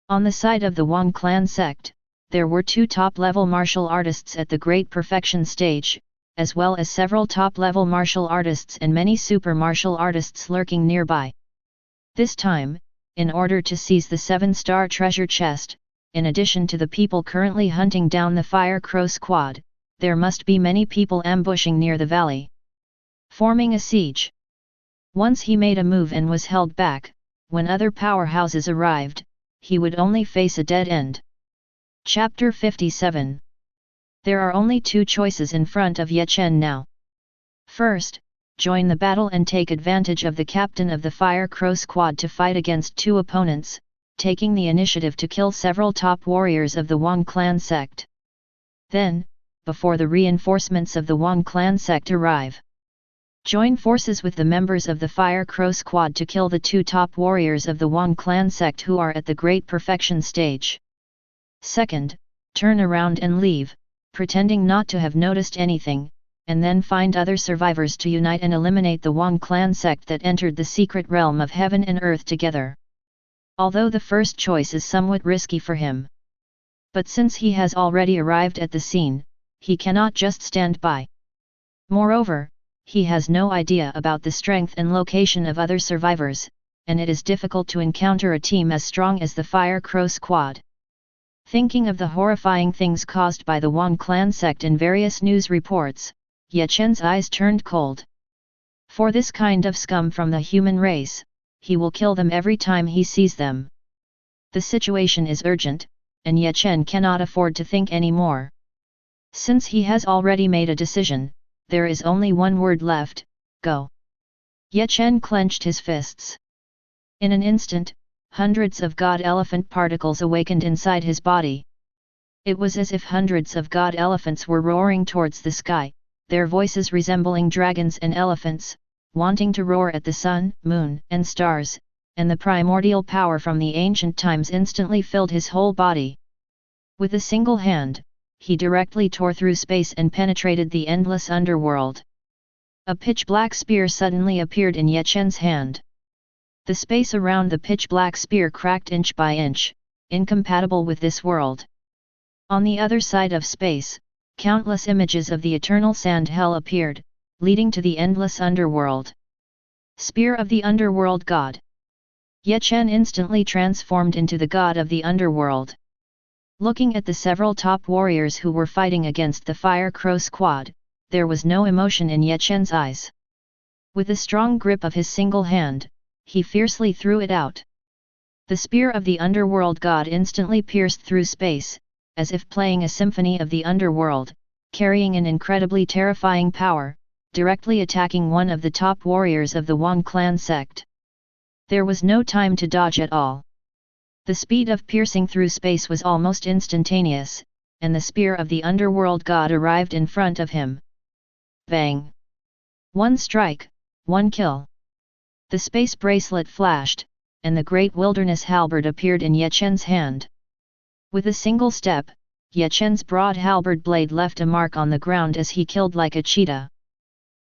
On the side of the Wang clan sect, there were two top-level martial artists at the Great Perfection stage, as well as several top-level martial artists and many super martial artists lurking nearby. This time, in order to seize the 7-star treasure chest, in addition to the people currently hunting down the Fire Crow Squad, there must be many people ambushing near the valley, forming a siege. Once he made a move and was held back, when other powerhouses arrived, he would only face a dead end. Chapter 57. There are only two choices in front of Chen now. First, join the battle and take advantage of the captain of the Fire Crow Squad to fight against two opponents, taking the initiative to kill several top warriors of the Wang clan sect. Then, before the reinforcements of the Wang clan sect arrive, join forces with the members of the Fire Crow Squad to kill the two top warriors of the Wang clan sect who are at the Great Perfection stage. Second, turn around and leave, pretending not to have noticed anything, and then find other survivors to unite and eliminate the Wang clan sect that entered the secret realm of heaven and earth together. Although the first choice is somewhat risky for him. But since he has already arrived at the scene, he cannot just stand by. Moreover, he has no idea about the strength and location of other survivors, and it is difficult to encounter a team as strong as the Fire Crow Squad. Thinking of the horrifying things caused by the Wang clan sect in various news reports, Chen's eyes turned cold. For this kind of scum from the human race, he will kill them every time he sees them. The situation is urgent, and Chen cannot afford to think any more. Since he has already made a decision, there is only one word left: go. Chen clenched his fists. In an instant, hundreds of god elephant particles awakened inside his body. It was as if hundreds of god elephants were roaring towards the sky, their voices resembling dragons and elephants, wanting to roar at the sun, moon, and stars, and the primordial power from the ancient times instantly filled his whole body. With a single hand, he directly tore through space and penetrated the endless underworld. A pitch-black spear suddenly appeared in Chen's hand. The space around the pitch-black spear cracked inch by inch, incompatible with this world. On the other side of space, countless images of the eternal sand hell appeared, leading to the endless underworld. Spear of the underworld god. Chen instantly transformed into the god of the underworld. Looking at the several top warriors who were fighting against the Fire Crow squad, there was no emotion in Chen's eyes. With a strong grip of his single hand, he fiercely threw it out. The spear of the underworld god instantly pierced through space, as if playing a symphony of the underworld, carrying an incredibly terrifying power, directly attacking one of the top warriors of the Wang clan sect. There was no time to dodge at all. The speed of piercing through space was almost instantaneous, and the spear of the underworld god arrived in front of him. Bang! One strike, one kill. The space bracelet flashed, and the great wilderness halberd appeared in Chen's hand. With a single step, Chen's broad halberd blade left a mark on the ground as he killed like a cheetah.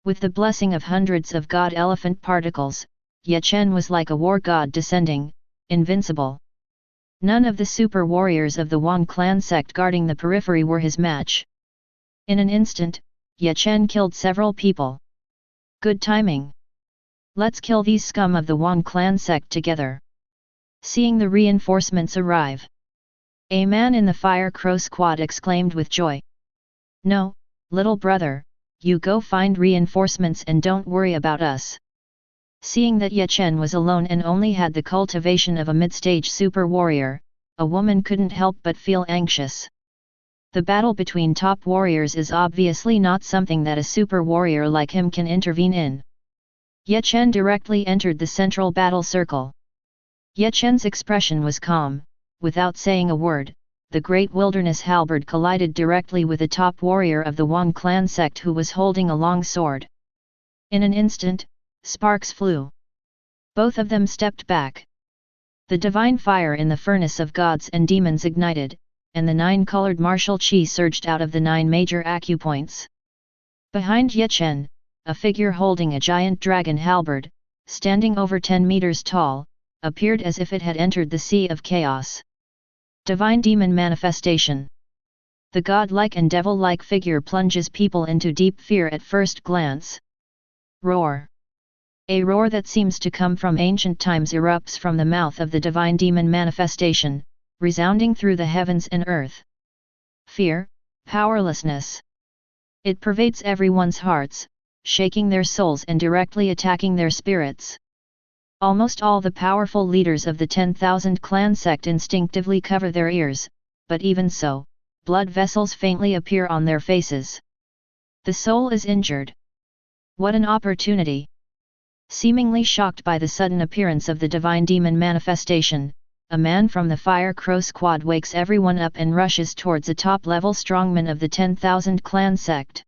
With the blessing of hundreds of god elephant particles, Chen was like a war god descending, invincible. None of the super warriors of the Wang clan sect guarding the periphery were his match. In an instant, Chen killed several people. Good timing. Let's kill these scum of the Wang clan sect together. Seeing the reinforcements arrive, a man in the Fire Crow squad exclaimed with joy. No, little brother, you go find reinforcements and don't worry about us. Seeing that Chen was alone and only had the cultivation of a mid-stage super warrior, a woman couldn't help but feel anxious. The battle between top warriors is obviously not something that a super warrior like him can intervene in. Chen directly entered the central battle circle. Chen's expression was calm. Without saying a word, the great wilderness halberd collided directly with a top warrior of the Wang clan sect who was holding a long sword. In an instant, sparks flew. Both of them stepped back. The divine fire in the furnace of gods and demons ignited, and the 9-colored martial chi surged out of the 9 major acupoints. Behind Chen, a figure holding a giant dragon halberd, standing over 10 meters tall, appeared as if it had entered the sea of chaos. Divine demon manifestation. The godlike and devil-like figure plunges people into deep fear at first glance. Roar. A roar that seems to come from ancient times erupts from the mouth of the divine demon manifestation, resounding through the heavens and earth. Fear, powerlessness. It pervades everyone's hearts, shaking their souls and directly attacking their spirits. Almost all the powerful leaders of the 10,000 clan sect instinctively cover their ears, but even so, blood vessels faintly appear on their faces. The soul is injured. What an opportunity! Seemingly shocked by the sudden appearance of the divine demon manifestation, a man from the Fire Crow squad wakes everyone up and rushes towards a top-level strongman of the 10,000 clan sect.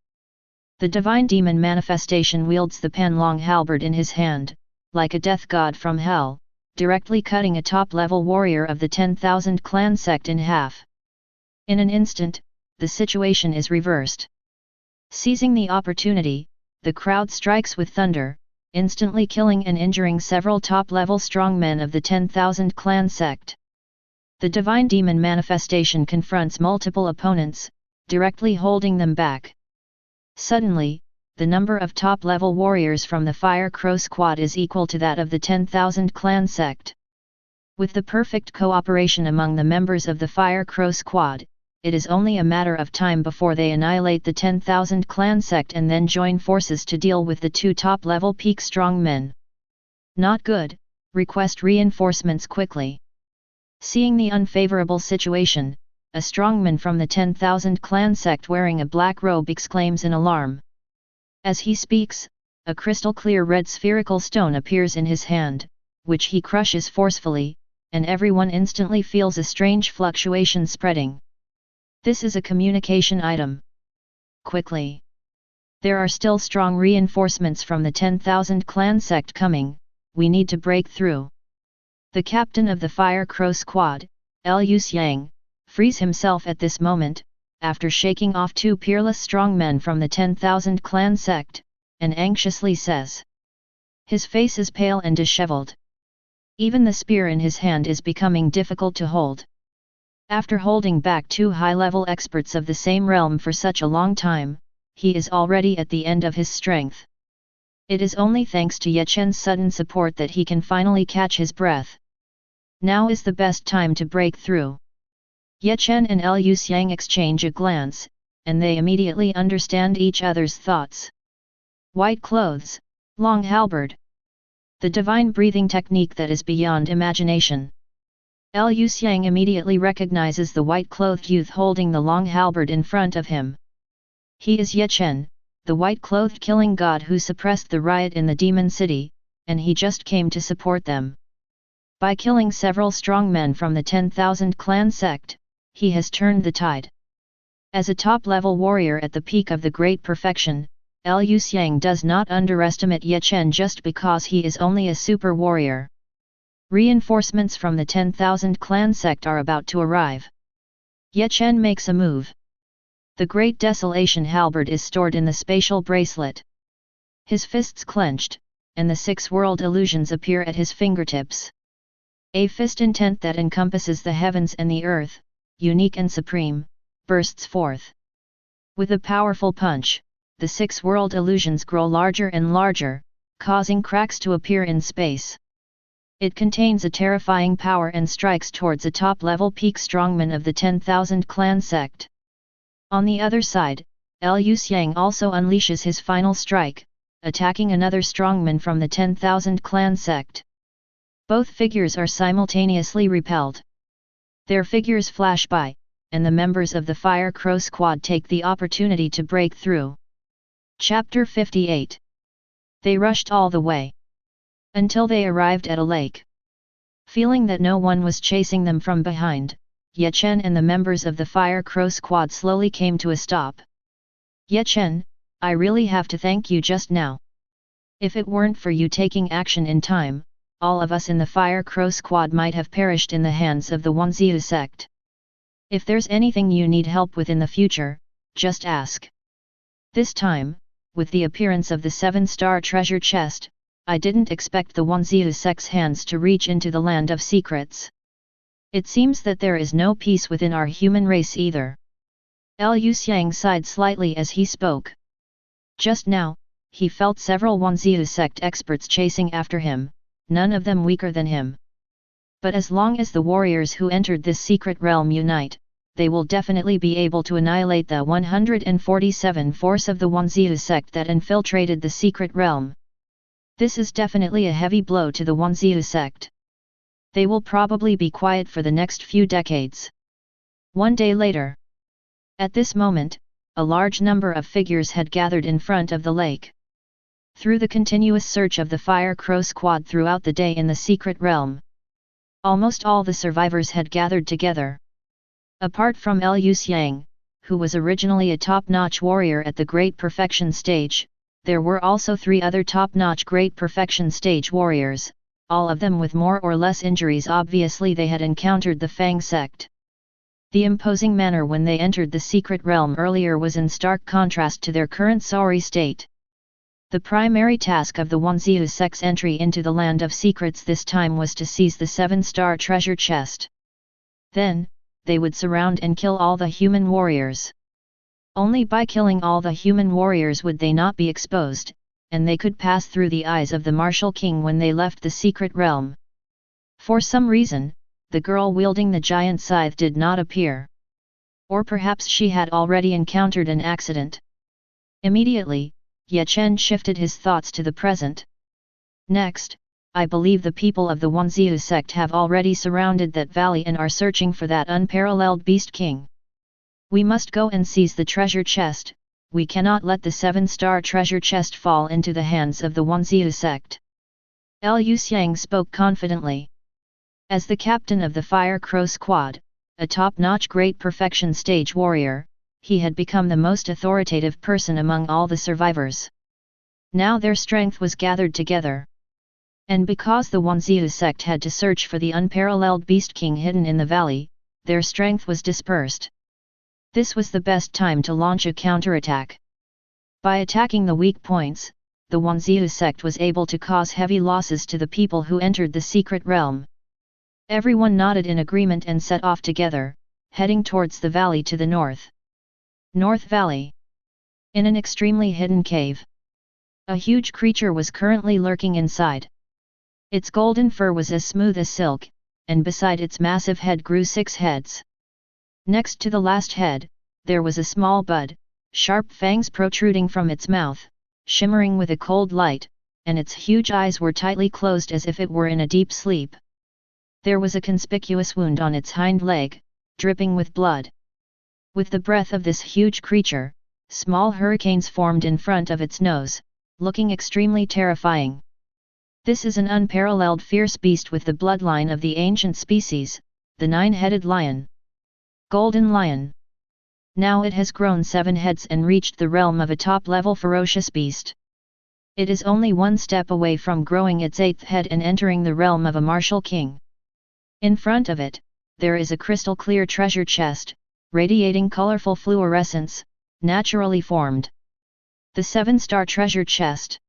The divine demon manifestation wields the Panlong halberd in his hand, like a death god from hell, directly cutting a top-level warrior of the 10,000 clan sect in half. In an instant, the situation is reversed. Seizing the opportunity, the crowd strikes with thunder, instantly killing and injuring several top-level strongmen of the 10,000 clan sect. The divine demon manifestation confronts multiple opponents, directly holding them back. Suddenly, the number of top-level warriors from the Fire Crow squad is equal to that of the 10,000 clan sect. With the perfect cooperation among the members of the Fire Crow squad, it is only a matter of time before they annihilate the 10,000 clan sect and then join forces to deal with the 2 top-level peak strongmen. Not good, request reinforcements quickly. Seeing the unfavorable situation, a strongman from the 10,000 clan sect wearing a black robe exclaims in alarm. As he speaks, a crystal-clear red spherical stone appears in his hand, which he crushes forcefully, and everyone instantly feels a strange fluctuation spreading. This is a communication item. Quickly! There are still strong reinforcements from the 10,000 clan sect coming, we need to break through. The captain of the Fire Crow squad, Liu Xiang, frees himself at this moment, after shaking off 2 peerless strongmen from the 10,000 clan sect, and anxiously says. His face is pale and disheveled. Even the spear in his hand is becoming difficult to hold. After holding back two high-level experts of the same realm for such a long time, he is already at the end of his strength. It is only thanks to Chen's sudden support that he can finally catch his breath. Now is the best time to break through. Chen and Liu Xiang exchange a glance, and they immediately understand each other's thoughts. White clothes, long halberd. The divine breathing technique that is beyond imagination. Liu Xiang immediately recognizes the white-clothed youth holding the long halberd in front of him. He is Chen, the white-clothed killing god who suppressed the riot in the demon city, and he just came to support them. By killing several strong men from the 10,000 clan sect, he has turned the tide. As a top-level warrior at the peak of the great perfection, Liu Xiang does not underestimate Chen just because he is only a super warrior. Reinforcements from the 10,000 clan sect are about to arrive. Chen makes a move. The Great Desolation halberd is stored in the spatial bracelet. His fists clenched, and the 6 world illusions appear at his fingertips. A fist intent that encompasses the heavens and the earth, unique and supreme, bursts forth. With a powerful punch, the 6 world illusions grow larger and larger, causing cracks to appear in space. It contains a terrifying power and strikes towards a top-level peak strongman of the 10,000 clan sect. On the other side, Liu Xiang also unleashes his final strike, attacking another strongman from the 10,000 clan sect. Both figures are simultaneously repelled. Their figures flash by, and the members of the Fire Crow squad take the opportunity to break through. Chapter 58. They rushed all the way until they arrived at a lake. Feeling that no one was chasing them from behind, Chen and the members of the Fire Crow squad slowly came to a stop. Chen, I really have to thank you just now. If it weren't for you taking action in time, all of us in the Fire Crow squad might have perished in the hands of the Wanziu sect. If there's anything you need help with in the future, just ask. This time, with the appearance of the 7-star treasure chest, I didn't expect the Wanziu sect's hands to reach into the land of secrets. It seems that there is no peace within our human race either. Liu Xiang sighed slightly as he spoke. Just now, he felt several Wanziu sect experts chasing after him, none of them weaker than him. But as long as the warriors who entered this secret realm unite, they will definitely be able to annihilate the 147 force of the Wanziu sect that infiltrated the secret realm. This is definitely a heavy blow to the Wanziu sect. They will probably be quiet for the next few decades. One day later. At this moment, a large number of figures had gathered in front of the lake. Through the continuous search of the Fire Crow squad throughout the day in the secret realm, almost all the survivors had gathered together. Apart from Liu Xiang, who was originally a top-notch warrior at the Great Perfection stage, there were also 3 other top-notch Great Perfection stage warriors, all of them with more or less injuries. Obviously they had encountered the Fang sect. The imposing manner when they entered the secret realm earlier was in stark contrast to their current sorry state. The primary task of the Wanziu sect's entry into the land of secrets this time was to seize the 7-star treasure chest. Then, they would surround and kill all the human warriors. Only by killing all the human warriors would they not be exposed, and they could pass through the eyes of the martial king when they left the secret realm. For some reason, the girl wielding the giant scythe did not appear. Or perhaps she had already encountered an accident. Immediately, Chen shifted his thoughts to the present. Next, I believe the people of the Wanziu sect have already surrounded that valley and are searching for that unparalleled beast king. We must go and seize the treasure chest. We cannot let the 7-star treasure chest fall into the hands of the Wanziu sect. Liu Xiang spoke confidently. As the captain of the Fire Crow squad, a top-notch Great Perfection stage warrior, he had become the most authoritative person among all the survivors. Now their strength was gathered together. And because the Wanziu sect had to search for the unparalleled beast king hidden in the valley, their strength was dispersed. This was the best time to launch a counterattack. By attacking the weak points, the Wanziu sect was able to cause heavy losses to the people who entered the secret realm. Everyone nodded in agreement and set off together, heading towards the valley to the north. North Valley. In an extremely hidden cave, a huge creature was currently lurking inside. Its golden fur was as smooth as silk, and beside its massive head grew 6 heads. Next to the last head, there was a small bud, sharp fangs protruding from its mouth, shimmering with a cold light, and its huge eyes were tightly closed as if it were in a deep sleep. There was a conspicuous wound on its hind leg, dripping with blood. With the breath of this huge creature, small hurricanes formed in front of its nose, looking extremely terrifying. This is an unparalleled fierce beast with the bloodline of the ancient species, the 9-headed lion. Golden lion. Now it has grown 7 heads and reached the realm of a top-level ferocious beast. It is only 1 step away from growing its 8th head and entering the realm of a martial king. In front of it, there is a crystal-clear treasure chest, radiating colorful fluorescence, naturally formed. The 7-star treasure chest.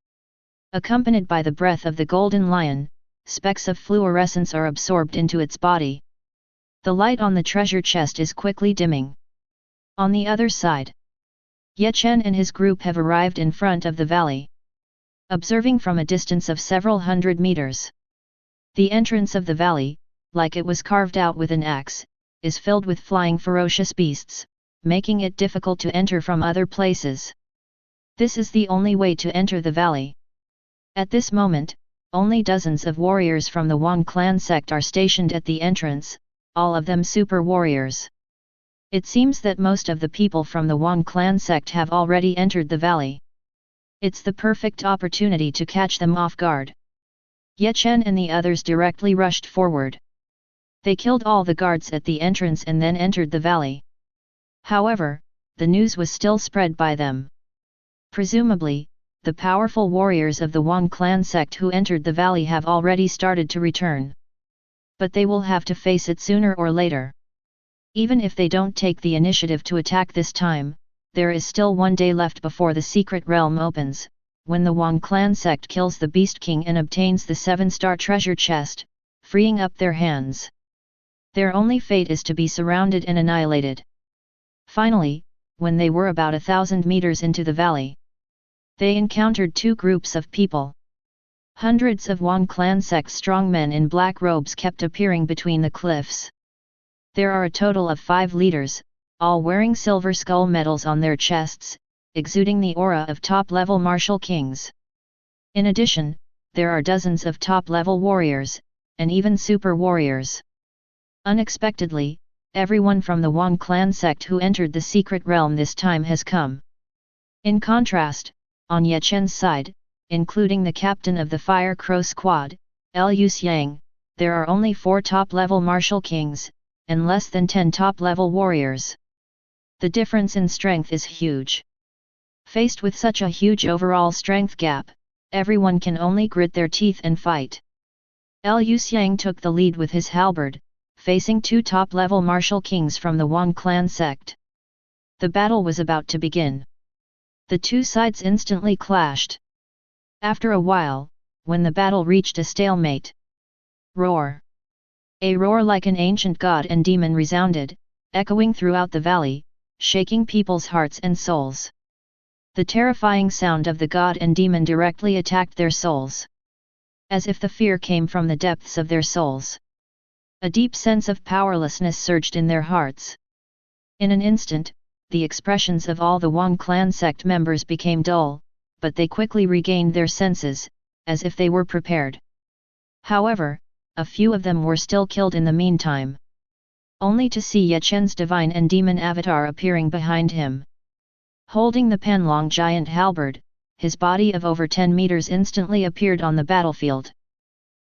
Accompanied by the breath of the golden lion, specks of fluorescence are absorbed into its body. The light on the treasure chest is quickly dimming. On the other side, Chen and his group have arrived in front of the valley. Observing from a distance of several hundred meters, the entrance of the valley, like it was carved out with an axe, is filled with flying ferocious beasts, making it difficult to enter from other places. This is the only way to enter the valley. At this moment, only dozens of warriors from the Wang clan sect are stationed at the entrance, all of them super warriors. It seems that most of the people from the Wang clan sect have already entered the valley. It's the perfect opportunity to catch them off guard. Chen and the others directly rushed forward. They killed all the guards at the entrance and then entered the valley. However, the news was still spread by them. Presumably, the powerful warriors of the Wang clan sect who entered the valley have already started to return. But they will have to face it sooner or later. Even if they don't take the initiative to attack this time, there is still 1 day left before the secret realm opens, when the Wang clan sect kills the Beast King and obtains the 7-star treasure chest, freeing up their hands. Their only fate is to be surrounded and annihilated. Finally, when they were about 1,000 meters into the valley, they encountered 2 groups of people. Hundreds of Wang clan sect strongmen in black robes kept appearing between the cliffs. There are a total of 5 leaders, all wearing silver skull medals on their chests, exuding the aura of top-level martial kings. In addition, there are dozens of top-level warriors, and even super warriors. Unexpectedly, everyone from the Wang clan sect who entered the secret realm this time has come. In contrast, on Chen's side, including the captain of the Fire Crow squad, Liu Xiang, there are only 4 top-level martial kings, and less than 10 top-level warriors. The difference in strength is huge. Faced with such a huge overall strength gap, everyone can only grit their teeth and fight. Liu Xiang took the lead with his halberd, facing 2 top-level martial kings from the Wang clan sect. The battle was about to begin. The 2 sides instantly clashed. After a while, when the battle reached a stalemate, roar! A roar like an ancient god and demon resounded, echoing throughout the valley, shaking people's hearts and souls. The terrifying sound of the god and demon directly attacked their souls. As if the fear came from the depths of their souls. A deep sense of powerlessness surged in their hearts. In an instant, the expressions of all the Wang clan sect members became dull, but they quickly regained their senses, as if they were prepared. However, a few of them were still killed in the meantime. Only to see Chen's divine and demon avatar appearing behind him. Holding the Panlong giant halberd, his body of over 10 meters instantly appeared on the battlefield.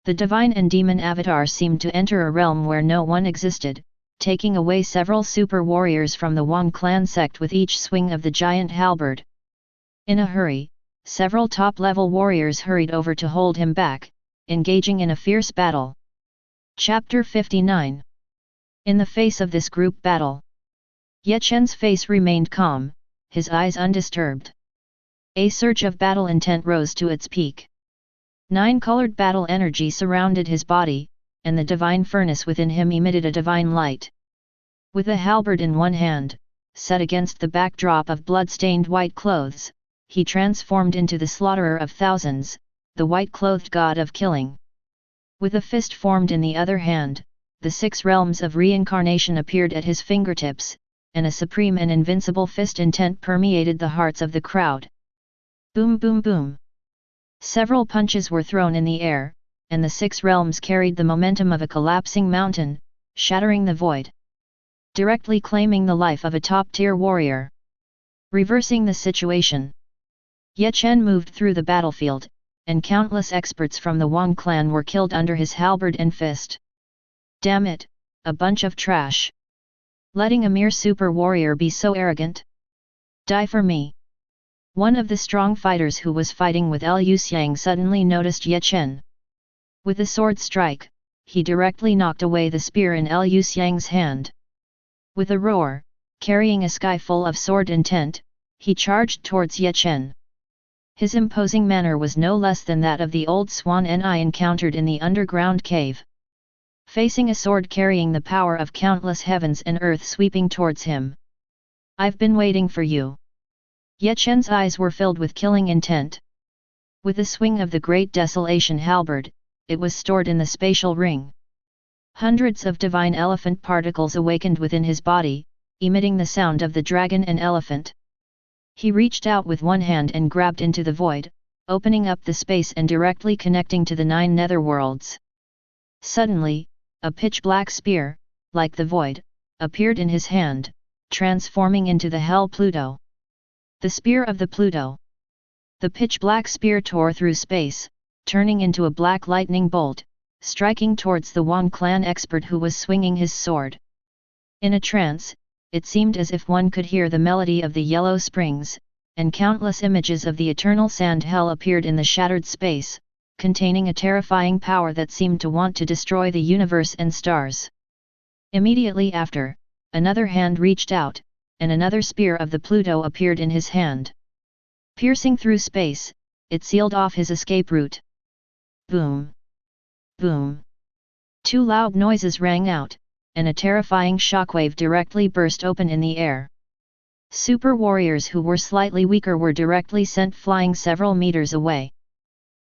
The divine and demon avatar seemed to enter a realm where no one existed, taking away several super warriors from the Wang clan sect with each swing of the giant halberd. In a hurry, several top-level warriors hurried over to hold him back, engaging in a fierce battle. Chapter 59. In the face of this group battle, Chen's face remained calm, his eyes undisturbed. A surge of battle intent rose to its peak. 9-colored battle energy surrounded his body, and the divine furnace within him emitted a divine light. With a halberd in one hand, set against the backdrop of blood-stained white clothes, he transformed into the slaughterer of thousands, the white-clothed god of killing. With a fist formed in the other hand, the 6 realms of reincarnation appeared at his fingertips, and a supreme and invincible fist intent permeated the hearts of the crowd. Boom boom boom. Several punches were thrown in the air, and the 6 realms carried the momentum of a collapsing mountain, shattering the void. Directly claiming the life of a top-tier warrior. Reversing the situation. Chen moved through the battlefield, and countless experts from the Wang clan were killed under his halberd and fist. Damn it, a bunch of trash. Letting a mere super warrior be so arrogant? Die for me. One of the strong fighters who was fighting with Liu Xiang suddenly noticed Chen. With a sword strike, he directly knocked away the spear in Liu Xiang's hand. With a roar, carrying a sky full of sword intent, he charged towards Chen. His imposing manner was no less than that of the old swan I encountered in the underground cave. Facing a sword carrying the power of countless heavens and earth sweeping towards him. I've been waiting for you. Chen's eyes were filled with killing intent. With a swing of the great desolation halberd, it was stored in the spatial ring. Hundreds of divine elephant particles awakened within his body, emitting the sound of the dragon and elephant. He reached out with one hand and grabbed into the void, opening up the space and directly connecting to the 9 netherworlds. Suddenly, a pitch-black spear, like the void, appeared in his hand, transforming into the Hell Pluto. The Spear of the Pluto. The pitch-black spear tore through space, turning into a black lightning bolt, striking towards the Wang clan expert who was swinging his sword. In a trance, it seemed as if one could hear the melody of the yellow springs, and countless images of the eternal sand hell appeared in the shattered space, containing a terrifying power that seemed to want to destroy the universe and stars. Immediately after, another hand reached out, and another spear of the Pluto appeared in his hand. Piercing through space, it sealed off his escape route. Boom! Boom! 2 loud noises rang out, and a terrifying shockwave directly burst open in the air. Super warriors who were slightly weaker were directly sent flying several meters away.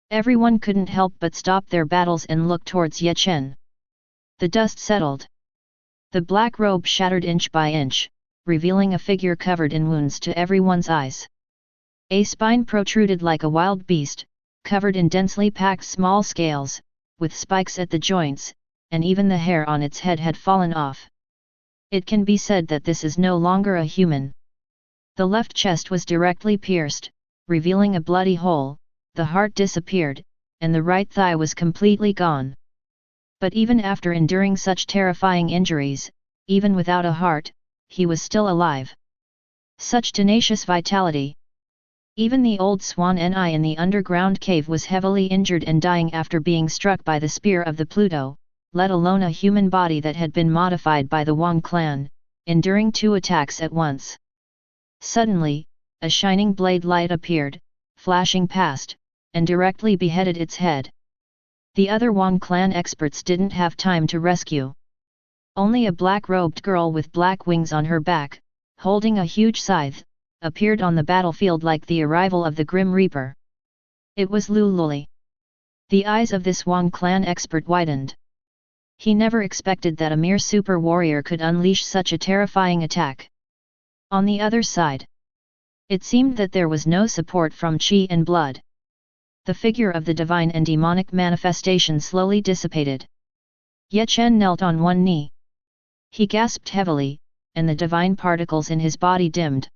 Everyone couldn't help but stop their battles and look towards Chen. The dust settled. The black robe shattered inch by inch, revealing a figure covered in wounds to everyone's eyes. A spine protruded like a wild beast, covered in densely packed small scales, with spikes at the joints, and even the hair on its head had fallen off. It can be said that this is no longer a human. The left chest was directly pierced, revealing a bloody hole, the heart disappeared, and the right thigh was completely gone. But even after enduring such terrifying injuries, even without a heart, he was still alive. Such tenacious vitality! Even the old swan I in the underground cave was heavily injured and dying after being struck by the spear of the Pluto, let alone a human body that had been modified by the Wang clan, enduring 2 attacks at once. Suddenly, a shining blade light appeared, flashing past, and directly beheaded its head. The other Wang clan experts didn't have time to rescue. Only a black-robed girl with black wings on her back, holding a huge scythe, appeared on the battlefield like the arrival of the Grim Reaper. It was Lu Luli. The eyes of this Wang clan expert widened. He never expected that a mere super warrior could unleash such a terrifying attack. On the other side, it seemed that there was no support from chi and blood. The figure of the divine and demonic manifestation slowly dissipated. Chen knelt on one knee. He gasped heavily, and the divine particles in his body dimmed.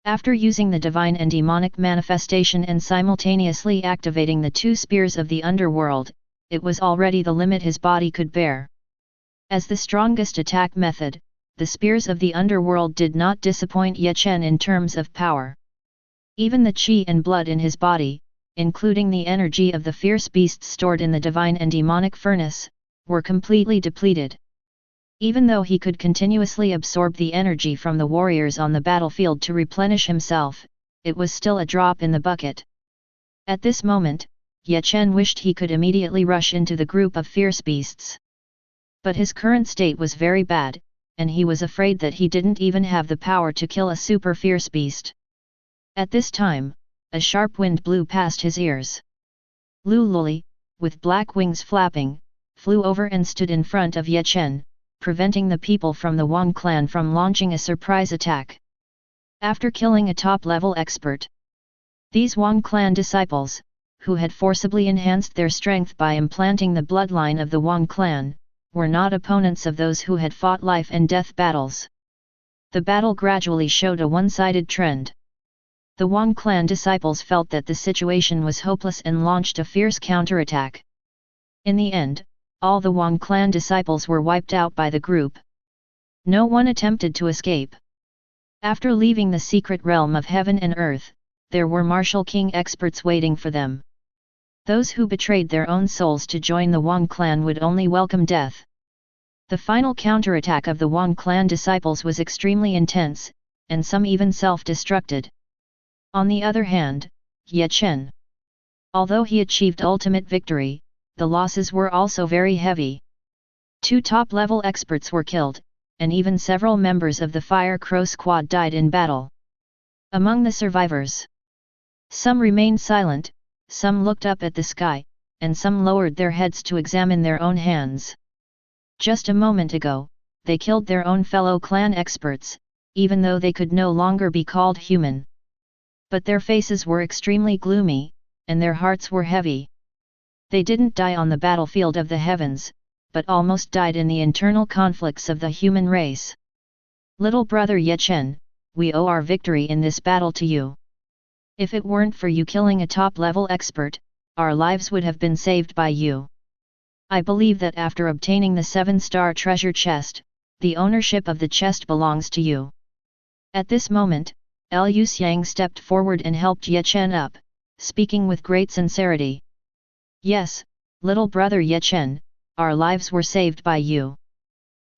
After using the divine and demonic manifestation and simultaneously activating the 2 spears of the underworld, it was already the limit his body could bear. As the strongest attack method, the spears of the underworld did not disappoint Chen in terms of power. Even the chi and blood in his body, including the energy of the fierce beasts stored in the divine and demonic furnace, were completely depleted. Even though he could continuously absorb the energy from the warriors on the battlefield to replenish himself, it was still a drop in the bucket. At this moment, Chen wished he could immediately rush into the group of fierce beasts. But his current state was very bad, and he was afraid that he didn't even have the power to kill a super fierce beast. At this time, a sharp wind blew past his ears. Lululi, with black wings flapping, flew over and stood in front of Chen, preventing the people from the Wang clan from launching a surprise attack. After killing a top-level expert, these Wang clan disciples, who had forcibly enhanced their strength by implanting the bloodline of the Wang clan, were not opponents of those who had fought life and death battles. The battle gradually showed a one-sided trend. The Wang clan disciples felt that the situation was hopeless and launched a fierce counterattack. In the end, all the Wang clan disciples were wiped out by the group. No one attempted to escape. After leaving the secret realm of heaven and earth, there were martial king experts waiting for them. Those who betrayed their own souls to join the Wang clan would only welcome death. The final counterattack of the Wang clan disciples was extremely intense, and some even self-destructed. On the other hand, Chen, although he achieved ultimate victory, the losses were also very heavy. 2 top-level experts were killed, and even several members of the Fire Crow squad died in battle. Among the survivors, some remained silent, some looked up at the sky, and some lowered their heads to examine their own hands. Just a moment ago, they killed their own fellow clan experts, even though they could no longer be called human. But their faces were extremely gloomy, and their hearts were heavy. They didn't die on the battlefield of the heavens, but almost died in the internal conflicts of the human race. Little brother Chen, we owe our victory in this battle to you. If it weren't for you killing a top-level expert, our lives would have been saved by you. I believe that after obtaining the 7-star treasure chest, the ownership of the chest belongs to you. At this moment, Liu Xiang stepped forward and helped Chen up, speaking with great sincerity. Yes, little brother Chen, our lives were saved by you.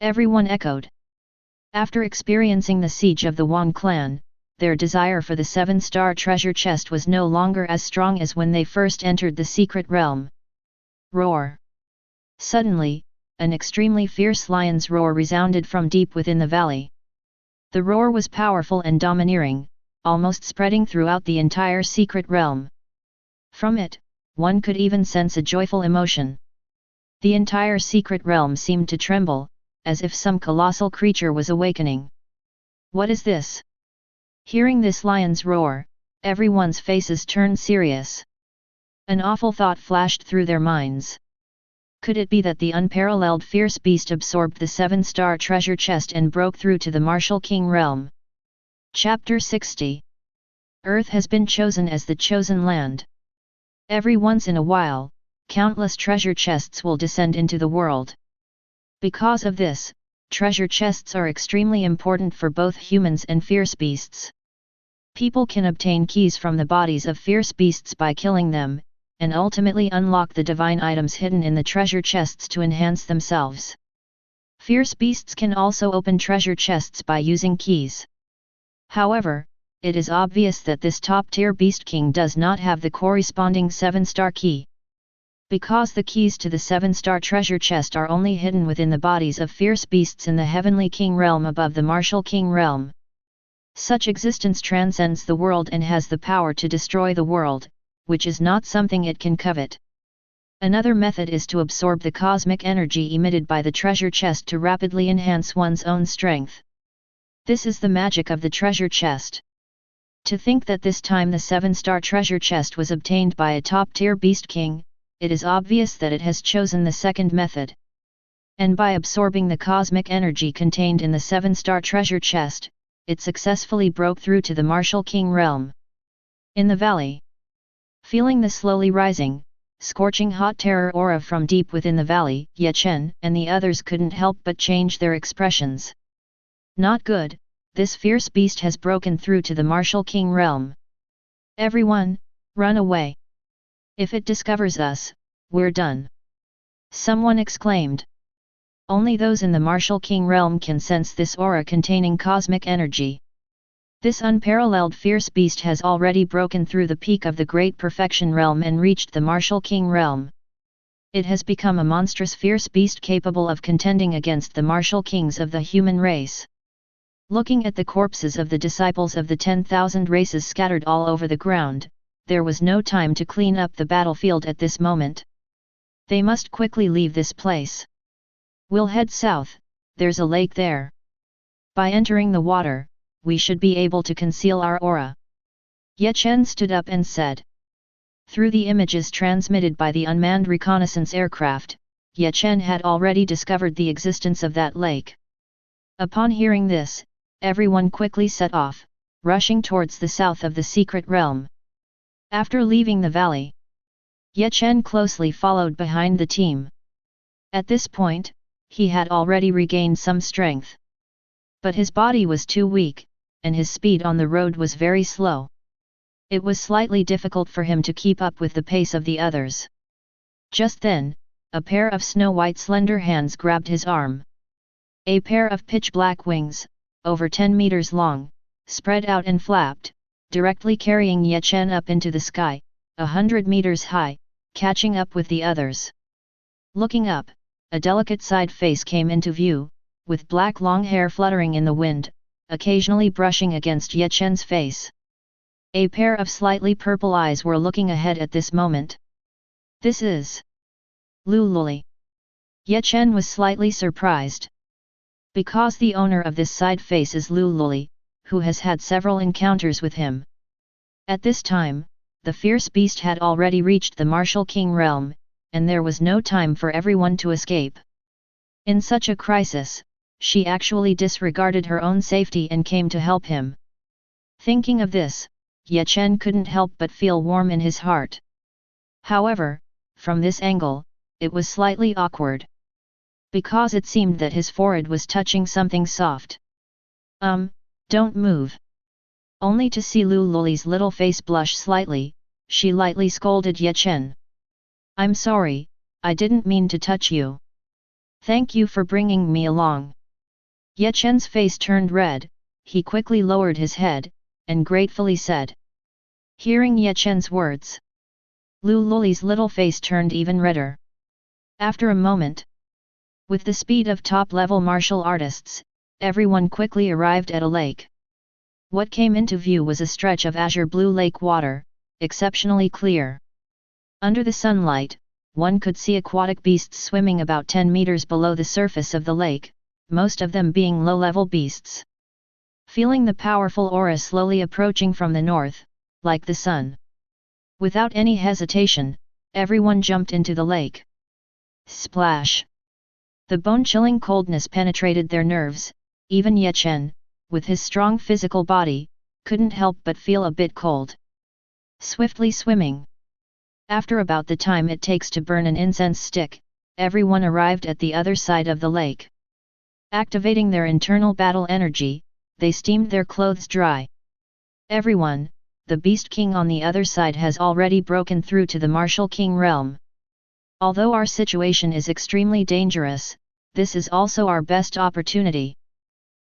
Everyone echoed. After experiencing the siege of the Wang clan, their desire for the 7-star treasure chest was no longer as strong as when they first entered the secret realm. Roar! Suddenly, an extremely fierce lion's roar resounded from deep within the valley. The roar was powerful and domineering, almost spreading throughout the entire secret realm. From it, one could even sense a joyful emotion. The entire secret realm seemed to tremble, as if some colossal creature was awakening. What is this? Hearing this lion's roar, everyone's faces turned serious. An awful thought flashed through their minds. Could it be that the unparalleled fierce beast absorbed the 7-star treasure chest and broke through to the martial king realm? Chapter 60. Earth has been chosen as the chosen land. Every once in a while, countless treasure chests will descend into the world. Because of this, treasure chests are extremely important for both humans and fierce beasts. People can obtain keys from the bodies of fierce beasts by killing them, and ultimately unlock the divine items hidden in the treasure chests to enhance themselves. Fierce beasts can also open treasure chests by using keys. However, it is obvious that this top-tier beast king does not have the corresponding 7-star key. Because the keys to the 7-star treasure chest are only hidden within the bodies of fierce beasts in the heavenly king realm above the martial king realm. Such existence transcends the world and has the power to destroy the world, which is not something it can covet. Another method is to absorb the cosmic energy emitted by the treasure chest to rapidly enhance one's own strength. This is the magic of the treasure chest. To think that this time the 7-star treasure chest was obtained by a top-tier beast king, it is obvious that it has chosen the second method. And by absorbing the cosmic energy contained in the 7-star treasure chest, it successfully broke through to the martial king realm. In the valley, feeling the slowly rising, scorching hot terror aura from deep within the valley, Chen and the others couldn't help but change their expressions. Not good, this fierce beast has broken through to the martial king realm. Everyone, run away. If it discovers us, we're done. Someone exclaimed. Only those in the martial king realm can sense this aura containing cosmic energy. This unparalleled fierce beast has already broken through the peak of the Great Perfection realm and reached the Martial King realm. It has become a monstrous fierce beast capable of contending against the martial kings of the human race. Looking at the corpses of the disciples of the 10,000 races scattered all over the ground, there was no time to clean up the battlefield at this moment. They must quickly leave this place. We'll head south, there's a lake there. By entering the water, we should be able to conceal our aura. Chen stood up and said. Through the images transmitted by the unmanned reconnaissance aircraft, Chen had already discovered the existence of that lake. Upon hearing this, everyone quickly set off, rushing towards the south of the secret realm. After leaving the valley, Chen closely followed behind the team. At this point, he had already regained some strength. But his body was too weak, and his speed on the road was very slow. It was slightly difficult for him to keep up with the pace of the others. Just then, a pair of snow-white slender hands grabbed his arm. A pair of pitch-black wings, over 10 meters long, spread out and flapped, directly carrying Chen up into the sky, 100 meters high, catching up with the others. Looking up, a delicate side face came into view, with black long hair fluttering in the wind, occasionally brushing against Chen's face. A pair of slightly purple eyes were looking ahead at this moment. This is Lu Luli. Chen was slightly surprised. Because the owner of this side face is Lu Luli, who has had several encounters with him. At this time, the fierce beast had already reached the Martial King realm, and there was no time for everyone to escape. In such a crisis, she actually disregarded her own safety and came to help him. Thinking of this, Chen couldn't help but feel warm in his heart. However, from this angle, it was slightly awkward. Because it seemed that his forehead was touching something soft. Don't move. Only to see Lu Luli's little face blush slightly, she lightly scolded Chen. I'm sorry, I didn't mean to touch you. Thank you for bringing me along. Chen's face turned red, he quickly lowered his head, and gratefully said. Hearing Chen's words, Lu Luli's little face turned even redder. After a moment, with the speed of top-level martial artists, everyone quickly arrived at a lake. What came into view was a stretch of azure blue lake water, exceptionally clear. Under the sunlight, one could see aquatic beasts swimming about 10 meters below the surface of the lake, most of them being low-level beasts. Feeling the powerful aura slowly approaching from the north, like the sun. Without any hesitation, everyone jumped into the lake. Splash! The bone-chilling coldness penetrated their nerves. Even Chen, with his strong physical body, couldn't help but feel a bit cold. Swiftly swimming. After about the time it takes to burn an incense stick, everyone arrived at the other side of the lake. Activating their internal battle energy, they steamed their clothes dry. Everyone, the Beast King on the other side has already broken through to the Martial King realm. Although our situation is extremely dangerous, this is also our best opportunity.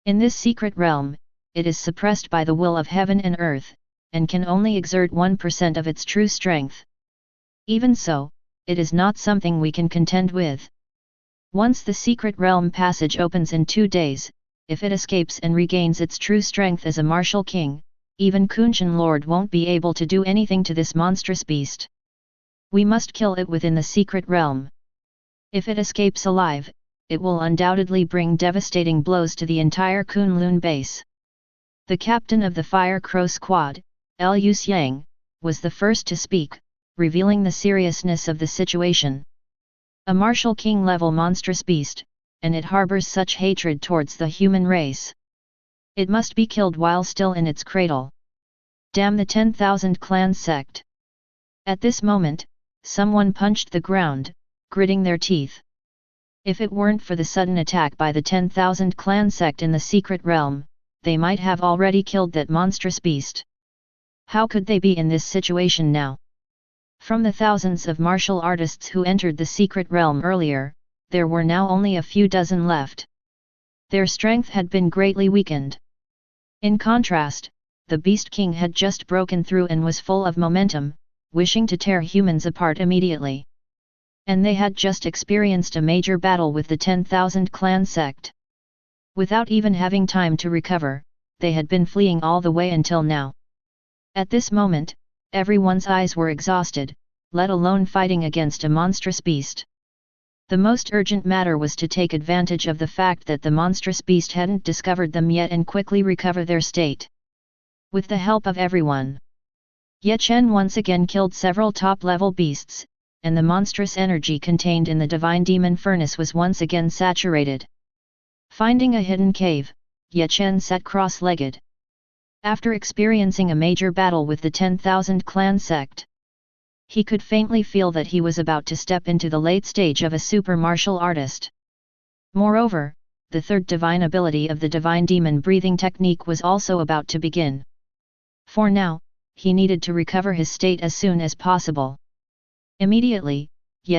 In this secret realm, it is suppressed by the will of heaven and earth, and can only exert 1% of its true strength. Even so, it is not something we can contend with. Once the secret realm passage opens in 2 days, if it escapes and regains its true strength as a martial king, even Kunshan Lord won't be able to do anything to this monstrous beast. We must kill it within the secret realm. If it escapes alive, it will undoubtedly bring devastating blows to the entire Kunlun base. The captain of the Fire Crow Squad, Liu Xiang, was the first to speak, revealing the seriousness of the situation. A martial king-level monstrous beast, and it harbors such hatred towards the human race. It must be killed while still in its cradle. Damn the 10,000 clan sect! At this moment, someone punched the ground, gritting their teeth. If it weren't for the sudden attack by the 10,000 clan sect in the secret realm, they might have already killed that monstrous beast. How could they be in this situation now? From the thousands of martial artists who entered the secret realm earlier, there were now only a few dozen left. Their strength had been greatly weakened. In contrast, the Beast King had just broken through and was full of momentum, wishing to tear humans apart immediately. And they had just experienced a major battle with the 10,000 clan sect. Without even having time to recover, they had been fleeing all the way until now. At this moment, everyone's eyes were exhausted, let alone fighting against a monstrous beast. The most urgent matter was to take advantage of the fact that the monstrous beast hadn't discovered them yet and quickly recover their state. With the help of everyone, Chen once again killed several top-level beasts, and the monstrous energy contained in the divine demon furnace was once again saturated. Finding a hidden cave, Chen sat cross-legged. After experiencing a major battle with the 10,000 clan sect, he could faintly feel that he was about to step into the late stage of a super martial artist. Moreover, the third divine ability of the divine demon breathing technique was also about to begin. For now, he needed to recover his state as soon as possible. Immediately,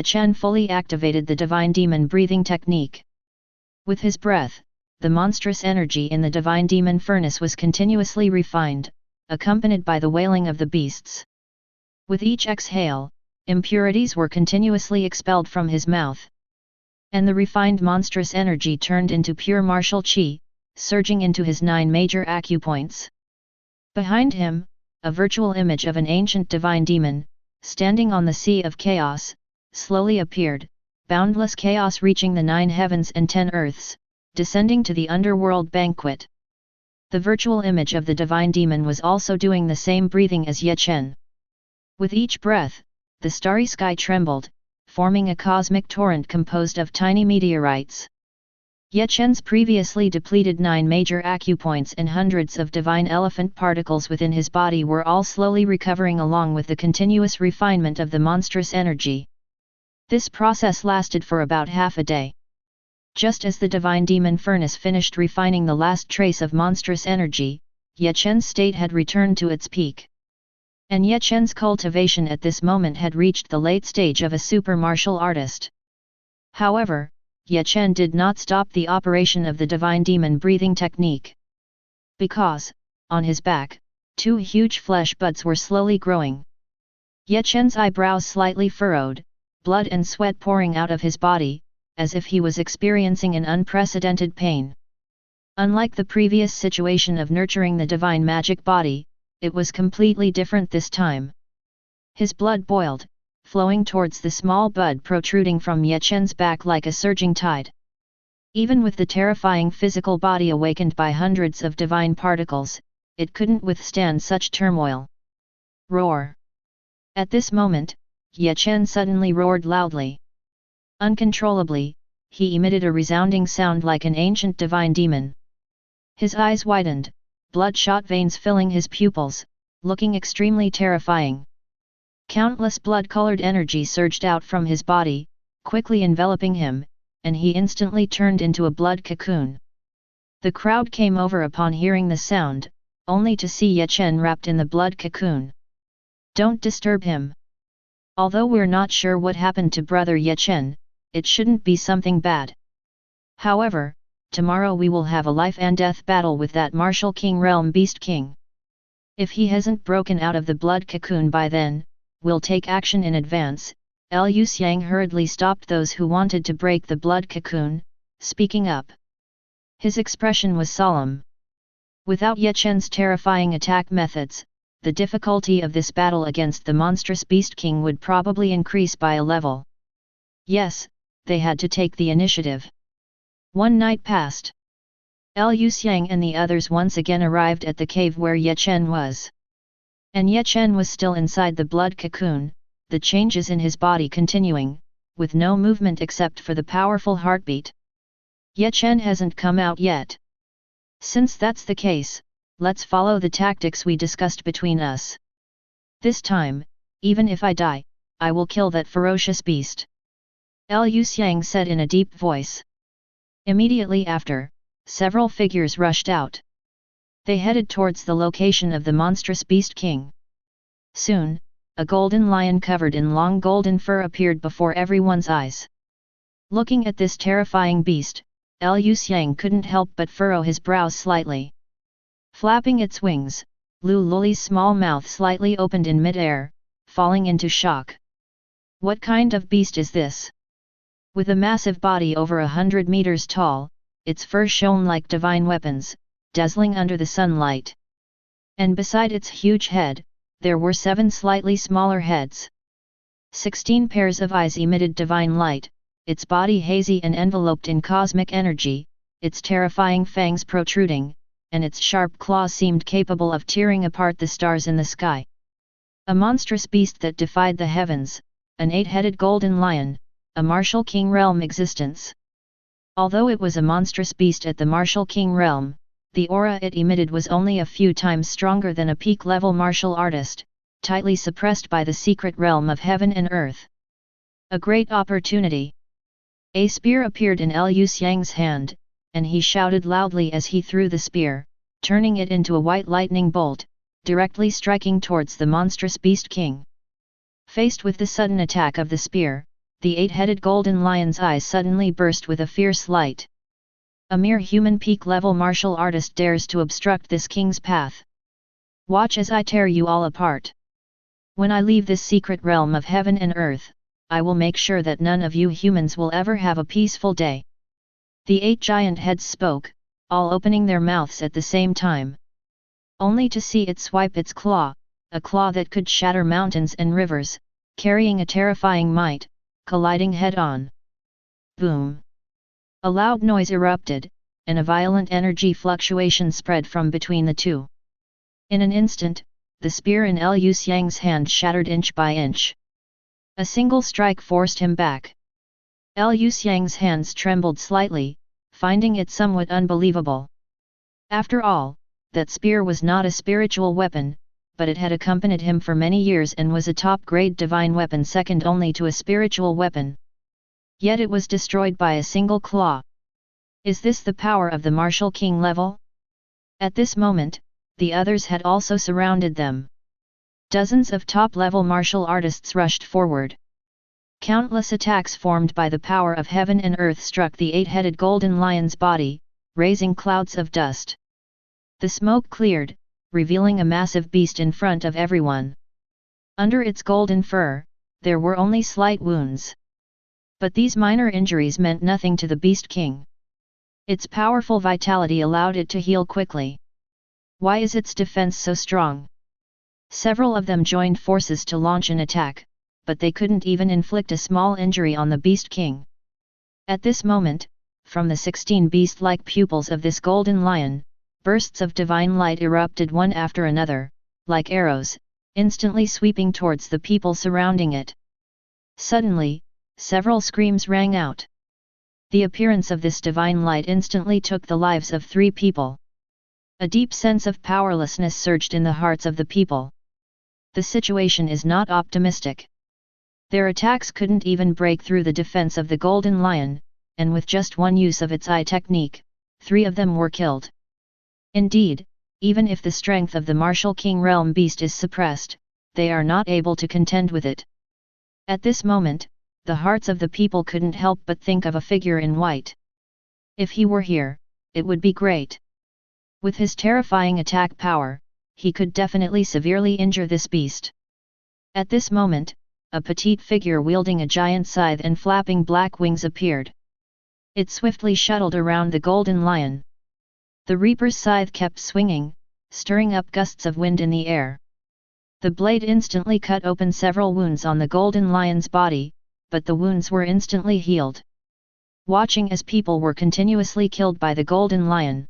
Chen fully activated the divine demon breathing technique. With his breath, the monstrous energy in the divine demon furnace was continuously refined, accompanied by the wailing of the beasts. With each exhale, impurities were continuously expelled from his mouth. And the refined monstrous energy turned into pure martial qi, surging into his 9 major acupoints. Behind him, a virtual image of an ancient divine demon, standing on the sea of chaos, slowly appeared, boundless chaos reaching the 9 heavens and 10 earths, descending to the underworld banquet. The virtual image of the divine demon was also doing the same breathing as Chen. With each breath, the starry sky trembled, forming a cosmic torrent composed of tiny meteorites. Chen's previously depleted 9 major acupoints and hundreds of divine elephant particles within his body were all slowly recovering along with the continuous refinement of the monstrous energy. This process lasted for about half a day. Just as the divine demon furnace finished refining the last trace of monstrous energy, Chen's state had returned to its peak. And Chen's cultivation at this moment had reached the late stage of a super martial artist. However, Chen did not stop the operation of the divine demon breathing technique. Because, on his back, 2 huge flesh buds were slowly growing. Chen's eyebrows slightly furrowed, blood and sweat pouring out of his body, as if he was experiencing an unprecedented pain. Unlike the previous situation of nurturing the divine magic body, it was completely different this time. His blood boiled, flowing towards the small bud protruding from Chen's back like a surging tide. Even with the terrifying physical body awakened by hundreds of divine particles, it couldn't withstand such turmoil. Roar! At this moment, Chen suddenly roared loudly. Uncontrollably, he emitted a resounding sound like an ancient divine demon. His eyes widened, bloodshot veins filling his pupils, looking extremely terrifying. Countless blood-colored energy surged out from his body, quickly enveloping him, and he instantly turned into a blood cocoon. The crowd came over upon hearing the sound, only to see Chen wrapped in the blood cocoon. Don't disturb him. Although we're not sure what happened to brother Chen, it shouldn't be something bad. However, tomorrow we will have a life and death battle with that martial king realm beast king. If he hasn't broken out of the blood cocoon by then, we'll take action in advance. Liu Xiang hurriedly stopped those who wanted to break the blood cocoon, speaking up. His expression was solemn. Without Chen's terrifying attack methods, the difficulty of this battle against the monstrous beast king would probably increase by a level. Yes, they had to take the initiative. One night passed. Liu Xiang and the others once again arrived at the cave where Chen was. And Chen was still inside the blood cocoon, the changes in his body continuing, with no movement except for the powerful heartbeat. Chen hasn't come out yet. Since that's the case, let's follow the tactics we discussed between us. This time, even if I die, I will kill that ferocious beast. Liu Xiang said in a deep voice. Immediately after, several figures rushed out. They headed towards the location of the monstrous beast king. Soon, a golden lion covered in long golden fur appeared before everyone's eyes. Looking at this terrifying beast, Liu Xiang couldn't help but furrow his brows slightly. Flapping its wings, Lu Luli's small mouth slightly opened in mid-air, falling into shock. What kind of beast is this? With a massive body over 100 meters tall, its fur shone like divine weapons, dazzling under the sunlight. And beside its huge head, there were 7 slightly smaller heads. 16 pairs of eyes emitted divine light, its body hazy and enveloped in cosmic energy, its terrifying fangs protruding, and its sharp claws seemed capable of tearing apart the stars in the sky. A monstrous beast that defied the heavens, an 8-headed golden lion, a martial king realm existence. Although it was a monstrous beast at the martial king realm, the aura it emitted was only a few times stronger than a peak-level martial artist, tightly suppressed by the secret realm of heaven and earth. A great opportunity. A spear appeared in Lu Xiang's hand, and he shouted loudly as he threw the spear, turning it into a white lightning bolt, directly striking towards the monstrous beast king. Faced with the sudden attack of the spear, the 8-headed golden lion's eyes suddenly burst with a fierce light. A mere human peak-level martial artist dares to obstruct this king's path. Watch as I tear you all apart. When I leave this secret realm of heaven and earth, I will make sure that none of you humans will ever have a peaceful day. The 8 giant heads spoke, all opening their mouths at the same time. Only to see it swipe its claw, a claw that could shatter mountains and rivers, carrying a terrifying might, colliding head-on. Boom! A loud noise erupted, and a violent energy fluctuation spread from between the two. In an instant, the spear in Lu Xiang's hand shattered inch by inch. A single strike forced him back. Lu Xiang's hands trembled slightly, finding it somewhat unbelievable. After all, that spear was not a spiritual weapon, but it had accompanied him for many years and was a top-grade divine weapon second only to a spiritual weapon. Yet it was destroyed by a single claw. Is this the power of the martial king level? At this moment, the others had also surrounded them. Dozens of top-level martial artists rushed forward. Countless attacks formed by the power of heaven and earth struck the 8-headed golden lion's body, raising clouds of dust. The smoke cleared, revealing a massive beast in front of everyone. Under its golden fur, there were only slight wounds. But these minor injuries meant nothing to the Beast King. Its powerful vitality allowed it to heal quickly. Why is its defense so strong? Several of them joined forces to launch an attack, but they couldn't even inflict a small injury on the Beast King. At this moment, from the 16 beast-like pupils of this golden lion, bursts of divine light erupted one after another, like arrows, instantly sweeping towards the people surrounding it. Suddenly, several screams rang out. The appearance of this divine light instantly took the lives of 3 people. A deep sense of powerlessness surged in the hearts of the people. The situation is not optimistic. Their attacks couldn't even break through the defense of the golden lion, and with just one use of its eye technique, 3 of them were killed. Indeed, even if the strength of the martial king realm beast is suppressed, they are not able to contend with it. At this moment, the hearts of the people couldn't help but think of a figure in white. If he were here, it would be great. With his terrifying attack power, he could definitely severely injure this beast. At this moment, a petite figure wielding a giant scythe and flapping black wings appeared. It swiftly shuttled around the golden lion. The Reaper's scythe kept swinging, stirring up gusts of wind in the air. The blade instantly cut open several wounds on the golden lion's body, but the wounds were instantly healed. Watching as people were continuously killed by the golden lion,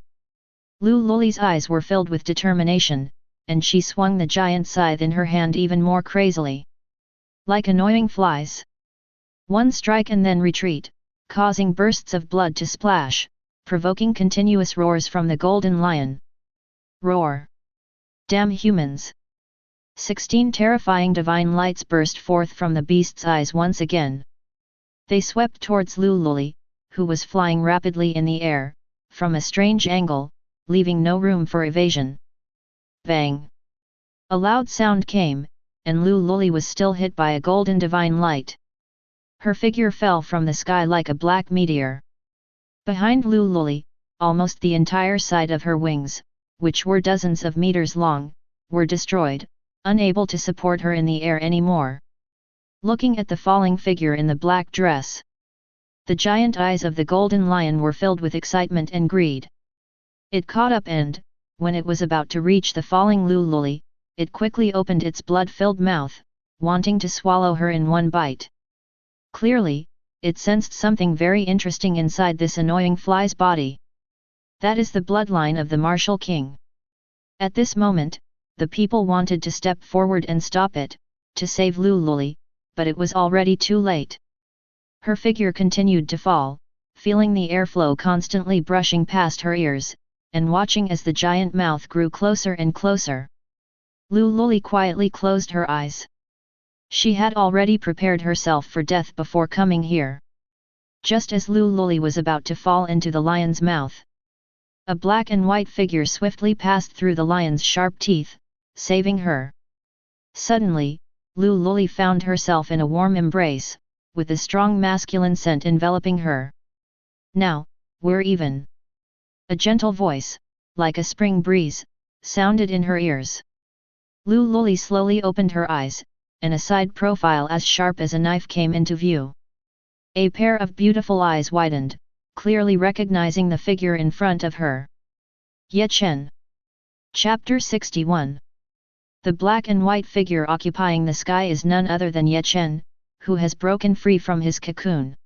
Lu Luli's eyes were filled with determination, and she swung the giant scythe in her hand even more crazily. Like annoying flies. One strike and then retreat, causing bursts of blood to splash, provoking continuous roars from the golden lion. Roar! Damn humans! 16 terrifying divine lights burst forth from the beast's eyes once again. They swept towards Lu Luli, who was flying rapidly in the air, from a strange angle, leaving no room for evasion. Bang! A loud sound came, and Lu Luli was still hit by a golden divine light. Her figure fell from the sky like a black meteor. Behind Lu Luli, almost the entire side of her wings, which were dozens of meters long, were destroyed, unable to support her in the air anymore. Looking at the falling figure in the black dress, the giant eyes of the golden lion were filled with excitement and greed. It caught up and, when it was about to reach the falling Lululi, it quickly opened its blood-filled mouth, wanting to swallow her in one bite. Clearly, it sensed something very interesting inside this annoying fly's body. That is the bloodline of the martial king. At this moment, the people wanted to step forward and stop it, to save Lululi, but it was already too late. Her figure continued to fall, feeling the airflow constantly brushing past her ears, and watching as the giant mouth grew closer and closer. Lululi quietly closed her eyes. She had already prepared herself for death before coming here. Just as Lululi was about to fall into the lion's mouth, a black and white figure swiftly passed through the lion's sharp teeth, saving her. Suddenly, Lululi found herself in a warm embrace, with a strong masculine scent enveloping her. "Now, we're even." A gentle voice, like a spring breeze, sounded in her ears. Lululi slowly opened her eyes, and a side profile as sharp as a knife came into view. A pair of beautiful eyes widened, clearly recognizing the figure in front of her. Chen. Chapter 61. The black and white figure occupying the sky is none other than Chen, who has broken free from his cocoon.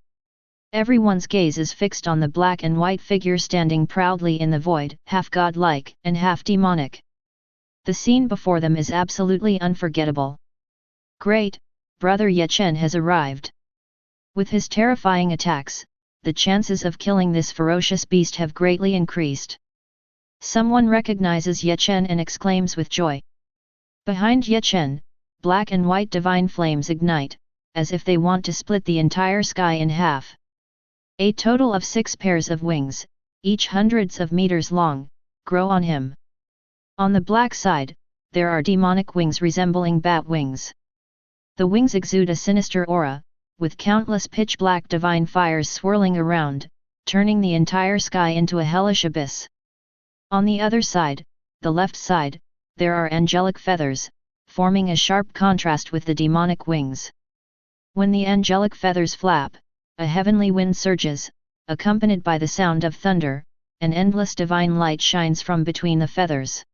Everyone's gaze is fixed on the black and white figure standing proudly in the void, half godlike and half demonic. The scene before them is absolutely unforgettable. Great, brother Chen has arrived. With his terrifying attacks, the chances of killing this ferocious beast have greatly increased. Someone recognizes Chen and exclaims with joy. Behind Chen, black and white divine flames ignite, as if they want to split the entire sky in half. A total of 6 pairs of wings, each hundreds of meters long, grow on him. On the black side, there are demonic wings resembling bat wings. The wings exude a sinister aura, with countless pitch-black divine fires swirling around, turning the entire sky into a hellish abyss. On the other side, the left side, there are angelic feathers, forming a sharp contrast with the demonic wings. When the angelic feathers flap, a heavenly wind surges, accompanied by the sound of thunder, and endless divine light shines from between the feathers.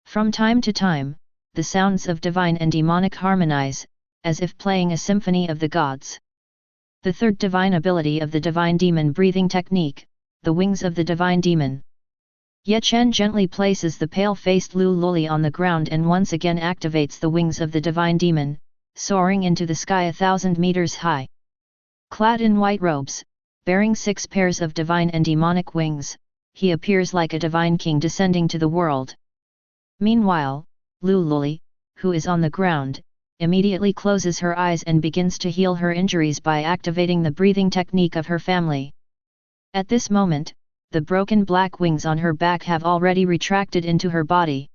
From time to time, the sounds of divine and demonic harmonize, as if playing a symphony of the gods. The third divine ability of the divine demon breathing technique, the wings of the divine demon. Chen gently places the pale-faced Lululi on the ground and once again activates the wings of the divine demon, soaring into the sky 1,000 meters high. Clad in white robes, bearing 6 pairs of divine and demonic wings, he appears like a divine king descending to the world. Meanwhile, Lululi, who is on the ground, immediately closes her eyes and begins to heal her injuries by activating the breathing technique of her family. At this moment, the broken black wings on her back have already retracted into her body.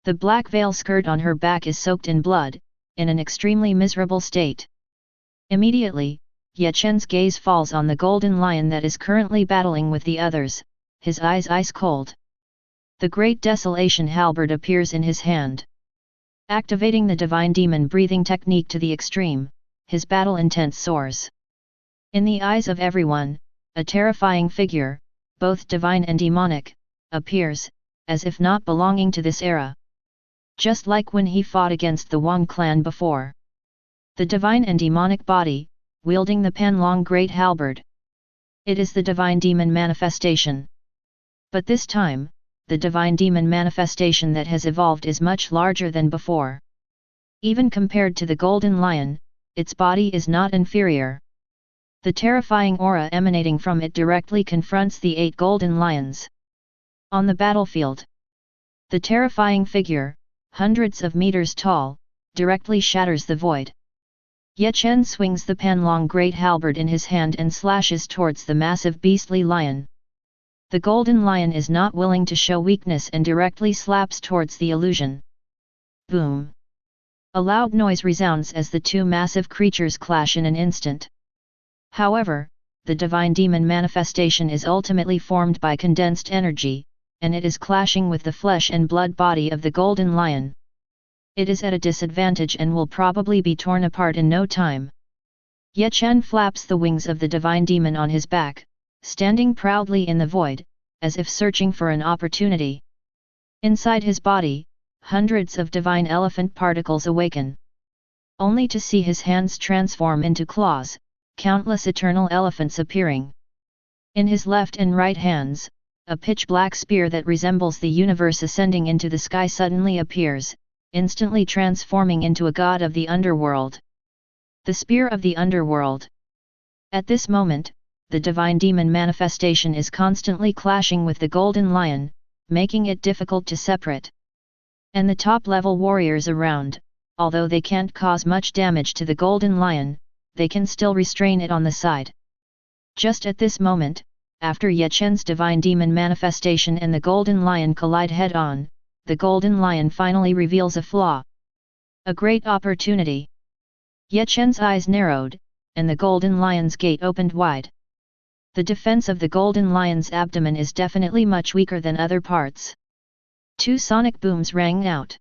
The black veil skirt on her back is soaked in blood, in an extremely miserable state. Immediately, Chen's gaze falls on the golden lion that is currently battling with the others, his eyes ice cold. The great desolation halberd appears in his hand. Activating the divine demon breathing technique to the extreme, his battle intent soars. In the eyes of everyone, a terrifying figure, both divine and demonic, appears, as if not belonging to this era. Just like when he fought against the Wang clan before. The divine and demonic body, wielding the Panlong Great Halberd. It is the divine demon manifestation. But this time, the divine demon manifestation that has evolved is much larger than before. Even compared to the golden lion, its body is not inferior. The terrifying aura emanating from it directly confronts the 8 golden lions. On the battlefield, the terrifying figure, hundreds of meters tall, directly shatters the void. Chen swings the Panlong Great Halberd in his hand and slashes towards the massive beastly lion. The golden lion is not willing to show weakness and directly slaps towards the illusion. Boom! A loud noise resounds as the 2 massive creatures clash in an instant. However, the divine demon manifestation is ultimately formed by condensed energy, and it is clashing with the flesh and blood body of the golden lion. It is at a disadvantage and will probably be torn apart in no time. Chen flaps the wings of the divine demon on his back, standing proudly in the void, as if searching for an opportunity. Inside his body, hundreds of divine elephant particles awaken. Only to see his hands transform into claws, countless eternal elephants appearing. In his left and right hands, a pitch-black spear that resembles the universe ascending into the sky suddenly appears, instantly transforming into a god of the underworld. The spear of the underworld. At this moment, the divine demon manifestation is constantly clashing with the golden lion, making it difficult to separate. And the top-level warriors around, although they can't cause much damage to the golden lion, they can still restrain it on the side. Just at this moment, after Chen's divine demon manifestation and the golden lion collide head-on, the golden lion finally reveals a flaw. A great opportunity. Chen's eyes narrowed, and the golden lion's gate opened wide. The defense of the golden lion's abdomen is definitely much weaker than other parts. 2 sonic booms rang out.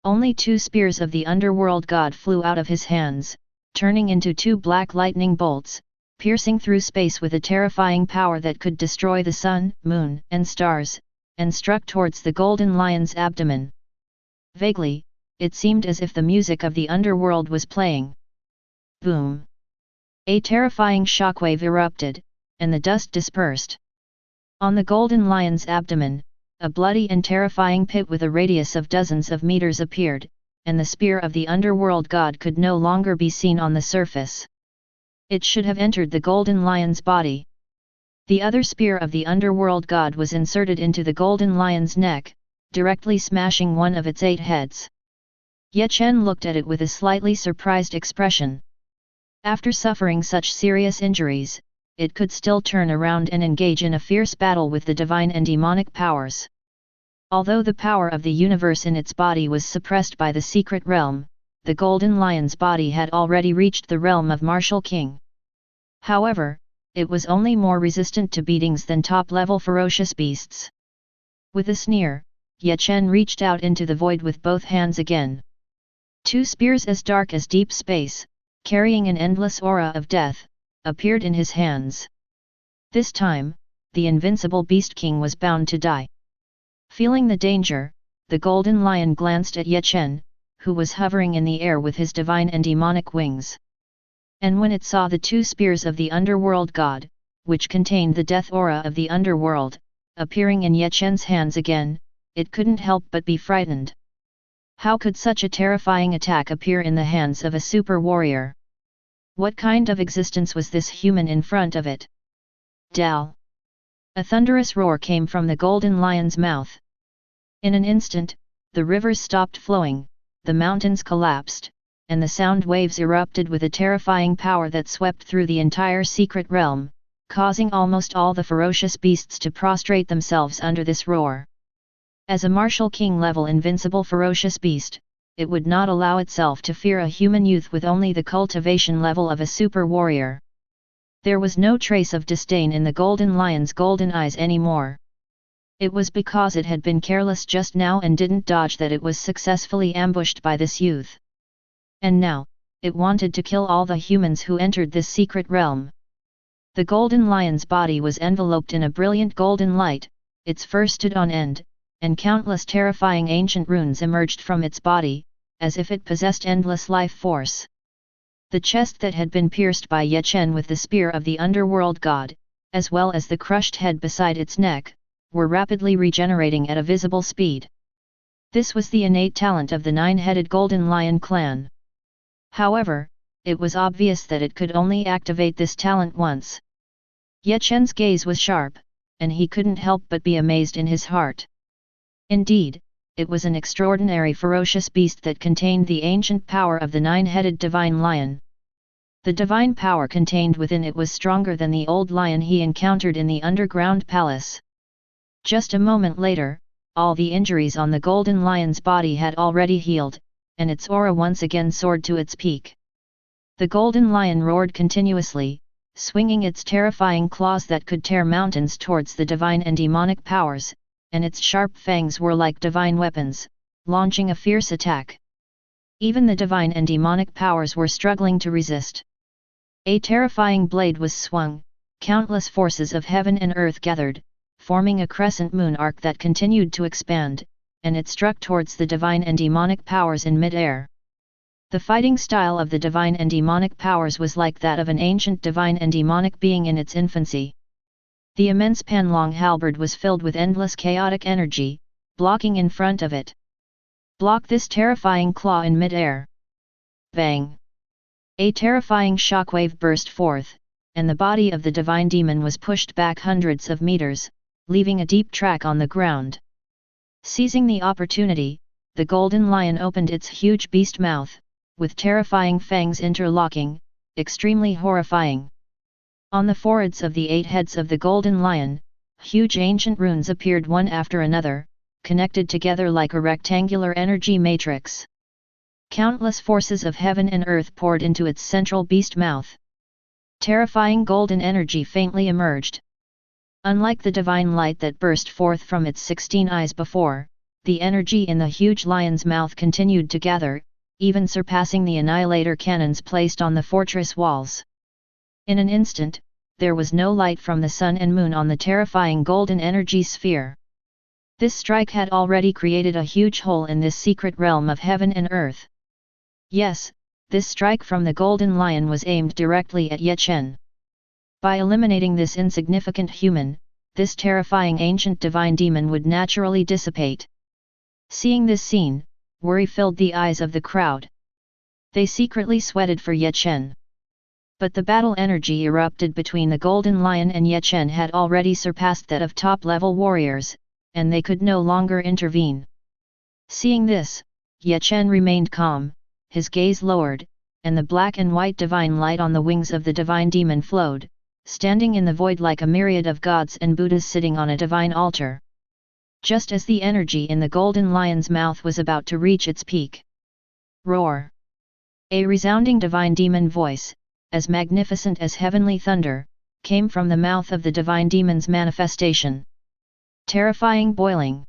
Only 2 spears of the underworld god flew out of his hands, turning into 2 black lightning bolts, piercing through space with a terrifying power that could destroy the sun, moon, and stars, and struck towards the golden lion's abdomen. Vaguely, it seemed as if the music of the underworld was playing. Boom! A terrifying shockwave erupted, and the dust dispersed. On the golden lion's abdomen, a bloody and terrifying pit with a radius of dozens of meters appeared, and the spear of the underworld god could no longer be seen on the surface. It should have entered the golden lion's body. The other spear of the underworld god was inserted into the golden lion's neck, directly smashing one of its 8 heads. Chen looked at it with a slightly surprised expression. After suffering such serious injuries, it could still turn around and engage in a fierce battle with the divine and demonic powers. Although the power of the universe in its body was suppressed by the secret realm, the golden lion's body had already reached the realm of martial king. However, it was only more resistant to beatings than top-level ferocious beasts. With a sneer, Chen reached out into the void with both hands again. 2 spears as dark as deep space, carrying an endless aura of death, appeared in his hands. This time, the invincible beast king was bound to die. Feeling the danger, the golden lion glanced at Chen, who was hovering in the air with his divine and demonic wings. And when it saw the 2 spears of the underworld god, which contained the death aura of the underworld, appearing in Chen's hands again, it couldn't help but be frightened. How could such a terrifying attack appear in the hands of a super warrior? What kind of existence was this human in front of it? Dal! A thunderous roar came from the golden lion's mouth. In an instant, the rivers stopped flowing, the mountains collapsed, and the sound waves erupted with a terrifying power that swept through the entire secret realm, causing almost all the ferocious beasts to prostrate themselves under this roar. As a martial king-level invincible ferocious beast, it would not allow itself to fear a human youth with only the cultivation level of a super warrior. There was no trace of disdain in the golden lion's golden eyes anymore. It was because it had been careless just now and didn't dodge that it was successfully ambushed by this youth. And now, it wanted to kill all the humans who entered this secret realm. The golden lion's body was enveloped in a brilliant golden light, its fur stood on end, and countless terrifying ancient runes emerged from its body, as if it possessed endless life force. The chest that had been pierced by Chen with the spear of the underworld god, as well as the crushed head beside its neck, were rapidly regenerating at a visible speed. This was the innate talent of the 9-headed golden lion clan. However, it was obvious that it could only activate this talent once. Chen's gaze was sharp, and he couldn't help but be amazed in his heart. Indeed, it was an extraordinary ferocious beast that contained the ancient power of the 9-headed divine lion. The divine power contained within it was stronger than the old lion he encountered in the underground palace. Just a moment later, all the injuries on the golden lion's body had already healed, and its aura once again soared to its peak. The golden lion roared continuously, swinging its terrifying claws that could tear mountains towards the divine and demonic powers, and its sharp fangs were like divine weapons, launching a fierce attack. Even the divine and demonic powers were struggling to resist. A terrifying blade was swung, countless forces of heaven and earth gathered, forming a crescent moon arc that continued to expand, and it struck towards the divine and demonic powers in mid-air. The fighting style of the divine and demonic powers was like that of an ancient divine and demonic being in its infancy. The immense Panlong halberd was filled with endless chaotic energy, blocking in front of it. Block this terrifying claw in mid-air. Bang! A terrifying shockwave burst forth, and the body of the divine demon was pushed back hundreds of meters, leaving a deep track on the ground. Seizing the opportunity, the golden lion opened its huge beast mouth, with terrifying fangs interlocking, extremely horrifying. On the foreheads of the 8 heads of the golden lion, huge ancient runes appeared one after another, connected together like a rectangular energy matrix. Countless forces of heaven and earth poured into its central beast mouth. Terrifying golden energy faintly emerged. Unlike the divine light that burst forth from its 16 eyes before, the energy in the huge lion's mouth continued to gather, even surpassing the annihilator cannons placed on the fortress walls. In an instant, there was no light from the sun and moon on the terrifying golden energy sphere. This strike had already created a huge hole in this secret realm of heaven and earth. Yes, this strike from the golden lion was aimed directly at Chen. By eliminating this insignificant human, this terrifying ancient divine demon would naturally dissipate. Seeing this scene, worry filled the eyes of the crowd. They secretly sweated for Chen. But the battle energy erupted between the golden lion and Chen had already surpassed that of top-level warriors, and they could no longer intervene. Seeing this, Chen remained calm, his gaze lowered, and the black and white divine light on the wings of the divine demon flowed, standing in the void like a myriad of gods and Buddhas sitting on a divine altar. Just as the energy in the golden lion's mouth was about to reach its peak. Roar! A resounding divine demon voice, as magnificent as heavenly thunder, came from the mouth of the divine demon's manifestation. Terrifying boiling.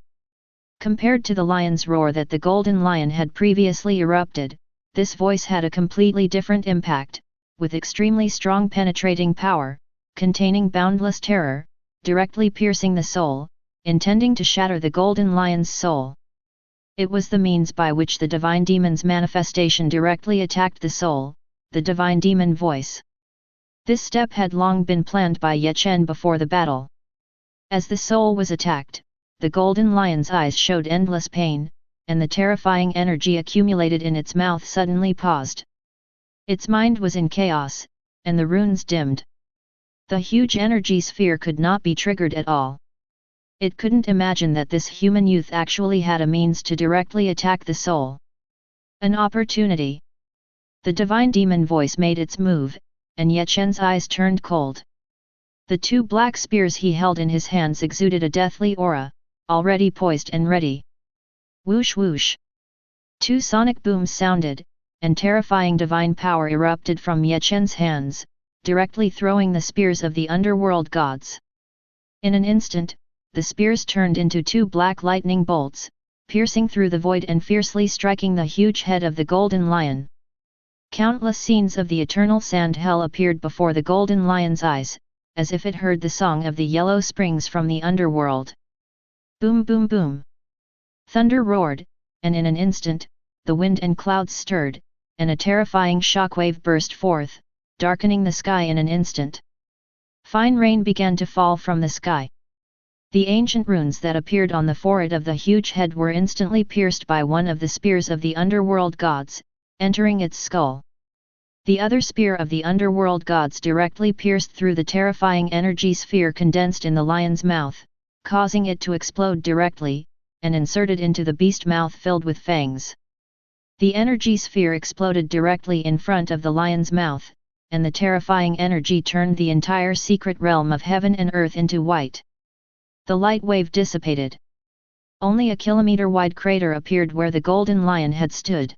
Compared to the lion's roar that the golden lion had previously erupted, this voice had a completely different impact, with extremely strong penetrating power, containing boundless terror, directly piercing the soul, intending to shatter the golden lion's soul. It was the means by which the divine demon's manifestation directly attacked the soul, the divine demon voice. This step had long been planned by Chen before the battle. As the soul was attacked, the golden lion's eyes showed endless pain, and the terrifying energy accumulated in its mouth suddenly paused. Its mind was in chaos, and the runes dimmed. The huge energy sphere could not be triggered at all. It couldn't imagine that this human youth actually had a means to directly attack the soul. An opportunity. The divine demon voice made its move, and Chen's eyes turned cold. The 2 black spears he held in his hands exuded a deathly aura, already poised and ready. Whoosh whoosh! 2 sonic booms sounded, and terrifying divine power erupted from Chen's hands, directly throwing the spears of the underworld gods. In an instant, the spears turned into 2 black lightning bolts, piercing through the void and fiercely striking the huge head of the golden lion. Countless scenes of the eternal sand hell appeared before the golden lion's eyes, as if it heard the song of the yellow springs from the underworld. Boom boom boom! Thunder roared, and in an instant, the wind and clouds stirred, and a terrifying shockwave burst forth, darkening the sky in an instant. Fine rain began to fall from the sky. The ancient runes that appeared on the forehead of the huge head were instantly pierced by one of the spears of the underworld gods, entering its skull. The other spear of the underworld gods directly pierced through the terrifying energy sphere condensed in the lion's mouth, causing it to explode directly, and inserted into the beast mouth filled with fangs. The energy sphere exploded directly in front of the lion's mouth, and the terrifying energy turned the entire secret realm of heaven and earth into white. The light wave dissipated. Only a kilometer-wide crater appeared where the golden lion had stood.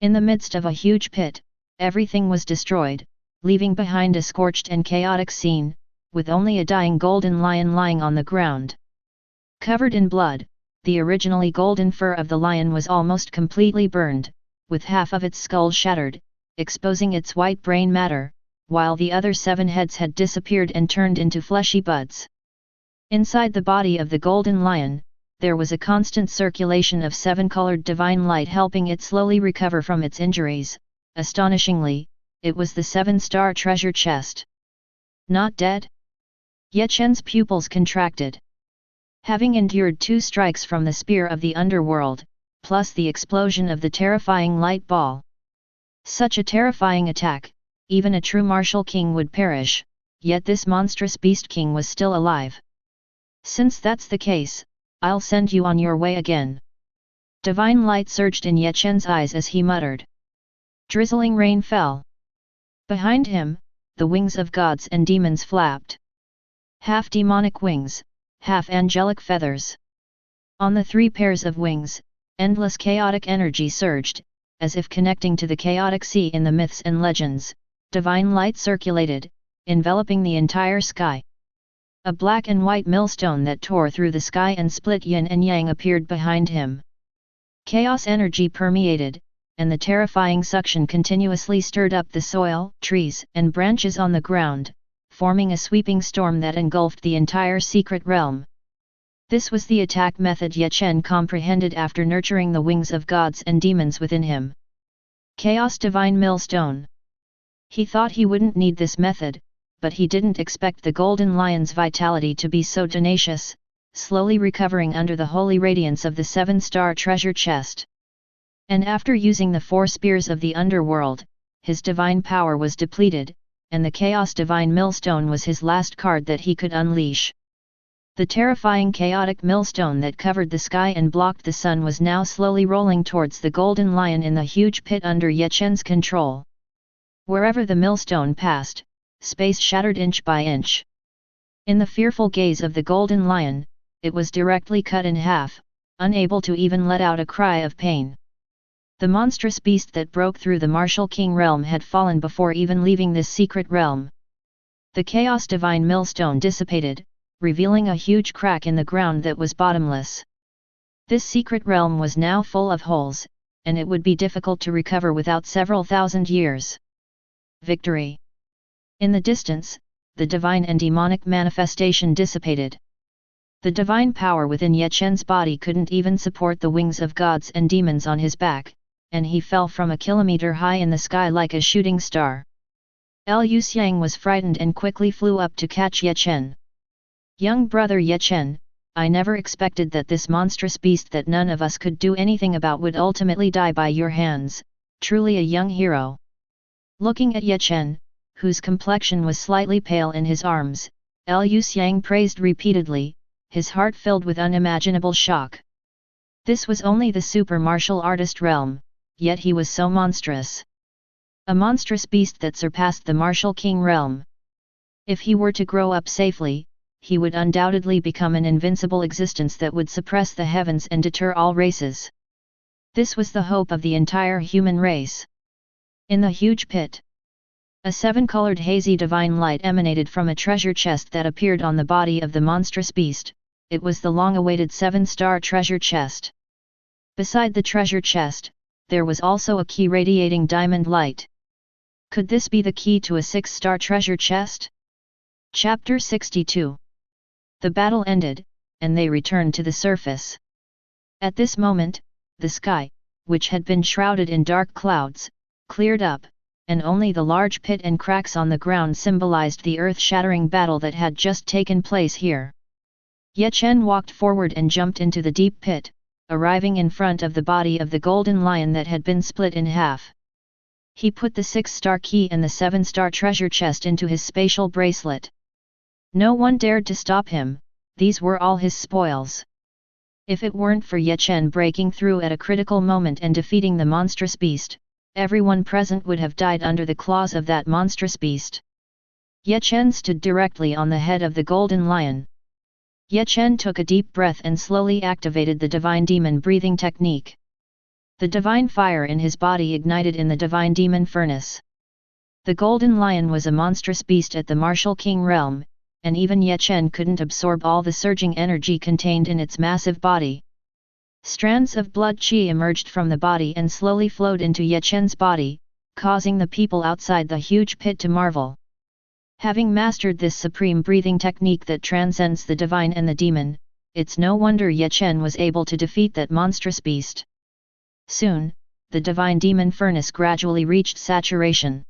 In the midst of a huge pit, everything was destroyed, leaving behind a scorched and chaotic scene, with only a dying golden lion lying on the ground. Covered in blood, the originally golden fur of the lion was almost completely burned, with half of its skull shattered, exposing its white brain matter, while the other 7 heads had disappeared and turned into fleshy buds. Inside the body of the golden lion, there was a constant circulation of 7-colored divine light helping it slowly recover from its injuries. Astonishingly, it was the 7-star treasure chest. Not dead? Ye Chen's pupils contracted. Having endured 2 strikes from the spear of the underworld, plus the explosion of the terrifying light ball. Such a terrifying attack, even a true martial king would perish, yet this monstrous beast king was still alive. Since that's the case, I'll send you on your way again. Divine light surged in Ye Chen's eyes as he muttered. Drizzling rain fell. Behind him, the wings of gods and demons flapped. Half demonic wings, half angelic feathers. On the 3 pairs of wings, endless chaotic energy surged, as if connecting to the chaotic sea in the myths and legends. Divine light circulated, enveloping the entire sky. A black and white millstone that tore through the sky and split yin and yang appeared behind him. Chaos energy permeated, and the terrifying suction continuously stirred up the soil, trees, and branches on the ground, forming a sweeping storm that engulfed the entire secret realm. This was the attack method Ye Chen comprehended after nurturing the wings of gods and demons within him. Chaos Divine Millstone. He thought he wouldn't need this method, but he didn't expect the golden lion's vitality to be so tenacious, slowly recovering under the holy radiance of the 7-star treasure chest. And after using the 4 spears of the underworld, his divine power was depleted, and the Chaos Divine Millstone was his last card that he could unleash. The terrifying chaotic millstone that covered the sky and blocked the sun was now slowly rolling towards the golden lion in the huge pit under Ye Chen's control. Wherever the millstone passed, space shattered inch by inch. In the fearful gaze of the golden lion, it was directly cut in half, unable to even let out a cry of pain. The monstrous beast that broke through the martial king realm had fallen before even leaving this secret realm. The Chaos Divine Millstone dissipated, revealing a huge crack in the ground that was bottomless. This secret realm was now full of holes, and it would be difficult to recover without several thousand years. Victory! In the distance, the divine and demonic manifestation dissipated. The divine power within Ye Chen's body couldn't even support the wings of gods and demons on his back, and he fell from a kilometer high in the sky like a shooting star. Liu Xiang was frightened and quickly flew up to catch Ye Chen. Young brother Ye Chen, I never expected that this monstrous beast that none of us could do anything about would ultimately die by your hands, truly a young hero. Looking at Ye Chen, whose complexion was slightly pale in his arms, Liu Xiang praised repeatedly, his heart filled with unimaginable shock. This was only the super martial artist realm, yet he was so monstrous. A monstrous beast that surpassed the martial king realm. If he were to grow up safely, he would undoubtedly become an invincible existence that would suppress the heavens and deter all races. This was the hope of the entire human race. In the huge pit, a 7-colored hazy divine light emanated from a treasure chest that appeared on the body of the monstrous beast. It was the long-awaited 7-star treasure chest. Beside the treasure chest, there was also a key radiating diamond light. Could this be the key to a 6-star treasure chest? Chapter 62. The battle ended, and they returned to the surface. At this moment, the sky, which had been shrouded in dark clouds, cleared up, and only the large pit and cracks on the ground symbolized the earth-shattering battle that had just taken place here. Ye Chen walked forward and jumped into the deep pit, arriving in front of the body of the golden lion that had been split in half. He put the 6-star key and the 7-star treasure chest into his spatial bracelet. No one dared to stop him, these were all his spoils. If it weren't for Ye Chen breaking through at a critical moment and defeating the monstrous beast, everyone present would have died under the claws of that monstrous beast. Ye Chen stood directly on the head of the golden lion. Ye Chen took a deep breath and slowly activated the divine demon breathing technique. The divine fire in his body ignited in the divine demon furnace. The golden lion was a monstrous beast at the martial king realm, and even Chen couldn't absorb all the surging energy contained in its massive body. Strands of blood qi emerged from the body and slowly flowed into Chen's body, causing the people outside the huge pit to marvel. Having mastered this supreme breathing technique that transcends the divine and the demon, it's no wonder Chen was able to defeat that monstrous beast. Soon, the divine demon furnace gradually reached saturation.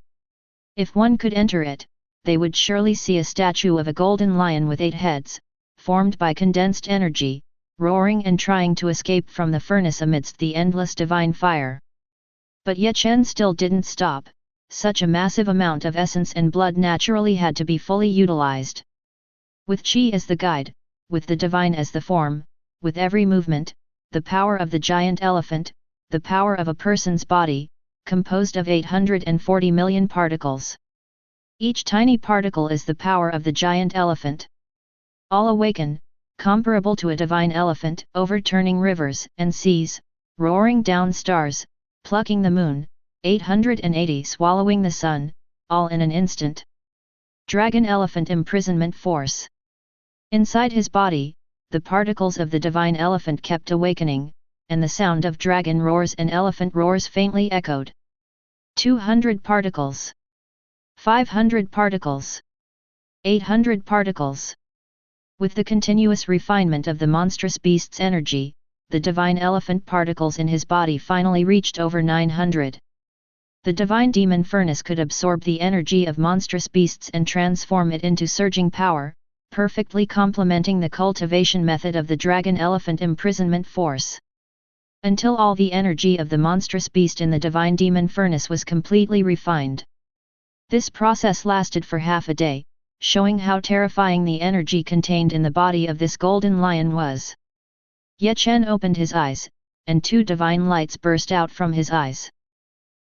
If one could enter it, they would surely see a statue of a golden lion with 8 heads, formed by condensed energy, roaring and trying to escape from the furnace amidst the endless divine fire. But Chen still didn't stop. Such a massive amount of essence and blood naturally had to be fully utilized. With qi as the guide, with the divine as the form, with every movement, the power of the giant elephant, the power of a person's body, composed of 840 million particles. Each tiny particle is the power of the giant elephant. All awaken, comparable to a divine elephant, overturning rivers and seas, roaring down stars, plucking the moon, 880 swallowing the sun, all in an instant. Dragon Elephant Imprisonment Force. Inside his body, the particles of the divine elephant kept awakening, and the sound of dragon roars and elephant roars faintly echoed. 200 particles. 500 particles. 800 particles. With the continuous refinement of the monstrous beast's energy, the divine elephant particles in his body finally reached over 900. The divine demon furnace could absorb the energy of monstrous beasts and transform it into surging power, perfectly complementing the cultivation method of the dragon elephant imprisonment force. Until all the energy of the monstrous beast in the divine demon furnace was completely refined. This process lasted for half a day, showing how terrifying the energy contained in the body of this golden lion was. Chen opened his eyes, and 2 divine lights burst out from his eyes.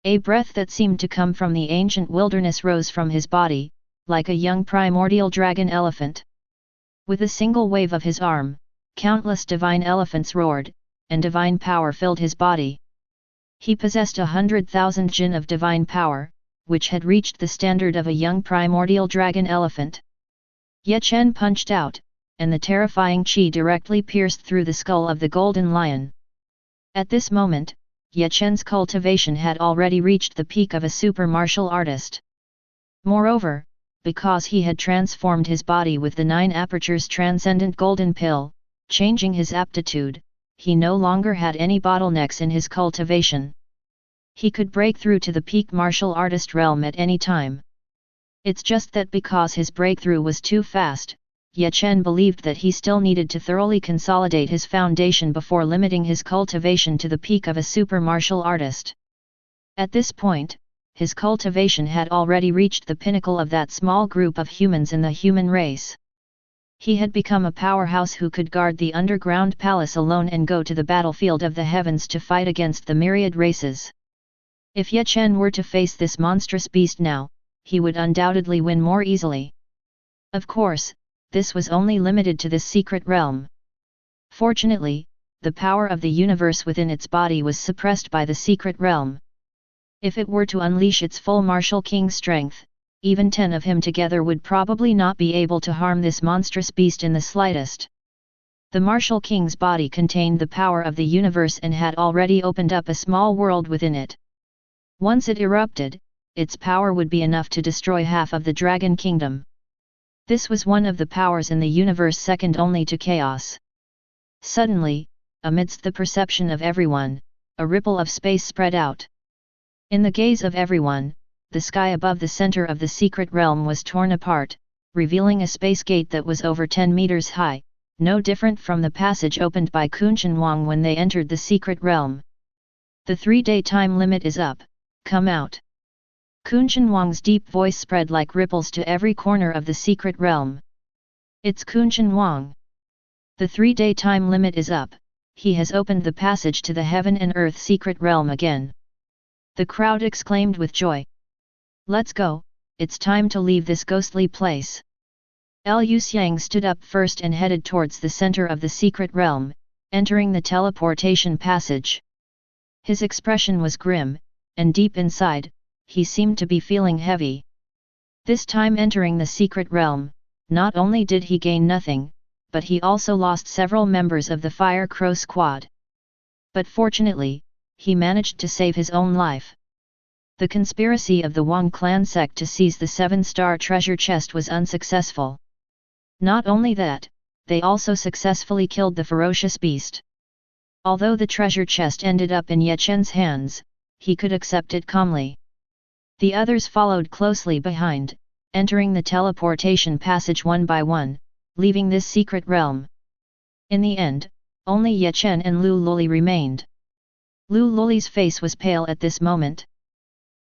A breath that seemed to come from the ancient wilderness rose from his body, like a young primordial dragon elephant. With a single wave of his arm, countless divine elephants roared, and divine power filled his body. He possessed 100,000 jin of divine power, which had reached the standard of a young primordial dragon elephant. Chen punched out, and the terrifying qi directly pierced through the skull of the golden lion. At this moment, Chen's cultivation had already reached the peak of a super martial artist. Moreover, because he had transformed his body with the 9 apertures transcendent golden pill, changing his aptitude, he no longer had any bottlenecks in his cultivation. He could break through to the peak martial artist realm at any time. It's just that because his breakthrough was too fast, Chen believed that he still needed to thoroughly consolidate his foundation before limiting his cultivation to the peak of a super martial artist. At this point, his cultivation had already reached the pinnacle of that small group of humans in the human race. He had become a powerhouse who could guard the underground palace alone and go to the battlefield of the heavens to fight against the myriad races. If Chen were to face this monstrous beast now, he would undoubtedly win more easily. Of course, this was only limited to this secret realm. Fortunately, the power of the universe within its body was suppressed by the secret realm. If it were to unleash its full martial king strength, even 10 of him together would probably not be able to harm this monstrous beast in the slightest. The martial king's body contained the power of the universe and had already opened up a small world within it. Once it erupted, its power would be enough to destroy half of the dragon kingdom. This was one of the powers in the universe second only to chaos. Suddenly, amidst the perception of everyone, a ripple of space spread out. In the gaze of everyone, the sky above the center of the secret realm was torn apart, revealing a space gate that was over 10 meters high, no different from the passage opened by Kunchen Wang when they entered the secret realm. The 3-day time limit is up, come out. Kunchen Wang's deep voice spread like ripples to every corner of the secret realm. It's Kunchen Wang. The 3-day time limit is up, he has opened the passage to the heaven and earth secret realm again. The crowd exclaimed with joy. Let's go, it's time to leave this ghostly place. Liu Xiang stood up first and headed towards the center of the secret realm, entering the teleportation passage. His expression was grim, and deep inside, he seemed to be feeling heavy. This time entering the secret realm, not only did he gain nothing, but he also lost several members of the Fire Crow squad. But fortunately, he managed to save his own life. The conspiracy of the Wang clan sect to seize the 7-star treasure chest was unsuccessful. Not only that, they also successfully killed the ferocious beast. Although the treasure chest ended up in Ye Chen's hands, he could accept it calmly. The others followed closely behind, entering the teleportation passage one by one, leaving this secret realm. In the end, only Ye Chen and Lu Luli remained. Lu Luli's face was pale at this moment.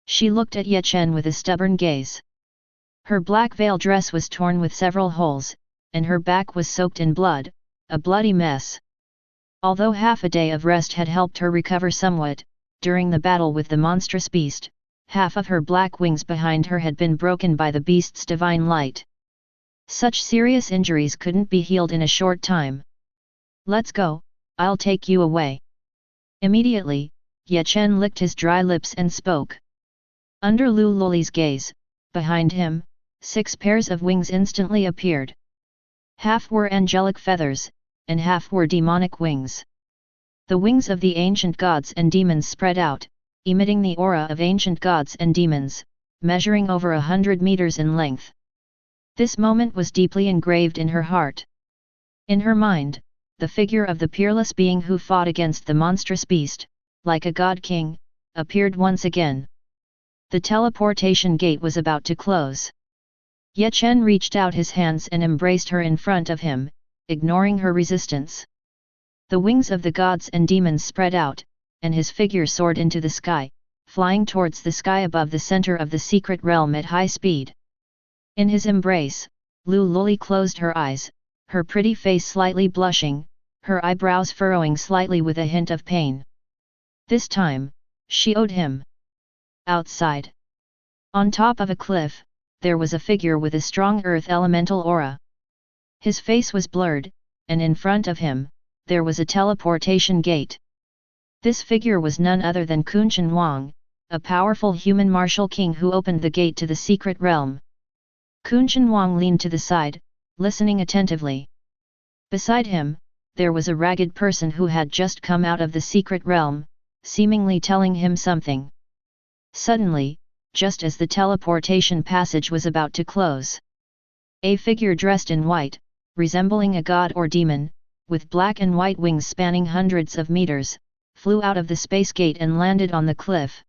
She looked at Ye Chen with a stubborn gaze. Her black veil dress was torn with several holes, and her back was soaked in blood, a bloody mess. Although half a day of rest had helped her recover somewhat, during the battle with the monstrous beast, half of her black wings behind her had been broken by the beast's divine light. Such serious injuries couldn't be healed in a short time. "Let's go, I'll take you away." Immediately, Ye Chen licked his dry lips and spoke. Under Lu Luli's gaze, behind him, 6 pairs of wings instantly appeared. Half were angelic feathers, and half were demonic wings. The wings of the ancient gods and demons spread out, emitting the aura of ancient gods and demons, measuring over 100 meters in length. This moment was deeply engraved in her heart. In her mind, the figure of the peerless being who fought against the monstrous beast, like a god king, appeared once again. The teleportation gate was about to close. Ye Chen reached out his hands and embraced her in front of him, ignoring her resistance. The wings of the gods and demons spread out, and his figure soared into the sky, flying towards the sky above the center of the secret realm at high speed. In his embrace, Lu Luli closed her eyes, her pretty face slightly blushing, her eyebrows furrowing slightly with a hint of pain. This time, she owed him. Outside, on top of a cliff, there was a figure with a strong earth elemental aura. His face was blurred, and in front of him, there was a teleportation gate. This figure was none other than Chen Wang, a powerful human martial king who opened the gate to the secret realm. Chen Wang leaned to the side, listening attentively. Beside him, there was a ragged person who had just come out of the secret realm, seemingly telling him something. Suddenly, just as the teleportation passage was about to close, a figure dressed in white, resembling a god or demon, with black and white wings spanning hundreds of meters, flew out of the space gate and landed on the cliff.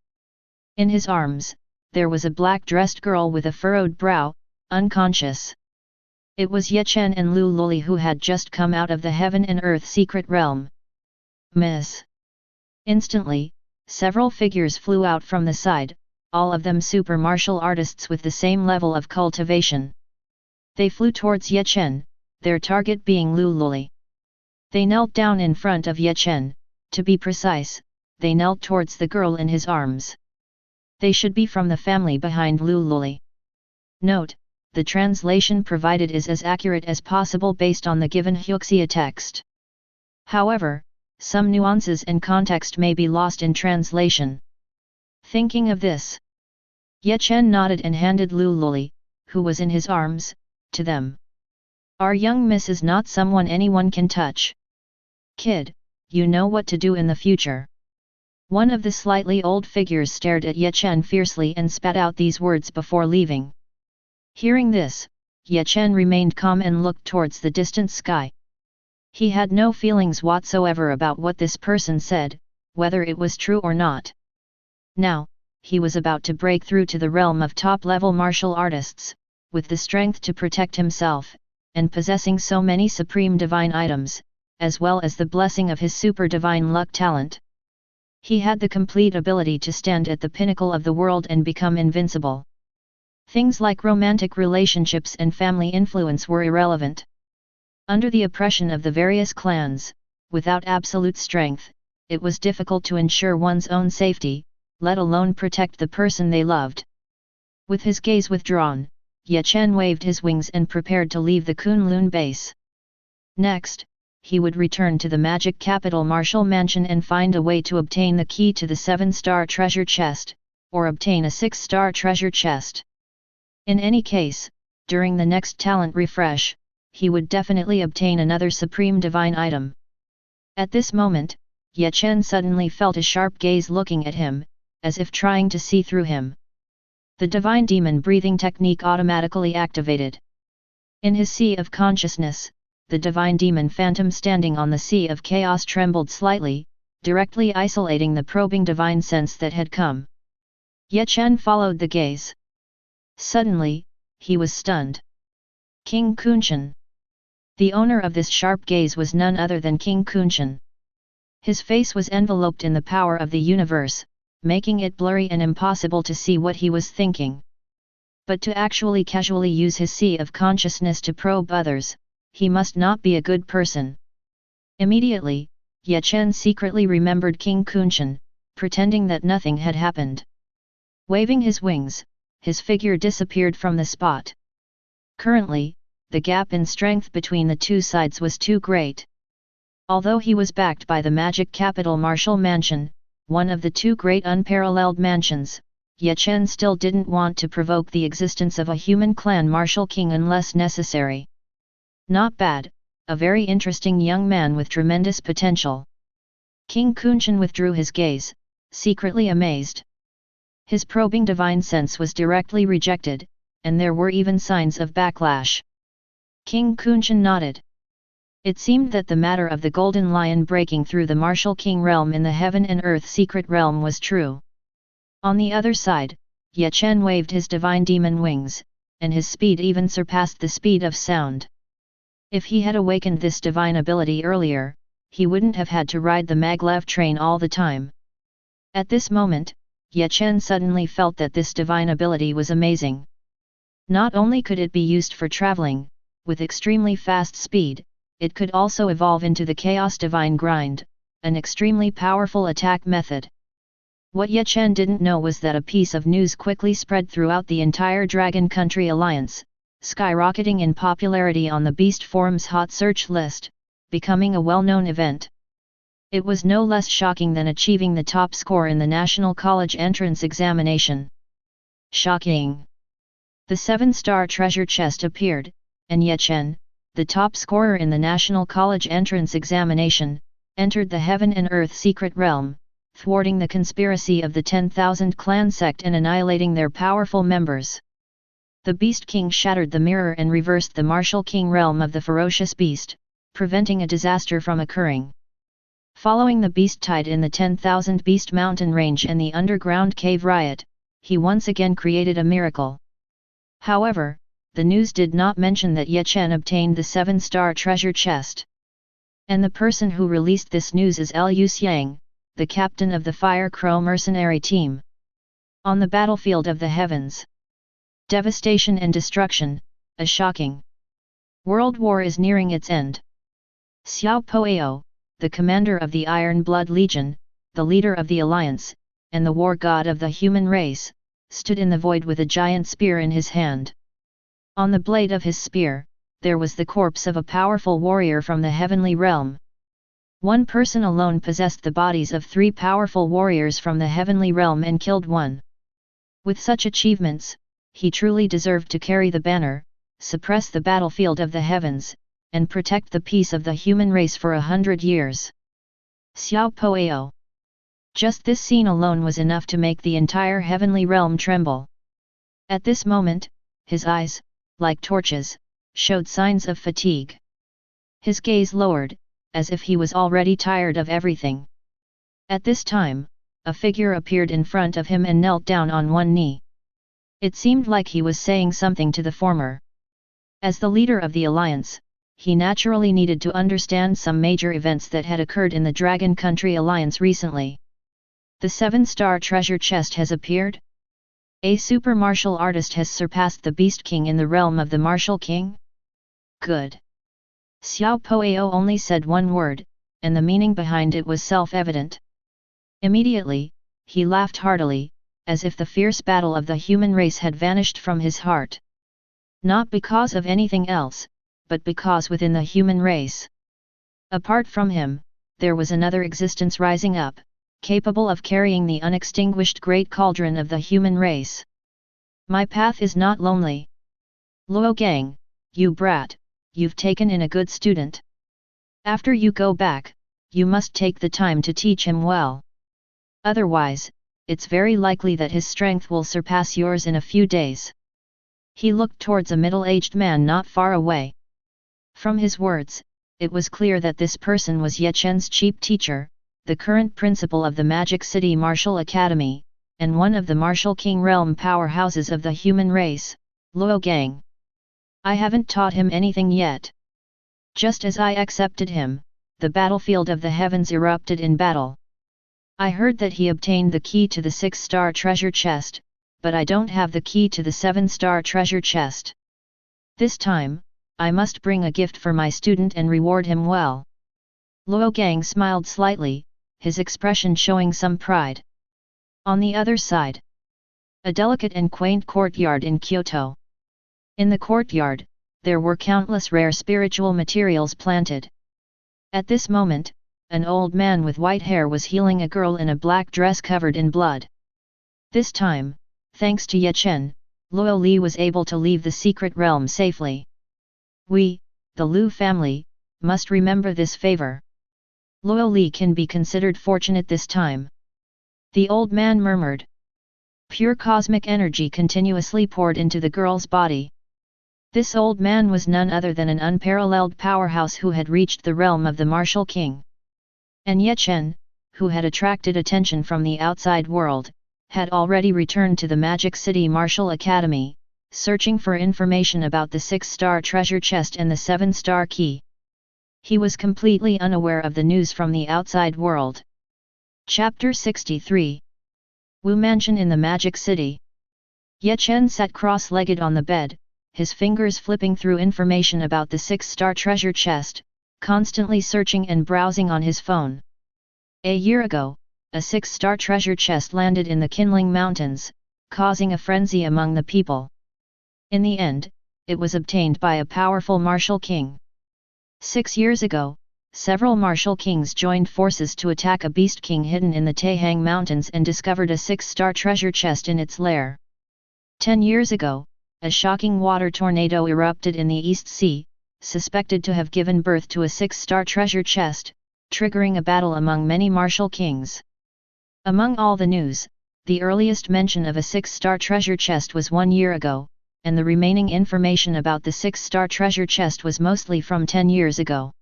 In his arms, there was a black-dressed girl with a furrowed brow, unconscious. It was Ye Chen and Lu Luli who had just come out of the heaven and earth secret realm. "Miss!" Instantly, several figures flew out from the side, all of them super martial artists with the same level of cultivation. They flew towards Ye Chen, their target being Lu Luli. They knelt down in front of Ye Chen, to be precise, they knelt towards the girl in his arms. They should be from the family behind Lu Luli. Note: the translation provided is as accurate as possible based on the given Huxia text. However, some nuances and context may be lost in translation. Thinking of this, Ye Chen nodded and handed Lu Luli, who was in his arms, to them. "Our young miss is not someone anyone can touch. Kid, you know what to do in the future." One of the slightly old figures stared at Ye Chen fiercely and spat out these words before leaving. Hearing this, Ye Chen remained calm and looked towards the distant sky. He had no feelings whatsoever about what this person said, whether it was true or not. Now, he was about to break through to the realm of top-level martial artists, with the strength to protect himself, and possessing so many supreme divine items, as well as the blessing of his super divine luck talent. He had the complete ability to stand at the pinnacle of the world and become invincible. Things like romantic relationships and family influence were irrelevant. Under the oppression of the various clans, without absolute strength, it was difficult to ensure one's own safety, let alone protect the person they loved. With his gaze withdrawn, Ye Chen waved his wings and prepared to leave the Kunlun base. Next, he would return to the magic capital Martial Mansion and find a way to obtain the key to the 7-star treasure chest, or obtain a 6-star treasure chest. In any case, during the next talent refresh, he would definitely obtain another supreme divine item. At this moment, Chen suddenly felt a sharp gaze looking at him, as if trying to see through him. The divine demon breathing technique automatically activated. In his sea of consciousness, the divine demon phantom standing on the sea of chaos trembled slightly, directly isolating the probing divine sense that had come. Chen followed the gaze. Suddenly, he was stunned. King Kunchen. The owner of this sharp gaze was none other than King Kunchen. His face was enveloped in the power of the universe, making it blurry and impossible to see what he was thinking. But to actually casually use his sea of consciousness to probe others, he must not be a good person. Immediately, Chen secretly remembered King Kunchen, pretending that nothing had happened. Waving his wings, his figure disappeared from the spot. Currently, the gap in strength between the two sides was too great. Although he was backed by the magic capital Martial Mansion, one of the two great unparalleled mansions, Chen still didn't want to provoke the existence of a human clan martial king unless necessary. Not bad, a very interesting young man with tremendous potential. King Kunchen withdrew his gaze, secretly amazed. His probing divine sense was directly rejected, and there were even signs of backlash. King Kunchen nodded. It seemed that the matter of the golden lion breaking through the martial king realm in the heaven and earth secret realm was true. On the other side, Chen waved his divine demon wings, and his speed even surpassed the speed of sound. If he had awakened this divine ability earlier, he wouldn't have had to ride the maglev train all the time. At this moment, Chen suddenly felt that this divine ability was amazing. Not only could it be used for traveling, with extremely fast speed, it could also evolve into the Chaos Divine Grind, an extremely powerful attack method. What Chen didn't know was that a piece of news quickly spread throughout the entire Dragon Country Alliance, skyrocketing in popularity on the Beast Forum's hot search list, becoming a well-known event. It was no less shocking than achieving the top score in the National College Entrance Examination. Shocking! The 7-star treasure chest appeared, and Chen, the top scorer in the National College Entrance Examination, entered the Heaven and Earth secret realm, thwarting the conspiracy of the 10,000 clan sect and annihilating their powerful members. The Beast King shattered the mirror and reversed the martial king realm of the ferocious beast, preventing a disaster from occurring. Following the beast tide in the 10,000 Beast Mountain Range and the underground cave riot, he once again created a miracle. However, the news did not mention that Chen obtained the 7-star treasure chest. And the person who released this news is Liu Xiang, the captain of the Fire Crow mercenary team. On the battlefield of the heavens. Devastation and destruction, a shocking world war is nearing its end. Xiao Poeo, the commander of the Iron Blood Legion, the leader of the Alliance, and the war god of the human race, stood in the void with a giant spear in his hand. On the blade of his spear, there was the corpse of a powerful warrior from the heavenly realm. One person alone possessed the bodies of 3 powerful warriors from the heavenly realm and killed one. With such achievements, he truly deserved to carry the banner, suppress the battlefield of the heavens, and protect the peace of the human race for 100 years. Xiao Poeo. Just this scene alone was enough to make the entire heavenly realm tremble. At this moment, his eyes, like torches, showed signs of fatigue. His gaze lowered, as if he was already tired of everything. At this time, a figure appeared in front of him and knelt down on one knee. It seemed like he was saying something to the former. As the leader of the Alliance, he naturally needed to understand some major events that had occurred in the Dragon Country Alliance recently. The 7-star treasure chest has appeared? A super martial artist has surpassed the Beast King in the realm of the Martial King? Good. Xiao Poeo only said one word, and the meaning behind it was self-evident. Immediately, he laughed heartily, as if the fierce battle of the human race had vanished from his heart. Not because of anything else, but because within the human race, apart from him, there was another existence rising up, capable of carrying the unextinguished great cauldron of the human race. My path is not lonely. Luo Gang, you brat, you've taken in a good student. After you go back, you must take the time to teach him well. Otherwise, it's very likely that his strength will surpass yours in a few days. He looked towards a middle-aged man not far away. From his words, it was clear that this person was Ye Chen's chief teacher, the current principal of the Magic City Martial Academy, and one of the Martial King realm powerhouses of the human race, Luo Gang. I haven't taught him anything yet. Just as I accepted him, the battlefield of the heavens erupted in battle. I heard that he obtained the key to the 6-star treasure chest, but I don't have the key to the 7-star treasure chest. This time, I must bring a gift for my student and reward him well. Luo Gang smiled slightly, his expression showing some pride. On the other side, a delicate and quaint courtyard in Kyoto. In the courtyard, there were countless rare spiritual materials planted. At this moment, an old man with white hair was healing a girl in a black dress covered in blood. This time, thanks to Ye Chen, Luo Li was able to leave the secret realm safely. We, the Lu family, must remember this favor. Luo Li can be considered fortunate this time. The old man murmured. Pure cosmic energy continuously poured into the girl's body. This old man was none other than an unparalleled powerhouse who had reached the realm of the Martial King. And Ye Chen, who had attracted attention from the outside world, had already returned to the Magic City Martial Academy, searching for information about the 6-star treasure chest and the 7-star key. He was completely unaware of the news from the outside world. Chapter 63. Wu Mansion in the Magic City. Ye Chen sat cross-legged on the bed, his fingers flipping through information about the 6-star treasure chest, constantly searching and browsing on his phone. A year ago, a 6-star treasure chest landed in the Kinling Mountains, causing a frenzy among the people. In the end, it was obtained by a powerful martial king. 6 years ago, several martial kings joined forces to attack a beast king hidden in the Taihang Mountains and discovered a 6-star treasure chest in its lair. 10 years ago, a shocking water tornado erupted in the East Sea, suspected to have given birth to a 6-star treasure chest, triggering a battle among many martial kings. Among all the news, the earliest mention of a 6-star treasure chest was 1 year ago, and the remaining information about the 6-star treasure chest was mostly from 10 years ago.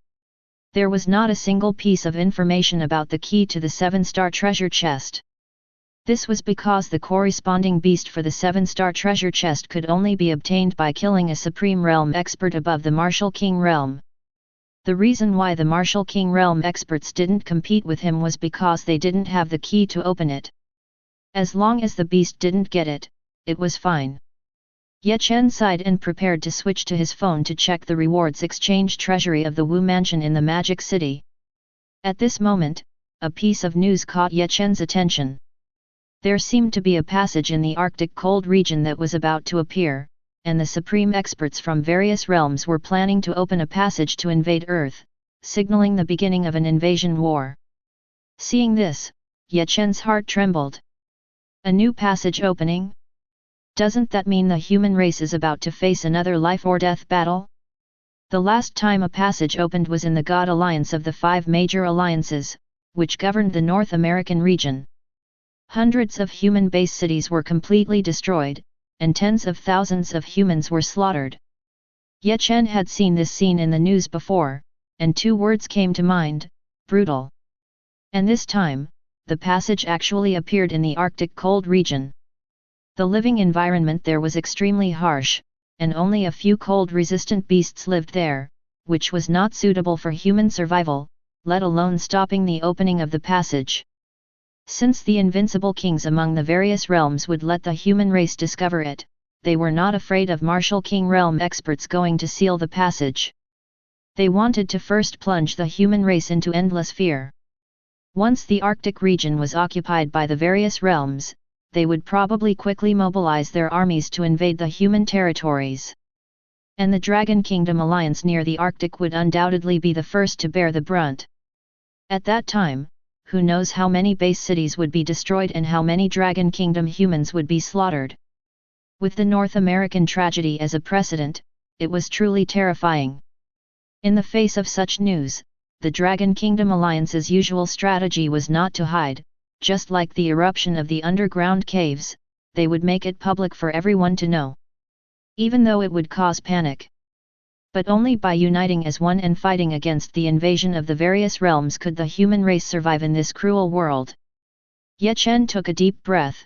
There was not a single piece of information about the key to the 7-star treasure chest. This was because the corresponding beast for the 7-star treasure chest could only be obtained by killing a supreme realm expert above the Martial King realm. The reason why the Martial King realm experts didn't compete with him was because they didn't have the key to open it. As long as the beast didn't get it, it was fine. Ye Chen sighed and prepared to switch to his phone to check the rewards exchange treasury of the Wu Mansion in the Magic City. At this moment, a piece of news caught Ye Chen's attention. There seemed to be a passage in the Arctic cold region that was about to appear, and the supreme experts from various realms were planning to open a passage to invade Earth, signaling the beginning of an invasion war. Seeing this, Ye Chen's heart trembled. A new passage opening? Doesn't that mean the human race is about to face another life-or-death battle? The last time a passage opened was in the God Alliance of the 5 major alliances, which governed the North American region. Hundreds of human base cities were completely destroyed, and tens of thousands of humans were slaughtered. Ye Chen had seen this scene in the news before, and 2 words came to mind: brutal. And this time, the passage actually appeared in the Arctic cold region. The living environment there was extremely harsh, and only a few cold-resistant beasts lived there, which was not suitable for human survival, let alone stopping the opening of the passage. Since the invincible kings among the various realms would let the human race discover it, they were not afraid of Martial King realm experts going to seal the passage. They wanted to first plunge the human race into endless fear. Once the Arctic region was occupied by the various realms, they would probably quickly mobilize their armies to invade the human territories. And the Dragon Kingdom alliance near the Arctic would undoubtedly be the first to bear the brunt. At that time, who knows how many base cities would be destroyed and how many Dragon Kingdom humans would be slaughtered. With the North American tragedy as a precedent, it was truly terrifying. In the face of such news, the Dragon Kingdom Alliance's usual strategy was not to hide. Just like the eruption of the underground caves, they would make it public for everyone to know. Even though it would cause panic. But only by uniting as one and fighting against the invasion of the various realms could the human race survive in this cruel world. Chen took a deep breath.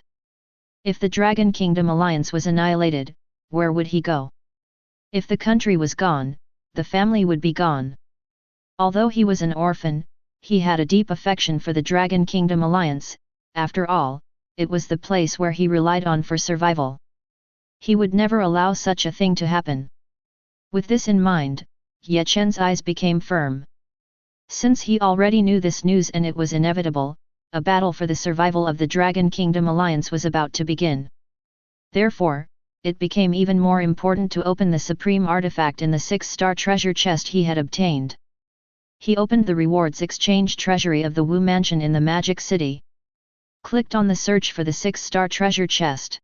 If the Dragon Kingdom Alliance was annihilated, where would he go? If the country was gone, the family would be gone. Although he was an orphan, he had a deep affection for the Dragon Kingdom Alliance. After all, it was the place where he relied on for survival. He would never allow such a thing to happen. With this in mind, Chen's eyes became firm. Since he already knew this news and it was inevitable, a battle for the survival of the Dragon Kingdom Alliance was about to begin. Therefore, it became even more important to open the supreme artifact in the 6-star treasure chest he had obtained. He opened the rewards exchange treasury of the Wu Mansion in the Magic City. Clicked on the search for the 6-star treasure chest.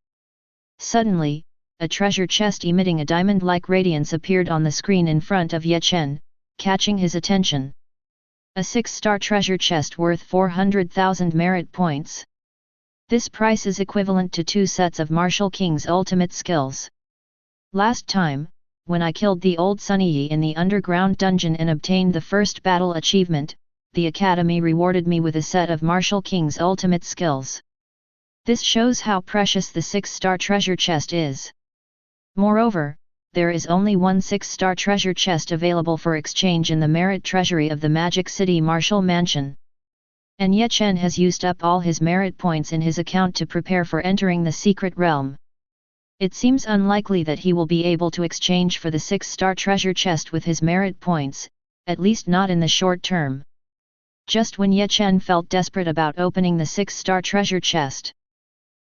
Suddenly, a treasure chest emitting a diamond-like radiance appeared on the screen in front of Chen, catching his attention. A 6-star treasure chest worth 400,000 merit points. This price is equivalent to 2 sets of Martial King's ultimate skills. Last time, when I killed the old Sunny in the underground dungeon and obtained the first battle achievement, the Academy rewarded me with a set of Martial King's ultimate skills. This shows how precious the 6-star treasure chest is. Moreover, there is only one 6-star treasure chest available for exchange in the merit treasury of the Magic City Martial Mansion. And Chen has used up all his merit points in his account to prepare for entering the secret realm. It seems unlikely that he will be able to exchange for the 6-star treasure chest with his merit points, at least not in the short term. Just when Chen felt desperate about opening the 6-star treasure chest,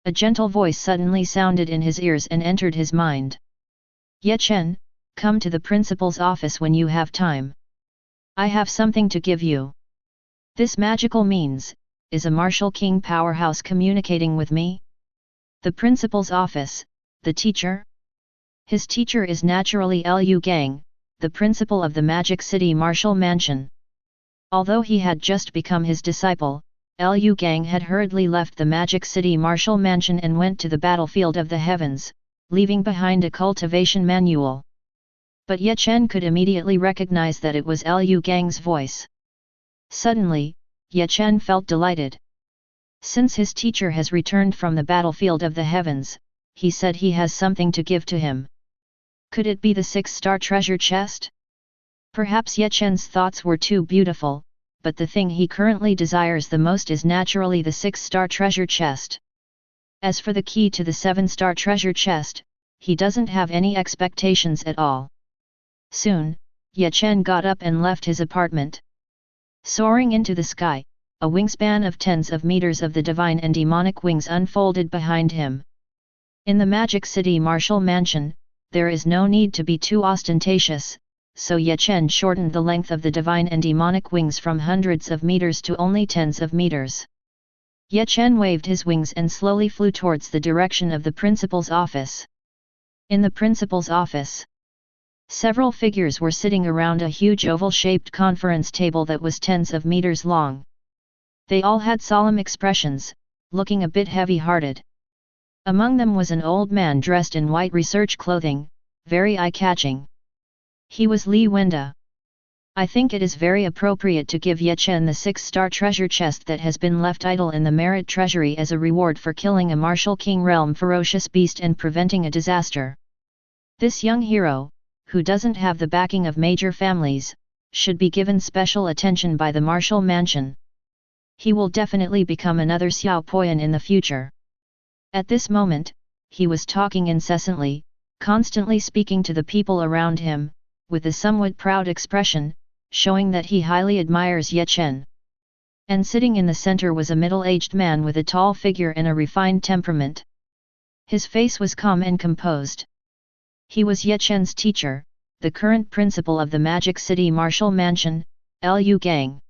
a gentle voice suddenly sounded in his ears and entered his mind. Chen, come to the principal's office when you have time. I have something to give you. This magical means, is a Martial King powerhouse communicating with me? The principal's office, the teacher? His teacher is naturally Liu Gang, the principal of the Magic City Martial Mansion. Although he had just become his disciple, Liu Gang had hurriedly left the Magic City Martial Mansion and went to the battlefield of the heavens, leaving behind a cultivation manual. But Chen could immediately recognize that it was Liu Gang's voice. Suddenly, Chen felt delighted. Since his teacher has returned from the battlefield of the heavens, he said he has something to give to him. Could it be the 6-star treasure chest? Perhaps Chen's thoughts were too beautiful, but the thing he currently desires the most is naturally the 6-star treasure chest. As for the key to the 7-star treasure chest, he doesn't have any expectations at all. Soon, Chen got up and left his apartment. Soaring into the sky, a wingspan of tens of meters of the divine and demonic wings unfolded behind him. In the Magic City Martial Mansion, there is no need to be too ostentatious, so Chen shortened the length of the divine and demonic wings from hundreds of meters to only tens of meters. Chen waved his wings and slowly flew towards the direction of the principal's office. In the principal's office, several figures were sitting around a huge oval-shaped conference table that was tens of meters long. They all had solemn expressions, looking a bit heavy-hearted. Among them was an old man dressed in white research clothing, very eye-catching. He was Li Wenda. I think it is very appropriate to give Chen the 6-star treasure chest that has been left idle in the merit treasury as a reward for killing a Martial King realm ferocious beast and preventing a disaster. This young hero, who doesn't have the backing of major families, should be given special attention by the Martial Mansion. He will definitely become another Xiao Poyan in the future. At this moment, he was talking incessantly, constantly speaking to the people around him, with a somewhat proud expression, showing that he highly admires Chen. And sitting in the center was a middle-aged man with a tall figure and a refined temperament. His face was calm and composed. He was Chen's teacher, the current principal of the Magic City Martial Mansion, Liu Gang.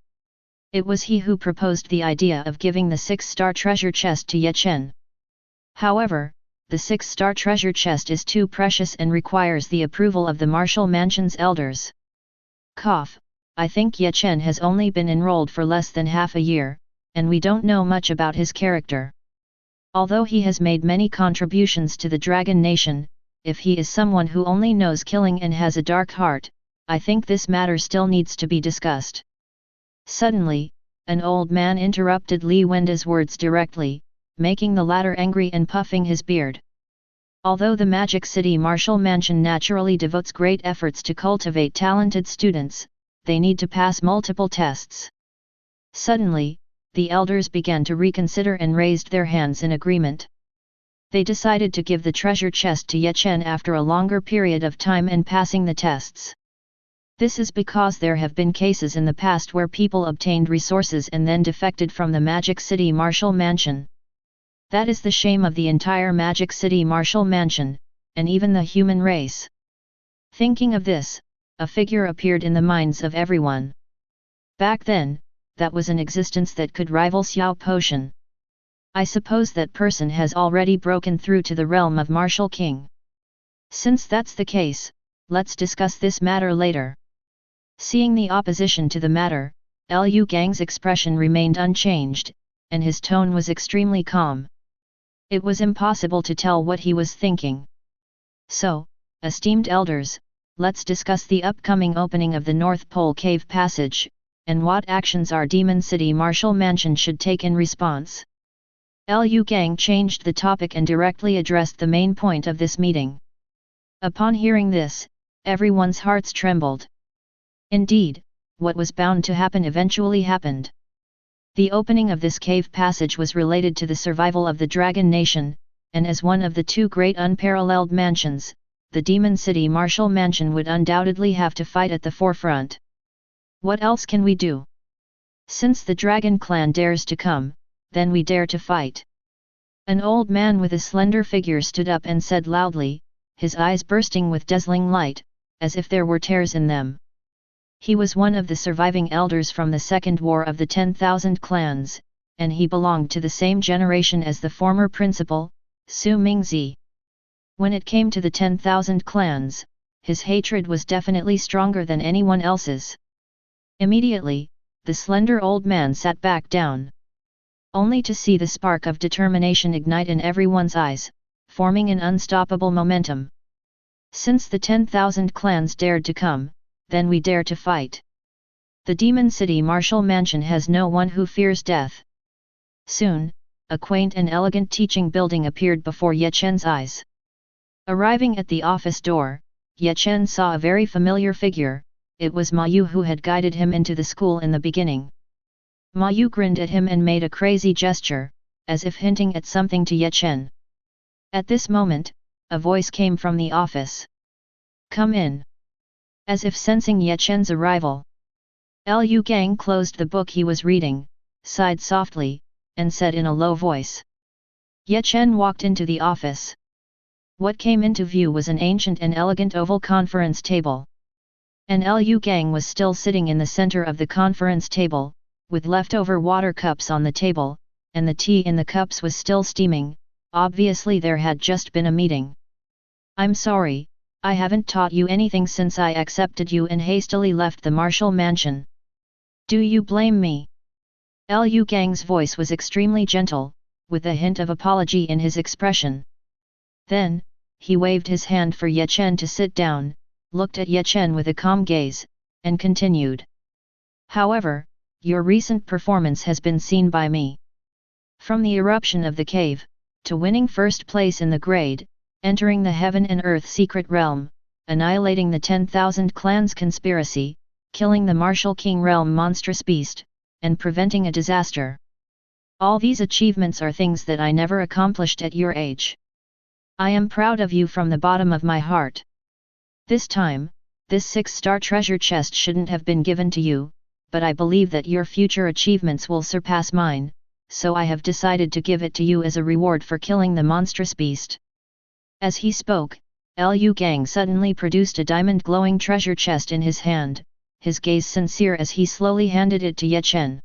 It was he who proposed the idea of giving the 6-star treasure chest to Chen. However, the 6-star treasure chest is too precious and requires the approval of the Marshall Mansion's elders. I think Chen has only been enrolled for less than half a year, and we don't know much about his character. Although he has made many contributions to the Dragon Nation, if he is someone who only knows killing and has a dark heart, I think this matter still needs to be discussed. Suddenly, an old man interrupted Li Wenda's words directly, making the latter angry and puffing his beard. Although the Magic City Marshall Mansion naturally devotes great efforts to cultivate talented students, they need to pass multiple tests. Suddenly, the elders began to reconsider and raised their hands in agreement. They decided to give the treasure chest to Chen after a longer period of time and passing the tests. This is because there have been cases in the past where people obtained resources and then defected from the Magic City Marshall Mansion. That is the shame of the entire Magic City Marshall Mansion, and even the human race. Thinking of this, a figure appeared in the minds of everyone. Back then, that was an existence that could rival Xiao Potion. I suppose that person has already broken through to the realm of Marshall King. Since that's the case, let's discuss this matter later. Seeing the opposition to the matter, Liu Gang's expression remained unchanged, and his tone was extremely calm. It was impossible to tell what he was thinking. So, esteemed elders, let's discuss the upcoming opening of the North Pole Cave Passage, and what actions our Demon City Marshall Mansion should take in response. Liu Gang changed the topic and directly addressed the main point of this meeting. Upon hearing this, everyone's hearts trembled. Indeed, what was bound to happen eventually happened. The opening of this cave passage was related to the survival of the Dragon Nation, and as one of the two great unparalleled mansions, the Demon City Marshall Mansion would undoubtedly have to fight at the forefront. What else can we do? Since the Dragon Clan dares to come, then we dare to fight. An old man with a slender figure stood up and said loudly, his eyes bursting with dazzling light, as if there were tears in them. He was one of the surviving elders from the Second War of the 10,000 Clans, and he belonged to the same generation as the former principal, Su Mingzi. When it came to the 10,000 Clans, his hatred was definitely stronger than anyone else's. Immediately, the slender old man sat back down. Only to see the spark of determination ignite in everyone's eyes, forming an unstoppable momentum. Since the 10,000 clans dared to come, then we dare to fight. The Demon City Marshall Mansion has no one who fears death. Soon, a quaint and elegant teaching building appeared before Chen's eyes. Arriving at the office door, Chen saw a very familiar figure. It was Ma Yu who had guided him into the school in the beginning. Ma Yu grinned at him and made a crazy gesture, as if hinting at something to Chen. At this moment, a voice came from the office. "Come in." As if sensing Chen's arrival, Liu Gang closed the book he was reading, sighed softly, and said in a low voice. Chen walked into the office. What came into view was an ancient and elegant oval conference table. And Liu Gang was still sitting in the center of the conference table, with leftover water cups on the table, and the tea in the cups was still steaming. Obviously there had just been a meeting. "I'm sorry, I haven't taught you anything since I accepted you and hastily left the Marshall Mansion. Do you blame me?" Liu Gang's voice was extremely gentle, with a hint of apology in his expression. Then, he waved his hand for Chen to sit down, looked at Chen with a calm gaze, and continued. "However, your recent performance has been seen by me. From the eruption of the cave, to winning first place in the grade, entering the Heaven and Earth secret realm, annihilating the 10,000 clans conspiracy, killing the Marshall King realm monstrous beast, and preventing a disaster. All these achievements are things that I never accomplished at your age. I am proud of you from the bottom of my heart. This time, this 6-star treasure chest shouldn't have been given to you, but I believe that your future achievements will surpass mine, so I have decided to give it to you as a reward for killing the monstrous beast." As he spoke, Liu Gang suddenly produced a diamond-glowing treasure chest in his hand, his gaze sincere as he slowly handed it to Chen.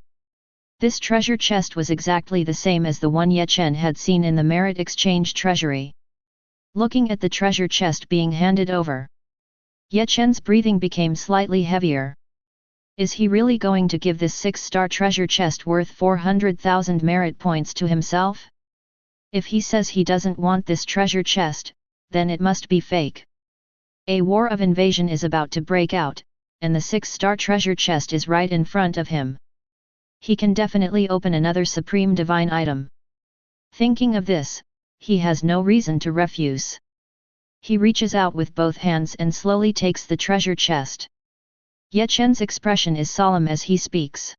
This treasure chest was exactly the same as the one Chen had seen in the merit exchange treasury. Looking at the treasure chest being handed over, Ye Chen's breathing became slightly heavier. Is he really going to give this 6-star treasure chest worth 400,000 merit points to himself? If he says he doesn't want this treasure chest, then it must be fake. A war of invasion is about to break out, and the 6-star treasure chest is right in front of him. He can definitely open another supreme divine item. Thinking of this, he has no reason to refuse. He reaches out with both hands and slowly takes the treasure chest. Ye Chen's expression is solemn as he speaks.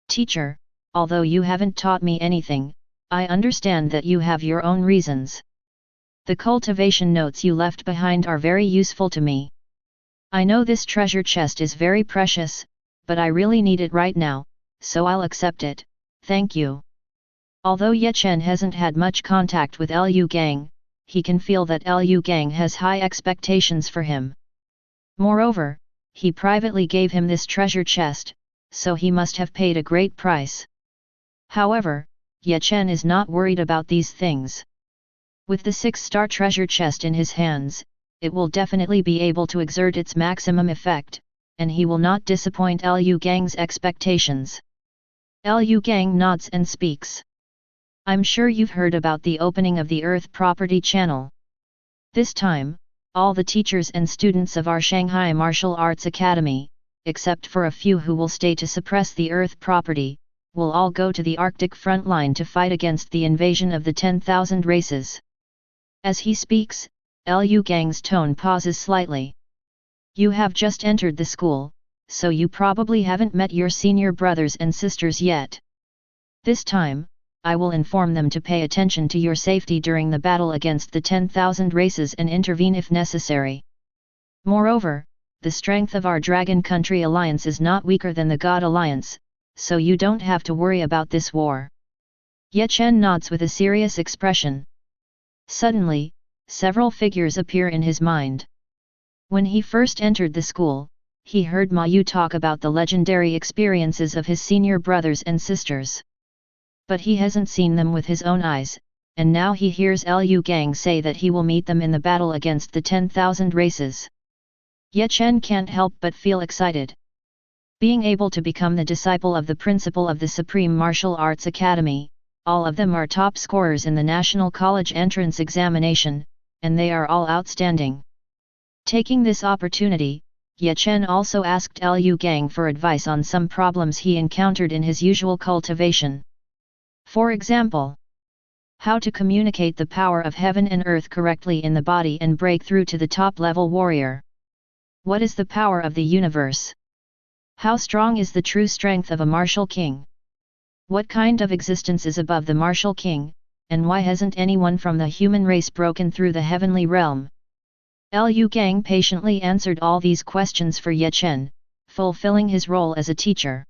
Teacher, although you haven't taught me anything, I understand that you have your own reasons. The cultivation notes you left behind are very useful to me. I know this treasure chest is very precious, but I really need it right now, so I'll accept it, thank you. Although Ye Chen hasn't had much contact with Liu Gang, he can feel that Liu Gang has high expectations for him. Moreover, he privately gave him this treasure chest, so he must have paid a great price. However, Ye Chen is not worried about these things. With the 6-star treasure chest in his hands, it will definitely be able to exert its maximum effect, and he will not disappoint Liu Gang's expectations. Liu Gang nods and speaks. I'm sure you've heard about the opening of the Earth Property Channel. This time, all the teachers and students of our Shanghai Martial Arts Academy, except for a few who will stay to suppress the Earth property, will all go to the Arctic front line to fight against the invasion of the 10,000 races. As he speaks, Liu Gang's tone pauses slightly. You have just entered the school, so you probably haven't met your senior brothers and sisters yet. This time, I will inform them to pay attention to your safety during the battle against the 10,000 races and intervene if necessary. Moreover, the strength of our Dragon Country alliance is not weaker than the God Alliance, so you don't have to worry about this war. Ye Chen nods with a serious expression. Suddenly, several figures appear in his mind. When he first entered the school, he heard Ma Yu talk about the legendary experiences of his senior brothers and sisters. But he hasn't seen them with his own eyes, and now he hears Liu Gang say that he will meet them in the battle against the 10,000 races. Ye Chen can't help but feel excited. Being able to become the disciple of the principal of the Supreme Martial Arts Academy, all of them are top scorers in the National College Entrance Examination, and they are all outstanding. Taking this opportunity, Ye Chen also asked Liu Gang for advice on some problems he encountered in his usual cultivation. For example, how to communicate the power of heaven and earth correctly in the body and break through to the top-level warrior. What is the power of the universe? How strong is the true strength of a martial king? What kind of existence is above the martial king, and why hasn't anyone from the human race broken through the heavenly realm? Liu Gang patiently answered all these questions for Ye Chen, fulfilling his role as a teacher.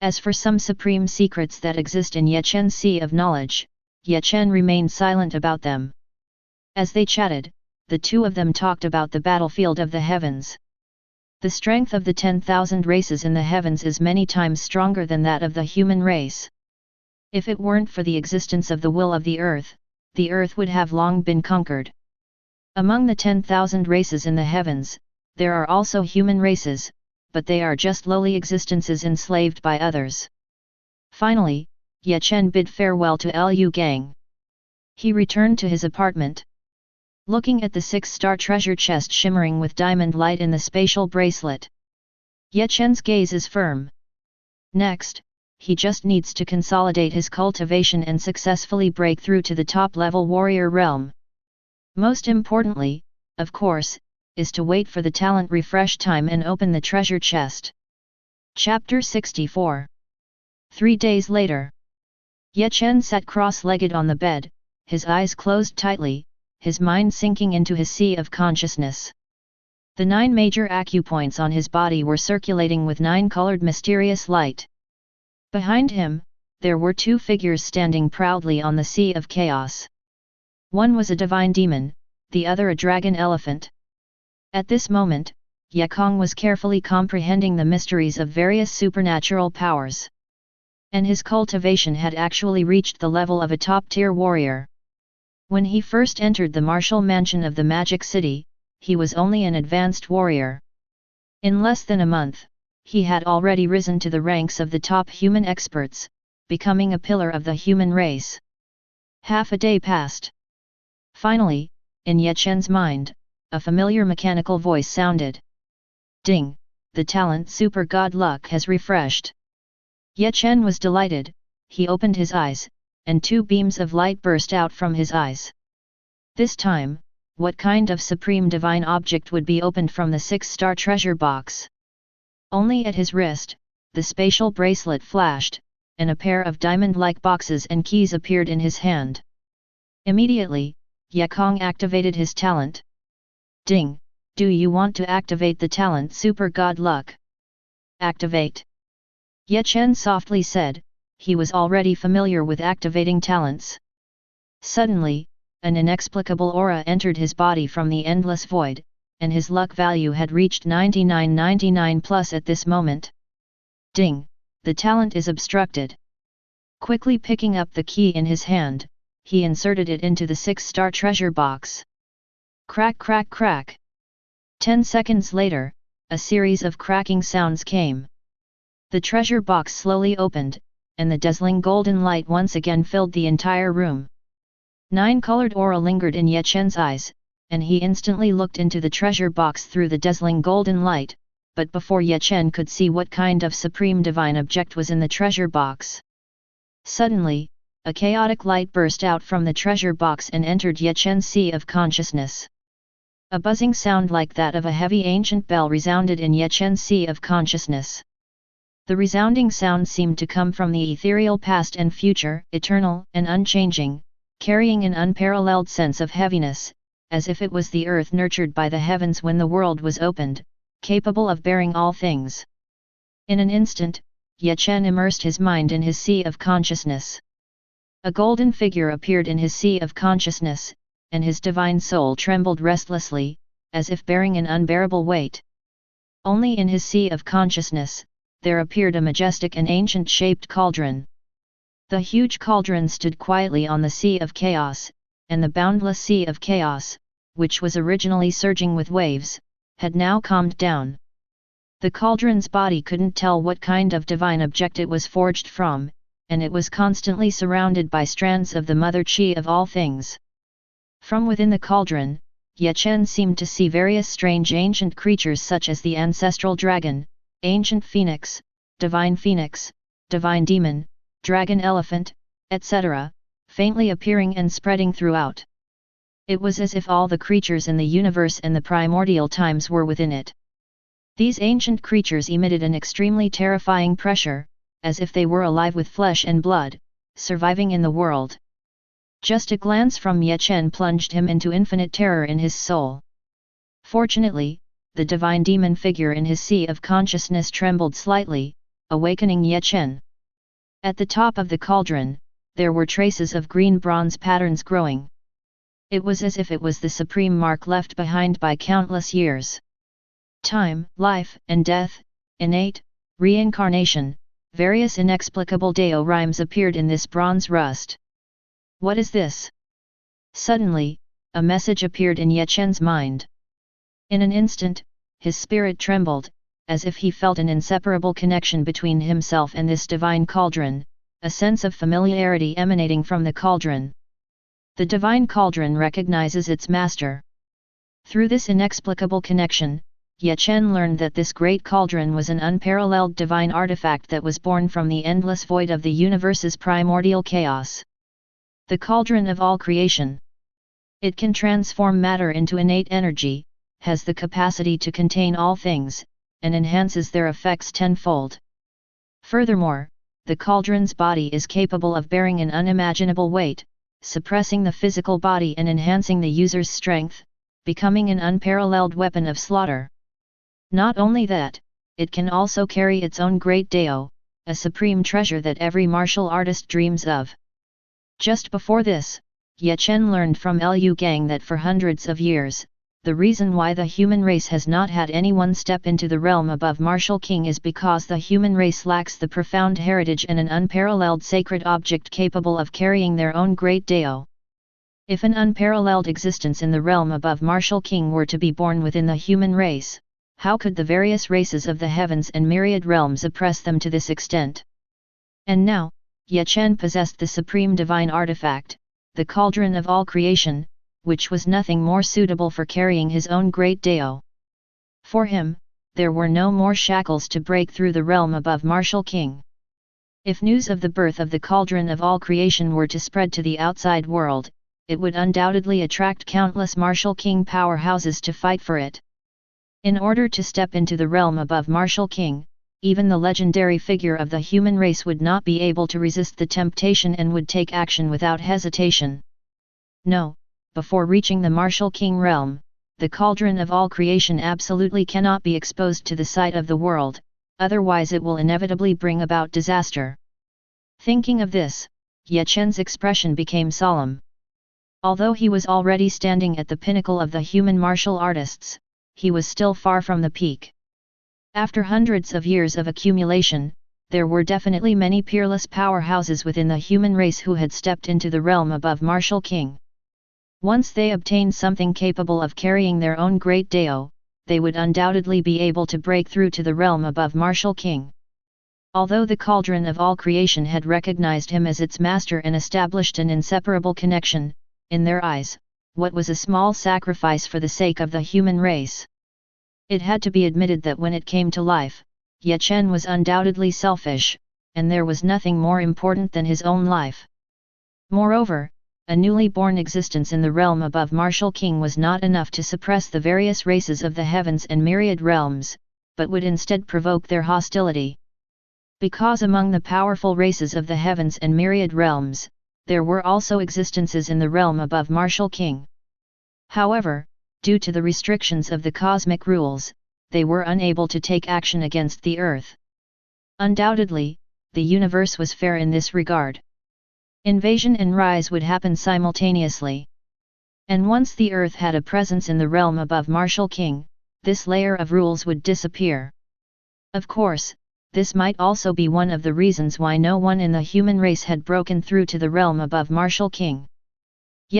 As for some supreme secrets that exist in Ye Chen's sea of knowledge, Ye Chen remained silent about them. As they chatted, the two of them talked about the battlefield of the heavens. The strength of the 10,000 races in the heavens is many times stronger than that of the human race. If it weren't for the existence of the will of the earth would have long been conquered. Among the 10,000 races in the heavens, there are also human races, but they are just lowly existences enslaved by others. Finally, Ye Chen bid farewell to Liu Gang. He returned to his apartment. Looking at the 6-star treasure chest shimmering with diamond light in the spatial bracelet, Ye Chen's gaze is firm. Next, he just needs to consolidate his cultivation and successfully break through to the top-level warrior realm. Most importantly, of course, is to wait for the talent refresh time and open the treasure chest. Chapter 64. 3 days later. Ye Chen sat cross-legged on the bed, his eyes closed tightly, his mind sinking into his sea of consciousness. The 9 major acupoints on his body were circulating with 9-colored mysterious light. Behind him, there were 2 figures standing proudly on the sea of chaos. One was a divine demon, the other a dragon elephant. At this moment, Ye Kong was carefully comprehending the mysteries of various supernatural powers. And his cultivation had actually reached the level of a top-tier warrior. When he first entered the martial mansion of the Magic City, he was only an advanced warrior. In less than a month, he had already risen to the ranks of the top human experts, becoming a pillar of the human race. Half a day passed. Finally, in Ye Chen's mind, a familiar mechanical voice sounded. Ding! The talent super god luck has refreshed. Ye Chen was delighted. He opened his eyes, and 2 beams of light burst out from his eyes. This time, what kind of supreme divine object would be opened from the 6-star treasure box? Only at his wrist, the spatial bracelet flashed, and a pair of diamond-like boxes and keys appeared in his hand. Immediately, Ye Kong activated his talent. Ding! Do you want to activate the talent super god luck? Activate! Ye Chen softly said. He was already familiar with activating talents. Suddenly, an inexplicable aura entered his body from the endless void, and his luck value had reached 9999 plus at this moment. Ding! The talent is obstructed. Quickly picking up the key in his hand, he inserted it into the 6-star treasure box. Crack crack crack! 10 seconds later, a series of cracking sounds came. The treasure box slowly opened, and the dazzling golden light once again filled the entire room. 9-colored aura lingered in Ye Chen's eyes, and he instantly looked into the treasure box through the dazzling golden light, but before Ye Chen could see what kind of supreme divine object was in the treasure box. Suddenly, a chaotic light burst out from the treasure box and entered Ye Chen's sea of consciousness. A buzzing sound like that of a heavy ancient bell resounded in Ye Chen's sea of consciousness. The resounding sound seemed to come from the ethereal past and future, eternal and unchanging, carrying an unparalleled sense of heaviness, as if it was the earth nurtured by the heavens when the world was opened, capable of bearing all things. In an instant, Ye Chen immersed his mind in his sea of consciousness. A golden figure appeared in his sea of consciousness, and his divine soul trembled restlessly, as if bearing an unbearable weight. Only in his sea of consciousness, there appeared a majestic and ancient-shaped cauldron. The huge cauldron stood quietly on the sea of chaos, and the boundless sea of chaos, which was originally surging with waves, had now calmed down. The cauldron's body couldn't tell what kind of divine object it was forged from, and it was constantly surrounded by strands of the mother chi of all things. From within the cauldron, Ye Chen seemed to see various strange ancient creatures such as the ancestral dragon, ancient phoenix, divine demon, dragon elephant, etc., faintly appearing and spreading throughout. It was as if all the creatures in the universe and the primordial times were within it. These ancient creatures emitted an extremely terrifying pressure, as if they were alive with flesh and blood, surviving in the world. Just a glance from Ye Chen plunged him into infinite terror in his soul. Fortunately, the divine demon figure in his sea of consciousness trembled slightly, awakening Ye Chen. At the top of the cauldron, there were traces of green bronze patterns growing. It was as if it was the supreme mark left behind by countless years. Time, life and death, innate, reincarnation, various inexplicable Dao rhymes appeared in this bronze rust. What is this? Suddenly, a message appeared in Ye Chen's mind. In an instant, his spirit trembled, as if he felt an inseparable connection between himself and this divine cauldron, a sense of familiarity emanating from the cauldron. The divine cauldron recognizes its master. Through this inexplicable connection, Ye Chen learned that this great cauldron was an unparalleled divine artifact that was born from the endless void of the universe's primordial chaos. The cauldron of all creation. It can transform matter into innate energy, has the capacity to contain all things, and enhances their effects tenfold. Furthermore, the cauldron's body is capable of bearing an unimaginable weight, suppressing the physical body and enhancing the user's strength, becoming an unparalleled weapon of slaughter. Not only that, it can also carry its own great Dao, a supreme treasure that every martial artist dreams of. Just before this, Ye Chen learned from Liu Gang that for hundreds of years, the reason why the human race has not had anyone step into the realm above Martial King is because the human race lacks the profound heritage and an unparalleled sacred object capable of carrying their own great Dao. If an unparalleled existence in the realm above martial king were to be born within the human race, how could the various races of the heavens and myriad realms oppress them to this extent? And now, Chen possessed the supreme divine artifact, the cauldron of all creation, which was nothing more suitable for carrying his own great Dao. For him, there were no more shackles to break through the realm above martial king. If news of the birth of the cauldron of all creation were to spread to the outside world, it would undoubtedly attract countless martial king powerhouses to fight for it. In order to step into the realm above martial king, even the legendary figure of the human race would not be able to resist the temptation and would take action without hesitation. No, before reaching the martial king realm, the cauldron of all creation absolutely cannot be exposed to the sight of the world, otherwise it will inevitably bring about disaster. Thinking of this, Chen's expression became solemn. Although he was already standing at the pinnacle of the human martial artists, he was still far from the peak. After hundreds of years of accumulation, there were definitely many peerless powerhouses within the human race who had stepped into the realm above martial king. Once they obtained something capable of carrying their own great Dao, they would undoubtedly be able to break through to the realm above martial king. Although the cauldron of all creation had recognized him as its master and established an inseparable connection, in their eyes, what was a small sacrifice for the sake of the human race? It had to be admitted that when it came to life, Chen was undoubtedly selfish, and there was nothing more important than his own life. Moreover, a newly born existence in the realm above martial king was not enough to suppress the various races of the heavens and myriad realms, but would instead provoke their hostility. Because among the powerful races of the heavens and myriad realms, there were also existences in the realm above martial king. However, due to the restrictions of the cosmic rules, they were unable to take action against the earth. Undoubtedly, the universe was fair in this regard. Invasion and rise would happen simultaneously. And once the earth had a presence in the realm above martial king, this layer of rules would disappear. Of course, this might also be one of the reasons why no one in the human race had broken through to the realm above martial king.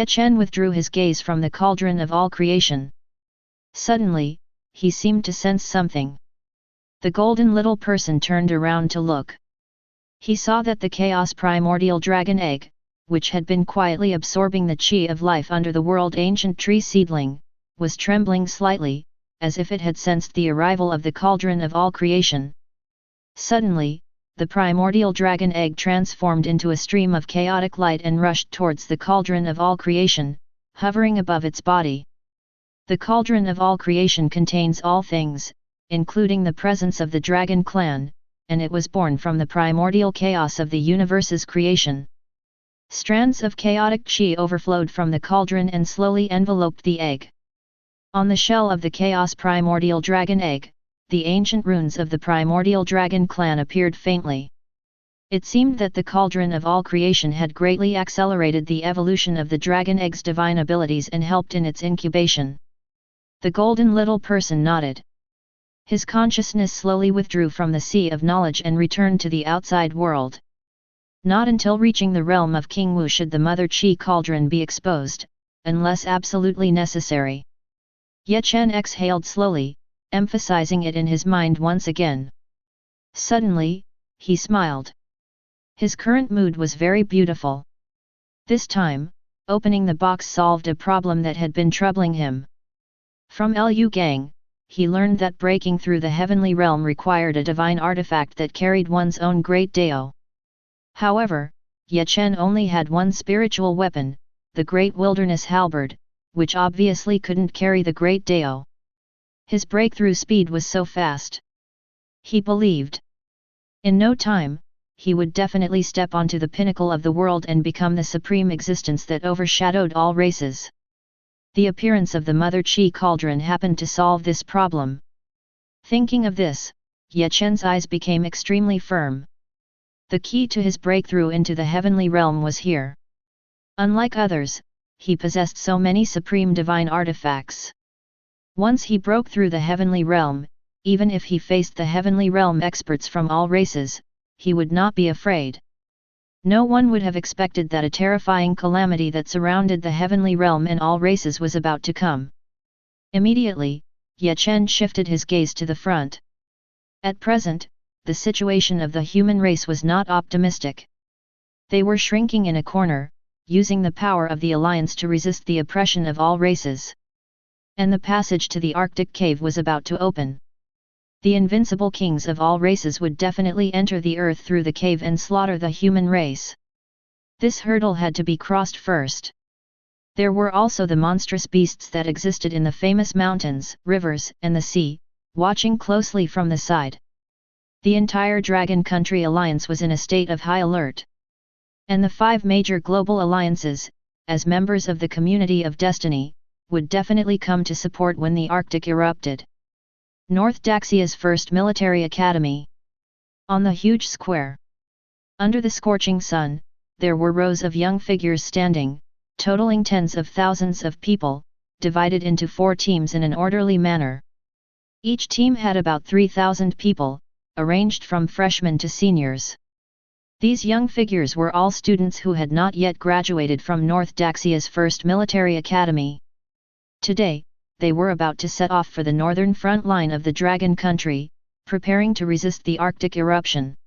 Chen withdrew his gaze from the cauldron of all creation. Suddenly, he seemed to sense something. The golden little person turned around to look. He saw that the chaos primordial dragon egg, which had been quietly absorbing the chi of life under the world ancient tree seedling, was trembling slightly, as if it had sensed the arrival of the cauldron of all creation. Suddenly, the primordial dragon egg transformed into a stream of chaotic light and rushed towards the cauldron of all creation, hovering above its body. The cauldron of all creation contains all things, including the presence of the dragon clan, and it was born from the primordial chaos of the universe's creation. Strands of chaotic chi overflowed from the cauldron and slowly enveloped the egg. On the shell of the chaos primordial dragon egg, the ancient runes of the primordial dragon clan appeared faintly. It seemed that the cauldron of all creation had greatly accelerated the evolution of the dragon egg's divine abilities and helped in its incubation. The golden little person nodded. His consciousness slowly withdrew from the sea of knowledge and returned to the outside world. Not until reaching the realm of King Wu should the Mother Chi cauldron be exposed, unless absolutely necessary. Chen exhaled slowly, emphasizing it in his mind once again. Suddenly, he smiled. His current mood was very beautiful. This time, opening the box solved a problem that had been troubling him. From Liu Gang, he learned that breaking through the heavenly realm required a divine artifact that carried one's own great Dao. However, Chen only had one spiritual weapon, the Great Wilderness Halberd, which obviously couldn't carry the great Dao. His breakthrough speed was so fast. He believed. In no time, he would definitely step onto the pinnacle of the world and become the supreme existence that overshadowed all races. The appearance of the Mother Chi cauldron happened to solve this problem. Thinking of this, Chen's eyes became extremely firm. The key to his breakthrough into the heavenly realm was here. Unlike others, he possessed so many supreme divine artifacts. Once he broke through the heavenly realm, even if he faced the heavenly realm experts from all races, he would not be afraid. No one would have expected that a terrifying calamity that surrounded the heavenly realm and all races was about to come. Immediately, Chen shifted his gaze to the front. At present, the situation of the human race was not optimistic. They were shrinking in a corner, using the power of the alliance to resist the oppression of all races. And the passage to the Arctic cave was about to open. The invincible kings of all races would definitely enter the earth through the cave and slaughter the human race. This hurdle had to be crossed first. There were also the monstrous beasts that existed in the famous mountains, rivers, and the sea, watching closely from the side. The entire Dragon Country Alliance was in a state of high alert. And the 5 major global alliances, as members of the Community of Destiny, would definitely come to support when the Arctic erupted. North Daxia's first military academy. On the huge square. Under the scorching sun, there were rows of young figures standing, totaling tens of thousands of people, divided into 4 teams in an orderly manner. Each team had about 3,000 people, arranged from freshmen to seniors. These young figures were all students who had not yet graduated from North Daxia's first military academy. Today, they were about to set off for the northern front line of the Dragon Country, preparing to resist the Arctic eruption.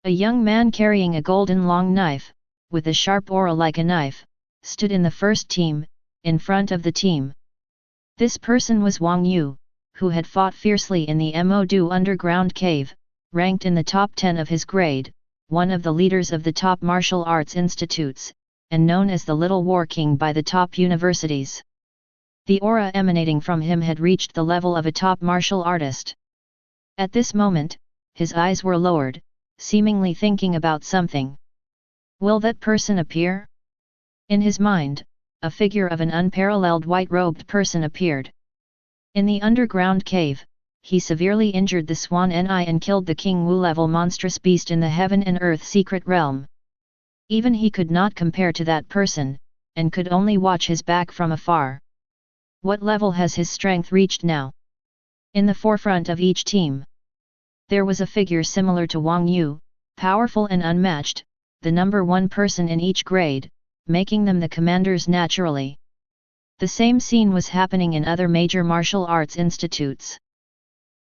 A young man carrying a golden long knife, with a sharp aura like a knife, stood in the first team, in front of the team. This person was Wang Yu, who had fought fiercely in the Modu underground cave, ranked in the top 10 of his grade, one of the leaders of the top martial arts institutes, and known as the Little War King by the top universities. The aura emanating from him had reached the level of a top martial artist. At this moment, his eyes were lowered, seemingly thinking about something. Will that person appear? In his mind, a figure of an unparalleled white-robed person appeared. In the underground cave, he severely injured the Swan Ni and killed the King Wu-level monstrous beast in the heaven and earth secret realm. Even he could not compare to that person, and could only watch his back from afar. What level has his strength reached now? In the forefront of each team, there was a figure similar to Wang Yu, powerful and unmatched, the number 1 person in each grade, making them the commanders naturally. The same scene was happening in other major martial arts institutes.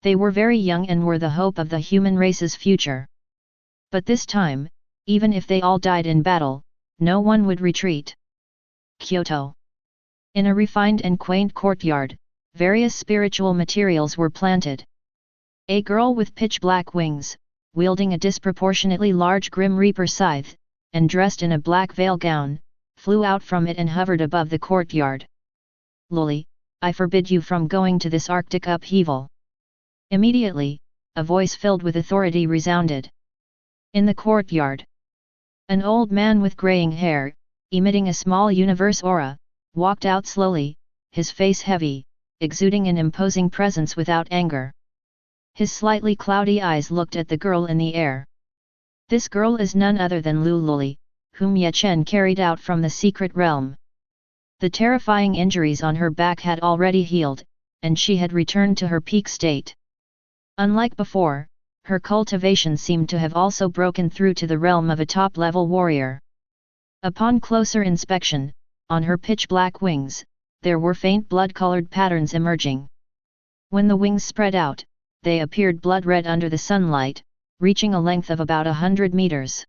They were very young and were the hope of the human race's future. But this time, even if they all died in battle, no one would retreat. Kyoto. In a refined and quaint courtyard, various spiritual materials were planted. A girl with pitch-black wings, wielding a disproportionately large Grim Reaper scythe, and dressed in a black veil gown, flew out from it and hovered above the courtyard. Loli, I forbid you from going to this Arctic upheaval. Immediately, a voice filled with authority resounded. In the courtyard, an old man with graying hair, emitting a small universe aura, walked out slowly, his face heavy, exuding an imposing presence without anger. His slightly cloudy eyes looked at the girl in the air. This girl is none other than Lu Loli, whom Chen carried out from the secret realm. The terrifying injuries on her back had already healed, and she had returned to her peak state. Unlike before, her cultivation seemed to have also broken through to the realm of a top-level warrior. Upon closer inspection, on her pitch-black wings, there were faint blood-colored patterns emerging. When the wings spread out, they appeared blood-red under the sunlight, reaching a length of about 100 meters.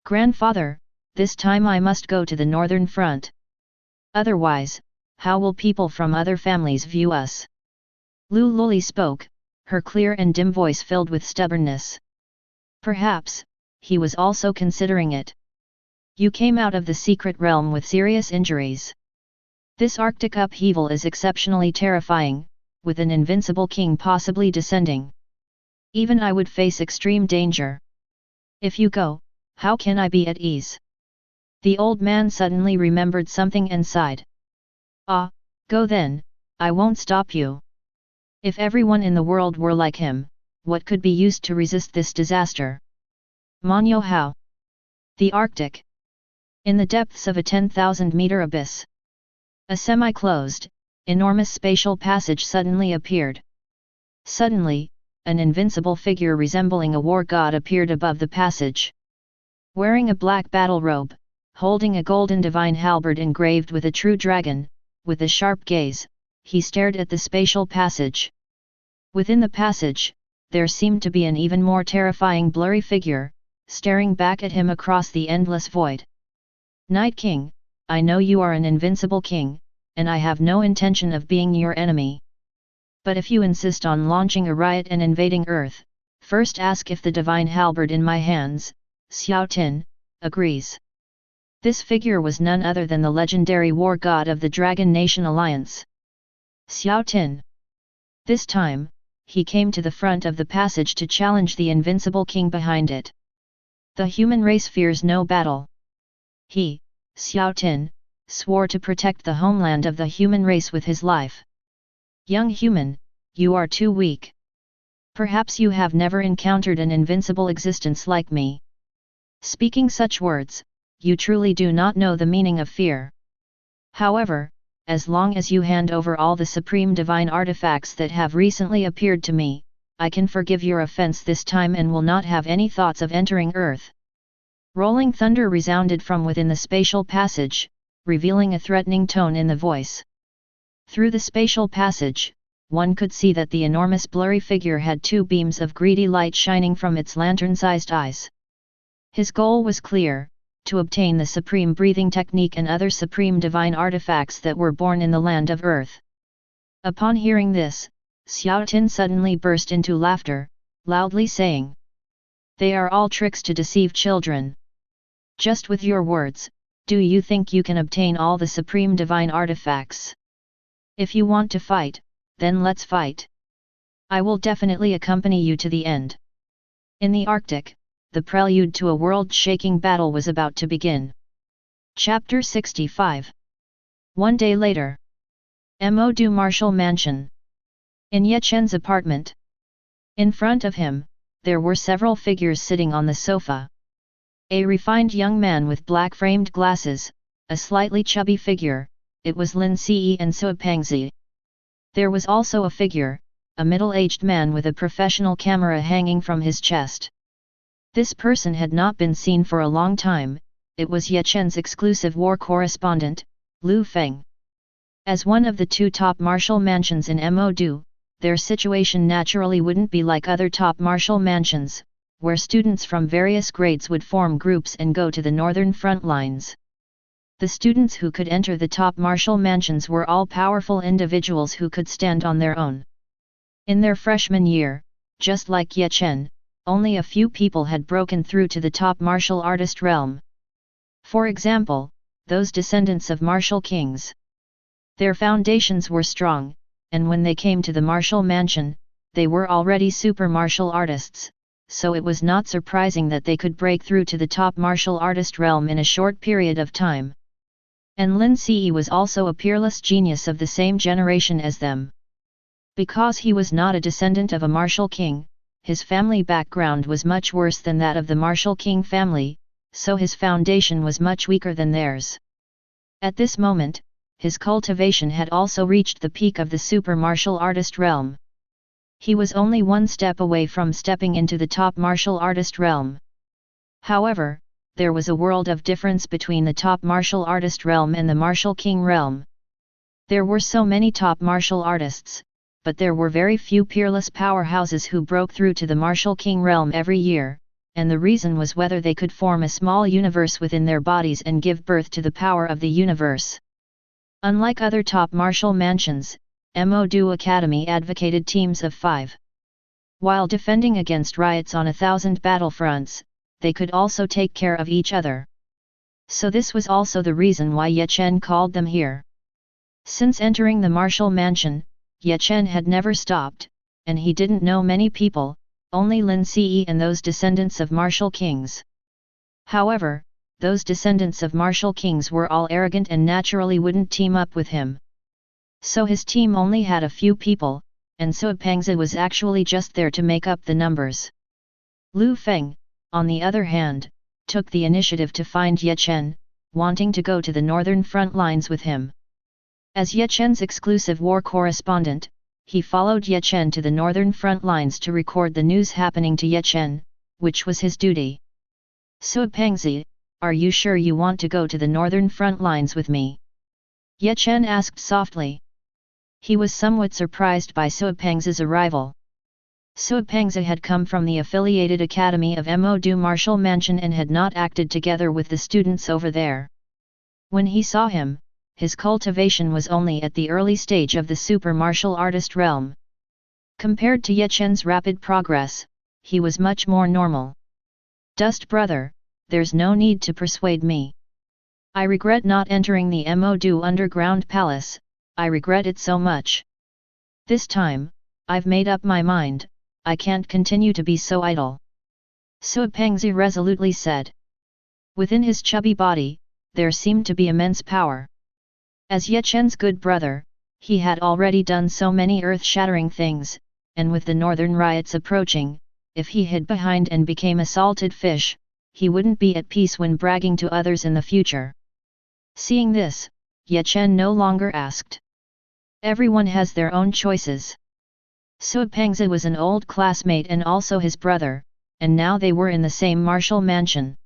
Grandfather, this time I must go to the northern front. Otherwise, how will people from other families view us? Lu Loli spoke, her clear and dim voice filled with stubbornness. Perhaps, he was also considering it. You came out of the secret realm with serious injuries. This Arctic upheaval is exceptionally terrifying, with an invincible king possibly descending. Even I would face extreme danger. If you go, how can I be at ease? The old man suddenly remembered something and sighed. Ah, go then, I won't stop you. If everyone in the world were like him, what could be used to resist this disaster? Manyo Hao. The Arctic. In the depths of a 10,000-meter abyss, a semi-closed, enormous spatial passage suddenly appeared. Suddenly, an invincible figure resembling a war god appeared above the passage. Wearing a black battle robe, holding a golden divine halberd engraved with a true dragon, with a sharp gaze, he stared at the spatial passage. Within the passage, there seemed to be an even more terrifying blurry figure, staring back at him across the endless void. Night King, I know you are an invincible king, and I have no intention of being your enemy. But if you insist on launching a riot and invading Earth, first ask if the divine halberd in my hands, Xiao Tin, agrees. This figure was none other than the legendary war god of the Dragon Nation Alliance. Xiao Tin. This time, he came to the front of the passage to challenge the invincible king behind it. The human race fears no battle. He, Xiao Tin, swore to protect the homeland of the human race with his life. Young human, you are too weak. Perhaps you have never encountered an invincible existence like me. Speaking such words, you truly do not know the meaning of fear. However, as long as you hand over all the supreme divine artifacts that have recently appeared to me, I can forgive your offense this time and will not have any thoughts of entering Earth. Rolling thunder resounded from within the spatial passage, revealing a threatening tone in the voice. Through the spatial passage, one could see that the enormous blurry figure had two beams of greedy light shining from its lantern-sized eyes. His goal was clear: to obtain the supreme breathing technique and other supreme divine artifacts that were born in the land of Earth. Upon hearing this, Xiao Tin suddenly burst into laughter, loudly saying, "They are all tricks to deceive children. Just with your words, do you think you can obtain all the supreme divine artifacts? If you want to fight, then let's fight. I will definitely accompany you to the end." In the Arctic, the prelude to a world-shaking battle was about to begin. Chapter 65. One day later. Mo Du Martial Mansion. In Ye Chen's apartment. In front of him, there were several figures sitting on the sofa. A refined young man with black-framed glasses, a slightly chubby figure, it was Lin Ce and Sua Pengzi. There was also a figure, a middle-aged man with a professional camera hanging from his chest. This person had not been seen for a long time. It was Ye Chen's exclusive war correspondent, Lu Feng. As one of the two top martial mansions in Mo Du, their situation naturally wouldn't be like other top martial mansions, where students from various grades would form groups and go to the northern front lines. The students who could enter the top martial mansions were all powerful individuals who could stand on their own. In their freshman year, just like Ye Chen, only a few people had broken through to the top martial artist realm. For example, those descendants of martial kings. Their foundations were strong, and when they came to the martial mansion, they were already super martial artists, so it was not surprising that they could break through to the top martial artist realm in a short period of time. And Lin Ce was also a peerless genius of the same generation as them. Because he was not a descendant of a martial king, his family background was much worse than that of the martial king family, so his foundation was much weaker than theirs. At this moment, his cultivation had also reached the peak of the super martial artist realm. He was only one step away from stepping into the top martial artist realm. However, there was a world of difference between the top martial artist realm and the martial king realm. There were so many top martial artists, but there were very few peerless powerhouses who broke through to the martial king realm every year, and the reason was whether they could form a small universe within their bodies and give birth to the power of the universe. Unlike other top martial mansions, Mo Du Academy advocated teams of 5. While defending against riots on 1,000 battlefronts, they could also take care of each other. So this was also the reason why Ye Chen called them here. Since entering the martial mansion, Ye Chen had never stopped, and he didn't know many people, only Lin Ce and those descendants of martial kings. However, those descendants of martial kings were all arrogant and naturally wouldn't team up with him. So his team only had a few people, and Sua Pengzi was actually just there to make up the numbers. Lu Feng, on the other hand, took the initiative to find Ye Chen, wanting to go to the northern front lines with him. As Ye Chen's exclusive war correspondent, he followed Ye Chen to the northern front lines to record the news happening to Ye Chen, which was his duty. Pengzi, are you sure you want to go to the northern front lines with me? Ye Chen asked softly. He was somewhat surprised by Pengzi's arrival. Pengzi had come from the affiliated academy of Mo Du Martial Mansion and had not acted together with the students over there. When he saw him, his cultivation was only at the early stage of the super martial artist realm. Compared to Ye Chen's rapid progress, he was much more normal. Dust brother, there's no need to persuade me. I regret not entering the Mo Du underground palace, I regret it so much. This time, I've made up my mind, I can't continue to be so idle. Pengzi resolutely said. Within his chubby body, there seemed to be immense power. As Ye Chen's good brother, he had already done so many earth-shattering things, and with the northern riots approaching, if he hid behind and became a salted fish, he wouldn't be at peace when bragging to others in the future. Seeing this, Ye Chen no longer asked. Everyone has their own choices. Pengzi was an old classmate and also his brother, and now they were in the same martial mansion.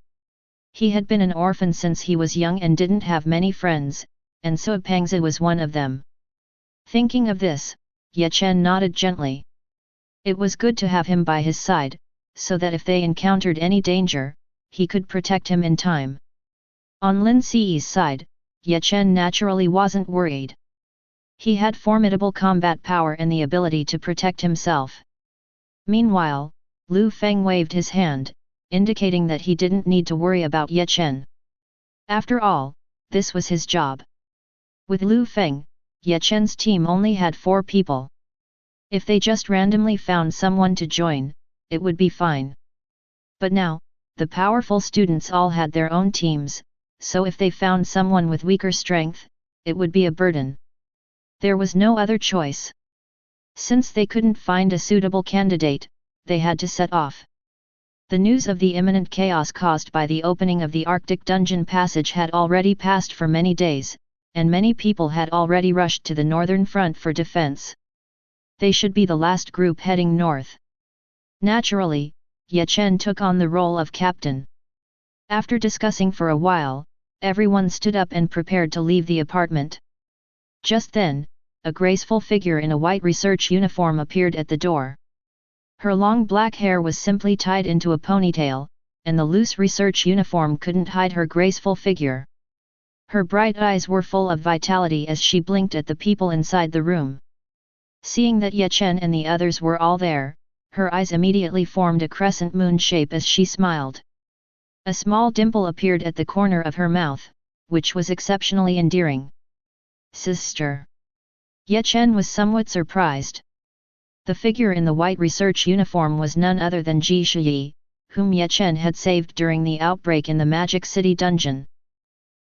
He had been an orphan since he was young and didn't have many friends, and Pengzi was one of them. Thinking of this, Ye Chen nodded gently. It was good to have him by his side, so that if they encountered any danger, he could protect him in time. On Lin Ci's side, Ye Chen naturally wasn't worried. He had formidable combat power and the ability to protect himself. Meanwhile, Lu Feng waved his hand, indicating that he didn't need to worry about Ye Chen. After all, this was his job. With Lu Feng, Ye Chen's team only had 4 people. If they just randomly found someone to join, it would be fine. But now, the powerful students all had their own teams, so if they found someone with weaker strength, it would be a burden. There was no other choice. Since they couldn't find a suitable candidate, they had to set off. The news of the imminent chaos caused by the opening of the Arctic dungeon passage had already passed for many days, and many people had already rushed to the northern front for defense. They should be the last group heading north. Naturally, Ye Chen took on the role of captain. After discussing for a while, everyone stood up and prepared to leave the apartment. Just then, a graceful figure in a white research uniform appeared at the door. Her long black hair was simply tied into a ponytail, and the loose research uniform couldn't hide her graceful figure. Her bright eyes were full of vitality as she blinked at the people inside the room. Seeing that Ye Chen and the others were all there, her eyes immediately formed a crescent moon shape as she smiled. A small dimple appeared at the corner of her mouth, which was exceptionally endearing. Sister. Ye Chen was somewhat surprised. The figure in the white research uniform was none other than Ji Shiyi, whom Ye Chen had saved during the outbreak in the Magic City dungeon.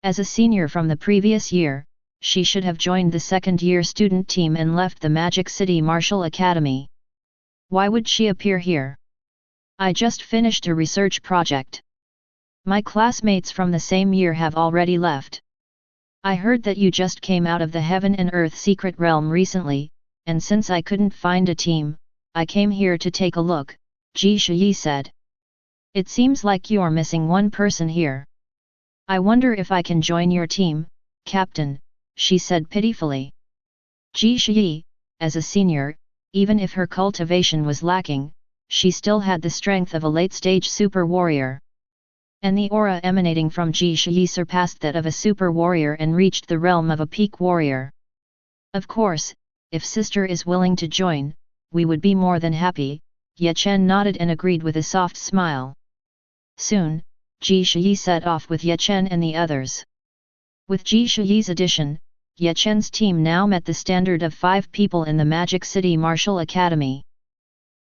As a senior from the previous year, she should have joined the second-year student team and left the Magic City Martial Academy. Why would she appear here? I just finished a research project. My classmates from the same year have already left. I heard that you just came out of the Heaven and Earth secret realm recently, and since I couldn't find a team, I came here to take a look, Ji Shiyi said. It seems like you're missing one person here. I wonder if I can join your team, Captain, she said pitifully. Ji Shiyi, as a senior, even if her cultivation was lacking, she still had the strength of a late-stage super warrior. And the aura emanating from Ji Shiyi surpassed that of a super warrior and reached the realm of a peak warrior. Of course, if sister is willing to join, we would be more than happy, Ye Chen nodded and agreed with a soft smile. Soon, Ji Shiyi set off with Ye Chen and the others. With Ji Shiyi's addition, Ye Chen's team now met the standard of 5 people in the Magic City Martial Academy.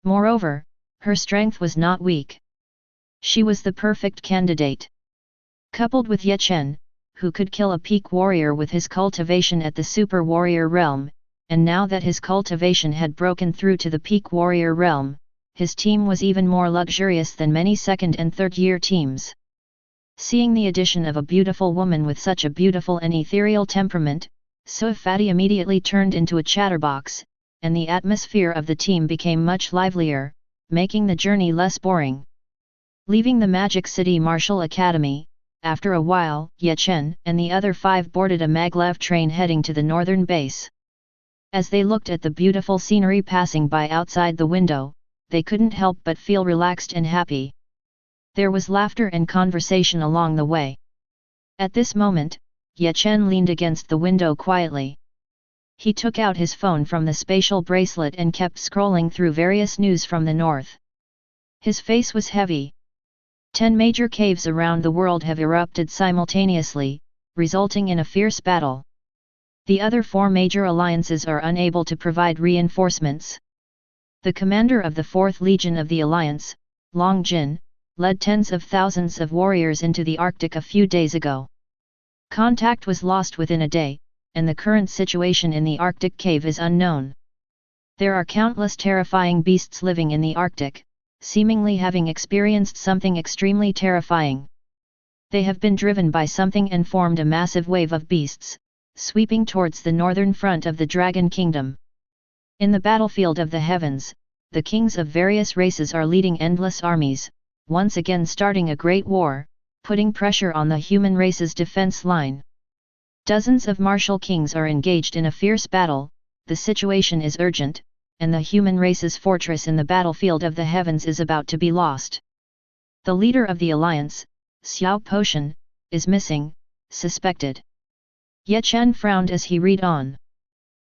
Moreover, her strength was not weak. She was the perfect candidate. Coupled with Ye Chen, who could kill a peak warrior with his cultivation at the super warrior realm, and now that his cultivation had broken through to the peak warrior realm, his team was even more luxurious than many second and third-year teams. Seeing the addition of a beautiful woman with such a beautiful and ethereal temperament, Fatty immediately turned into a chatterbox, and the atmosphere of the team became much livelier, making the journey less boring. Leaving the Magic City Martial Academy, after a while, Chen and the other 5 boarded a maglev train heading to the northern base. As they looked at the beautiful scenery passing by outside the window, they couldn't help but feel relaxed and happy. There was laughter and conversation along the way. At this moment, Chen leaned against the window quietly. He took out his phone from the spatial bracelet and kept scrolling through various news from the north. His face was heavy. 10 major caves around the world have erupted simultaneously, resulting in a fierce battle. The other 4 major alliances are unable to provide reinforcements. The commander of the 4th Legion of the Alliance, Long Jin, led tens of thousands of warriors into the Arctic a few days ago. Contact was lost within a day, and the current situation in the Arctic cave is unknown. There are countless terrifying beasts living in the Arctic, seemingly having experienced something extremely terrifying. They have been driven by something and formed a massive wave of beasts, sweeping towards the northern front of the Dragon Kingdom. In the battlefield of the heavens, the kings of various races are leading endless armies, once again starting a great war, putting pressure on the human race's defense line. Dozens of martial kings are engaged in a fierce battle. The situation is urgent, and the human race's fortress in the battlefield of the heavens is about to be lost. The leader of the alliance, Xiao Potion, is missing, suspected. Chen frowned as he read on.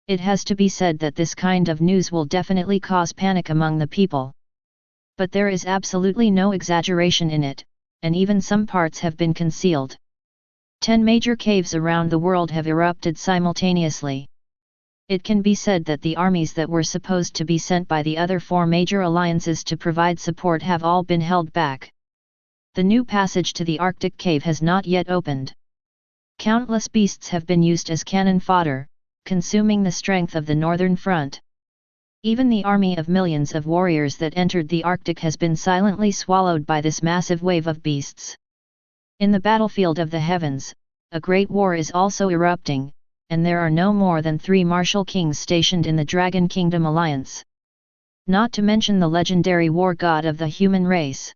It has to be said that this kind of news will definitely cause panic among the people. But there is absolutely no exaggeration in it, and even some parts have been concealed. 10 major caves around the world have erupted simultaneously. It can be said that the armies that were supposed to be sent by the other 4 major alliances to provide support have all been held back. The new passage to the Arctic cave has not yet opened. Countless beasts have been used as cannon fodder, consuming the strength of the northern front. Even the army of millions of warriors that entered the Arctic has been silently swallowed by this massive wave of beasts. In the battlefield of the heavens, a great war is also erupting, and there are no more than 3 martial kings stationed in the Dragon Kingdom Alliance. Not to mention the legendary war god of the human race.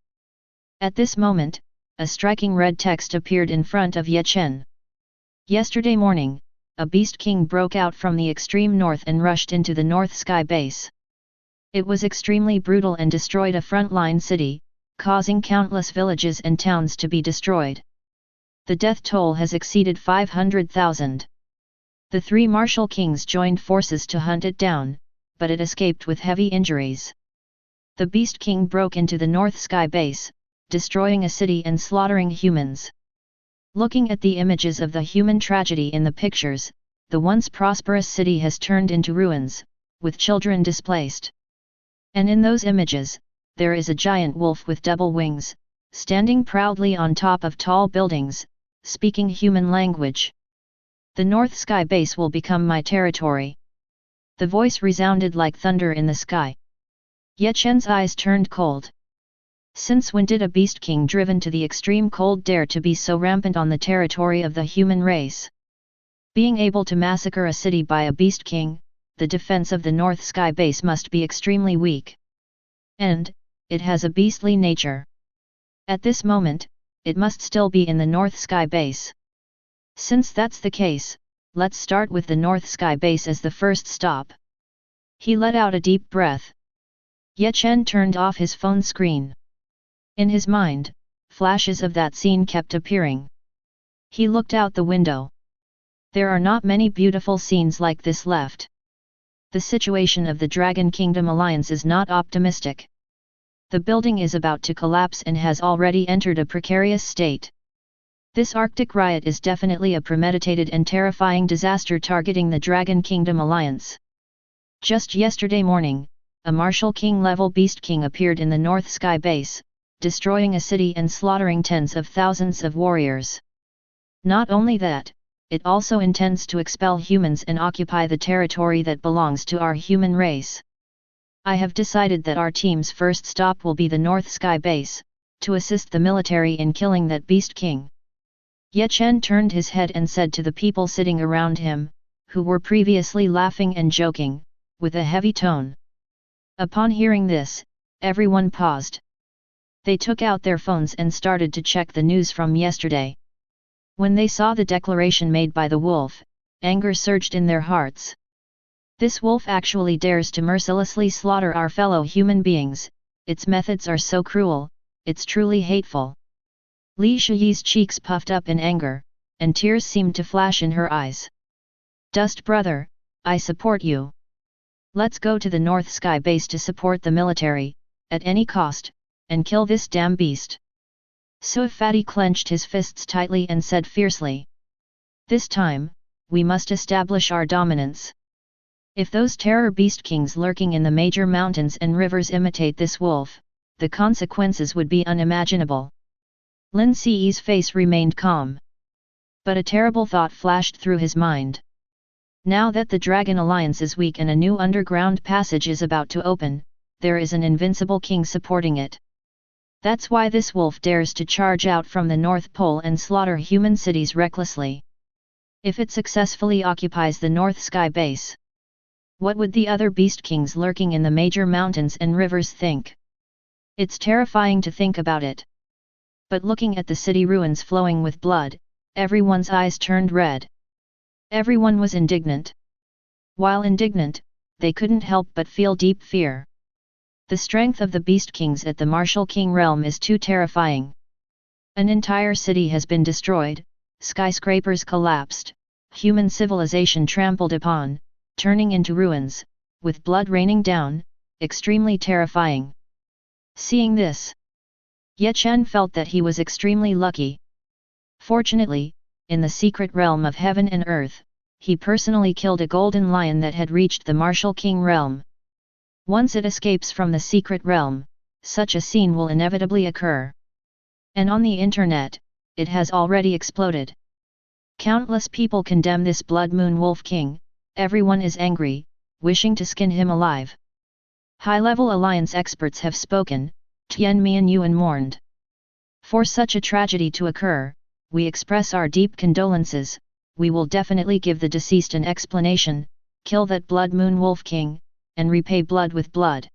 At this moment, a striking red text appeared in front of Chen. Yesterday morning, a beast king broke out from the extreme north and rushed into the North Sky base. It was extremely brutal and destroyed a frontline city, causing countless villages and towns to be destroyed. The death toll has exceeded 500,000. The 3 martial kings joined forces to hunt it down, but it escaped with heavy injuries. The Beast King broke into the North Sky base, destroying a city and slaughtering humans. Looking at the images of the human tragedy in the pictures, the once prosperous city has turned into ruins, with children displaced. And in those images, there is a giant wolf with double wings, standing proudly on top of tall buildings, speaking human language. The North Sky base will become my territory. The voice resounded like thunder in the sky. Chen's eyes turned cold. Since when did a Beast King driven to the extreme cold dare to be so rampant on the territory of the human race? Being able to massacre a city by a Beast King, the defense of the North Sky base must be extremely weak. And, it has a beastly nature. At this moment, it must still be in the North Sky base. Since that's the case, let's start with the North Sky base as the first stop. He let out a deep breath. Chen turned off his phone screen. In his mind, flashes of that scene kept appearing. He looked out the window. There are not many beautiful scenes like this left. The situation of the Dragon Kingdom Alliance is not optimistic. The building is about to collapse and has already entered a precarious state. This Arctic riot is definitely a premeditated and terrifying disaster targeting the Dragon Kingdom Alliance. Just yesterday morning, a martial king-level Beast King appeared in the North Sky base, destroying a city and slaughtering tens of thousands of warriors. Not only that, it also intends to expel humans and occupy the territory that belongs to our human race. I have decided that our team's first stop will be the North Sky base, to assist the military in killing that Beast King. Chen turned his head and said to the people sitting around him, who were previously laughing and joking, with a heavy tone. Upon hearing this, everyone paused. They took out their phones and started to check the news from yesterday. When they saw the declaration made by the wolf, anger surged in their hearts. This wolf actually dares to mercilessly slaughter our fellow human beings, its methods are so cruel, it's truly hateful. Li Shiyi's cheeks puffed up in anger, and tears seemed to flash in her eyes. Dust brother, I support you. Let's go to the North Sky base to support the military, at any cost, and kill this damn beast. Suifati clenched his fists tightly and said fiercely. This time, we must establish our dominance. If those terror beast kings lurking in the major mountains and rivers imitate this wolf, the consequences would be unimaginable. Lin Ci's face remained calm. But a terrible thought flashed through his mind. Now that the Dragon Alliance is weak and a new underground passage is about to open, there is an invincible king supporting it. That's why this wolf dares to charge out from the North Pole and slaughter human cities recklessly. If it successfully occupies the North Sky base, what would the other beast kings lurking in the major mountains and rivers think? It's terrifying to think about it. But looking at the city ruins flowing with blood, everyone's eyes turned red. Everyone was indignant. While indignant, they couldn't help but feel deep fear. The strength of the beast kings at the Martial King realm is too terrifying. An entire city has been destroyed, skyscrapers collapsed, human civilization trampled upon, turning into ruins, with blood raining down, extremely terrifying. Seeing this, Chen felt that he was extremely lucky. Fortunately, in the secret realm of heaven and earth, he personally killed a golden lion that had reached the Martial King realm. Once it escapes from the secret realm, such a scene will inevitably occur. And on the internet, it has already exploded. Countless people condemn this Blood Moon Wolf King, everyone is angry, wishing to skin him alive. High-level alliance experts have spoken, Tian Mianyuan mourned. For such a tragedy to occur, we express our deep condolences, we will definitely give the deceased an explanation, kill that Blood Moon Wolf King, and repay blood with blood.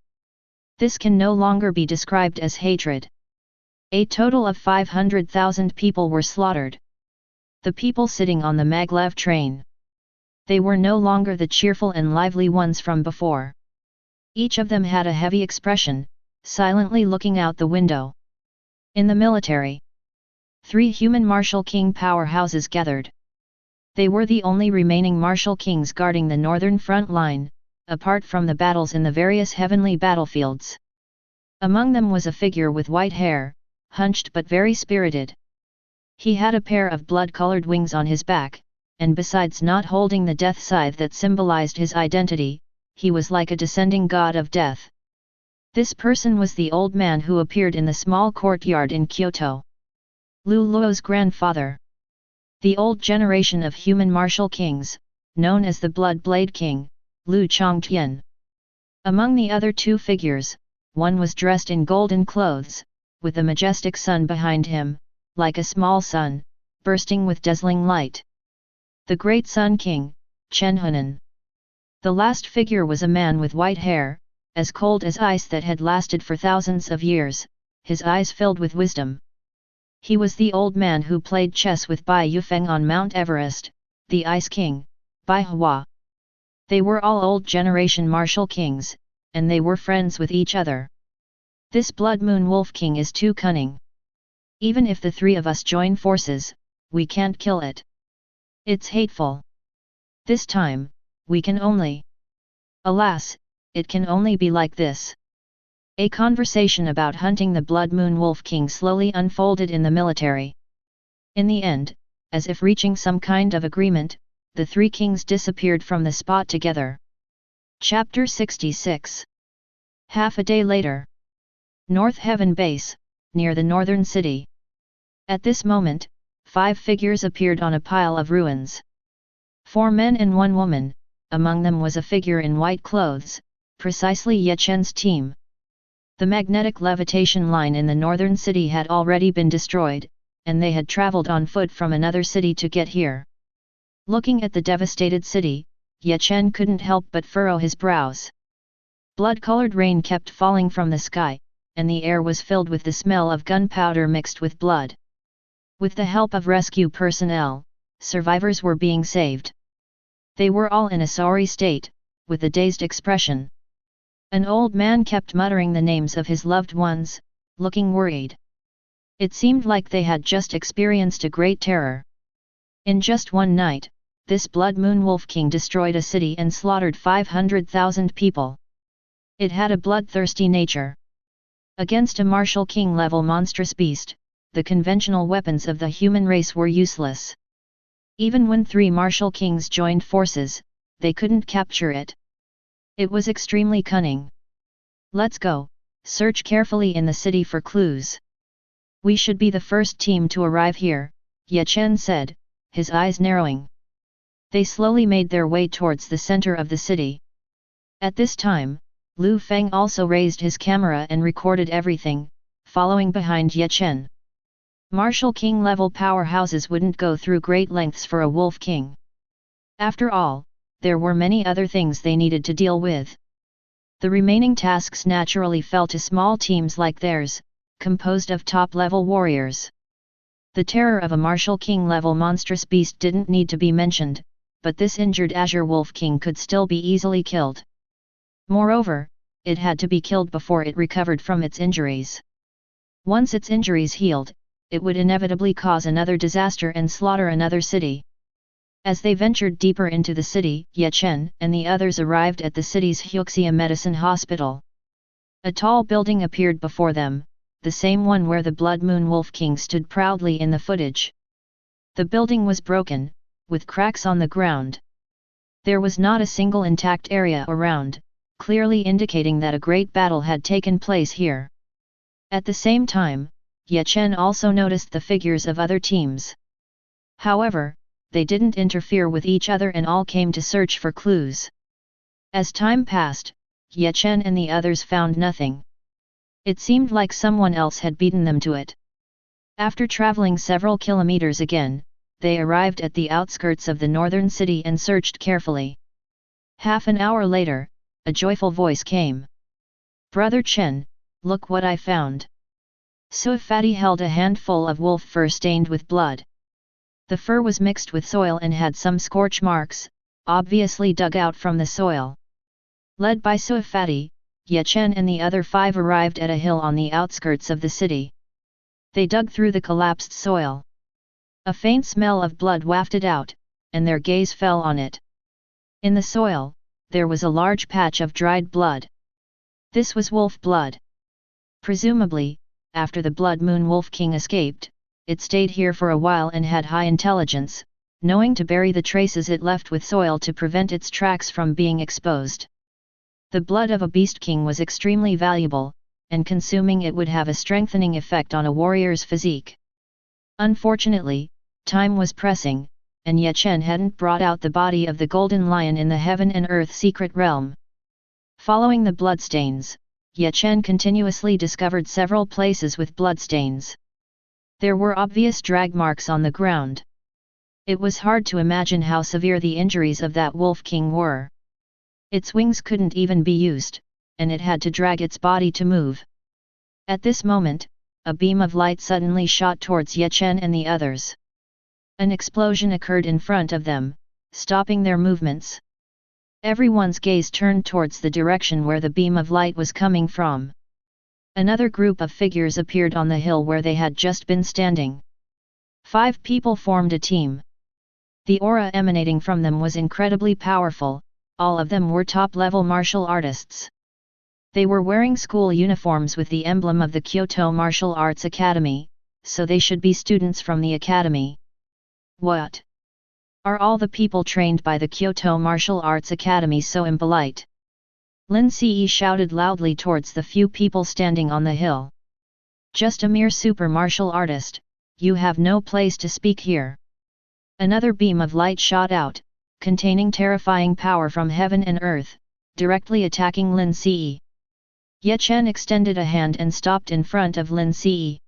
This can no longer be described as hatred. A total of 500,000 people were slaughtered. The people sitting on the maglev train. They were no longer the cheerful and lively ones from before. Each of them had a heavy expression, silently looking out the window. In the military, 3 human Martial King powerhouses gathered. They were the only remaining Martial Kings guarding the northern front line, apart from the battles in the various heavenly battlefields. Among them was a figure with white hair, hunched but very spirited. He had a pair of blood-colored wings on his back, and besides not holding the death scythe that symbolized his identity, he was like a descending god of death. This person was the old man who appeared in the small courtyard in Kyoto. Lu Luo's grandfather. The old generation of human martial kings, known as the Blood Blade King, Lu Chongtian. Among the other 2 figures, one was dressed in golden clothes, with a majestic sun behind him, like a small sun, bursting with dazzling light. The Great Sun King, Chen. The last figure was a man with white hair, as cold as ice that had lasted for thousands of years, his eyes filled with wisdom. He was the old man who played chess with Bai Yufeng on Mount Everest, the Ice King, Bai Hua. They were all old generation martial kings, and they were friends with each other. This Blood Moon Wolf King is too cunning. Even if the 3 of us join forces, we can't kill it. It's hateful. This time, we can only. Alas, it can only be like this. A conversation about hunting the Blood Moon Wolf King slowly unfolded in the military. In the end, as if reaching some kind of agreement, the 3 kings disappeared from the spot together. Chapter 66. Half a day later. North Heaven Base, near the northern city. At this moment, 5 figures appeared on a pile of ruins. 4 men and 1 woman, among them was a figure in white clothes, precisely Chen's team. The magnetic levitation line in the northern city had already been destroyed, and they had traveled on foot from another city to get here. Looking at the devastated city, Chen couldn't help but furrow his brows. Blood-colored rain kept falling from the sky, and the air was filled with the smell of gunpowder mixed with blood. With the help of rescue personnel, survivors were being saved. They were all in a sorry state, with a dazed expression. An old man kept muttering the names of his loved ones, looking worried. It seemed like they had just experienced a great terror. In just one night, this Blood Moon Wolf King destroyed a city and slaughtered 500,000 people. It had a bloodthirsty nature. Against a martial king-level monstrous beast, the conventional weapons of the human race were useless. Even when 3 martial kings joined forces, they couldn't capture it. It was extremely cunning. Let's go, search carefully in the city for clues. We should be the first team to arrive here, Chen said, his eyes narrowing. They slowly made their way towards the center of the city. At this time, Lu Feng also raised his camera and recorded everything, following behind Chen. Martial king-level powerhouses wouldn't go through great lengths for a wolf king. After all, there were many other things they needed to deal with. The remaining tasks naturally fell to small teams like theirs, composed of top-level warriors. The terror of a martial king-level monstrous beast didn't need to be mentioned, but this injured Azure Wolf King could still be easily killed. Moreover, it had to be killed before it recovered from its injuries. Once its injuries healed, it would inevitably cause another disaster and slaughter another city. As they ventured deeper into the city, Chen and the others arrived at the city's Huxia Medicine Hospital. A tall building appeared before them, the same one where the Blood Moon Wolf King stood proudly in the footage. The building was broken, with cracks on the ground. There was not a single intact area around, clearly indicating that a great battle had taken place here. At the same time, Chen also noticed the figures of other teams. However, they didn't interfere with each other and all came to search for clues. As time passed, Chen and the others found nothing. It seemed like someone else had beaten them to it. After traveling several kilometers again, they arrived at the outskirts of the northern city and searched carefully. Half an hour later, a joyful voice came. "Brother Chen, look what I found." Suifati held a handful of wolf fur stained with blood. The fur was mixed with soil and had some scorch marks, obviously dug out from the soil. Led by Suifati, Chen and the other 5 arrived at a hill on the outskirts of the city. They dug through the collapsed soil. A faint smell of blood wafted out, and their gaze fell on it. In the soil, there was a large patch of dried blood. This was wolf blood. Presumably, after the Blood Moon Wolf King escaped, it stayed here for a while and had high intelligence, knowing to bury the traces it left with soil to prevent its tracks from being exposed. The blood of a beast king was extremely valuable, and consuming it would have a strengthening effect on a warrior's physique. Unfortunately, time was pressing, and Chen hadn't brought out the body of the golden lion in the heaven and earth secret realm. Following the bloodstains, Chen continuously discovered several places with bloodstains. There were obvious drag marks on the ground. It was hard to imagine how severe the injuries of that wolf king were. Its wings couldn't even be used, and it had to drag its body to move. At this moment, a beam of light suddenly shot towards Chen and the others. An explosion occurred in front of them, stopping their movements. Everyone's gaze turned towards the direction where the beam of light was coming from. Another group of figures appeared on the hill where they had just been standing. 5 people formed a team. The aura emanating from them was incredibly powerful, all of them were top-level martial artists. They were wearing school uniforms with the emblem of the Kyoto Martial Arts Academy, so they should be students from the academy. What? Are all the people trained by the Kyoto Martial Arts Academy so impolite? Lin Ce shouted loudly towards the few people standing on the hill. Just a mere super martial artist, you have no place to speak here. Another beam of light shot out, containing terrifying power from heaven and earth, directly attacking Lin Ce. Chen extended a hand and stopped in front of Lin Ce.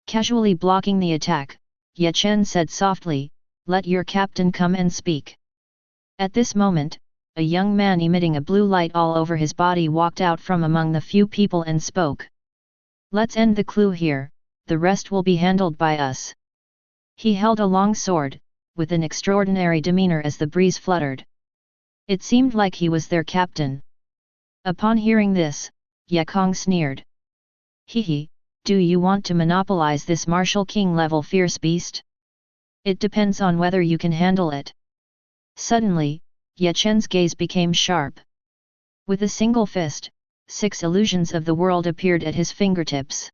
Casually blocking the attack, Chen said softly, "Let your captain come and speak." At this moment, a young man emitting a blue light all over his body walked out from among the few people and spoke. Let's end the clue here, the rest will be handled by us. He held a long sword, with an extraordinary demeanor as the breeze fluttered. It seemed like he was their captain. Upon hearing this, Yakong sneered. Hehe, do you want to monopolize this martial king-level fierce beast? It depends on whether you can handle it. Suddenly, Chen's gaze became sharp. With a single fist, 6 illusions of the world appeared at his fingertips.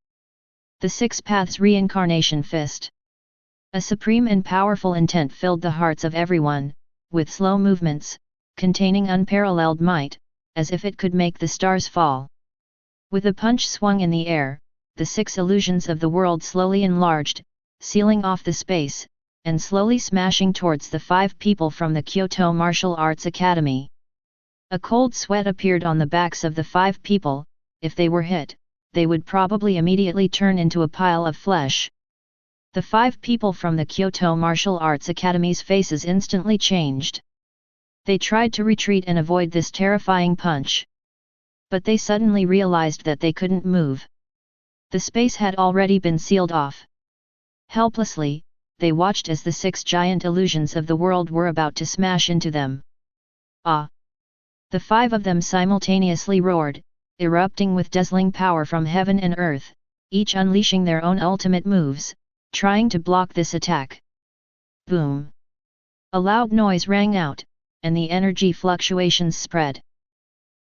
The 6 Paths Reincarnation Fist. A supreme and powerful intent filled the hearts of everyone, with slow movements, containing unparalleled might, as if it could make the stars fall. With a punch swung in the air, the 6 illusions of the world slowly enlarged, sealing off the space, and slowly smashing towards the 5 people from the Kyoto Martial Arts Academy. A cold sweat appeared on the backs of the 5 people. If they were hit, they would probably immediately turn into a pile of flesh. The 5 people from the Kyoto Martial Arts Academy's faces instantly changed. They tried to retreat and avoid this terrifying punch. But they suddenly realized that they couldn't move. The space had already been sealed off. Helplessly, they watched as the 6 giant illusions of the world were about to smash into them. Ah! The 5 of them simultaneously roared, erupting with dazzling power from heaven and earth, each unleashing their own ultimate moves, trying to block this attack. Boom! A loud noise rang out, and the energy fluctuations spread.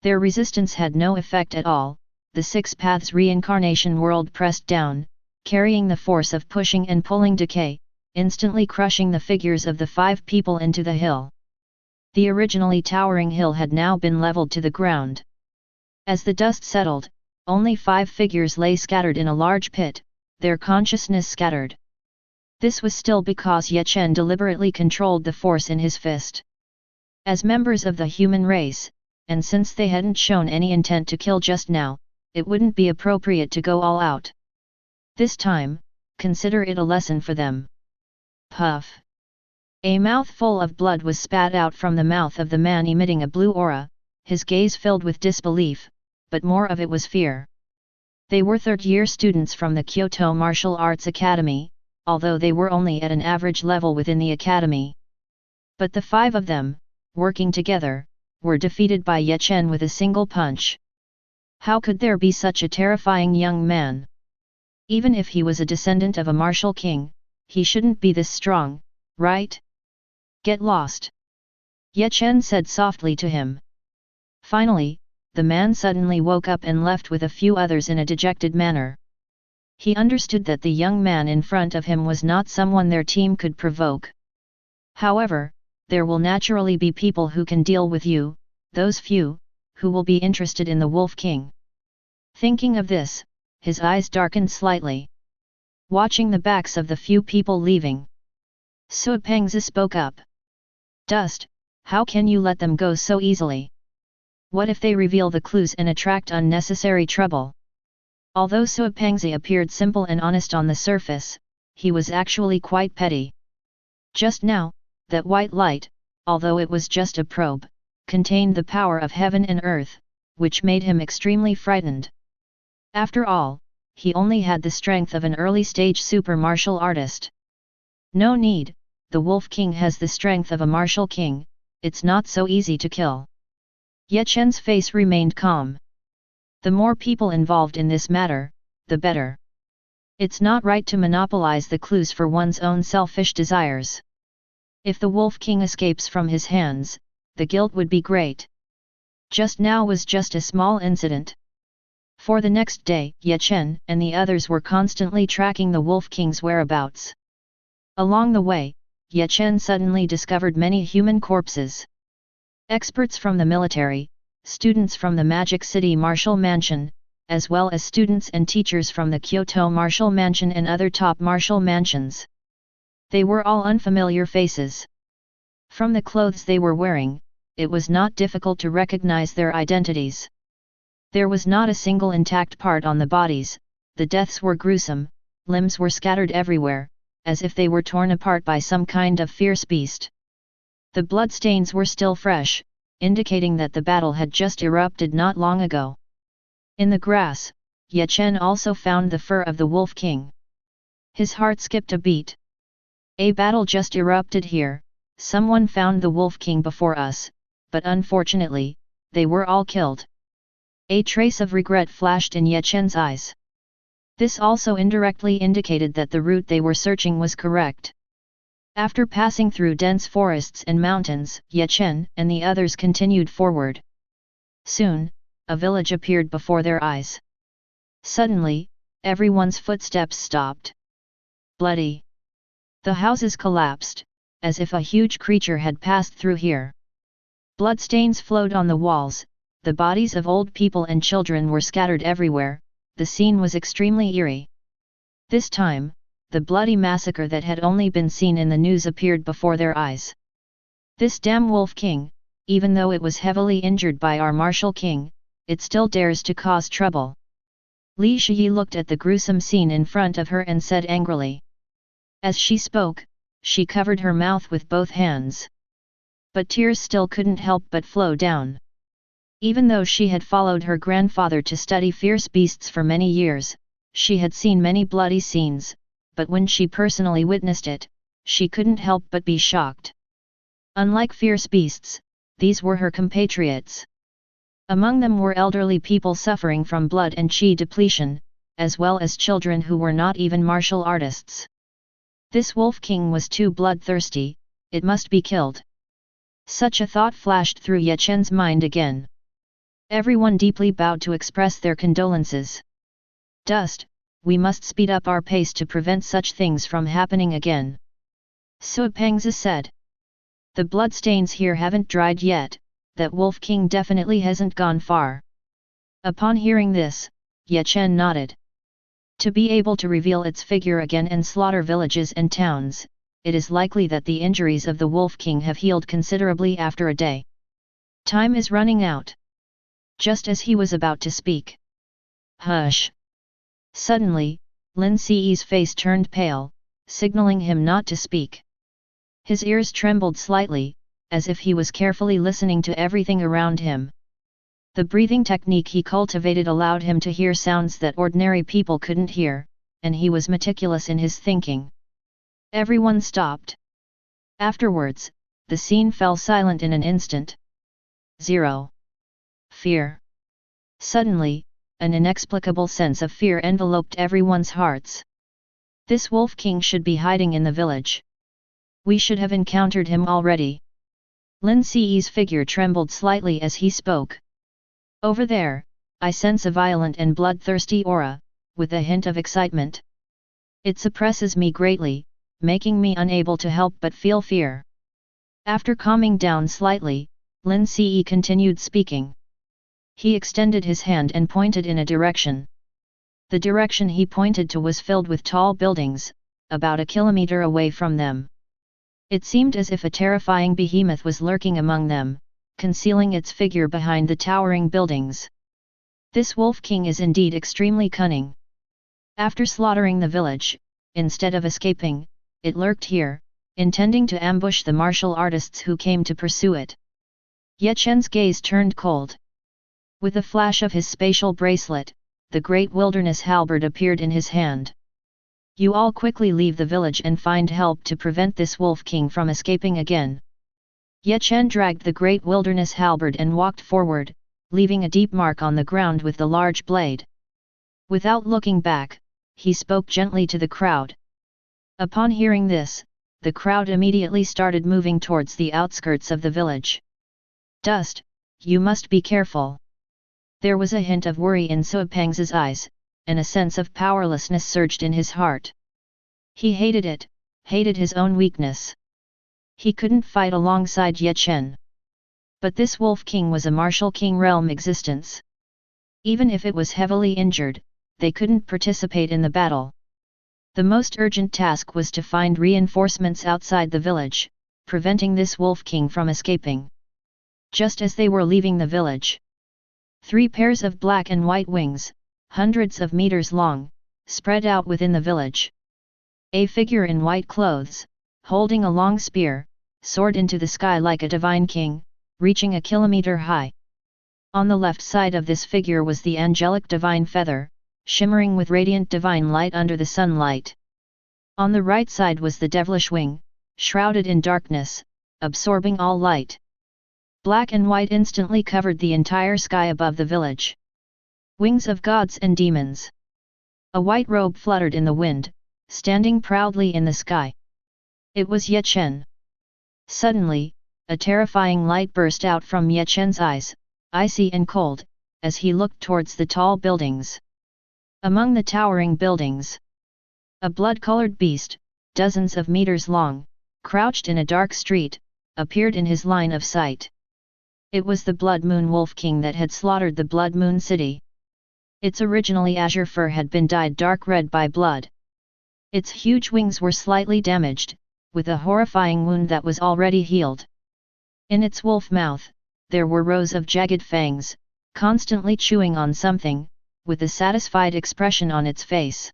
Their resistance had no effect at all. The 6 Paths Reincarnation world pressed down, carrying the force of pushing and pulling decay, instantly crushing the figures of the 5 people into the hill. The originally towering hill had now been leveled to the ground. As the dust settled, only 5 figures lay scattered in a large pit, their consciousness scattered. This was still because Chen deliberately controlled the force in his fist. As members of the human race, and since they hadn't shown any intent to kill just now, it wouldn't be appropriate to go all out. This time, consider it a lesson for them. Puff! A mouthful of blood was spat out from the mouth of the man emitting a blue aura, his gaze filled with disbelief, but more of it was fear. They were third-year students from the Kyoto Martial Arts Academy, although they were only at an average level within the academy. But the 5 of them, working together, were defeated by Chen with a single punch. How could there be such a terrifying young man? Even if he was a descendant of a martial king, he shouldn't be this strong, right? Get lost! Chen said softly to him. Finally, the man suddenly woke up and left with a few others in a dejected manner. He understood that the young man in front of him was not someone their team could provoke. However, there will naturally be people who can deal with you, those few, who will be interested in the Wolf King. Thinking of this, his eyes darkened slightly. Watching the backs of the few people leaving, Su Pengzi spoke up. Dust, how can you let them go so easily? What if they reveal the clues and attract unnecessary trouble? Although Su Pengzi appeared simple and honest on the surface, he was actually quite petty. Just now, that white light, although it was just a probe, contained the power of heaven and earth, which made him extremely frightened. After all, he only had the strength of an early-stage super martial artist. No need, the Wolf King has the strength of a martial king, it's not so easy to kill. Chen's face remained calm. The more people involved in this matter, the better. It's not right to monopolize the clues for one's own selfish desires. If the Wolf King escapes from his hands, the guilt would be great. Just now was just a small incident. For the next day, Chen and the others were constantly tracking the Wolf King's whereabouts. Along the way, Chen suddenly discovered many human corpses. Experts from the military, students from the Magic City Martial Mansion, as well as students and teachers from the Kyoto Martial Mansion and other top martial mansions. They were all unfamiliar faces. From the clothes they were wearing, it was not difficult to recognize their identities. There was not a single intact part on the bodies, the deaths were gruesome, limbs were scattered everywhere, as if they were torn apart by some kind of fierce beast. The bloodstains were still fresh, indicating that the battle had just erupted not long ago. In the grass, Chen also found the fur of the Wolf King. His heart skipped a beat. A battle just erupted here. Someone found the Wolf King before us, but unfortunately, they were all killed. A trace of regret flashed in Chen's eyes. This also indirectly indicated that the route they were searching was correct. After passing through dense forests and mountains, Chen and the others continued forward. Soon, a village appeared before their eyes. Suddenly, everyone's footsteps stopped. Bloody. The houses collapsed, as if a huge creature had passed through here. Bloodstains flowed on the walls, the bodies of old people and children were scattered everywhere. The scene was extremely eerie. This time, the bloody massacre that had only been seen in the news appeared before their eyes. This damn Wolf King, even though it was heavily injured by our martial king, it still dares to cause trouble. Li Shiyi looked at the gruesome scene in front of her and said angrily. As she spoke, she covered her mouth with both hands. But tears still couldn't help but flow down. Even though she had followed her grandfather to study fierce beasts for many years, she had seen many bloody scenes, but when she personally witnessed it, she couldn't help but be shocked. Unlike fierce beasts, these were her compatriots. Among them were elderly people suffering from blood and chi depletion, as well as children who were not even martial artists. This Wolf King was too bloodthirsty, it must be killed. Such a thought flashed through Chen's mind again. Everyone deeply bowed to express their condolences. Dust, we must speed up our pace to prevent such things from happening again. Su Pengzi said. The bloodstains here haven't dried yet, that Wolf King definitely hasn't gone far. Upon hearing this, Chen nodded. To be able to reveal its figure again and slaughter villages and towns, it is likely that the injuries of the Wolf King have healed considerably after a day. Time is running out. Just as he was about to speak. Hush! Suddenly, Lin Ci's face turned pale, signaling him not to speak. His ears trembled slightly, as if he was carefully listening to everything around him. The breathing technique he cultivated allowed him to hear sounds that ordinary people couldn't hear, and he was meticulous in his thinking. Everyone stopped. Afterwards, the scene fell silent in an instant. 0. Fear. Suddenly, an inexplicable sense of fear enveloped everyone's hearts. This Wolf King should be hiding in the village. We should have encountered him already. Lin Ci's figure trembled slightly as he spoke. Over there, I sense a violent and bloodthirsty aura, with a hint of excitement. It suppresses me greatly, making me unable to help but feel fear. After calming down slightly, Lin Ce continued speaking. He extended his hand and pointed in a direction. The direction he pointed to was filled with tall buildings, about a kilometer away from them. It seemed as if a terrifying behemoth was lurking among them, concealing its figure behind the towering buildings. This Wolf King is indeed extremely cunning. After slaughtering the village, instead of escaping, it lurked here, intending to ambush the martial artists who came to pursue it. Chen's gaze turned cold. With a flash of his spatial bracelet, the great wilderness halberd appeared in his hand. You all quickly leave the village and find help to prevent this Wolf King from escaping again. Chen dragged the great wilderness halberd and walked forward, leaving a deep mark on the ground with the large blade. Without looking back, he spoke gently to the crowd. Upon hearing this, the crowd immediately started moving towards the outskirts of the village. Dust, you must be careful. There was a hint of worry in Su Pengzi's eyes, and a sense of powerlessness surged in his heart. He hated it, hated his own weakness. He couldn't fight alongside Chen. But this Wolf King was a martial king realm existence. Even if it was heavily injured, they couldn't participate in the battle. The most urgent task was to find reinforcements outside the village, preventing this Wolf King from escaping. Just as they were leaving the village, 3 pairs of black and white wings, hundreds of meters long, spread out within the village. A figure in white clothes, holding a long spear, soared into the sky like a divine king, reaching a kilometer high. On the left side of this figure was the angelic divine feather, shimmering with radiant divine light under the sunlight. On the right side was the devilish wing, shrouded in darkness, absorbing all light. Black and white instantly covered the entire sky above the village. Wings of gods and demons. A white robe fluttered in the wind, standing proudly in the sky. It was Chen. Suddenly, a terrifying light burst out from Chen's eyes, icy and cold, as he looked towards the tall buildings. Among the towering buildings, a blood-colored beast, dozens of meters long, crouched in a dark street, appeared in his line of sight. It was the Blood Moon Wolf King that had slaughtered the Blood Moon City. Its originally azure fur had been dyed dark red by blood. Its huge wings were slightly damaged, with a horrifying wound that was already healed. In its wolf mouth, there were rows of jagged fangs, constantly chewing on something, with a satisfied expression on its face.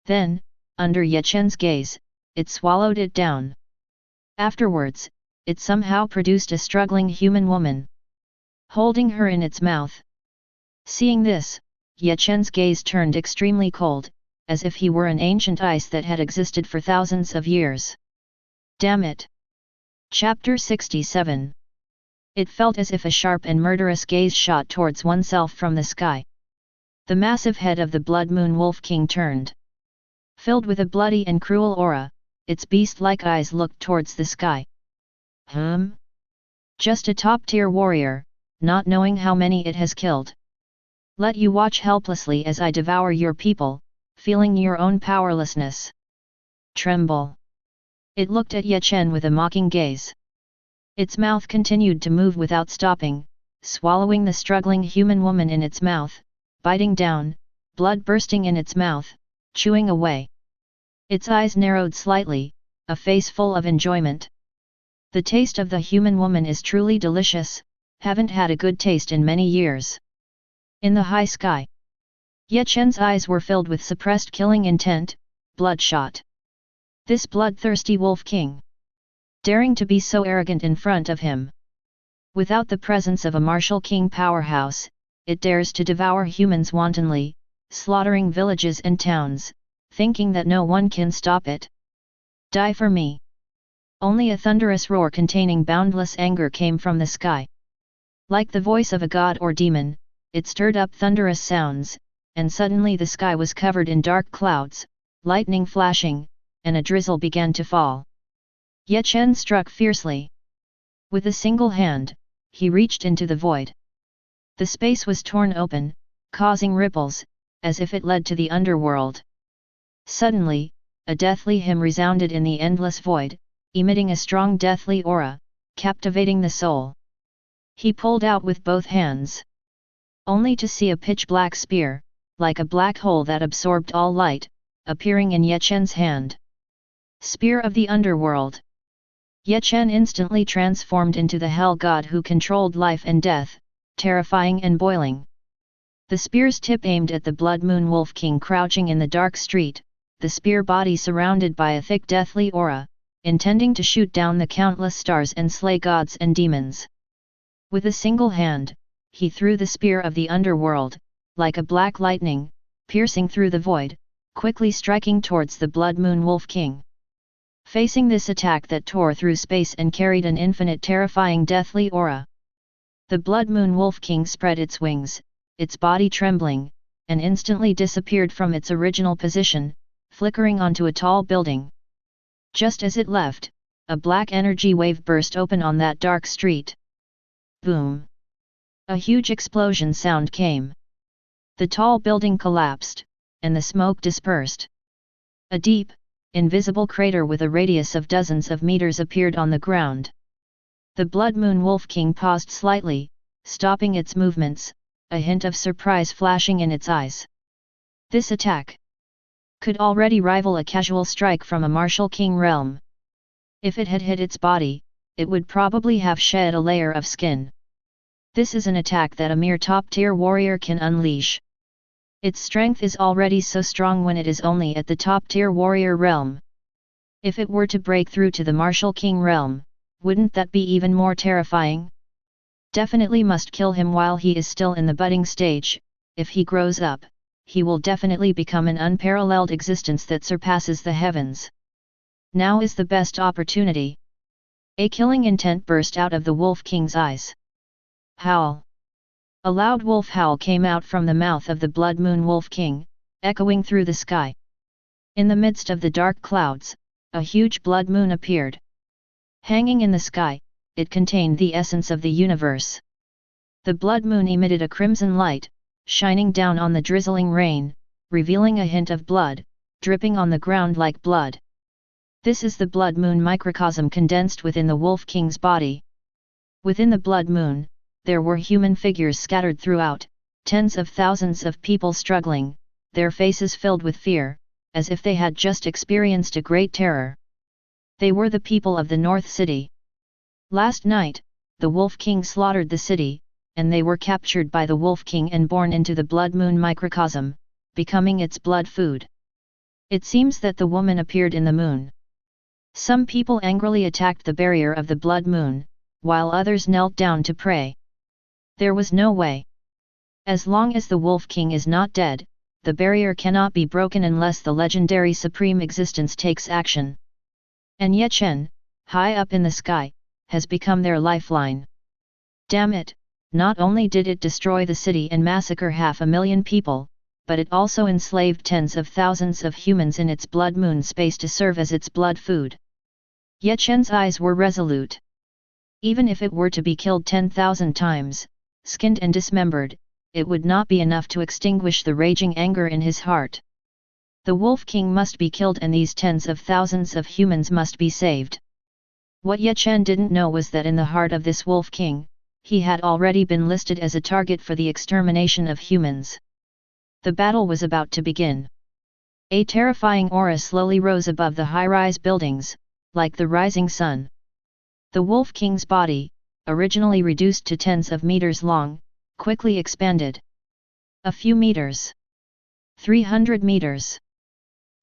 Then, under Chen's gaze, it swallowed it down. Afterwards, it somehow produced a struggling human woman, holding her in its mouth. Seeing this, Chen's gaze turned extremely cold, as if he were an ancient ice that had existed for thousands of years. Damn it! Chapter 67. It felt as if a sharp and murderous gaze shot towards oneself from the sky. The massive head of the Blood Moon Wolf King turned. Filled with a bloody and cruel aura, its beast-like eyes looked towards the sky. Just a top-tier warrior, not knowing how many it has killed. Let you watch helplessly as I devour your people, feeling your own powerlessness. Tremble. It looked at Chen with a mocking gaze. Its mouth continued to move without stopping, swallowing the struggling human woman in its mouth, biting down, blood bursting in its mouth, chewing away. Its eyes narrowed slightly, a face full of enjoyment. The taste of the human woman is truly delicious, haven't had a good taste in many years. In the high sky, Chen's eyes were filled with suppressed killing intent, bloodshot. This bloodthirsty Wolf King, daring to be so arrogant in front of him. Without the presence of a martial king powerhouse, it dares to devour humans wantonly, slaughtering villages and towns, thinking that no one can stop it. Die for me! Only a thunderous roar containing boundless anger came from the sky. Like the voice of a god or demon, it stirred up thunderous sounds, and suddenly the sky was covered in dark clouds, lightning flashing, and a drizzle began to fall. Chen struck fiercely. With a single hand, he reached into the void. The space was torn open, causing ripples, as if it led to the underworld. Suddenly, a deathly hymn resounded in the endless void, emitting a strong deathly aura, captivating the soul. He pulled out with both hands, only to see a pitch-black spear, like a black hole that absorbed all light, appearing in Chen's hand. Spear of the Underworld. Chen instantly transformed into the hell god who controlled life and death, terrifying and boiling. The spear's tip aimed at the Blood Moon Wolf King crouching in the dark street, the spear body surrounded by a thick deathly aura, intending to shoot down the countless stars and slay gods and demons. With a single hand, he threw the spear of the underworld, like a black lightning, piercing through the void, quickly striking towards the Blood Moon Wolf King. Facing this attack that tore through space and carried an infinite terrifying deathly aura, the Blood Moon Wolf King spread its wings, its body trembling, and instantly disappeared from its original position, flickering onto a tall building. Just as it left, a black energy wave burst open on that dark street. Boom! A huge explosion sound came. The tall building collapsed, and the smoke dispersed. A deep, invisible crater with a radius of dozens of meters appeared on the ground. The Blood Moon Wolf King paused slightly, stopping its movements, a hint of surprise flashing in its eyes. This attack could already rival a casual strike from a martial king realm. If it had hit its body, it would probably have shed a layer of skin. This is an attack that a mere top-tier warrior can unleash. Its strength is already so strong when it is only at the top-tier warrior realm. If it were to break through to the martial king realm, wouldn't that be even more terrifying? Definitely must kill him while he is still in the budding stage. If he grows up, he will definitely become an unparalleled existence that surpasses the heavens. Now is the best opportunity. A killing intent burst out of the Wolf King's eyes. Howl! A loud wolf howl came out from the mouth of the Blood Moon Wolf King, echoing through the sky. In the midst of the dark clouds, a huge blood moon appeared. Hanging in the sky, it contained the essence of the universe. The blood moon emitted a crimson light, shining down on the drizzling rain, revealing a hint of blood, dripping on the ground like blood. This is the blood moon microcosm condensed within the Wolf King's body. Within the blood moon, there were human figures scattered throughout, tens of thousands of people struggling, their faces filled with fear, as if they had just experienced a great terror. They were the people of the North City. Last night, the Wolf King slaughtered the city, and they were captured by the Wolf King and born into the blood moon microcosm, becoming its blood food. It seems that the woman appeared in the moon. Some people angrily attacked the barrier of the blood moon, while others knelt down to pray. There was no way. As long as the Wolf King is not dead, the barrier cannot be broken unless the legendary Supreme Existence takes action. And yet Chen, high up in the sky, has become their lifeline. Damn it, not only did it destroy the city and massacre 500,000 people, but it also enslaved tens of thousands of humans in its blood moon space to serve as its blood food. Yet Chen's eyes were resolute. Even if it were to be killed 10,000 times, skinned and dismembered, it would not be enough to extinguish the raging anger in his heart. The Wolf King must be killed and these tens of thousands of humans must be saved. What Ye Chen didn't know was that in the heart of this Wolf King, he had already been listed as a target for the extermination of humans. The battle was about to begin. A terrifying aura slowly rose above the high-rise buildings, like the rising sun. The Wolf King's body, originally reduced to tens of meters long, quickly expanded. A few meters. 300 meters.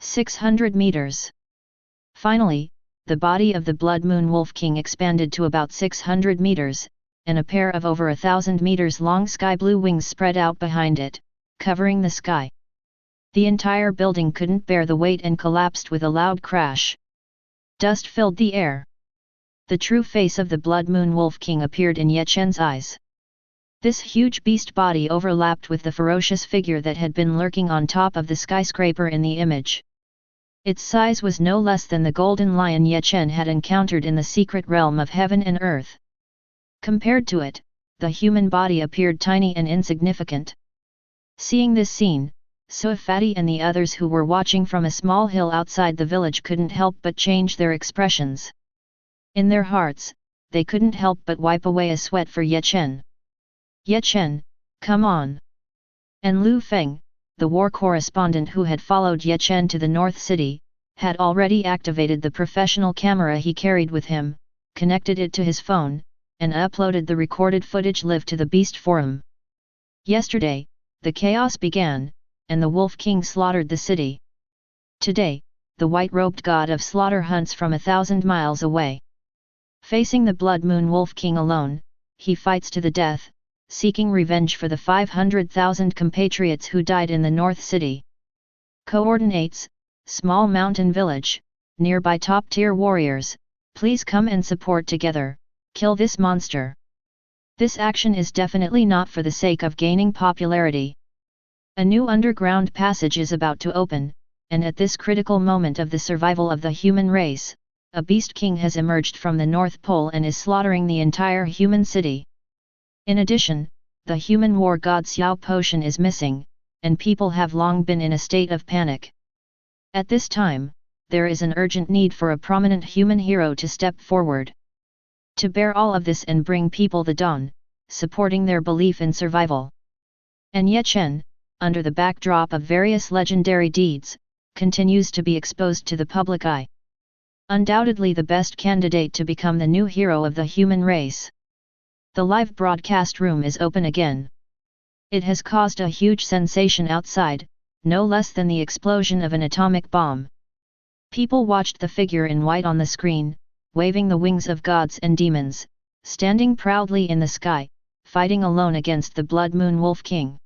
600 meters. Finally, the body of the Blood Moon Wolf King expanded to about 600 meters, and a pair of over 1,000 meters long sky blue wings spread out behind it, covering the sky. The entire building couldn't bear the weight and collapsed with a loud crash. Dust filled the air. The true face of the Blood Moon Wolf King appeared in Ye Chen's eyes. This huge beast body overlapped with the ferocious figure that had been lurking on top of the skyscraper in the image. Its size was no less than the golden lion Ye Chen had encountered in the secret realm of heaven and earth. Compared to it, the human body appeared tiny and insignificant. Seeing this scene, Suifati and the others who were watching from a small hill outside the village couldn't help but change their expressions. In their hearts, they couldn't help but wipe away a sweat for Ye Chen. Ye Chen, come on! And Lu Feng, the war correspondent who had followed Ye Chen to the North City, had already activated the professional camera he carried with him, connected it to his phone, and uploaded the recorded footage live to the Beast Forum. Yesterday, the chaos began, and the Wolf King slaughtered the city. Today, the white-robed god of slaughter hunts from 1,000 miles away. Facing the Blood Moon Wolf King alone, he fights to the death, seeking revenge for the 500,000 compatriots who died in the North City. Coordinates, small mountain village, nearby top-tier warriors, please come and support together, kill this monster. This action is definitely not for the sake of gaining popularity. A new underground passage is about to open, and at this critical moment of the survival of the human race, a Beast King has emerged from the North Pole and is slaughtering the entire human city. In addition, the human war god Xiao Potion is missing, and people have long been in a state of panic. At this time, there is an urgent need for a prominent human hero to step forward. To bear all of this and bring people the dawn, supporting their belief in survival. And Ye Chen, under the backdrop of various legendary deeds, continues to be exposed to the public eye. Undoubtedly the best candidate to become the new hero of the human race. The live broadcast room is open again. It has caused a huge sensation outside, no less than the explosion of an atomic bomb. People watched the figure in white on the screen, waving the wings of gods and demons, standing proudly in the sky, fighting alone against the Blood Moon Wolf King.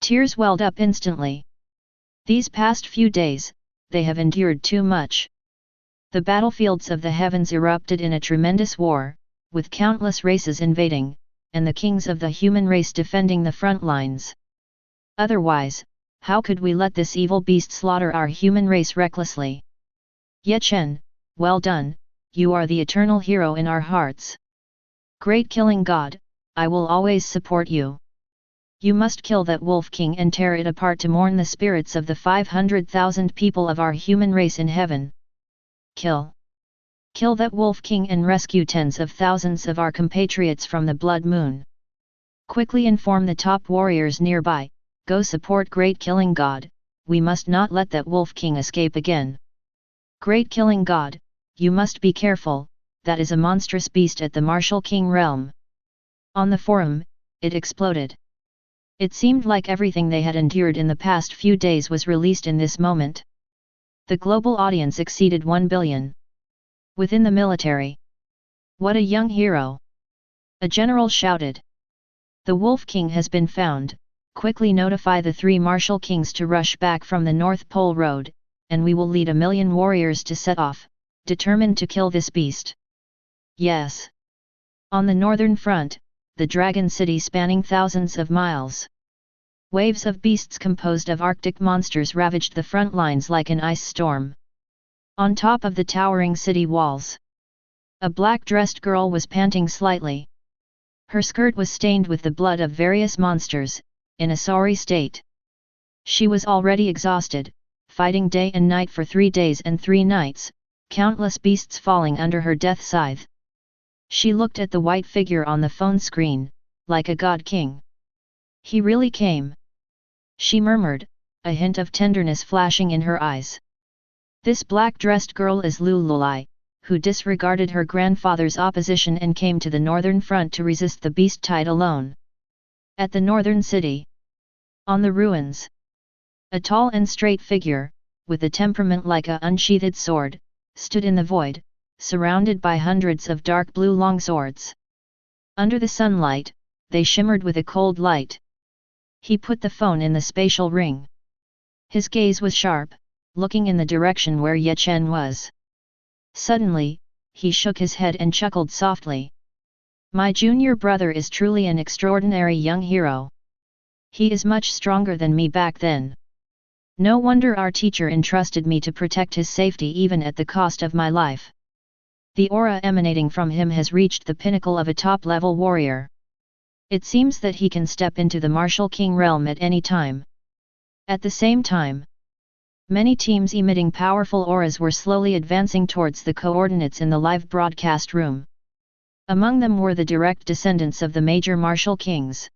Tears welled up instantly. These past few days, they have endured too much. The battlefields of the heavens erupted in a tremendous war, with countless races invading, and the kings of the human race defending the front lines. Otherwise, how could we let this evil beast slaughter our human race recklessly? Chen, well done, you are the eternal hero in our hearts. Great killing god, I will always support you. You must kill that wolf king and tear it apart to mourn the spirits of the 500,000 people of our human race in heaven. Kill. Kill that wolf king and rescue tens of thousands of our compatriots from the blood moon. Quickly inform the top warriors nearby, go support great killing god, we must not let that wolf king escape again. Great killing god, you must be careful, that is a monstrous beast at the martial king realm. On the forum, it exploded. It seemed like everything they had endured in the past few days was released in this moment. The global audience exceeded 1 billion. Within the military. What a young hero! A general shouted. The Wolf King has been found, quickly notify the 3 martial kings to rush back from the North Pole Road, and we will lead 1 million warriors to set off, determined to kill this beast. Yes. On the northern front, the Dragon City spanning thousands of miles. Waves of beasts composed of Arctic monsters ravaged the front lines like an ice storm. On top of the towering city walls, a black-dressed girl was panting slightly. Her skirt was stained with the blood of various monsters, in a sorry state. She was already exhausted, fighting day and night for 3 days and 3 nights, countless beasts falling under her death scythe. She looked at the white figure on the phone screen, like a god king. He really came. She murmured, a hint of tenderness flashing in her eyes. This black-dressed girl is Lululai, who disregarded her grandfather's opposition and came to the northern front to resist the beast tide alone. At the northern city, on the ruins, a tall and straight figure, with a temperament like a unsheathed sword, stood in the void, surrounded by hundreds of dark blue longswords. Under the sunlight, they shimmered with a cold light. He put the phone in the spatial ring. His gaze was sharp, looking in the direction where Chen was. Suddenly, he shook his head and chuckled softly. My junior brother is truly an extraordinary young hero. He is much stronger than me back then. No wonder our teacher entrusted me to protect his safety even at the cost of my life. The aura emanating from him has reached the pinnacle of a top-level warrior. It seems that he can step into the martial king realm at any time. At the same time, many teams emitting powerful auras were slowly advancing towards the coordinates in the live broadcast room. Among them were the direct descendants of the major martial kings.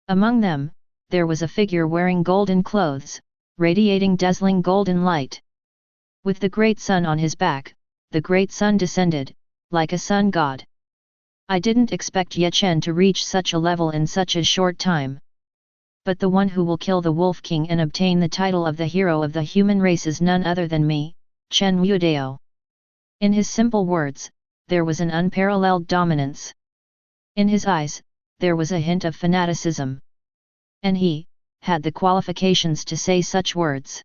Among them, there was a figure wearing golden clothes, radiating dazzling golden light. With the great sun on his back, the great sun descended, like a sun god. I didn't expect Chen to reach such a level in such a short time. But the one who will kill the Wolf King and obtain the title of the hero of the human race is none other than me, Chen Wudao. In his simple words, there was an unparalleled dominance. In his eyes, there was a hint of fanaticism. And he had the qualifications to say such words.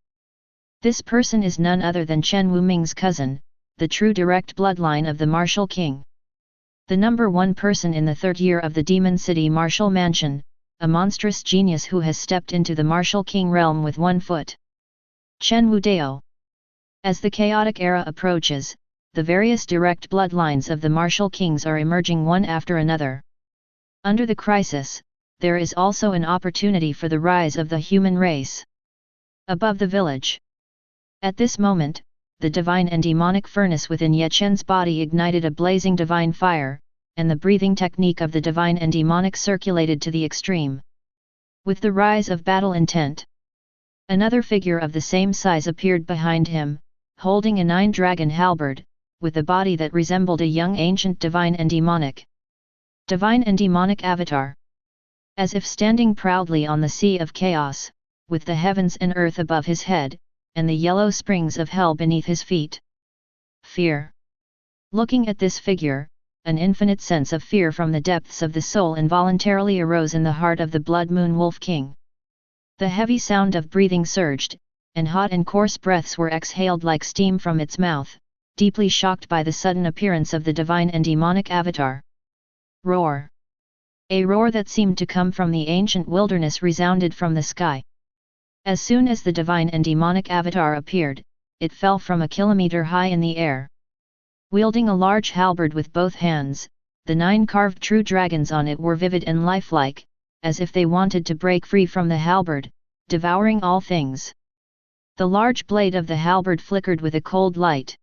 This person is none other than Chen Wuming's cousin, the true direct bloodline of the martial king. The number 1 person in the 3rd year of the Demon City Martial Mansion, a monstrous genius who has stepped into the martial king realm with 1 foot. Chen Wudao. As the chaotic era approaches, the various direct bloodlines of the martial kings are emerging one after another. Under the crisis, there is also an opportunity for the rise of the human race. Above the village. At this moment, the divine and demonic furnace within Chen's body ignited a blazing divine fire, and the breathing technique of the divine and demonic circulated to the extreme. With the rise of battle intent, another figure of the same size appeared behind him, holding a 9-dragon halberd, with a body that resembled a young ancient divine and demonic avatar. As if standing proudly on the sea of chaos, with the heavens and earth above his head, and the yellow springs of hell beneath his feet. Fear. Looking at this figure, an infinite sense of fear from the depths of the soul involuntarily arose in the heart of the Blood Moon Wolf King. The heavy sound of breathing surged, and hot and coarse breaths were exhaled like steam from its mouth, deeply shocked by the sudden appearance of the divine and demonic avatar. Roar! A roar that seemed to come from the ancient wilderness resounded from the sky. As soon as the divine and demonic avatar appeared, it fell from a kilometer high in the air. Wielding a large halberd with both hands, the 9 carved true dragons on it were vivid and lifelike, as if they wanted to break free from the halberd, devouring all things. The large blade of the halberd flickered with a cold light.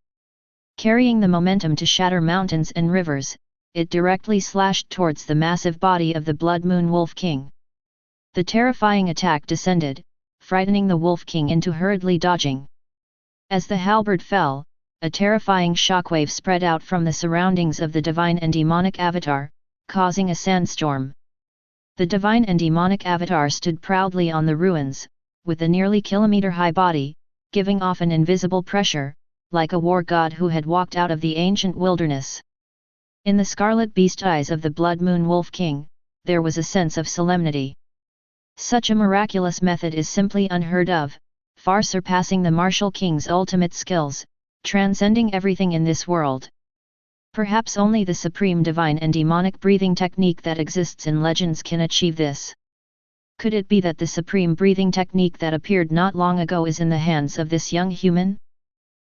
Carrying the momentum to shatter mountains and rivers, it directly slashed towards the massive body of the Blood Moon Wolf King. The terrifying attack descended, frightening the Wolf King into hurriedly dodging. As the halberd fell, a terrifying shockwave spread out from the surroundings of the divine and demonic avatar, causing a sandstorm. The divine and demonic avatar stood proudly on the ruins, with a nearly kilometer-high body, giving off an invisible pressure, like a war god who had walked out of the ancient wilderness. In the scarlet beast eyes of the Blood Moon Wolf King, there was a sense of solemnity. Such a miraculous method is simply unheard of, far surpassing the martial king's ultimate skills, transcending everything in this world. Perhaps only the supreme divine and demonic breathing technique that exists in legends can achieve this. Could it be that the supreme breathing technique that appeared not long ago is in the hands of this young human?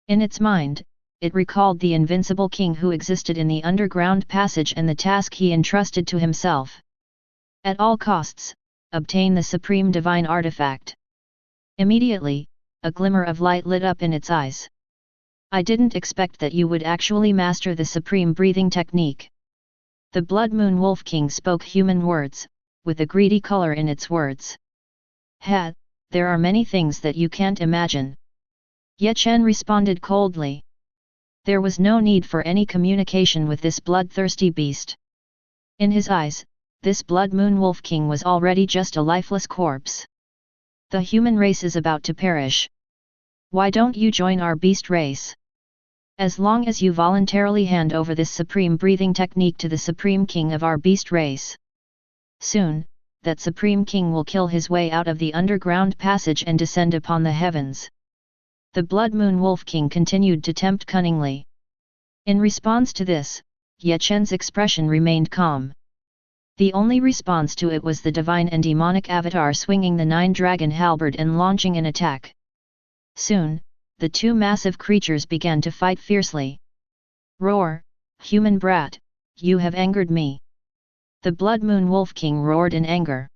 In its mind, it recalled the invincible king who existed in the underground passage and the task he entrusted to himself. At all costs, obtain the supreme divine artifact. Immediately, a glimmer of light lit up in its eyes. I didn't expect that you would actually master the supreme breathing technique. The Blood Moon Wolf King spoke human words, with a greedy color in its words. There are many things that you can't imagine. Chen responded coldly. There was no need for any communication with this bloodthirsty beast. In his eyes, this Blood Moon Wolf King was already just a lifeless corpse. The human race is about to perish. Why don't you join our beast race? As long as you voluntarily hand over this supreme breathing technique to the supreme king of our beast race. Soon, that supreme king will kill his way out of the underground passage and descend upon the heavens. The Blood Moon Wolf King continued to tempt cunningly. In response to this, Chen's expression remained calm. The only response to it was the divine and demonic avatar swinging the 9-dragon halberd and launching an attack. Soon, the two massive creatures began to fight fiercely. Roar, human brat, you have angered me. The Blood Moon Wolf King roared in anger.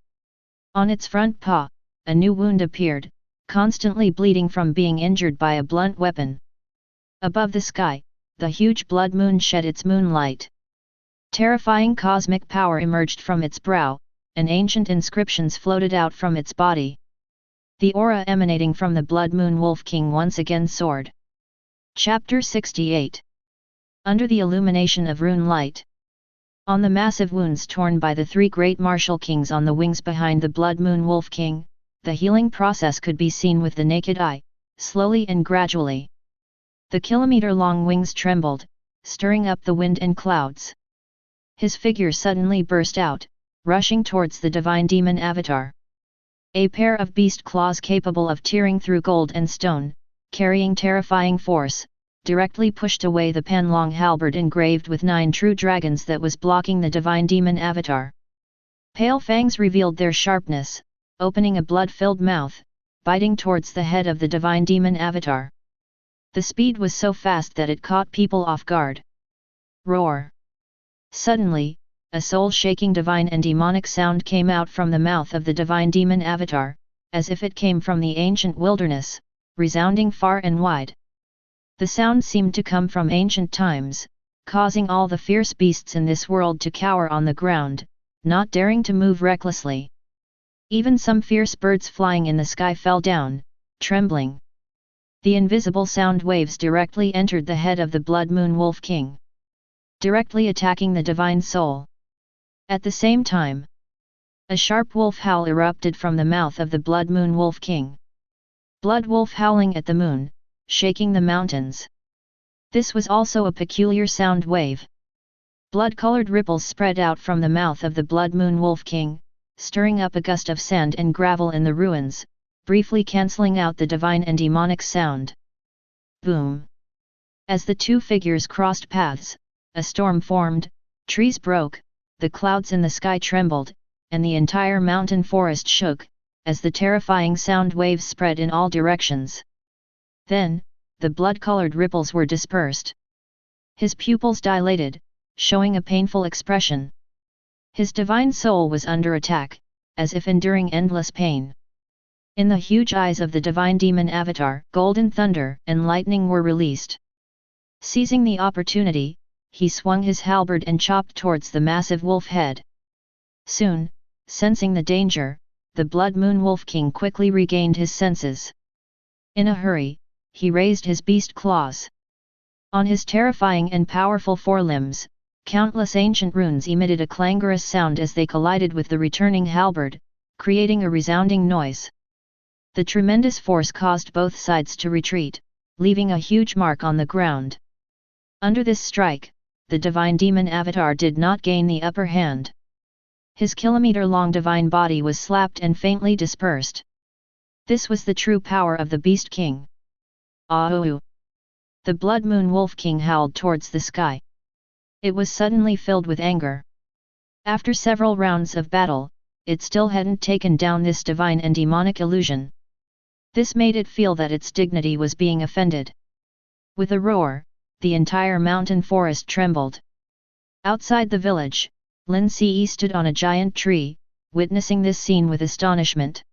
On its front paw, a new wound appeared, constantly bleeding from being injured by a blunt weapon. Above the sky, the huge blood moon shed its moonlight. Terrifying cosmic power emerged from its brow, and ancient inscriptions floated out from its body. The aura emanating from the Blood Moon Wolf King once again soared. Chapter 68. Under the illumination of rune light. On the massive wounds torn by the 3 great martial kings on the wings behind the Blood Moon Wolf King, the healing process could be seen with the naked eye, slowly and gradually. The kilometer-long wings trembled, stirring up the wind and clouds. His figure suddenly burst out, rushing towards the divine demon avatar. A pair of beast claws capable of tearing through gold and stone, carrying terrifying force, directly pushed away the panlong halberd engraved with 9 true dragons that was blocking the divine demon avatar. Pale fangs revealed their sharpness, opening a blood-filled mouth, biting towards the head of the divine demon avatar. The speed was so fast that it caught people off guard. Roar! Suddenly, a soul-shaking divine and demonic sound came out from the mouth of the divine demon avatar, as if it came from the ancient wilderness, resounding far and wide. The sound seemed to come from ancient times, causing all the fierce beasts in this world to cower on the ground, not daring to move recklessly. Even some fierce birds flying in the sky fell down, trembling. The invisible sound waves directly entered the head of the Blood Moon Wolf King, directly attacking the divine soul. At the same time, a sharp wolf howl erupted from the mouth of the Blood Moon Wolf King. Blood wolf howling at the moon, shaking the mountains. This was also a peculiar sound wave. Blood-colored ripples spread out from the mouth of the Blood Moon Wolf King, stirring up a gust of sand and gravel in the ruins, briefly cancelling out the divine and demonic sound. Boom! As the two figures crossed paths, a storm formed, trees broke, the clouds in the sky trembled, and the entire mountain forest shook, as the terrifying sound waves spread in all directions. Then, the blood-colored ripples were dispersed. His pupils dilated, showing a painful expression. His divine soul was under attack, as if enduring endless pain. In the huge eyes of the divine demon avatar, golden thunder and lightning were released. Seizing the opportunity, he swung his halberd and chopped towards the massive wolf head. Soon, sensing the danger, the Blood Moon Wolf King quickly regained his senses. In a hurry, he raised his beast claws. On his terrifying and powerful forelimbs, countless ancient runes emitted a clangorous sound as they collided with the returning halberd, creating a resounding noise. The tremendous force caused both sides to retreat, leaving a huge mark on the ground. Under this strike, the divine demon avatar did not gain the upper hand. His kilometer-long divine body was slapped and faintly dispersed. This was the true power of the Beast King. Ahoo! The Blood Moon Wolf King howled towards the sky. It was suddenly filled with anger. After several rounds of battle, it still hadn't taken down this divine and demonic illusion. This made it feel that its dignity was being offended. With a roar, the entire mountain forest trembled. Outside the village, Lin Ce stood on a giant tree, witnessing this scene with astonishment.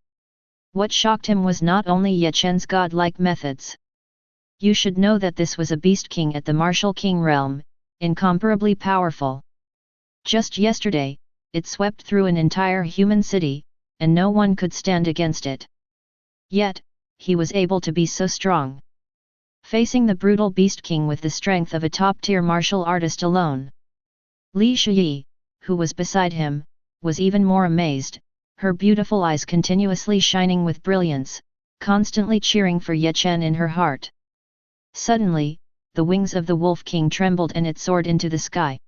What shocked him was not only Ye Chen's godlike methods. You should know that this was a beast king at the martial king realm, incomparably powerful. Just yesterday, it swept through an entire human city, and no one could stand against it. Yet, he was able to be so strong. Facing the brutal beast king with the strength of a top-tier martial artist alone. Li Shiyi, who was beside him, was even more amazed, her beautiful eyes continuously shining with brilliance, constantly cheering for Ye Chen in her heart. Suddenly, the wings of the Wolf King trembled and it soared into the sky.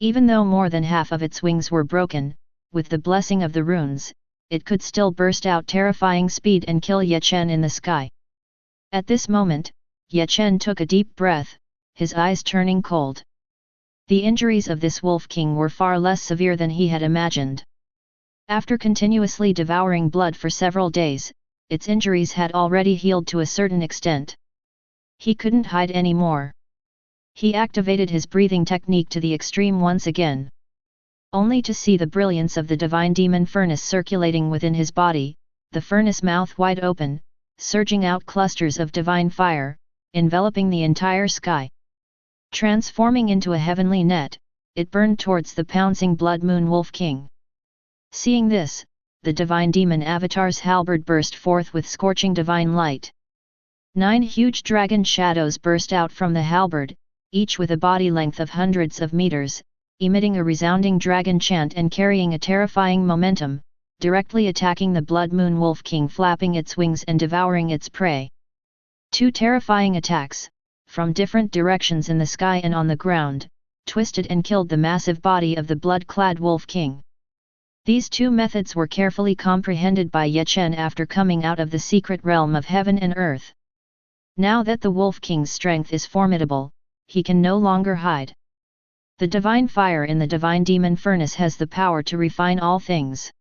Even though more than half of its wings were broken, with the blessing of the runes, it could still burst out terrifying speed and kill Ye Chen in the sky. At this moment, Ye Chen took a deep breath, his eyes turning cold. The injuries of this Wolf King were far less severe than he had imagined. After continuously devouring blood for several days, its injuries had already healed to a certain extent. He couldn't hide anymore. He activated his breathing technique to the extreme once again. Only to see the brilliance of the divine demon furnace circulating within his body, the furnace mouth wide open, surging out clusters of divine fire, enveloping the entire sky. Transforming into a heavenly net, it burned towards the pouncing Blood Moon Wolf King. Seeing this, the divine demon avatar's halberd burst forth with scorching divine light. 9 huge dragon shadows burst out from the halberd, each with a body length of hundreds of meters, emitting a resounding dragon chant and carrying a terrifying momentum, directly attacking the Blood Moon Wolf King, flapping its wings and devouring its prey. 2 terrifying attacks, from different directions in the sky and on the ground, twisted and killed the massive body of the blood-clad Wolf King. These 2 methods were carefully comprehended by Ye Chen after coming out of the secret realm of heaven and earth. Now that the Wolf King's strength is formidable, he can no longer hide. The divine fire in the divine demon furnace has the power to refine all things.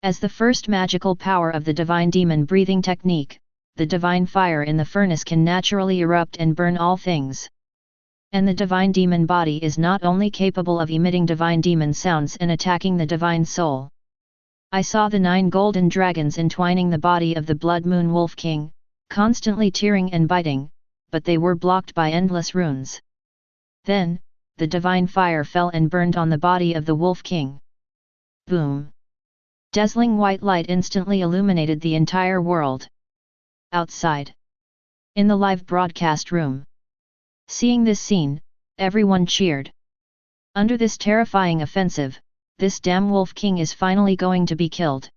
As the first magical power of the divine demon breathing technique, the divine fire in the furnace can naturally erupt and burn all things. And the divine demon body is not only capable of emitting divine demon sounds and attacking the divine soul. I saw the 9 golden dragons entwining the body of the Blood Moon Wolf King, constantly tearing and biting, but they were blocked by endless runes. Then, the divine fire fell and burned on the body of the Wolf King. Boom! Dazzling white light instantly illuminated the entire world. Outside, in the live broadcast room. Seeing this scene, everyone cheered. Under this terrifying offensive, this damn Wolf King is finally going to be killed.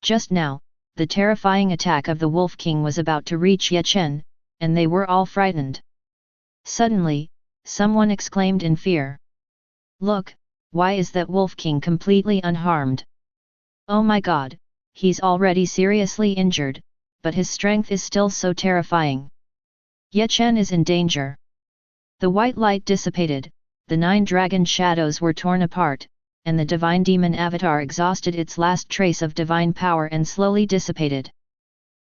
Just now, the terrifying attack of the Wolf King was about to reach Ye Chen, and they were all frightened. Suddenly, someone exclaimed in fear. Look, why is that Wolf King completely unharmed? Oh my god, he's already seriously injured, but his strength is still so terrifying. Chen is in danger. The white light dissipated, the 9 dragon shadows were torn apart, and the divine demon avatar exhausted its last trace of divine power and slowly dissipated.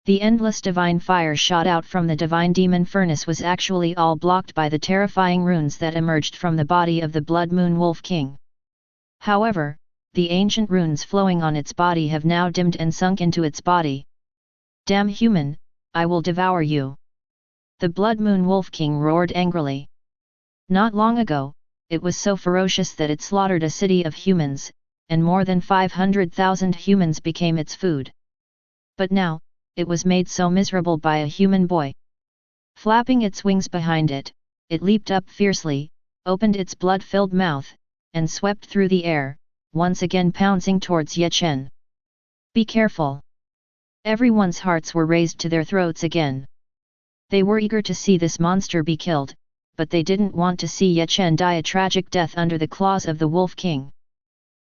The endless divine fire shot out from the divine demon furnace was actually all blocked by the terrifying runes that emerged from the body of the Blood Moon Wolf King. However, the ancient runes flowing on its body have now dimmed and sunk into its body. Damn human, I will devour you! The Blood Moon Wolf King roared angrily. Not long ago, it was so ferocious that it slaughtered a city of humans, and more than 500,000 humans became its food. But now, it was made so miserable by a human boy. Flapping its wings behind it, it leaped up fiercely, opened its blood-filled mouth, and swept through the air, once again pouncing towards Chen. Be careful! Everyone's hearts were raised to their throats again. They were eager to see this monster be killed, but they didn't want to see Chen die a tragic death under the claws of the Wolf King.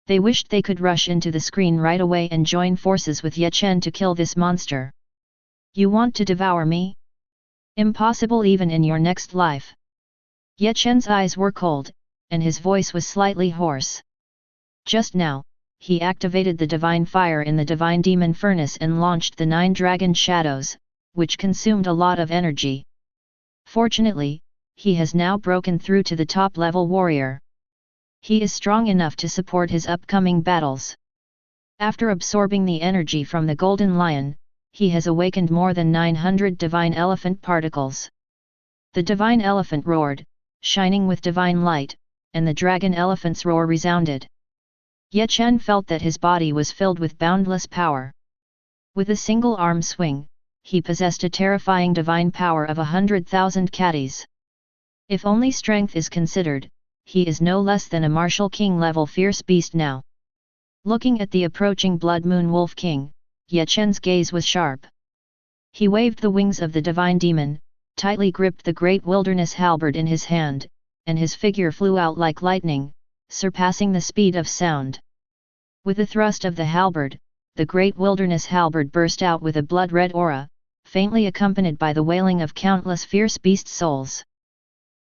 They wished they could rush into the screen right away and join forces with Chen to kill this monster. You want to devour me? Impossible even in your next life. Chen's eyes were cold, and his voice was slightly hoarse. Just now, he activated the divine fire in the divine demon furnace and launched the 9 dragon shadows, which consumed a lot of energy. Fortunately, he has now broken through to the top-level warrior. He is strong enough to support his upcoming battles. After absorbing the energy from the golden lion, he has awakened more than 900 divine elephant particles. The divine elephant roared, shining with divine light, and the dragon elephant's roar resounded. Chen felt that his body was filled with boundless power. With a single arm swing, he possessed a terrifying divine power of 100,000 catties. If only strength is considered, he is no less than a martial king level fierce beast now. Looking at the approaching Blood Moon Wolf King, Chen's gaze was sharp. He waved the wings of the divine demon, tightly gripped the great wilderness halberd in his hand, and his figure flew out like lightning, surpassing the speed of sound. With a thrust of the halberd, the great wilderness halberd burst out with a blood-red aura, faintly accompanied by the wailing of countless fierce beast souls.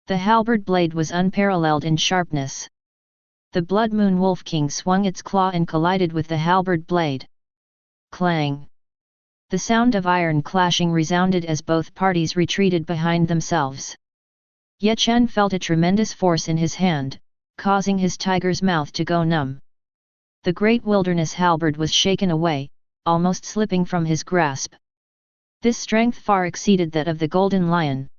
The halberd blade was unparalleled in sharpness. The Blood Moon Wolf King swung its claw and collided with the halberd blade. Clang! The sound of iron clashing resounded as both parties retreated behind themselves. Chen felt a tremendous force in his hand, causing his tiger's mouth to go numb. The great wilderness halberd was shaken away, almost slipping from his grasp. This strength far exceeded that of the golden lion.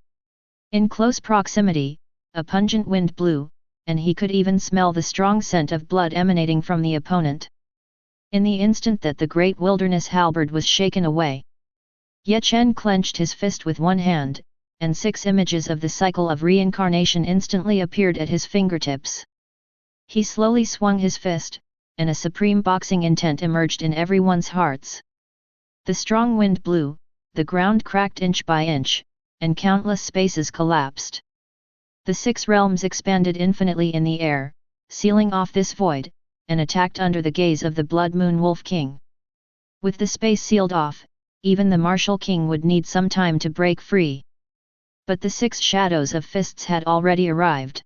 In close proximity, a pungent wind blew, and he could even smell the strong scent of blood emanating from the opponent. In the instant that the great wilderness halberd was shaken away, Chen clenched his fist with one hand, and 6 images of the cycle of reincarnation instantly appeared at his fingertips. He slowly swung his fist, and a supreme boxing intent emerged in everyone's hearts. The strong wind blew, the ground cracked inch by inch, and countless spaces collapsed. The 6 realms expanded infinitely in the air, sealing off this void, and attacked under the gaze of the Blood Moon Wolf King. With the space sealed off, even the martial king would need some time to break free. But the 6 shadows of fists had already arrived.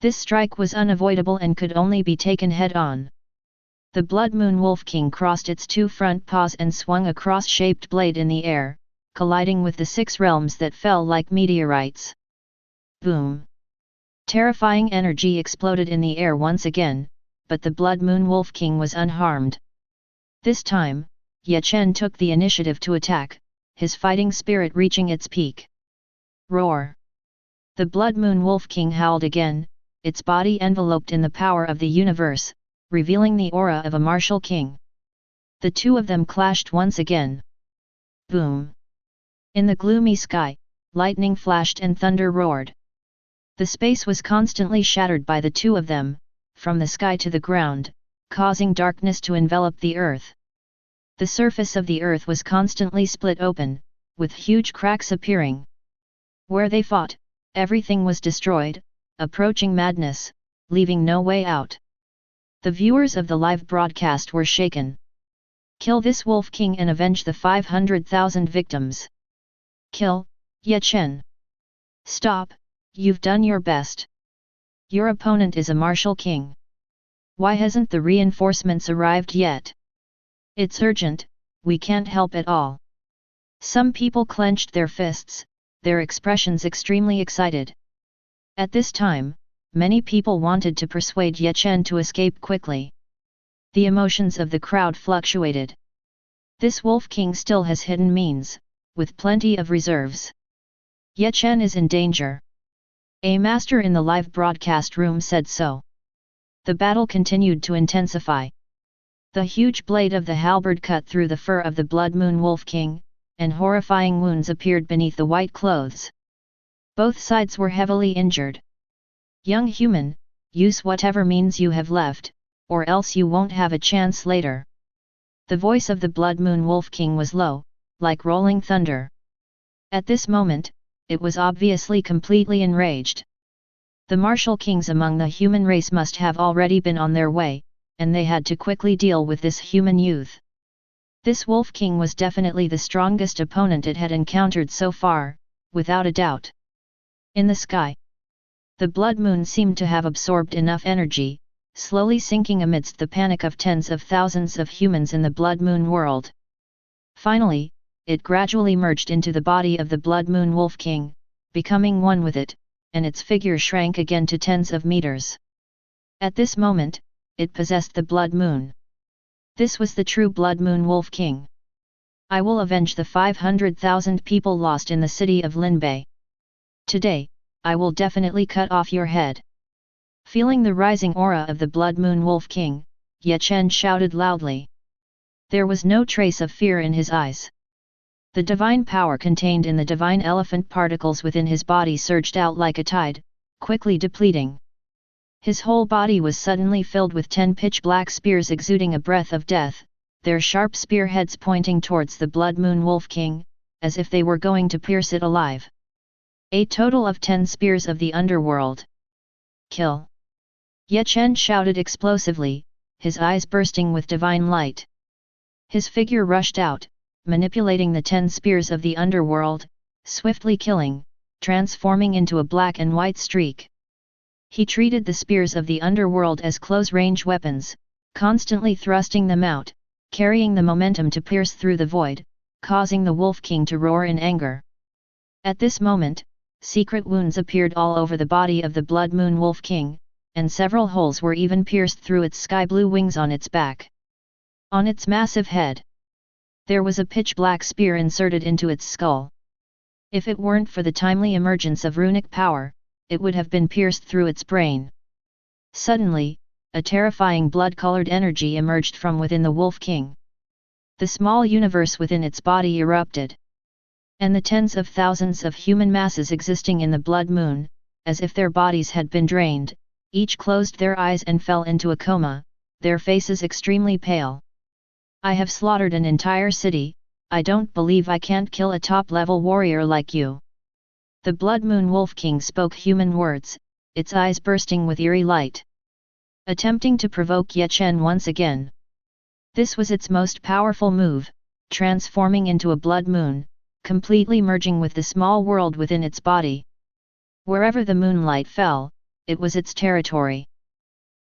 This strike was unavoidable and could only be taken head-on. The Blood Moon Wolf King crossed its 2 front paws and swung a cross-shaped blade in the air, colliding with the 6 realms that fell like meteorites. Boom! Terrifying energy exploded in the air once again, but the Blood Moon Wolf King was unharmed. This time, Chen took the initiative to attack, his fighting spirit reaching its peak. Roar! The Blood Moon Wolf King howled again, its body enveloped in the power of the universe, revealing the aura of a martial king. The 2 of them clashed once again. Boom! In the gloomy sky, lightning flashed and thunder roared. The space was constantly shattered by the 2 of them, from the sky to the ground, causing darkness to envelop the earth. The surface of the earth was constantly split open, with huge cracks appearing. Where they fought, everything was destroyed, approaching madness, leaving no way out. The viewers of the live broadcast were shaken. Kill this Wolf King and avenge the 500,000 victims. Kill, Ye Chen. Stop, you've done your best. Your opponent is a martial king. Why hasn't the reinforcements arrived yet? It's urgent, we can't help at all. Some people clenched their fists, their expressions extremely excited. At this time, many people wanted to persuade Ye Chen to escape quickly. The emotions of the crowd fluctuated. This Wolf King still has hidden means, with plenty of reserves. Ye Chen is in danger. A master in the live broadcast room said so. The battle continued to intensify. The huge blade of the halberd cut through the fur of the Blood Moon Wolf King, and horrifying wounds appeared beneath the white clothes. Both sides were heavily injured. Young human, use whatever means you have left, or else you won't have a chance later. The voice of the Blood Moon Wolf King was low, like rolling thunder. At this moment, it was obviously completely enraged. The martial kings among the human race must have already been on their way, and they had to quickly deal with this human youth. This Wolf King was definitely the strongest opponent it had encountered so far, without a doubt. In the sky, the blood moon seemed to have absorbed enough energy, slowly sinking amidst the panic of tens of thousands of humans in the blood moon world. Finally, it gradually merged into the body of the Blood Moon Wolf King, becoming one with it, and its figure shrank again to tens of meters. At this moment, it possessed the Blood Moon. This was the true Blood Moon Wolf King. I will avenge the 500,000 people lost in the city of Linbei. Today, I will definitely cut off your head. Feeling the rising aura of the Blood Moon Wolf King, Ye Chen shouted loudly. There was no trace of fear in his eyes. The divine power contained in the divine elephant particles within his body surged out like a tide, quickly depleting. His whole body was suddenly filled with 10 pitch-black spears exuding a breath of death, their sharp spearheads pointing towards the Blood Moon Wolf King, as if they were going to pierce it alive. A total of 10 spears of the underworld. Kill! Ye Chen shouted explosively, his eyes bursting with divine light. His figure rushed out, manipulating the 10 spears of the underworld, swiftly killing, transforming into a black and white streak. He treated the spears of the underworld as close-range weapons, constantly thrusting them out, carrying the momentum to pierce through the void, causing the Wolf King to roar in anger. At this moment, secret wounds appeared all over the body of the Blood Moon Wolf King, and several holes were even pierced through its sky-blue wings on its back. On its massive head, there was a pitch-black spear inserted into its skull. If it weren't for the timely emergence of runic power, it would have been pierced through its brain. Suddenly, a terrifying blood-colored energy emerged from within the Wolf King. The small universe within its body erupted. And the tens of thousands of human masses existing in the Blood Moon, as if their bodies had been drained, each closed their eyes and fell into a coma, their faces extremely pale. I have slaughtered an entire city, I don't believe I can't kill a top-level warrior like you. The Blood Moon Wolf King spoke human words, its eyes bursting with eerie light. Attempting to provoke Ye Chen once again. This was its most powerful move, transforming into a blood moon, completely merging with the small world within its body. Wherever the moonlight fell, it was its territory.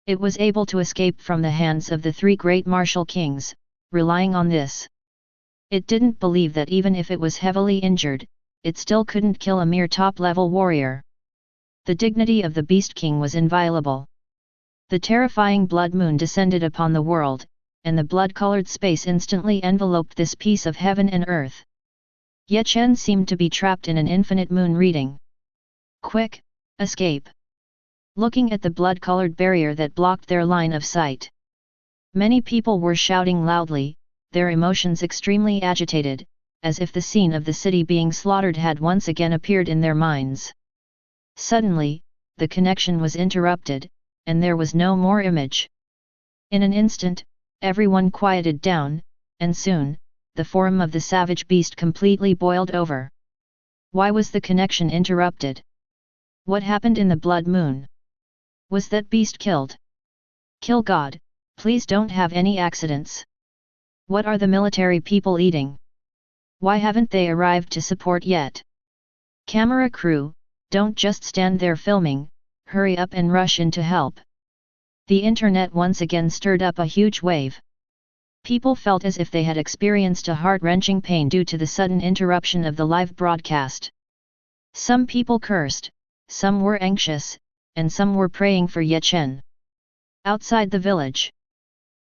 It was able to escape from the hands of the 3 great martial kings, relying on this. It didn't believe that even if it was heavily injured, it still couldn't kill a mere top-level warrior. The dignity of the Beast King was inviolable. The terrifying blood moon descended upon the world, and the blood-colored space instantly enveloped this piece of heaven and earth. Ye Chen seemed to be trapped in an infinite moon reading. Quick, escape! Looking at the blood-colored barrier that blocked their line of sight. Many people were shouting loudly, their emotions extremely agitated, as if the scene of the city being slaughtered had once again appeared in their minds. Suddenly, the connection was interrupted, and there was no more image. In an instant, everyone quieted down, and soon, the form of the savage beast completely boiled over. Why was the connection interrupted? What happened in the Blood Moon? Was that beast killed? Kill God, please don't have any accidents. What are the military people eating? Why haven't they arrived to support yet? Camera crew, don't just stand there filming, hurry up and rush in to help. The internet once again stirred up a huge wave. People felt as if they had experienced a heart-wrenching pain due to the sudden interruption of the live broadcast. Some people cursed, some were anxious, and some were praying for Chen. Outside the village,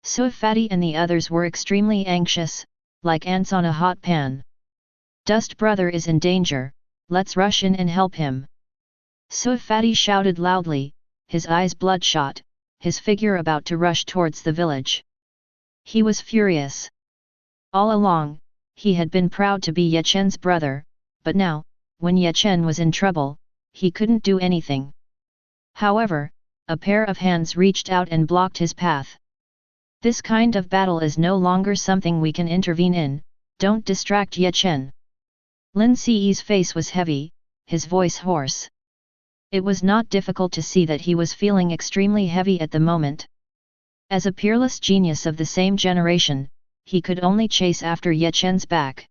Suifati and the others were extremely anxious, like ants on a hot pan. Dust brother is in danger, let's rush in and help him. Suifati shouted loudly, his eyes bloodshot, his figure about to rush towards the village. He was furious. All along, he had been proud to be Chen's brother, but now, when Chen was in trouble, he couldn't do anything. However, a pair of hands reached out and blocked his path. This kind of battle is no longer something we can intervene in, don't distract Chen. Lin Ce's face was heavy, his voice hoarse. It was not difficult to see that he was feeling extremely heavy at the moment. As a peerless genius of the same generation, he could only chase after Chen's back.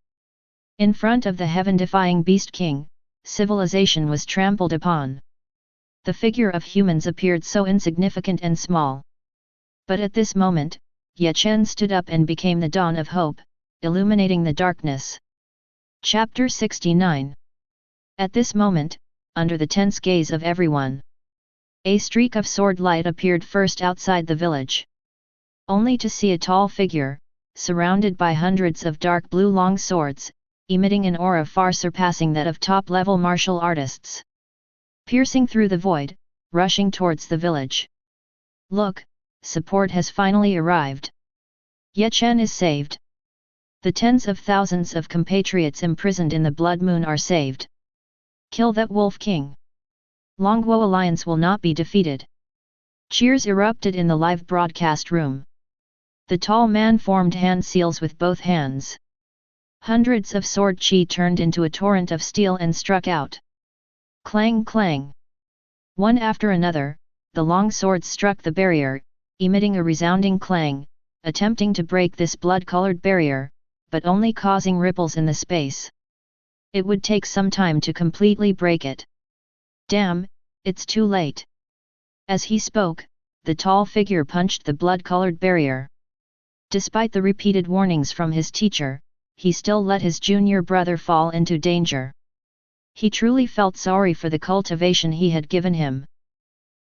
In front of the heaven-defying Beast King, civilization was trampled upon. The figure of humans appeared so insignificant and small. But at this moment, Chen stood up and became the dawn of hope, illuminating the darkness. Chapter 69. At this moment, under the tense gaze of everyone, a streak of sword light appeared first outside the village. Only to see a tall figure, surrounded by hundreds of dark blue long swords, emitting an aura far surpassing that of top-level martial artists. Piercing through the void, rushing towards the village. Look, support has finally arrived. Chen is saved. The tens of thousands of compatriots imprisoned in the Blood Moon are saved. Kill that Wolf King. Longguo Alliance will not be defeated. Cheers erupted in the live broadcast room. The tall man formed hand seals with both hands. Hundreds of sword chi turned into a torrent of steel and struck out. Clang clang. One after another, the long swords struck the barrier, emitting a resounding clang, attempting to break this blood-colored barrier, but only causing ripples in the space. It would take some time to completely break it. Damn, it's too late. As he spoke, the tall figure punched the blood-colored barrier. Despite the repeated warnings from his teacher, he still let his junior brother fall into danger. He truly felt sorry for the cultivation he had given him.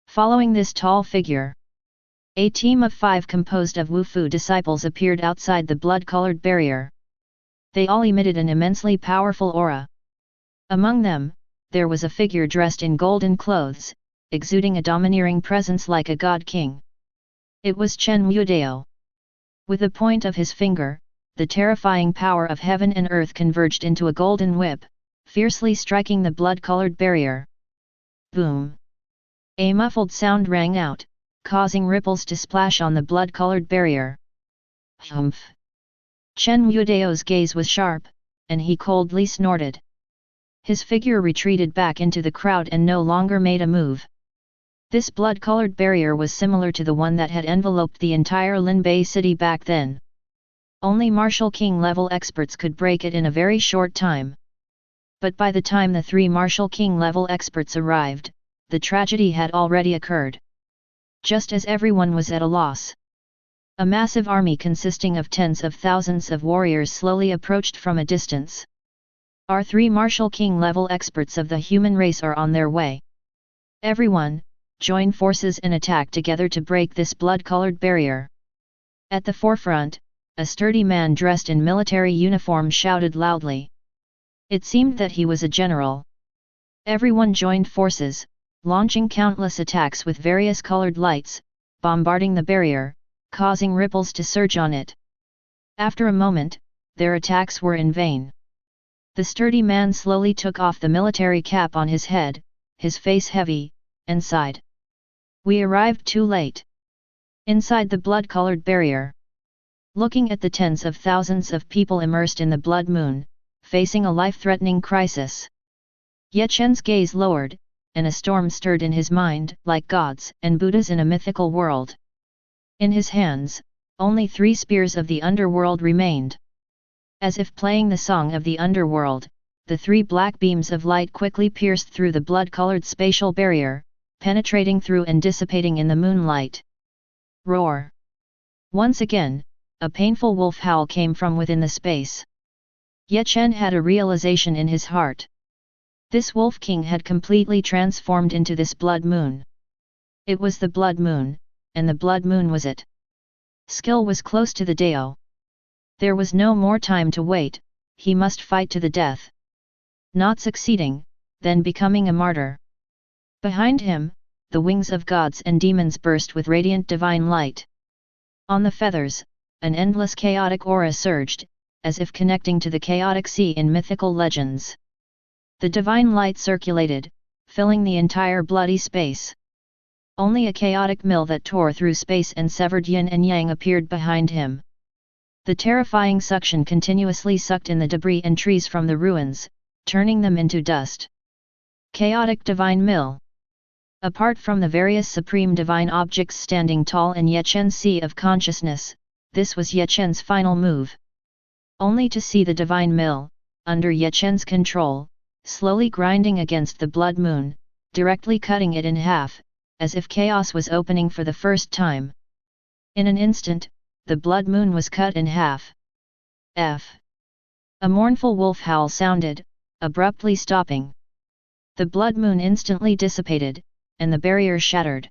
Following this tall figure, a team of 5 composed of Wufu disciples appeared outside the blood-colored barrier. They all emitted an immensely powerful aura. Among them, there was a figure dressed in golden clothes, exuding a domineering presence like a god king. It was Chen Wudao. With the point of his finger, the terrifying power of heaven and earth converged into a golden whip, fiercely striking the blood-colored barrier. Boom! A muffled sound rang out, causing ripples to splash on the blood-colored barrier. Humph! Chen Wudao's gaze was sharp, and he coldly snorted. His figure retreated back into the crowd and no longer made a move. This blood-colored barrier was similar to the one that had enveloped the entire Linbei city back then. Only Martial King level experts could break it in a very short time. But by the time the 3 Martial King level experts arrived, the tragedy had already occurred. Just as everyone was at a loss, a massive army consisting of tens of thousands of warriors slowly approached from a distance. Our 3 Martial King level experts of the human race are on their way. Everyone, join forces and attack together to break this blood-colored barrier. At the forefront, a sturdy man dressed in military uniform shouted loudly. It seemed that he was a general. Everyone joined forces, launching countless attacks with various colored lights, bombarding the barrier, causing ripples to surge on it. After a moment, their attacks were in vain. The sturdy man slowly took off the military cap on his head, his face heavy, and sighed. We arrived too late. Inside the blood-colored barrier, looking at the tens of thousands of people immersed in the Blood Moon, facing a life-threatening crisis, Chen's gaze lowered, and a storm stirred in his mind, like gods and Buddhas in a mythical world. In his hands, Only 3 spears of the underworld remained. As if playing the song of the underworld, the 3 black beams of light quickly pierced through the blood-colored spatial barrier, penetrating through and dissipating in the moonlight. Roar! Once again, a painful wolf howl came from within the space. Chen had a realization in his heart. This Wolf King had completely transformed into this blood moon. It was the blood moon, and the blood moon was it. Skill was close to the Dao. There was no more time to wait, he must fight to the death. Not succeeding, then becoming a martyr. Behind him, the wings of gods and demons burst with radiant divine light. On the feathers, an endless chaotic aura surged, as if connecting to the chaotic sea in mythical legends. The divine light circulated, filling the entire bloody space. Only a chaotic mill that tore through space and severed yin and yang appeared behind him. The terrifying suction continuously sucked in the debris and trees from the ruins, turning them into dust. Chaotic divine mill. Apart from the various supreme divine objects standing tall in Chen's sea of consciousness, this was Chen's final move. Only to see the divine mill, under Chen's control, slowly grinding against the blood moon, directly cutting it in half, as if chaos was opening for the first time. In an instant, the blood moon was cut in half. A mournful wolf howl sounded, abruptly stopping. The blood moon instantly dissipated, and the barrier shattered.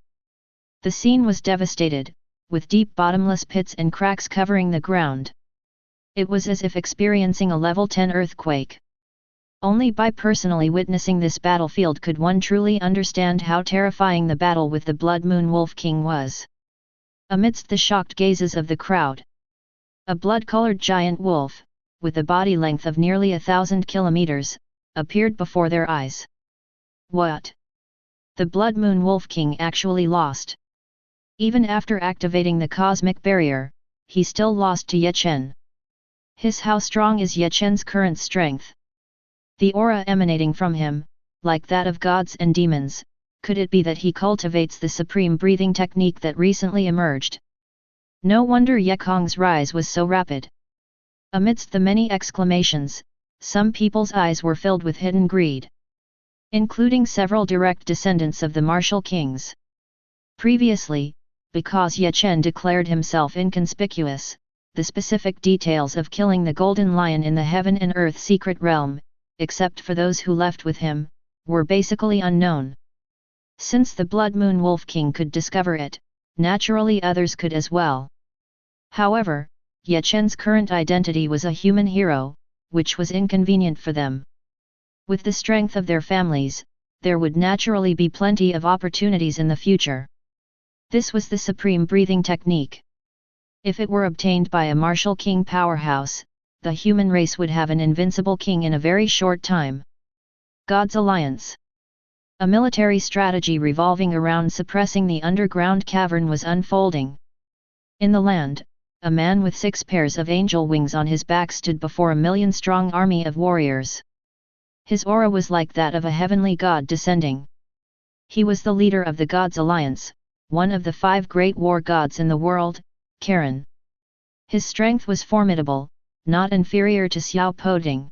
The scene was devastated, with deep bottomless pits and cracks covering the ground. It was as if experiencing a level 10 earthquake. Only by personally witnessing this battlefield could one truly understand how terrifying the battle with the Blood Moon Wolf King was. Amidst the shocked gazes of the crowd, a blood-colored giant wolf, with a body length of nearly 1,000 kilometers, appeared before their eyes. What? The Blood Moon Wolf King actually lost. Even after activating the cosmic barrier, he still lost to Chen. How strong is Chen's current strength? The aura emanating from him, like that of gods and demons, could it be that he cultivates the supreme breathing technique that recently emerged? No wonder Yekong's rise was so rapid. Amidst the many exclamations, some people's eyes were filled with hidden greed, including several direct descendants of the martial kings. Previously, because Chen declared himself inconspicuous, the specific details of killing the golden lion in the heaven and earth secret realm, except for those who left with him, were basically unknown. Since the Blood Moon Wolf King could discover it, naturally others could as well. However, Chen's current identity was a human hero, which was inconvenient for them. With the strength of their families, there would naturally be plenty of opportunities in the future. This was the supreme breathing technique. If it were obtained by a martial king powerhouse, the human race would have an invincible king in a very short time. God's Alliance. A military strategy revolving around suppressing the underground cavern was unfolding. In the land, a man with 6 pairs of angel wings on his back stood before a 1,000,000-strong army of warriors. His aura was like that of a heavenly god descending. He was the leader of the God's Alliance, one of the 5 great war gods in the world, Karen. His strength was formidable, not inferior to Xiao Poding.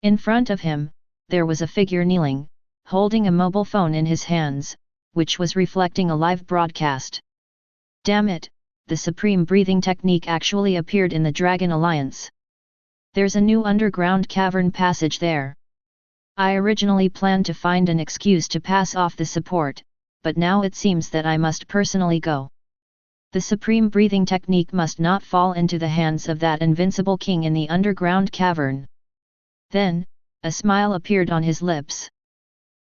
In front of him, there was a figure kneeling, holding a mobile phone in his hands, which was reflecting a live broadcast. Damn it, the supreme breathing technique actually appeared in the Dragon Alliance. There's a new underground cavern passage there. I originally planned to find an excuse to pass off the support, but now it seems that I must personally go. The supreme breathing technique must not fall into the hands of that invincible king in the underground cavern. Then, a smile appeared on his lips.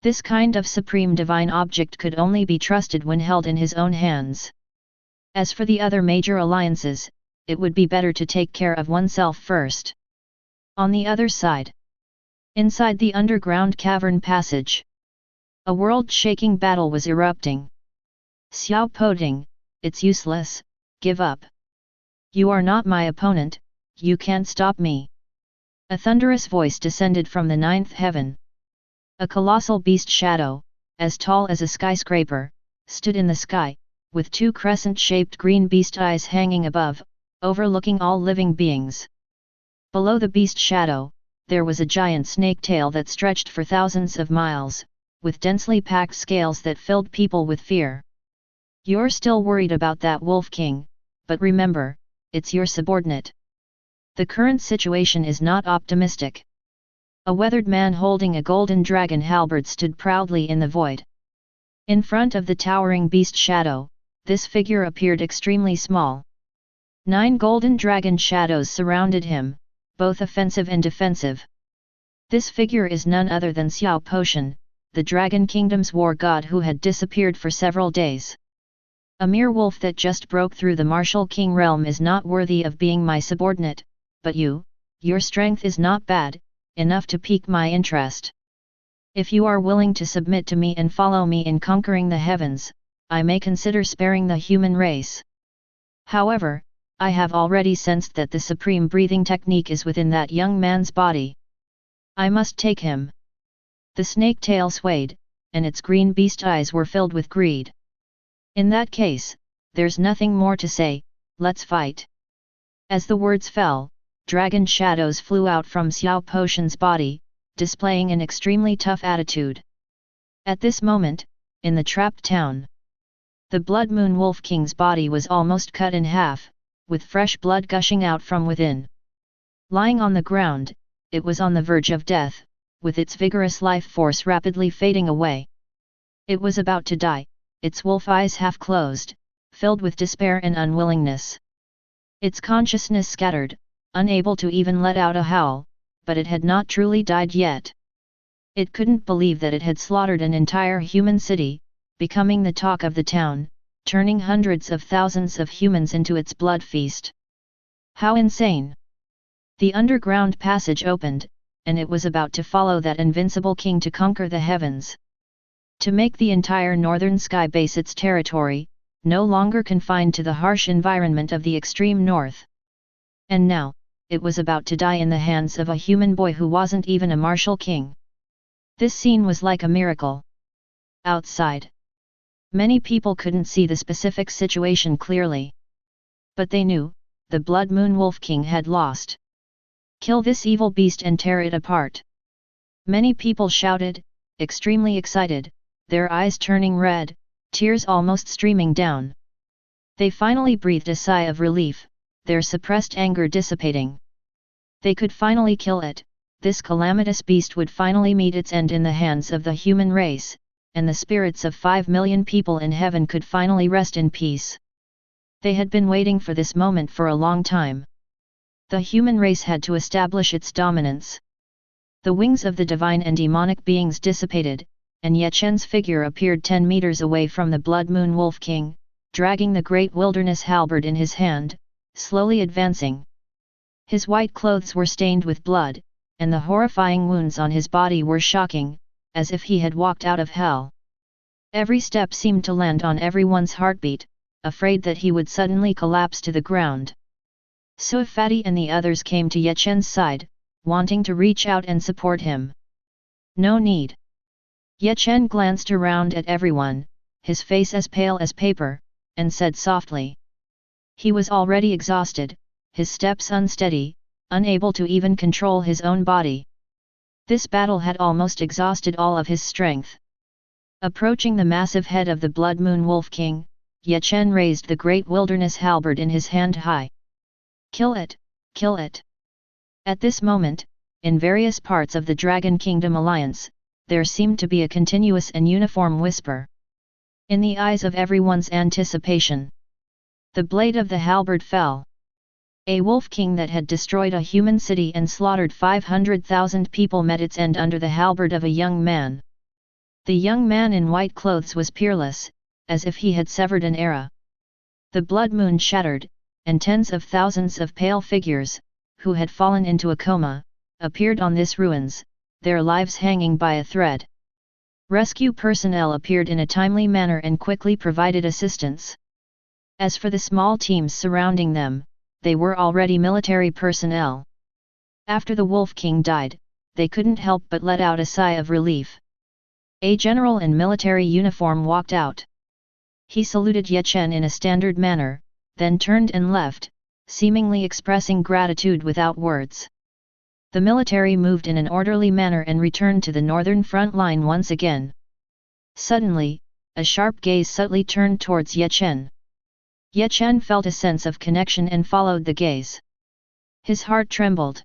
This kind of supreme divine object could only be trusted when held in his own hands. As for the other major alliances, it would be better to take care of oneself first. On the other side, inside the underground cavern passage, a world-shaking battle was erupting. Xiao Poding, it's useless, give up. You are not my opponent, you can't stop me. A thunderous voice descended from the 9th heaven. A colossal beast shadow, as tall as a skyscraper, stood in the sky, with two crescent-shaped green beast eyes hanging above, overlooking all living beings. Below the beast shadow, there was a giant snake tail that stretched for thousands of miles, with densely packed scales that filled people with fear. You're still worried about that Wolf King, but remember, it's your subordinate. The current situation is not optimistic. A weathered man holding a golden dragon halberd stood proudly in the void. In front of the towering beast shadow, this figure appeared extremely small. 9 golden dragon shadows surrounded him, both offensive and defensive. This figure is none other than Xiao Potion, the Dragon Kingdom's war god who had disappeared for several days. A mere wolf that just broke through the martial king realm is not worthy of being my subordinate, but your strength is not bad, enough to pique my interest. If you are willing to submit to me and follow me in conquering the heavens, I may consider sparing the human race. However, I have already sensed that the supreme breathing technique is within that young man's body. I must take him. The snake tail swayed, and its green beast eyes were filled with greed. In that case, there's nothing more to say, let's fight. As the words fell, dragon shadows flew out from Xiao Potion's body, displaying an extremely tough attitude. At this moment, in the trapped town, the Blood Moon Wolf King's body was almost cut in half, with fresh blood gushing out from within. Lying on the ground, it was on the verge of death, with its vigorous life force rapidly fading away. It was about to die, its wolf eyes half closed, filled with despair and unwillingness. Its consciousness scattered, unable to even let out a howl, but it had not truly died yet. It couldn't believe that it had slaughtered an entire human city, becoming the talk of the town, turning hundreds of thousands of humans into its blood feast. How insane! The underground passage opened, and it was about to follow that invincible king to conquer the heavens. To make the entire northern sky base its territory, no longer confined to the harsh environment of the extreme north. And now, it was about to die in the hands of a human boy who wasn't even a martial king. This scene was like a miracle. Outside, many people couldn't see the specific situation clearly. But they knew, the Blood Moon Wolf King had lost. Kill this evil beast and tear it apart. Many people shouted, extremely excited, their eyes turning red, tears almost streaming down. They finally breathed a sigh of relief, their suppressed anger dissipating. They could finally kill it, this calamitous beast would finally meet its end in the hands of the human race, and the spirits of 5 million people in heaven could finally rest in peace. They had been waiting for this moment for a long time. The human race had to establish its dominance. The wings of the divine and demonic beings dissipated, and Chen's figure appeared 10 meters away from the Blood Moon Wolf King, dragging the great wilderness halberd in his hand, slowly advancing. His white clothes were stained with blood, and the horrifying wounds on his body were shocking, as if he had walked out of hell. Every step seemed to land on everyone's heartbeat, afraid that he would suddenly collapse to the ground. So Fatty and the others came to Chen's side, wanting to reach out and support him. No need. Chen glanced around at everyone, his face as pale as paper, and said softly. He was already exhausted, his steps unsteady, unable to even control his own body. This battle had almost exhausted all of his strength. Approaching the massive head of the Blood Moon Wolf King, Chen raised the great wilderness halberd in his hand high. Kill it, kill it. At this moment, in various parts of the Dragon Kingdom Alliance, there seemed to be a continuous and uniform whisper. In the eyes of everyone's anticipation, the blade of the halberd fell. A wolf king that had destroyed a human city and slaughtered 500,000 people met its end under the halberd of a young man. The young man in white clothes was peerless, as if he had severed an era. The blood moon shattered, and tens of thousands of pale figures, who had fallen into a coma, appeared on this ruins, their lives hanging by a thread. Rescue personnel appeared in a timely manner and quickly provided assistance. As for the small teams surrounding them, they were already military personnel. After the Wolf King died, they couldn't help but let out a sigh of relief. A general in military uniform walked out. He saluted Chen in a standard manner, then turned and left, seemingly expressing gratitude without words. The military moved in an orderly manner and returned to the northern front line once again. Suddenly, a sharp gaze subtly turned towards Chen. Chen felt a sense of connection and followed the gaze. His heart trembled.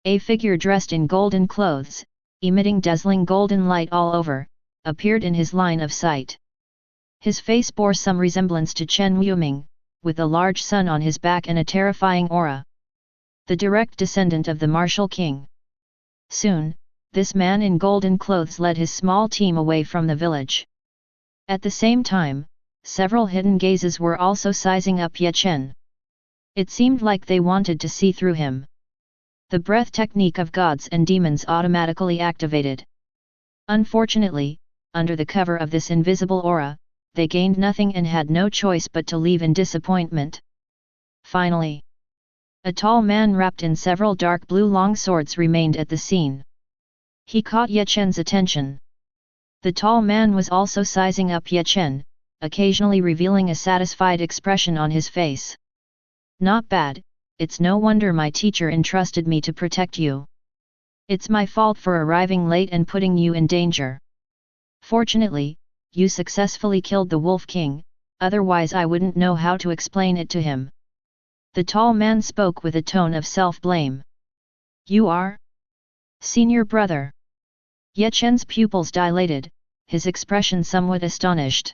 A figure dressed in golden clothes, emitting dazzling golden light all over, appeared in his line of sight. His face bore some resemblance to Chen Yuming, with a large sun on his back and a terrifying aura. The direct descendant of the martial king. Soon, this man in golden clothes led his small team away from the village. At the same time, several hidden gazes were also sizing up Chen. It seemed like they wanted to see through him. The breath technique of gods and demons automatically activated. Unfortunately, under the cover of this invisible aura, they gained nothing and had no choice but to leave in disappointment. Finally, a tall man wrapped in several dark blue long swords remained at the scene. He caught Chen's attention. The tall man was also sizing up Chen, occasionally revealing a satisfied expression on his face. "Not bad, it's no wonder my teacher entrusted me to protect you. It's my fault for arriving late and putting you in danger. Fortunately, you successfully killed the Wolf King, otherwise I wouldn't know how to explain it to him." The tall man spoke with a tone of self-blame. "You are? Senior brother?" Chen's pupils dilated, his expression somewhat astonished.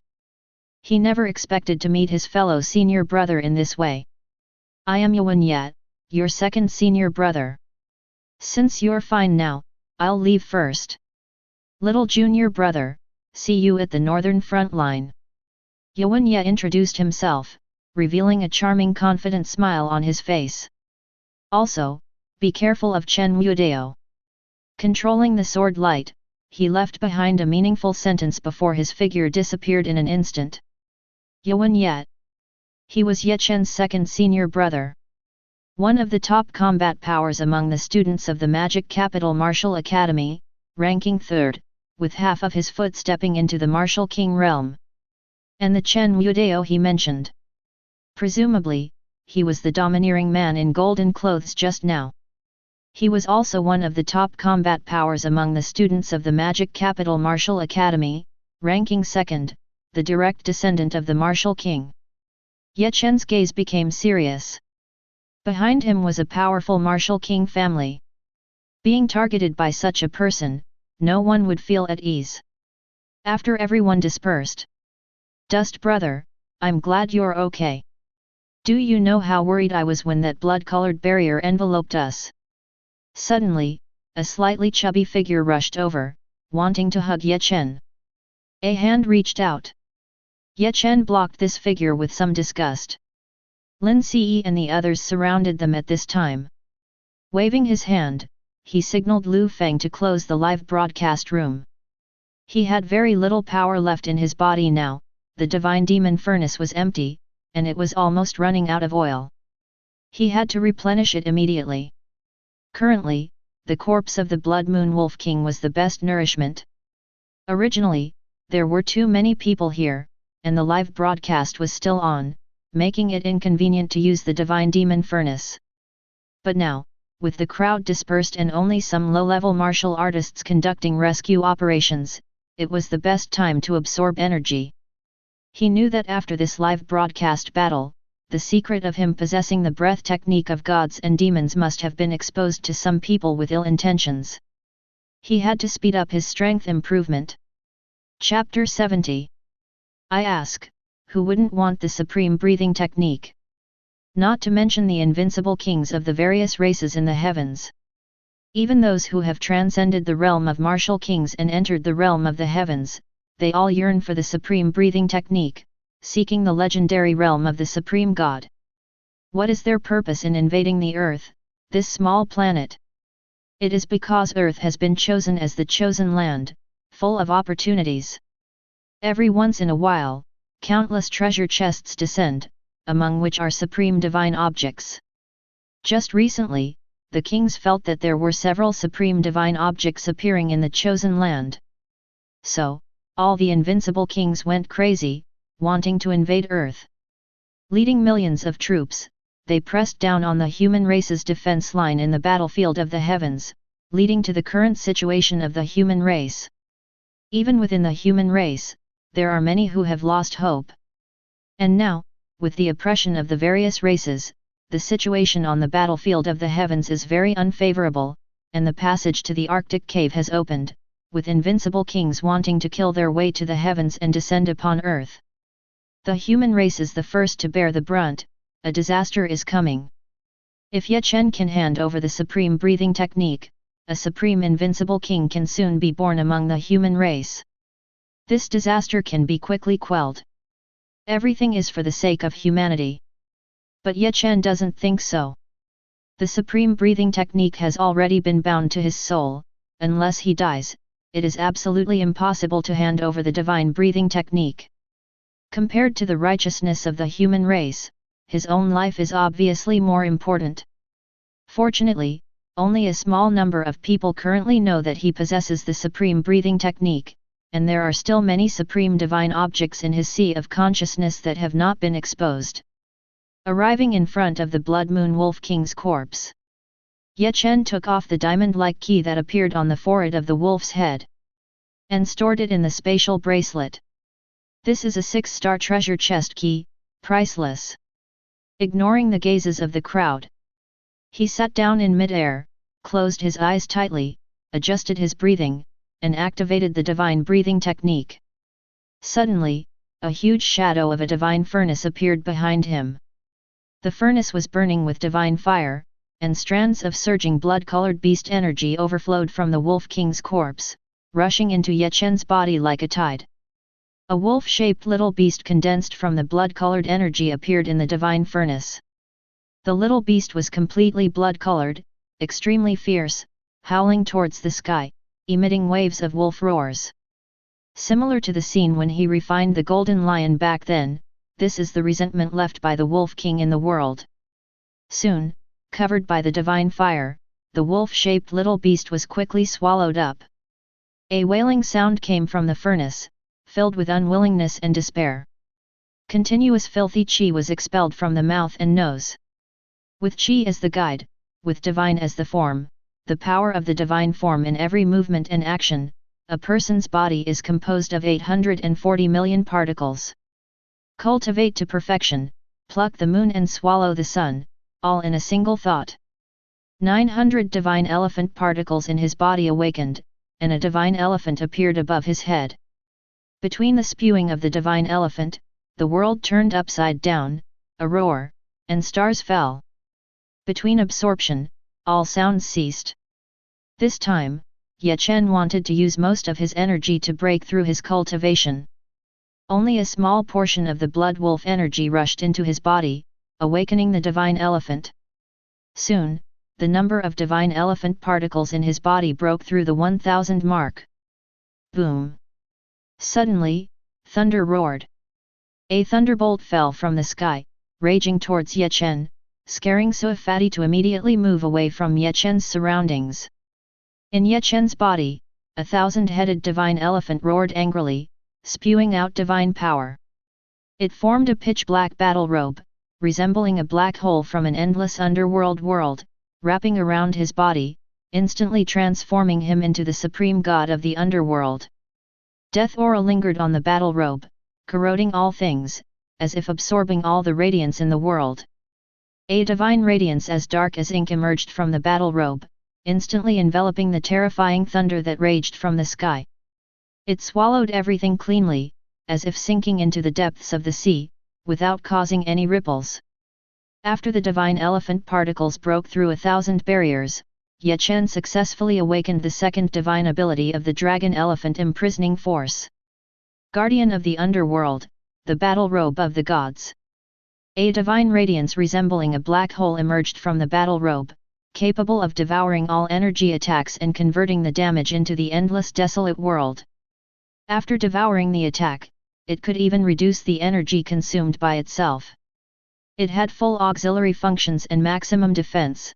He never expected to meet his fellow senior brother in this way. "I am Yuan, your second senior brother. Since you're fine now, I'll leave first. Little junior brother, see you at the northern front line." Yuan introduced himself, revealing a charming confident smile on his face. "Also, be careful of Chen Wudao." Controlling the sword light, he left behind a meaningful sentence before his figure disappeared in an instant. Yuan. He was Chen's second senior brother. One of the top combat powers among the students of the Magic Capital Martial Academy, ranking third, with half of his foot stepping into the Martial King realm. And the Chen Wudao he mentioned. Presumably, he was the domineering man in golden clothes just now. He was also one of the top combat powers among the students of the Magic Capital Martial Academy, ranking second, the direct descendant of the Martial King. Chen's gaze became serious. Behind him was a powerful Martial King family. Being targeted by such a person, no one would feel at ease. After everyone dispersed. "Dust brother, I'm glad you're okay. Do you know how worried I was when that blood-colored barrier enveloped us?" Suddenly, a slightly chubby figure rushed over, wanting to hug Chen. A hand reached out. Chen blocked this figure with some disgust. Lin Ce and the others surrounded them at this time. Waving his hand, he signaled Lu Feng to close the live broadcast room. He had very little power left in his body now, the divine demon furnace was empty, and it was almost running out of oil. He had to replenish it immediately. Currently, the corpse of the Blood Moon Wolf King was the best nourishment. Originally, there were too many people here, and the live broadcast was still on, making it inconvenient to use the divine demon furnace. But now, with the crowd dispersed and only some low-level martial artists conducting rescue operations, it was the best time to absorb energy. He knew that after this live broadcast battle, the secret of him possessing the breath technique of gods and demons must have been exposed to some people with ill intentions. He had to speed up his strength improvement. Chapter 70. I ask, who wouldn't want the supreme breathing technique? Not to mention the invincible kings of the various races in the heavens. Even those who have transcended the realm of martial kings and entered the realm of the heavens, they all yearn for the supreme breathing technique, seeking the legendary realm of the supreme god. What is their purpose in invading the earth, this small planet? It is because Earth has been chosen as the chosen land, full of opportunities. Every once in a while, countless treasure chests descend, among which are supreme divine objects. Just recently, the kings felt that there were several supreme divine objects appearing in the chosen land. So, all the invincible kings went crazy, wanting to invade Earth. Leading millions of troops, they pressed down on the human race's defense line in the battlefield of the heavens, leading to the current situation of the human race. Even within the human race, there are many who have lost hope. And now, with the oppression of the various races, the situation on the battlefield of the heavens is very unfavorable, and the passage to the Arctic cave has opened, with invincible kings wanting to kill their way to the heavens and descend upon Earth. The human race is the first to bear the brunt. A disaster is coming. If Chen can hand over the supreme breathing technique, a supreme invincible king can soon be born among the human race. This disaster can be quickly quelled. Everything is for the sake of humanity. But Chen doesn't think so. The supreme breathing technique has already been bound to his soul. Unless he dies, it is absolutely impossible to hand over the divine breathing technique. Compared to the righteousness of the human race, his own life is obviously more important. Fortunately, only a small number of people currently know that he possesses the supreme breathing technique, and there are still many supreme divine objects in his sea of consciousness that have not been exposed. Arriving in front of the Blood Moon Wolf King's corpse, Chen took off the diamond-like key that appeared on the forehead of the wolf's head, and stored it in the spatial bracelet. This is a 6-star treasure chest key, priceless. Ignoring the gazes of the crowd, he sat down in mid-air, closed his eyes tightly, adjusted his breathing, and activated the divine breathing technique. Suddenly, a huge shadow of a divine furnace appeared behind him. The furnace was burning with divine fire, and strands of surging blood-colored beast energy overflowed from the Wolf King's corpse, rushing into Chen's body like a tide. A wolf-shaped little beast condensed from the blood-colored energy appeared in the divine furnace. The little beast was completely blood-colored, extremely fierce, howling towards the sky, emitting waves of wolf roars. Similar to the scene when he refined the golden lion back then, this is the resentment left by the Wolf King in the world. Soon, covered by the divine fire, the wolf-shaped little beast was quickly swallowed up. A wailing sound came from the furnace, filled with unwillingness and despair. Continuous filthy qi was expelled from the mouth and nose. With qi as the guide, with divine as the form, the power of the divine form in every movement and action, a person's body is composed of 840 million particles. Cultivate to perfection, pluck the moon and swallow the sun, all in a single thought. 900 divine elephant particles in his body awakened, and a divine elephant appeared above his head. Between the spewing of the divine elephant, the world turned upside down, a roar, and stars fell. Between absorption, all sounds ceased. This time, Chen wanted to use most of his energy to break through his cultivation. Only a small portion of the blood wolf energy rushed into his body, awakening the divine elephant. Soon, the number of divine elephant particles in his body broke through the 1000 mark. Boom! Suddenly, thunder roared. A thunderbolt fell from the sky, raging towards Chen, scaring Suifati to immediately move away from Chen's surroundings. In Chen's body, 1,000-headed divine elephant roared angrily, spewing out divine power. It formed a pitch-black battle robe, resembling a black hole from an endless underworld world, wrapping around his body, instantly transforming him into the supreme god of the underworld. Death aura lingered on the battle robe, corroding all things, as if absorbing all the radiance in the world. A divine radiance as dark as ink emerged from the battle robe, instantly enveloping the terrifying thunder that raged from the sky. It swallowed everything cleanly, as if sinking into the depths of the sea, without causing any ripples. After the divine elephant particles broke through 1,000 barriers, Chen successfully awakened the second divine ability of the dragon elephant imprisoning force. Guardian of the underworld, the battle robe of the gods. A divine radiance resembling a black hole emerged from the battle robe, capable of devouring all energy attacks and converting the damage into the endless desolate world. After devouring the attack, it could even reduce the energy consumed by itself. It had full auxiliary functions and maximum defense.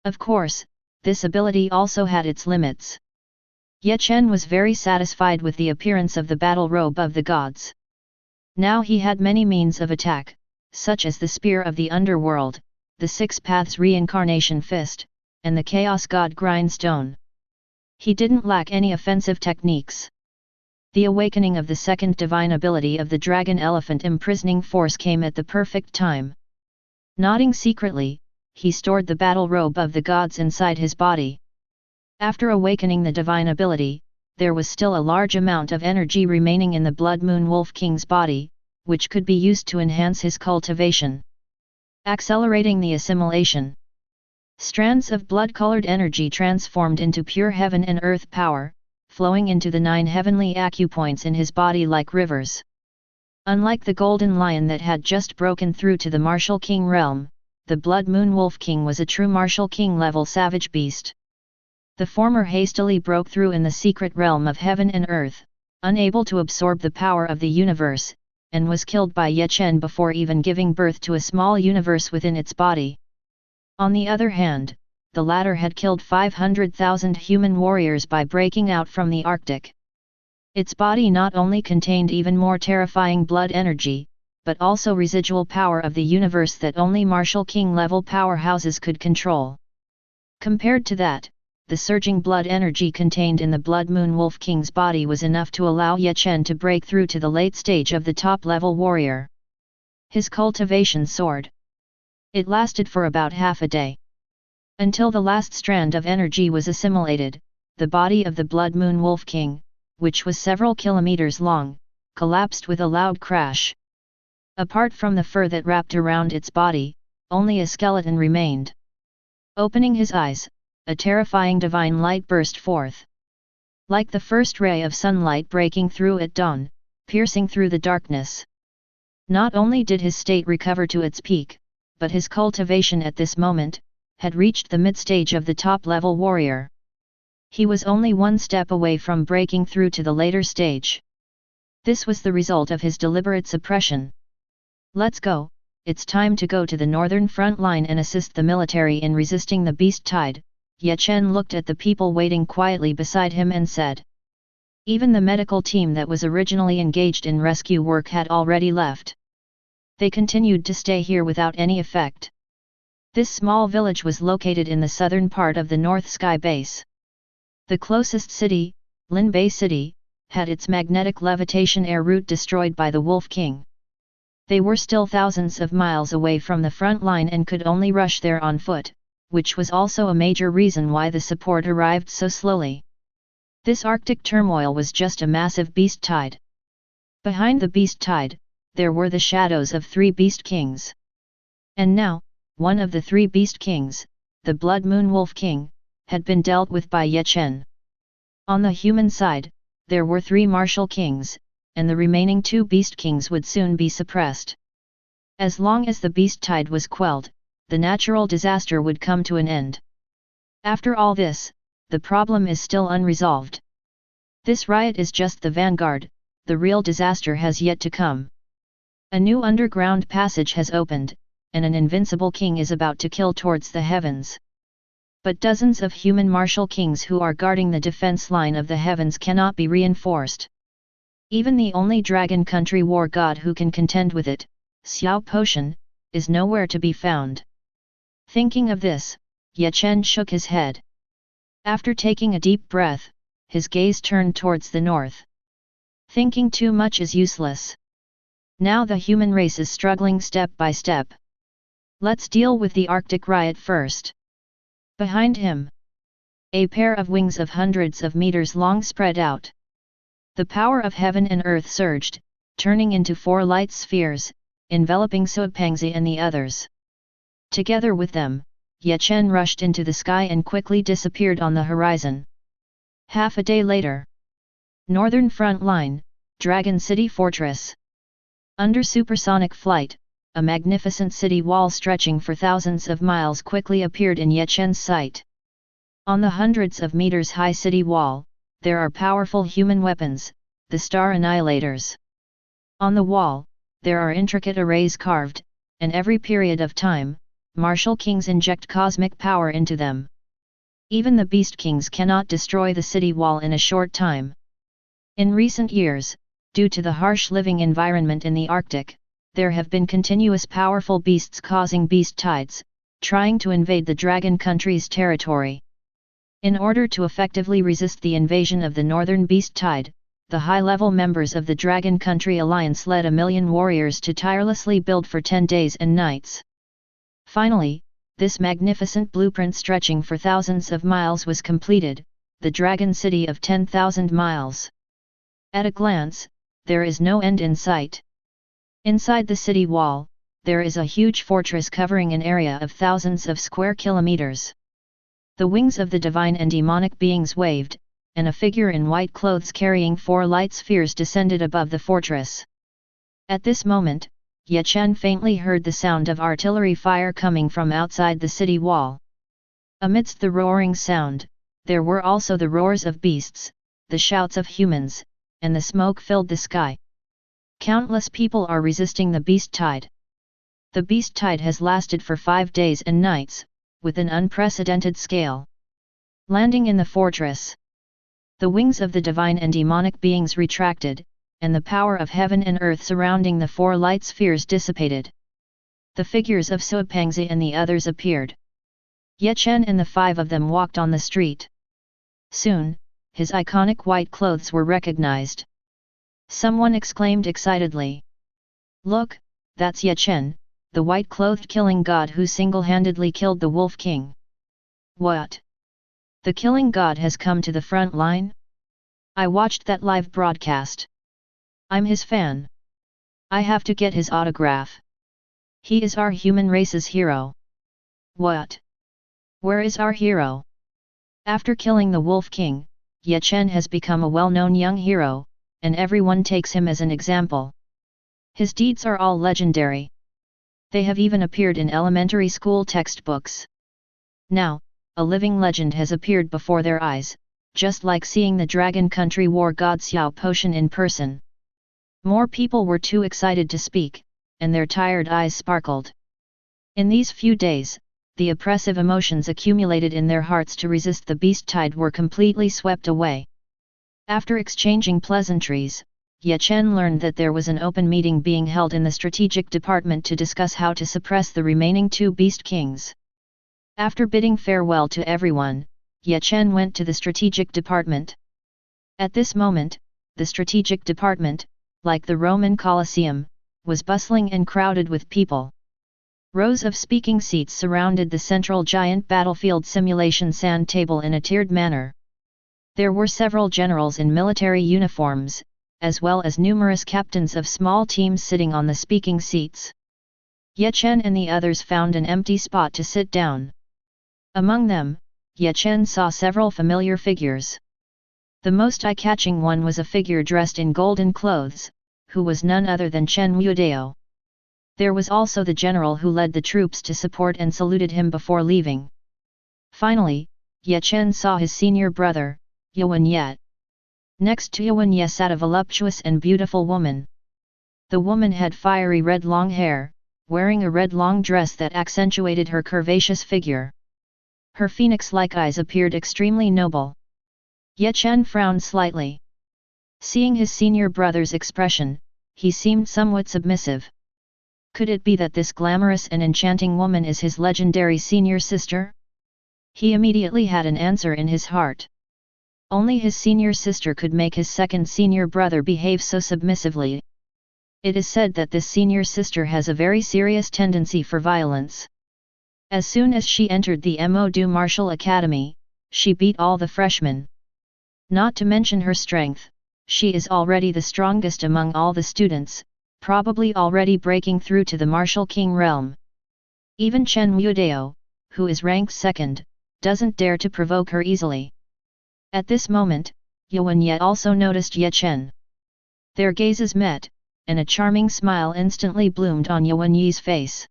Of course, this ability also had its limits. Chen was very satisfied with the appearance of the battle robe of the gods. Now he had many means of attack, such as the Spear of the Underworld, the Six Paths Reincarnation Fist, and the Chaos God Grindstone. He didn't lack any offensive techniques. The awakening of the second divine ability of the Dragon Elephant Imprisoning Force came at the perfect time. Nodding secretly, he stored the battle robe of the gods inside his body. After awakening the divine ability, there was still a large amount of energy remaining in the Blood Moon Wolf King's body, which could be used to enhance his cultivation, accelerating the assimilation. Strands of blood-colored energy transformed into pure heaven and earth power, flowing into the 9 heavenly acupoints in his body like rivers. Unlike the golden lion that had just broken through to the Martial King realm, the Blood Moon Wolf King was a true Martial King level savage beast. The former hastily broke through in the secret realm of heaven and earth, unable to absorb the power of the universe, and was killed by Chen before even giving birth to a small universe within its body. On the other hand, the latter had killed 500,000 human warriors by breaking out from the Arctic. Its body not only contained even more terrifying blood energy, but also residual power of the universe that only Martial King level powerhouses could control. Compared to that, the surging blood energy contained in the Blood Moon Wolf King's body was enough to allow Chen to break through to the late stage of the top-level warrior. His cultivation soared. It lasted for about half a day. Until the last strand of energy was assimilated, the body of the Blood Moon Wolf King, which was several kilometers long, collapsed with a loud crash. Apart from the fur that wrapped around its body, only a skeleton remained. Opening his eyes, a terrifying divine light burst forth. Like the first ray of sunlight breaking through at dawn, piercing through the darkness. Not only did his state recover to its peak, but his cultivation at this moment had reached the mid-stage of the top-level warrior. He was only one step away from breaking through to the later stage. This was the result of his deliberate suppression. Let's go, it's time to go to the northern front line and assist the military in resisting the beast tide. Chen looked at the people waiting quietly beside him and said. Even the medical team that was originally engaged in rescue work had already left. They continued to stay here without any effect. This small village was located in the southern part of the North Sky Base. The closest city, Lin Bay City, had its magnetic levitation air route destroyed by the Wolf King. They were still thousands of miles away from the front line and could only rush there on foot, which was also a major reason why the support arrived so slowly. This Arctic turmoil was just a massive beast tide. Behind the beast tide, there were the shadows of 3 beast kings. And now, one of the 3 beast kings, the Blood Moon Wolf King, had been dealt with by Chen. On the human side, there were 3 martial kings, and the remaining 2 beast kings would soon be suppressed. As long as the beast tide was quelled, the natural disaster would come to an end. After all this, the problem is still unresolved. This riot is just the vanguard, the real disaster has yet to come. A new underground passage has opened, and an invincible king is about to kill towards the heavens. But dozens of human martial kings who are guarding the defense line of the heavens cannot be reinforced. Even the only dragon country war god who can contend with it, Xiao Potion, is nowhere to be found. Thinking of this, Chen shook his head. After taking a deep breath, his gaze turned towards the north. Thinking too much is useless. Now the human race is struggling step by step. Let's deal with the Arctic riot first. Behind him, a pair of wings of hundreds of meters long spread out. The power of heaven and earth surged, turning into 4 light spheres, enveloping Suopangzi and the others. Together with them, Chen rushed into the sky and quickly disappeared on the horizon. Half a day later. Northern Front Line, Dragon City Fortress. Under supersonic flight, a magnificent city wall stretching for thousands of miles quickly appeared in Chen's sight. On the hundreds of meters high city wall, there are powerful human weapons, the Star Annihilators. On the wall, there are intricate arrays carved, and every period of time, martial kings inject cosmic power into them. Even the beast kings cannot destroy the city wall in a short time. In recent years, Due to the harsh living environment in the Arctic, there have been continuous powerful beasts causing beast tides, trying to invade the dragon country's territory. In order to effectively resist the invasion of the northern beast tide, the high-level members of the Dragon Country Alliance led 1,000,000 warriors to tirelessly build for 10 days and nights. Finally, this magnificent blueprint stretching for thousands of miles was completed, the Dragon City of 10,000 miles. At a glance, there is no end in sight. Inside the city wall, there is a huge fortress covering an area of thousands of square kilometers. The wings of the divine and demonic beings waved, and a figure in white clothes carrying 4 light spheres descended above the fortress. At this moment, Chen faintly heard the sound of artillery fire coming from outside the city wall. Amidst the roaring sound, there were also the roars of beasts, the shouts of humans, and the smoke filled the sky. Countless people are resisting the beast tide. The beast tide has lasted for 5 days and nights, with an unprecedented scale. Landing in the fortress, the wings of the divine and demonic beings retracted, and the power of heaven and earth surrounding the 4 light spheres dissipated. The figures of Suipangzi and the others appeared. Chen and the 5 of them walked on the street. Soon, his iconic white clothes were recognized. Someone exclaimed excitedly. "Look, that's Chen, the white-clothed killing god who single-handedly killed the Wolf King." "What? The killing god has come to the front line? I watched that live broadcast. I'm his fan. I have to get his autograph. He is our human race's hero." "What? Where is our hero?" After killing the Wolf King, Chen has become a well-known young hero, and everyone takes him as an example. His deeds are all legendary. They have even appeared in elementary school textbooks. Now, a living legend has appeared before their eyes, just like seeing the Dragon Country War God Xiao Potion in person. More people were too excited to speak, and their tired eyes sparkled. In these few days, the oppressive emotions accumulated in their hearts to resist the beast tide were completely swept away. After exchanging pleasantries, Chen learned that there was an open meeting being held in the strategic department to discuss how to suppress the remaining 2 beast kings. After bidding farewell to everyone, Chen went to the strategic department. At this moment, the strategic department, like the Roman Colosseum, was bustling and crowded with people. Rows of speaking seats surrounded the central giant battlefield simulation sand table in a tiered manner. There were several generals in military uniforms, as well as numerous captains of small teams sitting on the speaking seats. Chen and the others found an empty spot to sit down. Among them, Chen saw several familiar figures. The most eye-catching one was a figure dressed in golden clothes, who was none other than Chen Wuodao. There was also the general who led the troops to support and saluted him before leaving. Finally, Chen saw his senior brother, Yuan. Next to Yuan sat a voluptuous and beautiful woman. The woman had fiery red long hair, wearing a red long dress that accentuated her curvaceous figure. Her phoenix-like eyes appeared extremely noble. Chen frowned slightly. Seeing his senior brother's expression, he seemed somewhat submissive. Could it be that this glamorous and enchanting woman is his legendary senior sister? He immediately had an answer in his heart. Only his senior sister could make his second senior brother behave so submissively. It is said that this senior sister has a very serious tendency for violence. As soon as she entered the Mo-Du Martial Academy, she beat all the freshmen. Not to mention her strength, she is already the strongest among all the students, probably already breaking through to the Martial King realm. Even Chen Wuodao, who is ranked second, doesn't dare to provoke her easily. At this moment, Yuan also noticed Chen. Their gazes met, and a charming smile instantly bloomed on Yuan's face.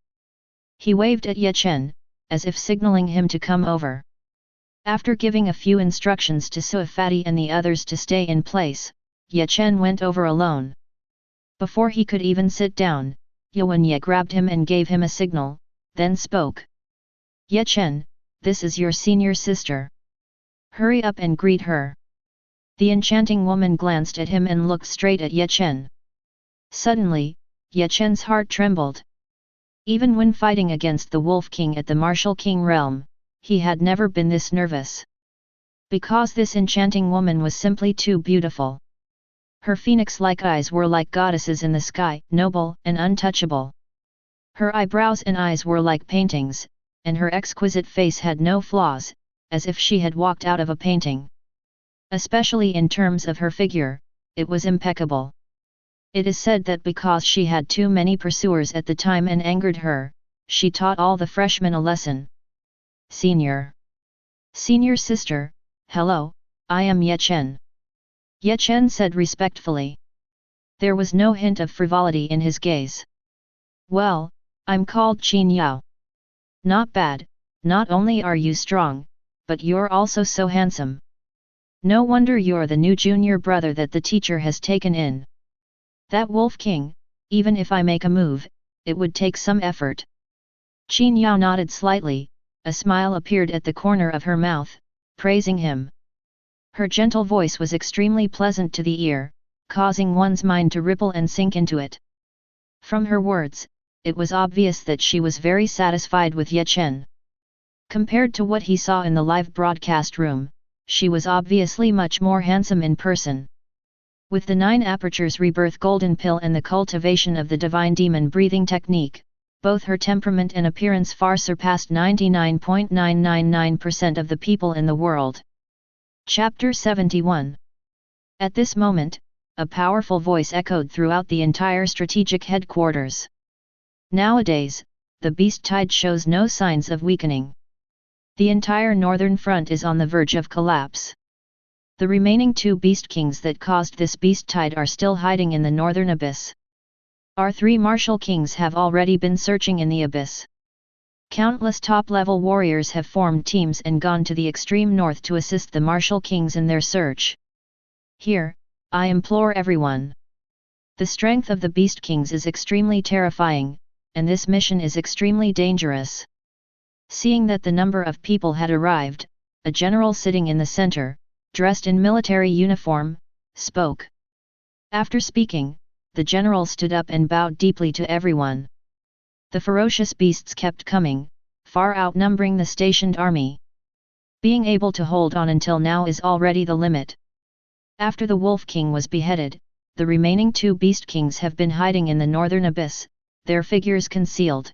He waved at Chen, as if signaling him to come over. After giving a few instructions to Suifati and the others to stay in place, Chen went over alone. Before he could even sit down, Yuan grabbed him and gave him a signal, then spoke. Chen, this is your senior sister. Hurry up and greet her. The enchanting woman glanced at him and looked straight at Chen. Suddenly, Chen's heart trembled. Even when fighting against the Wolf King at the Martial King realm, he had never been this nervous. Because this enchanting woman was simply too beautiful. Her phoenix-like eyes were like goddesses in the sky, noble and untouchable. Her eyebrows and eyes were like paintings, and her exquisite face had no flaws, as if she had walked out of a painting. Especially in terms of her figure, it was impeccable. It is said that because she had too many pursuers at the time and angered her, she taught all the freshmen a lesson. Senior sister, hello, I am Chen. Chen said respectfully. There was no hint of frivolity in his gaze. Well, I'm called Qin Yao. Not bad, not only are you strong, but you're also so handsome. No wonder you're the new junior brother that the teacher has taken in. That Wolf King, even if I make a move, it would take some effort. Qin Yao nodded slightly, a smile appeared at the corner of her mouth, praising him. Her gentle voice was extremely pleasant to the ear, causing one's mind to ripple and sink into it. From her words, it was obvious that she was very satisfied with Chen. Compared to what he saw in the live broadcast room, she was obviously much more handsome in person. With the 9 apertures rebirth golden pill and the cultivation of the divine demon breathing technique, both her temperament and appearance far surpassed 99.999% of the people in the world. Chapter 71. At this moment, a powerful voice echoed throughout the entire strategic headquarters. Nowadays, the beast tide shows no signs of weakening. The entire northern front is on the verge of collapse. The remaining 2 beast kings that caused this beast tide are still hiding in the northern abyss. Our 3 martial kings have already been searching in the abyss. Countless top-level warriors have formed teams and gone to the extreme north to assist the martial kings in their search. Here, I implore everyone. The strength of the beast kings is extremely terrifying, and this mission is extremely dangerous. Seeing that the number of people had arrived, a general sitting in the center, dressed in military uniform, spoke. After speaking, the general stood up and bowed deeply to everyone. The ferocious beasts kept coming, far outnumbering the stationed army. Being able to hold on until now is already the limit. After the Wolf King was beheaded, the remaining 2 beast kings have been hiding in the northern abyss, their figures concealed.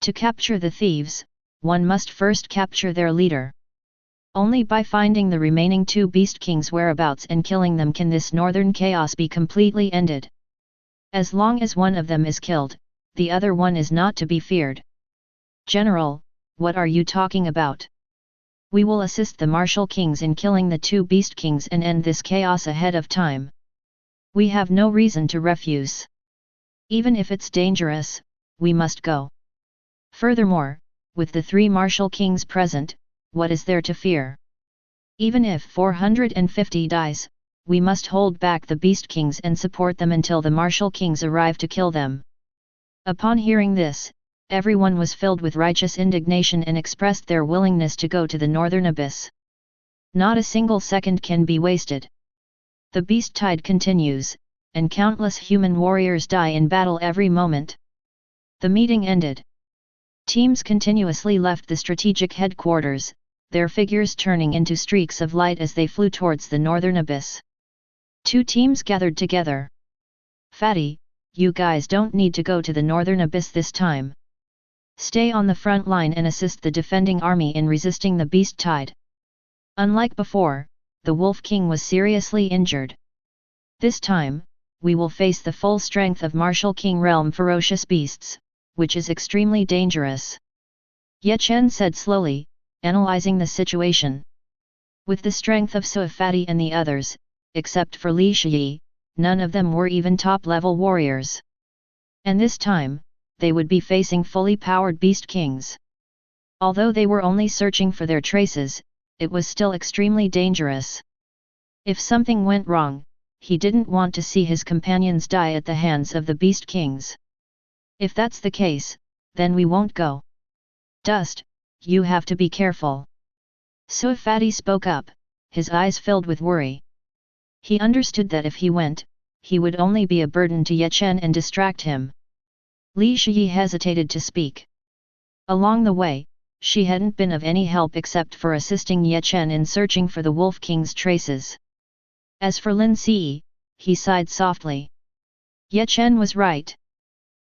To capture the thieves, one must first capture their leader. Only by finding the remaining 2 beast kings' whereabouts and killing them can this northern chaos be completely ended. As long as one of them is killed, the other one is not to be feared. General, what are you talking about? We will assist the martial kings in killing the 2 beast kings and end this chaos ahead of time. We have no reason to refuse. Even if it's dangerous, we must go. Furthermore, with the 3 martial kings present, what is there to fear? Even if 450 dies, we must hold back the beast kings and support them until the martial kings arrive to kill them. Upon hearing this, everyone was filled with righteous indignation and expressed their willingness to go to the northern abyss. Not a single second can be wasted. The beast tide continues, and countless human warriors die in battle every moment. The meeting ended. Teams continuously left the strategic headquarters, their figures turning into streaks of light as they flew towards the northern abyss. 2 teams gathered together. Fatty, you guys don't need to go to the northern abyss this time. Stay on the front line and assist the defending army in resisting the beast tide. Unlike before, the Wolf King was seriously injured. This time, we will face the full strength of Martial King realm ferocious beasts, which is extremely dangerous. Chen said slowly, analyzing the situation. With the strength of Suifati and the others, except for Li Shiyi, none of them were even top-level warriors. And this time, they would be facing fully powered beast kings. Although they were only searching for their traces, it was still extremely dangerous. If something went wrong, he didn't want to see his companions die at the hands of the beast kings. If that's the case, then we won't go. Dust, you have to be careful. Suifati spoke up, his eyes filled with worry. He understood that if he went, he would only be a burden to Ye Chen and distract him. Li Shiyi hesitated to speak. Along the way, she hadn't been of any help except for assisting Ye Chen in searching for the Wolf King's traces. As for Lin Si, he sighed softly. Ye Chen was right.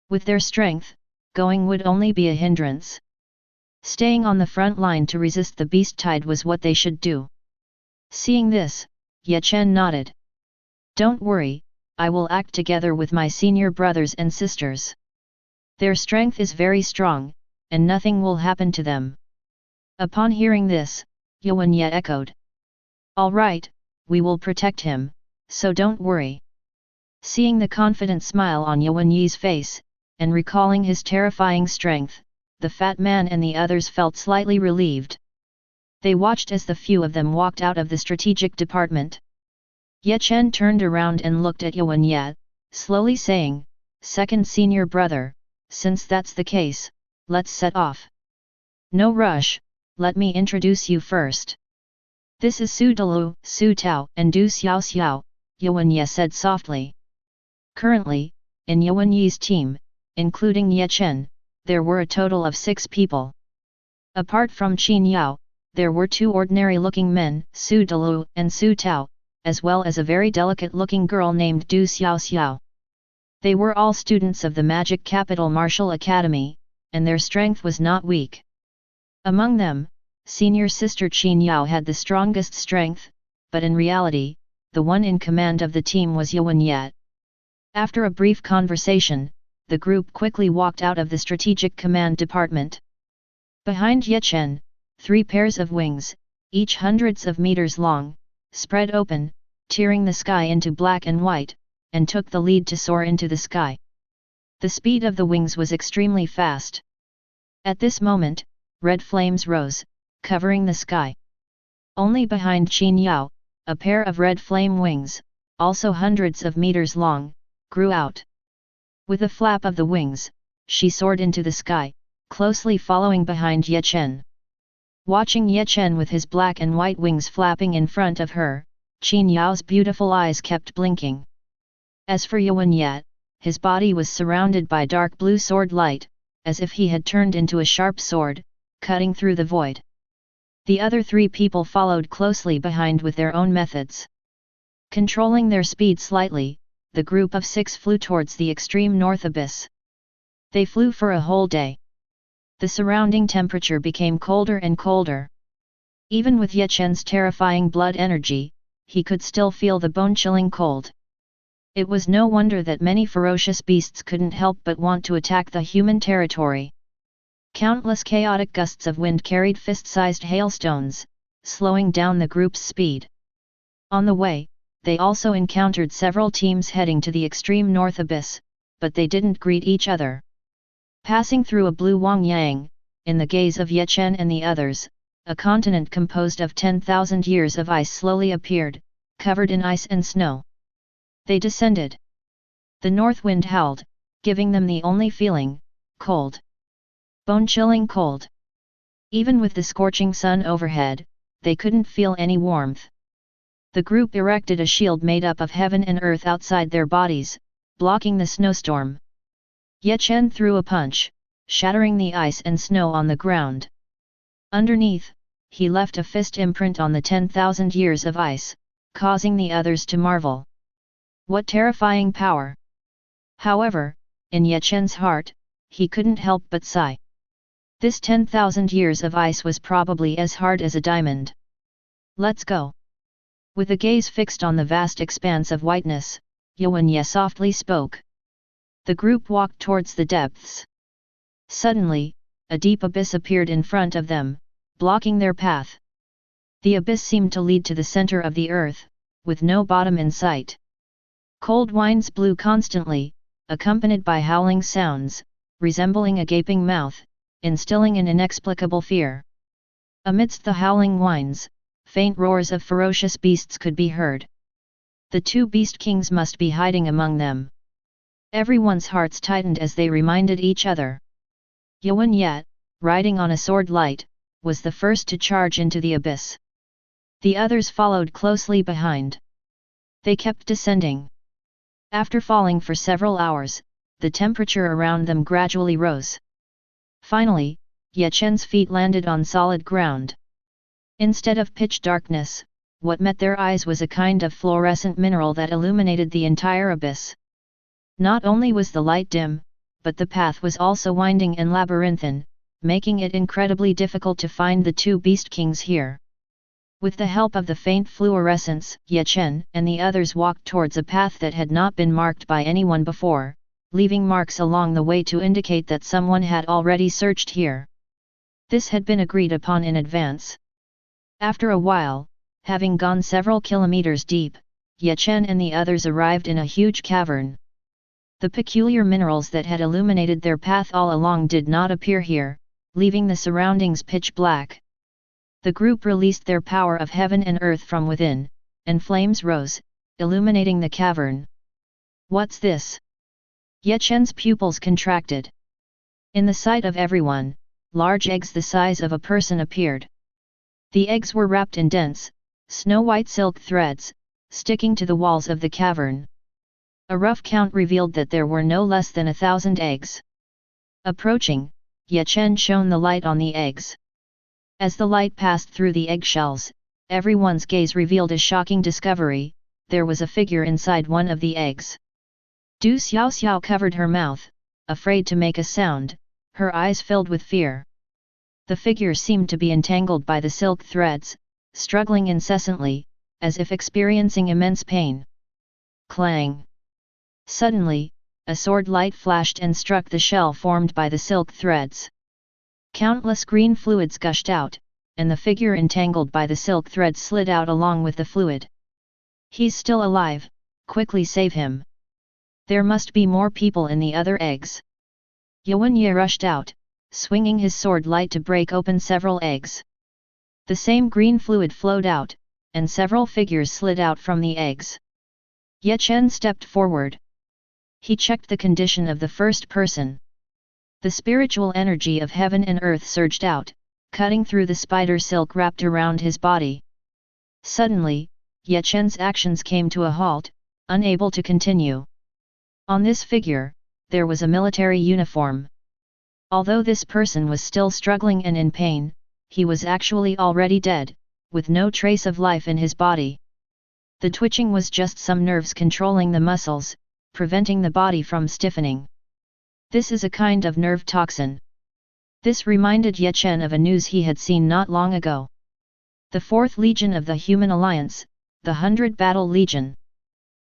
With their strength, going would only be a hindrance. Staying on the front line to resist the beast tide was what they should do. Seeing this, Ye Chen nodded. Don't worry, I will act together with my senior brothers and sisters. Their strength is very strong, and nothing will happen to them. Upon hearing this, Yuan Ye echoed. All right, we will protect him, so don't worry. Seeing the confident smile on Yuan Ye's face, and recalling his terrifying strength, the fat man and the others felt slightly relieved. They watched as the few of them walked out of the strategic department. Ye Chen turned around and looked at Yuan Ye, slowly saying, Second senior brother, since that's the case, let's set off. No rush, let me introduce you first. This is Su Dalu, Su Tao and Du Xiao Xiao, Yuan Ye said softly. Currently, in Yuan Ye's team, including Ye Chen, there were a total of 6 people. Apart from Qin Yao, there were 2 ordinary-looking men, Su Dalu and Su Tao, as well as a very delicate-looking girl named Du Xiao Xiao. They were all students of the Magic Capital Martial Academy, and their strength was not weak. Among them, senior sister Qin Yao had the strongest strength, but in reality, the one in command of the team was Yuan Ye. After a brief conversation, the group quickly walked out of the strategic command department. Behind Ye Chen, 3 pairs of wings, each hundreds of meters long, spread open, tearing the sky into black and white, and took the lead to soar into the sky. The speed of the wings was extremely fast. At this moment, red flames rose, covering the sky. Only behind Qin Yao, a pair of red flame wings, also hundreds of meters long, grew out. With a flap of the wings, she soared into the sky, closely following behind Ye Chen. Watching Ye Chen with his black and white wings flapping in front of her, Qin Yao's beautiful eyes kept blinking. As for Yuan Ye, his body was surrounded by dark blue sword light, as if he had turned into a sharp sword, cutting through the void. The other 3 people followed closely behind with their own methods. Controlling their speed slightly, the group of 6 flew towards the extreme north abyss. They flew for a whole day. The surrounding temperature became colder and colder. Even with Ye Chen's terrifying blood energy, he could still feel the bone-chilling cold. It was no wonder that many ferocious beasts couldn't help but want to attack the human territory. Countless chaotic gusts of wind carried fist-sized hailstones, slowing down the group's speed. On the way, they also encountered several teams heading to the extreme north abyss, but they didn't greet each other. Passing through a blue Wangyang, in the gaze of Ye Chen and the others, a continent composed of 10,000 years of ice slowly appeared, covered in ice and snow. They descended. The north wind howled, giving them the only feeling, cold. Bone-chilling cold. Even with the scorching sun overhead, they couldn't feel any warmth. The group erected a shield made up of heaven and earth outside their bodies, blocking the snowstorm. Ye Chen threw a punch, shattering the ice and snow on the ground. Underneath, he left a fist imprint on the 10,000 years of ice, causing the others to marvel. What terrifying power! However, in Ye Chen's heart, he couldn't help but sigh. This 10,000 years of ice was probably as hard as a diamond. Let's go. With a gaze fixed on the vast expanse of whiteness, Yuan Ye softly spoke. The group walked towards the depths. Suddenly, a deep abyss appeared in front of them, blocking their path. The abyss seemed to lead to the center of the earth, with no bottom in sight. Cold winds blew constantly, accompanied by howling sounds, resembling a gaping mouth, instilling an inexplicable fear. Amidst the howling winds, faint roars of ferocious beasts could be heard. The 2 beast kings must be hiding among them. Everyone's hearts tightened as they reminded each other. Yuan Ye, riding on a sword light, was the first to charge into the abyss. The others followed closely behind. They kept descending. After falling for several hours, the temperature around them gradually rose. Finally, Chen's feet landed on solid ground. Instead of pitch darkness, what met their eyes was a kind of fluorescent mineral that illuminated the entire abyss. Not only was the light dim, but the path was also winding and labyrinthine, making it incredibly difficult to find the two beast kings here. With the help of the faint fluorescence, Chen and the others walked towards a path that had not been marked by anyone before, leaving marks along the way to indicate that someone had already searched here. This had been agreed upon in advance. After a while, having gone several kilometers deep, Chen and the others arrived in a huge cavern. The peculiar minerals that had illuminated their path all along did not appear here, leaving the surroundings pitch black. The group released their power of heaven and earth from within, and flames rose, illuminating the cavern. What's this? Chen's pupils contracted. In the sight of everyone, large eggs the size of a person appeared. The eggs were wrapped in dense, snow-white silk threads, sticking to the walls of the cavern. A rough count revealed that there were no less than 1,000 eggs. Approaching, Chen shone the light on the eggs. As the light passed through the eggshells, everyone's gaze revealed a shocking discovery: there was a figure inside one of the eggs. Du Xiao covered her mouth, afraid to make a sound, her eyes filled with fear. The figure seemed to be entangled by the silk threads, struggling incessantly, as if experiencing immense pain. Clang! Suddenly, a sword light flashed and struck the shell formed by the silk threads. Countless green fluids gushed out, and the figure entangled by the silk threads slid out along with the fluid. He's still alive, quickly save him. There must be more people in the other eggs. Ye rushed out, swinging his sword light to break open several eggs. The same green fluid flowed out, and several figures slid out from the eggs. Chen stepped forward. He checked the condition of the first person. The spiritual energy of heaven and earth surged out, cutting through the spider silk wrapped around his body. Suddenly, Chen's actions came to a halt, unable to continue. On this figure, there was a military uniform. Although this person was still struggling and in pain, he was actually already dead, with no trace of life in his body. The twitching was just some nerves controlling the muscles, preventing the body from stiffening. This is a kind of nerve toxin. This reminded Chen of a news he had seen not long ago. The 4th Legion of the Human Alliance, the 100 Battle Legion.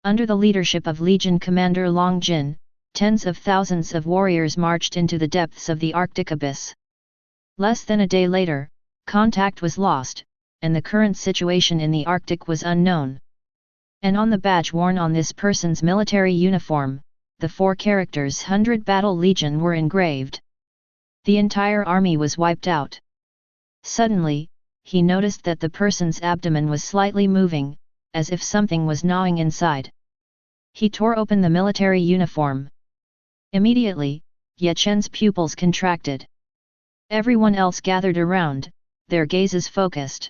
Under the leadership of Legion Commander Long Jin, tens of thousands of warriors marched into the depths of the Arctic abyss. Less than a day later, contact was lost, and the current situation in the Arctic was unknown. And on the badge worn on this person's military uniform, the 4 characters 100 Battle Legion were engraved. The entire army was wiped out. Suddenly, he noticed that the person's abdomen was slightly moving, as if something was gnawing inside. He tore open the military uniform. Immediately, Chen's pupils contracted. Everyone else gathered around, their gazes focused.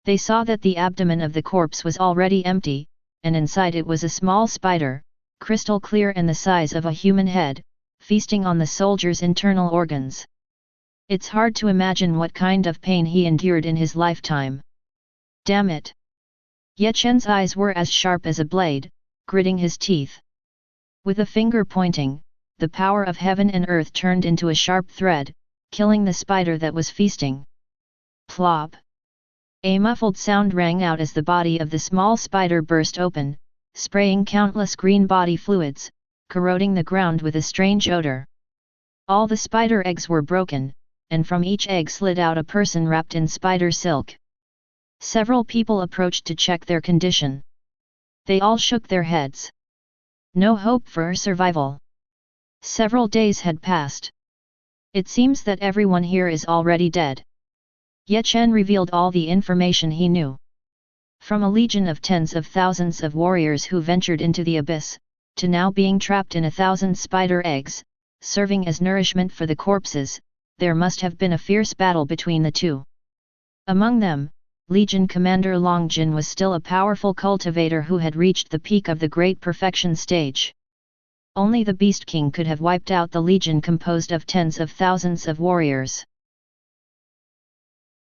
They saw that the abdomen of the corpse was already empty, and inside it was a small spider, crystal clear and the size of a human head, feasting on the soldier's internal organs. It's hard to imagine what kind of pain he endured in his lifetime. Damn it! Chen's eyes were as sharp as a blade, gritting his teeth. With a finger pointing, the power of heaven and earth turned into a sharp thread, killing the spider that was feasting. Plop! A muffled sound rang out as the body of the small spider burst open, spraying countless green body fluids, corroding the ground with a strange odor. All the spider eggs were broken, and from each egg slid out a person wrapped in spider silk. Several people approached to check their condition. They all shook their heads. No hope for survival. Several days had passed. It seems that everyone here is already dead. Chen revealed all the information he knew. From a legion of tens of thousands of warriors who ventured into the abyss, to now being trapped in 1,000 spider eggs, serving as nourishment for the corpses, there must have been a fierce battle between the two. Among them, Legion Commander Long Jin was still a powerful cultivator who had reached the peak of the Great Perfection stage. Only the Beast King could have wiped out the Legion composed of tens of thousands of warriors.